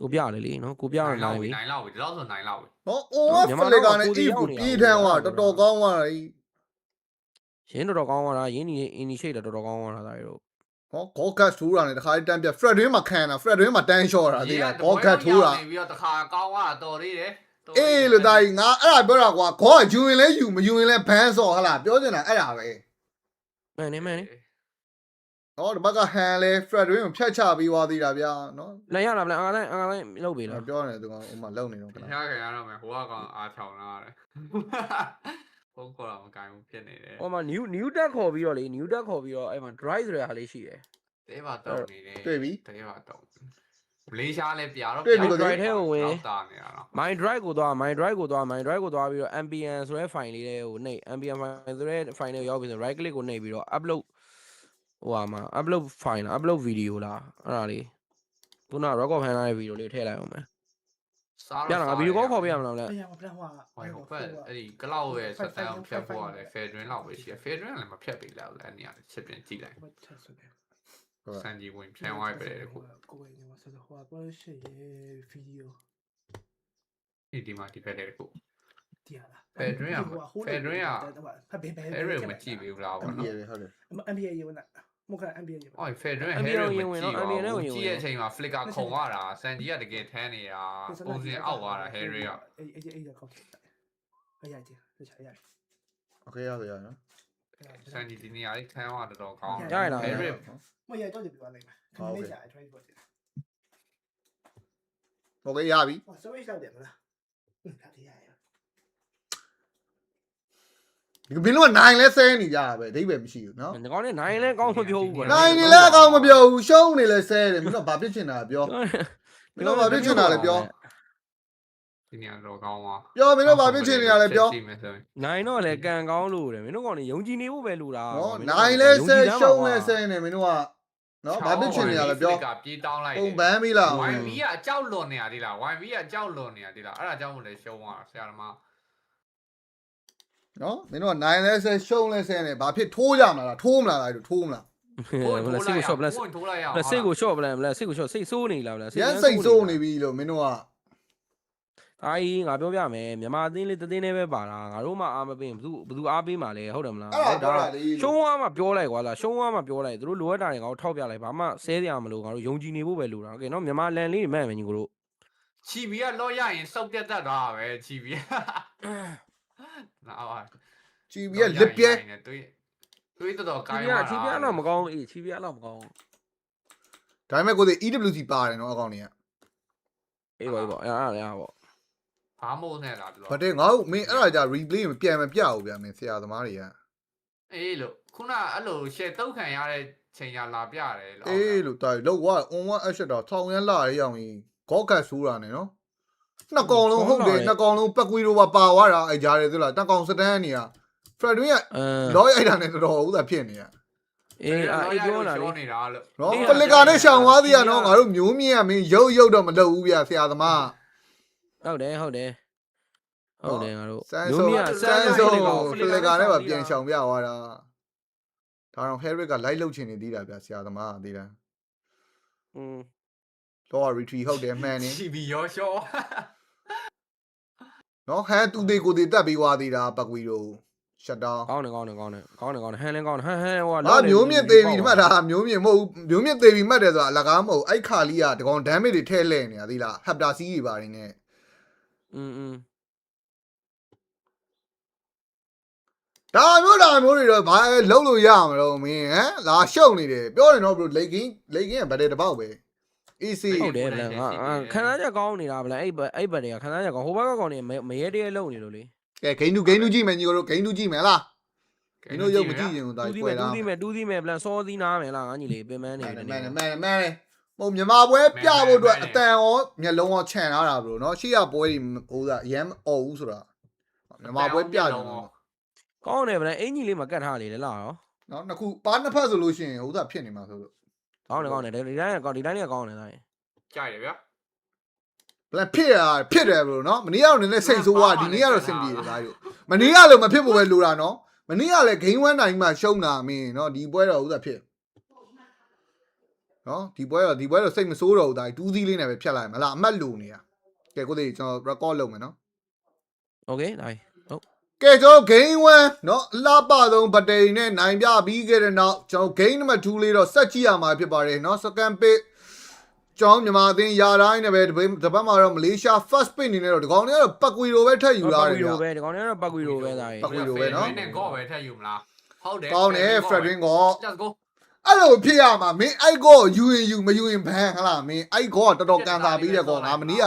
ကိုပြတယ်လေနော်ကိုပြရနိုင်ပြီ နိုင်လောက်ပြီဒီလောက်ဆိုနိုင်လောက်ပြီ နော်အိုးဖလစ်ကနဲ့အီဖူပြေးထန်းသွားတော်တော်ကောင်းသွားတယ် ရင်းတော်ကောင်းသွားတာရင်း initiate တော်တော်ကောင်းသွားတာဒါတို့ ဟောဂေါကတ်ထိုးတာနဲ့တခါတန်းပြ Fred တွင်းမှာခံတာ Fred တွင်းမှာတန်းလျှော့တာသိလားဂေါကတ်ထိုးတာ ပြီးတော့တခါကောင်းသွားတော်သေးတယ် အေးလို့ဒါကြီးငါအဲ့ဒါပြောတာကွာဂေါကယူရင်လဲယူမယူရင်လဲဘန်းစော်ဟလားပြောချင်တာအဲ့ဒါပဲ မှန်နေ ဟောဒီဘက်ကဟန်လဲ Fred တွင်းကိုဖြတ်ချပြီးသွားသေးတာဗျာနော် လည်းရလားဗလားအားတိုင်းလုပ်ပြီလား ပြောနေသူကဟိုမှာလုံနေတော့ခဏ ရခဲ့ရတော့မယ်ဟိုကောင်အားချောင်းလာတယ်ဘုံခေါ်တော့မကိုင်ဘူးဖြစ်နေတယ် ဟိုမှာ new deck ခေါ်ပြီးတော့လေ new deck ခေါ်ပြီးတော့အဲ့မှာ drive ဆိုတဲ့ဟာလေးရှိတယ် တဲပါတော့နေတယ် တွေ့ပြီ တဲပါတော့မလေးရှားလဲပြတော့ drive ထဲကိုဝင် တာနေတာတော့ my drive ကိုသွားပြီးတော့ MPN ဆိုတဲ့ file လေးတွေကိုနှိပ် MPN file ဆိုတဲ့ file လေးကိုရောက်ပြီဆို right click ကိုနှိပ်ပြီးတော့ upload ဟိုမှာ upload file လား upload video လားအဲ့ဒါလေးခုန record ဖမ်းထားတဲ့ video လေးထည့်လိုက်အောင်မယ် စား ပြလာငါ video call ခေါ်ပေးရမလားလဲ 哎呀，我不然话， ဟိုဘက်အဲ့ဒီကလောက်ရဲ့စတန်ဖြတ်ဖို့ရတယ် fair drain လောက်ပဲရှိတယ် fair drain လည်းမဖြတ်ပြီလောက်လည်းအဲ့နေရာချစ်ပြန်ကြည့်လိုက် 我才随便。 စံကြီးဝင်ဖြန်းသွားပြီလေခု 各位，你们说的话，不是也 video ဒီမှာဒီဘက်လေးခု 点了。 fair drain 啊 fair drain 啊 他别 fair drain မကြည့်ပြီလားဘောနော် ဟုတ်တယ် NBA 也问了，我看 NBA 也问。 အော် fair drain ဟဲ့မကြည့်ပါဘူးကြည့်ရဲ့အချိန်မှာ flicker ခုံသွားတာစံကြီးကတကယ်ထမ်းနေတာပုံစံအောက်သွားတာ Harry က A 的靠前。哎呀，这才呀。 โอเคရတယ်ရနော် စံကြီးဒီနေရာလေးထမ်းသွားတော်ကောင်း Harry 我也到这边来嘛，肯定下来穿一波的。 โอเคရပြီ 哇，稍微小点了。他厉害呀。 ဒီဘင်းလုံးကနိုင်လဲဆဲနေကြတာပဲအဓိပ္ပာယ်မရှိဘူးနော် ဒီကောင်းနဲ့နိုင်လဲကောင်းမပြောဘူးကွာ နိုင်နေလဲအကောင်မပြောဘူးရှုံးနေလဲဆဲတယ်မင်းတို့ဘာဖြစ်ချင်တာပြောမင်းတို့ဘာဖြစ်ချင်တာလဲပြော ဒီနေရာတော့ကောင်းသွား ပြောမင်းတို့ဘာဖြစ်ချင်နေတာလဲပြော နိုင်တော့လေကန်ကောင်းလို့တယ်မင်းတို့ကောင်နေယုံကြည်နေဖို့ပဲလို့လား နော်နိုင်လဲဆဲရှုံးလဲဆဲနေမင်းတို့ကနော်ဘာဖြစ်ချင်နေတာလဲပြော ကပြေးတောင်းလိုက် ပုံပန်းပြီလား YV ကအကြောက်လွန်နေရသေးလား YV ကအကြောက်လွန်နေရသေးလားအဲ့ဒါကြောင့်မို့လဲရှုံးသွားဆရာသမား နော်မင်းတို့ကနိုင်လဲဆဲရှုံးလဲဆဲနေဘာဖြစ်ထိုးကြမလားထိုးမလားတို့ထိုးမလား ဘယ်စိတ်ကိုရှော့ဘလက် ထိုးလိုက်ရအောင် စိတ်ကိုရှော့ဘလက်စိတ်ကိုရှော့စိတ်ဆိုးနေလားဘလက် ရမ်းစိတ်ဆိုးနေပြီလို့မင်းတို့က အားကြီးငါပြောပြမယ်မြန်မာအသင်းလေးတသင်းလေးပဲပါတာငါတို့မှအားမပေးဘသူအားပေးမှာလဲဟုတ်တယ်မလား အဲ့ဒါပြောတာလေ ရှုံးသွားမှပြောလိုက်ကွာလားရှုံးသွားမှပြောလိုက်သူတို့လိုအပ်တာတွေငါတို့ထောက်ပြလိုက်ဘာမှဆဲစရာမလိုငါတို့ယုံကြည်နေဖို့ပဲလိုတာโอเคနော်မြန်မာလန်လေးမှန်မယ်ညီကိုတို့ ချီဘီကလော့ရရင်စောက်ပြတ်တတ်သွားတာပဲချီဘီနားပါ ကြည်ပြီးလစ်ပြဲ တွေးတော်ကိုင်း ချီပြားတော့မကောင်းအေးချီပြားတော့မကောင်း ဒါပေမဲ့ကိုယ် EWC ပါတယ်နော်အကောင်တွေက အေးပါအေးပါအဲ့ဒါပေါ့ ဘာမို့နဲ့လားပြော ဘာတဲ့ငါ့မင်းအဲ့ဒါကြ replay မပြန်မပြဘူးဗျာမင်းဆရာသမားတွေက အေးလို့ခုနအဲ့လိုရှယ်တုတ်ခံရတဲ့ချိန်ရလာပြတယ်လို့ အေးလို့တာလောက်ကွာ on one action တော့ထောင်ရမ်းလာရအောင်ကြီးဂေါကတ်ဆိုးတာနဲ့နော်နှစ်ကောင်လုံးဟုတ်တယ်နှစ်ကောင်လုံးပက်ကွီတို့ပါသွားတာအဲ့ကြားတယ်သလားနှစ်ကောင်စတန်းနေရ Fred တွင်းကလောရိုက်တာနဲ့တော်တော်ဥသာဖြစ်နေရ အေးအေးပြောတာလေ နေတာလို့ နော်ပလစ်ကာနဲ့ရှောင်သွားသေးရနော်ငါတို့မျိုးမြင့်ရမင်းရုပ်တော့မလုပ်ဘူးဗျာဆရာသမား ဟုတ်တယ်ငါတို့ စမ်းဆိုပလစ်ကာနဲ့ပါပြန်ရှောင်ပြသွားတာဒါတော့ Harry က live လုပ်ချင်နေသေးတာဗျာဆရာသမားကသေးတာ တော့ retreat ဟုတ်တယ်မှန်နေ ချီဘီရောရှော့ နော်ဟန်သူသေးကိုသေးတက်ပြီးွားသေးတာပတ်ကွီတို့ shut down ကောင်းတယ်ဟန်လည်းကောင်းတယ်ဟန်ဟိုမျိုးမြင့်သေးပြီမှတ်တာမျိုးမြင့်မဟုတ်မျိုးမြင့်သေးပြီမှတ်တယ်ဆိုတာအလကားမဟုတ်အဲ့ခါလေးကတကောင် damage တွေထဲလဲနေတာသိလားဟပ်တာစီးတွေပါနေနဲ့ဒါမျိုးတွေတော့ဘာလုံးလို့ရမှာတော့မင်းဟမ်လာရှုံနေတယ်ပြောတယ်နော် bro လိတ်ကင်းကဘယ်တဲ့တပေါက်ပဲ AC ဟုတ်တယ်ဗျာခဏချက်ကောင်းနေတာဗျာအဲ့ဘက်တွေကခဏချက်ကောင်းဟိုဘက်ကကောင်းနေမရဲတည်းလုံးနေလို့လေကဲဂိမ်းတူကြည့်မယ်ညီတို့ဂိမ်းတူကြည့်မယ်လားဂိမ်းတို့ရုပ်မကြည့်ရင်တော့ပွဲလားတူးသီးမယ်ဗျာစောသီးနားမယ်လားငါညီလေးပင်မနေတယ်မှန်ဟိုမြန်မာပွဲပြဖို့အတွက်အတန်ရောမျက်လုံးရောခြံထားတာ bro နော်ရှေ့ရပွဲတွေဟိုကရမ်းအော်ဦးဆိုတာမြန်မာပွဲပြကြတယ်ကောင်းတယ်ဗျာအင်ကြီးလေးမှာကတ်ထားလေလားနော်နှစ်ခုပါနှစ်ဖက်ဆိုလို့ရှိရင်ဟိုကဖြစ်နေမှာဆိုလို့ကောင်းတယ်ဒီတိုင်းကကောင်းတယ်ဒါကြိုက်တယ်ဗျာဘယ်ဖြစ်တယ် bro နော်မနေ့ကတော့နည်းနည်းစိတ်ဆိုးသွားဒီနေ့ကတော့စင်ပြေတယ်ဒါတို့မနေ့ကလည်းမဖြစ်ဖို့ပဲလိုတာနော်မနေ့ကလည်း game 1 နိုင်မှရှုံးတာမင်းနော်ဒီပွဲတော့ဥသာဖြစ်နော်ဒီပွဲတော့စိတ်မဆိုးတော့ဘူးဒါတူးသီးလေးနဲ့ပဲဖြတ်လိုက်မလားအမှတ်လိုနေတာကဲကိုသေးကျွန်တော် record လုပ်မယ်နော် okay ဒါဟုတ်ကဲကျွန်တော် game 1နော်အလှပဆုံးဗတေနဲ့နိုင်ပြပြီးခဲ့တဲ့နောက်ကျွန်တော် game number 2လေးတော့ဆက်ကြည့်ရမှာဖြစ်ပါတယ်နော် second pick ကျောင်းမြန်မာအသင်းယာတိုင်းနဲ့ပဲတပတ်မှာတော့မလေးရှား first pick အနေနဲ့တော့ဒီကောင်တွေကတော့ပတ်ကွီလိုပဲထက်ယူလာတယ်ဗျာဒီကောင်တွေကတော့ပတ်ကွီလိုပဲဒါပတ်ကွီလိုပဲနော်နဲ့ကော့ပဲထက်ယူမလားဟုတ်တယ်ကောင်းတယ် Fredrin ကော just go အဲ့လိုဖြစ်ရမှာမင်းအဲ့ကောယူရင်ယူမယူရင်ဘန်ဟလားမင်းအဲ့ကောတော်တော်ကန်တာပြီးတဲ့ကောငါမနီးက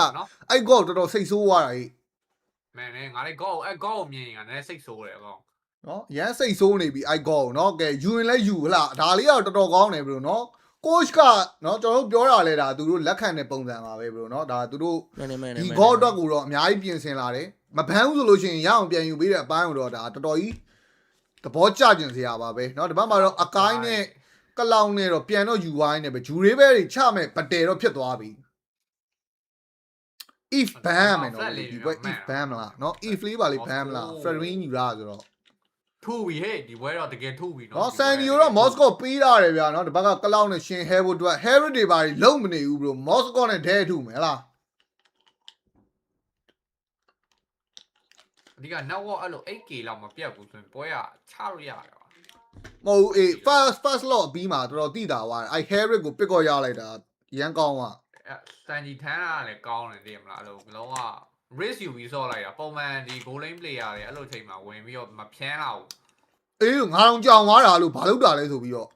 အဲ့ကောတော်တော်စိတ်ဆိုးသွားတာဟိမင်းနဲ့ငါလည်းကောအဲ့ကောမြင်ရင်ငါလည်းစိတ်ဆိုးတယ်ကောနော်ရမ်းစိတ်ဆိုးနေပြီအဲ့ကောနော်ကဲယူရင်လည်းယူဟလားဒါလေးကတော့တော်တော်ကောင်းတယ်ဘလို့နော်coach ကနော်ကျွန်တော်တို့ပြောတာလဲဒါသူတို့လက်ခံတဲ့ပုံစံပါပဲ bro နော်ဒါသူတို့ဒီ goal အတွက်ကိုတော့အများကြီးပြင်ဆင်လာတယ်မဘန်းဘူးဆိုလို့ရှိရင်ရအောင်ပြန်ယူပေးတဲ့အပိုင်းတော့ဒါတော်တော်ကြီးသဘောကျကျင်စရာပါပဲနော်ဒီဘက်မှာတော့အကိုင်းနဲ့ကလောင်နဲ့တော့ပြန်တော့ယူဝိုင်းနဲ့ပဲဂျူရေးပဲတွေချမဲ့ဗတဲတော့ဖြစ်သွားပြီ if ban မယ်နော်ဒီဘက် if ban မလားနော် if လေးပါလေး ban မလား Fredrin ယူလာဆိုတော့ထူပြီဟဲ့ဒီဘွဲတော့တကယ်ထူပြီနော်နော်ဆန်နီယိုတော့မော့စကိုပေးရတယ်ဗျာနော်ဒီဘက်ကကလောက်နဲ့ရှင်ဟဲဖို့အတွက် Harry တွေပါလုံးမနေဘူး bro မော့စကိုနဲ့ဒဲထူမယ်လားဒီကနောက်ဝအဲ့လို 8k လောက်မပြတ်ဘူးဆိုရင်ပွဲကချလို့ရတယ်ပါမဟုတ်အေး first lot အပြီးမှာတော်တော်တိတာသွားတယ်အဲ့ Harry ကိုပစ်ကော့ရလိုက်တာရန်ကောင်းอ่ะစန်ဂျီထန်းကလည်းကောင်းတယ်သိမလားအဲ့လိုလုံးဝ risk ယူပြီးဆော့လိုက်တာပုံမှန်ဒီ goal line player တွေအဲ့လိုချိန်မှာဝင်ပြီးတော့မဖြန်းတော့အေးငါတော့ကြောင်သွားတာလို့ဘာလုပ်တာလဲဆိုပြီးတော့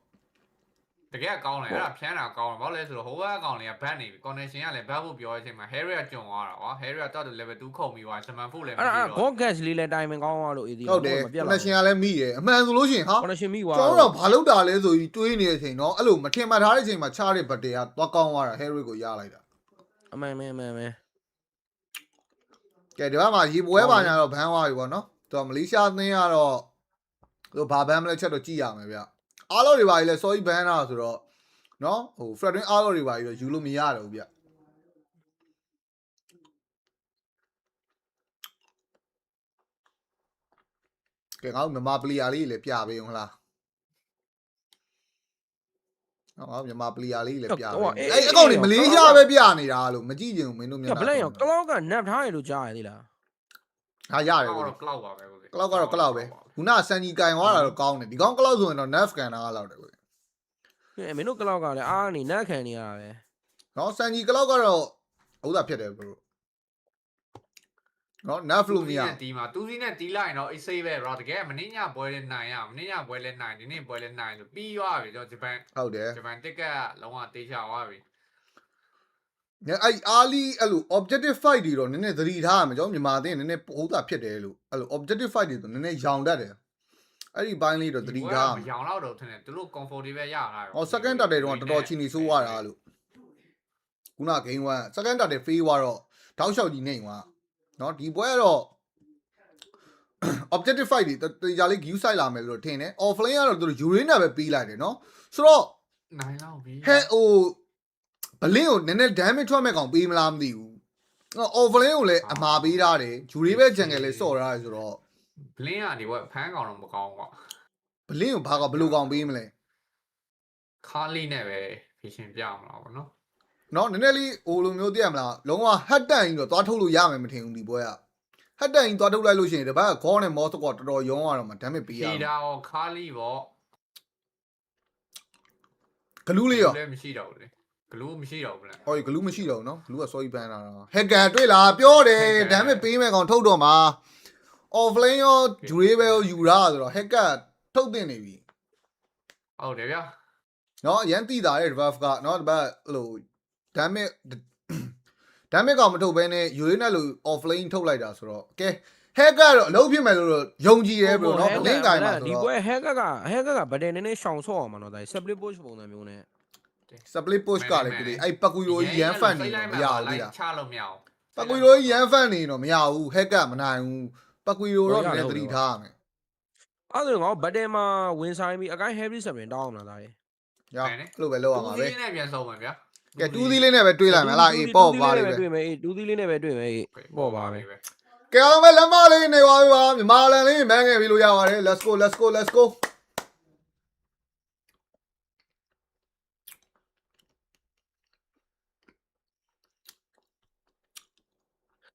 တကယ်ကောင်းတယ်အဲ့ဒါဖြန်းတာကောင်းတယ်ဘာလို့လဲဆိုတော့ဟိုဘက်ကောင်တွေကဘတ်နေပြီ connection ကလည်းဘတ်ဖို့ပြောတဲ့အချိန်မှာ Harry ကကျွံသွားတာကွာ Harry ကတော့ level 2ခုံပြီးသွားရှမန်ဖို့လည်းမရှိတော့အဲ့ goal gas လေးလည်းတိုင်ပင်ကောင်းသွားလို့ easy ဟုတ်တယ် connection ကလည်းမိတယ်အမှန်ဆိုလို့ရှိရင်ဟာ connection မိသွားကျွန်တော်တို့ဘာလုပ်တာလဲဆိုပြီးတွေးနေတဲ့အချိန်တော့အဲ့လိုမထင်မှတ်ထားတဲ့အချိန်မှာချတဲ့ဗတ်တွေကသွားကောင်းသွားတာ Harry ကိုရလိုက်တာအမှန်ကဲဒီဘက်မှာရေပွဲပါညာတော့ဘန်းသွားပြီပေါ့နော်သူကမလေးရှားအသင်းကတော့သူဘာဘန်းမလဲချက်တော့ကြည့်ရမယ်ဗျအားလို့တွေပါလေစောကြီးဘန်းတာဆိုတော့နော်ဟို Fredrin အားလို့တွေပါတော့ယူလို့မရတော့ဘူးဗျကဲငါတို့မြန်မာပလီယာလေးလည်းပြပေးအောင်လားငါမြန်မာပလီယာလေးလည်းပြပေးအဲ့အကောင့်တွေမလေးရှားပဲပြနေတာလို့မကြည့်ချင်ဘူးမင်းတို့မြန်မာဘလက်ရောကလောက်ကနပ်ထားရလို့ကြားရသေးလားဟာရတယ်ကိုကလောက်ပါပဲကိုကလောက်ကတော့ကလောက်ပဲခုနဆန်ကြီးကင်သွားတာတော့ကောင်းတယ်ဒီကောင်ကလောက်ဆိုရင်တော့ nerf scanner ကလောက်တယ်ကိုမင်းတို့ကလောက်ကလည်းအားနေနတ်ခံနေရတာပဲနော်ဆန်ကြီးကလောက်ကတော့ဥသာဖြစ်တယ်ဘရိုနော် nerf လို့မရတီးမှာတူးစီးနဲ့တီးလိုက်ရင်တော့အေးဆေးပဲတော့တကယ်မင်းညပွဲလဲနိုင်ရမင်းညပွဲလဲနိုင်ဒီနေ့ပွဲလဲနိုင်လို့ပြီးသွားပြီကျွန်တော်ဂျပန်ဟုတ်တယ်ဂျပန်တစ်ကလုံးဝတေးချသွားပြီအဲ့အားလီအဲ့လို objective fight တွေတော့နည်းနည်းသတိထားရမယ်ကျွန်တော်မြန်မာအသင်းနည်းနည်းဥသာဖြစ်တယ်လို့အဲ့လို objective fight တွေဆိုနည်းနည်းရောင်တတ်တယ်အဲ့ဒီဘိုင်းလေးတော့သတိထားမရောင်တော့ထင်တယ်သူတို့ comfortable ရတာဟော second target တော့တော်တော်ချီနေဆိုးသွားတာလို့ခုန game 1 second target fail သွားတော့တောက်လျှောက်ကြီးနေသွားနော်ဒီပွဲကတော့ objective fight တွေတေချာလေး view site လာမယ်လို့ထင်တယ် offlane ကတော့သူတို့ urina ပဲပြီးလိုက်တယ်နော်ဆိုတော့နိုင်လောက်ပြီဟဲ့ဟိုဘလင်းကိုနည်းနည်း damage ထွက်မဲ့ကောင်ပေးမလားမသိဘူးofflane ကိုလည်းအမှားပေးထားတယ်ဂျူရီပဲ jungle လေးစော့ထားတယ်ဆိုတော့ဘလင်းကနေဘက်ဖမ်းကောင်တော့မကောင်းကွာဘလင်းကိုဘာကဘယ်လိုကောင်ပေးမလဲခါလေးနဲ့ပဲဖြည့်ရှင်ပြအောင်လားဗောနော် နော်နည်းနည်းလေးဟိုလိုမျိုးသိရမလားလုံးဝဟတ်တန်ကြီးတော့သွားထုတ်လို့ရမယ်မထင်ဘူးဒီပွဲကဟတ်တန်ကြီးသွားထုတ်လိုက်လို့ရှိရင်တပတ်ကခေါင်းနဲ့မောစကော့တော်တော်ရုံးရတော့မှ damage ပေးရအောင် ခီတာရောခါလီပေါ့ ဂလူးလေးရော လည်းမရှိတော့ဘူးလေဂလူးမရှိတော့ဘူးလား ဟောဂလူးမရှိတော့ဘူးနော်ဂလူးကစောကြီးပန်းလာတာဟက်ကန်တွေ့လားပြောတယ် damage ပေးမယ်ကောင်ထုတ်တော့မှာ offlane ရော durable ရောယူရဆိုတော့ဟက်ကထုတ်တင်နေပြီ ဟုတ်တယ်ဗျာ နော်ရန်တိတာတဲ့ buff ကနော်တပတ်ဟို damage ကောင်မထုတ်ဘဲနဲ့ယူရင်းနဲ့လို့ offlane ထုတ်လိုက်တာဆိုတော့ကဲဟက်ကတော့အလုပ်ဖြစ်မယ်လို့ယုံကြည်ရဲဘလို့နော်လင်းကိုင်မှာဆိုတော့ဒီပွဲဟက်ကဗဒယ်နည်းနည်းရှောင်ဆော့အောင်မှာနော်ဒါ split push ပုံစံမျိုးနဲ့ split push ကလည်းဒီအဲ့ပကူရိုကြီးရန်ဖတ်နေတော့မရဘူးလေ ချလို့မရဘူး ပကူရိုကြီးရန်ဖတ်နေတော့မရဘူးဟက်ကမနိုင်ဘူးပကူရိုတော့လည်းသတိထားရမယ် အဲ့ဒါငါဗဒယ်မှာဝင်ဆိုင်ပြီးအကိုင်း heavy 7တောင်းအောင်လားဒါရေ ရအဲ့လိုပဲလုပ်ရမှာပဲ တူးသီးနဲ့ပြန်ဆုံးမယ်ဗျာ ကဲတူးသီးလေးနဲ့ပဲတွေးလိုက်မယ်လားအေးပေါ့ပါလေးပဲ တွေ့မယ်အေးတူးသီးလေးနဲ့ပဲတွေ့မယ်အေးပေါ့ပါပဲ ကဲအောင်ပဲလက်မလေးနေပါပြီပါမြန်မာလန်လေးမန်းငယ်ပြီးလို့ရပါတယ် let's go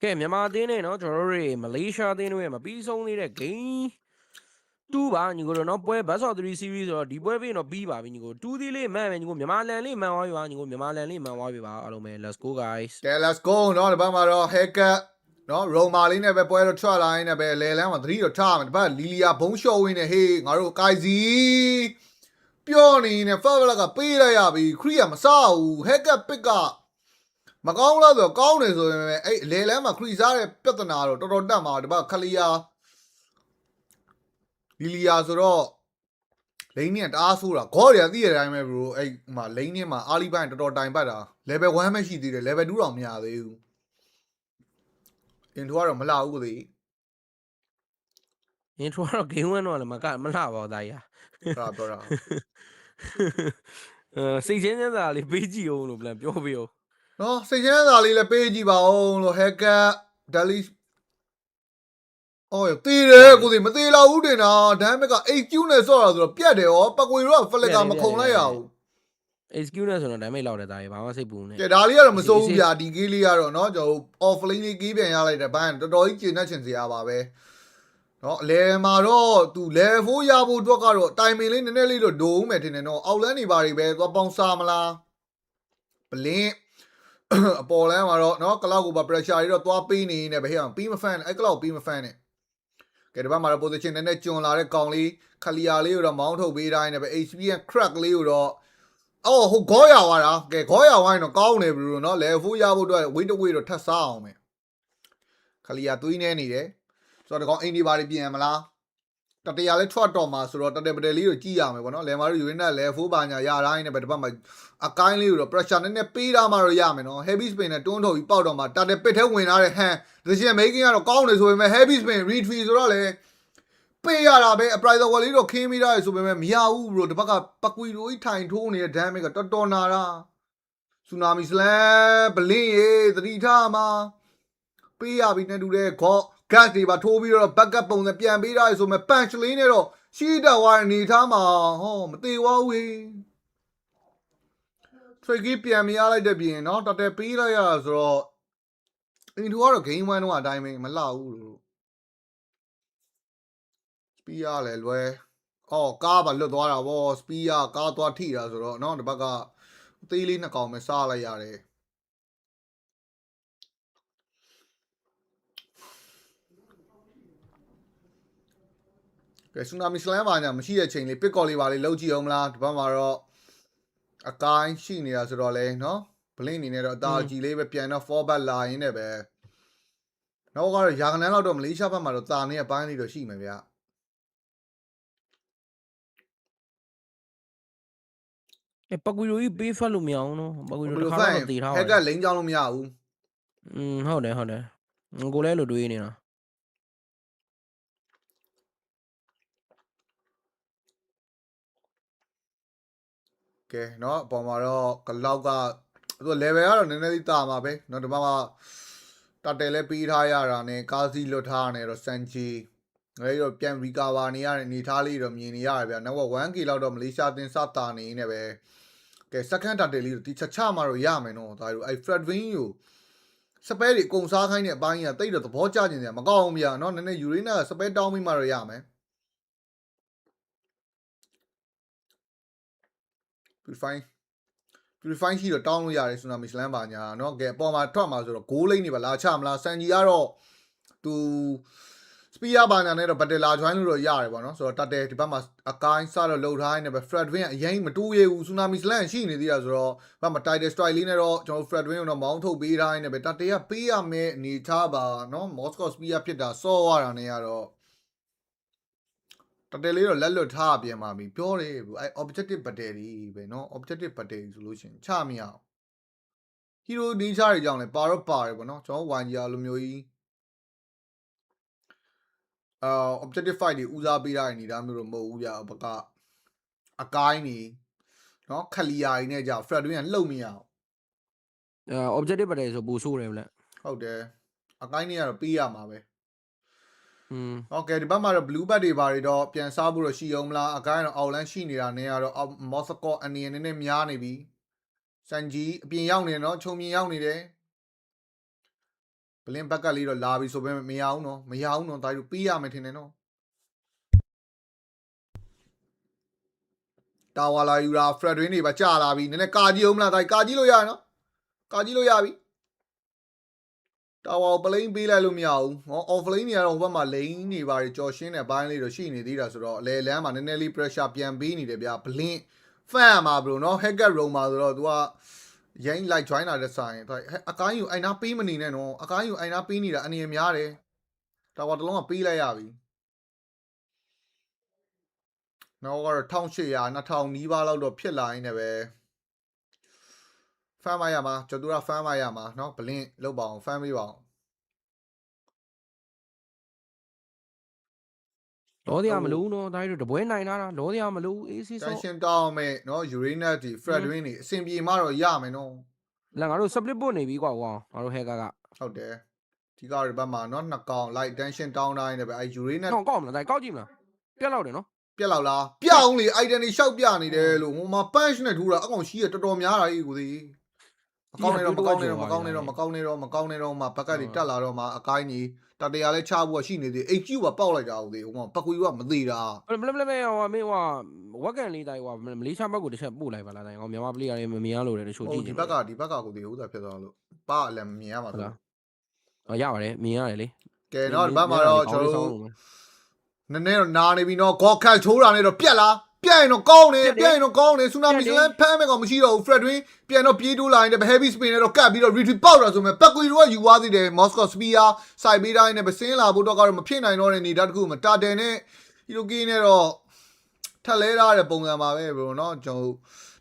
ကဲမြန်မာအသင်းနဲ့နော်ကျွန်တော်တို့တွေမလေးရှားအသင်းတွေမပြီးဆုံးသေးတဲ့ game 2ပါညီကိုတို့နော်ပွဲ best of 3 series ဆိုတော့ဒီပွဲပြီးတော့ပြီးပါပြီညီကို2သီးလေးမှန်မယ်ညီကိုမြန်မာလန်လေးမှန်သွားပြီပါညီကိုမြန်မာလန်လေးမှန်သွားပြီပါအားလုံးပဲ let's go guys ကဲ let's go နော်ဒီဘက်မှာတော့ haircut နော် Roma လေးနဲ့ပဲပွဲတော့ထွက်လာရင်းနဲ့ပဲလဲလန်းမှာ3တော့ထားမယ်ဒီဘက်လီလီယာဘုံရှော့ဝင်းနဲ့ဟေးငါတို့ကိုင်စီပြောနေနေ Favela ကပေးလိုက်ရပြီခရီးကမစဘူး haircut pick ကမကောင်းလားဆိုတော့ကောင်းတယ်ဆိုရင်အဲ့လေလန်းမှာခရီးစားတဲ့ပြဿနာတော့တော်တော်တက်မှာဒီဘက်ခလီယာလီလီယာဆိုတော့လိန်နဲ့တအားဆိုးတာခေါ်ရသိရတဲ့အတိုင်းပဲ bro အဲ့မှာလိန်နဲ့မှာအာလီပိုင်းတော်တော်တိုင်ပတ်တာ level 1ပဲရှိသေးတယ် level 2တော့မရသေးဘူးintro ကတော့မလှဘူးကိုသေး intro ကတော့ game 1တော့လည်းမလှပါဘူးဒါကြီးဟာပြောတာစိတ်ချင်းသာလေးပေးကြည့်အောင်လို့ပြန်ပြောပြအောင်နော်စိတ်ချမ်းသာလေးလည်းပေးကြည့်ပါဦးလို့ haircut daily အော်တေးတယ်ကိုသေးမသေးလာဘူးတင်တာဒမ်းမက်က HQ နဲ့ဆော့တာဆိုတော့ပြတ်တယ်ရောပကွေတော့ဖလက်ကမခုံလိုက်ရဘူး HQ နဲ့ဆိုတော့ damage လောက်တယ်ဒါကြီးဘာမှစိတ်ပူနေကဲဒါလေးကတော့မစိုးဘူးဗျာဒီကေးလေးကတော့เนาะကျွန်တော် offlane လေးကေးပြန်ရလိုက်တဲ့ဘိုင်းတော်တော်ကြီးကျဉ်းနှက်ချင်စရာပါပဲเนาะအလဲမှာတော့သူ level 4ရဖို့အတွက်ကတော့တိုင်ပင်လေးနည်းနည်းလေးတော့ဒိုးမယ်ထင်တယ်เนาะအောက်လန်းနေပါတွေပဲသွားပေါင်းစားမလားဘလင်းအပေါ်လန်းမှာတော့เนาะကလောက်ကိုပါ pressure တွေတော့သွားပေးနေနေပဲဟဲ့အောင်ပြီးမဖန်အဲ့ကလောက်ပြီးမဖန်နဲ့ကဲဒီဘက်မှာတော့ position နည်းနည်းကျွံလာတဲ့ကောင်လေးခလီယာလေးကိုတော့မောင်းထုတ်ပေးတိုင်းနဲ့ပဲ HP and crack လေးကိုတော့အော်ဟိုခေါ်ရသွားတာကဲခေါ်ရဝိုင်းတော့ကောင်းတယ်ဘလို့เนาะ level 4ရဖို့အတွက် weight to weight တော့ထပ်စားအောင်မယ်ခလီယာသွေးနေနေတယ်ဆိုတော့ဒီကောင်အိမ်ဒီပါတွေပြင်မလားတတရာလေးထွက်တော့မှာဆိုတော့တတပတယ်လေးကိုကြည့်ရမယ်ပေါ့နော်လယ်မာတို့ယူရင်းနဲ့ level 4ပါညာရတိုင်းနဲ့ပဲဒီဘက်မှာအကိုင်းလေးကိုတော့ pressure နည်းနည်းပေးထားမှတော့ရမယ်နော် heavy spin နဲ့တွန်းထုတ်ပြီးပေါက်တော့မှာတတပစ်ထဲဝင်လာတဲ့ hand decision making ကတော့ကောင်းတယ်ဆိုပေမဲ့ heavy spin retreat ဆိုတော့လေပေးရတာပဲအ price wall လေးတော့ခင်းမိတာဆိုပေမဲ့မရဘူး bro ဒီဘက်ကပကွီလိုကြီးထိုင်ထိုးနေတဲ့ damage ကတော်တော်နာတာ tsunami slam ဘလင်းရေသတိထားမှာပေးရပြီးနဲ့တူတဲ့ခေါ့ gas တွေပါထိုးပြီးတော့ backup ပုံစံပြန်ပေးတာဆိုမဲ့ punch လေးနဲ့တော့ရှိတက်သွားတဲ့အနေထားမှာဟောမသေးဝဝေး tricky ပြန်မရလိုက်တဲ့ပြင်เนาะတော်တော်ပေးလိုက်ရတာဆိုတော့ intro ကတော့ game 1တော့အတိုင်းပဲမလှဘူးလို့speed ရလဲလွယ်အော်ကားပါလွတ်သွားတာဗော speed ရကားသွားထိတာဆိုတော့เนาะဒီဘက်ကအသေးလေးနှစ်ကောင်ပဲစားလိုက်ရတယ်ကဲ tsunami slam ပါညာမရှိတဲ့ချိန်လေး pick call လေးပါလေးလောက်ကြည့်အောင်မလားဒီဘက်မှာတော့အကိုင်းရှိနေတာဆိုတော့လေเนาะ blink အနေနဲ့တော့အသာကြီးလေးပဲပြန်တော့ fall back လာရင်းနဲ့ပဲနောက်ကတော့ရာခဏန်းလောက်တော့မလေးရှားဘက်မှာတော့တာနေအပိုင်းလေးတော့ရှိမယ်ဗျာပကွီလိုကြီးပေးဖတ်လို့မရအောင်နော်ပကွီလိုတစ်ခါတော့တည်ထားပါ ဟက်ကလိန်ကြောင်းလို့မရဘူးဟုတ်တယ်ကိုလည်းလိုတွေးနေတာကဲเนาะအပေါ်မှာတော့ကလောက်ကသူ level ကတော့နည်းနည်းလေးတာမှာပဲเนาะဒီမှာတတယ်လဲပေးထားရတာနဲ့ကာစီလွတ်ထားရတယ်တော့စန်ချီငါတို့ပြန် recover နေရတဲ့အနေထားလေးတော့မြင်နေရတယ်ဗျာနောက်က 1k လောက်တော့မလေးရှားတင်စတာနေနေပဲ ကဲ second target လေးဒီချက်ချမှာတော့ရမယ်နော်ဒါတို့အဲ့ Fred Win ကိုစပဲတွေအကုန်စားခိုင်းတဲ့အပိုင်းကတိတ်တော့သဘောကျကျင်စရာမကောင်းဘူးဗျာနော်နည်းနည်း Urena ကစပဲတောင်းပြီးမှတော့ရမယ် Purify ရှိတော့တောင်းလို့ရတယ်ဆိုတော့ Michelin ပါညာเนาะကဲအပေါ်မှာထွက်မှာဆိုတော့ goal lane တွေပါလာချမလားစန်ဂျီကတော့သူ spear ပါညာနဲ့တော့ battle လာ join လို့တော့ရတယ်ပေါ့နော်ဆိုတော့တတ်တယ်ဒီဘက်မှာအကိုင်းစတော့လှုပ်ထားနေပဲ Fred Win အရင်မတူရဘူး Tsunami Slam ရှိနေသေးတာဆိုတော့ဘက်မှာ title strike လေးနဲ့တော့ကျွန်တော် Fred Win ကိုတော့မောင်းထုတ်ပေးထားနေပဲတတ်တယ်ကပေးရမယ်အနေထားပါเนาะ Moscow spear ဖြစ်တာစောရတာနဲ့ကတော့တတဲလေးတော့လက်လွတ်ထားပြန်ပါပြီပြောတယ်ဘူးအဲ objective battery ပဲเนาะ objective battery ဆိုလို့ရှိရင်ချမရအောင် hero နေချတွေကြောင့်လည်းပါတော့ပါတယ်ပေါ့เนาะကျွန်တော် YG လိုမျိုးကြီးobjective fight တွေဦးစားပေးတဲ့အနေဒါမျိုးတော့မဟုတ်ဘူးဗျဘကအကိုင်းနေเนาะခလီယာကြီးနဲ့ကြာ Fred Win ကလှုပ်မရအောင်objective ပါတယ်ဆိုပူဆိုးတယ်ဗျဟုတ်တယ်အကိုင်းနေကတော့ပေးရမှာပဲโอเคဒီဘက်မှာတော့ blue bat တွေဘာတွေတော့ပြန်စားဖို့တော့ရှိအောင်မလားအကိုင်းတော့ outline ရှိနေတာနဲ့ကတော့ Moscow အနေနဲ့များနေပြီစန်ဂျီအပြင်ရောက်နေတယ်နော်ခြုံမြင်ရောက်နေတယ်ဘလင်းဘက်ကလေးတော့လာပြီဆိုပေမဲ့မရအောင်နော်ဒါတို့ပြီးရမယ်ထင်တယ်နော်တာဝါလာယူရာ Fred Win တွေပါကြာလာပြီနည်းနည်းကာကြည့်အောင်မလားဒါကာကြည့်လို့ရနော်ကာကြည့်လို့ရပြီတာဝါကိုပလိန်ပေးလိုက်လို့မရဘူးဟော off lane တွေကတော့ဟိုဘက်မှာ lane တွေပါကြော်ရှင်းတဲ့ဘိုင်းလေးတော့ရှိနေသေးတာဆိုတော့အလဲလမ်းမှာနည်းနည်းလေး pressure ပြန်ပေးနေတယ်ဗျာဘလင်းဖန်ရမှာဘလို့နော် hacker roam မှာဆိုတော့ तू ကရိုင်းလိုက် join လာတဲ့ဆိုင်အကိုင်းယူအိုင်နာပေးမနေနဲ့နော်အကိုင်းယူအိုင်နာပေးနေတာအနေများတယ်တာဝါတလုံးကပေးလိုက်ရပြီနောက်ကတော့1800 2000နီးပါးလောက်တော့ဖြစ်လာရင်လည်းပဲဖန်မရမှာကျွန်တော်တို့ကဖန်မရမှာเนาะဘလင်းလောက်ပါအောင်ဖန်ပေးပါအောင်လောတရားမလို့နော်ဒါတို့တပွဲနိုင်လာတာလောတရားမလို့အေးစီဆောတန်ရှင်တောင်းမယ်เนาะ Urena ဒီ Fred Win နေအဆင်ပြေမှတော့ရမယ်နော်လာငါတို့ split ပို့နေပြီကွာငါတို့ hacker ကဟုတ်တယ်ဒီကရဘက်မှာเนาะနှစ်ကောင် light tension တောင်းတိုင်းတယ်ပဲအဲ Urena ကောက်မလားဒါကောက်ကြည့်မလားပြက်လောက်တယ်နော်ပြက်လောက်လားပြအောင်လေ item တွေရှောက်ပြနေတယ်လို့ဟိုမှာ punch နဲ့ထိုးတာအကောင်ရှိရတော်တော်များတာကြီးကိုသေးမကောင်းနေတော့မှဘက်ကတွေတက်လာတော့မှအကိုင်းကြီးတတရားလဲချဖို့ရှိနေသေး HQ ကပေါက်လိုက်တာဟုတ်သေးဟိုမှာပကွေကမသေးတာမလဲဟိုမင်းဝက်ကန်လေးတိုင်းမလေးရှားဘက်ကိုတစ်ချက်ပို့လိုက်ပါလားတိုင်းမြန်မာ player တွေမမြင်ရလို့လေတချို့ကြည့်နေဒီဘက်ကကိုသေးဟုတ်တာဖြစ်သွားလို့ပါအလည်းမမြင်ရမှာဆိုရပါတယ်မြင်ရတယ်လေကဲတော့ဒီဘက်မှာတော့ကျွန်တော်နည်းနည်းတော့နာနေပြီနော်ဂေါ်ခတ်ချိုးတာနဲ့တော့ပြက်လားပြက်ရင်တော့ကောင်းတယ်ဆူနာမီစလန်ဖမ်းမဲ့ကောင်မရှိတော့ဘူး Fred Win ပြန်တော့ပြေးတိုးလာရင် heavy spin နဲ့တော့ကတ်ပြီးတော့ retreat ပေါက်တာဆိုမဲ့ပက်ကွေတို့ကယူသွားသေးတယ် Moscow spear စိုက်ပေးတိုင်းနဲ့ပဲဆင်းလာဖို့တော့ကတော့မဖြစ်နိုင်တော့တဲ့နေဓာတ်တစ်ခုမှာတာတယ်နဲ့ Hiroki နဲ့တော့ထက်လဲထားတဲ့ပုံစံပါပဲဘရိုနော်ကျွန်တော်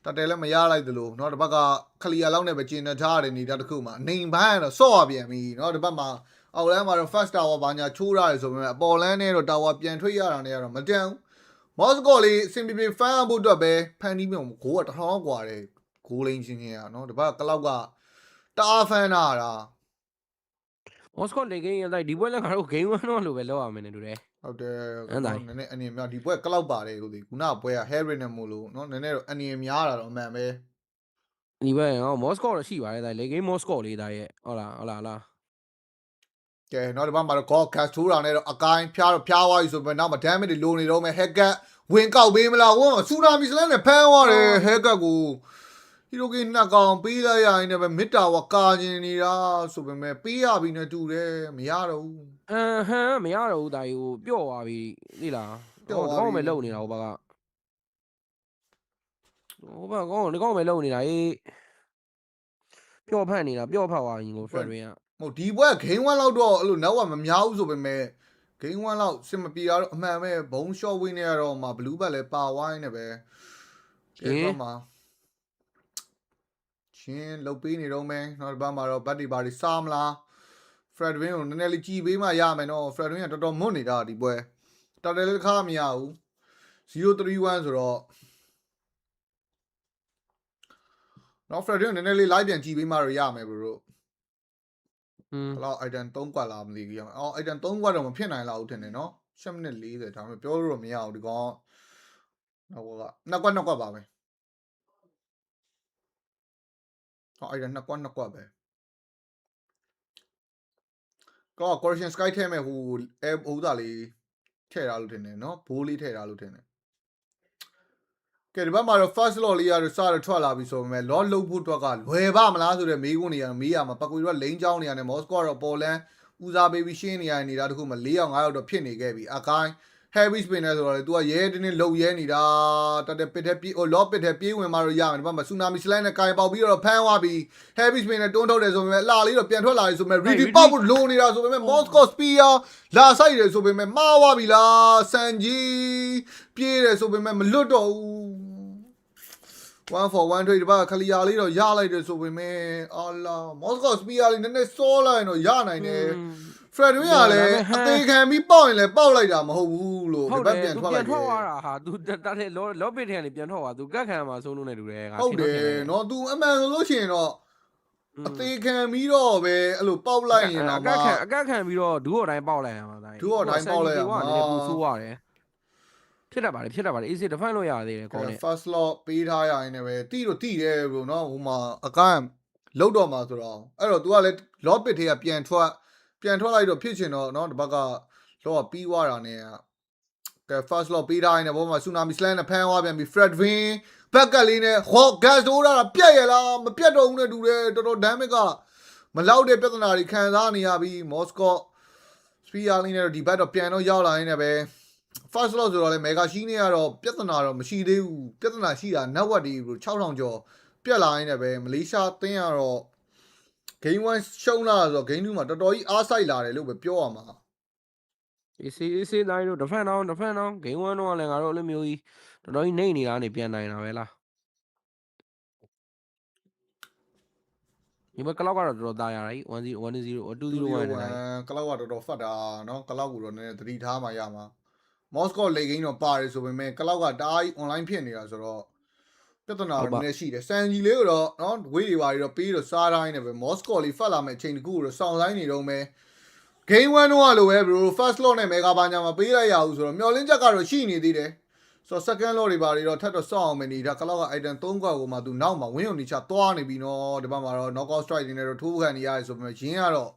တာတယ်လည်းမရလိုက်သလိုเนาะဒီဘက်ကခလီယာလောက်နဲ့ပဲကျင်းနေထားတဲ့နေဓာတ်တစ်ခုမှာအနေဘန်းကတော့စော့ရပြန်ပြီเนาะဒီဘက်မှာအောက်လမ်းမှာတော့ first tower ဘာညာချိုးရတယ်ဆိုပေမဲ့အပေါ်လမ်းနဲ့တော့ tower ပြန်ထွက်ရတာနဲ့ကတော့မတန်ဘူးမော်စကိုလေးစင်ပီပီဖန်ဖို့အတွက်ပဲဖန်တီးမြုံဂိုးကတစ်ထောင်กว่าတယ်ဂိုးလိန်ချင်းချင်းอ่ะเนาะဒီဘက်ကလောက်ကတအားဖန်တာမော်စကိုလေဂိမ်းရိုက်ဒီပွဲလည်းငါတို့ game 1တော့လို့ပဲလောက်ရမယ်နဲ့တူတယ်ဟုတ်တယ်နည်းနည်းအနေများဒီပွဲကလောက်ပါတယ်ဟုတ်သည်ခုနကပွဲက Harry နဲ့မို့လို့เนาะနည်းနည်းတော့အနေများတာတော့အမှန်ပဲဒီပွဲမော်စကိုတော့ရှိပါတယ်ဒါလေဂိမ်းမော်စကိုလေးဒါရဲ့ဟုတ်လားကဲနောက်တစ်ပတ်မှာတော့ God Cast ထိုးတာနဲ့တော့အကိုင်းဖျားသွားပြီဆိုပေမဲ့နောက်မှာ damage တွေလိုနေတော့မယ် hacker ဝင်ကောက်ပေးမလားဟိုက Tsunami Slam နဲ့ဖမ်းသွားတယ် hacker ကို Hiroki နှစ်ကောင်ပေးလိုက်ရရင်လည်းပဲ mid tower ကာကျင်နေတာဆိုပေမဲ့ပေးရပြီနဲ့တူတယ်မရတော့ဘူးမရတော့ဘူးဒါကြီးကိုပျော့သွားပြီသိလားကောင်းမယ်လုံနေတာဟိုဘက်ကကောင်းမယ်လုံနေတာအေးပျော့ဖက်နေတာပျော့ဖောက်သွားရင်ကို Fred Win ကဟိုဒီပွဲဂိမ်း1လောက်တော့အဲ့လိုနောက်ကမများဘူးဆိုပေမဲ့ဂိမ်း1လောက်စစ်မပြေတာတော့အမှန်ပဲဘုံ short win နဲ့ကတော့မှ blue bat လဲပါဝိုင်းနဲ့ပဲဒီဘက်မှာချင်းလုတ်ပေးနေတော့မယ်နောက်ဒီဘက်မှာတော့ bat တွေဘာတွေစားမလား Fred Win ကိုနည်းနည်းလေးကြည်ပေးမှရမယ်နော် Fred Win ကတော်တော်မွတ်နေတာဒီပွဲတော်တယ်လည်းတစ်ခါမရဘူး031ဆိုတော့နော် Fred Win နည်းနည်းလေး live ပြန်ကြည်ပေးမှတော့ရမယ်ဘရိုတို့ဘလောက် item 3ကွက်လာမသိဘူးရအောင် item 3ကွက်တော့မဖြစ်နိုင်လောက်ဘူးထင်တယ်နော်7မိနစ်40ဒါမှမပြောလို့တော့မရဘူးဒီကောင်နောက်က2ကွက်ပါပဲ အဲ့ဒါနှစ်ကွက်ပဲကော correction sky ထဲမဲ့ဟိုဟိုသားလေးထည့်ထားလို့ထင်တယ်နော်ဘိုးလေးထည့်ထားလို့ထင်တယ်ကဲဒီဘက်မှာတော့ first lot လေးရတော့စတော့ထွက်လာပြီဆိုပေမဲ့ lot လုတ်ဖို့အတွက်ကလွယ်ပါမလားဆိုတဲ့မေးခွန်းတွေကတော့မေးရမှာပကွေတော့လိန်ချောင်းနေရတယ်မော်စကိုကတော့ပေါ်လန်ဦးစားပေးပြီးရှင်းနေရနေတာတခုမှ4ယောက်5ယောက်တော့ဖြစ်နေခဲ့ပြီအကိုင်း heavy spinner ဆိုတော့လေ तू ကရဲတင်းလုံရဲနေတာတက်တက်ပစ်တဲ့ပြေးဟို lot ပစ်တဲ့ပြေးဝင်มาတော့ရမယ်ဒီဘက်မှာ tsunami slide နဲ့ကင်ပေါက်ပြီးတော့ဖမ်းသွားပြီး heavy spinner တွန်းထုတ်တယ်ဆိုပေမဲ့အလှလေးတော့ပြန်ထွက်လာပြီဆိုပေမဲ့ ready ပေါက်ဖို့လိုနေတာဆိုပေမဲ့ moscow spear လာဆိုင်တယ်ဆိုပေမဲ့မှားသွားပြီလားစန်ကြီးပြေးတယ်ဆိုပေမဲ့မလွတ်တော့ဘူး1 for 1 trade ဒီဘက်ကခလီယာလေးတော့ရလိုက်တယ်ဆိုပေမဲ့အာလာမော်စကိုစပီယာလေးနည်းနည်းစောလိုက်ရင်တော့ရနိုင်တယ်ဖရက်ဒဝင်းကလည်းအသေးခံပြီးပေါက်ရင်လည်းပေါက်လိုက်တာမဟုတ်ဘူးလို့ဒီဘက်ပြန်ထွက်လိုက်တယ်ပြန်ထွက်သွားတာဟာ तू တတ်တဲ့လော့ပစ်ထဲကနေပြန်ထွက်သွား तू ကတ်ခံမှာဆုံးလို့နေတူတယ်ဟုတ်တယ်နော် तू အမှန်ဆိုလို့ရှိရင်တော့အသေးခံပြီးတော့ပဲအဲ့လိုပေါက်လိုက်ရင်တော့အကတ်ခံပြီးတော့ဒူးအတိုင်းပေါက်လိုက်ရမှာတိုင်းဒူးအတိုင်းပေါက်လိုက်ရမှာနည်းနည်းပူဆိုးရတယ်ဖြစ်တတ်ပါတယ် easy defend လို့ရသေးတယ်ကောင်းတယ် first lot ပေးထားရရင်လည်းတီးတော့တီးတယ်ဘရိုနော်ဟိုမှာအကန့်လုတ်တော့မှာဆိုတော့အဲ့တော့ तू ကလည်း lot pit ထဲကပြန်ထွက်လိုက်တော့ဖြစ်ချင်တော့နော်ဒီဘက်ကလောကပြီးသွားတာနဲ့ကဲ first lot ပေးထားရင်လည်းဘောမှာ tsunami slam နဲ့ဖမ်းသွားပြန်ပြီ fred win ဘက်ကလေးနဲ့ဟော gas ထိုးတာပြက်ရလားမပြက်တော့ဘူးနဲ့တူတယ်တော်တော် damage ကမလောက်တဲ့ပြဿနာတွေခံစားနေရပြီ moscow spear လေးနဲ့တော့ဒီဘက်တော့ပြန်တော့ရောက်လာရင်လည်းပဲ first lot ဆိုတော့လေ mega ရှိနေရတော့ပြဿနာတော့မရှိသေးဘူးပြဿနာရှိတာ network တွေ6000ကျော်ပြက်လာရင်လည်းပဲမလေးရှားသင်းရတော့ game 1ရှုံးလာဆိုတော့ game 2မှာတော်တော်ကြီးအားစိုက်လာတယ်လို့ပဲပြောရမှာ easy တိုင်းတို့ defend on game 1တော့လည်းငါတို့အဲ့လိုမျိုးကြီးတော်တော်ကြီးနှိမ့်နေတာနေပြန်နိုင်တာပဲလားဒီဘက်ကလောက်ကတော့တော်တော်သားရတာကြီး10 1-0 2-0 ကလောက်ကတော့တော်တော်ဖတ်တာเนาะကလောက်ကိုတော့နည်းနည်းသတိထားမှရမှာ Moscow လေကိန်းတော့ပါတယ်ဆိုပေမဲ့ကလောက်ကတအားကြီး online ဖြစ်နေတာဆိုတော့ပြဿနာတော့နည်းနည်းရှိတယ်စန်ကြီးလေးကိုတော့เนาะဝေးတွေပါပြီးတော့ပေးတော့စားတိုင်းနေပဲ Moscow လေးဖတ်လာမယ့်အချိန်တကူကိုတော့စောင့်ဆိုင်နေတော့မယ် game 1တော့လိုပဲ bro first lot နဲ့ mega ဘာညာမှာပေးလိုက်ရအောင်ဆိုတော့မျောလင်းချက်ကတော့ရှိနေသေးတယ်ဆိုတော့ second lot တွေပါတွေတော့ထပ်တော့စောင့်အောင်မနေတာကလောက်က item 3ခွက်ကိုမှသူနောက်မှာဝင်းုံနေချသွားနေပြီနော်ဒီဘက်မှာတော့ knockout strike တွေနဲ့တော့ထိုးခံနေရတယ်ဆိုပေမဲ့ရင်းကတော့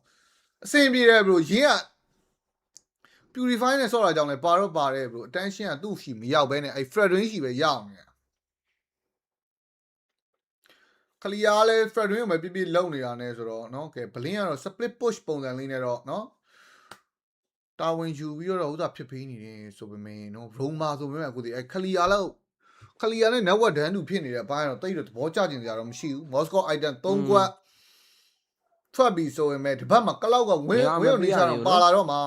အဆင်ပြေတယ် bro ရင်းက purify နဲ့ဆော့တာကြောင့်လည်းပါတော့ပါတယ် bro attention ကသူ့ရှိမရောက်ဘဲနဲ့အဲ့ fredwin ရှိပဲရောက်နေတာခလီယာလည်း fredwin ကိုပဲပြပြလုံနေတာနဲ့ဆိုတော့เนาะကဲ blink ကတော့ split push ပုံစံလေးနဲ့တော့เนาะတာဝန်ယူပြီးတော့ဥစားဖြစ်ပေးနေတယ်ဆိုပေမဲ့နော်ရုံမာဆိုပေမဲ့အခုဒီခလီယာနဲ့ network ဒန်းတူဖြစ်နေတဲ့အပိုင်းတော့တိတ်တော့သဘောကျကျင်စရာတော့မရှိဘူး Moscow item 3ခွက်ထွက်ပြီးဆိုရင်မဲ့ဒီဘက်မှာကလောက်ကဝင်းနေချတော့ပါလာတော့မှာ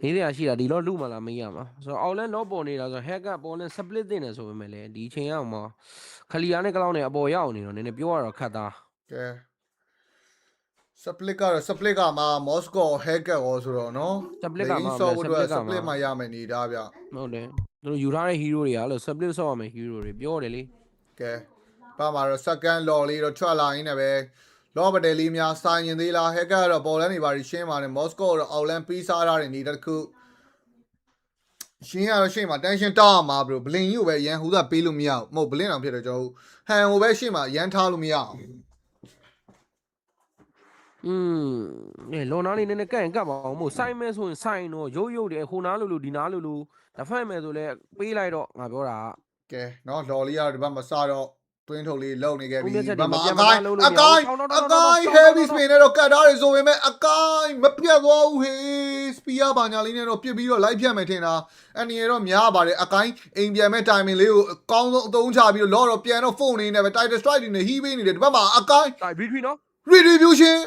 မေးစရာရှိတာဒီတော့လူမှလာမေးရမှာဆိုတော့ outland တော့ပေါ်နေတာဆို hack ကပေါ်လန် split တင်နေဆိုပေမဲ့လေဒီအချိန်ရောက်မှာခလီယာနဲ့ကလောက်နဲ့အပေါ်ရောက်နေတော့နည်းနည်းပြောရတော့ခက်သားကဲsplit ကမှာ Moscow hacker ရောဆိုတော့နော် split ကမှာ split မှာရမယ်နေတာဗျဟုတ်တယ်သူတို့ယူထားတဲ့ hero တွေကအဲ့လို split ဆော့ရမယ် hero တွေပြောတယ်လေကဲပါမှာတော့ second law လေးတော့ထွက်လာရင်းနဲ့ပဲ law ပတယ်လေးများဆိုင်ရင်သေးလား hacker ကတော့ပေါ်လန်းနေပါရှင်းပါတယ် Moscow တော့ outland ပြီးစားထားတဲ့နေတစ်ခုရှင်းရတော့ရှင်းမှာ tension တောက်မှာ bro ဘလင်ကြီးကိုပဲရန်ဟိုသာပေးလို့မရဘူးမဟုတ်ဘလင်အောင်ဖြစ်တော့ကျွန်တော်ဟန်ကိုပဲရှင်းမှာရန်ထားလို့မရအောင်လော်နာလေးနည်းနည်းကန့်ကပ်ပါအောင်မို့စိုင်းမဲဆိုရင်စိုင်းတော့ရုပ်တယ်ဟိုနားလိုဒီနားလိုတဖက်မဲဆိုလဲပေးလိုက်တော့ငါပြောတာကဲနော်လော်လေးကတော့ဒီဘက်မှာစတော့တွင်းထုတ်လေးလုံနေခဲ့ပြီဘက်မှာအကိုင်း heavy spin နဲ့တော့ကတ်ထားတယ်ဆိုပေမဲ့အကိုင်းမပြတ်သွားဘူးဟေးစပီယာဘာညာလေးနဲ့တော့ပြစ်ပြီးတော့လိုက်ဖြတ်မယ်ထင်တာအန်နီရောများပါတယ်အကိုင်းအိမ်ပြန်မဲ့ timing လေးကိုအကောင်းဆုံးအသုံးချပြီးတော့လော်တော့ပြန်တော့ဖုန်းနေနေပဲ title strike တွေနဲ့ဟီးပေးနေတယ်ဒီဘက်မှာအကိုင်း between နော်retribution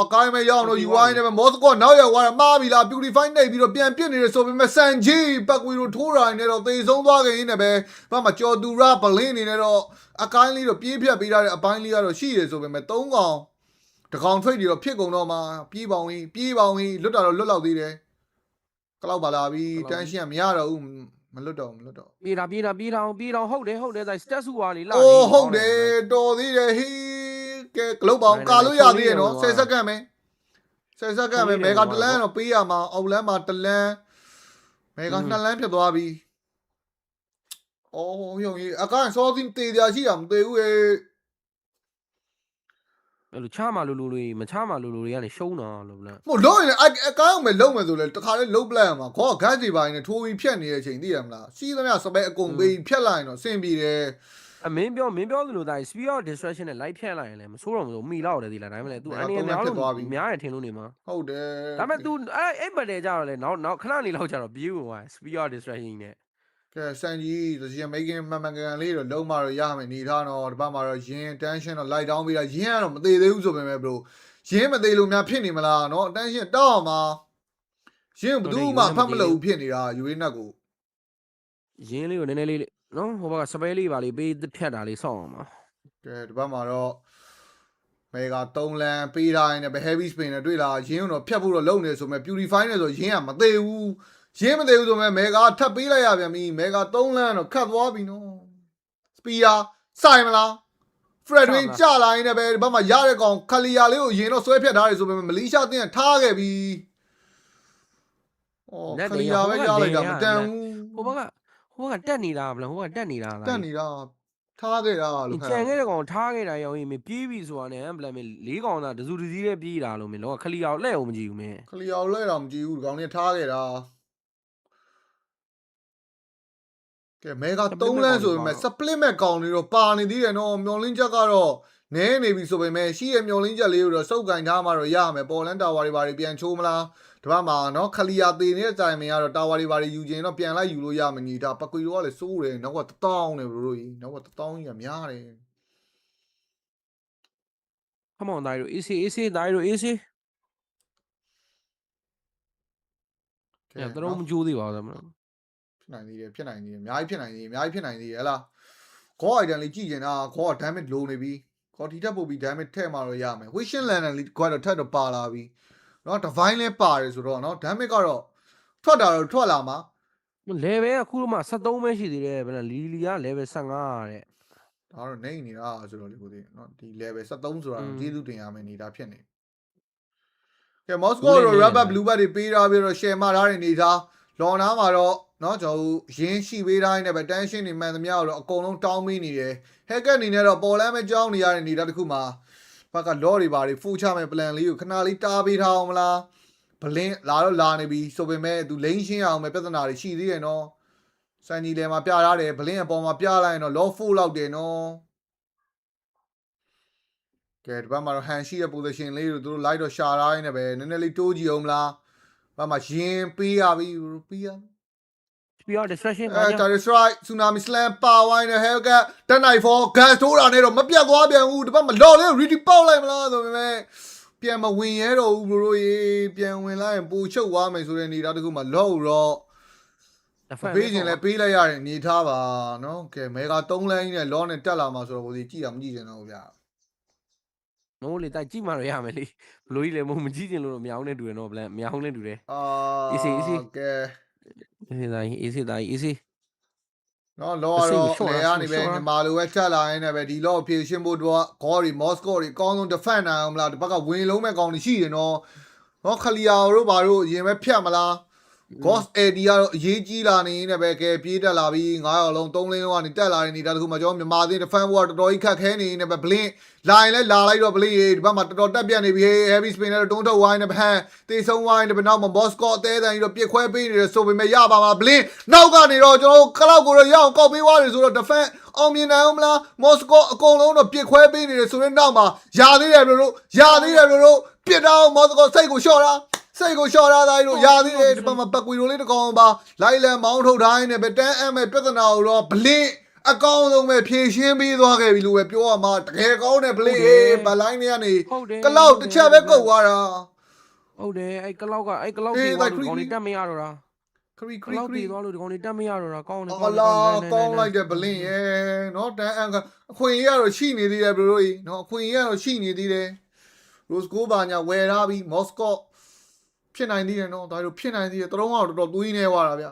အကိုင်းမဲ့ရောက်တော့ UI နဲ့ပဲ Moscow နောက်ရောက်သွားတာမှားပြီလား purify နေပြီးတော့ပြန်ပြစ်နေတယ်ဆိုပေမဲ့စန်ဂျီဘက်ကွီတို့ထိုးတာနေတော့သေဆုံးသွားခင်နဲ့ပဲဘာမှကြော်သူရဘလင်းနေနဲ့တော့အကိုင်းလေးတော့ပြေးဖြတ်ပေးထားတဲ့အပိုင်းလေးကတော့ရှိတယ်ဆိုပေမဲ့3កောင်တကောင် trade တွေတော့ဖြစ်ကုန်တော့မှာပြေးပေါင်းလွတ်တာတော့လွတ်လောက်သေးတယ်ကလောက်ပါလာပြီ tension မရတော့ဘူးမလွတ်တော့ပြေးတာဟုတ်တယ်ဒါ stat စုပါလေလာဟုတ်တယ်တော်သေးတယ်ဟေးကဲဂလုတ်ပေါင်းကာလို့ရသေးတယ်နော်10စက္ကန့်ပဲ10စက္ကန့်ပဲမေဂါတလန်းတော့ပေးရမှာအောက်လန်းမှာတလန်းမေဂါ2လန်းဖြစ်သွားပြီအော်ယုံကြီးအကန်စောသင်းတေးကြရှိတာမသေးဘူး အဲ့လိုချမှလူတွေမချမှလူတွေကနေရှုံးတော့လို့ဗလား မို့လုံးရင်အကောင်းမယ်လုံးမယ်ဆိုလဲတခါလဲလုံးပလိုက်ရမှာခေါကဂတ်စီပိုင်းနဲ့ထိုးပြီးဖြတ်နေတဲ့အချိန်သိရမလားစီးသမျှစပယ်အကုန်ပေးဖြတ်လိုက်ရင်တော့အဆင်ပြေတယ် မင်းပြောသလိုတိုင်း speed of distraction နဲ့ light ဖြတ်လိုက်ရင်လည်းမဆိုးတော့မလို့မိလောက်တယ်ဒီလားဒါမှမဟုတ် तू အနေနဲ့များလို့များတယ်ထင်လို့နေမှာ ဟုတ်တယ် ဒါပေမဲ့ तू အဲ့ဘက်တည်းကြတော့လေနောက်ခဏနေလောက်ကြတော့ပြေးဝင်သွား speed of distraction နဲ့ ကဲစန်ကြီး decision making မှန်ကန်လေးတော့လုံးမတော့ရမယ်နေထားတော့ဒီဘက်မှာတော့ရင်း tension တော့ light down ပြီးတာရင်းကတော့မသေးသေးဘူးဆိုပေမဲ့ bro ရင်းမသေးလို့များဖြစ်နေမလားเนาะ tension တောက်အောင်မှာရင်းဘယ်သူမှဖတ်မလို့ဖြစ်နေတာယူရင်းနဲ့ကို ရင်းလေးကိုနည်းနည်းလေးနော်ဟိုဘက်ကစပယ်လေးပါလေးပေးဖြတ်တာလေးစောင့်အောင်ပါ ကဲဒီဘက်မှာတော့မေဂါ3လမ်းပေးထားရင်လည်း heavy spin နဲ့တွေ့လာရင်းတော့ဖြတ်ဖို့တော့လုံနေဆိုမဲ့ purify နဲ့ဆိုရင်းကမသေးဘူးရင်းမသေးဘူးဆိုမဲ့မေဂါထပ်ပေးလိုက်ရပြန်ပြီမေဂါ3လမ်းတော့ခတ်သွားပြီနော်စပီယာဆိုင်မလား Fred တွင်ကြလာရင်လည်းပဲဒီဘက်မှာရတဲ့ကောင်ခလီယာလေးကိုရင်တော့ဆွဲဖြတ်ထားတယ်ဆိုပေမဲ့မလေးရှားတင်းထားခဲ့ပြီအော်ခလီယာပဲရလိုက်တာမတန်ဘူး ဟိုဘက်ကတက်နေတာဗလားဟိုဘက်ကတက်နေတာလား တက်နေတာထားခဲ့တာလို့ ကြံခဲ့တဲ့ကောင်ထားခဲ့တာရောမင်းပြေးပြီဆိုတာနဲ့ဗလားမင်း၄ကောင်သာတစုတစည်းလေးပြေးတာလို့မင်းတော့ခလီယာကိုလှည့်အောင်မကြည့်ဘူးမင်း ခလီယာကိုလဲတော့မကြည့်ဘူးဒီကောင်လေးထားခဲ့တာကဲမေဂါ3လမ်းဆိုပေမဲ့ split မဲ့ကောင်တွေတော့ပါနေသေးတယ်နော်မျောလင်းချက်ကတော့နဲနေပြီဆိုပေမဲ့ရှိရမျောလင်းချက်လေးကိုတော့စုပ်ကင်ထားမှတော့ရမယ်ပေါ်လန်တာဝါတွေဘာတွေပြန်ချိုးမလားဒီဘက်မှာနော်ခလီယာသေးနေတဲ့တိုင်မင်ကတော့တာဝါတွေဘာတွေယူခြင်းတော့ပြန်လိုက်ယူလို့ရမယ်ညီတာပကွေတော့လည်းစိုးတယ်နောက်က1000နဲ့ဘလို့ကြီးနောက်က1000ကြီးကများတယ် Come on တိုင်းတို့ AC တိုင်းတို့ AC အဲ့တော့မကြိုးသေးပါဘူးမလား ဖြစ်နိုင်သေးတယ်အများကြီးဖြစ်နိုင်သေးတယ်ဟဲ့လားခေါ်အိုက်တန်လေးကြည့်ရင်တော့ခေါ်က damage လိုနေပြီခေါ်ဒီတက်ပို့ပြီး damage ထည့်မှတော့ရမယ် Vision Lantern လေးခေါ်တော့ထပ်တော့ပါလာပြီเนาะ Divine လည်းပါတယ်ဆိုတော့เนาะ damage ကတော့ထွက်တာတော့ထွက်လာမှာ level ကအခုမှ73ပဲရှိသေးတယ်ဗလားလီက level 15တဲ့ ဒါတော့နေနေတာဆိုတော့လေကိုသေးเนาะဒီ level 73ဆိုတာကျေးဇူးတင်ရမယ်နေတာဖြစ်နေကဲ Moscow တော့ rubber blue bat တွေပေးထားပြီးတော့ share မထားတဲ့နေသားလော်နာမှာတော့เนาะကျွန်တော်တို့ရင်းရှိပေးထားတဲ့ပဲ tension တွေမှန်သမျှတော့အကုန်လုံးတောင်းပေးနေတယ် hacker အနေနဲ့တော့ပေါ်လမ်းပဲကြောင်းနေရတဲ့နေတာတခုမှာဘက်က law တွေဘာတွေ full ချမဲ့ plan လေးကိုခဏလေးတားပေးထားအောင်မလားဘလင်းလာတော့လာနေပြီဆိုပေမဲ့သူလိမ့်ရှင်းအောင်ပဲပြဿနာတွေရှိသေးတယ်နော်စန်ကြီးလည်းမှာပြထားတယ်ဘလင်းအပေါ်မှာပြလိုက်ရင်တော့ law 4လောက်တယ်နော်ကဲဒီဘက်မှာတော့ hand ရှိတဲ့ position လေးကိုသူတို့ light တော့ရှာထားရင်းနဲ့ပဲနည်းနည်းလေးတိုးကြည့်အောင်မလားဘက်မှာရင်ပေးရပြီပေးရ Speed distraction Direct strike tsunami slam ပါဝိုင်းနဲ့ Hellcat တက်နိုင် for gas ထိုးတာနဲ့တော့မပြတ်သွားပြန်ဘူးဒီဘက်မှာ law လေး ready ပေါက်လိုက်မလားဆိုပေမဲ့ပြန်မဝင်ရဲတော့ဘူးဘရိုရေပြန်ဝင်လိုက်ရင်ပိုချုပ်သွားမယ်ဆိုတဲ့နေတာတခုမှ law တော့ပေးခြင်းလည်းပေးလိုက်ရတဲ့အနေထားပါနော်ကဲမေဂါ3လမ်းကြီးနဲ့ law နဲ့တက်လာမှာဆိုတော့ကိုစီကြည့်အောင်မကြည့်ချင်တော့ဘူးဗျာ မိုးလေတိုက်ကြည့်မှတော့ရမယ်လေဘလို့ကြီးလေမိုးမကြည့်ချင်လို့တော့မအောင်နဲ့တူတယ်နော်ဗလားမအောင်နဲ့တူတယ် AC ကဲ AC တိုင်း AC နော်လောကတော့လေကနေပဲမြန်မာလိုပဲချက်လာရင်းနဲ့ပဲဒီလော့ဖြည့်ရှင်းဖို့တော့ဂေါ်ရီမော့စကိုတွေအကောင်းဆုံး defend နိုင်အောင်မလားဒီဘက်ကဝင်လုံးမဲ့ကောင်တွေရှိတယ်နော်နော်ခလီယာတို့ဘာတို့ရင်ပဲဖြတ်မလား Ghost AD ကတော့အရေးကြီးလာနေနေပဲကဲပြေးတက်လာပြီး9ရောက်လုံး3လင်းလုံးကနေတက်လာနေတာတခုမှကျွန်တော်မြန်မာသင်း defend ဖို့ကတော်တော်ကြီးခက်ခဲနေနေပဲ blink လာရင်လည်းလာလိုက်တော့ blink ဒီဘက်မှာတော်တော်တက်ပြတ်နေပြီ heavy spin နဲ့တွန်းထုတ်ဝိုင်းနေပဲတေဆုံးဝိုင်းနေပဲနောက်မှာ boss score အသေးတန်ကြီးတော့ပြစ်ခွဲပေးနေတယ်ဆိုပေမဲ့ရပါမှာ blink နောက်ကနေတော့ကျွန်တော်ကလောက်ကိုတော့ရအောင်ကောက်ပေးသွားတယ်ဆိုတော့ defend အောင်မြင်နိုင်အောင်မလား Moscow အကုန်လုံးတော့ပြစ်ခွဲပေးနေတယ်ဆိုတဲ့နောက်မှာရသေးတယ်တို့ပြစ်တော့ Moscow စိတ်ကိုလျှော့တာစိတ်ကိုလျှော့ထားတိုင်းတို့ရသေးတယ်ဒီဘက်မှာပတ်ကွေတို့လေးတကောင်ပါလိုက်လံမောင်းထုတ်တိုင်းနဲ့ပဲတန်းအမ်မဲ့ပြဿနာကိုတော့ blink အကောင်းဆုံးပဲဖြည့်ရှင်းပေးသွားခဲ့ပြီလို့ပဲပြောရမှာတကယ်ကောင်းတဲ့ blink ဘလိုင်းတွေကနေကလောက်တစ်ချက်ပဲကုတ်သွားတာဟုတ်တယ်အဲ့ကလောက်ကဒီကောင်တွေတက်မရတော့တာခရီသွားလို့ဒီကောင်တွေတက်မရတော့တာကောင်းတယ်ကောင်းလိုက်တဲ့ blink ရဲ့နော်တန်းအမ်အခွင့်အရေးကတော့ရှိနေသေးတယ်ဘလို့နော်အခွင့်အရေးကတော့ရှိနေသေးတယ် Rose Go ဘာညာဝယ်ထားပြီး Moscowဖြစ်နိုင်သေးတယ်နော်ဒါတို့ဖြစ်နိုင်သေးတယ်တလုံးကတော့တော်တော်သွေးနေသွားတာဗျ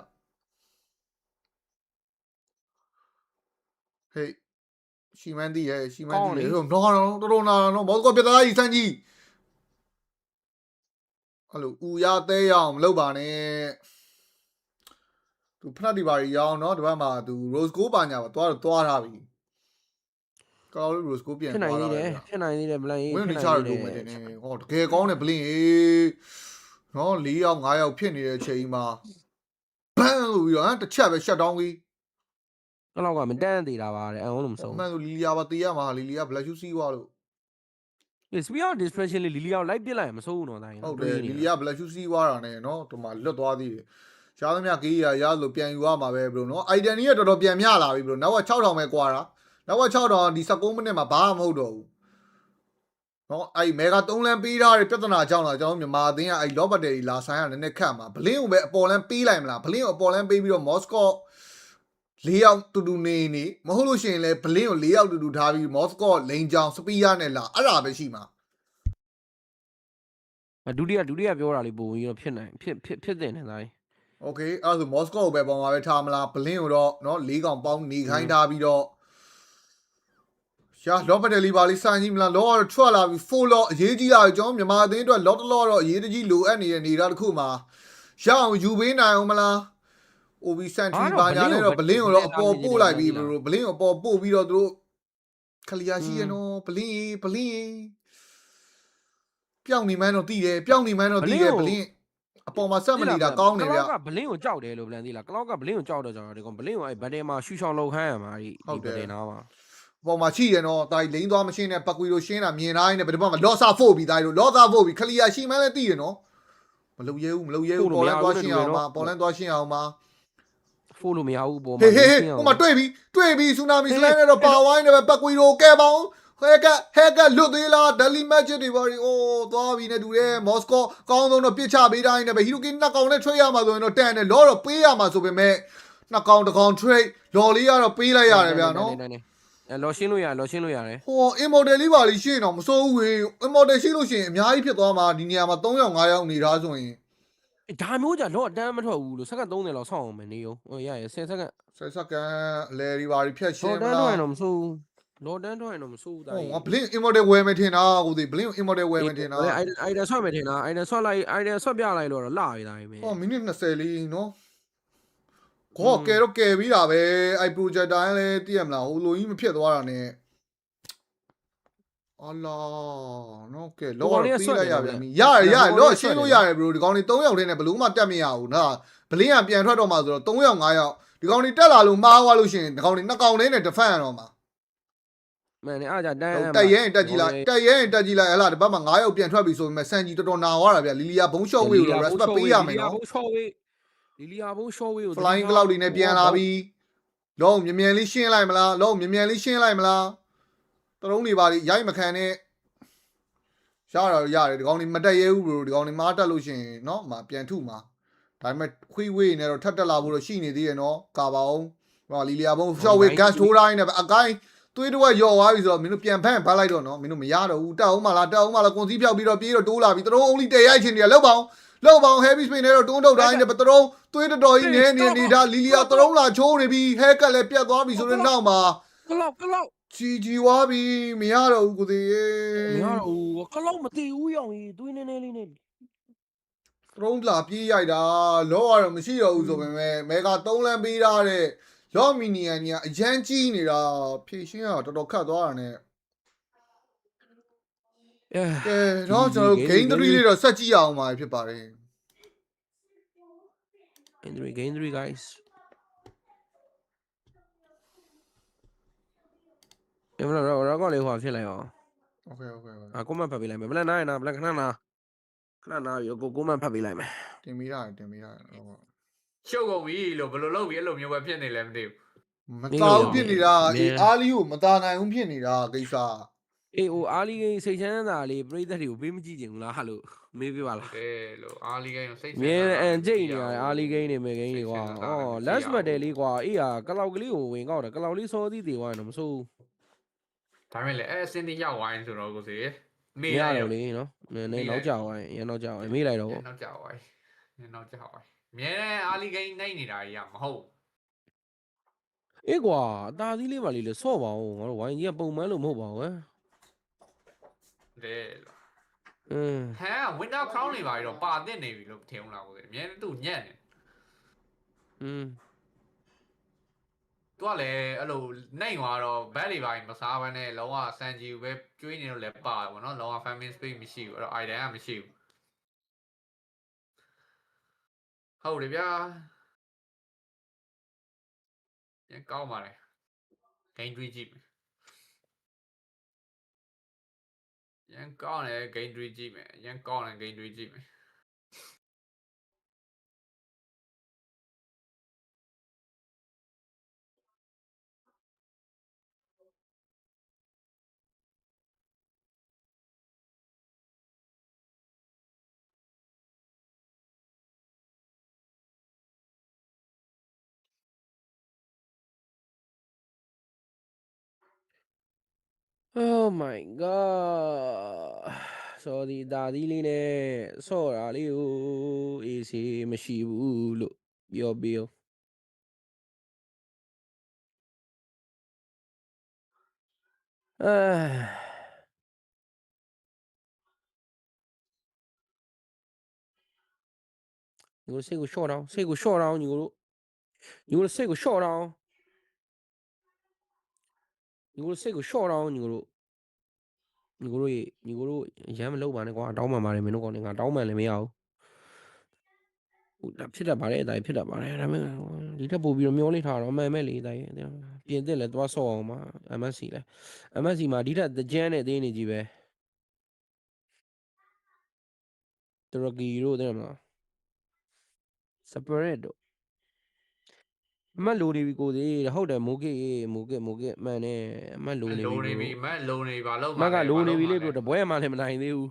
ဟေးရှီမန်တီရဲ့ရှီမန်တီရဲ့တော့တော်တော်နာနော်ဘောကောပြတာကြီးစမ်းကြီးအဲ့လိုဦးရသေးရအောင်မလုပ်ပါနဲ့သူဖနက်ဒီပါရီရောင်းနော်ဒီဘက်မှာသူ Rose Go ပါညာပါသွားထားပြီက ကောင်းလေး bro စကိုပြန် ဖြစ်နိုင် သွား သေး တာ တယ် ဗျ ဖြစ်နိုင်သေးတယ်ဘလန်ကြီး ဝင်း ဖြစ် နေ နို ချ င် ရ သေးတ လို့ ယ် မယ်တင်နေဟောတကယ်ကောင်းတယ်ဘလင်းနော်4ယောက်5ယောက်ဖြစ်နေတဲ့အချိန်မှာဘန်းလို့ပြီးတော့ဟမ်တစ်ချက်ပဲ shut down ကြီး အဲ့လောက်ကမတန်းသေးတာပါတဲ့အုံးလို့မဆုံး အမှန်ဆိုလီလီယာပါတေးရမှာလီလီယာ black shoe စီးသွားလို့ ဒီစပီယာ distraction လေးလီလီယာလိုက်ပြစ်လိုက်မစိုးဘူးနော်တိုင်း ဟုတ်တယ်လီလီယာ black shoe စီးသွားတာနဲ့နော်ဒီမှာလွတ်သွားသေးတယ်ရှားသမျှကေးရရလို့ပြန်ယူရမှာပဲ bro နော် item ကြီးကတော်တော်ပြန်မြလာပြီ bro နောက်က6000ပဲကွာတာနောက်က6000ဒီ19မိနစ်မှာဘာမှမဟုတ်တော့ဘူးနော်အဲ့မေဂါ3လမ်းပေးထားတဲ့ပြဿနာကြောင့်လားကျွန်တော်မြန်မာအသင်းကအဲ့ လော့ဘတ်တယ်ကြီးလာဆိုင်ရနည်းနည်းခတ်မှာဘလင်းကိုပဲအပေါ်လမ်းပေးလိုက်မလားဘလင်းကိုအပေါ်လမ်းပေးပြီးတော့မော်စကော4ယောက်တူတူနေမဟုတ်လို့ရှိရင်လည်းဘလင်းကို4ယောက်တူတူထားပြီးမော်စကောလိန်ချောင်စပီယာနဲ့လာအဲ့ဒါပဲရှိမှာ ဒုတိယပြောတာလေးပို့ပြီးတော့ဖြစ်နိုင်ဖြစ်တဲ့နေတိုင်း โอเคအဲ့ဒါဆိုမော်စကောကိုပဲပေါ်မှာပဲထားမလားဘလင်းကိုတော့เนาะ၄កောင်ပေါင်းနေခိုင်းထားပြီးတော့ရှာလော့ဘတ်တယ်လီပါလေးစိုင်းကြီးမလားလောကတော့ထွက်လာပြီး4လော့အရေးကြီးလာပြီကျွန်တော်မြန်မာအသင်းအတွက်လော့တလော့တော့အရေးတကြီးလိုအပ်နေတဲ့နေရာတစ်ခုမှာရအောင်ယူပေးနိုင်အောင်မလား OB စန်ထရီပါညာနဲ့တော့ဘလင်းကိုတော့အပေါ်ပို့လိုက်ပြီးဘလင်းကိုအပေါ်ပို့ပြီးတော့သူတို့ခလီယာရှိရနော်ဘလင်းပြောင်းနေမှန်းတော့တည်တယ်ပြောင်းနေမှန်းတော့တည်တယ်ဘလင်းအပေါ်မှာဆက်မနေတာကောင်းနေဗျ ကဘလင်းကိုကြောက်တယ်လို့ဘလန်သိလားကလောက်ကဘလင်းကိုကြောက်တော့ကျွန်တော်ဒီကောင်ဘလင်းကိုအဲ့ဘတ်တယ်မှာရှူရှောင်းလောက်ခိုင်းရမှာဒီဘတ်တယ်နားမှာပေါ်မှာရှိရနော်တာလိန်သွားမရှင်းနဲ့ပကွေလိုရှင်းတာမြင်တိုင်းနဲ့ဘယ်တော့မှလော့စာဖို့ပြီးတိုင်းလို့လော့စာဖို့ပြီးခလီယာရှိမှန်းလည်းသိရနော်မလုံရဲဘူးပေါ်လန်းသွားရှင်းအောင်ပါပေါ်လန်းသွားရှင်းအောင်ပါဖိုးလို့မရဘူးပေါ်မှာဟေးဟိုမှာတွေ့ပြီဆူနာမီစလန်နဲ့တော့ပါဝိုင်းနဲ့ပဲပကွေလိုကဲပေါင်းဟဲကလွတ်သေးလားဒယ်လီမက်ချစ်တွေပါဒီအိုးသွားပြီနဲ့တူတယ်မော်စကိုကောင်းဆုံးတော့ပြစ်ချပေးတိုင်းနဲ့ပဲဟီရိုကီနှစ်ကောင်နဲ့ထွေးရမှာဆိုရင်တော့တန်တယ်လောတော့ပေးရမှာဆိုပေမဲ့နှစ်ကောင်တစ်ကောင်ထွေးလော်လေးကတော့ပေးလိုက်ရတယ်ဗျာနော်လော်ရှင်းလို့ရတယ်ဟိုအင်မော်ဒယ်လေးပါလေးရှင်းတော့မစိုးဘူးဝေးအင်မော်ဒယ်ရှိလို့ရှိရင်အများကြီးဖြစ်သွားမှာဒီနေရာမှာ3ယောက်5ယောက်နေသားဆိုရင်ဒါမျိုးကြလော့အတန်းမထွက်ဘူးလို့စက္ကန့်30လောက်ဆောင်းအောင်မယ်နေရောဟိုရ10စက္ကန့်10စက္ကန့်အလဲဒီပါဖြတ်ရှင်းမလားလော်တန်းထွက်ရင်တော့မစိုးဘူးလော်တန်းထွက်ရင်တော့မစိုးဘူးတိုင်းဟိုဘလင်းအင်မော်ဒယ်ဝယ်မယ်ထင်တာကိုဒီဘလင်းအင်မော်ဒယ်ဝယ်မယ်ထင်တာအိုင်ဒါဆွတ်မယ်ထင်တာအိုင်ဒါဆွတ်ပြလိုက်လို့တော့လာပြီတိုင်းပဲဟောမိနစ်20လေးနော်ခေါ်ကဲတော့ကဲပြီးတာပဲအဲ့ project တိုင်းလည်းသိရမလားဟိုလိုကြီးမဖြစ်သွားတာနဲ့အလာနော်ကဲလော်ပြီးလိုက်ရပြန်ပြီရတယ်လော်ရှင်းလို့ရတယ် bro ဒီကောင်တွေ3ယောက်တည်းနဲ့ဘလို့မှတက်မရဘူးနော်ဘလင်းကပြန်ထွက်တော့မှဆိုတော့3ယောက်5ယောက်ဒီကောင်တွေတက်လာလို့မှားသွားလို့ရှိရင်ဒီကောင်တွေ2ကောင်လေးနဲ့ defend ရတော့မှာမှန်တယ်အားကြတန်းတက်ရဲတက်ကြည့်လိုက်ဟဲ့လားဒီဘက်မှာ9ယောက်ပြန်ထွက်ပြီဆိုပေမဲ့စန်ကြီးတော်တော်နာသွားတာဗျလီလီယာဘုံရှော့ဝေးကို respect ပေးရမယ်နော်လီလီယာဘုံရှော့ဝေးကို flying cloud တွေနဲ့ပြန်လာပြီလုံးမြ мян လေးရှင်းလိုက်မလားလုံးမြ мян လေးရှင်းလိုက်မလားတရုံးတွေပါလိရိုက်မခံနဲ့ရတော့ရတယ်ဒီကောင်တွေမတက်ရဲဘူး bro ဒီကောင်တွေမားတက်လို့ရှိရင်เนาะမပြန်ထုမှာဒါပေမဲ့ခွေးဝေးနေတော့ထပ်တက်လာဖို့တော့ရှိနေသေးရဲ့เนาะကာပါအောင်ဟောလီလီယာဘုံ short way gas ထိုးတိုင်းနဲ့အကိုင်းသွေးတော့ရော်သွားပြီဆိုတော့မင်းတို့ပြန်ဖမ်းလိုက်တော့เนาะမင်းတို့မရတော့ဘူးတက်အောင်မလားကွန်စီးဖြောက်ပြီးတော့ပြေးတော့တိုးလာပြီတရုံး only တဲရိုက်ချင်တယ်လောက်ပေါင်း heavy spin နဲ့တော့တွန်းထုတ်တိုင်းနဲ့ပတရုံးသွေးတော်ကြီးနေတာလီလီယာတရုံးလာချိုးနေပြီဟဲကက်လည်းပြတ်သွားပြီဆိုတော့နောက်မှာကလောက်ကြီးဝါပြီမရတော့ဘူးကိုသေးမရတော့ဘူးကလောက်မတည်ဘူးရောင်ကြီးသွေးနည်းနည်းလေးနဲ့တရုံးလာပြေးရိုက်တာလောကတော့မရှိတော့ဘူးဆိုပေမဲ့မေဂါ3လမ်းပေးထားတဲ့လောမီနီယန်ကြီးကအရန်ကြီးနေတာဖြည့်ရှင်းရတော့တော်တော်ခတ်သွားတာနဲ့ကဲတော့ကျွန်တော် game 3လေးတော့ဆက်ကြည့်အောင်ပါဖြစ်ပါတယ် game 3 guys ဘယ်လိုရောကောလေးဟောဖြစ်လိုက်အောင် okay ကွန်မန့်ဖတ်ပေးလိုက်မယ်ဘလန်နားဘလန်ခဏနာပြီးကိုမန့်ဖတ်ပေးလိုက်မယ်တင်မိရတယ်ရှုပ်ကုန်ပြီလို့ဘယ်လိုလုပ်ပြီးအဲ့လိုမျိုးပဲဖြစ်နေလဲမသိဘူးမသားဘူးဖြစ်နေတာအားလီကိုမသားနိုင်ဘူးဖြစ်နေတာကိစ္စအေးဟိုအားလီကိန်းစိတ်ချမ်းသာလေးပရိသတ်တွေကိုပေးမကြည့်ချင်ဘူးလားဟာလို့မေးပြပါလားလို့အားလီကိန်းကိုစိတ်မြဲအန်ကျိတ်နေရတယ်အားလီကိန်းနေမယ်ကိန်းတွေကွာအော် last metal လေးကွာအေးဟာကလောက်ကလေးကိုဝင်ကောက်တယ်ကလောက်လေးစောသေးသေးသွားရင်တော့မဆိုးဘူးဒါမဲ့လေအဲ့အစင်းတိရောက်ဝိုင်းဆိုတော့ကိုစီမေးရတယ်လေနော်နည်းနောက်ကြဝိုင်းရနောက်ကြဝိုင်းမေးလိုက်တော့နောက်ကြဝိုင်းမြဲအားလီကိန်းနိုင်နေတာကြီးကမဟုတ်အေးကွာအသာသီးလေးပါလေးလေဆော့ပါဦးငါတို့ဝိုင်းကြီးကပုံမှန်လို့မဟုတ်ပါဘူးတဲ့ဟမ် window crown တွေပါပြီးတော့ပါတက်နေပြီလို့ထင်ဦးလားကိုစီအမြဲတမ်းသူ့ညံ့နေ သူကလည်းအဲ့လိုနိုင်သွားတော့ဘက်တွေပါမစားဘဲနဲ့လုံးဝစန်ဂျီကိုပဲကျွေးနေလို့လည်းပါတယ်ပေါ့နော်လုံးဝ family space မရှိဘူးအဲ့တော့ item ကမရှိဘူးဟုတ်တယ်ဗျာရန်ကောင်းပါလေ game တွေးကြည့်မယ်ရန်ကောင်းတယ် game တွေးကြည့်မယ်ရန်ကောင်းတယ် game တွေးကြည့်မယ် Oh my god ဆော်ဒီဒါသီးလေးနဲ့ဆော့တာလေးကိုအေးစီမရှိဘူးလို့ပြောပြောညီကိုစိတ်ကိုရှော့တောင်းစိတ်ကိုရှော့တောင်းညီကိုစိတ်ကိုရှော့တောင်းညီကိုစိတ်ကိုရှော့တောင်းညီကိုရမ်းမလုပ်ပါနဲ့ကွာတောင်းမှန်ပါတယ်မင်းတို့ကောင်တွေငါတောင်းမှန်လည်းမရဘူးဖြစ်တတ်ပါတယ်အတိုင်းဖြစ်တတ်ပါတယ်ဒါပေမဲ့ဒီထက်ပိုပြီးတော့မျောလေးထားတော့မှန်မဲ့လေအတိုင်းပြင်သစ်လည်းသွားဆော့အောင်ပါ MSC လဲ MSC မှာဒီထက်ကြမ်းနဲ့သေးနေကြီးပဲတူရကီတို့တဲ့မှာစပရက်တို့အမတ်လိုနေပြီကိုသေးဟုတ်တယ်မိုးကိမှန်တယ်အမတ်လိုနေပြီ လိုနေပြီမက်လိုနေပါလို့ မကလိုနေပြီလေပြတပွဲမှလည်းမနိုင်သေးဘူး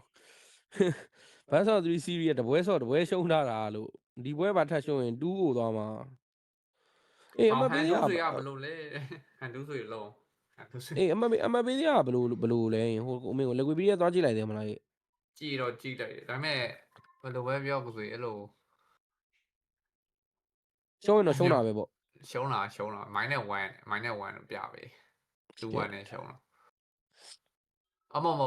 ဘတ်ဆော့3 series တပွဲဆော့တပွဲရှုံးထားတာလို့ဒီပွဲပါထပ်ရှုံးရင်2ကိုသွားမှာအေးအမတ်ပေးရဘလို့လဲဟန်တူးဆွေလုံးအေးအမတ်ပေးရဘလို့လဲဟိုအမေကိုလက်ကွေးပေးရသွားကြည့်လိုက်တယ်မလားကြည့်တော့ကြည့်လိုက်တယ်ဒါပေမဲ့ဘယ်လိုပဲပြောကိုဆွေအဲ့လိုရှုံးရင်တော့ရှုံးတာပဲပေါ့ရှုံးတာမိုင်းနဲ့1လို့ပြပေး2-1နဲ့ရှုံးတာအမမ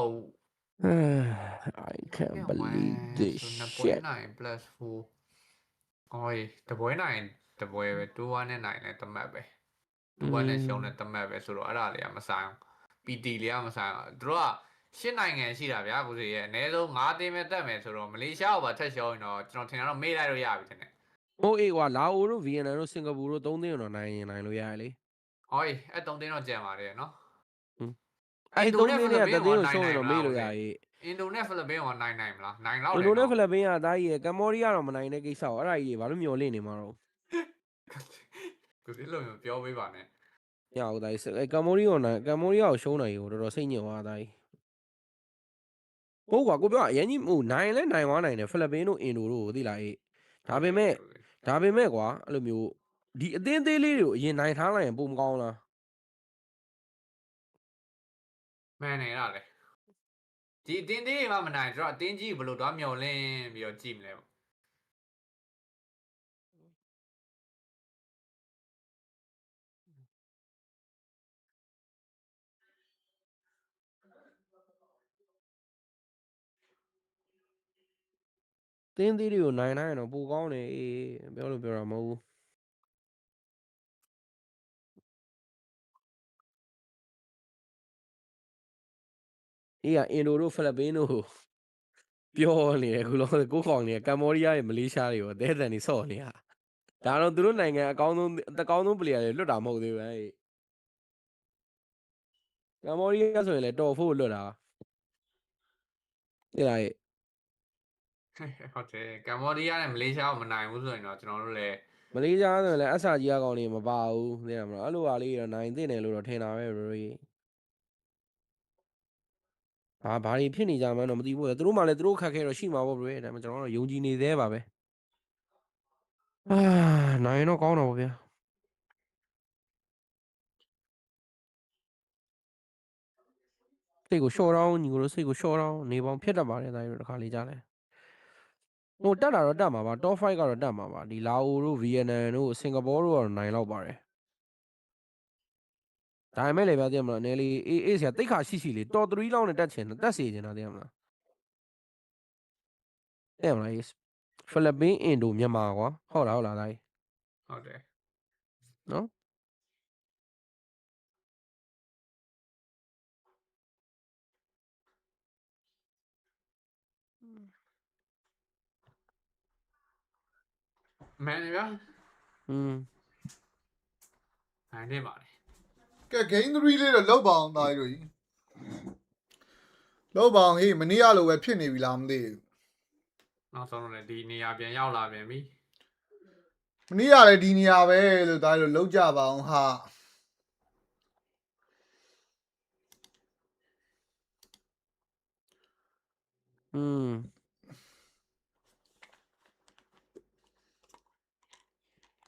I can't believe this shit 9 plus 4အော်တပွဲနိုင်တပွဲပဲ2-1နဲ့နိုင်လဲတမတ်ပဲ2-1နဲ့ရှုံးတဲ့တမတ်ပဲဆိုတော့အဲ့ဒါလေးကမဆိုင်အောင် PT လေးကမဆိုင်အောင်သူတို့က8နိုင်ငံရှိတာဗျာကိုစီရဲ့အနည်းဆုံး5သင်းပဲတက်မယ်ဆိုတော့မလေးရှားကိုပါထက်ရှုံးရင်တော့ကျွန်တော်ထင်တာတော့မေးလိုက်လို့ရပြီထင်တယ်ဟိုအေးကွာလာအိုတို့ဗီယက်နမ်တို့စင်ကာပူတို့3သင်းတော့နိုင်လို့ရတယ်လေဟောအဲ့3သင်းတော့ကြံပါတယ်နော်အဲ့3သင်းနဲ့တသင်းကိုရှုံးရင်တော့မေးလို့ရရေးအင်ဒိုနဲ့ဖိလစ်ပင်းကနိုင်မလားနိုင်လောက်အင်ဒိုနဲ့ဖိလစ်ပင်းကတားကြီးရယ်ကမ္ဘောဒီးယားတော့မနိုင်တဲ့ကိစ္စကိုအဲ့ဒါကြီးတွေဘာလို့မျောလင့်နေမှာတော့ကိုစီလုံးပြောပေးပါနဲ့ရအောင်တာကြီးကမ္ဘောဒီးယားကိုရှုံးနိုင်ရောတော်တော်စိတ်ညစ်သွားတာကြီးဟုတ်ကွာကိုပြောအရင်ကြီးဟိုနိုင်လဲနိုင်သွားနိုင်တယ်ဖိလစ်ပင်းတို့အင်ဒိုတို့သိလားအေးဒါပေမဲ့ကွာအဲ့လိုမျိုးဒီအသင်းသေးလေးတွေကိုအရင်နိုင်ထားလိုက်ရင်ပုံမကောင်းလားမှန်နေလားလေဒီအတင်းသေးတွေမှမနိုင်တော့အတင်းကြီးဘယ်လိုတော့မျောလင်းပြီးတော့ကြည့်မလဲတင်းသေးတွေကိုနိုင်နိုင်တော့ပိုကောင်းတယ်အေးပြောလို့ပြောတာမဟုတ်ဘူးအေးကအင်ဒိုတို့ဖိလစ်ပင်းတို့ပြောနေတယ်ခုလုံးကိုကောင်နေကမ္ဘောဒီးယားရဲ့မလေးရှားတွေရောတဲတန်နေဆော့နေတာဒါတော့သူတို့နိုင်ငံအကောင်းဆုံးပလေယာတွေလွတ်တာမဟုတ်သေးဘူးအေးကမ္ဘောဒီးယားဆိုရင်လည်းတော်ဖို့လွတ်တာသိလားဟုတ်တယ်ကမ္ဘောဒီးယားနဲ့မလေးရှားကိုမနိုင်ဘူးဆိုရင်တော့ကျွန်တော်တို့လည်းမလေးရှားဆိုရင်လည်းအဆာကြီးအကောင်တွေမပါဘူးသိရမလားအဲ့လိုပါလေးတော့နိုင်သိတယ်လို့တော့ထင်တာပဲဘရိုကြီးဘာတွေဖြစ်နေကြမှန်းတော့မသိဘူးသူတို့မှလည်းသူတို့ခက်ခဲတော့ရှိမှာပေါ့ဘရိုဒါပေမဲ့ကျွန်တော်တို့ယုံကြည်နေသေးပါပဲနိုင်တော့ကောင်းတော့ဗျာစိတ်ကိုရှော့တော့ညီကိုစိတ်ကိုရှော့တော့နေပေါင်းဖြစ်တတ်ပါတယ်ဒါကြီးတခါလေးကြားလဲဟိုတက်တာတော့တက်မှာပါ top 5ကတော့တက်မှာပါဒီလာအိုတို့ဗီယက်နမ်တို့စင်ကာပူတို့ကတော့နိုင်တော့ပါတယ်ဒါပေမဲ့လည်းဗျာသိရမလားနဲလေးအေးဆရာတိတ်ခါရှိလေ top 3လောက်နဲ့တက်စေချင်တာသိရမလားသိရမလားဖိလစ်ပင်းအင်ဒိုမြန်မာကွာဟုတ်လားဒါကြီးဟုတ်တယ်နော် man ဗျာနိုင်နေပါလေကဲ game 3လေးတော့လောက်ပါအောင်သားတို့ကြီးလောက်ပါအောင်ဟေးမနေ့ကလိုပဲဖြစ်နေပြီလားမသိဘူးနောက်ဆုံးတော့ဒီနေရာပြန်ရောက်လာပြန်ပြီမနေ့ကလည်းဒီနေရာပဲလို့သားတို့လောက်ကြပါအောင်ဟာ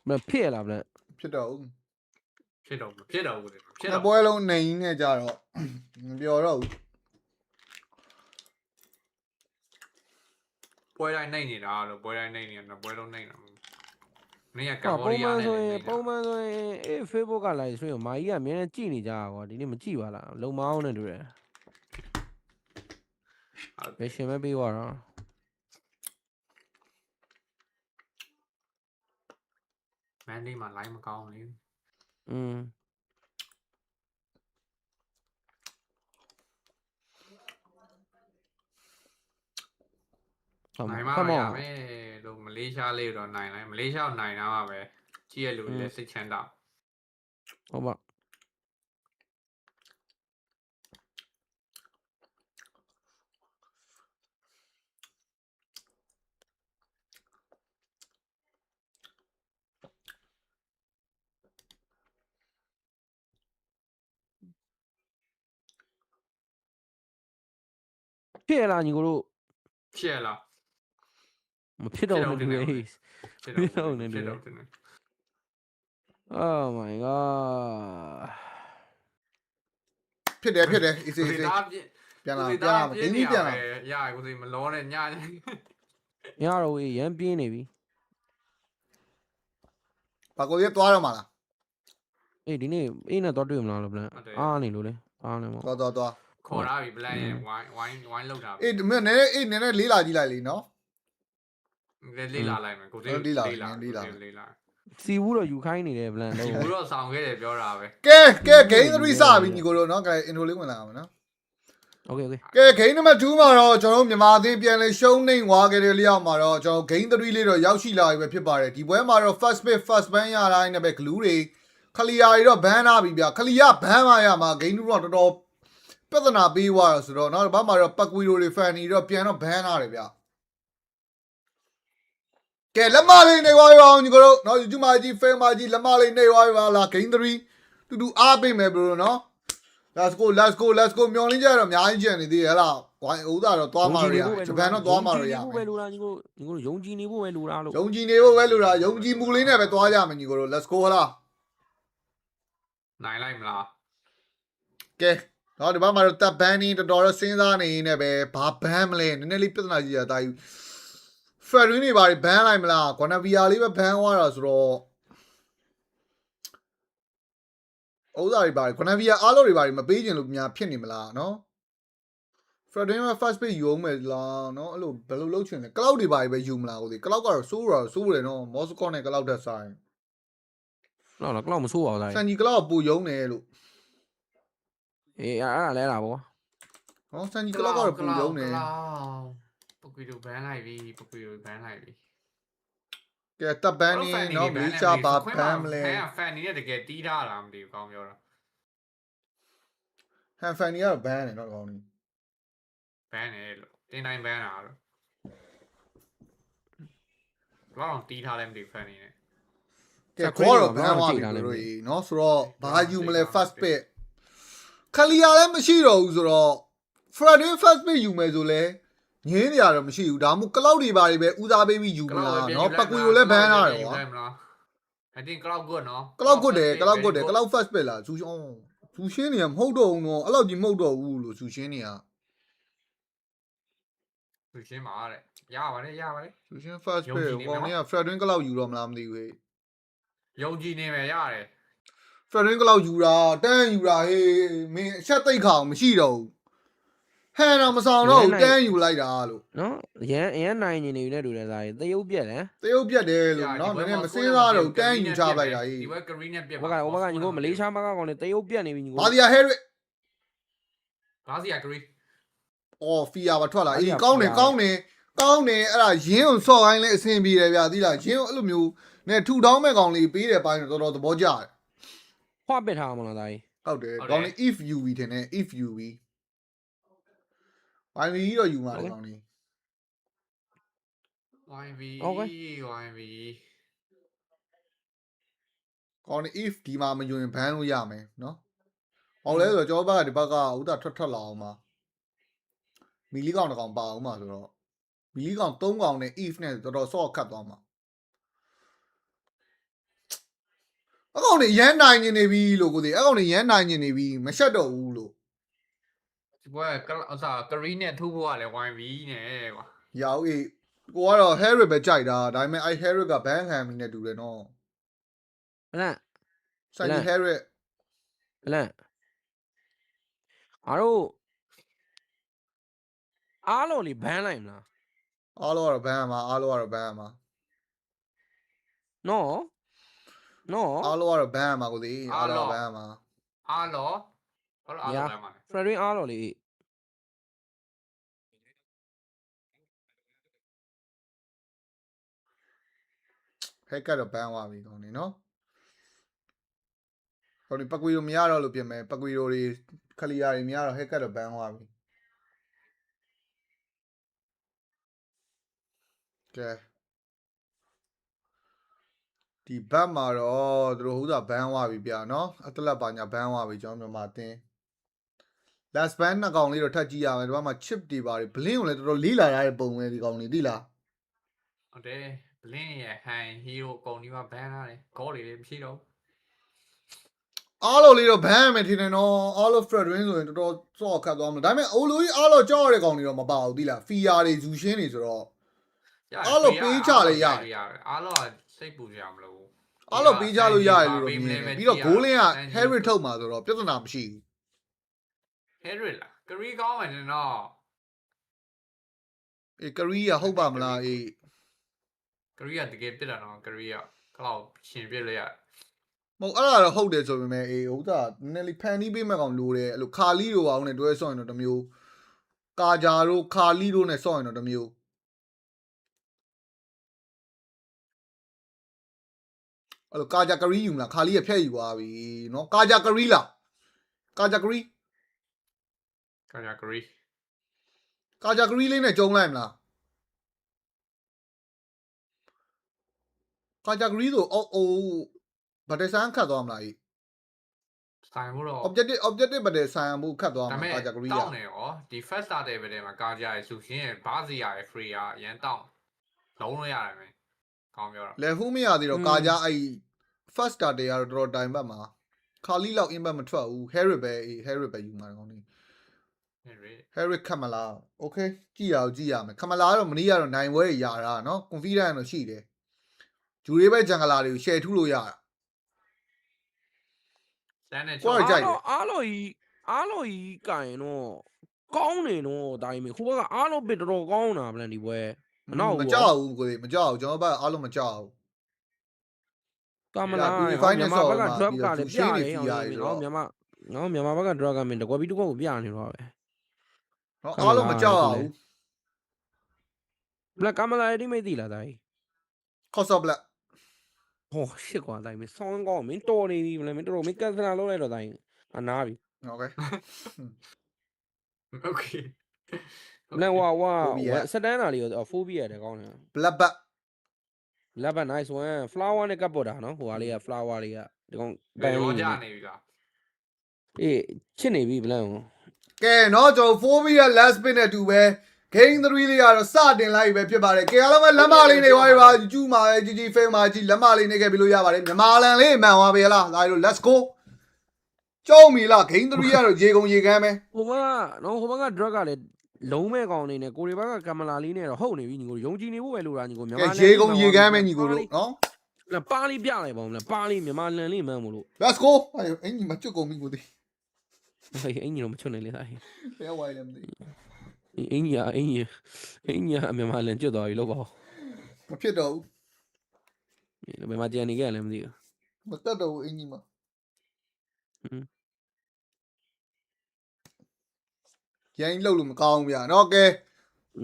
မဖြစ်လားဗျဖြစ်တော့ဖြစ်တော့ဖြစ်တော့ဖြစ်တော့ပွဲလုံးနေနေကြတော့မပြောတော့ဘူးပွဲတိုင်းနိုင်နေတာလို့ပွဲတိုင်းနိုင်နေတာပွဲလုံးနိုင်တာမင်းကကမ္ဘောဒီးယားနဲ့ပုံမှန်ဆိုရင် Facebook ကလာဆိုရင်မာကြီးကအမြဲတမ်းကြည့်နေကြတာကွာဒီနေ့မကြည့်ပါလားလုံမအောင်နဲ့တူတယ်ဘယ်ရှင်မပေးသွားတော့မန်ဒီမှာ line မကောင်းလေနိုင်မှာရမယ်လို့မလေးရှားလေးတော့နိုင်လိုက်မလေးရှားနိုင်တာပါပဲကြည့်ရလူလည်းစိတ်ချမ်းသာဟုတ်ပါဖြစ်လားညီကိုတို့ဖြစ်လားမဖြစ်တော့ဘူးလေဖြစ်တော့နေတယ် Oh my god ဖြစ်တယ်အေးပြန်လာဒီနေ့ပြန်လာရကိုစိမလောနဲ့ညညတော့ရမ်းပြင်းနေပြီဘာကိုရသွားတော့မှာလားအေးဒီနေ့အေးနဲ့တော့တွေ့မလားလို့ပြန်အားနေလို့လေအားနေမှာသွားခေါ်လာပြီပလန်ရင်ဝိုင်းလောက်တာအေးမင်းနည်းလေးလာကြည့်လိုက်လीနော်လေးလာလိုက်မယ်ကိုသေးလေးလာစီဘူးတော့ယူခိုင်းနေတယ်ပလန်တော့စီဘူးတော့ဆောင်ခဲ့တယ်ပြောတာပဲကဲ game 3စပြီညီကိုတို့နော်ကဲ intro လေးဝင်လာအောင်နော်โอเคကဲ game number 2မှာတော့ကျွန်တော်မြန်မာအသင်းပြန်လဲရှုံးနေွားခဲ့တဲ့လျောက်မှာတော့ကျွန်တော် game 3လေးတော့ရောက်ရှိလာပြီပဲဖြစ်ပါတယ်ဒီပွဲမှာတော့ first pick first ban ရတိုင်းနဲ့ပဲ glue တွေခလီယာတွေတော့ ban လာပြီဗျခလီယာ ban มาရမှာ game 2တော့တော်တော်ပြဿနာပေးသွားတော့ဆိုတော့နောက်တစ်ပတ်မှာတော့ ပတ်ကွီရိုတွေ fan တွေတော့ပြန်တော့ ban လာတယ်ဗျကဲလက်မလေးနေသွားပြီအောင်ညီကိုတို့နော် YouTube မှာကြီး Facebook မှာကြီးလက်မလေးနေသွားပြီပါလား game 3တူတူအားပေးမယ်ဘရိုနော် let's go မျောလင်းကြတော့အများကြီးကျန်နေသေးရဲ့ဟလားဝိုင်းဦးသားတော့သွားမှာရဂျပန်တော့သွားမှာရရမယ်လို့လားညီကိုယုံကြည်နေဖို့ပဲလိုလားလို့ယုံကြည်နေဖို့ပဲလိုတာယုံကြည်မှုလေးနဲ့ပဲသွားကြမယ်ညီကိုတို့ let's go ဟလားနိုင်လိုက်မလားကဲတော့ဒီဘက်မှာတော့တပ်ဘန်နေတော်တော်စဉ်းစားနေနေပဲဘာဘန်မလဲနည်းနည်းလေးပြဿနာကြီးရတာယူဖရရီနေပါဘန်လိုက်မလားကွန်နဗီယာလေးပဲဘန်သွားတာဆိုတော့ဥစားတွေပါကွန်နဗီယာအားလုံးတွေပါမပေးခြင်းလို့များဖြစ်နေမလားနော်ဖရရီမှာ first page ယူအောင်မယ်လားနော်အဲ့လိုဘယ်လိုလုပ်ချင်လဲ cloud တွေပါပဲယူမလားဟုတ်သေး cloud ကတော့စိုးတယ်နော် Moscow နဲ့ cloud တက်ဆိုင်နော် cloud မဆိုးပါဘူးစန်ကြီး cloud ပူယုံတယ်လို့အေးအဲ့ဒါလဲတာပေါ့ဟောစန်ကြီး cloud ကတော့ပူယုံတယ်ပကွီတို့ဘန်လိုက်ပြီကဲတပ်ဘန်နေနော်မလေးရှားဘာဘန်မလဲဖန်နေနဲ့တကယ်တီးထားတာမသိဘူးကောင်းပြောတာဟန်ဖန်နေကတော့ဘန်နေနော်ကောင်းနေဘန်နေလို့တင်းတိုင်းဘန်တာလို့ဘာလို့တီးထားလဲမသိဘူးဖန်နေနဲ့ကဲခေါ်တော့ဘန်သွားပြီတို့နော်ဆိုတော့ဘာယူမလဲ first pick ခလီယာလည်းမရှိတော့ဘူးဆိုတော့ Friday first pick ယူမယ်ဆိုလဲငင်းနေရတော့မရှိဘူးဒါမှမဟုတ် cloud တွေပါပဲဦးစားပေးပြီးယူမလားနော်ပတ်ကွေကိုလည်းဘန်ထားတယ်ကွာ I think cloud good နော် cloud good တယ် cloud first pick လားသူရှင်းနေရမဟုတ်တော့ဘူးနော်အဲ့လောက်ကြီးမဟုတ်တော့ဘူးလို့သူရှင်းနေရသူရှင်းပါတဲ့ရပါတယ်သူရှင်း first pick ကောင်းနေက Friday cloud ယူတော့မလားမသိဘူးဟဲ့ယုံကြည်နေမယ်ရတယ် Friday cloud ယူတာတန်းယူတာဟေးမင်းအချက်သိခါအောင်မရှိတော့ဘူးဟန်တော့မဆောင်တော့တန်းယူလိုက်တာလို့နော်ရန်နိုင်နေနေတူတယ်သားကြီးတရုပ်ပြက်တယ်လို့နော်နည်းနည်းမစင်းစားတော့တန်းယူချလိုက်တာကြီးဒီဘက်ကရီးနဲ့ပြက်ပါဘကညီကိုမလေးရှားမကကောင်နေတရုပ်ပြက်နေပြီညီကိုဘာစီယာဟဲရစ်ဘာစီယာဂရီအော်ဖီယာပါထွက်လာအေးကောင်းတယ် ကောင်းတယ်အဲ့ဒါရင်းကိုစော့ခိုင်းလဲအဆင်ပြေတယ်ဗျာသိလားရင်းကိုအဲ့လိုမျိုးနဲ့ထူထောင်းမဲ့ကောင်လေးပေးတယ်ပိုင်းတော့တော်တော်သဘောကျတယ် ဖွာပစ်ထားမှာလားဒါကြီး ဟုတ်တယ်ကောင်းလေး if UV ထင်တယ် if UV ဘိုင်ဗီတော့ယူမှာလေကောင်းလေး YV YV ကောင်းလေး if ဒီမှာမယူရင်ဘန်လို့ရမယ်နော်ဟောလဲဆိုတော့ကျွန်တော်ဘက်ကဒီဘက်ကဥတာထွက်လာအောင်ပါမီလီကောင်တစ်ကောင်ပါအောင်ပါဆိုတော့မီလီကောင်3ကောင်နဲ့ if နဲ့တော်တော်ဆော့ခတ်သွားမှာအကောင်နေရမ်းနိုင်နေပြီလို့ကိုဒီအကောင်နေရမ်းနိုင်နေပြီမရှက်တော့ဘူးလို့ ဒီဘက်ကကရီနဲ့ထိုးဖို့ကလည်း YV နဲ့ကွာ ရောက်အေးကိုကတော့ Harry ပဲကြိုက်တာဒါပေမဲ့အဲ့ Harry ကဘန်ခံမိနေတူတယ်နော် ဘလန့် ဆိုင်ကြီး Harry ဘလန့်အားတို့အားလုံးလေးဘန်းလိုက်မလား အားလုံးကတော့ဘန်မှာအားလုံးကတော့ဘန်မှာ နော်နော် အားလုံးကတော့ဘန်မှာကိုဒီအားလုံးဘန်မှာ အားလောဘာလို့အားလောလဲမှာ ဖရရင်အားလုံးလေး ဟက်ကတော့ဘန်သွားပြီကောင်းနေနော်ဟိုဒီပကွေတို့မရတော့လို့ပြင်မယ်ပကွေတို့တွေခလီယာတွေမရတော့ဟက်ကတော့ဘန်သွားပြီကဲဒီဘတ်မှာတော့သူတို့ဟိုသာဘန်သွားပြီဗျာနော်အတလက်ပါညာဘန်သွားပြီကျွန်တော်မြန်မာအတင်း last band နှစ်ကောင်လေးတော့ထပ်ကြည့်ရမယ်ဒီဘက်မှာ chip တွေပါတယ် blink ကိုလည်းတော်တော်လေးလာတဲ့ပုံပဲဒီကောင်လေးသိလား ဟုတ်တယ်ဘလင်းရဲ့ဟန်ဟီးရိုအကုန်ဒီမှာဘန်လာတယ်ဂေါ်လေးလည်းမရှိတော့ အားလုံးလေးတော့ဘန်မယ်ထင်တယ်နော် all of Fred Win ဆိုရင်တော်တော်စော့ခတ်သွားမှာဒါပေမဲ့အိုလိုကြီးအားလုံးကြောက်ရတဲ့ကောင်တွေတော့မပါဘူးသိလား fear တွေဇူရှင်းတွေဆိုတော့အားလုံးပေးချလေရတယ် အားလုံးစိတ်ပူကြမလို့ အားလုံးပေးချလို့ရတယ်လို့မြင်တယ်ပြီးတော့ goal line က Harry ထုတ်မှာဆိုတော့ပြဿနာမရှိဘူး Harry လားကရီကောင်းမယ်နော် အေးကရီးကဟုတ်ပါမလားအေး ကရီကတကယ်ပြစ်တာနော်ကရီကခလောက်ရှင်ပြစ်လိုက်ရ မဟုတ်အဲ့ဒါတော့ဟုတ်တယ်ဆိုပေမဲ့အေးဟုတ်တာနည်းနည်းလေးဖန်တီးပေးမဲ့ကောင်လိုတယ်အဲ့လိုခါလီတို့အောင်နဲ့တွဲဆော့ရင်တော့တစ်မျိုးကာဂျာတို့ခါလီတို့နဲ့ဆော့ရင်တော့တစ်မျိုးအဲ့လိုကာဂျာကရီးယူမလားခါလီရဖျက်ယူသွားပြီနော်ကာဂျာကရီးလားကာဂျာကရီး ကရီကရီ ကာဂျာကရီးလေးနဲ့ကျုံလိုက်မလားကာဂျာကရီးဆိုအိုးဗတ်တဆန်ခတ်သွားမလားအေး ဆိုင်မှုတော့ objective ပဲဆန်မှုခတ်သွားမှာကာဂျာကရီး တောင်းနေရောဒီ first starter ပဲတဲ့မှာကာဂျာရဲ့ဆူရှင်းရဲ့ဘာစီရရဲ့ free ရအရန်တောင်းလုံးလို့ရတယ်မယ်ကောင်းပြောတာ လေဟူးမရသေးတော့ကာဂျာအဲ့ first starter ကတော့တော်တော်တိုင်ပတ်မှာခါလီလောက် impact မထွက်ဘူး Harry ပဲအေး Harry ပဲယူမှာကောင်းနေ Harry ခတ်မလား okay ကြည့်ရမယ်ခမလားတော့မနေ့ကတော့နိုင်ဝဲရတာเนาะ confidence တော့ရှိတယ်ဂျူရေးပဲဂျန်ဂလာတွေကို share ထုလို့ရတာ စမ်းနေ ကိုယ်ကြိုက်တယ် အားလုံးကြီးကင်တော့ကောင်းနေတော့ဒါပေမဲ့ခိုးဘက်ကအားလုံးပစ်တော်ကောင်းတာဗလန်ဒီပွဲမနောက် မကြောက်ဘူးကိုယ်မကြောက်ဘူးကျွန်တော်ဘက်အားလုံးမကြောက်ဘူး ကမလာမြန်မာဘက်က drop ကလည်းပြရတယ်မြန်မာဘက်က drop ကမင်းတကွပြီးတကွကိုပြနေတော့ပဲ เนาะအားလုံးမကြောက်ဘူး ဘလက်ကမလာဒီမေးသိလားဒါကြီး ခေါ်ဆော့ဘလက် ဟောရှစ်ကွာဒါမင်းဆောင်းကောင်းမင်းတော်နေပြီဗလန်မင်းတော်မင်းကန်စနာလုပ်လိုက်တော့ဒါကြီးအနာပြီ โอเค โอเค ဘလန်ဝါစတန်နာလေးကိုဖိုးပြရတယ်ကောင်းတယ် ဘလက်ဘတ် လက်ဘတ် nice one flower နဲ့ကပ်ပေါ်တာနော်ဟိုဟာလေးက flower လေးကဒီကောင် ဘယ်တော့ကြာနေပြီလား အေးချစ်နေပြီဗလန်ကို ကဲเนาะကျွန်တော်4 year last spin နဲ့တူပဲ game 3လေးကတော့စတင်လိုက်ပဲဖြစ်ပါတယ်ကဲအားလုံးပဲလက်မလေးနေပါပြီပါကျူးမှာပဲကြီးဖိန်းမှာကြီးလက်မလေးနေခဲ့ပြီလို့ရပါတယ်မြန်မာလန်လေးမှန်သွားပြီလားလာလို့ let's go ကြောက်မီလား game 3ကတော့ရေကုန်ရေကမ်းပဲ ဟိုဘက်က drug ကလည်းလုံးမဲ့ကောင်နေနဲ့ကိုရီဘက်ကကင်မလာလေးနဲ့တော့ဟုတ်နေပြီညီကိုယုံကြည်နေဖို့ပဲလိုတာညီကိုမြန်မာ ကဲရေကုန်ရေကမ်းပဲညီကိုတို့နော် ပါလေးပြလိုက်ပါဦးလားပါလေးမြန်မာလန်လေးမှန်းမလို့ let's go အင်ကြီးမကျွတ်ကုန်ပြီကိုသေး ဟေးအင်ကြီးတော့မချွတ်နိုင်လေသားဟေး ဘယ်ဝိုင်းလဲမသိ အင်ကြီးမြန်မာလန်ကျွတ်သွားပြီလို့ပေါ့ မဖြစ်တော့ဘူး ဘယ်မှာကြံနေခဲ့လဲမသိဘူး မတက်တော့ဘူးအင်ကြီးမရိုင်းလှုပ်လို့မကောင်းဘူးဗျာเนาะကဲ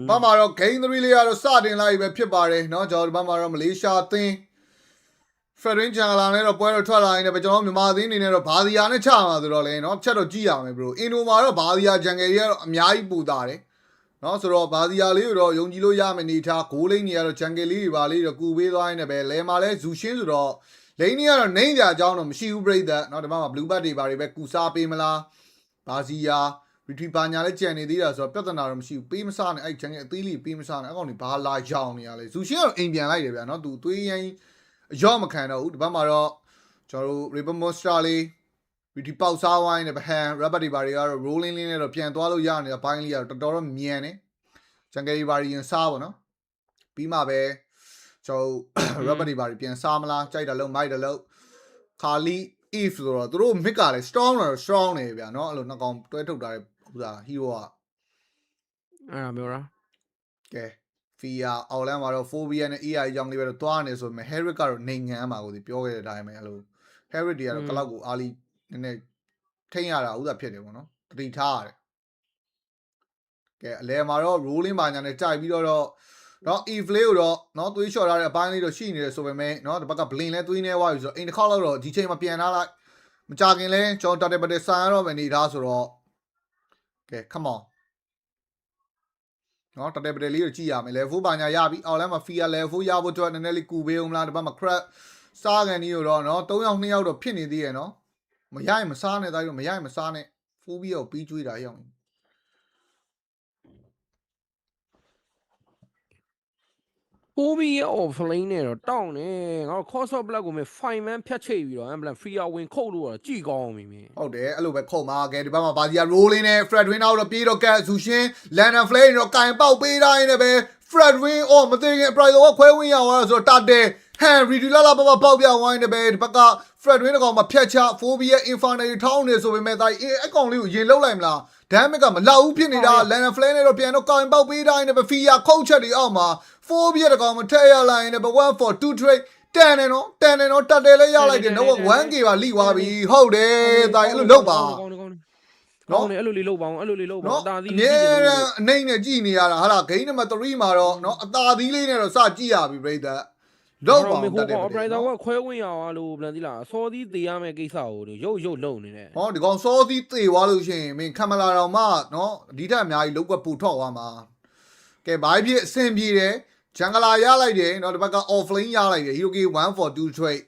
ဘာမှတော့ game 3လေးကတော့စတင်လိုက်ပဲဖြစ်ပါတယ်เนาะကျွန်တော်ဒီဘက်မှာတော့မလေးရှားအသင်း Fredrin ဂျန်လာနဲ့တော့ပွဲတော့ထွက်လာနေတယ်ပဲကျွန်တော်မြန်မာအသင်းအနေနဲ့တော့ဘာဒီယာနဲ့ချမှာဆိုတော့လေเนาะချက်တော့ကြည့်ရမယ် bro အင်ဒိုမှာတော့ဘာဒီယာဂျန်ငယ်ကြီးကတော့အများကြီးပူတာတယ်เนาะဆိုတော့ဘာဒီယာလေးကိုတော့ယုံကြည်လို့ရမယ်နေထားဂိုးလိမ့်နေရတော့ဂျန်ငယ်လေးတွေပါလေးတော့ကူပေးသွားနေတယ်ပဲလဲမှာလဲဇူရှင်းဆိုတော့လိမ့်နေရတော့နှိမ့်ကြအကြောင်းတော့မရှိဘူးပြိသက်เนาะဒီဘက်မှာ blue bat တွေပါတွေပဲကူစားပေးမလားဘာစီယာ retreat ပါညာလဲကြံနေသေးတာဆိုတော့ပြဿနာတော့မရှိဘူးပေးမစားနဲ့အဲ့ဂျန်ငယ်အသေးလေးပေးမစားနဲ့အကောင်တွေဘာလာရောင်နေရလဲဇူရှင်းကတော့အိမ်ပြန်လိုက်တယ်ဗျာเนาะသူသွေးရင်အရော့မခံတော့ဘူးဒီဘက်မှာတော့ကျွန်တော်တို့ ribbon monster လေး retreat ပေါက်စားဝိုင်းနဲ့ဗဟန် rubber တွေပါတွေကတော့ rolling လေးနဲ့တော့ပြန်သွားလို့ရနေတာဘိုင်းလေးကတော့တော်တော်မြန်နေဂျန်ငယ်တွေပါရင်စားပါเนาะပြီးမှပဲကျွန်တော် rubber တွေပါတွေပြန်စားမလားကြိုက်တယ်လို့မိုက်တယ်လို့ခါလီ if ဆိုတော့သူတို့ mid ကလည်း strong တော့ strong နေဗျာเนาะအဲ့လိုနှစ်ကောင်တွဲထုတ်တာတဲ့ဥစား hero ကအဲ့ဒါမျိုးလားကဲ Fia အော်လန်မှာတော့ phobia နဲ့ AI အကြောင်းလေးပဲတော့တွားနေဆိုပေမဲ့ Herrick ကတော့နေငန်းမှာကိုဒီပြောခဲ့တဲ့အတိုင်းပဲအဲ့လို Herrick တွေကတော့ကလောက်ကိုအားလီနည်းနည်းထိန်းရတာဥစားဖြစ်တယ်ပေါ့နော်တတိထားရတယ်ကဲအလဲမှာတော့ rolling ပါညာနဲ့ကြိုက်ပြီးတော့နော် if လေးကိုတော့နော်သွေးလျှော်ထားတဲ့အပိုင်းလေးတော့ရှိနေတယ်ဆိုပေမဲ့နော်ဒီဘက်က blink လဲသွေးနေသွားပြီဆိုတော့အိမ်တစ်ခေါက်လောက်တော့ဒီချိန်မှာပြန်လာလိုက်မကြခင်လဲကျွန်တော်တက်တက်ဆန်ရတော့မယ်နေသားဆိုတော့ကဲ come on နော်တက်တက်လေးကိုကြည့်ရမယ် level ပါညာရပြီအော်လမ်းမှာ fear level ရဖို့အတွက်နည်းနည်းလေးကူပေးအောင်မလားဒီဘက်မှာ crack စားကန်ကြီးကိုတော့နော်3ယောက်2ယောက်တော့ဖြစ်နေသေးရဲ့နော်မရရင်မစားနဲ့တိုင်းတော့မရရင်မစားနဲ့ phobia ကိုပြီးကျွေးတာရအောင်phobia offlane နဲ့တော့တောင်းနေငါတို့ cost of blood ကိုမင်း fine man ဖြတ်ချိတ်ပြီးတော့ ambulance free ဝင်ခုတ်လို့တော့ကြည်ကောင်းပြီမင်းဟုတ်တယ်အဲ့လိုပဲခုတ်မှာကဲဒီဘက်မှာဘာစီယာ rolling နဲ့ Fred Win နောက်တော့ပြေးတော့ကတ်ဇူရှင် Lana Flame တော့ကင်ပေါက်ပေးတိုင်းနဲ့ပဲ Fred Win အော်မသိခင် price တော့ခွဲဝင်ရသွားဆိုတော့တာတယ် Henry ဒီလာပပပေါက်ပြဝိုင်းနဲ့ပဲဒီဘက်က Fred Win ကောင်မှာဖြတ်ချ phobia infernal ထောင်းနေဆိုပေမဲ့တိုင်းအကောင်လေးကိုရင်လုံးလိုက်မလား damage ကမလောက်ဘူးဖြစ်နေတာ Lana Flame နဲ့တော့ပြန်တော့ကင်ပေါက်ပေးတိုင်းနဲ့ပဲ Fia ခုတ်ချက်တွေအောက်မှာ phobia တကောင်မထည့်ရလိုက်နဲ့ပဲ 1 for 2 trade တန်တယ်နော်တက်တယ်လဲရလိုက်တယ်နော် 1k ပါလိသွားပြီဟုတ်တယ်တိုင်းအဲ့လိုလုပ်ပါနော်အဲ့လိုလေးလုပ်ပါအောင်အဲ့လိုလေးလုပ်ပါအသာသီးလေးကြည့်နေအနေနဲ့ကြည့်နေရတာဟာလား game number 3မှာတော့နော်အသာသီးလေးနဲ့တော့စကြည့်ရပြီပြိတ္တာလောက်ပါတက်တယ် operator ကခွဲဝင်ရအောင်လို့ပြန်သီးလားစောသီးသေးရမယ့်ကိစ္စကိုရုပ်လုံနေတယ်ဟောဒီကောင်စောသီးသေသွားလို့ရှိရင်မင်းခံမလာတော့မှနော်ဒီထက်အများကြီးလောက်ကွက်ပူထောက်သွားမှာကဲဘာဖြစ်အဆင်ပြေတယ်ဂျန်ဂလာရလိုက်တယ်เนาะဒီဘက်က offlane ရလိုက်တယ် Hiroki 1 for 2 trade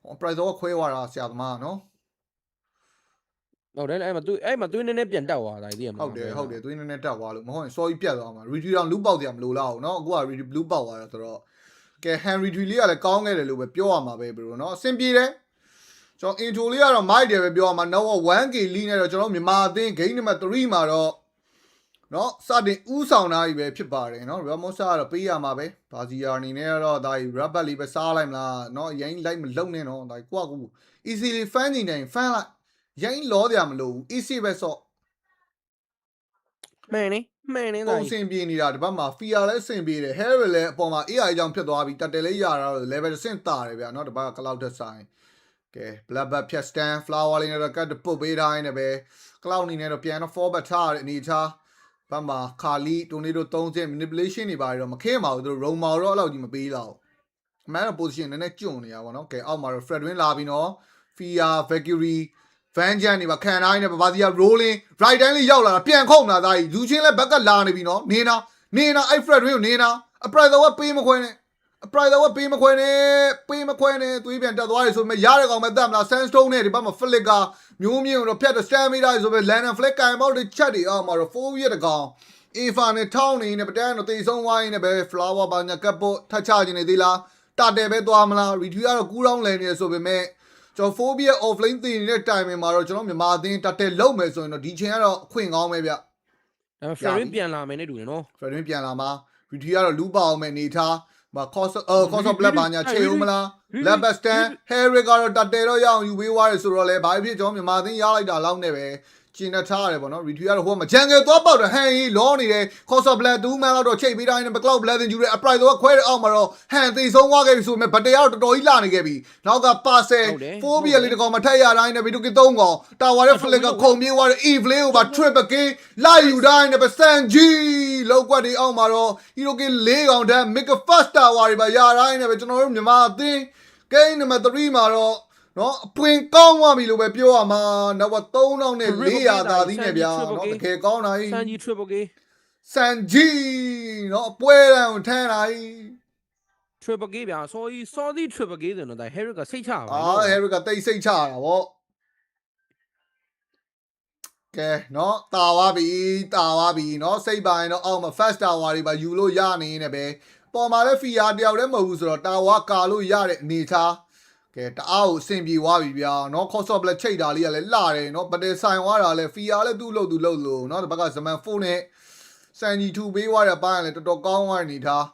ဟော price တော့ခွဲသွားတာဆရာသမားเนาะဟုတ်တယ်အဲ့မှာသွေးနည်းနည်းပြန်တက်သွားတာဒီမှာဟုတ်တယ်သွေးနည်းနည်းတက်သွားလို့မဟုတ်ရင် sorry ပြတ်သွားမှာ retreat တောင်လူပေါက်စရာမလိုတော့ဘူးเนาะအခုက retreat blue ပေါက်သွားတာဆိုတော့ကဲ hand retreat လေးကလည်းကောင်းခဲ့တယ်လို့ပဲပြောရမှာပဲဘရိုเนาะအဆင်ပြေတယ်ကျွန်တော် intro လေးကတော့ mic တယ်ပဲပြောရမှာ now 1k lead နဲ့တော့ကျွန်တော်မြန်မာအသင်း game number 3မှာတော့နော်စတင်ဥဆောင်ထားပြီပဲဖြစ်ပါတယ်နော် Ramosa ကတော့ပေးရမှာပဲဘာစီယာအနေနဲ့ကတော့ဒါကြီး rubber လေးပဲစားလိုက်မလားနော်ရိုင်းလိုက်မလုံနဲ့နော်ဒါကြီးကိုကကို easy လေး fan နေတယ် fan လိုက်ရိုင်းလောတရားမလို့ easy ပဲဆော့မှန်နေပုံစင်ပြေနေတာဒီဘက်မှာ fear လည်းအဆင်ပြေတယ် hair လည်းအပေါ်မှာ AI အကြောင်းဖြစ်သွားပြီတက်တယ်လေးရတာတော့ level 10တာတယ်ဗျာနော်ဒီဘက်က cloud တက်ဆိုင်ကဲ black bat ဖြတ် stand flower လေးနဲ့တော့ cut ပုတ်ပေးတိုင်းနဲ့ပဲ cloud အနေနဲ့တော့ပြန်တော့ forward ထားရတဲ့အနေထားဘာမှခါလီတိုနေတို့30 manipulation တွေပါတော့မခင်းပါဘူးသူတို့ roam တော့အဲ့လောက်ကြီးမပေးတော့အမှန်တော့ position နည်းနည်းကျွံ့နေရပါတော့ကဲအောက်မှာတော့ Fred Win လာပြီနော် Fia Valkyrie Vanguard နေပါခံတိုင်းနဲ့ဘာစီယာ rolling right တိုင်းလေးရောက်လာတာပြန်ခုံတာသားကြီးလူချင်းလဲဘက်ကလာနေပြီနော်နေနာအဲ့ Fred Win ကိုနေနာအပရိုက်တော့ပေးမခွဲနဲ့ပေးမခွဲနဲ့သွေးပြန်တက်သွားတယ်ဆိုပေမဲ့ရတဲ့ကောင်ပဲတတ်မလား sandstone နဲ့ဒီဘက်မှာ flick ကမျိုးမြင့်တော့ဖြတ်တော့ stand မိတာဆိုပေမဲ့ land and flick ကင်ပေါက်တွေချက်တွေအောက်မှာတော့ 4 ရက်တကောင် Eva နဲ့ထောင်းနေနဲ့ပတန်းတော့တေဆုံးဝိုင်းနဲ့ပဲ flower ပါညာကပ်ဖို့ထတ်ချခြင်းနေသေးလားတာတယ်ပဲသွားမလား retweet ကတော့ကူးတောင်းလဲနေဆိုပေမဲ့ကျွန်တော် phobia offlane တင်နေတဲ့ timing မှာတော့ကျွန်တော်မြန်မာအသင်းတာတယ်လုံးမယ်ဆိုရင်တော့ဒီချိန်ကတော့အခွင့်ကောင်းပဲဗျဒါပေမဲ့ Ferrin ပြန်လာမယ်နဲ့တူတယ်နော် Ferrin ပြန်လာမှာ retweet ကတော့လူပါအောင်မယ်နေထားcost of blood ဘာညာချေဦးမလား lab stand Harry ကတော့တက်တယ်တော့ရအောင်ယူပေးသွားတယ်ဆိုတော့လေဘာဖြစ်ကျွန်တော်မြန်မာအသင်းရလိုက်တာလောက်နဲ့ပဲ ကျင်းထားရတယ်ပေါ့နော် retreat ကတော့ဟိုမှာ jungle သွားပေါက်တယ်ဟန်ကြီးလောနေတယ် cost black 2 man လောက်တော့ချိန်ပေးတိုင်းနဲ့ cloud blazing ကျူတယ် upright တော့ခွဲတဲ့အောက်မှာတော့ဟန်သေဆုံးသွားခဲ့ပြီဆိုပေမဲ့ဗတ်တရားတော့တော်တော်ကြီးလာနေခဲ့ပြီနောက်က parcel 4 လေးတကောင်မထက်ရတိုင်းနဲ့ဗီဒိုက3ကောင်တာဝါရဲ့ flick ကခုံပြေးသွားတဲ့ eve လေးကိုပါ triple k လိုက်ယူတိုင်းနဲ့စန်ဂျီလောက်ကွက်ဒီအောက်မှာတော့ hero k 4ကောင်တန်း make a first tower တွေပါရတိုင်းနဲ့ပဲကျွန်တော်တို့မြန်မာအသင်း game number 3မှာတော့နော်အပွင့်ကောင်းသွားပြီလို့ပဲပြောရမှာနောက်က3400သာသီးနဲ့ဗျာနော်တကယ်ကောင်းတာကြီး စန်ဂျီ triple k စန်ဂျီနော်အပွဲတန်းကိုထမ်းတာကြီး triple k ဗျာစောကြီးစောသီး triple k ဆိုတော့ဒါ Harry ကစိတ်ချပါ Harry ကတိတ်စိတ်ချတာဗောကဲနော်တာဝါပြီနော်စိတ်ပိုင်းတော့အောက်မှာ fast tower တွေပါယူလို့ရနေနေပဲပေါ်မှာလည်း fear တယောက်တည်းမဟုတ်ဘူးဆိုတော့ tower ကာလို့ရတဲ့အနေထားကဲတအားကိုအဆင်ပြေသွားပြီဗျာနော် cost of black ချိတ်တာလေးကလည်းလှတယ်နော်ပတဲဆိုင်သွားတာလည်း fear လည်းသူ့လို့နော်ဒီဘက်ကဇမန်4နဲ့စန်ဂျီ2ပေးသွားတဲ့ပိုင်းကလည်းတော်တော်ကောင်းသွားတဲ့အနေထား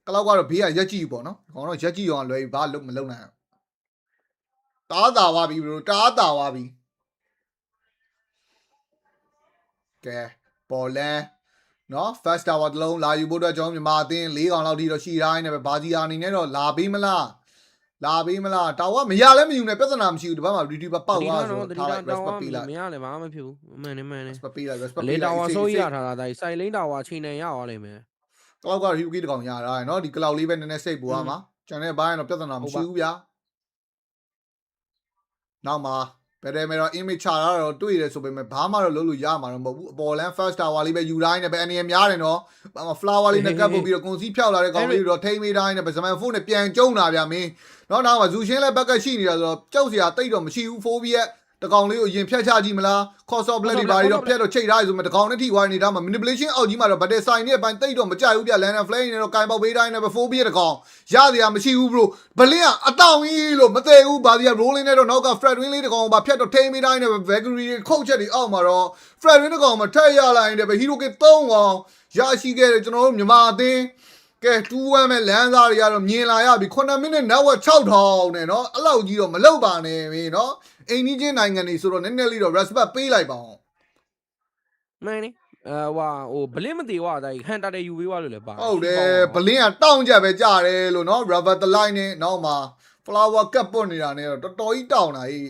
ကလောက်ကတော့ဘေးကရက်ကြည့်ပေါ့နော်ခေါင်းတော့ရက်ကြည့်အောင်လွယ်ပြီဘာလို့မလုံနိုင်တားတာသွားပြီဘရိုတားတာသွားပြီကဲပေါ်လန်နော် first tower တလုံးလာယူဖို့အတွက်ကျွန်တော်မြန်မာအသင်း၄កောင်လောက်ထိတော့ရှိတိုင်းနဲ့ပဲဘာစီယာအနေနဲ့တော့လာပေးမလားတာဝါမရလဲမယူနဲ့ပြဿနာမရှိဘူးဒီဘက်မှာ retreat ပေါက်သွားဆိုတော့ထားလိုက် respect ပေးလိုက်မရလဲဘာမှမဖြစ်ဘူးမှန်နေ respect ပေးလိုက် respect လေ ပေးလိုက် tower ဆိုးရထားတာဒါစိုက်လိန် tower ချိန်နေရသွားလိမ့်မယ် cloud က Ryuki တကောင်ရတာเนาะဒီ cloud လေးပဲနည်းနည်းစိတ်ပူရမှာကျန်တဲ့ဘိုင်းတော့ပြဿနာမရှိဘူးဗျာနောက်မှာဘယ်တယ်မဲတော့ image ချတာတော့တွေ့ရတယ်ဆိုပေမဲ့ဘာမှတော့လုပ်လို့ရမှာတော့မဟုတ်ဘူးအပေါ်လန် first tower လေးပဲယူတိုင်းနဲ့ပဲအနေများတယ်နော် flower လေးနဲ့ကပ်ပုတ်ပြီးတော့ကွန်စီဖြောက်လာတဲ့ကောင်လေးတော့ထိမ့်မိတိုင်းနဲ့ပဲဇမန်4နဲ့ပြန်ကျုံတာဗျာမင်းနော်နောက်မှာဇူရှင်းလည်းဘက်ကရှိနေတာဆိုတော့ကြောက်စရာတိတ်တော့မရှိဘူးဖိုးပြီးတကောင်လေးကိုရင်ဖြတ်ချကြည့်မလား cost of blood တွေဘာတွေတော့ဖြတ်တော့ချိတ်ထားရဆိုမှတကောင်နဲ့ထိဝိုင်းနေတာမှာ manipulation အောက်ကြီးမှာတော့ဗတ်တဲ့ဆိုင်နဲ့အပိုင်းတိတ်တော့မကြိုက်ဘူးဗျ land and flame နဲ့တော့ကင်ပေါက်ပေးတိုင်းနဲ့ပဲ4ပြီးတကောင်ရစရာမရှိဘူး bro ဘလင်းကအတောင်ကြီးလို့မသေးဘူးဘာဒီက rolling နဲ့တော့နောက်က fred win လေးတကောင်ပါဖြတ်တော့ထိမ့်ပေးတိုင်းနဲ့ပဲ vagary တွေခုတ်ချက်တွေအောက်မှာတော့ fred win တကောင်မှာထက်ရလိုက်တယ်ပဲ hero k 3ကောင်ရရှိခဲ့တယ်ကျွန်တော်တို့မြန်မာအသင်းကဲ2-1မဲ့လမ်းစားတွေကတော့မြင်လာရပြီ9မိနစ်နောက်ဝက်6000နဲ့เนาะအဲ့လောက်ကြီးတော့မလောက်ပါနဲ့မင်းเนาะအိမ်ကြီးချင်းနိုင်ငံတွေဆိုတော့နည်းနည်းလေးတော့ respect ပေးလိုက်ပါအောင်မှန်နေဟိုဘလင်းမသေးွားဒါဟန်တာတဲ့ယူပေးွားလို့လည်းပါဟုတ်တယ်ဘလင်းကတောင်းချက်ပဲကြတယ်လို့เนาะ rubber the line နဲ့နောက်မှာ flower cup ပွတ်နေတာနဲ့တော့တော်တော်ကြီးတောင်းတာကြီး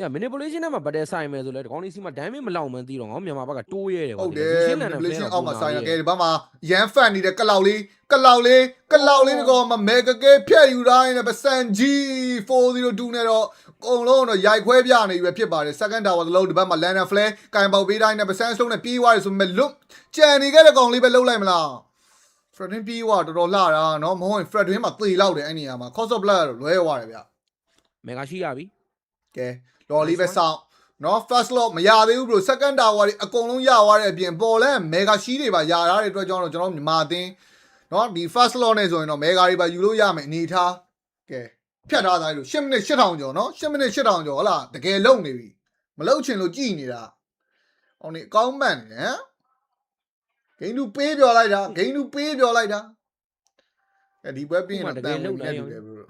manipulation နဲ့မှာဗတ်တဲ့ဆိုင်မယ်ဆိုလဲဒီကောင်းလေးစီမှာ damage မလောက်မှန်းသိတော့ငေါမြန်မာဘက်ကတိုးရဲတယ်ဟုတ်တယ် manipulation အောက်မှာဆိုင်ရကဲဒီဘက်မှာရန်ဖတ်နေတဲ့ကလောက်လေးဒီကောင်မှာ mega ကဲဖြတ်ယူတိုင်းနဲ့ပစံကြီး402နဲ့တော့အကုန်လုံးတော့ရိုက်ခွဲပြနေပြီဖြစ်ပါတယ် second tower တလုံးဒီဘက်မှာ land and flare ကင်ပေါက်ပေးတိုင်းနဲ့ပစံစလုံးနဲ့ပြေးသွားတယ်ဆိုပေမဲ့လွတ်ကြံနေခဲ့တဲ့ကောင်လေးပဲလှုပ်လိုက်မလား Fredwin ပြေးသွားတော်တော်လှတာเนาะမဟုတ်ရင် Fredwin မှာသေလောက်တယ်အဲ့နေရာမှာ cost of blood လွဲသွားတယ်ဗျ mega ရှိရပြီကဲလော်လေးပဲစောင့်နော် first lot မရသေးဘူး bro second tower တွေအကုန်လုံးရသွားတဲ့အပြင်ပေါ်လဲ mega ရှိတွေပါရထားတဲ့အတွက်ကြောင့်တော့ကျွန်တော်မြန်မာအသင်းနော်ဒီ first lot နဲ့ဆိုရင်တော့ mega တွေပါယူလို့ရမယ်အနေထားကဲဖြတ်ထားသားလို့10မိနစ်8000ကျော်နော်10မိနစ်8000ကျော်ဟုတ်လားတကယ်လုံနေပြီမလုံချင်လို့ကြည်နေတာဟောင်းနေအကောင်းမှန်နေဟမ်ဂိမ်းတူပေးပြောလိုက်တာအဲဒီပွဲပြီးရင်တော့တန်ဝင်နေတယ် bro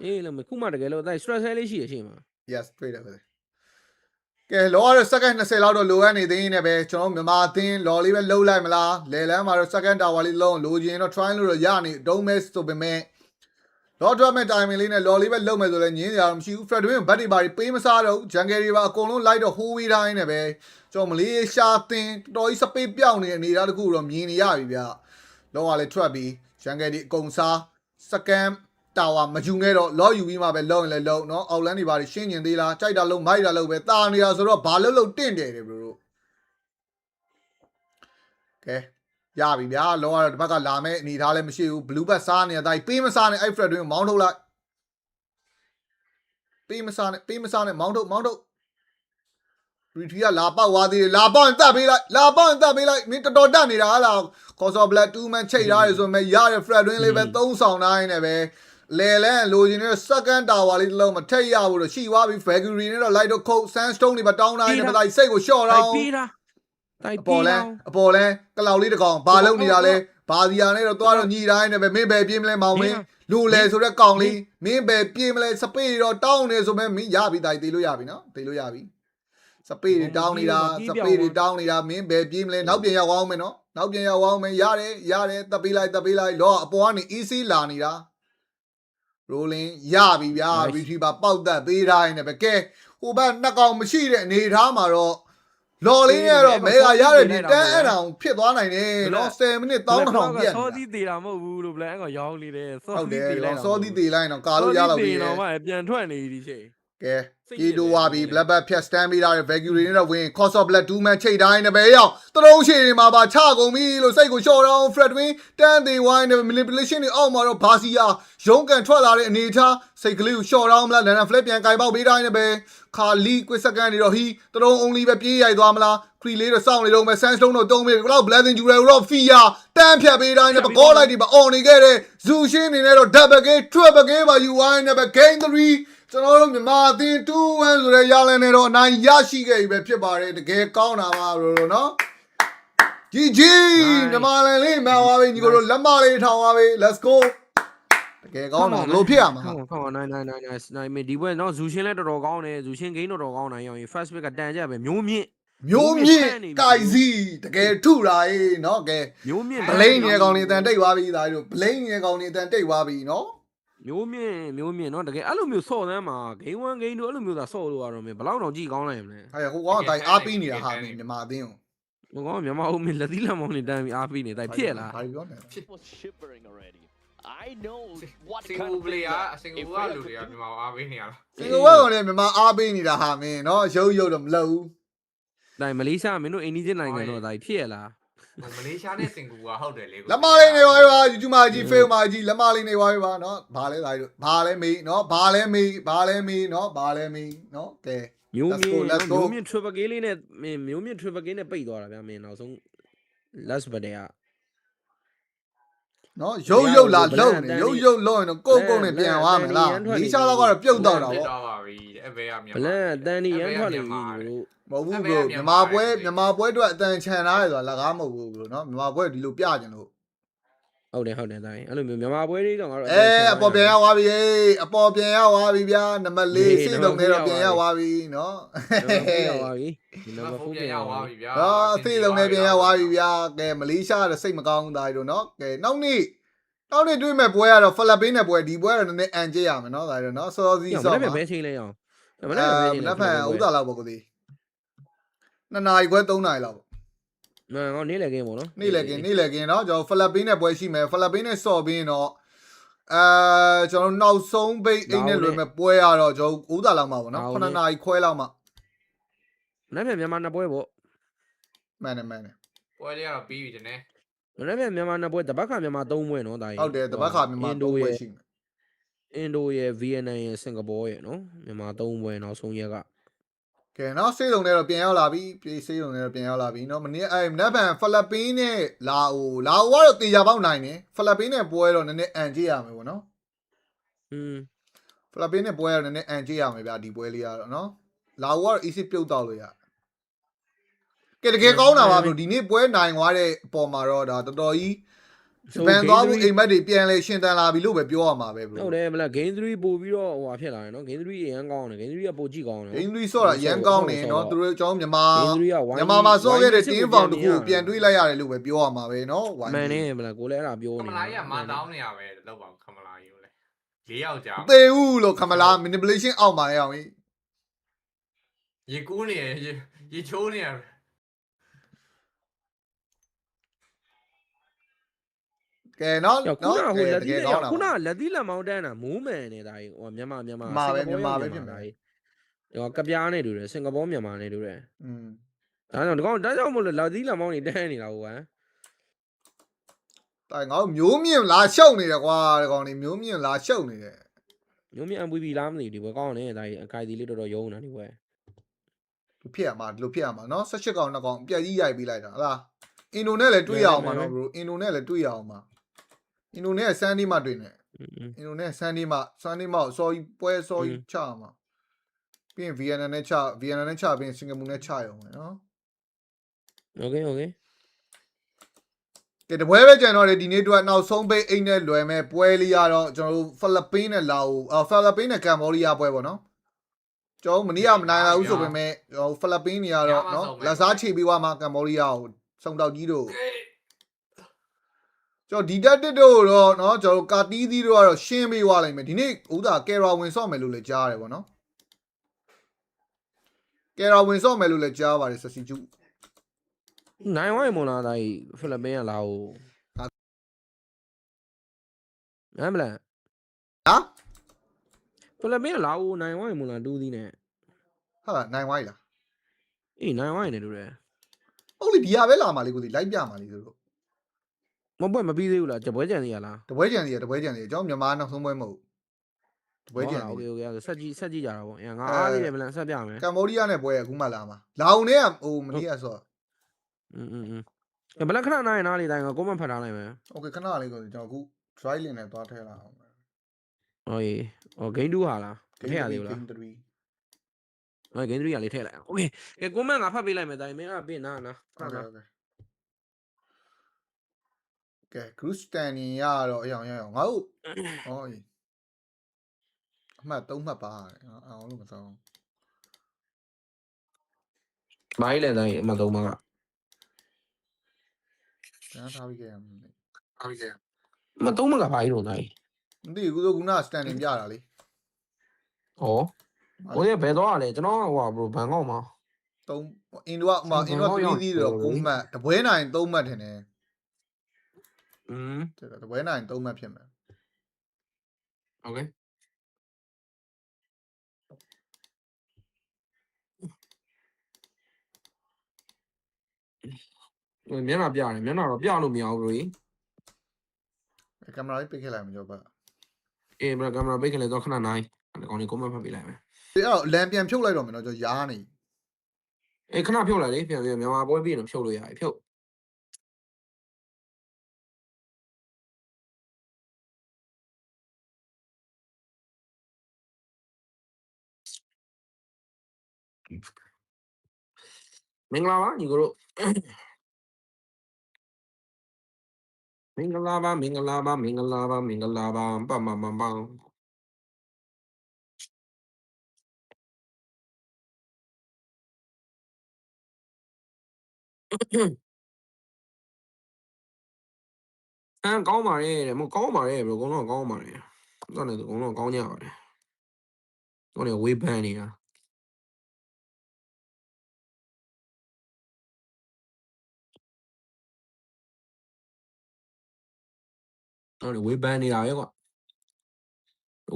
အေးလို့မခုမှတကယ်လို့အဲ stress လေးရှိရရှိမှာ yes တွေ့တယ်ပဲကဲလောရ second 20လောက်တော့လိုအပ်နေသေးရင်ပဲကျွန်တော်မြန်မာအသင်းလော်လေးပဲလှုပ်လိုက်မလားလဲလန်းမှာတော့ second tower လေးလုံးလိုချင်တော့ try လို့တော့ရနေဒုံးမဲဆိုပေမဲ့လော်ဒရမဲ့ timing လေးနဲ့လော်လေးပဲလှုပ်မယ်ဆိုလဲညင်းစရာမရှိဘူး Fred Win ဘတ်တွေပါပေးမစားတော့ jungle တွေပါအကုန်လုံးလိုက်တော့ဟိုးဝေးတိုင်းနဲ့ပဲကျွန်တော်မလေးရှာတင်တော်ကြီးစပေးပြောင်းနေတဲ့အနေအထားတခုတော့မြင်နေရပြီဗျလောကလည်းထွက်ပြီး jungle တွေအကုန်စား second tower မယူနဲ့တော့လော့ယူပြီးမှပဲလုံရင်လည်းလုံเนาะအောက်လန်းတွေပါရှင်းကျင်သေးလားကြိုက်တာလုံမိုက်တာလုံပဲတာနေတာဆိုတော့ဘာလို့တင့်တယ်တယ်ဘရိုကဲရပြီဗျာလောကတော့ဒီဘက်ကလာမဲ့အနေထားလည်းမရှိဘူး blue bat စားနေတာတိုင်းပေးမစားနဲ့အဲ့ Fred တွင်မောင်းထုတ်လိုက်ပေးမစားနဲ့မောင်းထုတ် retreat ကလာပေါက်သွားသေးတယ်လာပေါက်ရင်တတ်ပေးလိုက်မင်းတော်တော်တတ်နေတာဟာလား cost of blood 2 man ချိတ်ထားရဆိုမဲ့ရတဲ့ Fred တွင်လေးပဲ3ဆောင်တိုင်းနဲ့ပဲလဲလန်းလိုချင်တဲ့ second tower လေးတစ်လုံးမထိတ်ရဘူးလို့ရှိသွားပြီ vagary နဲ့တော့ light တော့ coat sandstone တွေပါတောင်းတိုင်းနဲ့ပတိုင်းစိတ်ကိုလျှော့တော့ပြီးတာအပေါ်လန်းကလောက်လေးတကောင်ဘာလုံနေတာလဲဘာစီယာနဲ့တော့သွားတော့ညီတိုင်းနဲ့ပဲမင်းပဲပြေးမလဲမောင်မင်းလူလဲဆိုတဲ့ကောင်လေးမင်းပဲပြေးမလဲစပေးတော့တောင်းနေဆိုမဲ့မင်းရပြီတိုင်သေးလို့ရပြီနော်သေးလို့ရပြီ စပေးတွေတောင်းနေတာစပေးတွေတောင်းနေတာမင်းဘယ်ပြေးမလဲနောက်ပြန်ရောက်အောင်မယ်နော်နောက်ပြန်ရောက်အောင်မယ်ရတယ်တပ်ပေးလိုက်လောအပေါ်ကနေ easy လာနေတာ rolling ရပြီဗျာ retriever ပေါက်သက်ပေးထားရင်လည်းပဲကဲဟိုဘက်နှစ်ကောင်မရှိတဲ့အနေထားမှာတော့လော်လေးနဲ့တော့မဲကရတဲ့ဒီတန်းအဲ့တောင်ဖြစ်သွားနိုင်တယ်နော်10မိနစ်တောင်းတောင်ပြတ်နေတာ စောသီးသေးတာမဟုတ်ဘူးလို့ plan ကရောင်းနေတယ်စောသီးသေးလိုက် စောသီးသေးလိုက်တော့ကာလို့ရတော့ပြီတော့ ပြန်ထွက်နေဒီချိန်ကဲကြီးတိုးသွားပြီ black bat ဖြတ် stand ပေးထားတဲ့ vacuum တွေနဲ့တော့ဝင် cost of black 2 man ချိတ်တိုင်းနဲ့ပဲရောက်တလုံးရှည်တွေမှာပါချကုန်ပြီလို့စိတ်ကိုလျှော့တော့ Fred Win တန်းသေးဝိုင်းနဲ့ manipulation တွေအောက်မှာတော့ဘာစီယာရုံးကန်ထွက်လာတဲ့အနေထားစိတ်ကလေးကိုလျှော့တော့မလားလန်နာ flat ပြန်ကင်ပေါက်ပေးတိုင်းနဲ့ပဲခါလီကွစ်စကန်တွေတော့ဟီတလုံး only ပဲပြေးရိုက်သွားမလားခရီလေးတော့စောင့်နေတော့မယ် sandstone တော့တုံးပြီတော့ blazing jewel တော့ fear တန်းဖြတ်ပေးတိုင်းနဲ့ပကောလိုက်ဒီပါ on နေခဲ့တဲ့ zoo shin အနေနဲ့တော့ double game triple game ပါ UI နဲ့ပဲ game 3ကျွန်တော်တို့မြန်မာအသင်း 2-1 ဆိုတဲ့ရလန်နဲ့တော့အနိုင်ရရှိခဲ့ပြီပဲဖြစ်ပါတယ်တကယ်ကောင်းတာပါလို့နော် GG မြန်မာလန်လေးမှန်သွားပြီညီကိုတို့လက်မလေးထောင်သွားပြီ let's go တကယ်ကောင်းတာလို့ဖြစ်ရမှာနိုင်မဒီဘက်နော်ဇူရှင်လည်းတော်တော်ကောင်းတယ်ဇူရှင်ဂိမ်းတော်ကောင်းနိုင်ရော first pick ကတန်ကြပဲမျိုးမြင့်ကိုင်စီတကယ်ထုတာအေးနော်ကဲမျိုးမြင့်ဘလိန်ငယ်ကောင်နေတန်တိတ်သွားပြီဒါတို့ဘလိန်ငယ်ကောင်နေတန်တိတ်သွားပြီနော်မျိုးမြင့်နော်တကယ်အဲ့လိုမျိုးဆော့သမ်းမှာ game 1 game 2အဲ့လိုမျိုးသာဆော့လို့ရတော့မယ်ဘလောက်တော့ကြည့်ကောင်းလိုက်မလဲဟိုကောင်အတိုင်းအားပေးနေတာဟာမြန်မာအသင်းကိုဟိုကောင်မြန်မာဦးမင်းလက်သီးလက်မောင်းနေတန်းပြီးအားပေးနေတိုင်းဖြစ်လားဘာပြောနေလဲ I know what စင်ကာပူ player စင်ကာပူကလူတွေကမြန်မာအားပေးနေရလားစင်ကာပူကောင်လည်းမြန်မာအားပေးနေတာဟာမင်းနော်ရုပ်တော့မလုပ်ဘူးတိုင်းမလေးရှားမင်းတို့အိန္ဒိယနိုင်ငံတော့ဒါဖြစ်ရလားမလေးရှားနဲ့စင်ကာပူကဟုတ်တယ်လေလက်မလေးနေပါပါ YouTube မှာကြီး fail မှာကြီးလက်မလေးနေပါပါနော်ဘာလဲဒါတို့ဘာလဲမေးနော်ဘာလဲမေးနော်ဘာလဲမေးနော်ကဲမျိုးမြင့် triple game လေးနဲ့မျိုးမြင့် triple game နဲ့ပိတ်သွားတာဗျာမင်းနောက်ဆုံး last but တဲ့ကနော်ရုပ်လာလုံးနေရုပ်လုံးရင်တော့ကိုနဲ့ပြန်သွားမယ်လားဒီရှားတော့ကတော့ပြုတ်တော့တာပေါ့ပါပြီအဲ့ဘဲကမြန်မာဘလန်အတန်ဒီရန်ထွက်နေပြီတို့မဟုတ်ဘူးဘရိုမြန်မာပွဲအတွက်အတန်ချန်ထားရဆိုတာလကားမဟုတ်ဘူးဘရိုနော်မြန်မာပွဲဒီလိုပြကြင်လို့ဟုတ်တယ်တိုင်းအဲ့လိုမျိုးမြန်မာပွဲလေးတော့ငါတို့အပေါ်ပြန်ရောက်သွားပြီအပေါ်ပြန်ရောက်သွားပြီဗျာနံပါတ်4စီးတုံနဲ့တော့ပြန်ရောက်သွားပြီနော်ရောက်သွားပြီဒီနံပါတ်4ပြန်ရောက်သွားပြီဗျာစီးတုံနဲ့ပြန်ရောက်သွားပြီဗျာကဲမလေးရှားကတော့စိတ်မကောင်းဘူးဒါတို့နော်ကဲနောက်နေ့တွေ့မဲ့ပွဲကတော့ဖိလစ်ပင်းနဲ့ပွဲဒီပွဲကတော့နည်းနည်းအန်ကျရမယ်နော်ဒါတို့နော်စောစီစောမှာဘယ်ချိန်လဲအောင်မနေ့ဖန်ဥသာလောက်ပေါ့ကိုသေး2နာရီခွဲ3နာရီလောက်ငါနေ့လည်ကင်းပေါ့နော်နေ့လည်ကင်းနော်ကျွန်တော်ဖိလစ်ပင်းနဲ့ပွဲရှိမယ်ဖိလစ်ပင်းနဲ့စော်ပြီးတော့ကျွန်တော်နောက်ဆုံးပိတ်အိတ်နဲ့လွယ်မဲ့ပွဲရတော့ကျွန်တော်ဥသာလောက်မှာပေါ့နော်9နာရီခွဲလောက်မှာမနေ့မြန်မာနှစ်ပွဲပေါ့မှန်တယ်ပွဲလေးကတော့ပြီးပြီတဲ့နဲ့မနေ့မြန်မာနှစ်ပွဲတပတ်ခါမြန်မာ3ပွဲနော်ဒါဟုတ်တယ်တပတ်ခါမြန်မာ3ပွဲရှိမယ်အင်ဒိုရဲ့ဗီယက်နမ်ရဲ့စင်ကာပူရဲ့နော်မြန်မာ3ပွဲနောက်ဆုံးရက်ကကဲနော်စေးလုံးနဲ့တော့ပြန်ရောက်လာပြီပြေးစေးလုံးနဲ့တော့ပြန်ရောက်လာပြီနော်မနေ့မနက်ဖြန်ဖိလစ်ပင်းနဲ့လာအိုကတော့တေချာပေါက်နိုင်တယ်ဖိလစ်ပင်းနဲ့ပွဲတော့နည်းနည်းအန်ကြည့်ရမယ်ပေါ့နော်ဖိလစ်ပင်းနဲ့ပွဲတော့နည်းနည်းအန်ကြည့်ရမယ်ဗျာဒီပွဲလေးကတော့နော်လာအိုကတော့ easy ပြုတ်တော့လို့ရကဲတကယ်ကောင်းတာပါဘရိုဒီနေ့ပွဲနိုင်သွားတဲ့အပေါ်မှာတော့ဒါတော်တော်ကြီးဂျပန်သွားဖို့အိမ်မက်တွေပြန်လဲရှင်တန်လာပြီလို့ပဲပြောရမှာပဲဘရိုဟုတ်တယ်မလား game 3ပို့ပြီးတော့ဟိုဟာဖြစ်လာတယ်နော် game 3အရန်ကောင်းတယ် game 3ကပိုကြည့်ကောင်းတယ် game 3ဆော့တာအရန်ကောင်းတယ်နော်သူတို့ကျွန်တော်မြန်မာမှာဆော့ခဲ့တဲ့ team found တခုပြန်တွေးလိုက်ရတယ်လို့ပဲပြောရမှာပဲနော်မှန်နေမလားကိုလည်းအဲ့ဒါပြောနေခမလာကြီးကမန်တောင်းနေရပဲလောက်ပါခမလာကြီးကိုလေ4ယောက်ကြာသေဦးလို့ခမလာ manipulation အောက်မှာရအောင်ရေကူးနေရေချိုးနေရကဲနော်ခုနကဟိုလက်သီးခုနလက်သီးလက်မောင်းတန်းတာမိုးမယ်နေတာကြီးဟိုမြန်မာပဲဖြစ်မှာကြီးဟိုကပြားနဲ့တူတယ်စင်ကာပူမြန်မာနဲ့တူတယ်ဒါကြောင့်မို့လို့လက်သီးလက်မောင်းနေတန်းနေတာဟိုဟမ်တိုင်ငါတို့မျိုးမြင့်လာရှုပ်နေတယ်ကွာဒီကောင်နေမျိုးမြင့်လာရှုပ်နေတယ်မျိုးမြင့် MVB လားမသိဒီဘွယ်ကောင်းနေဒါကြီးအခိုင်ဒီလေးတော်တော်ယုံနေတာဒီဘွယ်ဖြစ်ရမှာဒီလိုဖြစ်ရမှာနော်18ကောင်2ကောင်အပြက်ကြီးရိုက်ပြီးလိုက်တာဟုတ်လားအင်ဒိုနဲ့လည်းတွေ့ရအောင်ပါနော်ဘရိုအင်ဒိုနဲ့လည်းတွေ့ရအောင်ပါအင်ဒိုနဲ့ဆန်ဒီမှတွေ့နေအင်ဒိုနဲ့ဆန်ဒီမှစော်ကြီးပွဲစော်ကြီးချမှာပြီးရင်ဗီယက်နမ်နဲ့ချပြီးရင်စင်ကာပူနဲ့ချရုံပဲနော်โอเคကဲတပွဲပဲကြံတော့လေဒီနေ့တော့နောက်ဆုံးပိတ်အိတ်နဲ့လွယ်မဲ့ပွဲလေးရတော့ကျွန်တော်တို့ဖိလစ်ပင်းနဲ့လာအိုဖိလစ်ပင်းနဲ့ကမ်ဘောဒီးယားပွဲပေါ့နော် ကျွန်တော်မနေ့ကမနိုင်လာဘူးဆိုပေမဲ့ဖိလစ်ပင်းတွေကတော့နော်လက်စားချေပြီးသွားမှာကမ္ဘောဒီးယားကိုစုံတောက်ကြီးတို့ကျွန်တော်ဒီတက်တစ်တို့တော့နော်ကျွန်တော်ကာတီးသီးတို့ကတော့ရှင်းပေးသွားလိုက်မယ်ဒီနေ့ဥသာကယ်ရာဝင်ဆော့မယ်လို့လည်းကြားရတယ်ပေါ့နော်ကယ်ရာဝင်ဆော့မယ်လို့လည်းကြားပါတယ်ဆက်စီကျူနိုင်ဝိုင်းမလားတိုင်းဖိလစ်ပင်းကလာဦးဟမ်မလားဟာဖိလစ်ပင်းကလာဦးနိုင်ဝိုင်းမလားတူးသီးနဲ့ဟာနိုင်ဝိုင်းလားအေးနိုင်ဝိုင်းနေတူတယ်ဟုတ်လေဒီဟာပဲလာမှာလေကိုဒီလိုက်ပြမှာလေသူတို့မပွဲမပြီးသေးဘူးလားကြပွဲကြံစီရလားတပွဲကြံစီကျွန်တော်မြန်မာနောက်ဆုံးပွဲမဟုတ်တပွဲကြံစီ โอเคဆက်ကြည့်ကြတာပေါ့ငါအားသေးတယ်မလားဆက်ပြမယ်ကမ္ဘောဒီးယားနဲ့ပွဲအခုမှလာမှာလာအောင်နဲ့ဟိုမနေ့ကဆိုဘလခဏနိုင်နားလေးတိုင်းကကိုမဖတ်ထားလိုက်မယ်โอเคခဏလေးကိုကျွန်တော်အခု dry link နဲ့သွားထည့်လာအောင်ဟောဂိမ်း2ဟာလားမထည့်ရသေးဘူးလားဂိမ်း3ဂိမ်း3ကလေးထည့်လိုက်အောင်โอเคကဲကိုမငါဖတ်ပေးလိုက်မယ်တိုင်းမင်းကပြင်နာโอเคကဲ group standing ရတော့အရောင်ငါတို့ဟောအမှတ်3မှတ်ပါအောင်လို့မစောင်းမိုင်းလည်းတိုင်းအမှတ်3မှကပြန်ထားပြီးခဲ့ရမယ်မ3မှကဘာကြီးတော့တိုင်းမသိဘူးခုန standing ပြတာလေဩဟိုရဘယ်တော့လဲကျွန်တော်ဟိုဘဘန်ကောက်မှာ3အင်ဒို3သီးတော့9မှတ်တပွဲနိုင်3မှတ်ထင်တယ်တပွဲနိုင်3မှတ်ဖြစ်မယ်โอเคမျက်နှာပြတယ်မျက်နှာတော့ပြလို့မရဘူးလို့ကင်မရာလေးပိတ်ခဲ့လိုက်မှာကြောက်ပါအေးကင်မရာပိတ်ခဲ့လိုက်တော့ခဏနိုင်ဒီကောင်လေးကိုမဖတ်ပေးလိုက်မယ်အဲ့တော့လန်ပြန်ဖြုတ်လိုက်တော့မယ်နော်ကျွန်တော်ရားနေအေးခဏဖြုတ်လိုက်လေပြန်မြန်မာပွဲပြီးရင်ဖြုတ်လို့ရတယ်ဖြုတ်မင်္ဂလာပါညီကိုတို့မင်္ဂလာပါပတ်မကောင်းပါရဲ့တဲ့မကောင်းပါရဲ့ဘယ်ကောင်တော့ကောင်းပါရဲ့တော့လည်းကောင်တော့ကောင်းကြပါတယ်တော့လည်းဝေးပန်းနေတာတော့လည်းဝေးပန်းနေတာပဲကွာ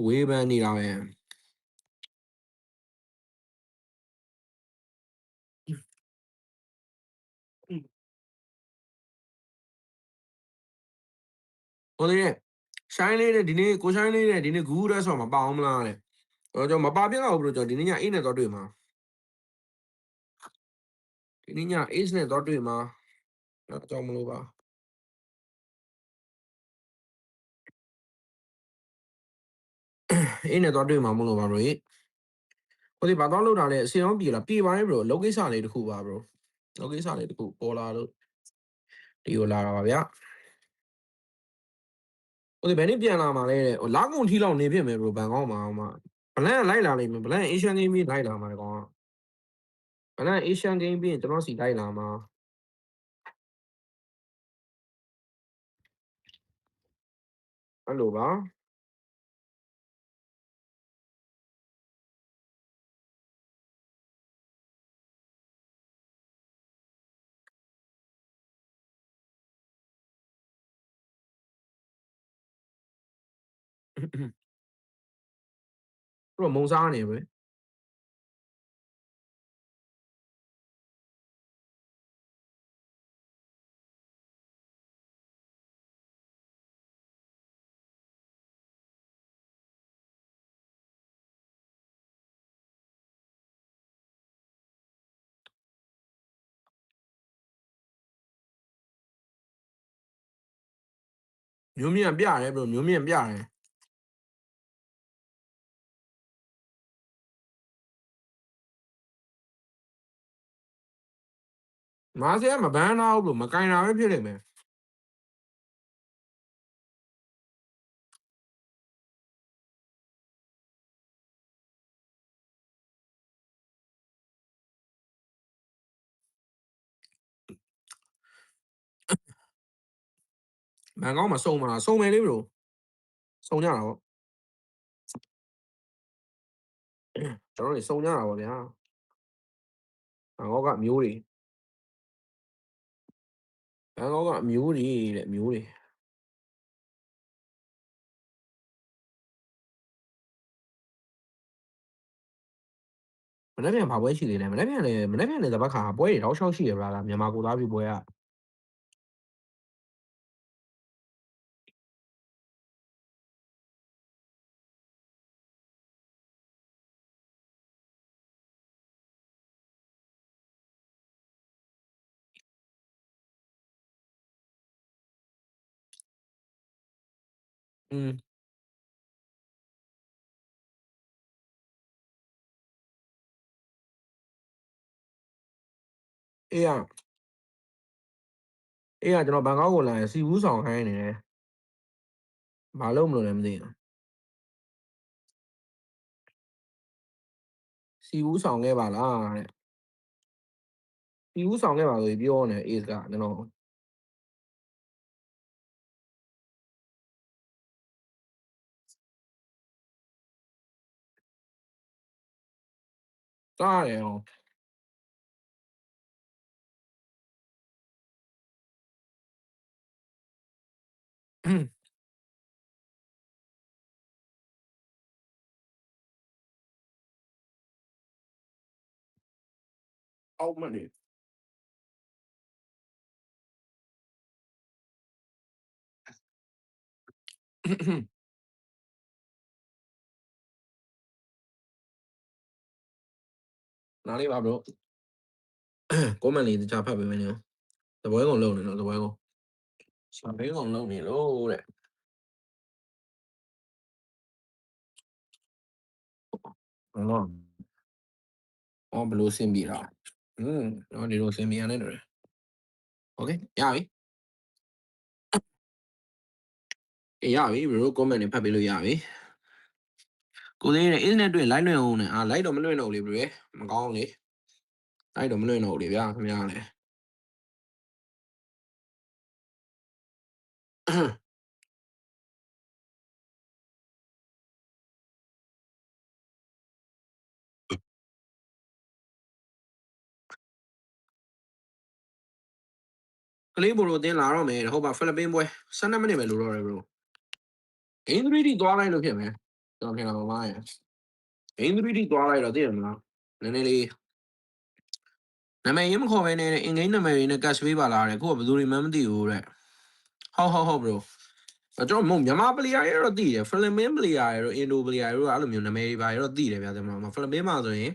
ဝေးပန်းနေတာပဲဟိုလေရှိုင်းလေးတဲ့ဒီနေ့ကိုရှိုင်းလေးတဲ့ဒီနေ့ဂူးရဲဆိုမပါအောင်မလားတဲ့ကျွန်တော်မပါပြတော့ဘူးကျွန်တော်ဒီနေ့ည8နဲ့တော့တွေ့မှာဒီနေ့ည8နဲ့တော့တွေ့မှာတော့ကြောက်မလို့ပါ8နဲ့တော့တွေ့မှာမလို့ပါဘရိုဟိုဒီဘာတော့လောက်တာလဲအစင်အောင်ပြေလားပြေပါတယ်ဘရိုလောကိစ္စလေးတခုပါဘရိုလောကိစ္စလေးတခုပေါ်လာလို့ဒီကိုလာတာပါဗျာဟိုဒီဘယ်နေ့ပြန်လာမှာလဲတဲ့ဟိုလာကုန်ထီလောက်နေဖြစ်မယ်ဘရိုဘန်ကောင်းမှာအောင်မှာဘလန်လိုက်လာလိမ့်မယ်ဘလန် Asian Game ပြီးလိုက်လာမှာကောင်ဘလန် Asian Game ပြီးကျွန်တော်စီလိုက်လာမှာအဲ့လိုပါဘရိုမုံစားနေပဲမျိုးမြင့်ပြရတယ်ဘရိုမျိုးမြင့်ပြရတယ်မားစဲမဘန်းတော့ဘူးမကင်တာပဲဖြစ်နေမယ် ဘန်ကောက်မှာစုံမလားစုံမယ်လေ bro စုံကြတာပေါ့ကျွန်တော်တို့စုံကြတာပေါ့ဗျာဘန်ကောက်ကမျိုးတွေဘန်ကောက်ကမျိုးတွေတဲ့မျိုးတွေမနေ့ပြန်ဘာပွဲရှိသေးလဲမနေ့ပြန်လေတပတ်ခါပွဲတွေတော့ရှောက်ရှိရပါလားမြန်မာကိုသားပြပွဲကအေးကျွန်တော်ဘန်ကောက်ကိုလာရင်စီဘူးဆောင်ခိုင်းနေတယ်ဘာလို့မလို့လဲမသိဘူးစီဘူးဆောင်ခဲ့ပါလားတဲ့စီဘူးဆောင်ခဲ့ပါလို့ပြောနေ Ace ကကျွန်တော်စားတယ်ဟောအောက်မနေနားလေးပါ bro ကိုမန်လေးတခြားဖတ်ပေးမယ်နော်တပွဲကုန်လုံးနေတော့တပွဲကုန်ရှာပေးကုန်လုံးနေလို့တဲ့အော်ဘယ်လိုဆင်ပြေတာတော့ဒီလိုဆင်ပြေရတယ်တော့โอเคရပြီရပြီ bro ကွန်မန့်တွေဖတ်ပေးလို့ရပြီကိုသေးရဲ့ internet တွေ့ live လွှင့်အောင်နဲ့live တော့မလွှင့်တော့လေ bro မကောင်းလေ live တော့မလွှင့်တော့လေဗျာခင်ဗျားလည်းကလေးဘိုလိုတင်းလာတော့မယ်ဟုတ်ပါဖိလစ်ပင်းပွဲ12မိနစ်ပဲလိုတော့တယ် bro game 3D သွားလိုက်လို့ဖြစ်မယ်ကျွန်တော်ထင်တာမမရဲ့ game 3D သွားလိုက်တော့သိရမလားနည်းနည်းလေးနာမည်ရင်းမခေါ်ဘဲနဲ့ in game နာမည်ရင်းနဲ့ cash ပေးပါလားတဲ့ခုကဘယ်သူတွေမှမသိဘူးတဲ့ဟုတ် bro ကျွန်တော်မြန်မာပလီယာတွေတော့သိတယ်ဖိလစ်ပင်းပလီယာတွေတော့အင်ဒိုပလီယာတွေတော့အဲ့လိုမျိုးနာမည်တွေပါတော့သိတယ်ဗျာကျွန်တော်ဖိလစ်ပင်းမှာဆိုရင်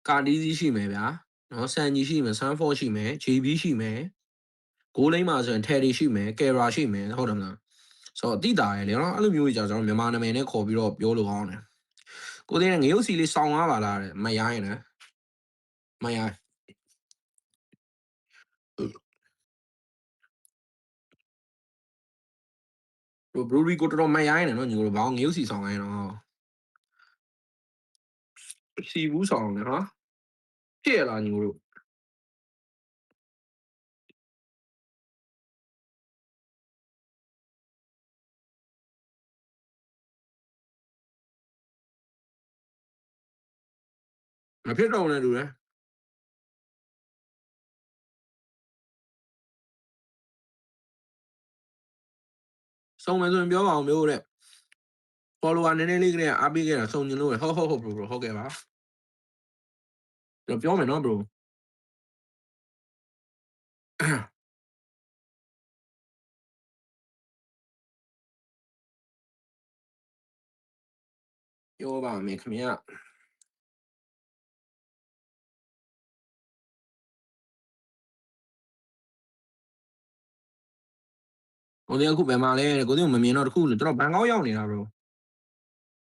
ကာဒီစီရှိမယ်ဗျာနော်ဆန်ဂျီရှိမယ်ဆန်ဖော့ရှိမယ် JB ရှိမယ်ဂိုးလိမ့်မှာဆိုရင် Terry ရှိမယ် Kera ရှိမယ်ဟုတ်တယ်မလားဆိုတော့တိတာရယ်လေနော်အဲ့လိုမျိုးကြီးကျွန်တော်မြန်မာနာမည်နဲ့ခေါ်ပြီးတော့ပြောလို့ကောင်းတယ်ကိုသေးငရုတ်စီလေးစောင်းသွားပါလားတဲ့မရိုင်းနဲ့မရိုင်းဘရူရီကိုတော်တော်မရိုင်းနဲ့နော်ညီတို့ဘာငရုတ်စီဆောင်ခိုင်းတော့စီဘူးဆောင်တယ်နော်ဖြစ်ရလားညီတို့မဖြစ်တော့နဲ့လူလေစုံမယ်ဆိုရင်ပြောပါအောင်မျိုးတဲ့ follower နည်းနည်းလေးကလေးအားပေးခဲ့တာစုံညင်လို့ဟုတ် bro ဟုတ်ကဲ့ပါကျွန်တော်ပြောမယ်နော် bro ပြောပါမယ်ခင်ဗျာကိုသေးအခုဘယ်မှာလဲကိုသေးမမြင်တော့တခုကျွန်တော်ဘန်ကောက်ရောက်နေတာ bro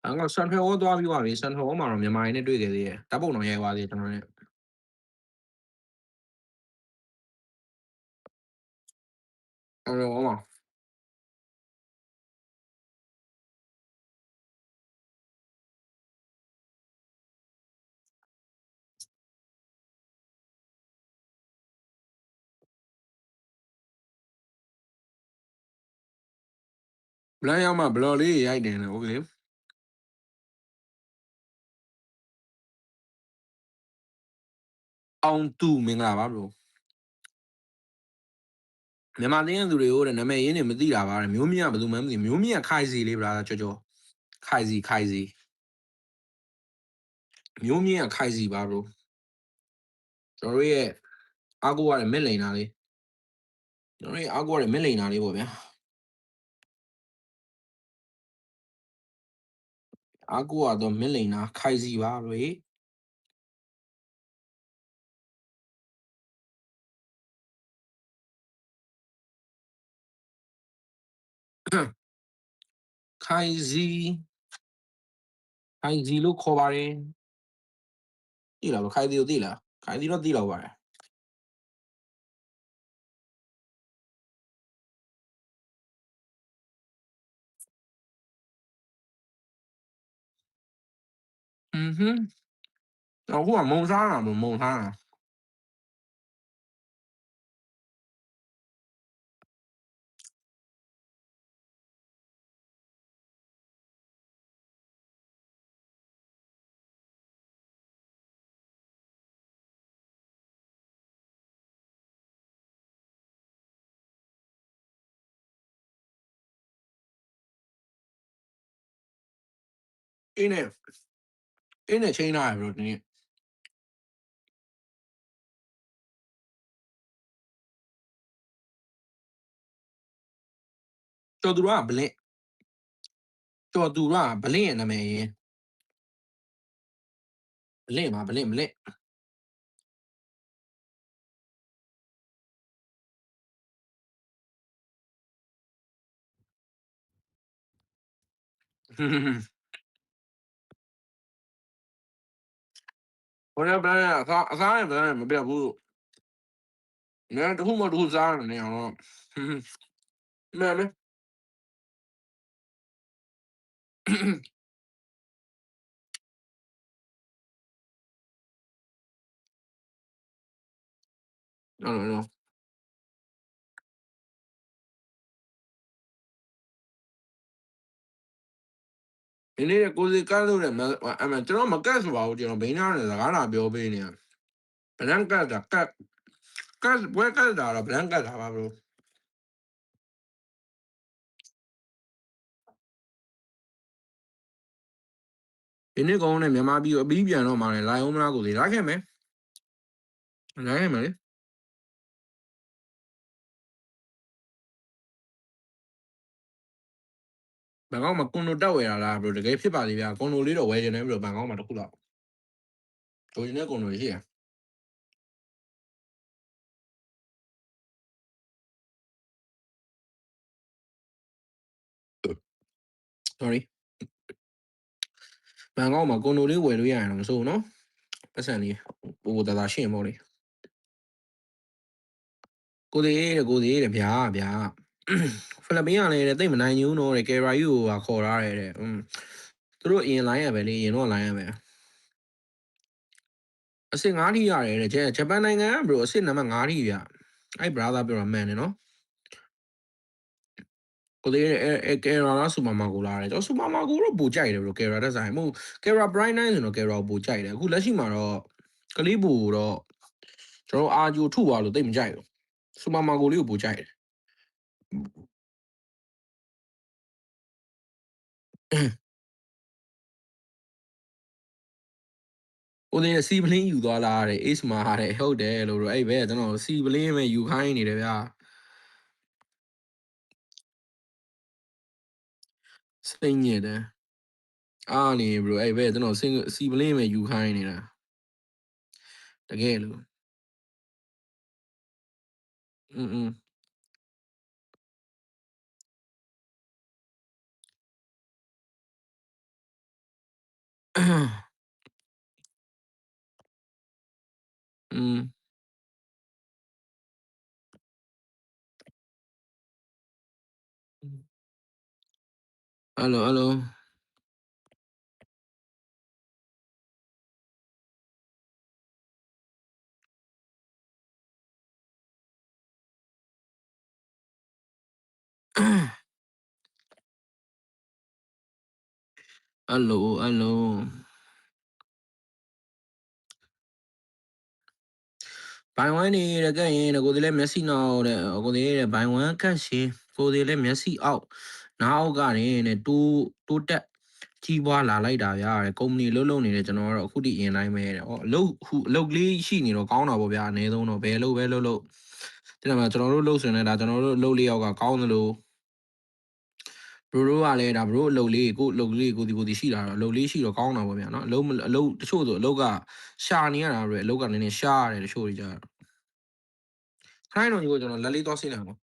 ဘန်ကောက်စန်ဖယ်ဝေါ်သွားပြီးပါပြီစန်ဖယ်ဝေါ်မှာတော့မြန်မာရင်းနဲ့တွေ့ခဲ့သေးတယ်ဓာတ်ပုံတော့ရိုက်သွားသေးတယ်ကျွန်တော်နဲ့အဲ့တော့မှာ Blank out my bloody, I didn't. Okay. On 2 မင်္ဂလာပါ bro မြန်မာတင်းသူတွေကိုတဲ့နာမည်ရင်းနေမသိတာပါတဲ့မျိုးမြင့်ကဘယ်သူမှမသိမျိုးမြင့်ကခိုင်စီလေးဗျာကြောခိုင်စီမျိုးမြင့်ကခိုင်စီပါ bro ကျွန်တော်ရဲ့အာကိုရတဲ့မစ်လိန်နာလေးကျွန်တော်ရဲ့အာကိုရတဲ့မစ်လိန်နာလေးပေါ့ဗျာအာကိုရတော့မစ်လိန်နာခိုင်စီပါ bro ခိုင်စီလို့ခေါ်ပါတယ်သိလား bro ခိုင်စီကိုသိလားခိုင်စီတော့သိတော့ပါတယ်အခုကမုံစားတာမုံစားတာအင်းနဲ့ချိန်လာရ bro ဒီနေ့ကျော်သူကဘလင့်ရဲ့နာမည်ရင်းဘလင့်ပါဘလင့်ဟိုလည်းဘလင့်အစားနဲ့ဘလင့်မပြတ်ဘူးငါတခုမှတခုစားနေအောင်တော့မဲမဲနော်ဒီနေ့ကိုစီကတ်လို့လည်းကျွန်တော်မကတ်ဆိုပါဘူးကျွန်တော်ဘိန်းသားနဲ့စကားလာပြောပေးနေဘလန်ကတ်တာကတ်ဘွဲကတ်တာတော့ဘလန်ကတ်တာပါ bro ဒီနေ့ကောင်းနဲ့မြန်မာပြည်ကိုအပြီးပြန်တော့မှလည်းလာအောင်မလားကိုစီလာခဲ့မယ်လေဘန်ကောက်မှာကွန်ဒိုတက်ဝယ်တာလား bro တကယ်ဖြစ်ပါသေးဗျာကွန်ဒိုလေးတော့ဝယ်ချင်တယ် bro ဘန်ကောက်မှာတခုတော့လိုချင်တဲ့ကွန်ဒိုရှိရ sorry ဘန်ကောက်မှာကွန်ဒိုလေးဝယ်လို့ရရင်တော့မဆိုးဘူးနော်ပတ်စံလေးပိုတာရှင်းပေါ့လေကိုသေးတဲ့ဗျာဖိလစ်ပင်းကလည်းတိတ်မနိုင်ဘူးနော်တဲ့ကယ်ရာယူကိုခေါ်ထားတယ်တဲ့သူတို့အရင် line ရပဲလေအရင်တော့ line ရပဲအစ်5ထိရတယ်တဲ့ဂျပန်နိုင်ငံက bro အစ်နံပါတ်5ထိဗျအဲ့ brother ပြောတာမှန်တယ်နော်ကိုသေးကယ်ရာလားစူပါမာကိုလားတဲ့ကျွန်တော်စူပါမာကိုတော့ပိုကြိုက်တယ် bro ကယ်ရာတက်ဆိုင်မဟုတ်ကယ်ရာ bright 9ဆိုတော့ကယ်ရာကိုပိုကြိုက်တယ်အခုလက်ရှိမှာတော့ကလေးဘူတော့ကျွန်တော်အာဂျိုထုသွားလို့တိတ်မကြိုက်ဘူးစူပါမာကိုလေးကိုပိုကြိုက်တယ်ကိုသေးစီပလင်းယူသွားလားတဲ့ ace မှာတဲ့ဟုတ်တယ်လို့အဲ့ပဲကျွန်တော်စီပလင်းပဲယူခိုင်းနေတယ်ဗျာစိတ်ညစ်တယ်အားနေ bro အဲ့ပဲကျွန်တော်စီပလင်းပဲယူခိုင်းနေတာတကယ်လို့อืมอืมhello Hello. ဘိုင်ဝမ်နေတဲ့ကဲရင်ကိုဒီလည်းမျက်စိနောက်တဲ့ကိုဒီတဲ့ဘိုင်ဝမ်ကတ်ရှင်ကိုဒီလည်းမျက်စိအောက်နောက်အောက်ကနေနဲ့တိုးတက်ကြီးပွားလာလိုက်တာဗျာတဲ့ကုမ္ပဏီလုံးနေတယ်ကျွန်တော်ကတော့အခုထိရင်တိုင်းပဲတဲ့ဟောအလုပ်ကလေးရှိနေတော့ကောင်းတာပေါ့ဗျာအနည်းဆုံးတော့ဘယ်လုပ်တဲ့မှာကျွန်တော်တို့လုပ်ဆိုရင်လည်းဒါကျွန်တော်တို့အလုပ်လေးယောက်ကကောင်းသလိုဘရိုတို့ကလည်းဒါဘရိုအလုပ်လေးကိုအလုပ်လေးကိုဒီရှိလာတော့အလုပ်လေးရှိတော့ကောင်းတာပေါ့ဗျာနော်အလုပ်တချို့ဆိုအလုပ်ကရှာနေရတာပဲအလုပ်ကနည်းနည်းရှားရတယ်တချို့တွေကြခိုင်းတော့ညီကိုကျွန်တော်လက်လေးသွားဆင်းလိုက်အောင်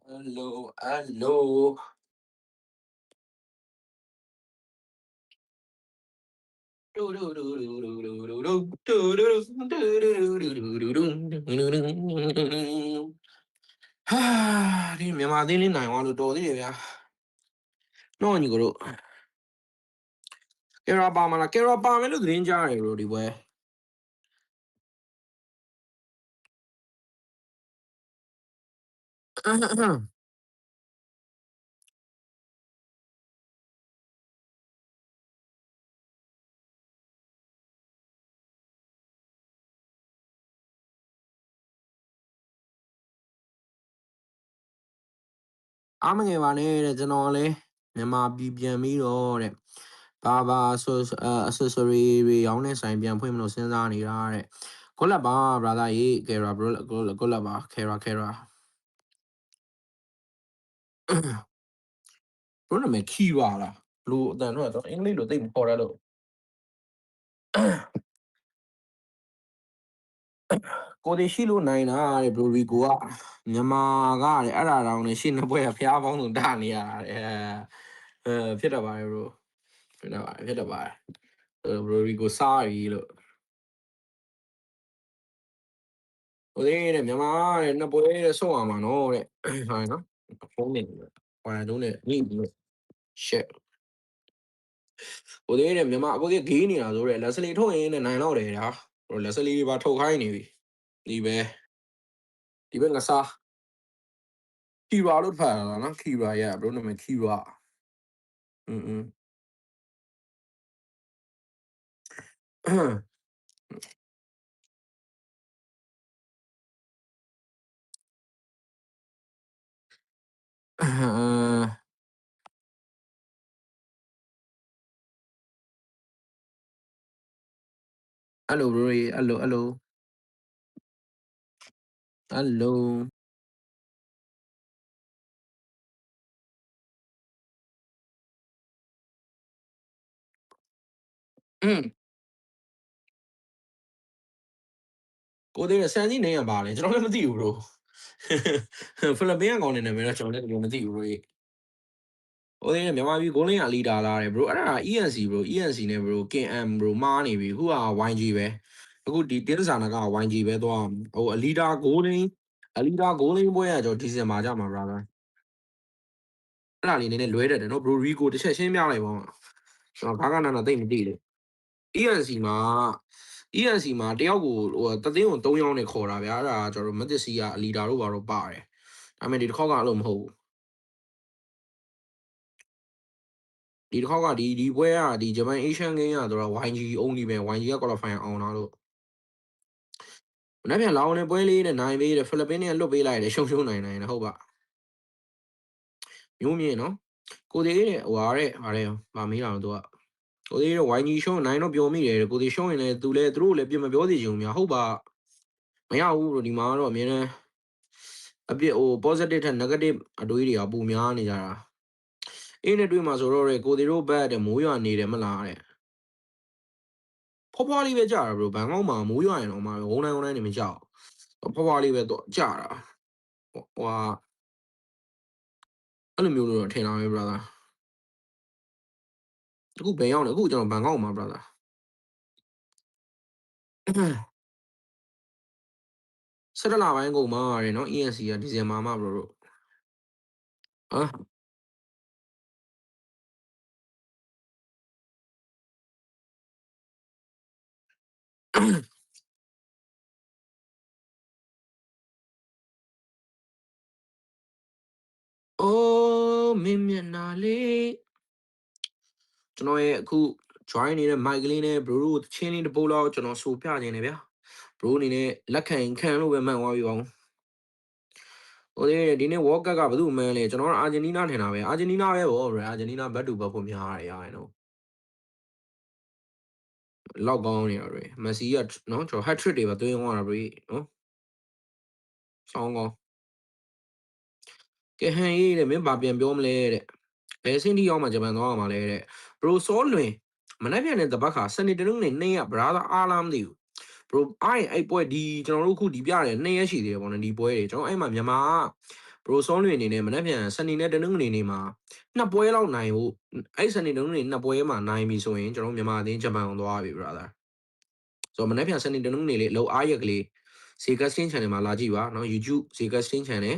Hello. Ha, đi mẹ mà đi lên này hoa đồ thế vậy. Nó như cái đó. Cái ba mà là cái ba mấy lúc đến ra rồi đi về. Ám nghe bà này để cho nó lấy. Mẹ mà bị biến mi rồi đấy. Ba accessory vì ông này sai biến phải mình sinh ra này ra đấy. Có là ba brother ấy cái ra bro có là ba kera. Bro là mẹ khi vào là. Lu đàn nó là anh lấy đồ tìm khó ra được. Cô đi xí luôn này nè, bro đi qua. Nhưng mà cái này ở đâu này xin nó bây giờ phía bóng đường đàn này phía đâu vậy bro, phía đâu vậy, bro đi qua sai gì rồi. Cô đi này nhưng mà nó bây giờ số mà nó đấy, phải nó, không nên, phải đúng đấy, nhìn shit. Cô đi này nhưng mà cô đi kỹ này rồi đấy, là xử lý thôi này nó đấy đó, rồi là xử lý ba thâu khai này đi về cái sao? Khi vào lúc phải là nó khi vào ya bro nó mới khi vào. Alo bro, alo. Cô đây là sang gì này à bà này, cho nó tiêu bro. Philippines còn này mới là cho nó tiêu bro. Cô đây là mẹ mà bị cô này leader là bro, à ENC này bro, KM bro, má này bị, hú à YG về. Cô đi tiền sản là cái YG về đó, leader cô này bây giờ cho Decisive mà ra mà brother. Cái này này lưới đấy nó bro Rico thì sẽ xem nhau này mà. Nó các cái nào tên gì đấy. ENC မှာတယောက်ကိုတသိန်းကို3ယောက်နဲ့ခေါ်တာဗျာအဲ့ဒါကျွန်တော်မက်ဒစီကအလီဒါတို့ဘာလို့ပါတယ်ဒါပေမဲ့ဒီတစ်ခေါက်ကအဲ့လိုမဟုတ်ဘူးဒီတစ်ခေါက်ကဒီပွဲကဒီဂျပန် Asian Game ကဆိုတော့ YG only ပဲ YG က qualify အောင်လာလို့မနေ့ပြန်လောင်းနေပွဲလေးနဲ့နိုင်ပေးတယ်ဖိလစ်ပင်းနဲ့လွတ်ပေးလိုက်တယ်ရှုံနိုင်တယ်ဟုတ်ပါမျိုးမြင့်နော်ကိုသေးတဲ့ဟွာတဲ့ဗာမေးတာတော့ကိုသေးတဲ့ YG ရှုံနိုင်တော့ပြောမိတယ်ကိုသေးရှုံရင်လည်းသူတို့လည်းပြမပြောသေးချင်ဘူးများဟုတ်ပါမရဘူးလို့ဒီမှာတော့အမြဲတမ်း အပြစ်ဟို positive ထက် negative အတွေးတွေကပုံများနေကြတာအေးနဲ့တွေ့မှာဆိုတော့ကိုဒီတို့ဘက်တဲ့မိုးရွာနေတယ်မလားတဲ့ဖွားဖွားလေးပဲကြာတာ bro ဘန်ကောက်မှာမိုးရွာရင်တော့မှဝုန်းတိုင်းနေမကြောက်ဖွားဖွားလေးပဲတော့ကြာတာဟိုဟာအဲ့လိုမျိုးလို့တော့ထင်တာပဲ brother အခုဘယ်ရောက်လဲအခုကျွန်တော်ဘန်ကောက်မှာ brother 17လပိုင်းကုန်မှာရတယ်နော် ENC ကဒီဇင်ဘာမှာ bro တို့အိုးမင်းမျက်နှာလေးကျွန်တော်ရဲ့အခု join နေတဲ့ mic လေးနဲ့ bro တို့ချင်းလေးတစ်ပုတ်လောက်ကျွန်တော်ဆိုပြခြင်းနေဗျာ bro အနေနဲ့လက်ခံလို့ပဲမှန်သွားပြီအောင်ဟိုဒီနေ့ World Cup ကဘယ်သူမှန်းလဲကျွန်တော်ကအာဂျင်တီးနားထင်တာပဲအာဂျင်တီးနားပဲဗော bro အာဂျင်တီးနားဘတ်တူဘတ်ဖို့များရတယ်ရတယ်နော်လောက်ကောင်းနေရတယ် Messi ကနော်ကျွန်တော် hat trick တွေပါသွင်းသွားတာ bro နော်ဆောင်းကောင်းကဲဟန်ရေးတဲ့မင်းဘာပြန်ပြောမလဲတဲ့ဘယ်စင်းတီရောက်မှဂျပန်သွားမှာလဲတဲ့ bro စောလွင်မနေ့ပြန်တဲ့တပတ်ခါစနေတနင်္ဂနွေနေ့က brother အားလားမသိဘူး bro အဲ့ပွဲဒီကျွန်တော်တို့ခုဒီပြတယ်2ရက်ရှိသေးတယ်ပေါ့နော်ဒီပွဲတွေကျွန်တော်အဲ့မှာမြန်မာဘရိုဆောလွင်အနေနဲ့မနေ့ပြန်စနေနဲ့တနင်္ဂနွေနေ့မှာ2ပွဲလောက်နိုင်ဖို့အဲ့စနေတနင်္ဂနွေ2ပွဲမှာနိုင်ပြီဆိုရင်ကျွန်တော်မြန်မာအသင်းဂျပန်ကိုသွားပြီ brother ဆိုတော့မနေ့ပြန်စနေတနင်္ဂနွေလေးလောက်အားရက်ကလေး CasterZyZyy channel မှာလာကြည့်ပါနော် YouTube CasterZyZyy channel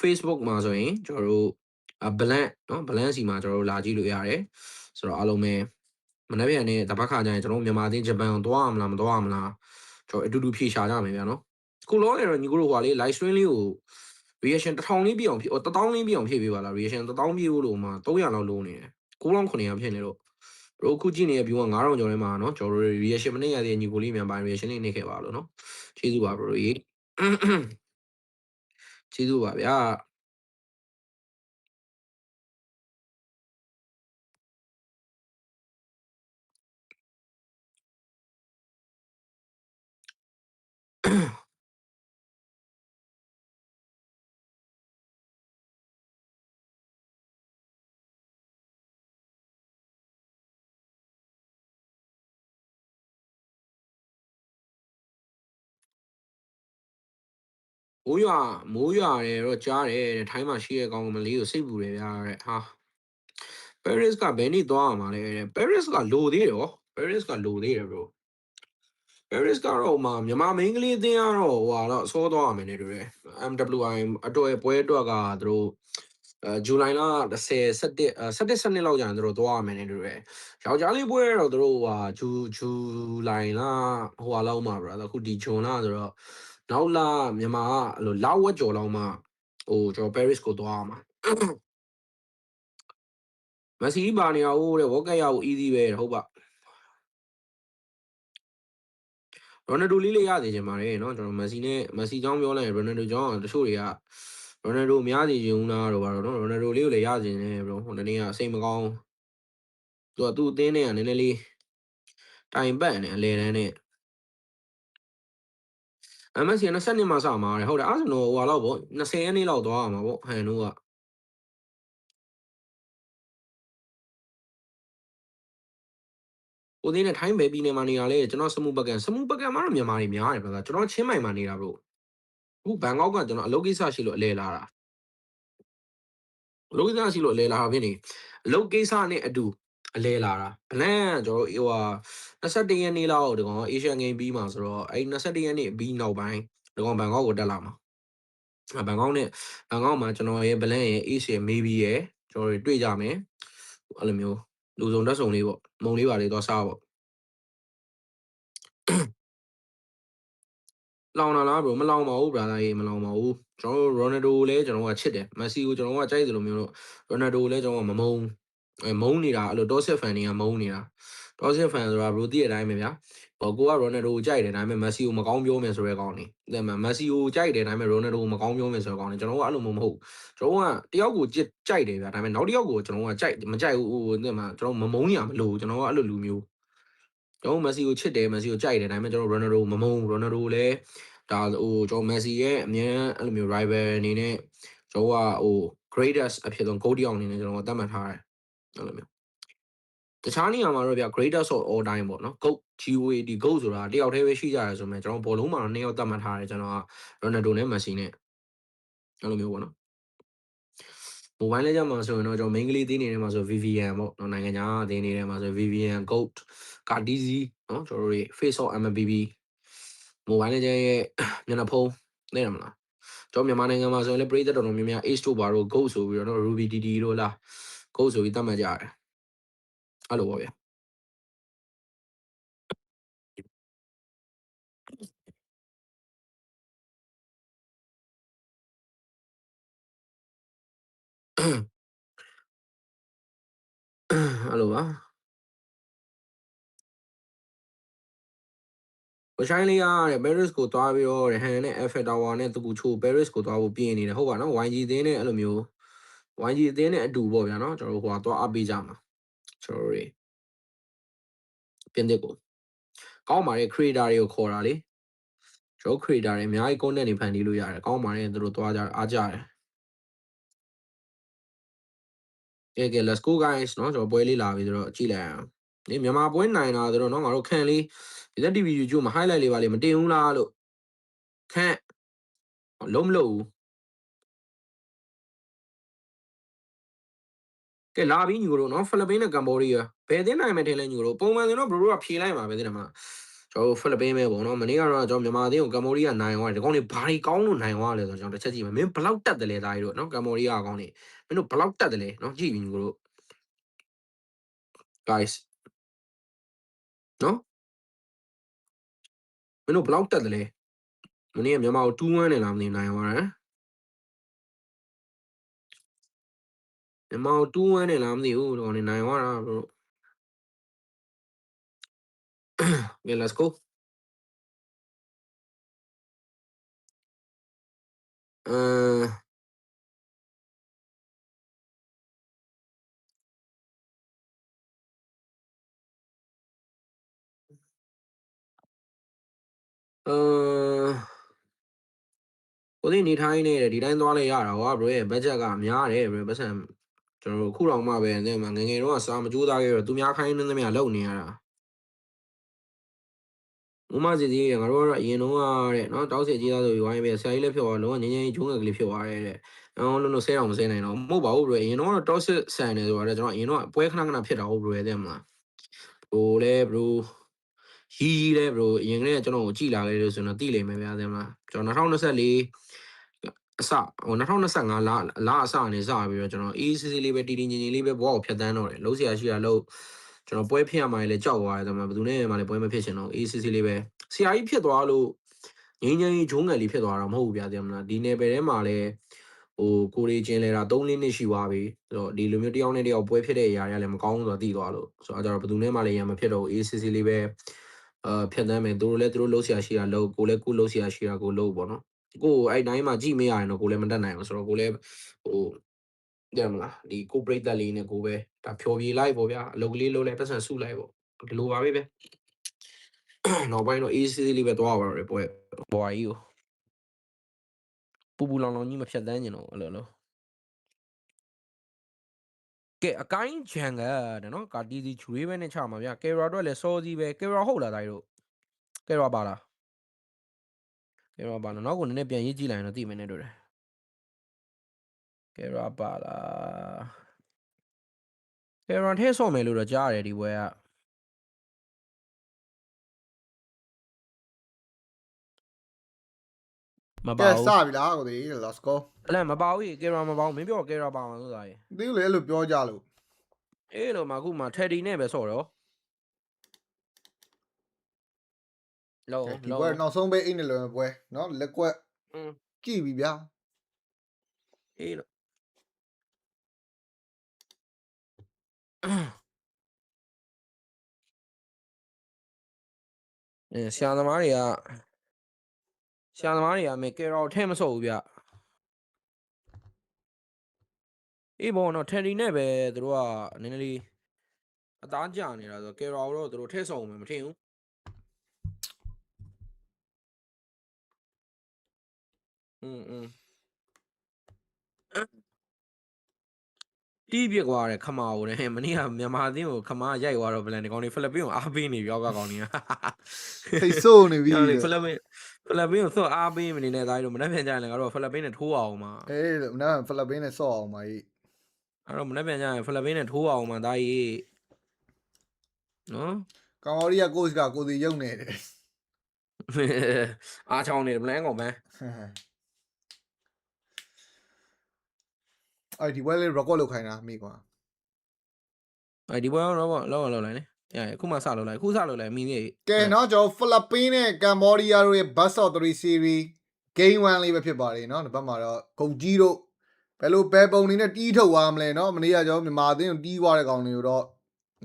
Facebook မှာဆိုရင်ကျွန်တော်တို့blank နော် blank စီမှာကျွန်တော်တို့လာကြည့်လို့ရတယ်ဆိုတော့အားလုံးပဲမနေ့ပြန်နဲ့တပတ်ခါကျရင်ကျွန်တော်မြန်မာအသင်းဂျပန်ကိုသွားရမလားမသွားရမလားကျွန်တော်အတူတူဖြေရှာကြမယ်ဗျာနော်ခုလောနေတော့ညီကိုတို့ဟွာလေး live stream လေးကို reaction 1000လေးပြည့်အောင်ဖြည့်1000လေးပြည့်အောင်ဖြည့်ပေးပါလား reaction 1000ပြည့်ဖို့လို့မှ300လောက်လုံးနေတယ်9900ဖြစ်နေတော့ဘရိုခုကြည့်နေတဲ့ view က9000ကျော်ထဲမှာနော်ကျွန်တော်တို့ reaction မနေရသေးတဲ့ညီကိုလေးမြန်ပိုင်း reaction လေးနေခဲ့ပါလို့နော်ကျေးဇူးပါဘရိုကြီးကျေးဇူးပါဗျာမိုးရွာတယ်တော့ကြားတယ်တဲ့ထိုင်းမှာရှိတဲ့ကောင်မလေးကိုစိတ်ပူတယ်ဗျာတဲ့ဟာ Paris ကဘယ်နေ့သွားမှာလဲတဲ့ Paris ကလိုသေးတယ်ဗော Paris ကလိုသေးတယ် bro Paris ကတော့မှမြန်မာမင်းကလေးအသင်းကတော့ဟိုတော့စောသွားရမယ်နေတူတယ် MWI အတွက်ပွဲအတွက်ကသူတို့ဇူလိုင်လ10 17လောက်ကြာရင်သူတို့သွားရမယ်နေတူတယ်ယောက်ျားလေးပွဲတော့သူတို့ဟာဇူလိုင်လဟိုလောက်မှာ bro အခုဒီဂျွန်လဆိုတော့နောက်လာမြန်မာကအဲ့လိုလောက်ဝက်ကျော်လောက်မှဟိုကျွန်တော် Paris ကိုသွားရမှာမက်ဆီပါနေရဟုတ်တဲ့ဝက်ကက်ရဖို့ easy ပဲဟုတ်ပါရိုနယ်ဒိုလေးရသေးချင်ပါတယ်เนาะကျွန်တော်မက်ဆီကြောင်းပြောလိုက်ရင်ရိုနယ်ဒိုကြောင်းတချို့တွေကရိုနယ်ဒိုများစီချင်ဦးလားတော့ပါတော့เนาะရိုနယ်ဒိုလေးကိုလည်းရချင်တယ် bro ဟိုတနေ့ကစိတ်မကောင်းသူ့အသင်းနဲ့ကနည်းနည်းလေးတိုင်ပတ်နေအလဲတန်းနဲ့MSC 20နှစ်မှစမှာတယ်ဟုတ်တယ်အဲ့ဆိုတော့ဟိုလောက်ပေါ့20ရက်နေ့လောက်သွားရမှာပေါ့ဟန်တို့ကကိုသေးနဲ့ထိုင်းပဲပြည်နယ်မှာနေရလဲကျွန်တော်စမှုပကံမှာတော့မြန်မာတွေများတယ်ဗျာကျွန်တော်ချင်းမိုင်မှာနေတာ bro အခုဘန်ကောက်ကကျွန်တော်အလုပ်ကိစ္စရှိလို့အလဲလာတာအလုပ်ကိစ္စရှိလို့အလဲလာတာဖြစ်နေအလုပ်ကိစ္စနဲ့အတူအလဲလာတာဘလန်ကျွန်တော်ဟိုဟာ21ရက်နေ့လောက်ဒီကောင် AsianGames ပြီးမှာဆိုတော့အဲ့21ရက်နေ့ပြီးနောက်ပိုင်းဒီကောင်ဘန်ကောက်ကိုတက်လာမှာဘန်ကောက်မှာကျွန်တော်ရဲ့ဘလန်ရဲ့ Asia maybe ရဲ့ကျွန်တော်တွေ့ကြမယ်အဲ့လိုမျိုးလူစုံတက်စုံလေးပေါ့မုံလေးပါလေးတော့စားပေါ့လောင်လာလား bro မလောင်ပါဘူး brother ရေမလောင်ပါဘူးကျွန်တော်ရိုနယ်ဒိုကိုလည်းကျွန်တော်ကချစ်တယ်မက်ဆီကိုကျွန်တော်ကကြိုက်တယ်လို့မျိုးတော့ရိုနယ်ဒိုကိုလည်းကျွန်တော်ကမမုန်းနေတာအဲ့လိုတော့ဆက်ဖန်တွေကမုန်းနေတာတော့ဆက်ဖန်ဆိုတာ bro သိတဲ့အတိုင်းပဲဗျာဟိုကိုကရိုနယ်ဒိုကိုကြိုက်တယ်ဒါပေမဲ့မက်ဆီကိုမကောင်းပြောမယ်ဆိုတဲ့ကောင်နေတဲ့မက်ဆီကိုကြိုက်တယ်ဒါပေမဲ့ရိုနယ်ဒိုကိုမကောင်းပြောမယ်ဆိုတဲ့ကောင်နေကျွန်တော်ကအဲ့လိုမဟုတ်ကျွန်တော်ကတယောက်ကိုကြိုက်တယ်ဗျာဒါပေမဲ့နောက်တစ်ယောက်ကိုကျွန်တော်ကမကြိုက်ဘူးဟိုတဲ့မှာကျွန်တော်မမုန်းရမလို့ကျွန်တော်ကအဲ့လိုလူမျိုးကျွန်တော်မက်ဆီကိုချစ်တယ်မက်ဆီကိုကြိုက်တယ်ဒါပေမဲ့ကျွန်တော်ရိုနယ်ဒိုမမုန်းရိုနယ်ဒိုလည်း ဒါဟိုကျွန်တော် Messi ရဲ့အမြဲအဲ့လိုမျိုး rival အနေနဲ့ကျွန်တော်ကဟို greatest အဖြစ်ဆုံး goal တစ်ယောက်အနေနဲ့ကျွန်တော်သတ်မှတ်ထားတယ်အဲ့လိုမျိုးတခြားနေရာမှာတော့ဗျ greatest of all time ပေါ့နော် GOAT GOAT GOAT ဆိုတာတယောက်တည်းပဲရှိကြတယ်ဆိုမှကျွန်တော်ဘောလုံးမှာတော့2ယောက်သတ်မှတ်ထားတယ်ကျွန်တော်က Ronaldo နဲ့ Messi နဲ့အဲ့လိုမျိုးပေါ့နော် mobile လေးကြမှာဆိုရင်တော့ကျွန်တော် main ကလေးသေးနေတယ်မှာဆို Vivian ပေါ့နော်နိုင်ငံခြားသေးနေတယ်မှာဆို Vivian GOAT Cardizi နော်ကျွန်တော်တို့ face of MLBB mobile လေးကြရဲ့မျက်နှာဖုံးသိတယ်မလားကျွန်တော်မြန်မာနိုင်ငံမှာဆိုရင်လည်းပရိသတ်တော်တော်များများ Ace တို့ဘာတို့ GOAT ဆိုပြီးတော့ Ruby DD တို့လား GOAT ဆိုပြီးသတ်မှတ်ကြတယ်အဲ့လိုပေါ့ဗျာအဲ့လိုပါဝချိုင်းလေးရတယ် Paris ကိုသွားပြီးတော့ဟန်နဲ့ Eiffel Tower နဲ့သူကူချို Paris ကိုသွားဖို့ပြင်နေတယ်ဟုတ်ပါနော် YG အသင်းနဲ့အဲ့လိုမျိုး YG အသင်းနဲ့အတူပေါ့ဗျာနော်ကျွန်တော်တို့ဟိုသွားအပ်ပေးကြမှာကျွန်တော်တို့ပြင်သစ်ကိုကောင်းပါတယ် creator တွေကိုခေါ်တာလေကျွန်တော် creator တွေအများကြီး content တွေဖန်တီးလို့ရတယ်ကောင်းပါတယ်သူတို့သွားကြအားကြတယ်ကဲ let's go guys เนาะကျွန်တော်ပွဲလေးလာပြီဆိုတော့ကြည့်လိုက်အောင်ဒီမြန်မာပွဲနိုင်တာဆိုတော့เนาะငါတို့ခန့်လေး BZTV YouTube မှာ highlight လေးပါလေးမတင်ဘူးလားလို့ခန့်လုံးမလို့ဘူးကဲလာပြီညီတို့เนาะဖိလစ်ပိန်းနဲ့ကမ္ဘောဒီးယားဘယ်အသင်းနိုင်မယ်ထင်လဲညီတို့ပုံမှန်ဆိုတော့ဘရိုတို့ကဖြေလိုက်မှာပဲတဲ့မှာကျွန်တော်ဖိလစ်ပိန်းပဲပေါ့နော်မနေ့ကတော့ကျွန်တော်မြန်မာအသင်းကိုကမ္ဘောဒီးယားနိုင်သွားတယ်ဒီကောင်တွေဘာတွေကောင်းလို့နိုင်သွားလဲဆိုတော့ကျွန်တော်တစ်ချက်ကြည့်မယ်မင်းဘလောက်တက်တယ်လဲသားကြီးတို့နော်ကမ္ဘောဒီးယားအကောင်တွေမင်းတို့ဘလောက်တက်တယ်လဲနော်ကြည့်ပြီညီတို့ guys နော်မင်းတို့ဘလောက်တက်တယ်လဲမနေ့ကမြန်မာကို2-1နဲ့လားမသိနိုင်သွားတယ်မြန်မာကို2-1နဲ့လားမသိဘူးဒီကောင်တွေနိုင်သွားတာဘရိုကဲ let's go ကိုသိနေထိုင်းနေတယ်ဒီတိုင်းသွားလဲရတာဟောဘရိုရဲ့ budget ကများတယ်ဘရိုပတ်စံကျွန်တော်တို့ခုတော့မှပဲအဲ့မှာငငယ်တော့စာမကြိုးစားခဲ့တော့သူများခိုင်းနေသမျှလုပ်နေရတာမမစီစီငါတို့ကတော့အရင်တော့တဲ့နော်တောက်စီကြီးသားဆိုပြီးဝိုင်းပဲဆရာကြီးလည်းဖြစ်သွားလုံးဝငင်းငင်းဂျုံးငယ်ကလေးဖြစ်သွားတယ်တဲ့လုံးဆဲအောင်မဆဲနိုင်တော့မဟုတ်ပါဘူးဘရိုအရင်တော့တောက်စစ်ဆန်တယ်ဆိုတော့ကျွန်တော်အရင်တော့ပွဲခဏခဏဖြစ်တာဟုတ်ဘရိုရဲ့တဲ့မလားဘရိုလဲဘရိုရီလဲဘရိုအရင်ကတည်းကကျွန်တော်ကိုကြည်လာခဲ့လို့ဆိုတော့သိလိမ့်မယ်ဗျာတဲ့မလားကျွန်တော်2024အစဟို2025လအစနေစပြီးတော့ကျွန်တော် ECC လေးပဲတီတီငင်ငင်လေးပဲဘွားကိုဖြတ်တန်းတော့တယ်လုံးဆရာရှိတာလို့ကျွန်တော်ပွဲဖြစ်ရမှလည်းကြောက်သွားတယ်ဒါမှဘယ်သူနဲ့မှလည်းပွဲမဖြစ်ချင်တော့ ECC လေးပဲဆရာကြီးဖြစ်သွားလို့ငင်းငင်းဂျုံးငယ်လေးဖြစ်သွားတာမဟုတ်ဘူးဗျာတဲ့မလားဒီနယ်ပယ်ထဲမှာလည်းဟိုကိုရီချင်းလဲတာ3-4နှစ်ရှိသွားပြီဆိုတော့ဒီလိုမျိုးတယောက်နဲ့တယောက်ပွဲဖြစ်တဲ့အရာတွေကလည်းမကောင်းဘူးဆိုတော့သိသွားလို့ဆိုတော့ဘယ်သူနဲ့မှလည်းရံမဖြစ်တော့ ECC လေးပဲဖြတ်တန်းမယ်သူတို့လည်းသူတို့လှုပ်ရှားရှိတာလှုပ်ကိုလည်းကိုလှုပ်ရှားရှိတာကိုလှုပ်ပေါ့နော်ကိုအဲ့တိုင်းမှာကြည့်မရရင်တော့ကိုလည်းမတတ်နိုင်ဘူးဆိုတော့ကိုလည်းဟိုတယ်မလားဒီကိုပရိသတ်လေးနဲ့ကိုပဲဒါဖြော်ပြေးလိုက်ပေါ့ဗျာအလုပ်ကလေးလုပ်လိုက်ပတ်စံစုလိုက်ပေါ့ဒီလိုပါပဲဗျနောက်ပိုင်းတော့ AC လေးပဲသွားပါတော့ပွဲဘွားကြီးကိုပူပူလောင်လောင်ကြီးမဖြတ်တန်းကျင်တော့အဲ့လိုကဲအကိုင်းဂျန်ကတဲ့နော်ကာတီစီချွေးပဲနဲ့ချမှာဗျာကယ်ရာတော့လည်းစောစီးပဲကယ်ရာဟုတ်လားဒါတို့ကယ်ရာပါလားကယ်ရာပါလားနောက်ကိုနည်းနည်းပြန်ရေးကြည့်လိုက်ရင်တော့သိမယ်နဲ့တို့တယ်ကယ်ရာပါလားကယ်ရာထဲဆော့မယ်လို့တော့ကြားရတယ်ဒီပွဲကမပါဘူးစပြီလားကိုဒီ let's go အဲ့လည်းမပါဘူးကယ်ရာမပါဘူးမင်းပြောကယ်ရာပါမှာလို့သားရေသိလို့လေအဲ့လိုပြောကြလို့အေးလို့မှအခုမှထက်ဒီနဲ့ပဲဆော့တော့လောဒီပွဲနောက်ဆုံးပဲအိတ်နဲ့လွယ်ပွဲเนาะလက်ကွက်ကြည့်ပြီဗျာအေးလို့ဆရာသမားတွေကမေကယ်ရာထဲမဆော့ဘူးဗျအေးဘောနော်ထက်ဒီနဲ့ပဲသူတို့ကနည်းနည်းလေးအသားကျနေတာဆိုကယ်ရာတော့သူတို့ထဲဆော့အောင်မထင်ဘူး တီးပြစ်သွားတယ်ခမာကိုတဲ့မနေ့ကမြန်မာအသင်းကိုခမာရိုက်သွားတော့ဗလန်ဒီကောင်တွေဖိလစ်ပင်းကိုအားပေးနေပြီရောက်ကကောင်တွေက စိတ်ဆိုးနေပြီ ဖိလစ်ပင်းကိုသွတ်အားပေးမနေနဲ့သားတို့မနှက်ပြန်ကြရင်လည်းငါတို့ဖိလစ်ပင်းနဲ့ထိုးအောင်မှာ အေးနာဖိလစ်ပင်းနဲ့ဆော့အောင်ပါကြီး အဲ့တော့မနှက်ပြန်ကြရင်ဖိလစ်ပင်းနဲ့ထိုးအောင်မှာသားကြီးနော် ကမ္ဘောဒီးယားကိုချ်ကကိုစီရုံနေတယ် အားချောင်းနေတယ်ဗလန်ကောင်ပဲ အဲ့ဒီပွဲလေး record လုပ်ခိုင်းတာမိကွာ အဲ့ဒီပွဲတော့လောက်လိုက်လေခုမှစလုပ်လိုက်ခုစလုပ်လိုက်မိနေ ကဲเนาะကျွန်တော်ဖိလစ်ပင်းနဲ့ကမ္ဘောဒီးယားတို့ရဲ့ best of 3 series game 1လေးပဲဖြစ်ပါတယ်เนาะဒီဘက်မှာတော့ဂုံကြီးတို့ဘယ်လိုဘယ်ပုံနေနဲ့တီးထုတ်သွားမလဲเนาะမနေ့ကကျွန်တော်မြန်မာအသင်းကိုတီးသွားတဲ့ကောင်တွေကိုတော့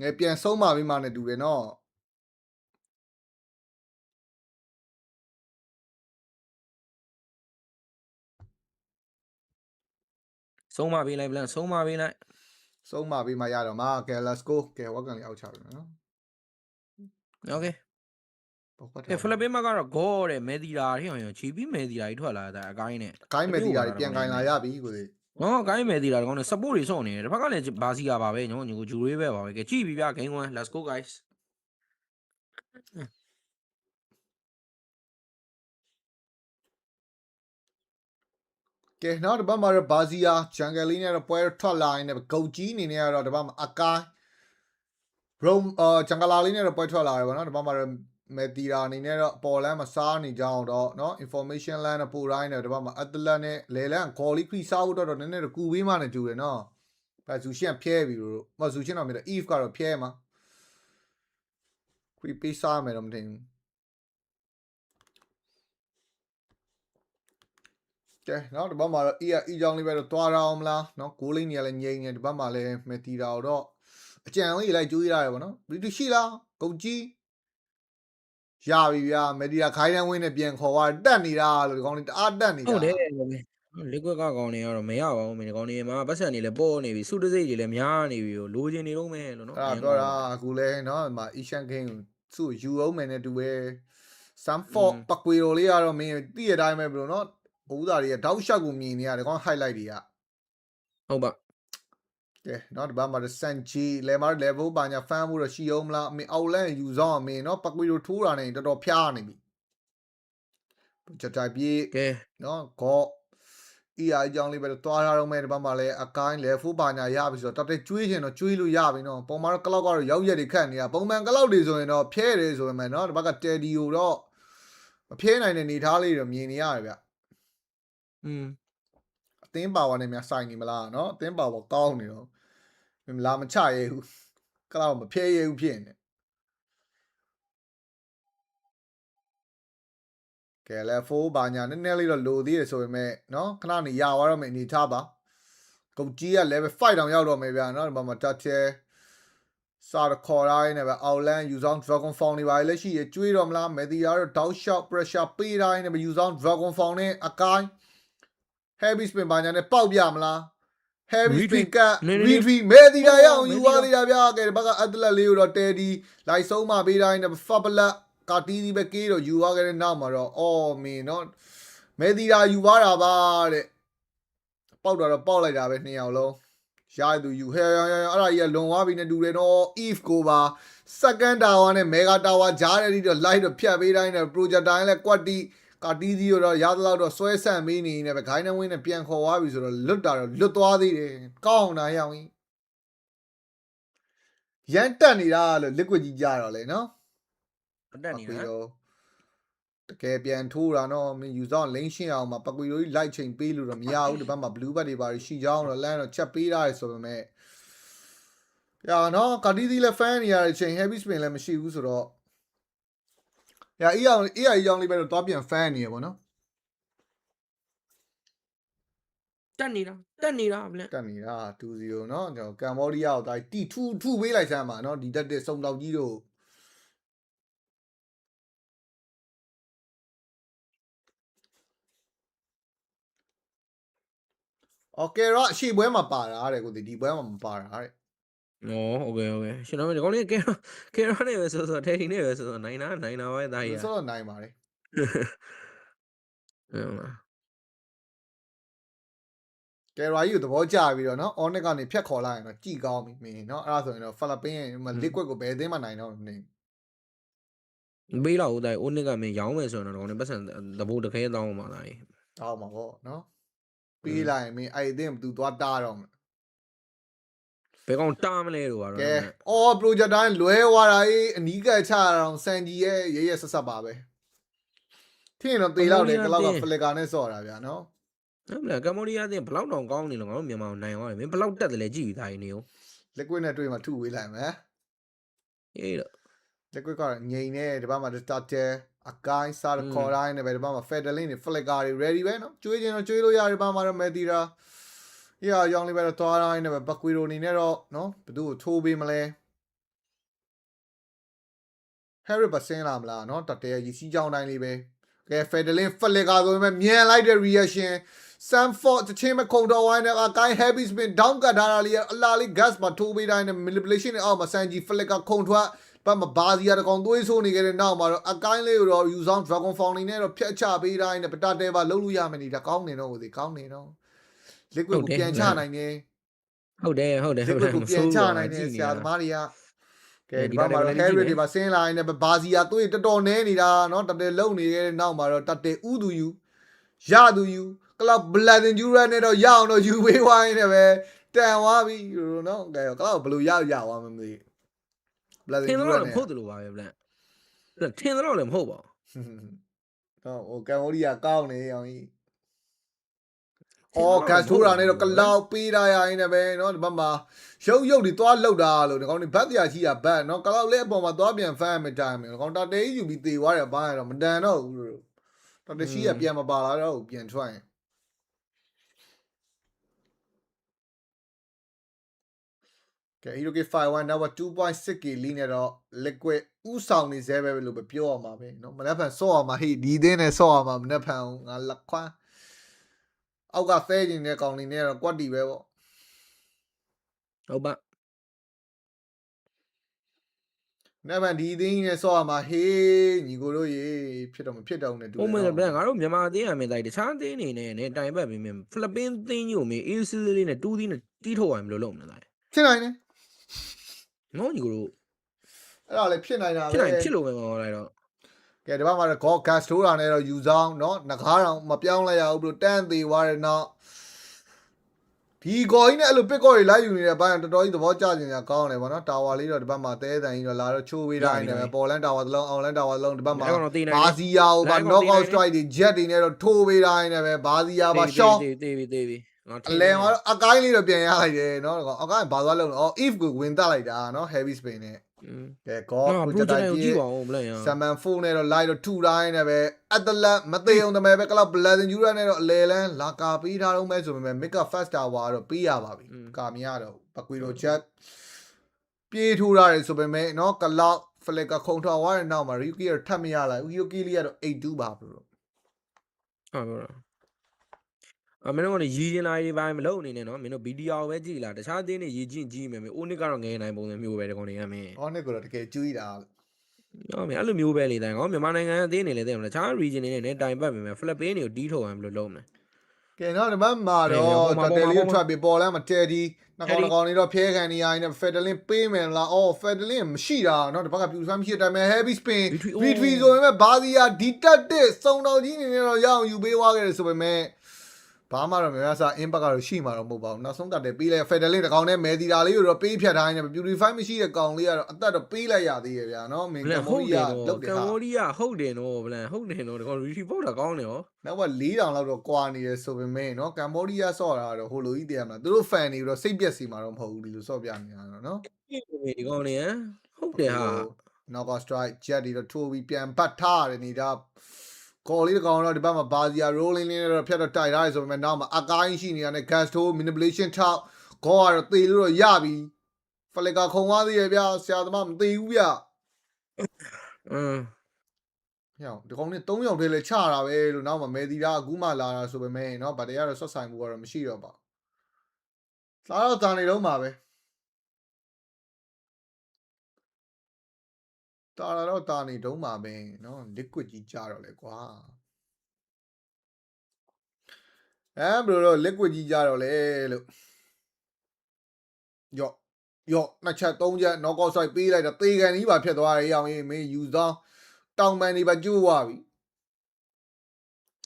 ငယ်ပြန်ဆုံးမပြီးမှနဲ့တူတယ်เนาะဆုံးမပေးလိုက်ဗလန်ဆုံးမပေးလိုက် ဆုံးမပြီးမှရတော့မှာကဲ let's go ကဲဝက်ကန်လေးအောက်ချပြီเนาะ โอเคဖိလစ်ပင်းမှာကတော့ဂေါ်တဲ့မဲဒီတာဟိအောင်ချီပြီးမဲဒီတာကြီးထွက်လာတာအကိုင်းနဲ့ ကိုင်းမဲဒီတာပြန်ကင်လာရပြီကိုစီ နော်အကိုင်းမဲဒီတာကောင်နဲ့ support တွေစောင့်နေတယ်တစ်ဖက်ကလည်းဘာစီကပါပဲညောညီကိုဂျူရေးပဲပါပဲကဲကြည့်ပြီးပြ game 1 let's go guys ကဲနောက်တစ်ပတ်မှာတော့ဘာစီယာဂျန်ဂယ်လေးနဲ့တော့ပွဲထွက်လာရင်လည်းဂုတ်ကြီးအနေနဲ့ကတော့တစ်ပတ်မှာအကိုင်းရုံဂျန်ဂလာလေးနဲ့တော့ပွဲထွက်လာတယ်ဗောနော်တစ်ပတ်မှာတော့မဲတီရာအနေနဲ့တော့ပေါ်လန်းမှာစားနေကြအောင်တော့เนาะ information land နဲ့ပို့တိုင်းနဲ့တစ်ပတ်မှာအတလန်နဲ့လေလန်ဂေါ်လီခရီစားဖို့တော့နည်းနည်းတော့ကူပေးမှနဲ့တူတယ်เนาะဘာဇူရှန်ဖျဲပြီလို့မဇူရှန်တော့မြေ eve ကတော့ဖျဲမှာခရီပေးစားမယ်တော့မတင်ဘူးကဲနောက်တစ်ပတ်မှာတော့အကြောင်းလေးပဲတော့တွားရအောင်မလားเนาะဂိုးလေးနေရာလည်းငြိမ်နေဒီပတ်မှာလည်းမဲတီရာတော့အကြံလေးလိုက်ကြွေးရတယ်ဗောနော်ဘီတူရှိလားဂုတ်ကြီးရပြီဗျာမဲဒီယာခိုင်းတန်းဝင်းနဲ့ပြန်ခေါ်သွားတက်နေတာလို့ဒီကောင်လေးတအားတက်နေတာ ဟုတ်တယ်လိကွက်ကကောင်တွေကတော့မရပါဘူးမင်းကောင်တွေမှာပတ်စံတွေလည်းပေါ်နေပြီစုတစိတ်တွေလည်းများနေပြီလိုချင်နေတော့မယ်လို့နော် အဲ့တော့အခုလဲနော်ဒီမှာ Asian Games သူ့ယူအောင်မယ်နဲ့တူပဲ Samford ပကွေရိုလေးကတော့မင်းတည့်ရတိုင်းပဲဘလို့နော်ဘိုးသားတွေကတောက်လျှောက်ကိုမြင်နေရတယ်ကောင် highlight တွေကဟုတ်ပါကဲနော်ဒီဘက်မှာစန်ချီလေမာ level ပါညာဖမ်းမှုတော့ရှိအောင်မလားအမင်းအောက်လန့်ယူဆောင်အမင်းနော်ပကွေရိုထိုးတာနေတော်တော်ဖျားနေပြီကြကြပြေးကဲနော်ကော့အကြောင်းလေးပဲတွားထားတော့မယ်ဒီဘက်မှာလည်းအကိုင်း level ပါညာရပြီဆိုတော့တော်တော်ကျွေးချင်တော့ကျွေးလို့ရပြီနော်ပုံမှန်တော့ကလောက်ကတော့ရောက်ရက်တွေခတ်နေတာပုံမှန်ကလောက်တွေဆိုရင်တော့ဖျဲတယ်ဆိုရင်နော်ဒီဘက်ကတယ်ဒီကိုတော့မဖျဲနိုင်တဲ့နေသားလေးတော့မြင်နေရတယ်ဗျအသင်းပါဝါနဲ့များဆိုင်နေမလားနော်အသင်းပါဝါကောင်းနေတော့မလာမချရဲဘူးကလောက်မဖျဲရဲဘူးဖြစ်နေကဲလေဖိုးဘာညာနည်းနည်းလေးတော့လိုသေးတယ်ဆိုပေမဲ့နော်ခဏနေရသွားတော့မယ်အနေထားပါဂုတ်ကြီးက level 5တောင်ရောက်တော့မယ်ဗျာနော်ဒီမှာတက်ချဲစာရခေါ်တိုင်းနဲ့ပဲအောက်လန်ယူဆောင် dragon form တွေပါလေရှိရကျွေးတော့မလားမဲဒီယာတော့ down shot pressure ပေးတိုင်းနဲ့ပဲယူဆောင် dragon form နဲ့အကိုင်း heavy spin ဘာညာနဲ့ပေါက်ပြမလား heavy spin က retreat မဲဒီယာရအောင်ယူသွားသေးတာဗျာကဲဒီဘက်ကအတလက်လေးကိုတော့တဲဒီလိုက်ဆုံးမပေးတိုင်းနဲ့ fabulous ကာတီးဒီပဲကေးတော့ယူသွားခဲ့တဲ့နောက်မှာတော့အော်မင်းနော်မဲဒီယာယူသွားတာပါတဲ့ပေါက်တော့ပေါက်လိုက်တာပဲနှစ်ယောက်လုံးရသူယူဟဲအဲ့ဒါကြီးကလွန်သွားပြီနဲ့တူတယ်နော် eve ကိုပါ second tower နဲ့ mega tower ကြားတဲ့ဒီတော့ light တော့ဖြတ်ပေးတိုင်းနဲ့ project တိုင်းလည်းကွက်တီကာတီးစီတော့ရသလောက်တော့ဆွဲဆန့်ပေးနေနေပဲခိုင်းနှဝင်းနဲ့ပြန်ခေါ်သွားပြီဆိုတော့လွတ်တာတော့လွတ်သွားသေးတယ်ကောင်းတာရောင်ကြီးရန်တက်နေတာလို့ liquid ကြီးကြတော့လေနော်တက်နေတာတကယ်ပြန်ထိုးတာနော်မင်းယူဆောင်လိမ့်ရှင်းအောင်မှာပကွေရိုကြီးလိုက်ချိန်ပေးလို့တော့မရဘူးဒီဘက်မှာ blue bat တွေပါရှိကြအောင်တော့လမ်းတော့ချက်ပေးထားရဆိုပေမဲ့ရာနော်ကာတီစီလည်း fan နေရတဲ့ချိန် heavy spin လည်းမရှိဘူးဆိုတော့ရာအေးအောင်လေးပဲတော့တွားပြန် fan နေရပေါ့နော်တက်နေတာဗလက်တက်နေတာ2-0နော်ကျွန်တော်ကမ်ဘောဒီးယားကိုတိုင်းတီထူပေးလိုက်စမ်းပါနော်ဒီတက်တဲ့စုံတောက်ကြီးတို့โอเคတော့အရှိပွဲမှာပါတာတဲ့ကိုဒီပွဲမှာမပါတာတဲ့နော်โอเคရှင်တော်ဒီကောင်လေးကဲရောနေပဲဆိုထဲဒီနေပဲဆိုနိုင်တာပဲသားကြီးဆိုတော့နိုင်ပါတယ် ကယ်ရာကြီးကိုသဘောကျပြီးတော့နော် on ကနေဖြတ်ခေါ်လိုက်ရင်တော့ကြည်ကောင်းပြီမင်းနော်အဲ့ဒါဆိုရင်တော့ဖိလစ်ပင်းရဲ့liquid ကိုဘယ်အသင်းမှနိုင်တော့မနေ ပေးလောက်ဦးတိုင်းအိုနစ်ကမင်းရောင်းမယ်ဆိုရင်တော့ကောင်းနေပတ်စံတဘိုးတခဲတောင်းမှာလားတောင်းမှာပေါ့နော်ပေးလိုက်ရင်မင်းအဲ့အသင်းဘသူသွားတားတော့မယ်ဘယ်ကောင်တားမလဲလို့ကတော့ကဲအော် project တိုင်းလွဲသွားတာအေးအနီးကချရအောင်စန်ဂျီရဲ့ရဲဆက်ဆက်ပါပဲထင်တော့သေးလောက်တယ်ကလောက်ကဖလစ်ကာနဲ့ဆော့တာဗျာနော်ဟုတ်မလားကမ္ဘောဒီးယားအသင်းဘလောက်တောင်ကောင်းနေလို့ငါတို့မြန်မာကိုနိုင်သွားတယ်မင်းဘလောက်တက်တယ်လဲကြည့်ပြီးသားနေရော liquid နဲ့တွေ့မှထုဝေးလိုက်မယ်အေးတော့ liquid ကငိန်နေဒီဘက်မှာ starter အကိုင်းစားခေါ်တိုင်းနဲ့ပဲဒီဘက်မှာ fedeling တွေ flicker တွေ ready ပဲနော်ကျွေးခြင်းတော့ကျွေးလို့ရတယ်ဒီဘက်မှာတော့ metira ရရောင်းလေးပဲတော့သွားတိုင်းနဲ့ပဲဘကွီရိုနေနဲ့တော့နော်ဘသူ့ကိုထိုးပေးမလဲ Harry ပစင်းလာမလားနော်တတဲရစီးကြောင်းတိုင်းလေးပဲကဲ fedeling flicker ဆိုပေမဲ့မြန်လိုက်တဲ့ reaction Sanford တချင်းမခုံတော်ဝိုင်းနဲ့အကိုင်း heavy spin down ကထားတာလေးအလားလေး gas မှာထိုးပေးတိုင်းနဲ့ manipulation နဲ့အောက်မှာ sanji flicker ခုံထွက်ဘက်မှာဘာစီယာတကောင်သွေးဆိုးနေကြတဲ့နောက်မှာတော့အကိုင်းလေးကိုတော့ use on dragon fall နေနဲ့တော့ဖြတ်ချပေးတိုင်းနဲ့ပတတဲပါလုံးလို့ရမယ်နေတာကောင်းနေတော့ဦးစီကောင်းနေတော့ liquid ကိုပြန်ချနိုင်နေဟုတ်တယ် liquid ကိုပြန်ချနိုင်နေဆရာသမားတွေကကဲဒီဘက်မှာတော့ carry တွေပါဆင်းလာနေဘာစီယာသွေးတော်တော်နဲနေတာเนาะတတဲလုံနေတဲ့နောက်မှာတော့တတဲဥသူယူရသူယူကလောက် blood and jura နဲ့တော့ရအောင်တော့ယူပေးဝိုင်းနေပဲတန်သွားပြီเนาะကဲကလောက်ဘယ်လိုရသွားမှမသိထင်းတော့လည်းမဟုတ်တယ်လို့ပါပဲဗျထင်းတော့လည်းမဟုတ်ပါဘူးဟိုကမ်ဘောဒီးယားကောင်းနေအောင်ကြီးအော်ဂတ်ထိုးတာနဲ့တော့ကလောက်ပေးထားရရင်လည်းပဲเนาะဒီဘက်မှာရုပ်တွေသွားလှုပ်တာလို့ဒီကောင်တွေဘတ်တရားကြီးอ่ะဘတ်เนาะကလောက်လေးအပေါ်မှာသွားပြန်ဖမ်းမှတိုင်မယ်ဒီကောင်တာတေးယူပြီးသေသွားတယ်ဘာရတော့မတန်တော့ဘူးလို့တာတေးရှိရပြန်မပါလာတော့ဘူးပြန်ထွက်ရင်ကဲ HeroK 51 number 2.6k လီနဲ့တော့ liquid ဥဆောင်နေသေးပဲလို့ပြောရမှာပဲเนาะမနက်ဖြန်ဆော့ရမှာဟေ့ဒီအသင်းနဲ့ဆော့ရမှာမနက်ဖြန်ငါလက်ခွန်းအောက်ကသဲနေတဲ့ကောင်လေးနဲ့တော့ကွက်တီပဲပေါ့ဟုတ်ပါနက်ဗန်ဒီအသင်းနဲ့ဆော့ရမှာဟေးညီကိုတို့ရေဖြစ်တော့မဖြစ်တော့နဲ့တူတယ်ဟုတ်မယ်ဗျငါတို့မြန်မာအသင်းအမင်းတိုင်းတခြားအသင်းနေနဲ့တိုင်ပတ်ပြီးမြင်ဖိလစ်ပင်းအသင်းကြီးကိုမြင်အေးစစ်လေးနဲ့တူးသီးနဲ့တီးထုတ်ရမလို့လုပ်နေတာဖြစ်နိုင်တယ်နော်ညီကိုတို့အဲ့ဒါလည်းဖြစ်နိုင်တာပဲဖြစ်လို့ပဲဟောလိုက်တော့ကဲဒီဘက်မှာတော့ gas ထိုးတာနဲ့တော့ယူဆောင်เนาะငကားတောင်မပြောင်းလဲရဘူးဘလို့တန်းသေးသွားတယ်နောက်ဒီကော်ကြီးနဲ့အဲ့လိုပစ်ကော်တွေလိုက်ယူနေတဲ့ဘိုင်းတော်တော်ကြီးသဘောကျနေတာကောင်းတယ်ဗောနော်တာဝါလေးတော့ဒီဘက်မှာတဲတန်ကြီးတော့လာတော့ချိုးပေးတိုင်းတယ်ပေါ်လန်တာဝါသလုံးအောင်လန်တာဝါသလုံးဒီဘက်မှာဘာစီယာကိုဗာ knockout strike တွေ jet တွေနဲ့တော့ထိုးပေးတိုင်းတယ်ပဲဘာစီယာပါရှော့တေးပြီအလဲမှာတော့အကိုင်းလေးတော့ပြန်ရလိုက်တယ်เนาะအကိုင်းဘာသွားလုံးလဲအော် if ကိုဝင်တက်လိုက်တာเนาะ heavy spin နဲ့ကဲကောကိုကြတိုင်းကြည့်ပါဦးမလဲရဆမ်မန်4နဲ့တော့ light တော့ထူတိုင်းနဲ့ပဲအတလက်မသေးအောင်တမဲပဲကလောက် blood and jura နဲ့တော့အလဲလန်းလာကာပေးထားတော့မဲဆိုပေမဲ့ make up fast tower တော့ပေးရပါပြီကာမရတော့ဘကွေလိုချက်ပြေးထူထားတယ်ဆိုပေမဲ့เนาะကလောက် flicker ခုံထော်သွားတဲ့နောက်မှာ Ryuki တော့ထပ်မရလိုက် Ryuki လေးကတော့82ပါဘလို့ဟုတ်မင်းတို့ကရီရင်လာရေးပိုင်းမလုပ်အနေနဲ့နော်မင်းတို့ဗီဒီယိုပဲကြည့်လာတခြားအသင်းတွေရီကြည့်မယ်မင်းအိုနစ်ကတော့ငယ်နိုင်ပုံစံမျိုးပဲဒီကောင်တွေကမင်းအိုနစ်ကတော့တကယ်ကျွေးတာဟုတ်မင်းအဲ့လိုမျိုးပဲလေတိုင်းကောမြန်မာနိုင်ငံအသင်းတွေလည်းသိမလားတခြား region တွေနဲ့တိုင်ပတ်မယ်ဖိလစ်ပင်းတွေကိုတီးထုတ်ရမလို့လုံးမယ်ကဲတော့ဒီဘက်မှာတော့တယ်လီထွက်ပြီးပေါ်လမ်းမှာတဲဒီနှကောင်ကောင်တွေတော့ဖျဲခံနေရရင်ဖက်ဒလင်းပေးမယ်လားအော်ဖက်ဒလင်းမရှိတာเนาะဒီဘက်ကပြူဆွမ်းမရှိတဲ့အတိုင်းပဲ heavy spin V3 ဆိုရင်ဘာစီယာဒီတက်တစ်စုံတော်ကြီးနေနဲ့တော့ရအောင်ယူပေးသွားခဲ့တယ်ဆိုပေမဲ့ဘာမှတော့များစား impact ကတော့ရှိမှာတော့မဟုတ်ပါဘူးနောက်ဆုံးတက်တယ်ပေးလိုက် Federal တကောင်နဲ့မဲတီတာလေးကိုတော့ပေးဖြတ်ထားနေတယ် Beautify မရှိတဲ့ကောင်လေးကတော့အသက်တော့ပေးလိုက်ရသေးရဲ့ဗျာနော်မင်းကမ္ဘောဒီးယားလုတ်တယ်ကမ္ဘောဒီးယားဟုတ်တယ်နော်ဗလန်ဟုတ်တယ်နော်ဒီကောင် report တာကောင်းတယ်ဟောနောက်က4000လောက်တော့ကွာနေတယ်ဆိုပေမဲ့နော်ကမ္ဘောဒီးယားဆော့တာတော့ဟိုလိုကြီးတည်ရမလားသူတို့ fan တွေတော့စိတ်ပြက်စီမှာတော့မဟုတ်ဘူးဒီလိုဆော့ပြနေတာနော်ဒီကောင်လေးဟုတ်တယ်ဟာ knockout strike jet တွေတော့ထိုးပြီးပြန်ပတ်ထားရတယ်နေတာကော်လေးတကောင်တော့ဒီဘက်မှာဘာစီယာ rolling လေးနဲ့တော့ဖြတ်တော့တိုက်ထားရဆိုပေမဲ့နောက်မှာအကိုင်းရှိနေတာနဲ့ gas ထိုး manipulation ထောက်ကောကတော့သေလို့တော့ရပြီဖလီကာခုံသွားသေးရဲ့ဗျာဆရာသမားမသေဘူးဗျဟျောဒီကောင်နဲ့3ယောက်တည်းလဲချတာပဲလို့နောက်မှာမဲတီတာအခုမှလာတာဆိုပေမဲ့เนาะဗတ်တရားတော့ဆွတ်ဆိုင်မှုကတော့မရှိတော့ပါစားတော့တာနေတော့မှာပဲတာတော့တာနေတုံးပါပဲเนาะ liquid ကြီးကြတော့လေကွာ ဘယ်လိုတော့ liquid ကြီးကြတော့လေလို့ယော့နှစ်ချက်သုံးချက် knockout strike ပေးလိုက်တော့သေကန်ကြီးပါဖြစ်သွားတယ်အောင်ရေးမင်းယူဆောင်တောင်ပန်နေပါကျိုးသွားပြီ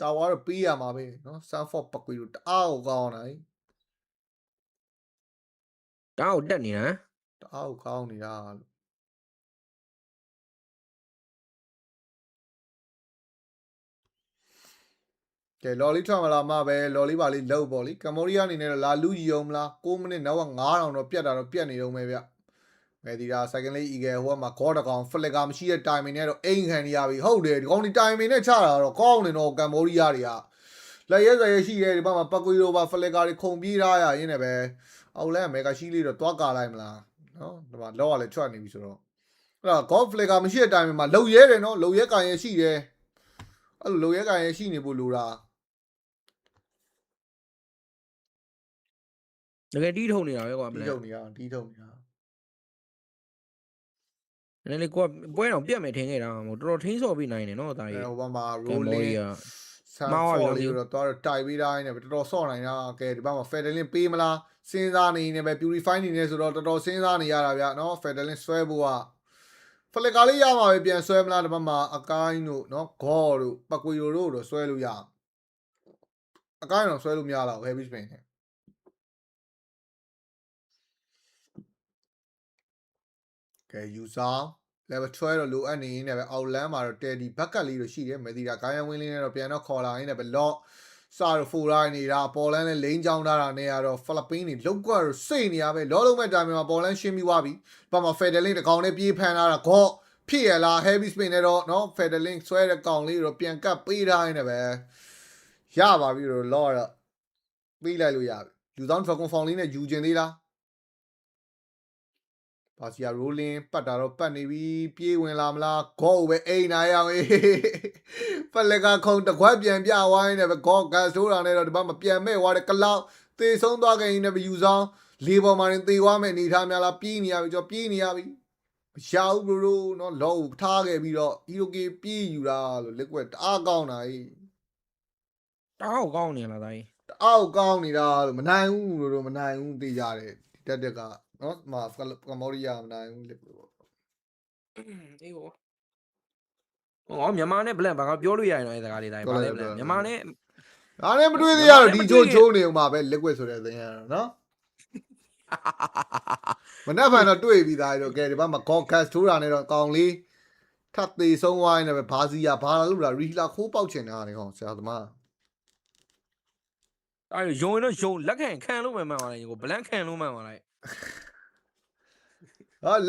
တာဝါတော့ပေးရမှာပဲနော် Sanford ပကွေတို့တအားကိုကောင်းတာတအားကိုတက်နေတာတအားကိုကောင်းနေတာလို့ကဲလော်လေးထွက်မလားမပဲလော်လေးပါလေးလောက်ပေါ့လေကမ္ဘောဒီးယားအနေနဲ့တော့လာလူကြီးအောင်မလား6မိနစ်နောက်က9000တော့ပြတ်တာတော့ပြတ်နေတော့မယ်ဗျမယ်ဒီတာ second league eagle ဟိုမှာခေါ်တကောင် flicker မရှိတဲ့ timing နဲ့တော့အိမ်ခံနေရပြီဟုတ်တယ်ဒီကောင်ဒီ timing နဲ့ချတာတော့ကောင်းနေတော့ကမ္ဘောဒီးယားတွေကလက်ရဲရဲရှိတယ်ဒီဘက်မှာပကွေလိုပါ flicker တွေခုံပြေးထားရရင်းနဲ့ပဲအောက်လဲမေဂါရှိလေးတော့တွားကာလိုက်မလားနော်ဒီမှာလောကလည်းထွက်နေပြီဆိုတော့အဲ့တော့ golf flicker မရှိတဲ့ timing မှာလုံရဲတယ်နော်လုံရဲကန်ရဲရှိတယ်အဲ့လိုလုံရဲကန်ရဲရှိနေဖို့လိုတာတကယ်တီးထုံနေတာပဲကွာတီးထုံနေတာနည်းနည်းလေးကွာပွဲတော်ပြတ်မယ်ထင်ခဲ့တာမဟုတ်တော်တော်ထင်းစော်ပြီးနိုင်တယ်နော်ဒါကြီးဟိုဘက်မှာ rolling မောင်းရလေးတော့တော်တိုက်ပေးတိုင်းနဲ့တော်တော်ဆော့နိုင်တာကဲဒီဘက်မှာ fedeling ပေးမလားစဉ်းစားနေနေပဲ purify နေနေဆိုတော့တော်တော်စဉ်းစားနေရတာဗျနော် fedeling ဆွဲဖို့က flicker လေးရမှာပဲပြန်ဆွဲမလားဒီဘက်မှာအကိုင်းတို့နော် god တို့ပကွေတို့တော့ဆွဲလို့ရအကိုင်းတော့ဆွဲလို့မရတော့ heavy spin နဲ့ကဲ user level 12တော့လိုအပ်နေနေပဲအောက်လမ်းမှာတော့ teddy bucket လေးတော့ရှိတယ်မေဒီတာကိုင်းဝင်းလေးနဲ့တော့ပြန်တော့ခေါ်လာရင်းနဲ့ပဲ lock စတော့ 4 line နေတာပေါ်လန်းနဲ့လိန်ချောင်းထားတာနဲ့ကတော့ဖိလစ်ပိန်းတွေလောက်ကွက်တော့စိတ်နေရပဲလောလုံးမဲ့တိုင်မှာပေါ်လန်းရှင်းပြီးသွားပြီဘာမှ fedeling တကောင်နဲ့ပြေးဖန်လာတာခေါ့ဖြစ်ရလား heavy spin နဲ့တော့နော် fedeling ဆွဲတဲ့ကောင်လေးတော့ပြန်ကပ်ပေးထားရင်းနဲ့ပဲရပါပြီတော့ lock တော့ပြီးလိုက်လို့ရပြီယူဆောင် dragon form လေးနဲ့ယူကျင်သေးလားဘာစီယာ rolling ပတ်တာတော့ပတ်နေပြီပြေးဝင်လာမလားဂေါ့ပဲအိမ်နိုင်အောင်ဖလက်ကခုံတကွက်ပြန်ပြဝိုင်းနေပဲဂေါ့ဂတ်ဆိုးတာနဲ့တော့ဒီဘက်မှာပြန်မဲ့သွားတယ်ကလောက်သေဆုံးသွားခဲ့ရင်လည်းယူဆောင်လေးပေါ်မှာနေသေသွားမဲ့အနေထားများလားပြေးနေရပြီပြေးနေရပြီမရဘူးဘရိုနော်လော့ထားခဲ့ပြီးတော့ EOK ပြေးယူတာလို့ liquid တအားကောင်းတာတအားကိုကောင်းနေလားဒါကြီးတအားကိုကောင်းနေတာလို့မနိုင်ဘူးဘရိုမနိုင်ဘူးသိကြတယ်ဒီတက်ကနော်မှာကမ္ဘောဒီးယားမနိုင်ဘူးလေပေါ့အေးဟောမြန်မာနဲ့ဘလန်ဘာကပြောလို့ရရင်တော့အဲစကားလေးတိုင်းဘာလဲဘလန်မြန်မာနဲ့ဒါနဲ့မတွေ့သေးရတော့ဒီချိုးနေအောင်ပါပဲ liquid ဆိုတဲ့သင်ရတော့နော်မနေ့ကတော့တွေ့ပြီးသားတော့ကဲဒီဘက်မှာ god cast ထိုးတာနဲ့တော့ကောင်လေးထပ်သေးဆုံးဝိုင်းနေပဲဘာစီယာဘာလို့လားရီလာခိုးပေါက်ချင်တာနေကောင်ဆရာသမားအဲ့ယုံရင်တော့ယုံလက်ခံလို့မှန်ပါလားကိုဘလန်ခံလို့မှန်ပါလား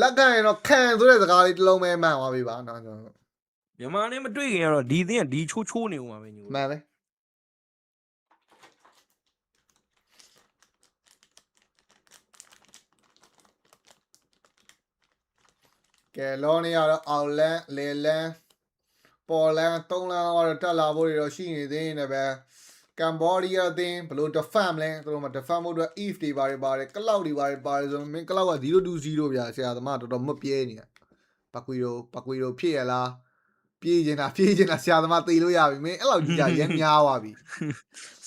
လက်ခံရင်တော့ခံဆိုတဲ့စကားလေးတစ်လုံးပဲမှန်သွားပြီပါနော်မြန်မာနဲ့မတွေ့ခင်ကတော့ဒီသင်းကဒီချိုးနေဦးမှာပဲညီကိုမှန်ပဲကဲလောနေရတော့အောက်လန်းလေလန်းပေါ်လန်း3လန်းတော့တက်လာဖို့တော့ရှိနေသေးနေပဲကမ်ဘောဒီးယားအသင်းဘလို့ defend လဲသူတို့မှာ defend ဖို့အတွက် if တွေပါတယ်ကလောက်တွေပါတယ်ဆိုတော့မင်းကလောက်က0-0ဗျာဆရာသမားတော်တော်မပြဲနေတာပကွေရိုဖြစ်ရလားပြေးချင်တာဆရာသမားသိလို့ရပြီမင်းအဲ့လောက်ကြီးကြရမ်းများသွားပြီ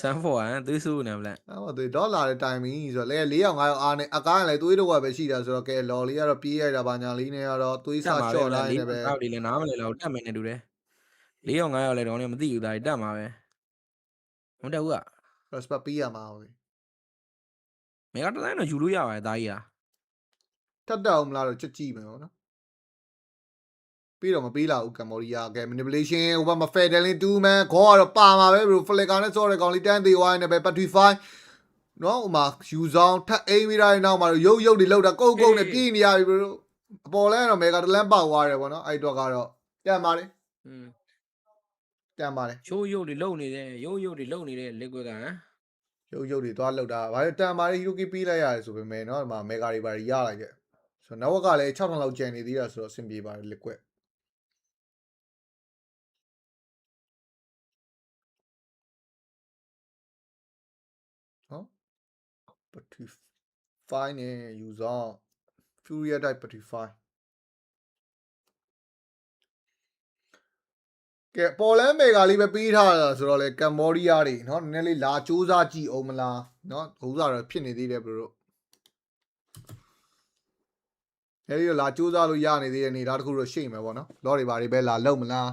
ဆန်ဖော်ဟန်သွေးဆူနေဗလားဟောဒေါ်လာတဲ့တိုင်မီဆိုတော့လေ4ယောက်5ယောက်အားနဲ့အကားလည်းသွေးတော့ပဲရှိတာဆိုတော့ကဲလော်လေးကတော့ပြေးရတာပါညာလေးနဲ့ကတော့သွေးဆရှော့တိုင်းနဲ့ပဲအောက်ဒီလည်းနားမလဲတော့တက်မယ်နဲ့တူတယ်4ယောက်5ယောက်လည်းတော့လည်းမသိဘူးဒါတက်မှာပဲမတက်ဘူးက respect ပေးရမှာပဲမေကတတိုင်းတော့ယူလို့ရပါတယ်ဒါကြီးဟာထပ်တောက်မလားတော့ကြည့်မယ်နော်ပြီးတော့မပေးလာဘူးကမ္ဘောဒီးယားကဲ manipulation ဟိုဘက်မှာ fedeling 2 man ခေါ်ကတော့ပါမှာပဲ bro flicker နဲ့ဆော့တဲ့ကောင်လေးတန်းသေးဝိုင်းနဲ့ပဲ patrify နော်ဟိုမှာယူဆောင်ထပ်အိမ်ပြီးတိုင်းနောက်မှာရုပ်တွေလောက်တာကုန်းနဲ့ပြေးနေရပြီ bro အပေါ်လန်းတော့ mega တလန်းပေါက်သွားတယ်ဗောနော်အဲ့တော့ကတော့တန်ပါတယ်တန်ပါတယ်ရုပ်တွေလုံနေတယ်ရုပ်တွေလုံနေတဲ့ liquid ကဟမ်ရုပ်တွေသွားလောက်တာဘာလဲတန်ပါတယ် Hiroki ပေးလိုက်ရတယ်ဆိုပေမဲ့နော်ဒီမှာ mega တွေပါရလိုက်တယ်ဆိုတော့ network ကလည်း6000လောက်ကျန်နေသေးတာဆိုတော့အဆင်ပြေပါတယ် liquid Patrify နဲ့ယူဆောင် Furia type Patrify ကဲပေါ်လန်းမေဂါလေးပဲပေးထားတာဆိုတော့လေကမ်ဘောဒီးယားတွေเนาะနည်းနည်းလေးလာစူးစမ်းကြည့်အောင်မလားเนาะဟိုစားတော့ဖြစ်နေသေးတယ်ဘရိုတို့အဲဒီတော့လာစူးစမ်းလို့ရနေသေးတဲ့နေသားတစ်ခုတော့ရှိမှာပေါ့နော်လော်တွေဘာတွေပဲလာလုံမလား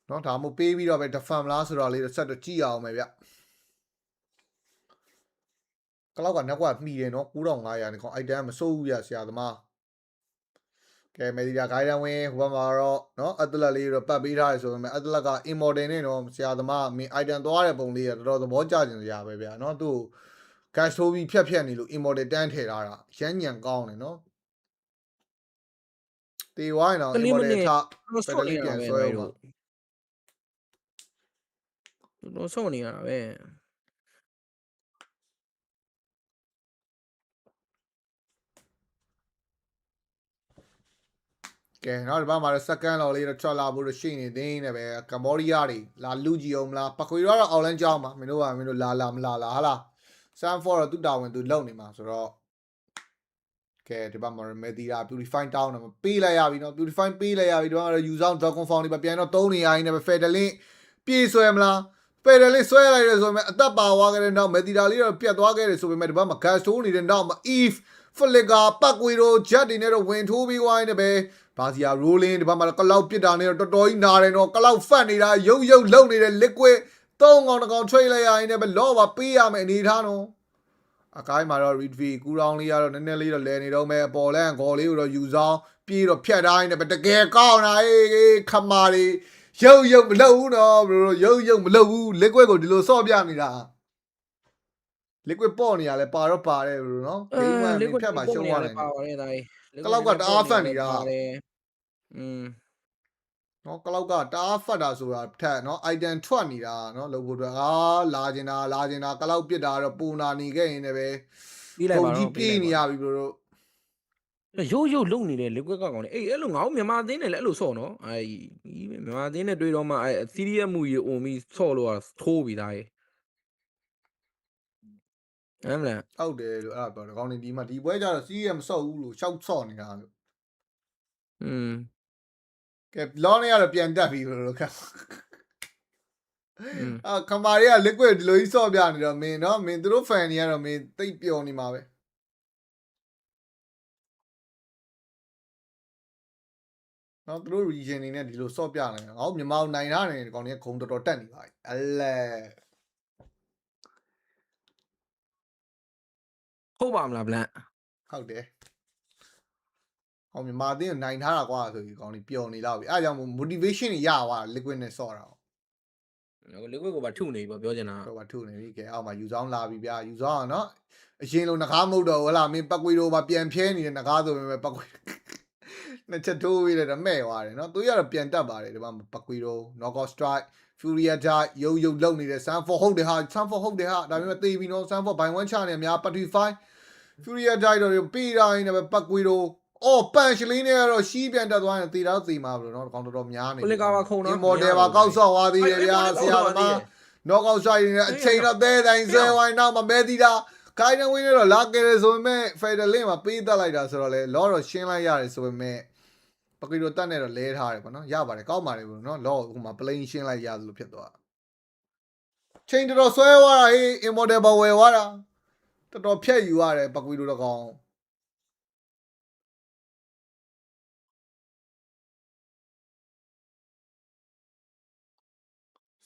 เนาะဒါမှမဟုတ်ပေးပြီးတော့ပဲ defend မလားဆိုတော့လေးဆက်တော့ကြည့်အောင်ပဲဗျကလောက်ကနှက်ကမှီတယ်เนาะ9500နဲ့ခေါင်း item မစိုးဘူးရဆရာသမားကဲမေဒီယာဂိုင်းဒန်ဝင်ဟိုဘက်မှာတော့เนาะအတလက်လေးတော့ပတ်ပေးထားရဆိုပေမဲ့အတလက်က immortal နဲ့တော့ဆရာသမားမင်း item သွားတဲ့ပုံလေးကတော်တော်သဘောကျကျင်စရာပဲဗျာเนาะသူ့ gas ထိုးပြီးဖြတ်နေလို့ immortal တန်းထည့်ထားတာရမ်းညံကောင်းတယ်เนาะတေဝိုင်းတော့ immortal ထပယ်တလီပြန်ဆွဲဦးပါတော့ဆော့နေရတာပဲကဲနောက်ဒီဘက်မှာတော့ second လော်လေးတော့ထွက်လာဖို့ရှိနေသေးနေပဲကမ္ဘောဒီးယားတွေလာလူကြည့်အောင်မလားပခွေတော့အောက်လန်းကြောင်းပါမင်းတို့လာမလာဟာလား Sanford တော့သူတာဝန်သူလုံနေမှာဆိုတော့ကဲဒီဘက်မှာမေဒီယာ Purify တောင်းတော့ပေးလိုက်ရပြီနော် Purify ပေးလိုက်ရပြီဒီဘက်မှာ Use on Dragon Form တွေပဲပြန်တော့3နေရာရင်းနဲ့ပဲ Federlin ပြေးဆွဲမလား Federlin ဆွဲလိုက်တယ်ဆိုပေမဲ့အသက်ပါသွားခဲ့တဲ့နောက်မေဒီယာလေးတော့ပြတ်သွားခဲ့တယ်ဆိုပေမဲ့ဒီဘက်မှာ Gas ထိုးနေတဲ့နောက်မှာ Eve Flicker ပတ်ကွေတို့ Jet တွေနဲ့တော့ဝင်ထိုးပြီးဝိုင်းနေပဲဘာစီယာ rolling ဒီဘက်မှာကလောက်ပစ်တာနဲ့တော့တော်တော်ကြီးနာတယ်နော်ကလောက်ဖတ်နေတာရုပ်လုံနေတဲ့ liquid 3កောင်တစ်កောင် trade လိုက်ရရင်လည်းလော့ပါပေးရမယ်အနေထားနော်အကိုင်းမှာတော့ retry ကူရောင်းလေးကတော့နည်းနည်းလေးတော့လဲနေတော့မယ်ပေါ်လန်းဂေါ်လေးကိုတော့ယူဆောင်ပြေးတော့ဖြတ်တိုင်းနဲ့ပဲတကယ်ကောင်းတာခမာတွေရုပ်မလုပ်ဘူးနော်ဘရိုရုပ်မလုပ်ဘူး liquid ကိုဒီလိုဆော့ပြနေတာ liquid ပေါ့နေရလဲပါတော့ပါတယ်ဘရိုနော်ဂိမ်းမှာဖြတ်မှာရှုံးသွားတယ်ပါပါတယ်ဒါကလောက်ကတအားဖတ်နေတာနော်ကလောက်ကတအားဖတ်တာဆိုတာထက်နော် item ထွက်နေတာနော်လို့ဖို့အတွက်လာကျင်တာကလောက်ပစ်တာတော့ပူနာနေခဲ့ရင်လည်းပဲပြီးလိုက်ပါတော့ပြေးနေရပြီဘရိုတို့ရုပ်လုံနေတဲ့ liquid ကောက်ကောင်းနေအဲ့လိုငါ့မြန်မာအသင်းနဲ့လည်းအဲ့လိုဆော့နော်မြန်မာအသင်းနဲ့တွေ့တော့မှစီးရီးယက်မှုကြီးအုံပြီးဆော့လို့ထိုးပြီးသားရဲ့အဲ့မလားဟုတ်တယ်လို့အဲ့ဒါပြောတယ်ကောင်းနေဒီမှာဒီပွဲကျတော့စီးရမဆော့ဘူးလို့ရှောက်ဆော့နေတာလို့ကဲလောနေရတော့ပြန်တက်ပြီလို့ခက်ခမာတွေက liquid ဒီလိုကြီးဆော့ပြနေတော့မင်းနော်မင်းသူတို့ fan တွေကတော့မင်းသိပ်ပျော်နေမှာပဲနော်သူတို့ region နေနဲ့ဒီလိုဆော့ပြနေတယ်ငါတို့မြန်မာနိုင်ထားတယ်ကောင်တွေကခုံတော်တော်တက်နေပါပြီအလဲဟုတ်ပါမလားဗလန်ဟုတ်တယ်ဟောမြန်မာအသင်းကိုနိုင်ထားတာကွာဆိုပြီးကောင်းနေပျော်နေတော့ပြီအဲဒါကြောင့် motivation တွေရသွား liquid နဲ့ဆော့တာliquid ကိုပါထုနေပြီပေါ့ပြောချင်တာဟုတ်ပါထုနေပြီကဲအောက်မှာယူဆောင်လာပြီဗျာယူဆောင်อ่ะเนาะအရင်လိုနှကားမဟုတ်တော့ဟလာမင်းပတ်ကွေတို့မှာပြန်ဖြဲနေတဲ့နှကားဆိုပေမဲ့ပတ်ကွေနှစ်ချက်ထိုးပြီးတော့မဲ့သွားတယ်เนาะသူရတော့ပြန်တက်ပါတယ်ဒီမှာပတ်ကွေတို့ knockout strike furia die ရုပ်လုံနေတဲ့ Sanford ဟုတ်တယ်ဟာ Sanford ဟုတ်တယ်ဟာဒါပေမဲ့သေပြီเนาะ Sanford ဘိုင်1ချနေအများ Patrify furia die တော့ပြီးတိုင်းနဲ့ပတ်ကွေတို့အော်ပန်ရှလင်းနဲ့ကတော့ရှီးပြန်တက်သွားရင်သေတော့သေမှာဘလို့เนาะကောင်တော်တော်များနေပလင်ကာပါခုံတော့ immortal ပါကောက်ဆော့သွားသေးတယ်ဗျာဆရာသမား knockout strike နဲ့အချိန်တော့သေးတိုင်းဆွဲဝိုင်းနောက်မှာမဲသီတာခိုင်းနေဝင်တော့လာခဲ့တယ်ဆိုပေမဲ့ Federlin မှာပေးတက်လိုက်တာဆိုတော့လေလောတော့ရှင်းလိုက်ရတယ်ဆိုပေမဲ့ပကီတိုတက်နဲ့တော့လဲထားတယ်ပေါ့နော်ရပါတယ်ကောက်ပါတယ်ဘလို့နော်လောဟိုမှာ plane ရှင်းလိုက်ရသလိုဖြစ်သွားချိန်တော်ဆွဲသွားတာဟေး immortal ဘဝယ်သွားတာတော်ဖြတ်ယူရတယ်ပကီတိုတော့ကောင်း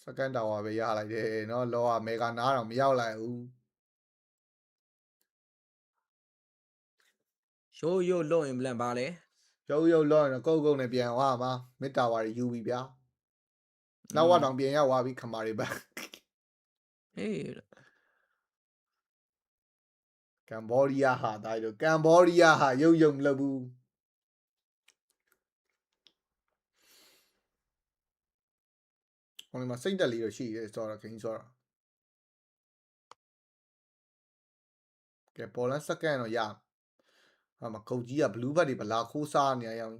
စကန်တာဝါပဲရလိုက်တယ်เนาะလောကမေဂါနားတော့မရောက်လိုက်ဘူးရုပ်လုံရင်ဗလန်ပါလေရုပ်လောရင်ကုတ်နဲ့ပြန်သွားမှာမစ်တာဝါတွေယူပြီဗျာနောက်ဝတောင်ပြန်ရောက်သွားပြီခမာတွေပဲဟေးကမ်ဘောဒီးယားဟာတိုင်းတော့ကမ်ဘောဒီးယားဟာရုပ်မလုပ်ဘူးဟိုမှာစိတ်တက်လေးတော့ရှိတယ်ဆိုတော့ခင်းဆိုတော့ကဲပေါ်လန်စကန်တော့ရဟာမကုတ်ကြီးကဘလူးဘတ်တွေဗလာခိုးစားနေရအောင်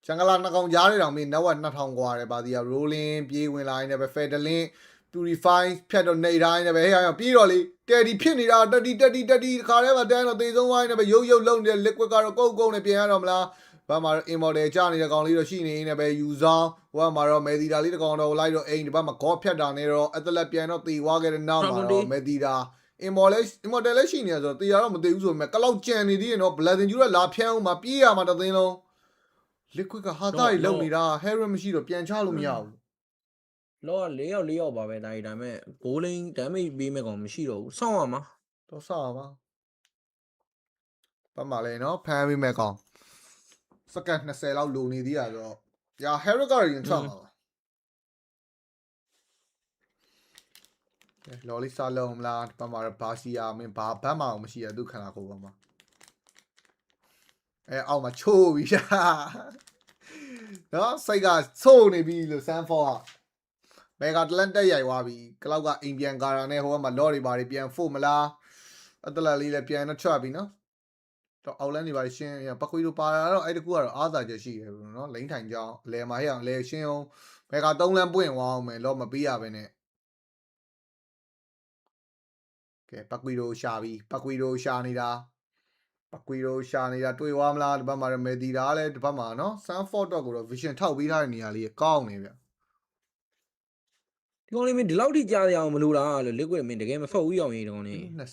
ချန်ကလာနှကောင်ကြားတွေတောင်မင်းနောက်ဝက်2000กว่าတယ်ဗာဒီယာ rolling ပြေးဝင်လာရင်လည်းပဲ Federlin purify ဖြတ်တော့နေတိုင်းလည်းပဲဟဲ့အောင်ပြီးတော့လေတယ်ဒီဖြစ်နေတာတက်ဒီတခါတည်းမှာတန်းတော့သေဆုံးဝိုင်းလည်းပဲရုပ်လုံနေတဲ့ liquid ကတော့ကုတ်နဲ့ပြန်ရတော့မလား ဘာမှာ immortal ကြာနေတဲ့ကောင်လေးတော့ရှိနေနေပဲယူဆောင်ဟိုမှာတော့ Medida လေးတကောင်တော့လိုက်တော့အိမ်ဒီဘက်မှာ god ဖြတ်တာနဲ့တော့အသက်လက်ပြန်တော့တေသွားခဲ့တဲ့နောက်မှာတော့ Medida immortal လည်းရှိနေဆိုတော့တေရတော့မတေဘူးဆိုပေမဲ့ကလောက်ကြံနေသေးရင်တော့ Blazing ကျူတော့လာဖြန်းအောင်မှာပြေးရမှာတသိန်းလုံး liquid ကဟာတာကြီးလုံနေတာ Harry မရှိတော့ပြန်ချလို့မရဘူးလောက4ယောက်ပါပဲဒါပေမဲ့ bowling damage ပေးမဲ့ကောင်မရှိတော့ဘူးစောင့်ရမှာတော့စောင့်ရမှာပတ်မှာလဲနော်ဖမ်းပေးမဲ့ကောင်စက္ကန့်20လောက်လိုနေသေးတာဆိုတော့ညာ Harry ကရင်ထွက်မှာပါလော်လီစာလုံးမလားပတ်မှာဘာစီယာမင်းဘာဘတ်မအောင်မရှိရသူခန္ဓာကိုယ်ပေါ်မှာအောက်မှာချိုးပြီရှာနော်စိတ်ကဆိုးနေပြီလို့စမ်းဖော်ကမေဂါတလန်တက်ရိုက်သွားပြီကလောက်ကအိမ်ပြန်ကာတာနဲ့ဟိုကမှာလော်တွေဘာတွေပြန်ဖို့မလားအတလက်လေးလည်းပြန်တော့ထွက်ပြီနော်တော့အောက်လန်းတွေဘာရှင်းပကွေတို့ပါလာတော့အဲ့တကူကတော့အားသာချက်ရှိတယ်နော်လိမ့်ထိုင်ကြောင်းအလဲမှာဟဲ့အောင်အလဲရှင်းအောင်မေဂါ3လမ်းပွင့်သွားအောင်မယ်လောမပေးရပဲနဲ့ကဲပကွေတို့ရှာပြီပကွေတို့ရှာနေတာတွေ့သွားမလားဒီဘက်မှာတော့မေဒီတာလည်းဒီဘက်မှာနော်ဆန်ဖော့တော့ကိုတော့ vision ထောက်ပေးထားတဲ့နေရာလေးကောင်းနေဗျဒီကောင်လေးမင်းဒီလောက်ထိကြားရအောင်မလို့လားလို့ liquid မင်းတကယ်မဖုတ်ဦးအောင်ရေးဒီကောင်လေး20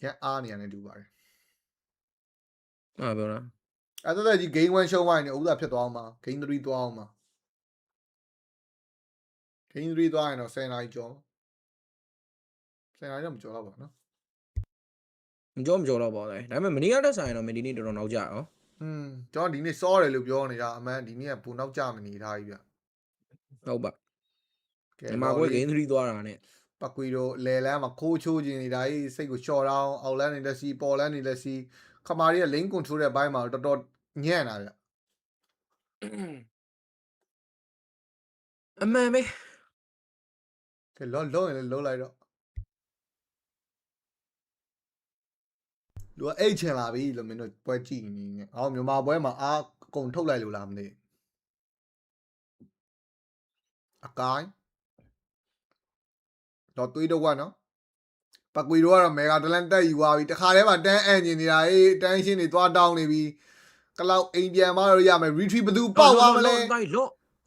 ရအားနေရတယ်တူပါတယ်ပြောလားအဲ့ဒါကြီး game 1ရှုံးသွားရင်ဥစ္စာဖြစ်သွားအောင်ပါ game 3သွားအောင်ပါ game 3သွားရင်တော့10နာရီကျော်10နာရီတော့မကျော်တော့ပါနော်မကျော်တော့ပါလေဒါပေမဲ့မနေ့ကတက်ဆိုင်တော့မင်းဒီနေ့တော်တော်နောက်ကြရောကျွန်တော်ဒီနေ့စောတယ်လို့ပြောနေတာအမှန်ဒီနေ့ကပူနောက်ကြမနေထားကြီးဗျဟုတ်ပါဒီမှာကို game 3သွားတာနဲ့ပကွေတို့လဲလန်းမှာခိုးချိုးခြင်းနေတာကြီးစိတ်ကိုလျှော်တောင်းအောက်လန်းနေလက်စီပေါ်လန်းနေလက်စီခမာရီက lane control တဲ့ဘိုင်းမှာတော်တော်ညံ့တာဗျအမှန်ပဲကဲလုံးရင်လည်းလုံးလိုက်တော့လူကအိတ်ချင်လာပြီလို့မင်းတို့ပွဲကြည့်နေနေအော်မြန်မာပွဲမှာအားအကုန်ထုတ်လိုက်လို့လားမသိအကိုင်းတော့တွေးတော့ကနော်ပကွေတို့ကတော့မေဂါတလန်တက်ယူသွားပြီတခါတည်းမှာတန်းအန်ကျင်နေတာအေးတန်းရှင်းနေသွားတောင်းနေပြီကလောက်အိမ်ပြန်မလို့ရမယ် retreat ဘသူပေါက်သွားမလဲ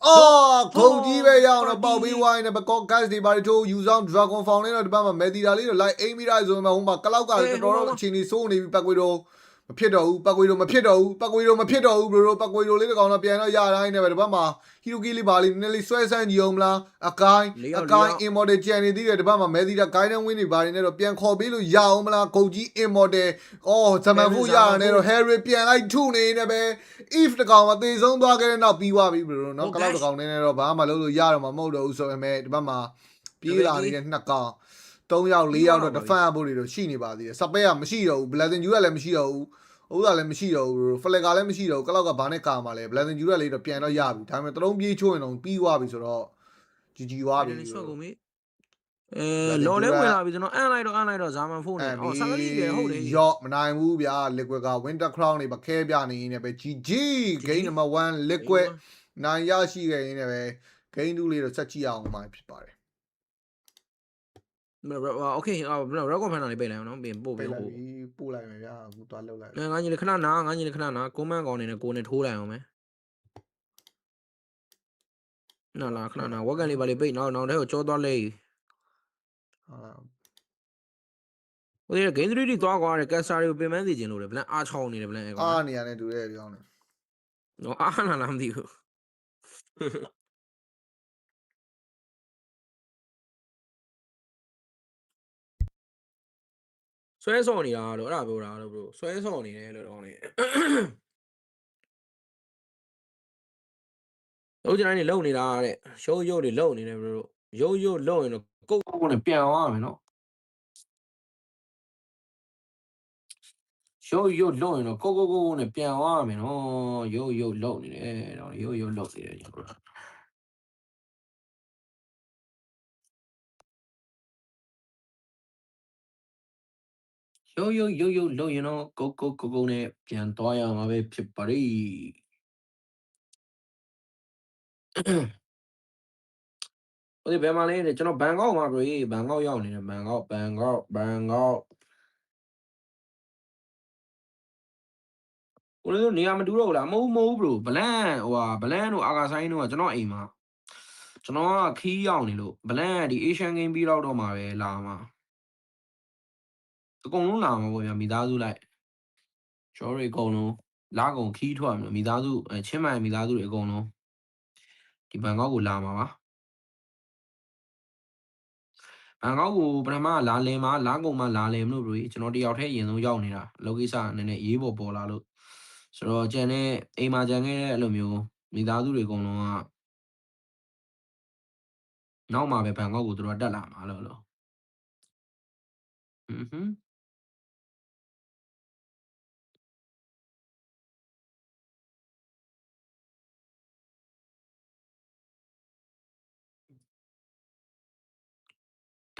အော်ဂုံကြီးပဲရအောင်တော့ပေါက်ပေးဝိုင်းနဲ့ဘကော gas တွေဘာတွေထိုးယူဆောင် dragon found လေးတော့ဒီဘက်မှာ medida လေးတော့ like အိမ်မိတာဆိုမှဟိုမှာကလောက်ကတော်တော်အချိန်ကြီးစိုးနေပြီပကွေတို့မဖြစ်တော့ဘူးပကွေတို့မဖြစ်တော့ဘူးဘရိုပကွေတို့လေးတကောင်တော့ပြန်တော့ရတိုင်းနဲ့ပဲဒီဘက်မှာဟီရိုကီလေးပါလေးနည်းနည်းလေးဆွဲဆန်းကြည့်အောင်မလားအကိုင်း immortal ကြံနေသေးတယ်ဒီဘက်မှာ medida guidance win တွေဘာတွေနဲ့တော့ပြန်ခေါ်ပေးလို့ရအောင်မလားဂုတ်ကြီး immortal အော်ဇမန်ဖို့ရတာနဲ့တော့ harry ပြန်လိုက်ထုနေနေပဲ if တကောင်မသေးဆုံးသွားခဲ့တဲ့နောက်ပြီးသွားပြီဘရိုနော်ကလောက်တကောင်နဲ့တော့ဘာမှလုပ်လို့ရတော့မှာမဟုတ်တော့ဘူးဆိုပေမဲ့ဒီဘက်မှာပြေးလာနေတဲ့နှစ်ကောင်3ယောက်4ယောက်တော့ defend ဖို့တွေတော့ရှိနေပါသေးတယ်စပဲကမရှိတော့ဘူး blazing ကျူကလည်းမရှိတော့ဘူးဥသာလည်းမရှိတော့ဘူးဖလက်ကလည်းမရှိတော့ဘူးကလောက်ကဘာနဲ့ကာမှာလဲ blazing ကျူရက်လေးတော့ပြန်တော့ရပြီဒါပေမဲ့တလုံးပြေးချိုးရင်တော့ပြီးသွားပြီဆိုတော့ GG သွားပြီလော်လဲဝင်လာပြီကျွန်တော်အန်လိုက်တော့ဇာမန်ဖုန်းနဲ့ဟောဆာလီပဲဟုတ်တယ်ရော့မနိုင်ဘူးဗျာ liquid က winter crown တွေပဲခဲပြနေနေပဲ GG game number 1 liquid နိုင်ရရှိခဲ့ရင်းနဲ့ပဲ game 2လေးတော့ဆက်ကြည့်အောင်မှာဖြစ်ပါတယ်โอเคrecord ဖန်တာလေးပိတ်လိုက်အောင်နော်ပြင်ပို့ပေးပို့လိုက်မယ်ဗျာအခုသွားလောက်လိုက်ငါညီလေးခဏနာကိုမန်းကောင်နေနဲ့ကိုနဲ့ထိုးလိုက်အောင်မယ်နော်လားခဏနာဝက်ကန်လေးပါလေးပိတ်နောက်တဲ့ကိုကြောသွားလေးဟိုဒီ game 3D သွားကွာတဲ့ကက်စတာတွေကိုပြင်ပန်းစီခြင်းလို့လေဗလန်အားချောင်းနေတယ်ဗလန်အဲ့ကောင်အားနေရတဲ့တူတဲ့ပြောင်းတယ်နော်အားနာလားမသိဘူးဆွဲဆော်နေတာလို့အဲ့ဒါပြောတာလို့ bro ဆွဲဆော်နေတယ်လို့တော့နေတို့ကျွန်တော်နေလုံနေတာတဲ့ရုပ်တွေလုံနေတယ် bro ရုပ်လုံရင်တော့ကုတ်နဲ့ပြန်သွားမယ်နော်ရုပ်လုံရင်တော့ကုတ်နဲ့ပြန်သွားမယ်နော်ရုပ်လုံနေတယ်တော့ရုပ်လုံနေတယ်ကျွန်တော်ရုပ်လုံရင်တော့ကုတ်နဲ့ပြန်သွားရမှာပဲဖြစ်ပါလိမ့်ဟိုဒီဘယ်မှာလဲကျွန်တော်ဘန်ကောက်မှာ bro ဘန်ကောက်ရောက်နေတယ်ဘန်ကောက် ကိုလည်းနေရာမတူတော့ဘူးလားမဟုတ်ဘလို့ဗလန်ဗလန်တို့အာကာဆိုင်တို့ကကျွန်တော်အိမ်မှာကျွန်တော်ကခီးရောက်နေလို့ဗလန်ကဒီ Asian Game ပြီးတော့မှာပဲလာမှာအကုန်လုံးလာမှာပေါ့ဗျာမိသားစုလိုက်ကျွန်တော်တို့အကုန်လုံးလာကုန်ခီးထွက်မှာမိသားစုချင်းမိုင်မိသားစုတွေအကုန်လုံးဒီဘန်ကောက်ကိုလာမှာပါဘန်ကောက်ကိုပထမလာလင်မှာလာကုန်မှာလာလင်မလို့ဘလို့ကျွန်တော်တယောက်တည်းအရင်ဆုံးရောက်နေတာလောကိစ္စနည်းနည်းရေးပေါ်လာလို့ဆိုတော့ကျန်တဲ့အိမ်မှာကျန်ခဲ့တဲ့အဲ့လိုမျိုးမိသားစုတွေအကုန်လုံးကနောက်မှာပဲဘန်ကောက်ကိုသူတို့တက်လာမှာလို့တာ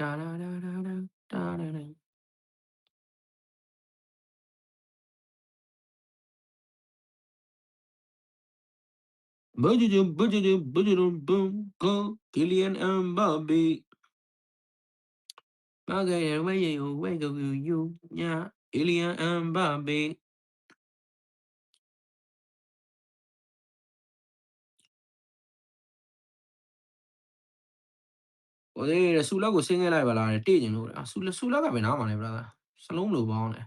ဒါဒါဒါဒါတာဒါဒါဘူဂျူဘူဂျူဘူဂျူဘုံကိုကီလီယန်အမ်ဘာဘီဘာကရဝဲယေဝဲကိုယူညာကီလီယန်အမ်ဘာဘီဟိုလေဆူလောက်ကိုဆင်းခဲ့လိုက်ပါလားတဲ့ကျင်လို့ဆူလောက်ကဘယ်နားမှာလဲ brother စလုံးလို့ပေါင်းတယ်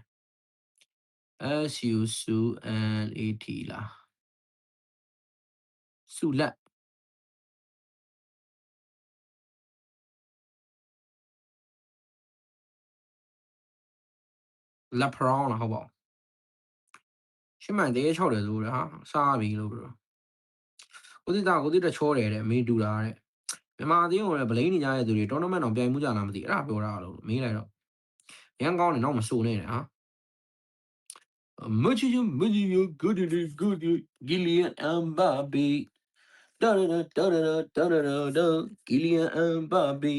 SUSULAT လားဆူလက်လက်ဖရောင်းလားဟုတ်ပါရှင်းမှန်သေး6တယ်ဆိုတော့ဟာစားပြီလို့ bro ကိုတိတချောတယ်တဲ့မေးတူတာတဲ့မြန်မာအသင်းကိုလည်းဗလိန်းနေကြတဲ့သူတွေ tournament တော့ပြိုင်မှုကြလားမသိအဲ့ဒါပြောတာလို့မေးလိုက်တော့ရန်ကောင်းနေတော့မစိုးနေတယ်ဟာမချီ good Gillian Mbappe တာGillian Mbappe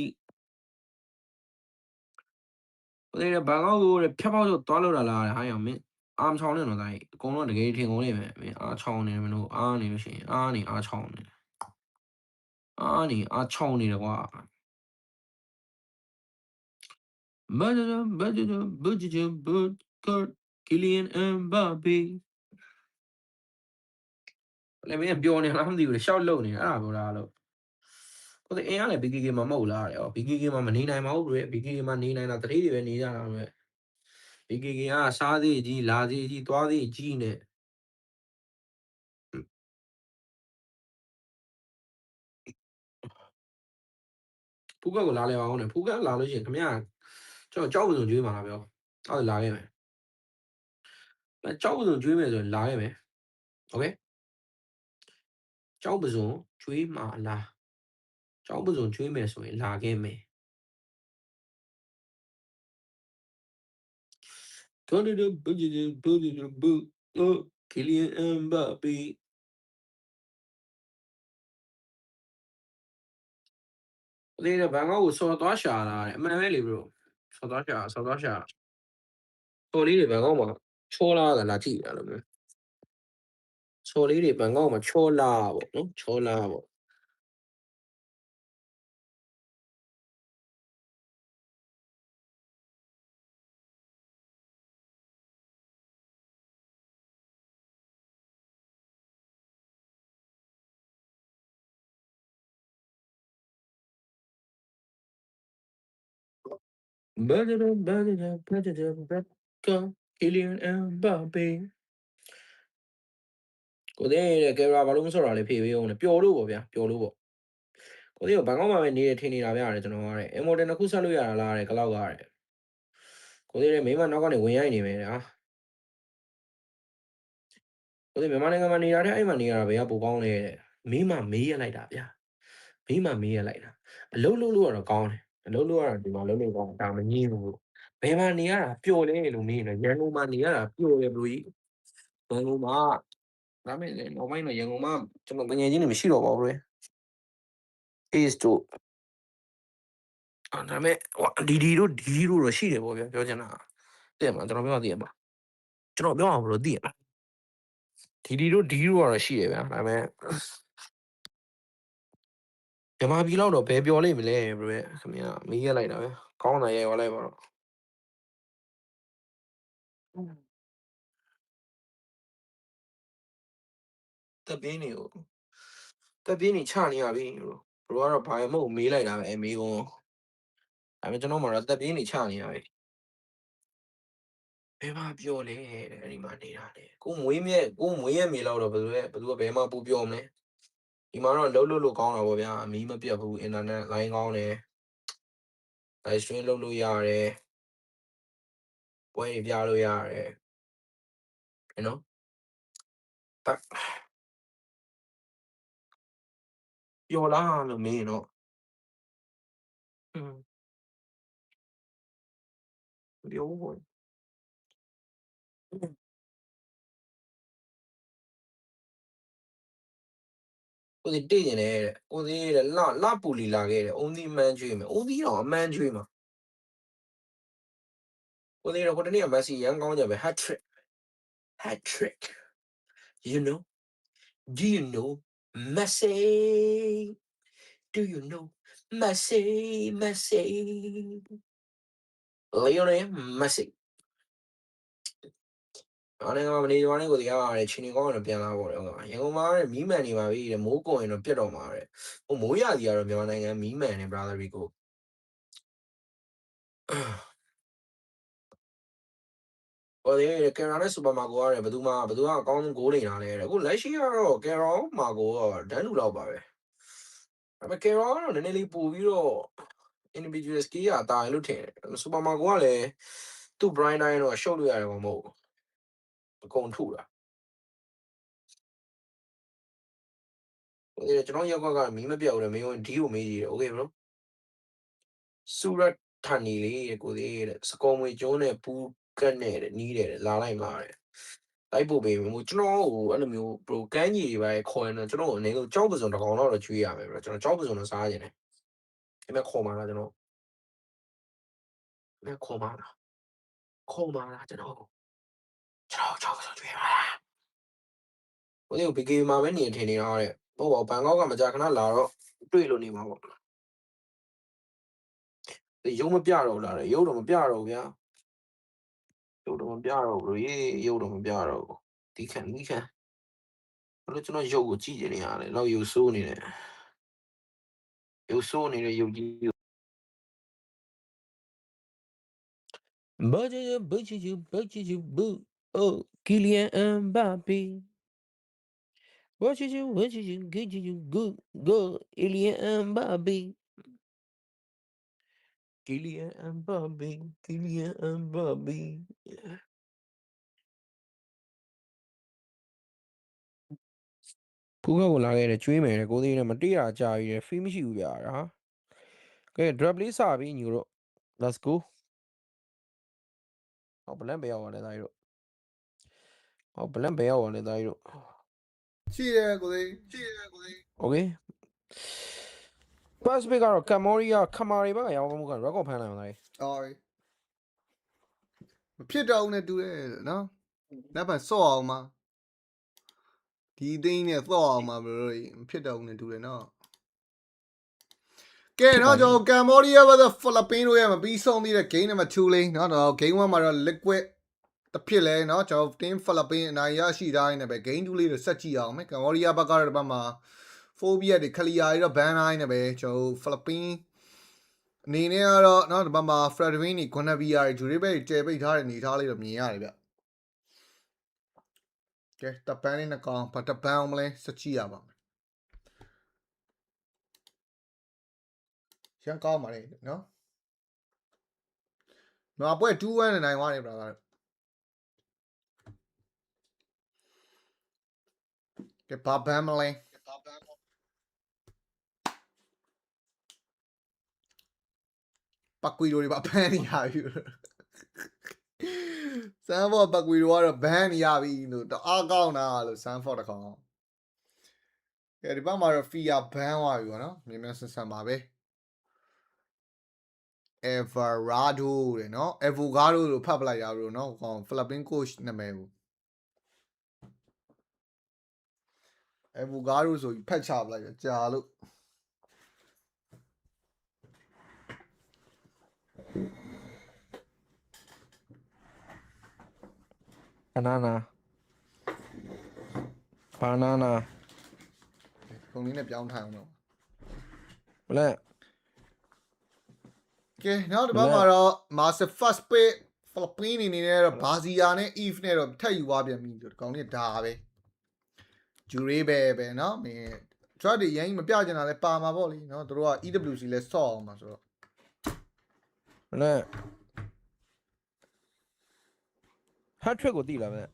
ဟိုလေဘာကောက်ကိုဖြတ်ပေါက်ဆိုသွားလို့လားဟာရောင်မင်းအာမချောင်းနေတော့တိုင်းအကုန်လုံးတကယ်ထင်ကုန်နေမယ်မင်းအားချောင်းနေမလို့အားနေလို့ရှိရင်အားနေအားချောင်းနေအားနေအားချောင်းနေတယ်ကွာဘာကီလီယန်အမ်ဘာပီလည်းမင်းပြောနေလားမသိဘူးရှောက်လုံနေအဲ့ဒါပြောတာလို့ကိုယ်အင်းကလည်း BKK မှာမဟုတ်လားတဲ့ BKK မှာမနေနိုင်ပါဘူးဗျ BKK မှာနေနိုင်တာတတိတွေပဲနေကြတာပဲ BKK ကစားသေးကြီးလာသေးကြီးသွားသေးကြီးနဲ့ဖူးကကိုလာလဲပါအောင်နဲ့ဖူးကလာလို့ရှိရင်ခမရကျွန်တော်ကြောက်ပုံကျွေးမှာလားပြောဟုတ်လာခဲ့မယ်ကြောက်ပုံကျွေးမယ်ဆိုရင်လာခဲ့မယ်โอเคကြောက်ပုံကျွေးမှာလားကြောက်ပုံကျွေးမယ်ဆိုရင်လာခဲ့မယ်တော်တယ်ဘူဂျီကီလီယန်အမ်ဘာပီဒီဘန်ကောက်ကိုစော်သွားရှာလာတယ်အမှန်ပဲလေ bro စော်သွားရှာတော်လေးတွေဘန်ကောက်မှာချောလာတာလာကြည့်ရလို့မျိုးချော်လေးတွေဘန်ကောက်မှာချောလာပေါ့နော်ချောလာပေါ့ဘာကီလီယန်အမ်ဘာပီကိုတဲ့ကင်မရာဘာလို့မဆော့တာလဲဖြေပေးအောင်လေပျော်လို့ပေါ့ဗျာပျော်လို့ပေါ့ကိုတဲ့ကဘန်ကောက်မှာပဲနေရထင်နေတာဗျာတဲ့ကျွန်တော်ကတဲ့အင်မော်တန်တစ်ခုဆက်လို့ရတာလားတဲ့ကလောက်ကတဲ့ကိုတဲ့မိမနောက်ကနေဝင်ရိုက်နေမယ်ဟာကိုတဲ့မြန်မာနိုင်ငံမှာနေတာတဲ့အဲ့မှာနေရတာဘယ်ကပိုကောင်းလဲတဲ့မိမမေးရလိုက်တာဗျာမိမမေးရလိုက်တာအလုံးလုံးလို့ကတော့ကောင်းတယ်အလုံးလုံးကတော့ဒီမှာလုံးလုံးကောင်းဒါမငြင်းဘူးဘယ်မှာနေရတာပျော်လဲလို့မေးနေရန်ကုန်မှာနေရတာပျော်တယ်ဘလို့ကြီးရန်ကုန်မှာဒါမဲ့လည်းနောက်ပိုင်းတော့ရန်ကုန်မှာကျွန်တော်ငွေချင်းတွေမရှိတော့ပါဘူးလေ Ace တို့ဒါမဲ့ဒီတို့တော့ရှိတယ်ပေါ့ဗျာပြောချင်တာတဲ့မှာကျွန်တော်ပြောသိရပါကျွန်တော်ပြောအောင်ဘလို့သိရလားဒီတို့ကတော့ရှိတယ်ဗျာဒါမဲ့ဓမ္မပြည်လောက်တော့ဘယ်ပြောလိမ့်မလဲဘယ်ခင်ဗျာမေးရလိုက်တာပဲကောင်းတာရဲရောလိုက်ပါတော့ တက်ပြင်းနေချနေရပြီဘရိုကတော့ဘာမှမဟုတ်မေးလိုက်တာပဲအမေကုန်းဒါပေမဲ့ကျွန်တော်မှတော့တက်ပြင်းနေချနေရပြီဘယ်မှာပြောလဲအဲ့ဒီမှာနေတာလေကိုမွေးရဲ့မေလောက်တော့ဘယ်သူကဘယ်မှာပူပြောမလဲဒီမှာတော့လို့ကောင်းတာပေါ့ဗျာအမီးမပြတ်ဘူးအင်တာနက်လိုင်းကောင်းတယ် live stream လုပ်လို့ရတယ်ပွဲတွေပြလို့ရတယ်နော်တက်ပျော်လားလို့မေးရင်တော့ပြောဖို့ကိုစီတိတ်နေတယ်ကိုစီလာပူလီလာခဲ့တယ်အုံးသီးမှန်းကျွေးမယ်အုံးသီးတော့အမှန်းကျွေးမှာကိုစီတော့ကိုတနေ့ကမက်ဆီရန်ကောင်းကြပဲ hat trick you know do you know Messi do you know Messi Lionel Messi အားလည်းကမနေကြပါနဲ့ကိုစီရတယ်ချင်းနေကောင်းတော့ပြန်လာပေါ့လေရန်ကုန်မှာတဲ့မီးမှန်နေပါပြီတဲ့မိုးကုန်ရင်တော့ပြတ်တော့မှာတဲ့ဟိုမိုးရစီကတော့မြန်မာနိုင်ငံမီးမှန်နေ brother Rico ဟိုလေကင်ရာနဲ့စူပါမာကိုရတယ်ဘယ်သူကအကောင်းဆုံးဂိုးနေတာလဲတဲ့အခုလက်ရှိကတော့ကင်ရာမာကိုကဒန်းလူလောက်ပါပဲဒါပေမဲ့ကင်ရာကတော့နည်းနည်းလေးပို့ပြီးတော့ individual skill ကတာရင်လို့ထင်တယ်စူပါမာကိုကလည်းသူ့ blind တိုင်းတော့ရှုပ်လို့ရတယ်မဟုတ်ဘူးအကုန်ထုတာဟိုကျွန်တော်ရောက်ကမီးမပြောက်ဘူးလေမင်းဒီကိုမေးကြည့်တယ် okay bro စူရတ်ထန်နီလေးကိုသေးတဲ့စကောမွေကျုံးနဲ့ပူးကတ်နဲ့နီးတယ်လာလိုက်မှာတဲ့လိုက်ပို့ပေးမယ်ကျွန်တော်ဟိုအဲ့လိုမျိုး bro ကန်းကြီးတွေပဲခေါ်ရင်တော့ကျွန်တော်အနေနဲ့ကြောက်ပစုံတစ်ကောင်တော့ကျွေးရမယ် bro ကျွန်တော်ကြောက်ပစုံတော့စားခြင်းတယ်အဲ့မဲ့ခေါ်မှာလားကျွန်တော်အဲ့ခေါ်မှာလားကျွန်တော်ကြောက်ပစုံကျွေးပါလားဟိုဒီဘီကေမှာပဲနေထင်နေတာတဲ့ဟုတ်ပါဘန်ကောက်ကမကြာခဏလာတော့တွေ့လို့နေမှာပေါ့ရုပ်မပြတော့လားရုပ်တော့မပြတော့ဗျာရုပ်တော့မပြတော့ဘူးရုပ်တော့မပြတော့ဘူးဒီခံဘလို့ကျွန်တော်ရုပ်ကိုကြည့်နေရတယ်တော့ရုပ်ဆိုးနေတယ်ရုပ်ဆိုးနေတဲ့ရုပ်ကြီးဘာချူဘူအိုကီလီယန်အမ်ဘာပီဘာချူဂူအီလီယန်အမ်ဘာပီကီလီယန်အမ်ဘာပီဖူးကောက်ကိုလာခဲ့တယ်ကျွေးမယ်ကိုသေးတယ်မတိရကြာပြီတယ်ဖီးမရှိဘူးဗျာဟာကဲ drop လေးစပြီညီတို့ let's go ဟောဘလန်ပဲရောက်သွားလဲသားကြီးတို့ရှိရဲကိုသေး okay first pick ကတော့ကမ်မောရီးယားခမာရီဘက်ကရောင်းမှုက record ဖမ်းလိုက်အောင်သားကြီး အော်မဖြစ်တော့နဲ့တူတယ်နော်လက်ပတ်စော့အောင်မှာဒီသိန်းနဲ့စော့အောင်မှာဘယ်လိုမဖြစ်တော့နဲ့တူတယ်နော်ကဲတော့ကျွန်တော်ကမ်ဘောဒီးယား vs ဖိလစ်ပင်းတို့ရဲ့မပြီးဆုံးသေးတဲ့ game number 2လေးเนาะတော့ game 1မှာတော့ liquid တစ်ဖြစ်လဲเนาะကျွန်တော် team ဖိလစ်ပင်းအနိုင်ရရှိတိုင်းနဲ့ပဲ game 2လေးကိုဆက်ကြည့်အောင်မယ်ကမ်ဘောဒီးယားဘက်ကတော့ဒီဘက်မှာ phobia တွေ clear တွေတော့ ban တိုင်းနဲ့ပဲကျွန်တော်ဖိလစ်ပင်းအနေနဲ့ကတော့เนาะဒီဘက်မှာ Fredwin တွေ Guanabia တွေ ဂျူရီဘဲကျဲပိတ်ထားတဲ့အနေထားလေးတော့မြင်ရတယ်ဗျကဲတပ်ပန်းလေးနှစ်ကောင်ဘာတပ်ပန်းအောင်မလဲဆက်ကြည့်ရပါမယ်ရန်ကောင်းပါလေနော်။နော်ပွဲ2-1နဲ့နိုင်သွားတယ်ဗျာ။ကဲဘာဘမ်းမလဲ။ပတ်ကွီတို့တွေဘာဘမ်းနေရပြီ။ဆန်ဖော့ပတ်ကွီတို့ကတော့ဘမ်းနေရပြီလို့တအားကောင်းတာလို့ဆန်ဖော့တစ်ခေါက်။ကဲဒီဘက်မှာတော့ဖီယာဘမ်းသွားပြီပေါ့နော်။မြင်မြင်ဆန်ဆန်ပါပဲ။ Everado တဲ့เนาะ Avogado လို့ဖတ်ပလိုက်တာဘလို့เนาะဟို Philippine coach နာမည်ကို Avogado ဆိုဖတ်ချပလိုက်ကြာလို့banana ဂုံလေးနဲ့ပြောင်းထိုင်အောင်တော့ ဘလန် ကဲနောက်တစ်ပတ်မှာတော့ Master First Pick Philippines အနေနဲ့တော့ Barzia နဲ့ Eve နဲ့တော့ထပ်ယူသွားပြန်ပြီဆိုတော့ကောင်းနေဒါပဲ Jury ပဲเนาะမင်း drug တွေရင်မပြချင်တာလဲပါမှာပေါ့လေเนาะတို့က EWC လဲဆော့အောင်မှာဆိုတော့ ဘလန် hat trick ကိုသိလားဘလန်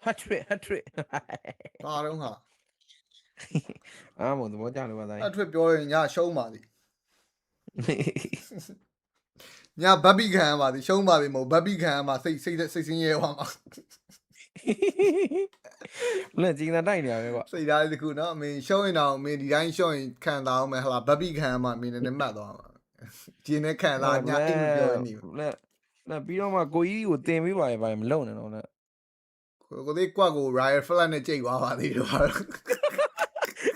hat trick ပါတော့ဟာ အားမသဘောကျလို့ပါသား အထွတ်ပြောရင်ညရှုံးပါသည်ညဘတ်ဘီခံရပါသည်ရှုံးပါပြီမဟုတ်ဘတ်ဘီခံရမှာစိတ်စင်းရဲသွားမှာ လက်ကြီးနေတာတိုက်နေရပဲကွာ စိတ်ဓာတ်တစ်ခုเนาะမင်းရှုံးရင်တော့မင်းဒီတိုင်းရှုံးရင်ခံစားအောင်မယ်ဟလာဘတ်ဘီခံရမှာမင်းလည်းမှတ်သွားမှာဂျင်းနဲ့ခံစားညအိမ်ပြောနေပြီ လက်ပြီးတော့မှကိုကြီးကိုတင်ပေးပါလေမလုံနဲ့တော့လက် ကိုသေးကွက်ကို Riot Flat နဲ့ကြိတ်သွားပါသေးတယ်ပါတော့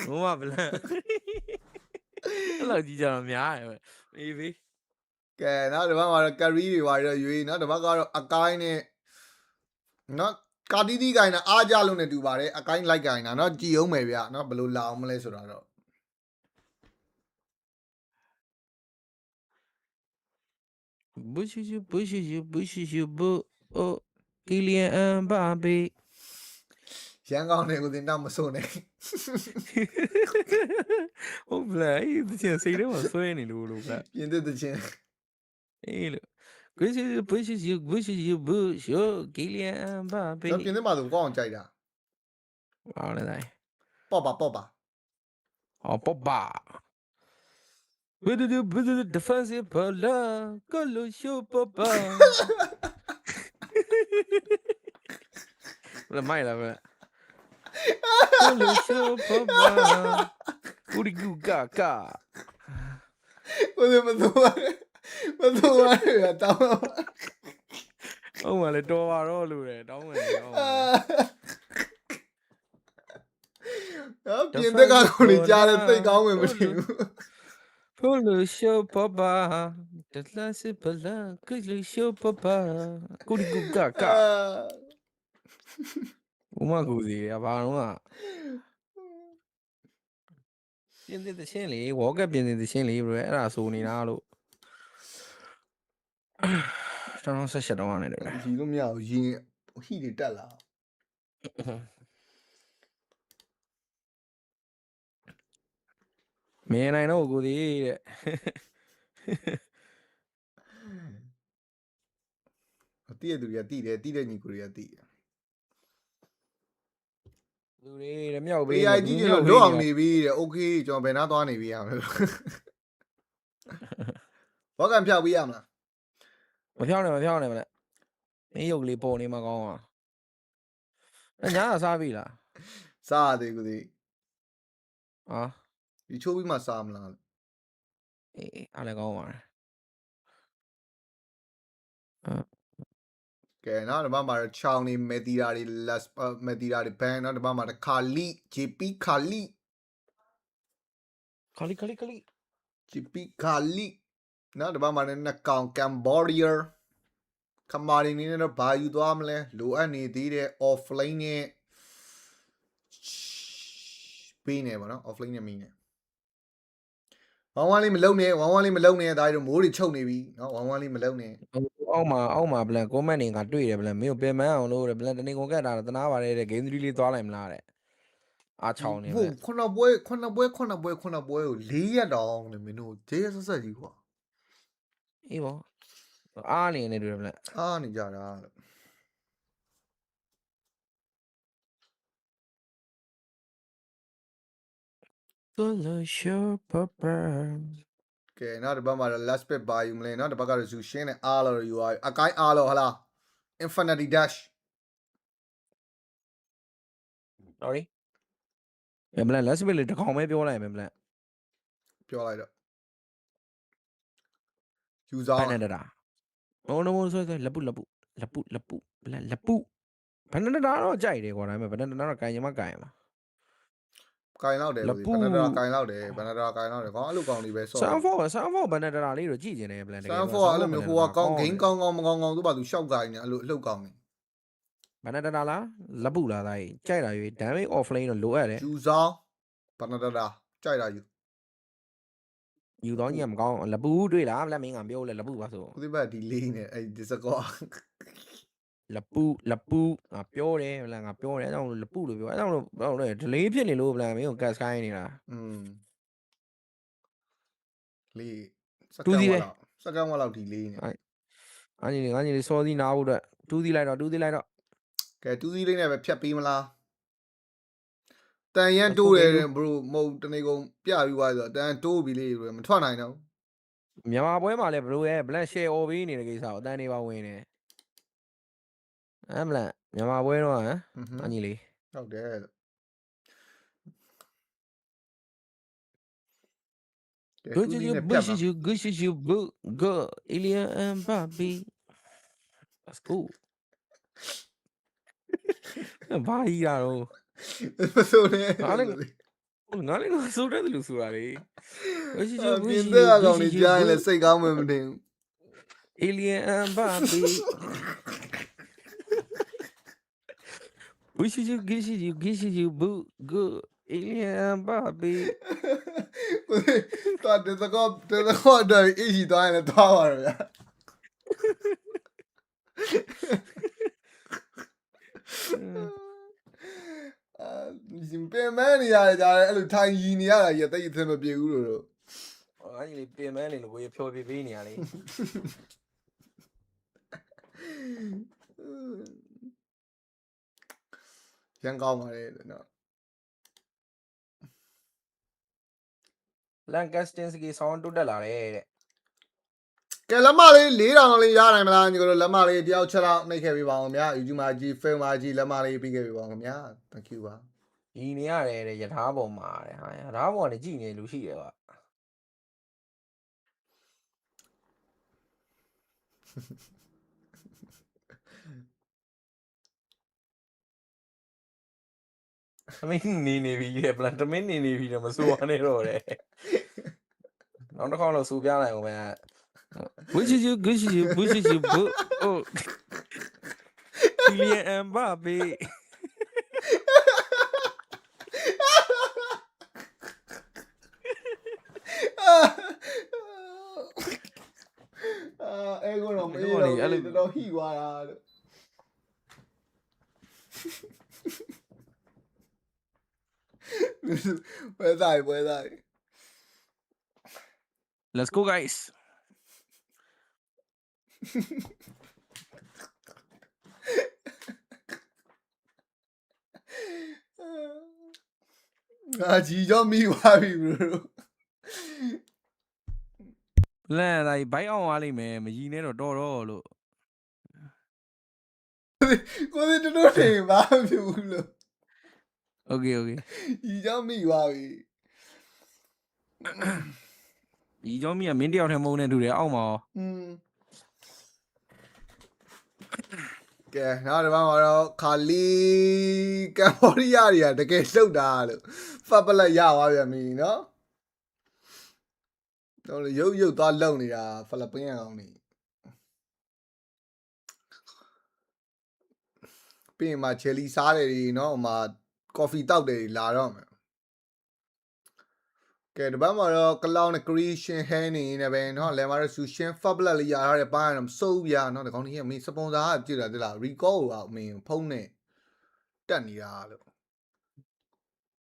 ဘုံမဘလန်အဲ့လိုကြီးကြတော့များတယ်ပဲအေးဘေး ကဲနောက်တစ်ပတ်မှာတော့ carry တွေပါတော့ရွေးနောက်တစ်ပတ်ကတော့အကိုင်းနဲ့နော်ကာတီတီကိုင်းတာအားကြလို့ ਨੇ တူပါတယ်အကိုင်းလိုက်ကိုင်းတာနော်ကြည်အောင်မယ်ဗျာနော်ဘယ်လိုလာအောင်မလဲဆိုတာတော့ ဘူရှူဘူအိုကီလီယန်အမ်ဘာဘေ ရန်ကောင်းတယ်ကိုတင်တော့မစိုးနဲ့ ဟုတ်ဗလားအေးတချင်စိတ်ထဲမှာဆွဲနေလို့ဗလား ပြင်သစ်တချင်း အေးလို့ဘူရှူကီလီယန်အမ်ဘာဘေ တော့ပြင်သစ်မှာဆိုကောင်းအောင်ကြိုက်တာ အော်လေတိုင်း ပေါ့ပါ ဟောပပဘယ် defensive baller ကလို့ရှိုးပပဘယ်မိုက်လာပဲကလို့ရှိုးပပပူရီကူကာ ကိုယ်မစိုးပါရတောင်းပါ ဟုတ်ပါလေတော်ပါတော့လို့တယ်တောင်းမယ်တောင်းပါ နော်ပြင်သစ်ကကိုနေကြားတဲ့သိကောင်းဝင်မသိဘူး ဖူလို့ရှိုးပပဒလန်စစ်ဘလန်ကလို့ရှိုးပပကူရီကူကာဦးမကူစီရဘာတော့ပြင်သစ်တချင်းလေဝေါကပြင်သစ်တချင်းလေဘယ်အဲ့ဒါဆိုနေတာလို့ကျွန်တော်ဆက်တော့ရတယ် ရီလို့မရဘူးရင်ဟိတွေတက်လာ မင်းနိုင်တော့ကိုသေးတဲ့ တည့်ရသူတွေကတည်တယ်တည်တဲ့ညီကိုတွေကတည်တယ် လူတွေမြောက်ပေး AI ကြီးတွေတော့လွတ်အောင်နေပြီတဲ့ okay ကျွန်တော်ဘယ်နာသွားနေပြီရမလဲဘောကန်ဖြောက်ပြီးရမလား မဖြောင်းနဲ့မလဲမင်းရုပ်လေးပေါ်နေမှာကောင်းอ่ะညာစားပြီလား စားရတယ်ကိုသေး ဟာ ဒီချိုးပြီးမှစားမလား အေးအားလည်းကောင်းပါတယ် ကဲနောက်တစ်ပတ်မှာတော့ချောင်းနေမက်တီရာတွေလက်မက်တီရာတွေဘန်နောက်တစ်ပတ်မှာခါလီ JP ခါလီ JP ခါလီနောက်တစ်ပတ်မှာလည်းနှကောင်ကမ်ဘောဒီယာခမာရီနေနဲ့တော့ဘာယူသွားမလဲလိုအပ်နေသေးတဲ့ offline နဲ့ပေးနေပါနော် offline နဲ့မင်းနဲ့ဝမ်းလေးမလုံနဲ့ဝမ်းလေးမလုံနဲ့ဒါတို့မိုးတွေချုပ်နေပြီနော်ဝမ်းလေးမလုံနဲ့ အောက်မှာဘလန် comment တွေကတွေ့တယ်ဘလန်မင်းကိုပြန်မန်းအောင်လို့ဘလန်တနေကုန်ကတ်တာတနာပါတယ်တဲ့ game 3လေးသွားလိုက်မလားတဲ့အားချောင်းနေပဲ ခုနပွဲကို4ရက်တောင်းနေမင်းတို့ဂျေးဆက်ဆက်ကြီးကွာ အေးပေါ့အားနေတွေ့တယ်ဘလန် အားနေကြတာဆိုလို့ရှိုးပပ ကဲနောက်တစ်ပတ်မှာတော့ last bit ပါယူမလဲနောက်တစ်ပတ်ကတော့ Zu Shin နဲ့အားလို့ယူသွားအကိုင်းအားလို့ဟလား Infinity Dash sorry ဘလန် last bit လေးတစ်ခေါင်ပဲပြောလိုက်မယ်ဘလန် ပြောလိုက်တော့ user ဘယ်နဲ့တာ no ဆိုလက်ပုဘလန်လက်ပုဘယ်နဲ့တာတော့ကြိုက်တယ်ကွာဒါပေမဲ့ဘယ်နဲ့တာတော့ကန်ရင်မကန်ရမှာ ကိုင်လောက်တယ်ဘယ်နဲ့တော့ကိုင်လောက်တယ်ခေါင်းအဲ့လိုကောင်းနေပဲဆော့ Sound ဘယ်နဲ့တာလေးတော့ကြည့်ကျင်တယ်ဘလန်တကယ် Sound 4အဲ့လိုမျိုးဟိုကကောင်းဂိမ်းကောင်းမကောင်းသူ့ဘာသူရှောက်ကိုင်နေအဲ့လိုအလှုပ်ကောင်းနေ ဘာနာတာလားလက်ပူလားသားကြီးကြိုက်တာရွေး damage offlane တော့လိုအပ်တယ် ယူဆောင်ဘာနာတာကြိုက်တာယူ ယူတော့ညံမကောင်းလက်ပူတွေ့လားလက်မင်းကပြောလဲလက်ပူပါဆို ကိုသိဘက်ဒီလေးနဲ့အဲ့ဒီစကော လက်ပူငါပြောတယ်ဗလားငါပြောတယ်အဲ့ကြောင့်လက်ပူလို့ပြောအဲ့ကြောင့်လို့ဘာလို့လဲ delay ဖြစ်နေလို့ဗလားမင်းကို gas ခိုင်းနေတာ လေးစ တူး ကန် စီ ဝ ပဲ လောက်စကန်ဝလောက်ဒီလေးနဲ့ ငါညီလေးစောစီနာဖို့အတွက်တူးစီလိုက်တော့ ကဲတူးစီလေးနဲ့ပဲဖြတ်ပေးမလားတန်ရန်တိုးတယ်ဘရိုမဟုတ်တနေကုန်ပြပြီးသွားဆိုတော့တန်တိုးပြီလေးမထွက်နိုင်တော့ မြန်မာပွဲမှာလည်းဘရိုရဲ့ black share over နေတဲ့ကိစ္စကိုအတန်းနေပါဝင်နေမလားမြန်မာပွဲတော့ဟမ်အညီလေး ဟုတ်တယ်Good you go Ilya and Bobby Let's go ဘာကြီးရတော့ ဆိုနေ ငါလည်းဆိုတယ်လို့ဆိုတာလေ ပြင်းတဲ့ကောင်ကြီးကြားရင်လည်းစိတ်ကောင်းမှမတင်ဘူး Ilya and Bobby Wish you go Ilya and Bobby တော်တဲ့ကောတော့အကြီးသွားရင်လည်းသွားပါတော့ဗျာပြင်မနေရတယ်ကြားတယ်အဲ့လိုထိုင်ရီနေရတာကြီးတိတ်အသင်မပြေဘူးလို့ အညီလေးပြင်မနေလို့ကိုဖြောပြပေးနေရလေ ရန်ကောင်းပါလေနော် Lancaster ဆောင်းတိုးတက်လာတယ်တဲ့ ကဲလက်မလေး4000လောက်လေးရနိုင်မလားညီတို့လက်မလေးတယောက်ချက်လောက်နှိပ်ခဲ့ပေးပါအောင်ဗျာ YouTube မှာကြီး film မှာကြီးလက်မလေးပြီးခဲ့ပေးပါအောင်ဗျာ thank you ပါ ဒီနေရတယ်တဲ့ယထာပေါ်မှာတဲ့ဟာယထာပေါ်ကနေကြည်နေလူရှိတယ်ကွာသမင်းနေပြီတဲ့ပလန်သမင်းနေပြီတဲ့မစိုးရနဲ့တော့တဲ့နောက်တစ်ခေါက်တော့စူပြလိုက်အောင်ပဲ Wish you oh Ilya and Bobby အဲ့ကတော့မေးတော့တော်ဟိသွားတာလို့ ပွဲသား Let's go guys ကြီးကြောမိသွားပြီ bro လန်တိုင်းဘိုက်အောင်သွားလိမ့်မယ်မကြီးနဲ့တော့တော်လို့ ကိုယ်တို့နေဘာမှဖြစ်ဘူးလို့ Okay ကြီးကြောမိသွားပြီ ဒီကြောင့်မီးကမင်းတယောက်ထဲမုန်းနေတူတယ်အောက်မှာ ကဲနောက်တစ်ပတ်မှာတော့ခါလီကမ်ဘောဒီးယားတွေကတကယ်လှုပ်တာလို့ဖတ်ပလက်ရသွားပြန်ပြီနော်တော့ရုပ်သွားလုံနေတာဖိလစ်ပင်းကောင်နေပြီးရင်မှချယ်လီစားတယ်ဒီနော်ဟိုမှာကော်ဖီတောက်တယ်လာတော့မယ်ကဲဒီဘက်မှာတော့ကလောင်နဲ့ creation hand နေနေပဲเนาะလဲမှာတော့ sushin fablet လေးရထားတဲ့ပိုင်းတော့မစိုးဘူးဗျာเนาะဒီကောင်ကြီးကမင်းစပွန်ဆာကကြည့်တာတိလား recall ကိုမင်းဖုန်းနဲ့တက်နေတာလို့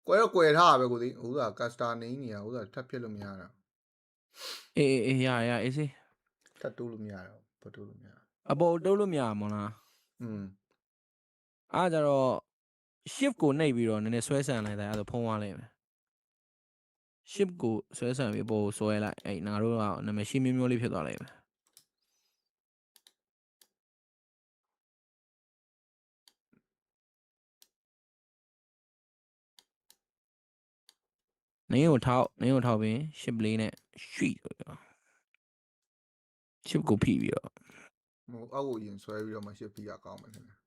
ကွယ်တော့ကွယ်ထားပဲကိုသိဥသာ caster နေနေရဥသာထပ်ဖြစ်လို့မရတာ အေးရအေးစေး ထပ်တိုးလို့မရတော့ဘတိုးလို့မရ အပေါ်တိုးလို့မရမလားအားကြတော့ shift ကိုနှိပ်ပြီးတော့နည်းနည်းဆွဲဆန်လိုက်တာအဲ့ဒါဖုံးသွားလိုက်မယ် ship ကိုဆွဲဆန်ပြီးပေါ်ကိုဆွဲလိုက်အဲ့ငါတို့ကနာမည်ရှင်းမျိုးလေးဖြစ်သွားလိုက်မယ်နင်းကိုထောက်ပြီး ship လေးနဲ့ရွှိ့ ship ကိုဖိပြီးတော့ ဟိုအောက်ကိုရင်ဆွဲပြီးတော့မှ ship ပြီးရကောင်းမယ်ထင်တယ်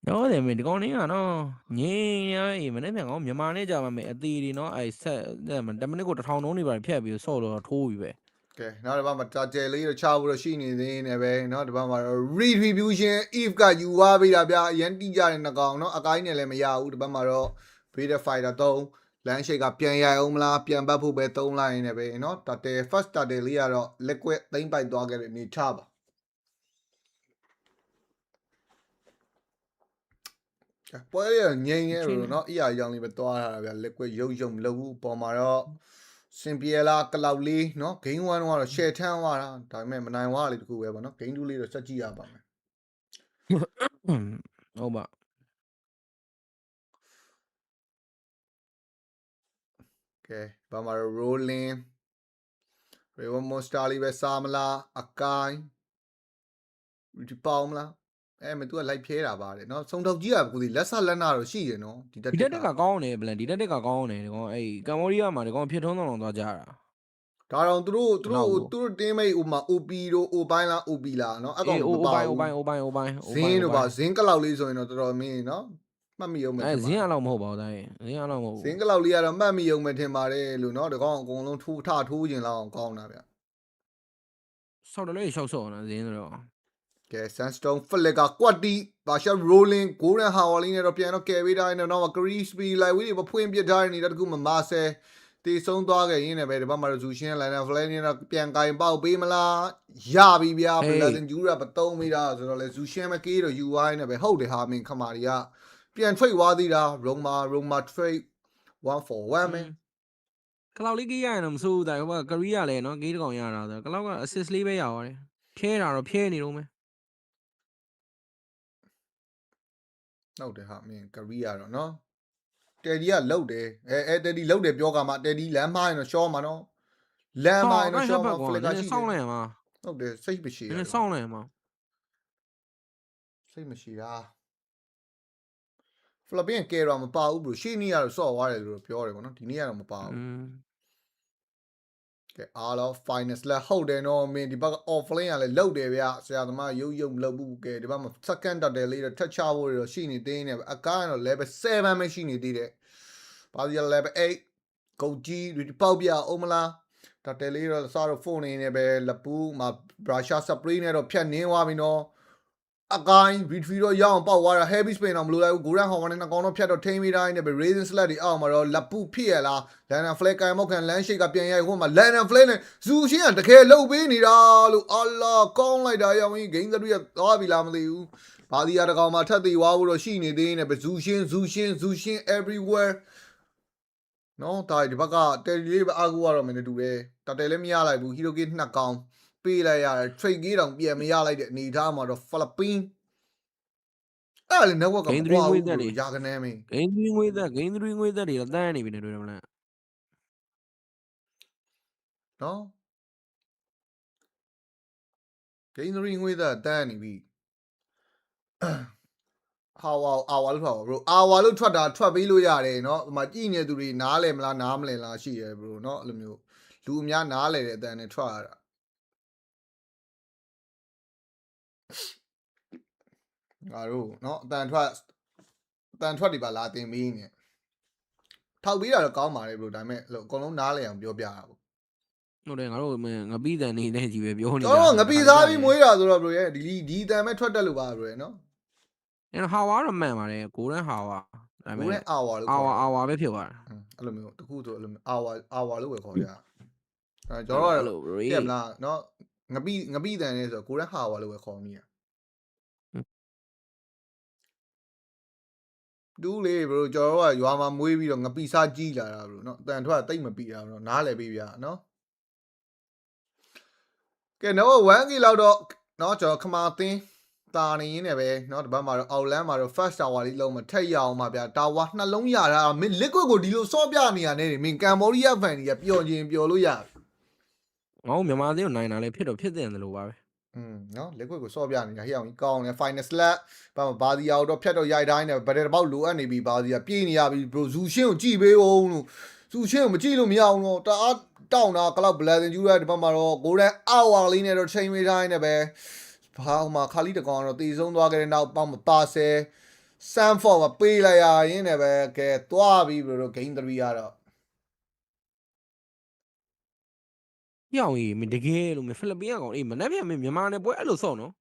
နော်တယ်မင်းဒီကောင်လေးကနော်ငင်းနေမနေ့ပြန်ကောင်မြန်မာနဲ့ကြာမှာမယ်အသေးတွေနော်အဲ့ဆက်10မိနစ်ကို1000လုံးနေပါဖြတ်ပြီးဆော့တော့ထိုးပြီပဲ ကဲနောက်တစ်ပတ်မှာတာကျယ်လေးတော့ချဖို့တော့ရှိနေသေးနေပဲเนาะဒီပတ်မှာတော့ retribution if ကယူသွားပေးတာဗျာအရင်တိကြတဲ့နှကောင်เนาะအကိုင်းနဲ့လည်းမရဘူးဒီပတ်မှာတော့ beta fighter 3လမ်းရှိတ်ကပြန်ရအောင်မလားပြန်ပတ်ဖို့ပဲ3လိုက်နေပဲเนาะတာတယ် first တာတယ်လေးကတော့ liquid သိမ့်ပိုက်သွားခဲ့တဲ့အနေထားပါပွဲရငိမ့်နေလို့เนาะအရာရောင်လေးပဲသွားထားတာဗျာ liquid ရုပ်မလုပ်ဘူးပေါ်မှာတော့စင်ပြေလာကလောက်လေးเนาะ game 1ကတော့ share ထမ်းသွားတာဒါပေမဲ့မနိုင်သွားလေးတခုပဲပေါ့เนาะ game 2လေးတော့စက်ကြည့်ရပါမယ်ဟုတ်ပါကဲဘာမှ rolling Raven Monster လေးပဲစားမလားအကိုင်းဒီပေါင်းမလားမသူကလိုက်ဖြဲတာပါတယ်เนาะစုံထုတ်ကြီးကကိုဒီလက်ဆက်လက်နာတော့ရှိတယ်เนาะဒီတက်ကကောင်းတယ်ဗလန်ဒီတက်ကကောင်းတယ်ဒီကောင်အဲ့ကမ်ဘောဒီးယားမှာဒီကောင်ဖြစ်ထုံးတော့သွားကြတာဒါတော့သူတို့တင်းမိတ်ဥမာ OP တို့ O ပိုင်းလား OP လားเนาะအဲ့ကောင်မပါဘူး O ပိုင်းဇင်းတို့ပါဇင်းကလောက်လေးဆိုရင်တော့တော်တော်မင်းเนาะမှတ်မိအောင်မယ်ဇင်းအလောက်မဟုတ်ပါဘူးတိုင်းဇင်းအလောက်မဟုတ်ဘူးဇင်းကလောက်လေးကတော့မှတ်မိအောင်မယ်ထင်ပါတယ်လို့เนาะဒီကောင်အကုန်လုံးထိုးခြင်းလောက်အောင်ကောင်းတာဗျဆောက်တယ်လေရှောက်ဆော့နော်ဇင်းတော့ကဲ Sandstone Flick ကကွက်တီဘာရှာ rolling golden hour လေးနဲ့တော့ပြန်တော့ကယ်ပေးထားနေတော့ crispy လိုက်ဝေးတွေဖွင့်ပြထားနေတဲ့တကူမမဆဲတေဆုံးသွားခဲ့ရင်းနဲ့ပဲဒီဘက်မှာဇူရှင်းလိုင်းနဲ့ flag နဲ့တော့ပြန်ကင်ပေါက်ပေးမလားရပြီဗျာ Blazing Jura ပသုံးမိတာဆိုတော့လေဇူရှင်းမကေးတော့ UI နဲ့ပဲဟုတ်တယ်ဟာမင်းခမာရီကပြန် trade သွားသေးတာ Roma trade 1 for 1 man ကလောက်လေးကြီးရရင်တော့မဆိုးဘူးတိုင်ဟိုကကရီးယားလည်းနော်ဂေးတကောင်ရတာဆိုကလောက်က assist လေးပဲရပါတယ်ဖြဲတာတော့ဖြဲနေတော့မယ်ဟုတ်တယ်ဟာမင်းကရီးယားတော့နော်တယ်ဒီကလုတ်တယ်တယ်ဒီလုတ်တယ်ပြောကမှတယ်ဒီလမ်းမိုင်းတော့ရှော့မှာနော်လမ်းမိုင်းတော့ရှော့မှာဖလက်ကရှိတယ်စောင်းလိုက်ရမှာဟုတ်တယ်စိတ်မရှိတယ်စောင်းလိုက်ရမှာစိတ်မရှိတာဖလပင်းကဲတော့မပါဘူးဘလို့ရှေ့နေ့ကတော့စော့သွားတယ်လို့ပြောတယ်ပေါ့နော်ဒီနေ့ကတော့မပါဘူးကဲအားလုံး finals လက်ဟုတ်တယ်နော်မင်းဒီဘက်က offlane ကလည်းလုတ်တယ်ဗျဆရာသမားရုပ်မလုပ်ဘူးကဲဒီဘက်မှာ second data လေးတော့ထက်ချဖို့တော့ရှိနေသေးတယ်အကားကတော့ level 7ပဲရှိနေသေးတယ်ဘာလို့ level 8ကုန်ကြီးဒီပေါက်ပြအောင်မလားဒတာလေးတော့စားတော့ phone နေပဲလပူးမှာ brush spray နဲ့တော့ဖြတ်နင်းသွားပြီနော်အကိုင်း retrieve တော့ရအောင်ပေါက်သွားတာ heavy spin တော့မလိုလိုက်ဘူး golden hour နဲ့နှကောင်တော့ဖြတ်တော့ထိန်းမိတိုင်းနဲ့ပဲ raisin sled တွေအောက်မှာတော့လပူဖြစ်ရလား lana flag ကင်မောက်ခံ land shake ကပြန်ရိုက်ဟိုမှာ lana flag နဲ့ဇူရှင်းကတကယ်လှုပ်ပေးနေတာလို့အလာကောင်းလိုက်တာရောင်းရင် game 3ရသွားပြီလားမသိဘူးဘာဒီယာတကောင်မှာထပ်သေးသွားဖို့တော့ရှိနေသေးနေပဲဇူရှင်း everywhere နော်ဒါဒီဘက်ကတယ်လီလေးပဲအာကူကတော့မင်းတူတယ်တတယ်လည်းမရလိုက်ဘူးဟီရိုကီနှစ်ကောင်ပေးလိုက်ရတယ် trade ကြီးတောင်ပြန်မရလိုက်တဲ့အနေထားမှာတော့ဖိလစ်ပင်းအဲ့လေ network ကမပွားဘူးရာကနေမင်း game 3ငွေသက်တွေတော့တန်းနေပြီနေတွေ့တယ်မလားနော် game 3ငွေသက်တန်းနေပြီအာဝါလို့ထွက်ပါ bro အာဝါလို့ထွက်ပေးလို့ရတယ်เนาะဟိုမှာကြည့်နေသူတွေနားလဲမလားနားမလဲလားရှိတယ် bro เนาะအဲ့လိုမျိုးလူအများနားလဲတဲ့အတန်နဲ့ထွက်ရတာငါတို့เนาะအတန်ထွက်ဒီပါလာတင်ပြီးနေထောက်ပေးတာတော့ကောင်းပါလေ bro ဒါပေမဲ့အကုန်လုံးနားလဲအောင်ပြောပြတာပေါ့ဟုတ်တယ်ငါတို့ငပီးတန်နေတဲ့ကြီးပဲပြောနေတာငပီးစားပြီးမွေးတာဆိုတော့ bro ရဲ့ဒီတန်မဲ့ထွက်တက်လို့ပါ bro ရဲ့เนาะဟာဝါတော့မှန်ပါတယ်ကိုရန်ဟာဝါဒါပေမဲ့အာဝါလို့အာဝါပဲဖြစ်သွားတာအဲ့လိုမျိုးတခုဆိုအဲ့လိုမျိုးအာဝါလို့ပဲခေါ်ကြကျွန်တော်ကတော့ပြက်မလားเนาะငပိတန်နေဆိုကိုရန်ဟာဝါလို့ပဲခေါ်မိရတူးလေ bro ကျွန်တော်ကရွာမှာမွေးပြီးတော့ငပိစားကြီးလာတာ bro เนาะတန်ထွက်တိတ်မပိတာ bro နားလဲပြီးဗျာเนาะကဲတော့ 1k လောက်တော့เนาะကျွန်တော်ခမာသင်းတာနေရင်းနဲ့ပဲเนาะဒီဘက်မှာတော့အောက်လန်းမှာတော့ first tower လေးလုံးမထက်ရအောင်ပါဗျာ tower နှလုံးရတာမင်း liquid ကိုဒီလိုစော့ပြနေရတယ်မင်းကမ်ဘောဒီးယားဖန်ကြီးကပျော်ခြင်းပျော်လို့ရပြီငါ့မြန်မာသေးကိုနိုင်တာလေဖြစ်တော့ဖြစ်တဲ့တယ်လို့ပါပဲเนาะ liquid ကိုစော့ပြနေတာဟိအောင်ကြီးကောင်းတယ် final slap ဘာဒီယာတော့ဖြတ်တော့ရိုက်တိုင်းနဲ့ဗဒယ်ပေါက်လိုအပ်နေပြီဘာဒီယာပြေးနေရပြီ bro ဇူရှင်းကိုကြည့်ပေးအောင်လို့ဇူရှင်းကိုမကြည့်လို့မရအောင်တော့တအားတောင်းတာကလောက် blazing jura ဒီဘက်မှာတော့ golden hour လေးနဲ့တော့ချိန်ပေးတိုင်းနဲ့ပဲဘာမှခါလီတကောင်ကတော့တည်ဆုံးသွားခဲ့တဲ့နောက်ပေါက်မပါဆဲ Sanford ကပေးလိုက်ရရင်းနဲ့ပဲကဲသွားပြီဘလို့ game 3ရတော့ ပြောင်းကြီးမတကယ်လို့မဖိလစ်ပင်းကောင်အေးမနေ့ပြန်မြန်မာနဲ့ပွဲအဲ့လိုဆော့နော်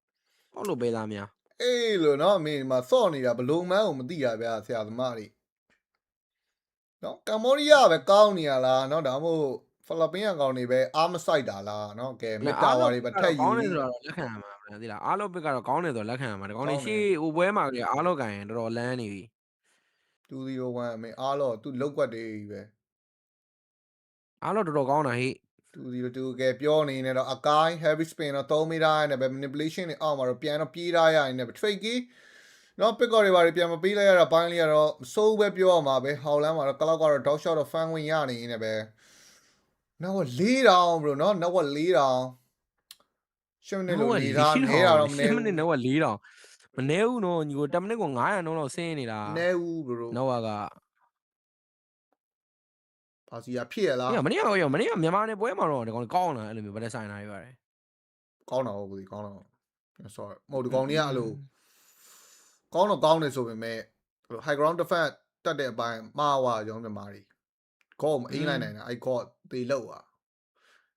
ဟောလို့ပဲသားများ အေးလို့နော်မင်းဒီမှာစော့နေတာဘလုံးမန်းကိုမသိရဗျာဆရာသမားတွေနော်ကမ္ဘောဒီးယားပဲကောင်းနေရလားနော်ဒါမှမဟုတ်ဖိလစ်ပင်းကောင်တွေပဲအားမဆိုင်တာလားနော်ကဲမစ်တာဝါတွေပဲထက်ယူ ကောင်းနေဆိုတော့လက်ခံရမှာမသိလားအားလုံးပစ်ကတော့ကောင်းနေဆိုတော့လက်ခံရမှာဒီကောင်တွေရှေ့ဟိုပွဲမှာကြီးအားလုံးကန်ရင်တော်တော်လန်းနေပြီ201မင်းအားတော့သူလောက်ကွက်တွေပဲ အားလုံးတော်တော်ကောင်းတာဟိ202ကဲပြောနေနေတော့အကိုင်း heavy spin တော့3မီတာနဲ့ပဲ manipulation တွေအောက်မှာတော့ပြန်တော့ပြေးထားရရင်လည်း trade key နော် pick တွေဘာတွေပြန်မပေးလိုက်ရတော့ဘိုင်းလေးကတော့မစိုးပဲပြောရမှာပဲဟောက်လန်းမှာတော့ clock ကတော့ dog shot တော့ fan win ရနေနေပဲနောက်4000 bro နော်နောက်4000 10မိနစ်လို့နေသားနေရတော့မနေ10မိနစ်နောက်က4000မနေဘူးနော်ညီကို10မိနစ်ကို900တော့ဆင်းနေတာနေဦး bro နောက်ကဘာစီရဖြစ်ရလားမနေ့ကမြန်မာနဲ့ပွဲမှာတော့ဒီကောင်ကောင်းလာအဲ့လိုမျိုးဗလက်ဆိုင်လာရပါတယ်ကောင်းတာဟုတ်ပြီကောင်းတော့ sorry မဟုတ်ဒီကောင်တွေကအဲ့လိုကောင်းတော့ကောင်းနေဆိုပေမဲ့ high ground defense တက်တဲ့အပိုင်းမှားသွားရောမြန်မာတွေကောမအိမ်လိုက်နိုင်တာအဲ့ကောတေလောက်อ่ะ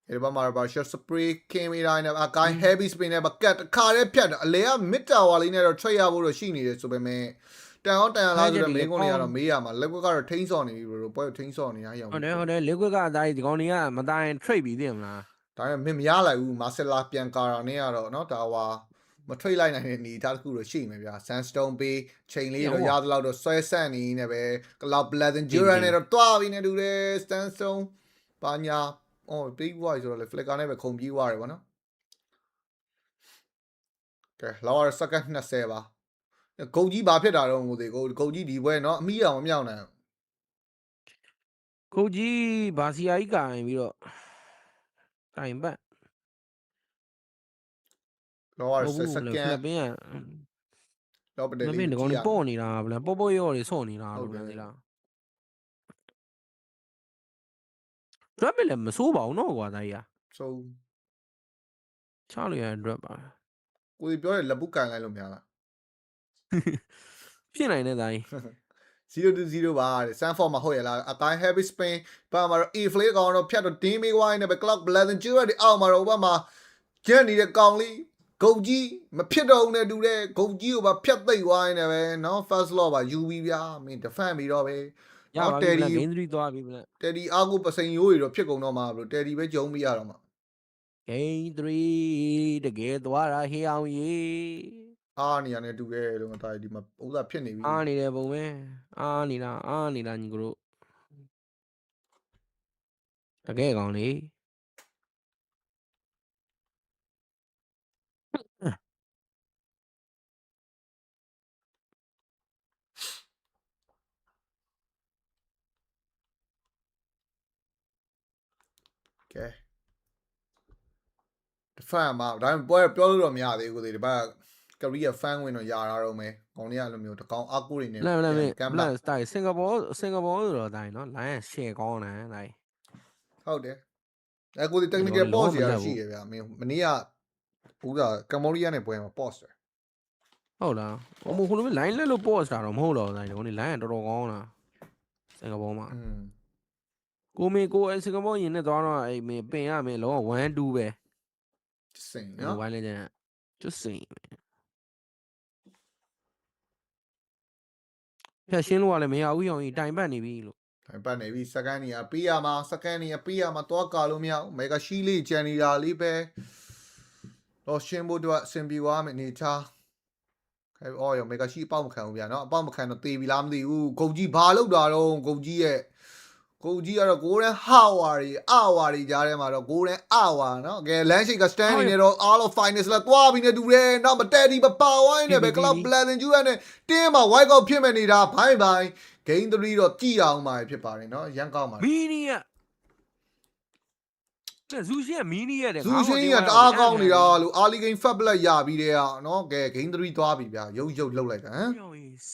ဒီဘက်မှာပါ shot spray ကင်မီရာနဲ့အကိုင်း heavy spin နဲ့ဘကတ်ခါရဲဖြတ်တယ်အလဲက mid tower လေးနဲ့တော့ trade ရဖို့တော့ရှိနေတယ်ဆိုပေမဲ့တန်အောင်တန်လားဆိုတော့မင်းကုန်းတွေကတော့မေးရမှာလက်ကွက်ကတော့ထိန်းစော်နေပြီဘရိုပွဲထိန်းစော်နေရအောင်ဟုတ်တယ်လက်ကွက်ကအသားကြီးဒီကောင်တွေကမတိုင်း trade ပြီးသိမလားဒါပေမဲ့မင်းမရလိုက်ဘူးမာဆယ်လာပြန်ကာတာနဲ့ကတော့เนาะဒါဟာမထိတ်လိုက်နိုင်တဲ့အနေအထားတစ်ခုတော့ရှိမယ်ဗျာ sandstone ပေးချိန်လေးတော့ရသလောက်တော့ဆွဲဆန့်နေနေပဲ cloud blazing duran နဲ့တော့တွားပြီးနေတူတယ် sandstone ဘာညာအော် big voice ဆိုတော့လေ flicker နဲ့ပဲခုံပြေးသွားတယ်ဗောနော်ကဲလောက်ရစက္ကန့်20ပါဂုတ်ကြီးဘာဖြစ်တာတော့ငိုသေးဂုတ်ကြီးဒီပွဲเนาะအမိအောင်မမြောက်နိုင်ဂုတ်ကြီးဘာစီယာကြီးကင်ပြီးတော့တိုင်ပတ်လောက်ရစက္ကန့်ဘင်းတော့ပတယ်လေးဒီကောင်တွေပေါ့နေတာဗလားပေါ့ရောတွေဆော့နေတာလို့ပြောသေးလားdrop ပဲလည်းမစိုးပါဘူးเนาะကွာသားကြီးဆိုချလို့ရ drop ပါကိုပြောတယ်လက်ပုတ်ကန်လိုက်လို့မရလားဖြစ်နိုင်တဲ့သားကြီး0-0ပါတဲ့ Sanford မှာဟုတ်ရလားအကိုင်း heavy spin ဘာမှာတော့ E-flake ကောင်တော့ဖြတ်တော့တင်းမေးဝိုင်းနဲ့ပဲ clock blazing ကျွတ်ဒီအောက်မှာတော့ဘာမှာကျက်နေတဲ့ကောင်လေးဂုတ်ကြီးမဖြစ်တော့ဘူးနဲ့တူတဲ့ဂုတ်ကြီးကိုပါဖြတ်သိပ်ဝိုင်းနေပဲเนาะ first law ပါယူပြီးဗျာမင်း defend ပြီးတော့ပဲရပါပြီလား game 3သွားပြီဗျာ Teddy အားကိုပစိန်ရိုးတွေတော့ဖြစ်ကုန်တော့မှာဘလို့ Teddy ပဲဂျုံပြီးရတော့မှာ game 3တကယ်သွားတာဟေးအောင်ကြီးအားနေရနေတူတယ်လို့ငါသားဒီမှာဥစားဖြစ်နေပြီအားနေတယ်ပုံပဲအားနေတာညီကိုတို့တကယ်ကောင်းလေကဲ fan မှာဒါပေမဲ့ပွဲပြောလို့တော့မရသေးဘူးဒီဘက်က career fan ဝင်တော့ယာတာတော့မယ်။ကောင်တွေကအဲ့လိုမျိုးတကောင်အကူတွေနဲ့ကမ်ဘလန်စတိုင်စင်ကာပူဆိုတော့တိုင်းနော်လိုင်း share ကောင်းတယ်တိုင်းဟုတ်တယ်။အဲ့ကိုဒီ technical pause ရရှိရဗျာမင်းမနေ့ကဦးသာကမ္ဘောဒီးယားနဲ့ပွဲမှာ pause တယ်ဟုတ်လားဟိုလိုမျိုး line လက်လို့ pause တာတော့မဟုတ်တော့တိုင်းဒီ line ကတော်တော်ကောင်းတာစင်ကာပူမှာကိုအဲ့စင်ကာပူရင်နဲ့သွားတော့အဲ့မင်းပင်ရမင်းလောက1 2ပဲစိန်နော်ဝိုင်းလေးတဲ့ကျွတ်စိန်ဖြတ်ရှင်းလို့ကလည်းမရဘူးရောင်ကြီးတိုင်ပတ်နေပြီလို့တိုင်ပတ်နေပြီစကန်နေရပေးရမှာစကန်နေရပေးရမှာတော့ကာလို့မရဘူးမေဂါရှိလေးဂျန်နီလာလေးပဲတော့ရှင်းဖို့တော့အဆင်ပြေသွားမယ်နေချာခဲအော်ရောမေဂါရှိအပေါက်မခံဘူးဗျာနော်အပေါက်မခံတော့တေးပြီလားမသိဘူးဂုံကြီးဘာလောက်တာတော့ဂုံကြီးရဲ့ကိုကြီးကတော့ကိုရန်ဟာဝါရီအဝါရီကြားထဲမှာတော့ကိုရန်အဝါနော်ကဲလမ်းရှိက stand နေတော့ all of finals လာသွားပြီးနေတူတယ်နောက်မတဲဒီမပါဝိုင်းနေပဲ club blazing ကျူရနဲ့တင်းမှာ white out ဖြစ်မဲ့နေတာဘိုင်း game 3တော့ကြည်အောင်မှာဖြစ်ပါတယ်နော်ရန်ကောင်းပါမီနီယာဇူရှင်မီနီယာတဲ့ဇူရှင်ကတအားကောင်းနေတာလို့ early game fat black ရပြီးတဲ့อ่ะနော်ကဲ game 3သွားပြီဗျာရုပ်လှုပ်လိုက်တာဟမ်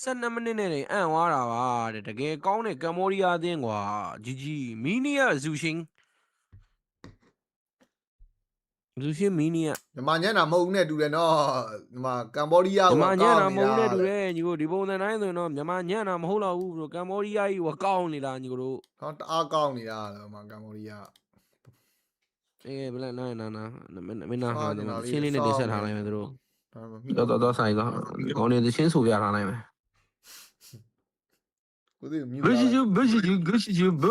12မိနစ်နဲ့အံ့သွားတာပါတဲ့တကယ်ကောင်းတဲ့ကမ္ဘောဒီးယားအသင်းကွာဂျီမီနီယာဇူရှင် လူရှင်းမီနီက မြန်မာညံ့တာမဟုတ်နဲ့တူတယ်နော်ဒီမှာကမ်ဘောဒီးယား မြန်မာ က ညံ့ ကော တာ င်း မဟုတ်နဲ့တူ တဲ့ တယ်ညီကိုဒီပုံစံတိုင်းဆိုရင်တော့မြန်မာညံ့တာမဟုတ်တော့ဘူးဘရိုကမ်ဘောဒီးယားကြီးကကောင်းနေတာညီကိုတို့ ဟောတအားကောင်းနေတာလေမှာကမ်ဘောဒီးယား ဘယ်လဲနာမင်းနာ စား ဟာ ကျင်တာ ချင်းလေးနဲ့ စား တင်ဆက် မယ် ထားလိုက်မယ်သူတို့ ဒါမှမဟုတ် တော့ဆိုင်တော့ကောင်းနေချင်းဆိုပြထားလိုက်မယ် ကိုသိမြူ ဘ လာ ရှိ လိုက် ချူဘရှိချူဘရှိချူဘ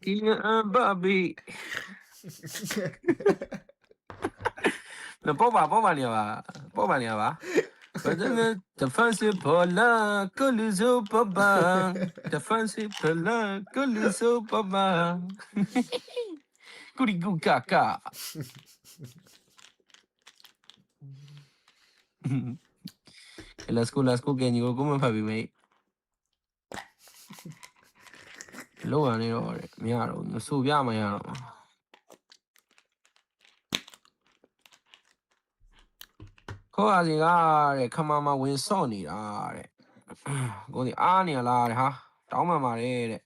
ကီလန်အဘဘီပေါ်ပါနေပါBut the defensive pola, Kulizo Baba, defensive pola, Kulizo Baba. Goody goo gaga. Let's go, can you go my baby, mate? Low on it or Miaro, so Yama. Come on, my win Sony. Go the Anya la, ha? Down my mare.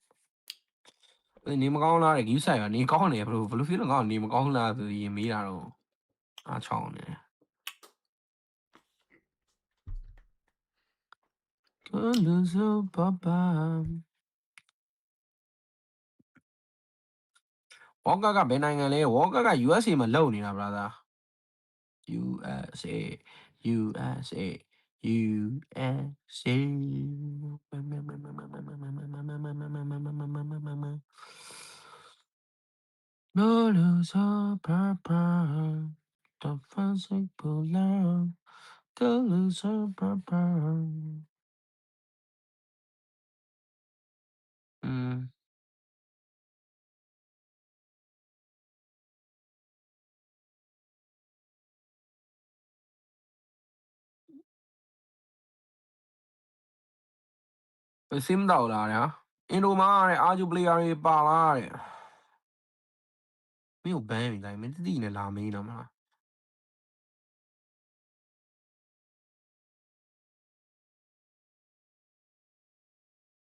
နေမကောင်းလားတဲ့ဂီးဆိုင်ကနေကောင်းနေဘလို့ဘလို့ဖြစ်လို့ကောင်းနေမကောင်းလားဆိုရင်မေးတာတော့အားချောင်းနေကလူစုပပဝေါကကဘယ်နိုင်ငံလဲဝေါကက USA မှာလုံနေတာ brother USA USA USA No lose our purpose the fancy puller the loser purpose sim တော့လာတယ်ဟာအင်ဒိုမာတဲ့အာဂျူပလေယာတွေပါလာတဲ့မင်းကိုဘန်းပြီလိုက်မင်းတိတိနဲ့လာမင်းတော့မလား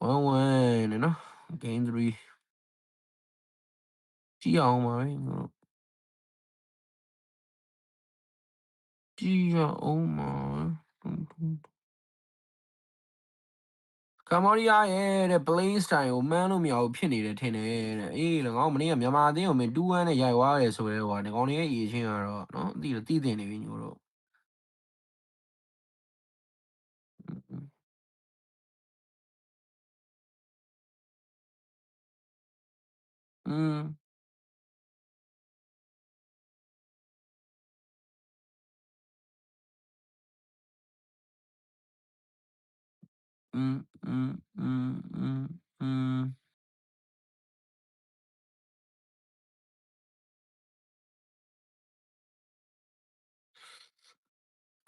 1-1နဲ့နော် game 3ကြည့်အောင်ပါပဲငါကြည့်ရအောင်ပါကမ္ဘောဒီးယားရဲ့တဲ့ play style ကိုမှန်းလို့မရဘူးဖြစ်နေတယ်ထင်တယ်တဲ့အေးလည်းငါမနေ့ကမြန်မာအသင်းကိုမင်း2-1နဲ့ရိုက်သွားတယ်ဆိုရဲဟိုဒီကောင်တွေရဲ့အရေးချင်းကတော့နော်သိတင်နေပြီညို့တို့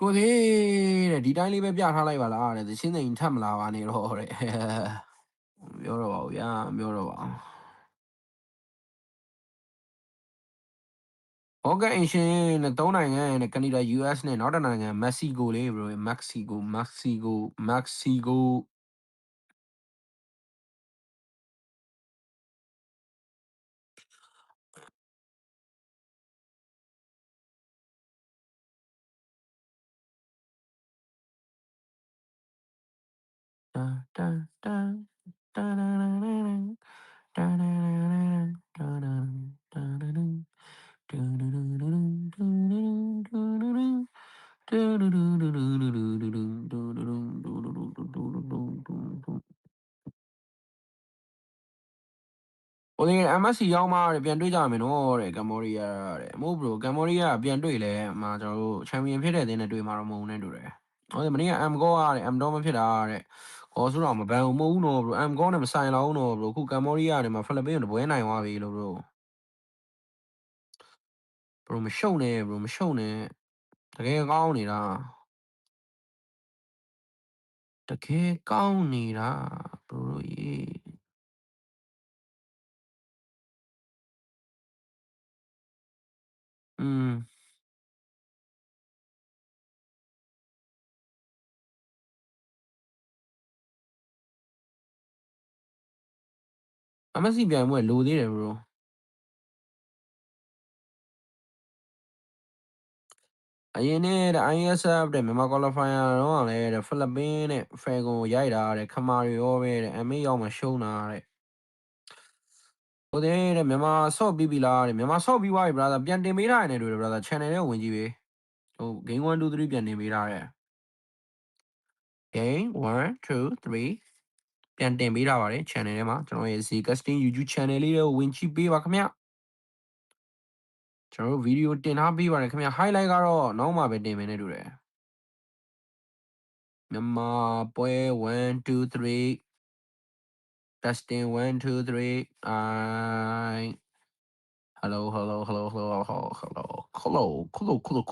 ကိုသေးတဲ့ဒီတိုင်းလေးပဲပြထားလိုက်ပါလားတဲ့သချင်းစိန်ထပ်မလာပါနဲ့တော့တဲ့ပြောတော့ပါဦးဗျာပြောတော့ပါဟောကအင်ရှင်နဲ့3နိုင်ငံနဲ့ကနေဒါ US နဲ့နောက်တစ်နိုင်ငံမက္ကဆီကိုလေး bro မက္ကဆီကိုဟိုဒီ MSC ရောက်မှပြန်တွေ့ကြမယ်နော်တဲ့ကမ္ဘောဒီးယားတဲ့မဟုတ် bro ကမ္ဘောဒီးယားပြန်တွေ့လဲမှာကျွန်တော်တို့ချန်ပီယံဖြစ်တဲ့အသင်းနဲ့တွေ့မှာတော့မဟုတ်နဲ့တူတယ်ဟိုဒီမနေ့က M ကောတဲ့ M တော့မဖြစ်တာတဲ့ကောဆိုတော့မဘန်ဘူးမဟုတ်ဘူးနော် bro M ကောနဲ့မဆိုင်တော့ဘူးနော် bro ခုကမ္ဘောဒီးယားနဲ့မှာဖိလစ်ပင်းကိုတပွဲနိုင်သွားပြီလို့ bro မရှုံနဲ့ bro မရှုံနဲ့တကယ်ကောင်းနေတာတကယ်ကောင်းနေတာ bro ရေMSC ပြိုင်ပွဲလိုသေးတယ် bro အရင်နဲ့တဲ့ ISF တဲ့မြန်မာ qualifier တော့လည်းတဲ့ဖိလစ်ပင်းနဲ့ Fagon ရိုက်တာတဲ့ခမာရီရောပဲတဲ့ MA ရောက်မှရှုံးတာတဲ့ဟုတ်တယ်တဲ့မြန်မာဆော့ပြီးပြီလားတဲ့မြန်မာဆော့ပြီးသွားပြီ brother ပြန်တင်ပေးထားရတယ်တွေ့တယ် brother channel ထဲဝင်ကြည့်ပေးဟုတ် game 1 2 3ပြန်တင်ပေးထားတယ် game 1 2 3ပြန်တင်ပေးထားပါတယ် channel ထဲမှာကျွန်တော်ရဲ့ 𝐤𝐧𝐤 YouTube channel လေးတွေကိုဝင်ကြည့်ပေးပါခင်ဗျကျွန်တော်တို့ video တင်ထားပေးပါတယ်ခင်ဗျ highlight ကတော့နောက်မှပဲတင်မယ်နဲ့တူတယ်မြန်မာပွဲ 1 2 3 testing 1 2 3 I hello hello hello hello hello hello hello hello hello hello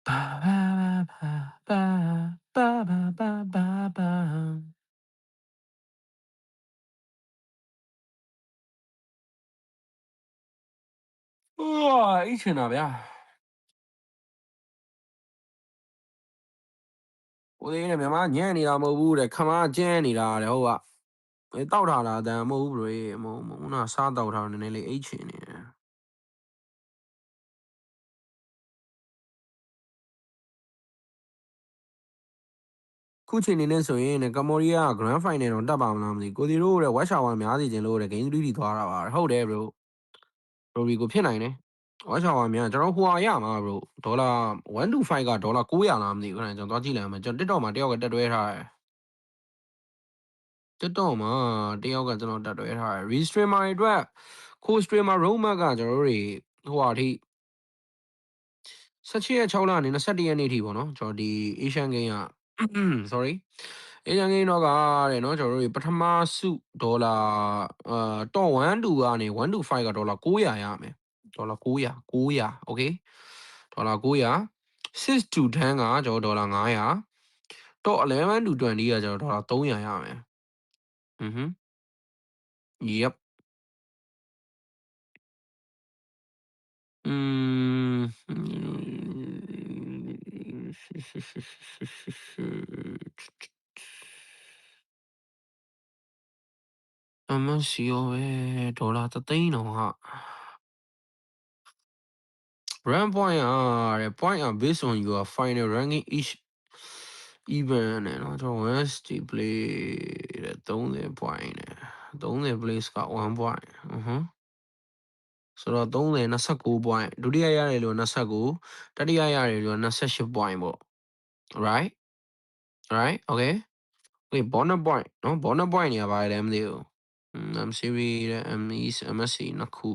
ba ba ba ba ba ba ba ba အိတ်ချင်တာဗျာကိုလေးနဲ့မြန်မာညံ့နေတာမဟုတ်ဘူးတဲ့ခမားကျန်းနေတာတဲ့ဟုတ်ကတောက်ထားတာအတန်မဟုတ်ဘူးဘရိုမဟုတ်နာစားတောက်ထားနည်းနည်းလေးအိတ်ချင်နေတယ်ခုချိန်နေနဲ့ဆိုရင်ကမ္ဘောဒီးယား Grand Final တော့တက်ပါမလားမသိကိုဒီတို့တဲ့ Watch Hour များစီခြင်းလို့တဲ့ Game 3 သွားတာပါဟုတ်တယ် bro ရီကိုဖြစ်နိုင်တယ် Watch Hour များကျွန်တော်ဟိုဟာရမှာ bro ဒေါ်လာ125ကဒေါ်လာ900လားမသိဘူးခဏကျွန်တော်သွားကြည့်လိုက်အောင်ကျွန်တော် TikTok မှာတယောက်ကတက်တွဲထားတယ် TikTok မှာတယောက်ကကျွန်တော်တက်တွဲထားတယ် Restream တွေအတွက် Co-streamer roadmap ကကျွန်တော်တို့တွေဟိုဟာထိ17ရက်6လနဲ့21ရက်နေ့ထိပေါ့နော်ကျွန်တော်ဒီ Asian Game က sorry AsianGames တော့ကတဲ့နော်ကျွန်တော်တို့ပထမစုဒေါ်လာတော့1 to ကနေ1 to 5ကဒေါ်လာ900ရမယ်ဒေါ်လာ900 okay ဒေါ်လာ900 6 to 10ကကျွန်တော်ဒေါ်လာ900တော့11 to 20ကကျွန်တော်ဒေါ်လာ300ရမယ်yep အမရှိရောပဲဒေါ်လာ3သိန်းတော့ဟာ rank point တဲ့ point are based on your final ranking each event နဲ့နော်ကျွန်တော် 1 play တဲ့30 point နဲ့30 place က1 point ဆိုတော့30 29 point ဒုတိယရတယ်လို့29တတိယရတယ်လို့28 point ပေါ့ right okay bonus point နော် bonus point ညာပါတယ်လည်းမသိဘူး MCV တဲ့ MSC နှစ်ခု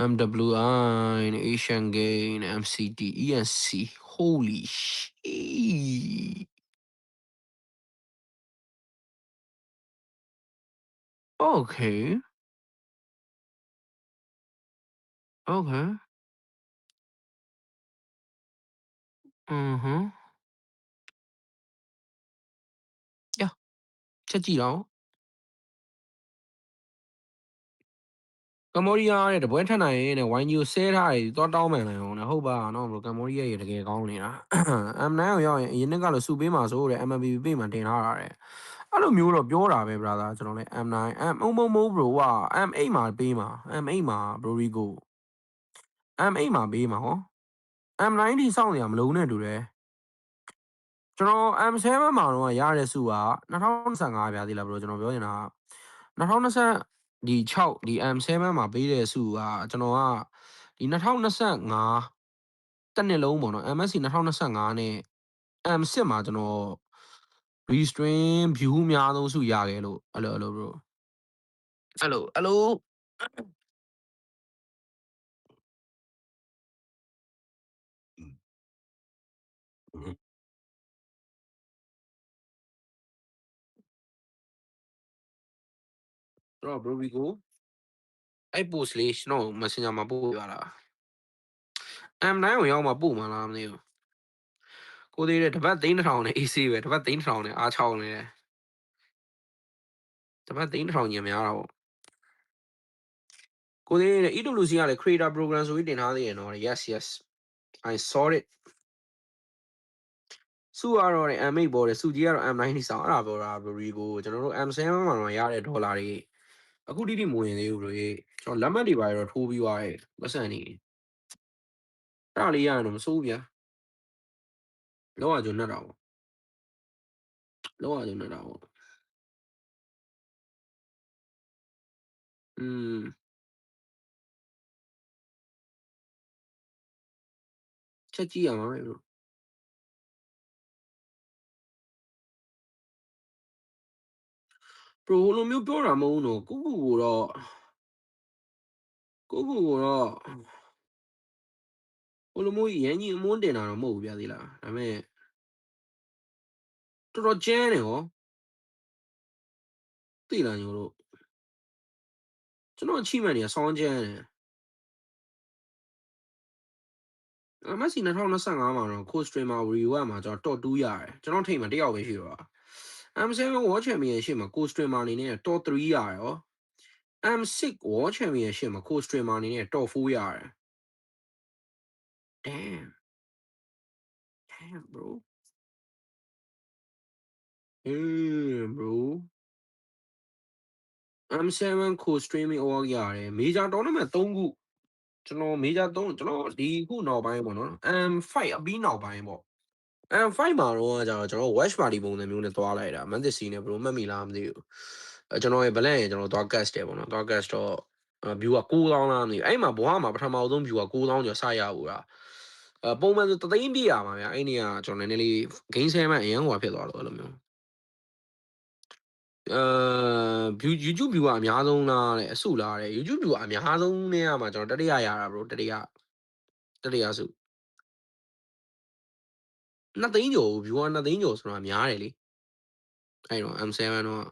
MWI နဲ့ Asian Game နဲ့ MCT ENC holy shit okay yeah ချက်ကြည့်တော့ကမ္ဘောဒီးယားတဲ့တပွဲထက်နိုင်ရင်တဲ့ YU ဆဲထားတယ်သွားတောင်းမှန်လိုက်အောင်နဲ့ဟုတ်ပါနော်ဘရိုကမ္ဘောဒီးယားရေတကယ်ကောင်းနေတာ M9 ကိုရောက်ရင်အရင်နှစ်ကလို့စုပေးမှာဆိုတဲ့ MLBB ပေးမှာတင်ထားတာတဲ့အဲ့လိုမျိုးတော့ပြောတာပဲ brother ကျွန်တော်လည်း M9 မိုး bro က M8 မှာပေးမှာ M8 မှာ bro Rico M8 မှာပေးမှာဟော M9 ထိစောင့်နေရမလုံးနဲ့တူတယ်ကျွန်တော် M7 မှာတော့ရတဲ့စုက2025ပြသေးလား bro ကျွန်တော်ပြောနေတာ2020ဒီ6ဒီ M7 မှာပေးတဲ့စုကကျွန်တော်ကဒီ2025တစ်နှစ်လုံးပေါ့နော် MSC 2025နဲ့ M6 မှာကျွန်တော် Restream view အများဆုံးစုရခဲ့လို့အဲ့လို bro အဲ့လိုတော့ bro Rico အဲ့ post လေးကျွန်တော် Messenger မှာပို့ပြတာ M9 ကိုရောက်မှပို့မှာလားမသိဘူးကိုသေးတဲ့တပတ်သိန်း1000နဲ့ AC ပဲတပတ်သိန်း1000နဲ့အား6နေတယ်တပတ်သိန်း1000ညင်များတာပေါ့ကိုသေးတဲ့ EWC ကလည်း creator program ဆိုပြီးတင်ထားသေးတယ်နော် yes I saw it စုကတော့တဲ့ M8 ပေါ်တယ်စုကြီးကတော့ M9 ထိဆောင်အဲ့ဒါပြောတာ bro Rico ကျွန်တော်တို့ M7 မှာတော့ရတဲ့ဒေါ်လာတွေ အခုတိတိမဝင်သေးဘူး bro ကျွန်တော်လက်မှတ်တွေပါတော့ထိုးပြီးသွားတယ်မဆန်နေအဲ့ဒါလေးရရင်တော့မစိုးဗျာလောကကျွန်းနဲ့တော့လောကကျွန်းနဲ့တော့ချက်ကြည့်ရမှာပဲ bro လိုမျိုးပြောတာမဟုတ်တော့ကိုတော့ဟိုလိုမျိုးရန်ကြီးအမွန်းတင်တာတော့မဟုတ်ဘူးဗျာသေးလားဒါပေမဲ့တော်တော်ကျန်းတယ်ဟောသိလားညို့တို့ကျွန်တော်အချိမှန်နေဆောင်းကျန်းတယ်မက်ဆီ2025မှာတော့ co streamer reward မှာကျွန်တော် top 2ရတယ်ကျွန်တော်ထိတ်မှာတယောက်ပဲရှိတော့ M7 World Championship မှာ co streamer အနေနဲ့ top 3ရတယ်ရော M6 World Championship မှာ co streamer အနေနဲ့ top 4ရတယ် damn bro bro M7 co streaming award ရတယ် major tournament 3ခုကျွန်တော် major 3ကျွန်တော်ဒီခုနောက်ပိုင်းပေါ့နော် M5 အပြီးနောက်ပိုင်းပေါ့ M5 မှာတော့ကျွန်တော် watch party ပုံစံမျိုးနဲ့သွားလိုက်တာ Manchester နဲ့ bro မှတ်မိလားမသိဘူးကျွန်တော်ရဲ့ balance ကျွန်တော်သွား cast တယ်ပေါ့နော်သွား cast တော့ view က9000လားမသိဘူးအဲ့မှာဘွားမှာပထမဆုံး view က9000ကျော်စရဘူးလားပုံမှန်ဆို3သိန်းပြည့်ရမှာဗျာအဲ့နေ့ကကျွန်တော်နည်းနည်းလေး game 7အရန်ဟွာဖြစ်သွားလို့အဲ့လိုမျိုးview YouTube view ကအများဆုံးလားတဲ့အစုလားတဲ့ YouTube view ကအများဆုံးနဲ့ကမှကျွန်တော်တတိယရတာ bro တတိယစု2သိန်းကျော် view က2သိန်းကျော်ဆိုတာများတယ်လေအဲ့တော့ M7 တော့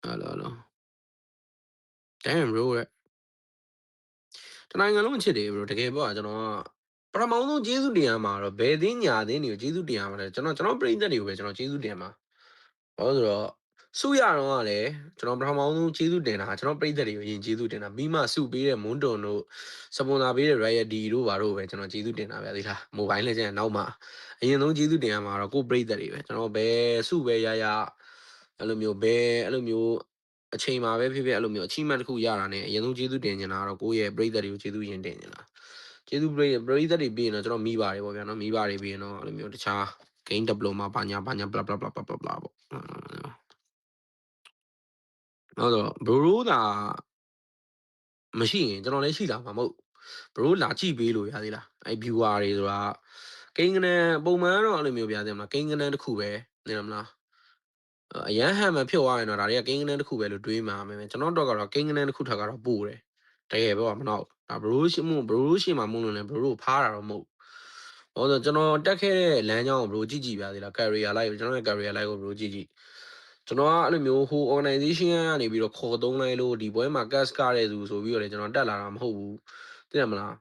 ဟယ်လို damn bro တနိုင်ငံလုံးချစ်တယ် bro တကယ်ပြောတာကျွန်တော်ပထမဆုံးကျေးဇူးတင်ရမှာတော့ဘယ်သိညာသိနေကိုကျေးဇူးတင်ရမှာလဲကျွန်တော်ပြိသက်တွေကိုပဲကျွန်တော်ကျေးဇူးတင်မှာဘာလို့ဆိုတော့စုရတော့ကလည်းကျွန်တော်ပထမဆုံးကျေးဇူးတင်တာကျွန်တော်ပြိသက်တွေကိုအရင်ကျေးဇူးတင်တာပြီးမှစုပေးတဲ့မွန်းတုံတို့စပွန်ဆာပေးတဲ့ Riot တို့ဘာတို့ပဲကျွန်တော်ကျေးဇူးတင်တာဗျာသိလားမိုဘိုင်းလက်ကျန်နောက်မှအရင်ဆုံးကျေးဇူးတင်ရမှာတော့ကိုပြိသက်တွေပဲကျွန်တော်ဘယ်စုပဲရအဲ့လိုမျိုးအချိန်မှာပဲဖြစ်ဖြစ်အဲ့လိုမျိုးအချိန်မှတစ်ခုရတာနဲ့အရင်ဆုံးကျေးဇူးတင်နေတာတော့ကိုယ့်ရဲ့ပရိသတ်တွေကိုကျေးဇူးရင်တင်နေတာကျေးဇူးပရိသတ်တွေပြီးရင်တော့ကျွန်တော်မိပါတယ်ပေါ့ဗျာနော်မိပါတယ်ပြီးရင်တော့အဲ့လိုမျိုးတခြား game diploma ဘာညာ blah blah blah blah blah ပေါ့ဟုတ်တော့ bro သာမရှိရင်ကျွန်တော်လည်းရှိလာမှာမဟုတ် bro လာကြည့်ပေးလို့ရသေးလားအဲ့ viewer တွေဆိုတာကိန်းကနေပုံမှန်တော့အဲ့လိုမျိုးပြသေးမလားကိန်းကနေတစ်ခုပဲနေမလားအရန်ဟန်မဖြစ်သွားရင်တော့ဒါတွေကကိန်းကနေတစ်ခုပဲလို့တွေးမှာမယ်ကျွန်တော်တော့ကတော့ကိန်းကနေတစ်ခုထက်ကတော့ပို့တယ်တကယ်ပြောမတော့ဒါ bro ရှိမှာမဟုတ်လို့လည်း bro ဖားတာတော့မဟုတ်ဟောဆိုကျွန်တော်တက်ခဲ့တဲ့လမ်းကြောင်းကို bro ကြည့်ပြသေးလား career live ကျွန်တော်ရဲ့ career live ကို bro ကြည့်ကျွန်တော်ကအဲ့လိုမျိုးဟို organization ကနေပြီးတော့ခေါ်သုံးလိုက်လို့ဒီပွဲမှာ cast ကတဲ့သူဆိုပြီးတော့လေကျွန်တော်တက်လာတာမဟုတ်ဘူးသိရမလား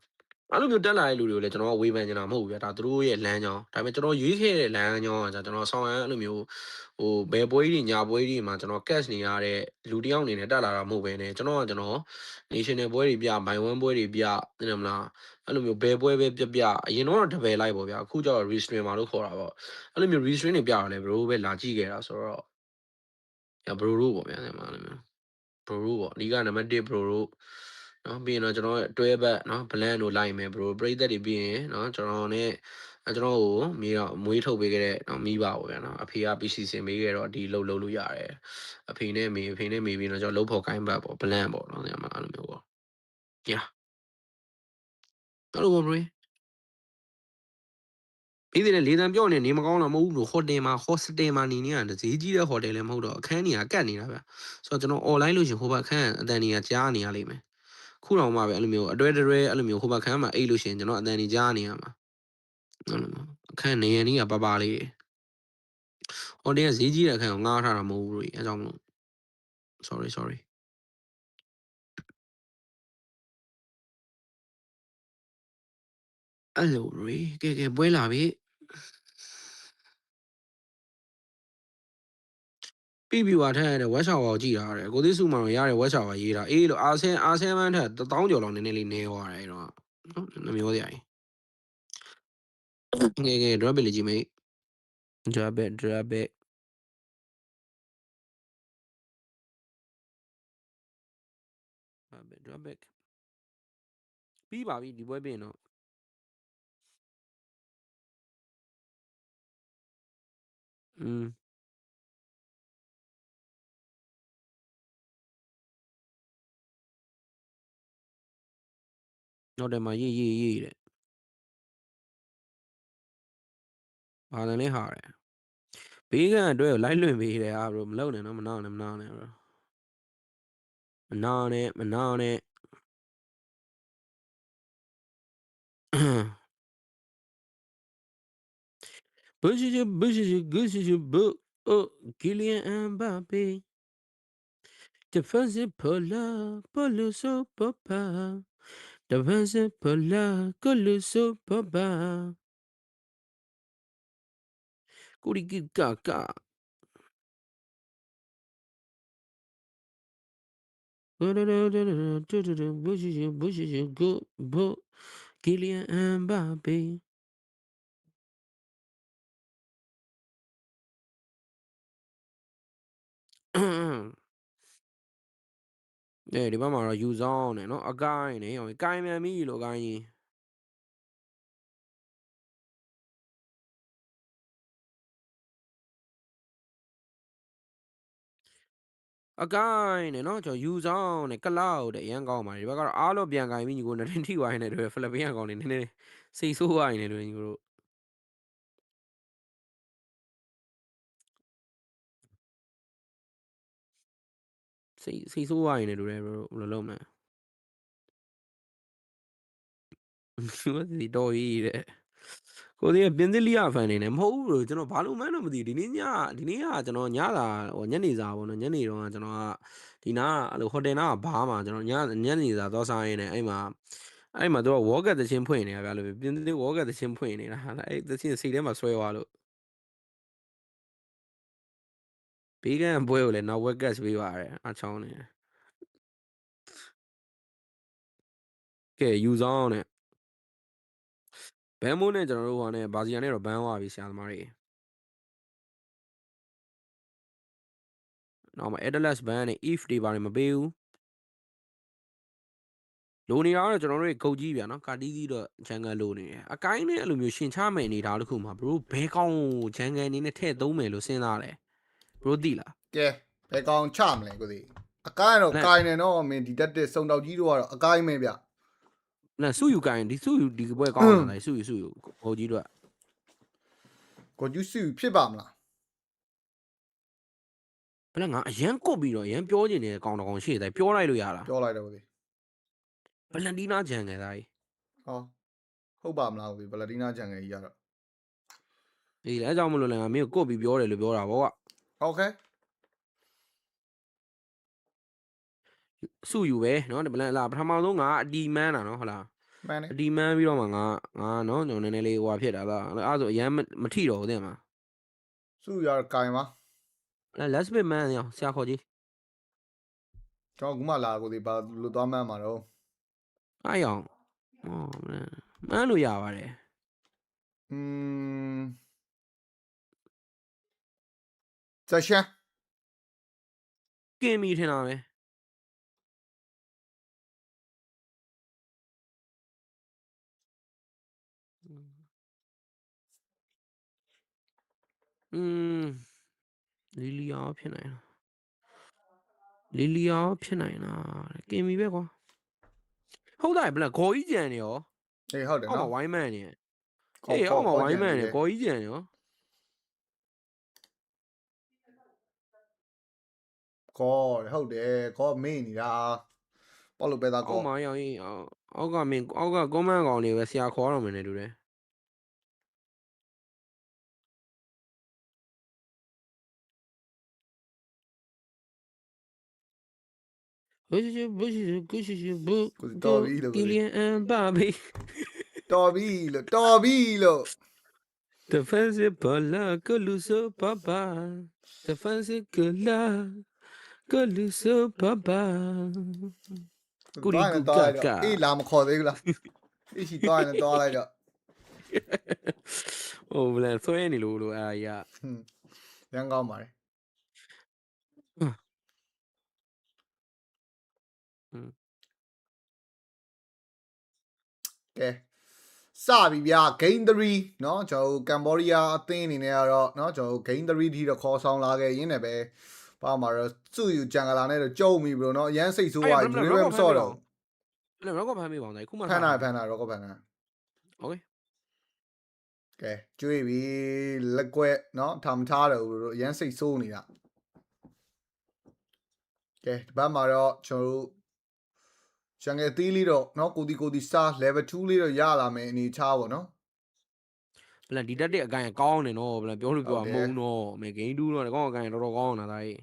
အဲ့လိုမျိုးတက်လာတဲ့လူတွေကိုလည်းကျွန်တော်ကဝေဖန်နေတာမဟုတ်ဘူးဗျာဒါသူတို့ရဲ့လမ်းကြောင်းဒါပေမဲ့ကျွန်တော်ရွေးခဲ့တဲ့လမ်းကြောင်းကကျွန်တော်ဆောင်ရန်အဲ့လိုမျိုးဟိုဘယ်ပွဲကြီးညာပွဲကြီးမှာကျွန်တော် cash နေရတဲ့လူတယောက်အနေနဲ့တက်လာတာမဟုတ်ဘဲねကျွန်တော် national ပွဲတွေပြမိုင်ဝမ်ပွဲတွေပြသိတယ်မလားအဲ့လိုမျိုးဘယ်ပွဲပဲပြအရင်တော့တပယ်လိုက်ပေါ့ဗျာအခုကျတော့ restream မှာလို့ခေါ်တာပေါ့အဲ့လိုမျိုး restream တွေပြတော့လေ bro ပဲလာကြည့်ခဲ့တာဆိုတော့bro တို့ပေါ့ဗျာအဲ့မှာအဲ့လိုမျိုး bro တို့ပေါ့အဓိကနံပါတ်1 bro တို့နော်ပြီးရင်တော့ကျွန်တော်တွဲဘက်နော် plan တို့လိုက်မယ် bro ပရိသတ်တွေပြီးရင်နော်ကျွန်တော်နဲ့ကျွန်တော်ကိုမွေးထုတ်ပေးခဲ့တဲ့နော်မိဘပေါ့ဗျာနော်အဖေက PC စင်ပေးခဲ့တော့ဒီလုပ်လို့ရတယ်အဖေနဲ့မေပြီးတော့ကျွန်တော်လှုပ်ဖို့ကိုင်းဘက်ပေါ့ plan ပေါ့နော်အဲ့လိုမျိုးပေါ့ yeah အဲ့လိုပေါ့ bro ပြီးတယ်လေတံပြော့နေမကောင်းတော့မဟုတ်ဘူးလို့ဟိုတယ်မှာနေနေရတယ်ဈေးကြီးတဲ့ဟိုတယ်လည်းမဟုတ်တော့အခန်းကြီးကကတ်နေတာဗျဆိုတော့ကျွန်တော် online လို့ရှင်ဟိုဘက်အခန်းအတန်ကြီးကကြားနေရလိမ့်မယ်ခုတော့မှပဲအဲ့လိုမျိုးအတွဲအဲ့လိုမျိုးဟိုဘက်ခန်းမှာအိတ်လို့ရှင်ကျွန်တော်အတန်ကြီးကြားနေရမှာအဲ့လိုမျိုးအခန်းနေရင်းကပပလေးဟိုတယ်ကဈေးကြီးတဲ့အခန်းကိုငှားထားတာမဟုတ်ဘူးလို့အဲကြောင့်မလို့ sorry အဲ့လိုကဲပွဲလာပြီပြီးွားထားရတဲ့ဝက်ရှောက်ကိုကြည့်တာတဲ့ကိုသိစုမှာတော့ရတဲ့ဝက်ရှောက်ကရေးတာအေးလို့အာဆန်မန်းထက်1000ကျော်လောက်နည်းနည်းလေးနေသွားတယ်အဲ့တော့နော်မျိုးစရာကြီးကဲ drop it လေကြည့်မေး drop it drop back ပြီးပါပြီဒီပွဲပြင်တော့ဟုတ်တယ်မှာရေးတဲ့ဘာလဲဟာတယ်ဘေးကန်အတွက်လိုက်လွင်ပေးတယ်ဟာဘရိုမလုပ်နဲ့နော်မနာနဲ့ဘရိုမနာနဲ့Bushy, oh, Kylian Mbappe. Defensive puller, so papa. Defensive puller, so papa. Goody gaga. Bushy, good, but Kylian Mbappe. Yeah, the mama use on and not a guy, and a guy, me, look, guy. A guy, and not to use on a cloud, a young guy. We got all of young guy, you go to the wine and a Philippine on in say so wine and you say so wine and alone. What the door eat it? ကိုဒီပင်သလီယာဖန်နေတယ်မဟုတ်ဘူးလို့ကျွန်တော်ဘာလို့မှန်းတော့မသိဒီနေ့ကကျွန်တော်ညတာဟိုညနေစာပေါ့နော်ညနေတော့ကျွန်တော်ကဒီနားအဲ့လိုဟိုတယ်နားဘားမှာကျွန်တော်ညနေစာသွားစားရင်းနဲ့အဲ့မှာသူကဝေါကတ်သချင်းဖွင့်နေတာဗျာလို့ပင်သလီဝေါကတ်သချင်းဖွင့်နေတာအဲ့သချင်းစိတ်ထဲမှာဆွဲသွားလို့ဘေးကန်ပွဲကိုလည်းနောက်ဝက်ကတ်ပေးပါတယ်အချောင်းနေကဲယူဆောင်နဲ့ဘန်မိုးနဲ့ကျွန်တော်တို့ဟိုနဲ့ဘာစီယာနဲ့တော့ဘန်းသွားပြီဆရာသမားတွေနောက်မှာ Adela's ban နဲ့ if တွေပါတယ်မပေးဘူးလိုနေတာတော့ကျွန်တော်တို့ဂုတ်ကြီးဗျာနော်ကာတီးကြီးတော့ဂျန်ဂန်လိုနေတယ်အကိုင်းနဲ့အဲ့လိုမျိုးရှင်ချမယ်နေတာတခုမှာဘရိုဘဲကောင်းဂျန်ဂန်အနေနဲ့ထည့်သုံးမယ်လို့စဉ်းစားတယ်ဘရိုသိလားကဲဘယ်ကောင်ချမလဲကိုဒီအကိုင်းတော့ကိုင်းနေတော့မင်းဒီတက်တဲ့စုံတောက်ကြီးတို့ကတော့အကိုင်းပဲဗျနဲ့စုယူကိုင်းဒီစုယူဒီပွဲကောင်းလာတယ်စုယူဂုတ်ကြီးတို့ကိုကျူးစုဖြစ်ပါမလားဘယ်ငါအရန်ကုတ်ပြီးတော့အရန်ပြောချင်တယ်ကောင်းတော့ကောင်းရှေ့တိုင်းပြောလိုက်လို့ရတာပြောလိုက်တော့ကိုဒီဘလန်တီနာဂျန်ငယ်သားကြီးဟောဟုတ်ပါမလားကိုဒီဘလတီနာဂျန်ငယ်ကြီးရတော့အေးအဲကြောင့်မလို့လည်းငါမင်းကိုကုတ်ပြီးပြောတယ်လို့ပြောတာဗောကွာโอเคစုယူပဲเนาะဘလန်လာပထမဆုံးငါအတီမန်းတာเนาะဟုတ်လားမှန်တယ်အတီမန်းပြီးတော့မှငါเนาะကျွန်တော်နည်းနည်းလေးဟိုဟာဖြစ်တာလားအဲ့ဆိုအရန်မထိတော့ဘူးတဲ့မှာစုရကိုင်ပါlet's be man ရောဆရာခေါ်ကြီးကျွန်တော်ကမှလာကိုဒီဘာလို့သွားမှန်းမှာတော့အားရောင်မှန်းလို့ရပါတယ်ဆက်ရှမ်းကင်မီထင်တာပဲလီလီယာဖြစ်နိုင်လားကင်မီပဲကွာဟုတ်တယ်ဗလားဂေါ်ကြီးကြံနေရောအေးဟုတ်တယ်နော်ဝိုင်းမန်နေအေးအောက်မှာဝိုင်းမန်နေဂေါ်ကြီးကြံနေရောကောဟုတ်တယ်ကောမေ့နေတာပေါ့လို့ပဲသားကောအောက်မှာရောင်ကြီးအောက်ကမင်းအောက်ကကွန်မန့်ကောင်လေးပဲဆရာခေါ်တော့မယ်နဲ့တူတယ်ဘုရှိတော်ပြီလို့ကီလီယန်အမ်ဘာဘီတော်ပြီလို့ defensive baller ကလူဆိုပပ defensive ကလာကလူဆိုပပကူရီကူကာအေးလာမခေါ်သေးဘူးလားအေးရှိသွားရင်တော့လိုက်တော့ဟိုဘလန်ဆွဲနေလို့အာရရန်ကောင်းပါတယ် ကဲစပြီဗျာ game 3เนาะကျွန်တော်ကမ်ဘောဒီးယားအသင်းအနေနဲ့ကတော့เนาะကျွန်တော် game 3ထိတော့ခေါ်ဆောင်လာခဲ့ရင်းနဲ့ပဲပါမှာတော့စုယူဂျန်ဂလာနဲ့တော့ကြုံပြီဘလို့เนาะရမ်းစိတ်ဆိုးသွားပြီဘယ်လိုပဲမစော့တော့ အဲ့ရော့ကောဖမ်းပေးပါအောင်ဒါခုမှ ဖန်တာရောကဖန်တာ โอเค ကဲကျွေးပြီလက်ကွက်เนาะထားမထားတော့ဘူးတို့ရမ်းစိတ်ဆိုးနေတာကဲဒီဘက်မှာတော့ကျွန်တော်တို့ဂျန်ငယ်သီးလေးတော့เนาะကိုတီစတာ level 2လေးတော့ရလာမယ်အနေချားပေါ့เนาะ ဘလန်ဒီတက်တဲ့အကိုင်ကောင်းနေတော့ဘလန်ပြောလို့ပြောမုံတော့မေဂိမ်း2တော့ကောင်းအကိုင်တော်တော်ကောင်းနေတာဒါကြီး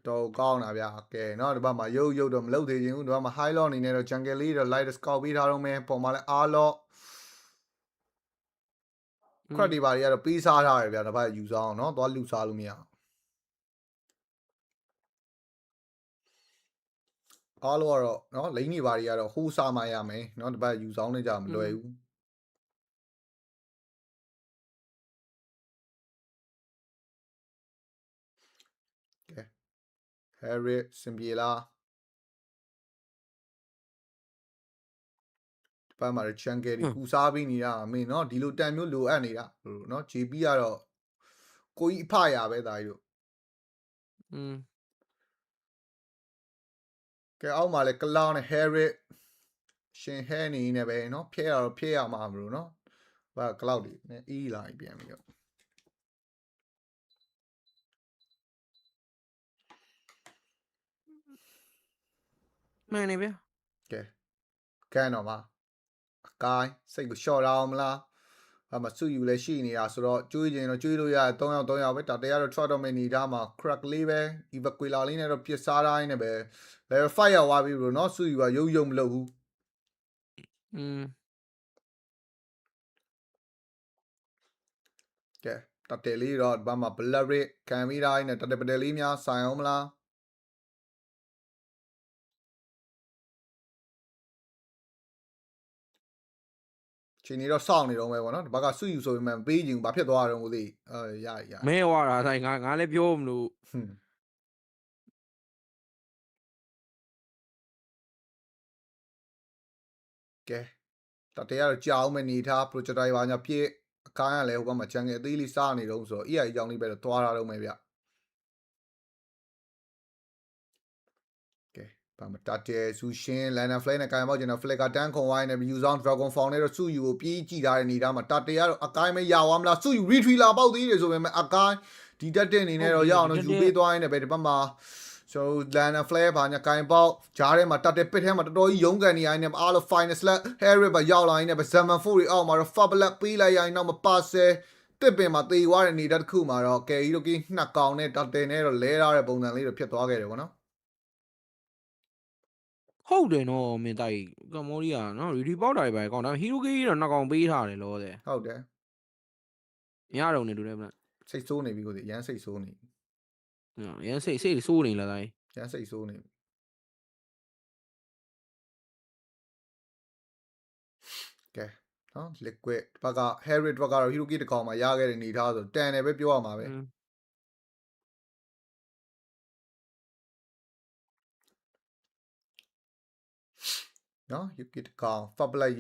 တော်ကောင်းတာဗျာကဲเนาะဒီဘက်မှာရုပ်တော့မလုပ်သေးချင်ဘူးဒီဘက်မှာ high lock အနေနဲ့တော့ jungle လေးတော့ light scout ပေးထားတော့မယ်ပုံမှာလဲ R lock ခွက်ဒီပါတွေကတော့ပေးစားထားရဗျာဒီဘက်ယူစားအောင်เนาะသွားလူစားလို့မရအားလို့ကတော့เนาะလိမ့်နေပါတွေကတော့ဟိုးစားမှရမယ်เนาะဒီဘက်ယူဆောင်နေကြမလွယ်ဘူးကဲ Harry စင်ပြေလားဒီဘက်မှာချန်ကယ်ဒီကူစားပြီးနေတာမင်းเนาะဒီလိုတန်မျိုးလိုအပ်နေတာเนาะ JP ကတော့ကိုကြီးအဖရပဲဒါကြီးတို့ကဲအောက်မှာလဲကလောင်းနဲ့ Harry ရှင်ဟဲနေနေပဲเนาะဖျဲရတော့ဖျဲရမှာမလို့เนาะဘာကလောက်တွေနဲ့အီးလာပြန်ပြီးတော့မှန်နေဗျာကဲကန်တော့မှာအကိုင်းစိတ်ကိုလျှော့ရအောင်မလားအမစုယူလဲရှိနေတာဆိုတော့ကျွေးခြင်းတော့ကျွေးလို့ရတယ်3ယောက်ပဲတာတရားတော့ short တော့မနေထားမှာ crack လေးပဲ evacuator လေးနဲ့တော့ပြစ်စားတိုင်းနဲ့ပဲ level 5ရောက်သွားပြီဘလို့เนาะစုယူကရုံမလုပ်ဘူးကဲတတဲလေးတော့ဘာမှ blurry ကင်မီရာနဲ့တတဲပတဲလေးများဆိုင်အောင်မလားချင်းနေတော့စောင့်နေတော့မယ်ပေါ့နော်ဒီဘက်ကစုယူဆိုပေမဲ့ပေးချင်ဘာဖြစ်သွားတော့မသိရမဲဝါတာဆိုင်ငါလည်းပြောမလို့ကဲတတဲကတော့ကြောက်မယ်နေထား projectile ဘာညာပြည့်အကိုင်းကလည်းဟိုဘက်မှာချန်ငယ်အသေးလေးစားနေတော့ဆိုတော့ EI အကြောင်းလေးပဲတော့သွားရတော့မယ်ဗျကဲဘာမှတတဲဆူရှင်းလန်နန်ဖလဲနဲ့ကိုင်ပေါက်ကျင်တော့ flicker တန်းခွန်ဝိုင်းနဲ့ view sound dragon fawn နဲ့တော့စုယူကိုပြေးကြည့်ထားတဲ့နေသားမှာတတဲကတော့အကိုင်းမရသွားမလားစုယူ retreat လာပေါက်သေးတယ်ဆိုပေမဲ့အကိုင်းဒီတက်တဲ့အနေနဲ့တော့ရအောင်တော့ယူပေးသွားရင်းနဲ့ပဲဒီဘက်မှာဆိုလန်နန်ဖလဲဘာညာကိုင်ပေါက်ဂျားထဲမှာတတဲပစ်ထဲမှာတော်တော်ကြီးရုန်းကန်နေရင်းနဲ့အားလို့ final slap harry ပဲရောက်လာရင်းနဲ့ပဲ zaman 4တွေအောက်မှာတော့ fabulous ပေးလိုက်ရရင်တော့မပါဆယ်တစ်ပင်မှာတေသွားတဲ့နေတဲ့တစ်ခုမှာတော့ကယ်ရီတို့ကြီးနှစ်ကောင်နဲ့တတဲနဲ့တော့လဲထားတဲ့ပုံစံလေးတော့ဖြစ်သွားခဲ့တယ်ပေါ့နော်ဟုတ်တယ်နော်မင်းတိုင်ကမ္ဘောဒီးယားနော်ရီပေါက်တာတွေပဲကောင်းဒါဟီရိုဂီတော့နှစ်ကောင်ပေးထားတယ်လို့တဲ့ဟုတ်တယ်ညတော့နေတူတယ်မလားစိတ်ဆိုးနေပြီကိုစီရမ်းစိတ်ဆိုးနေရမ်းစိတ်ဆိုးနေလားတိုင်းရမ်းစိတ်ဆိုးနေကဲနော် liquid ဘက်က Harry ဘက်ကတော့ Hiroki တကောင်မှာရခဲ့တဲ့နေသားဆိုတန်တယ်ပဲပြောရမှာပဲနော် Yuki တကောင် Fabulous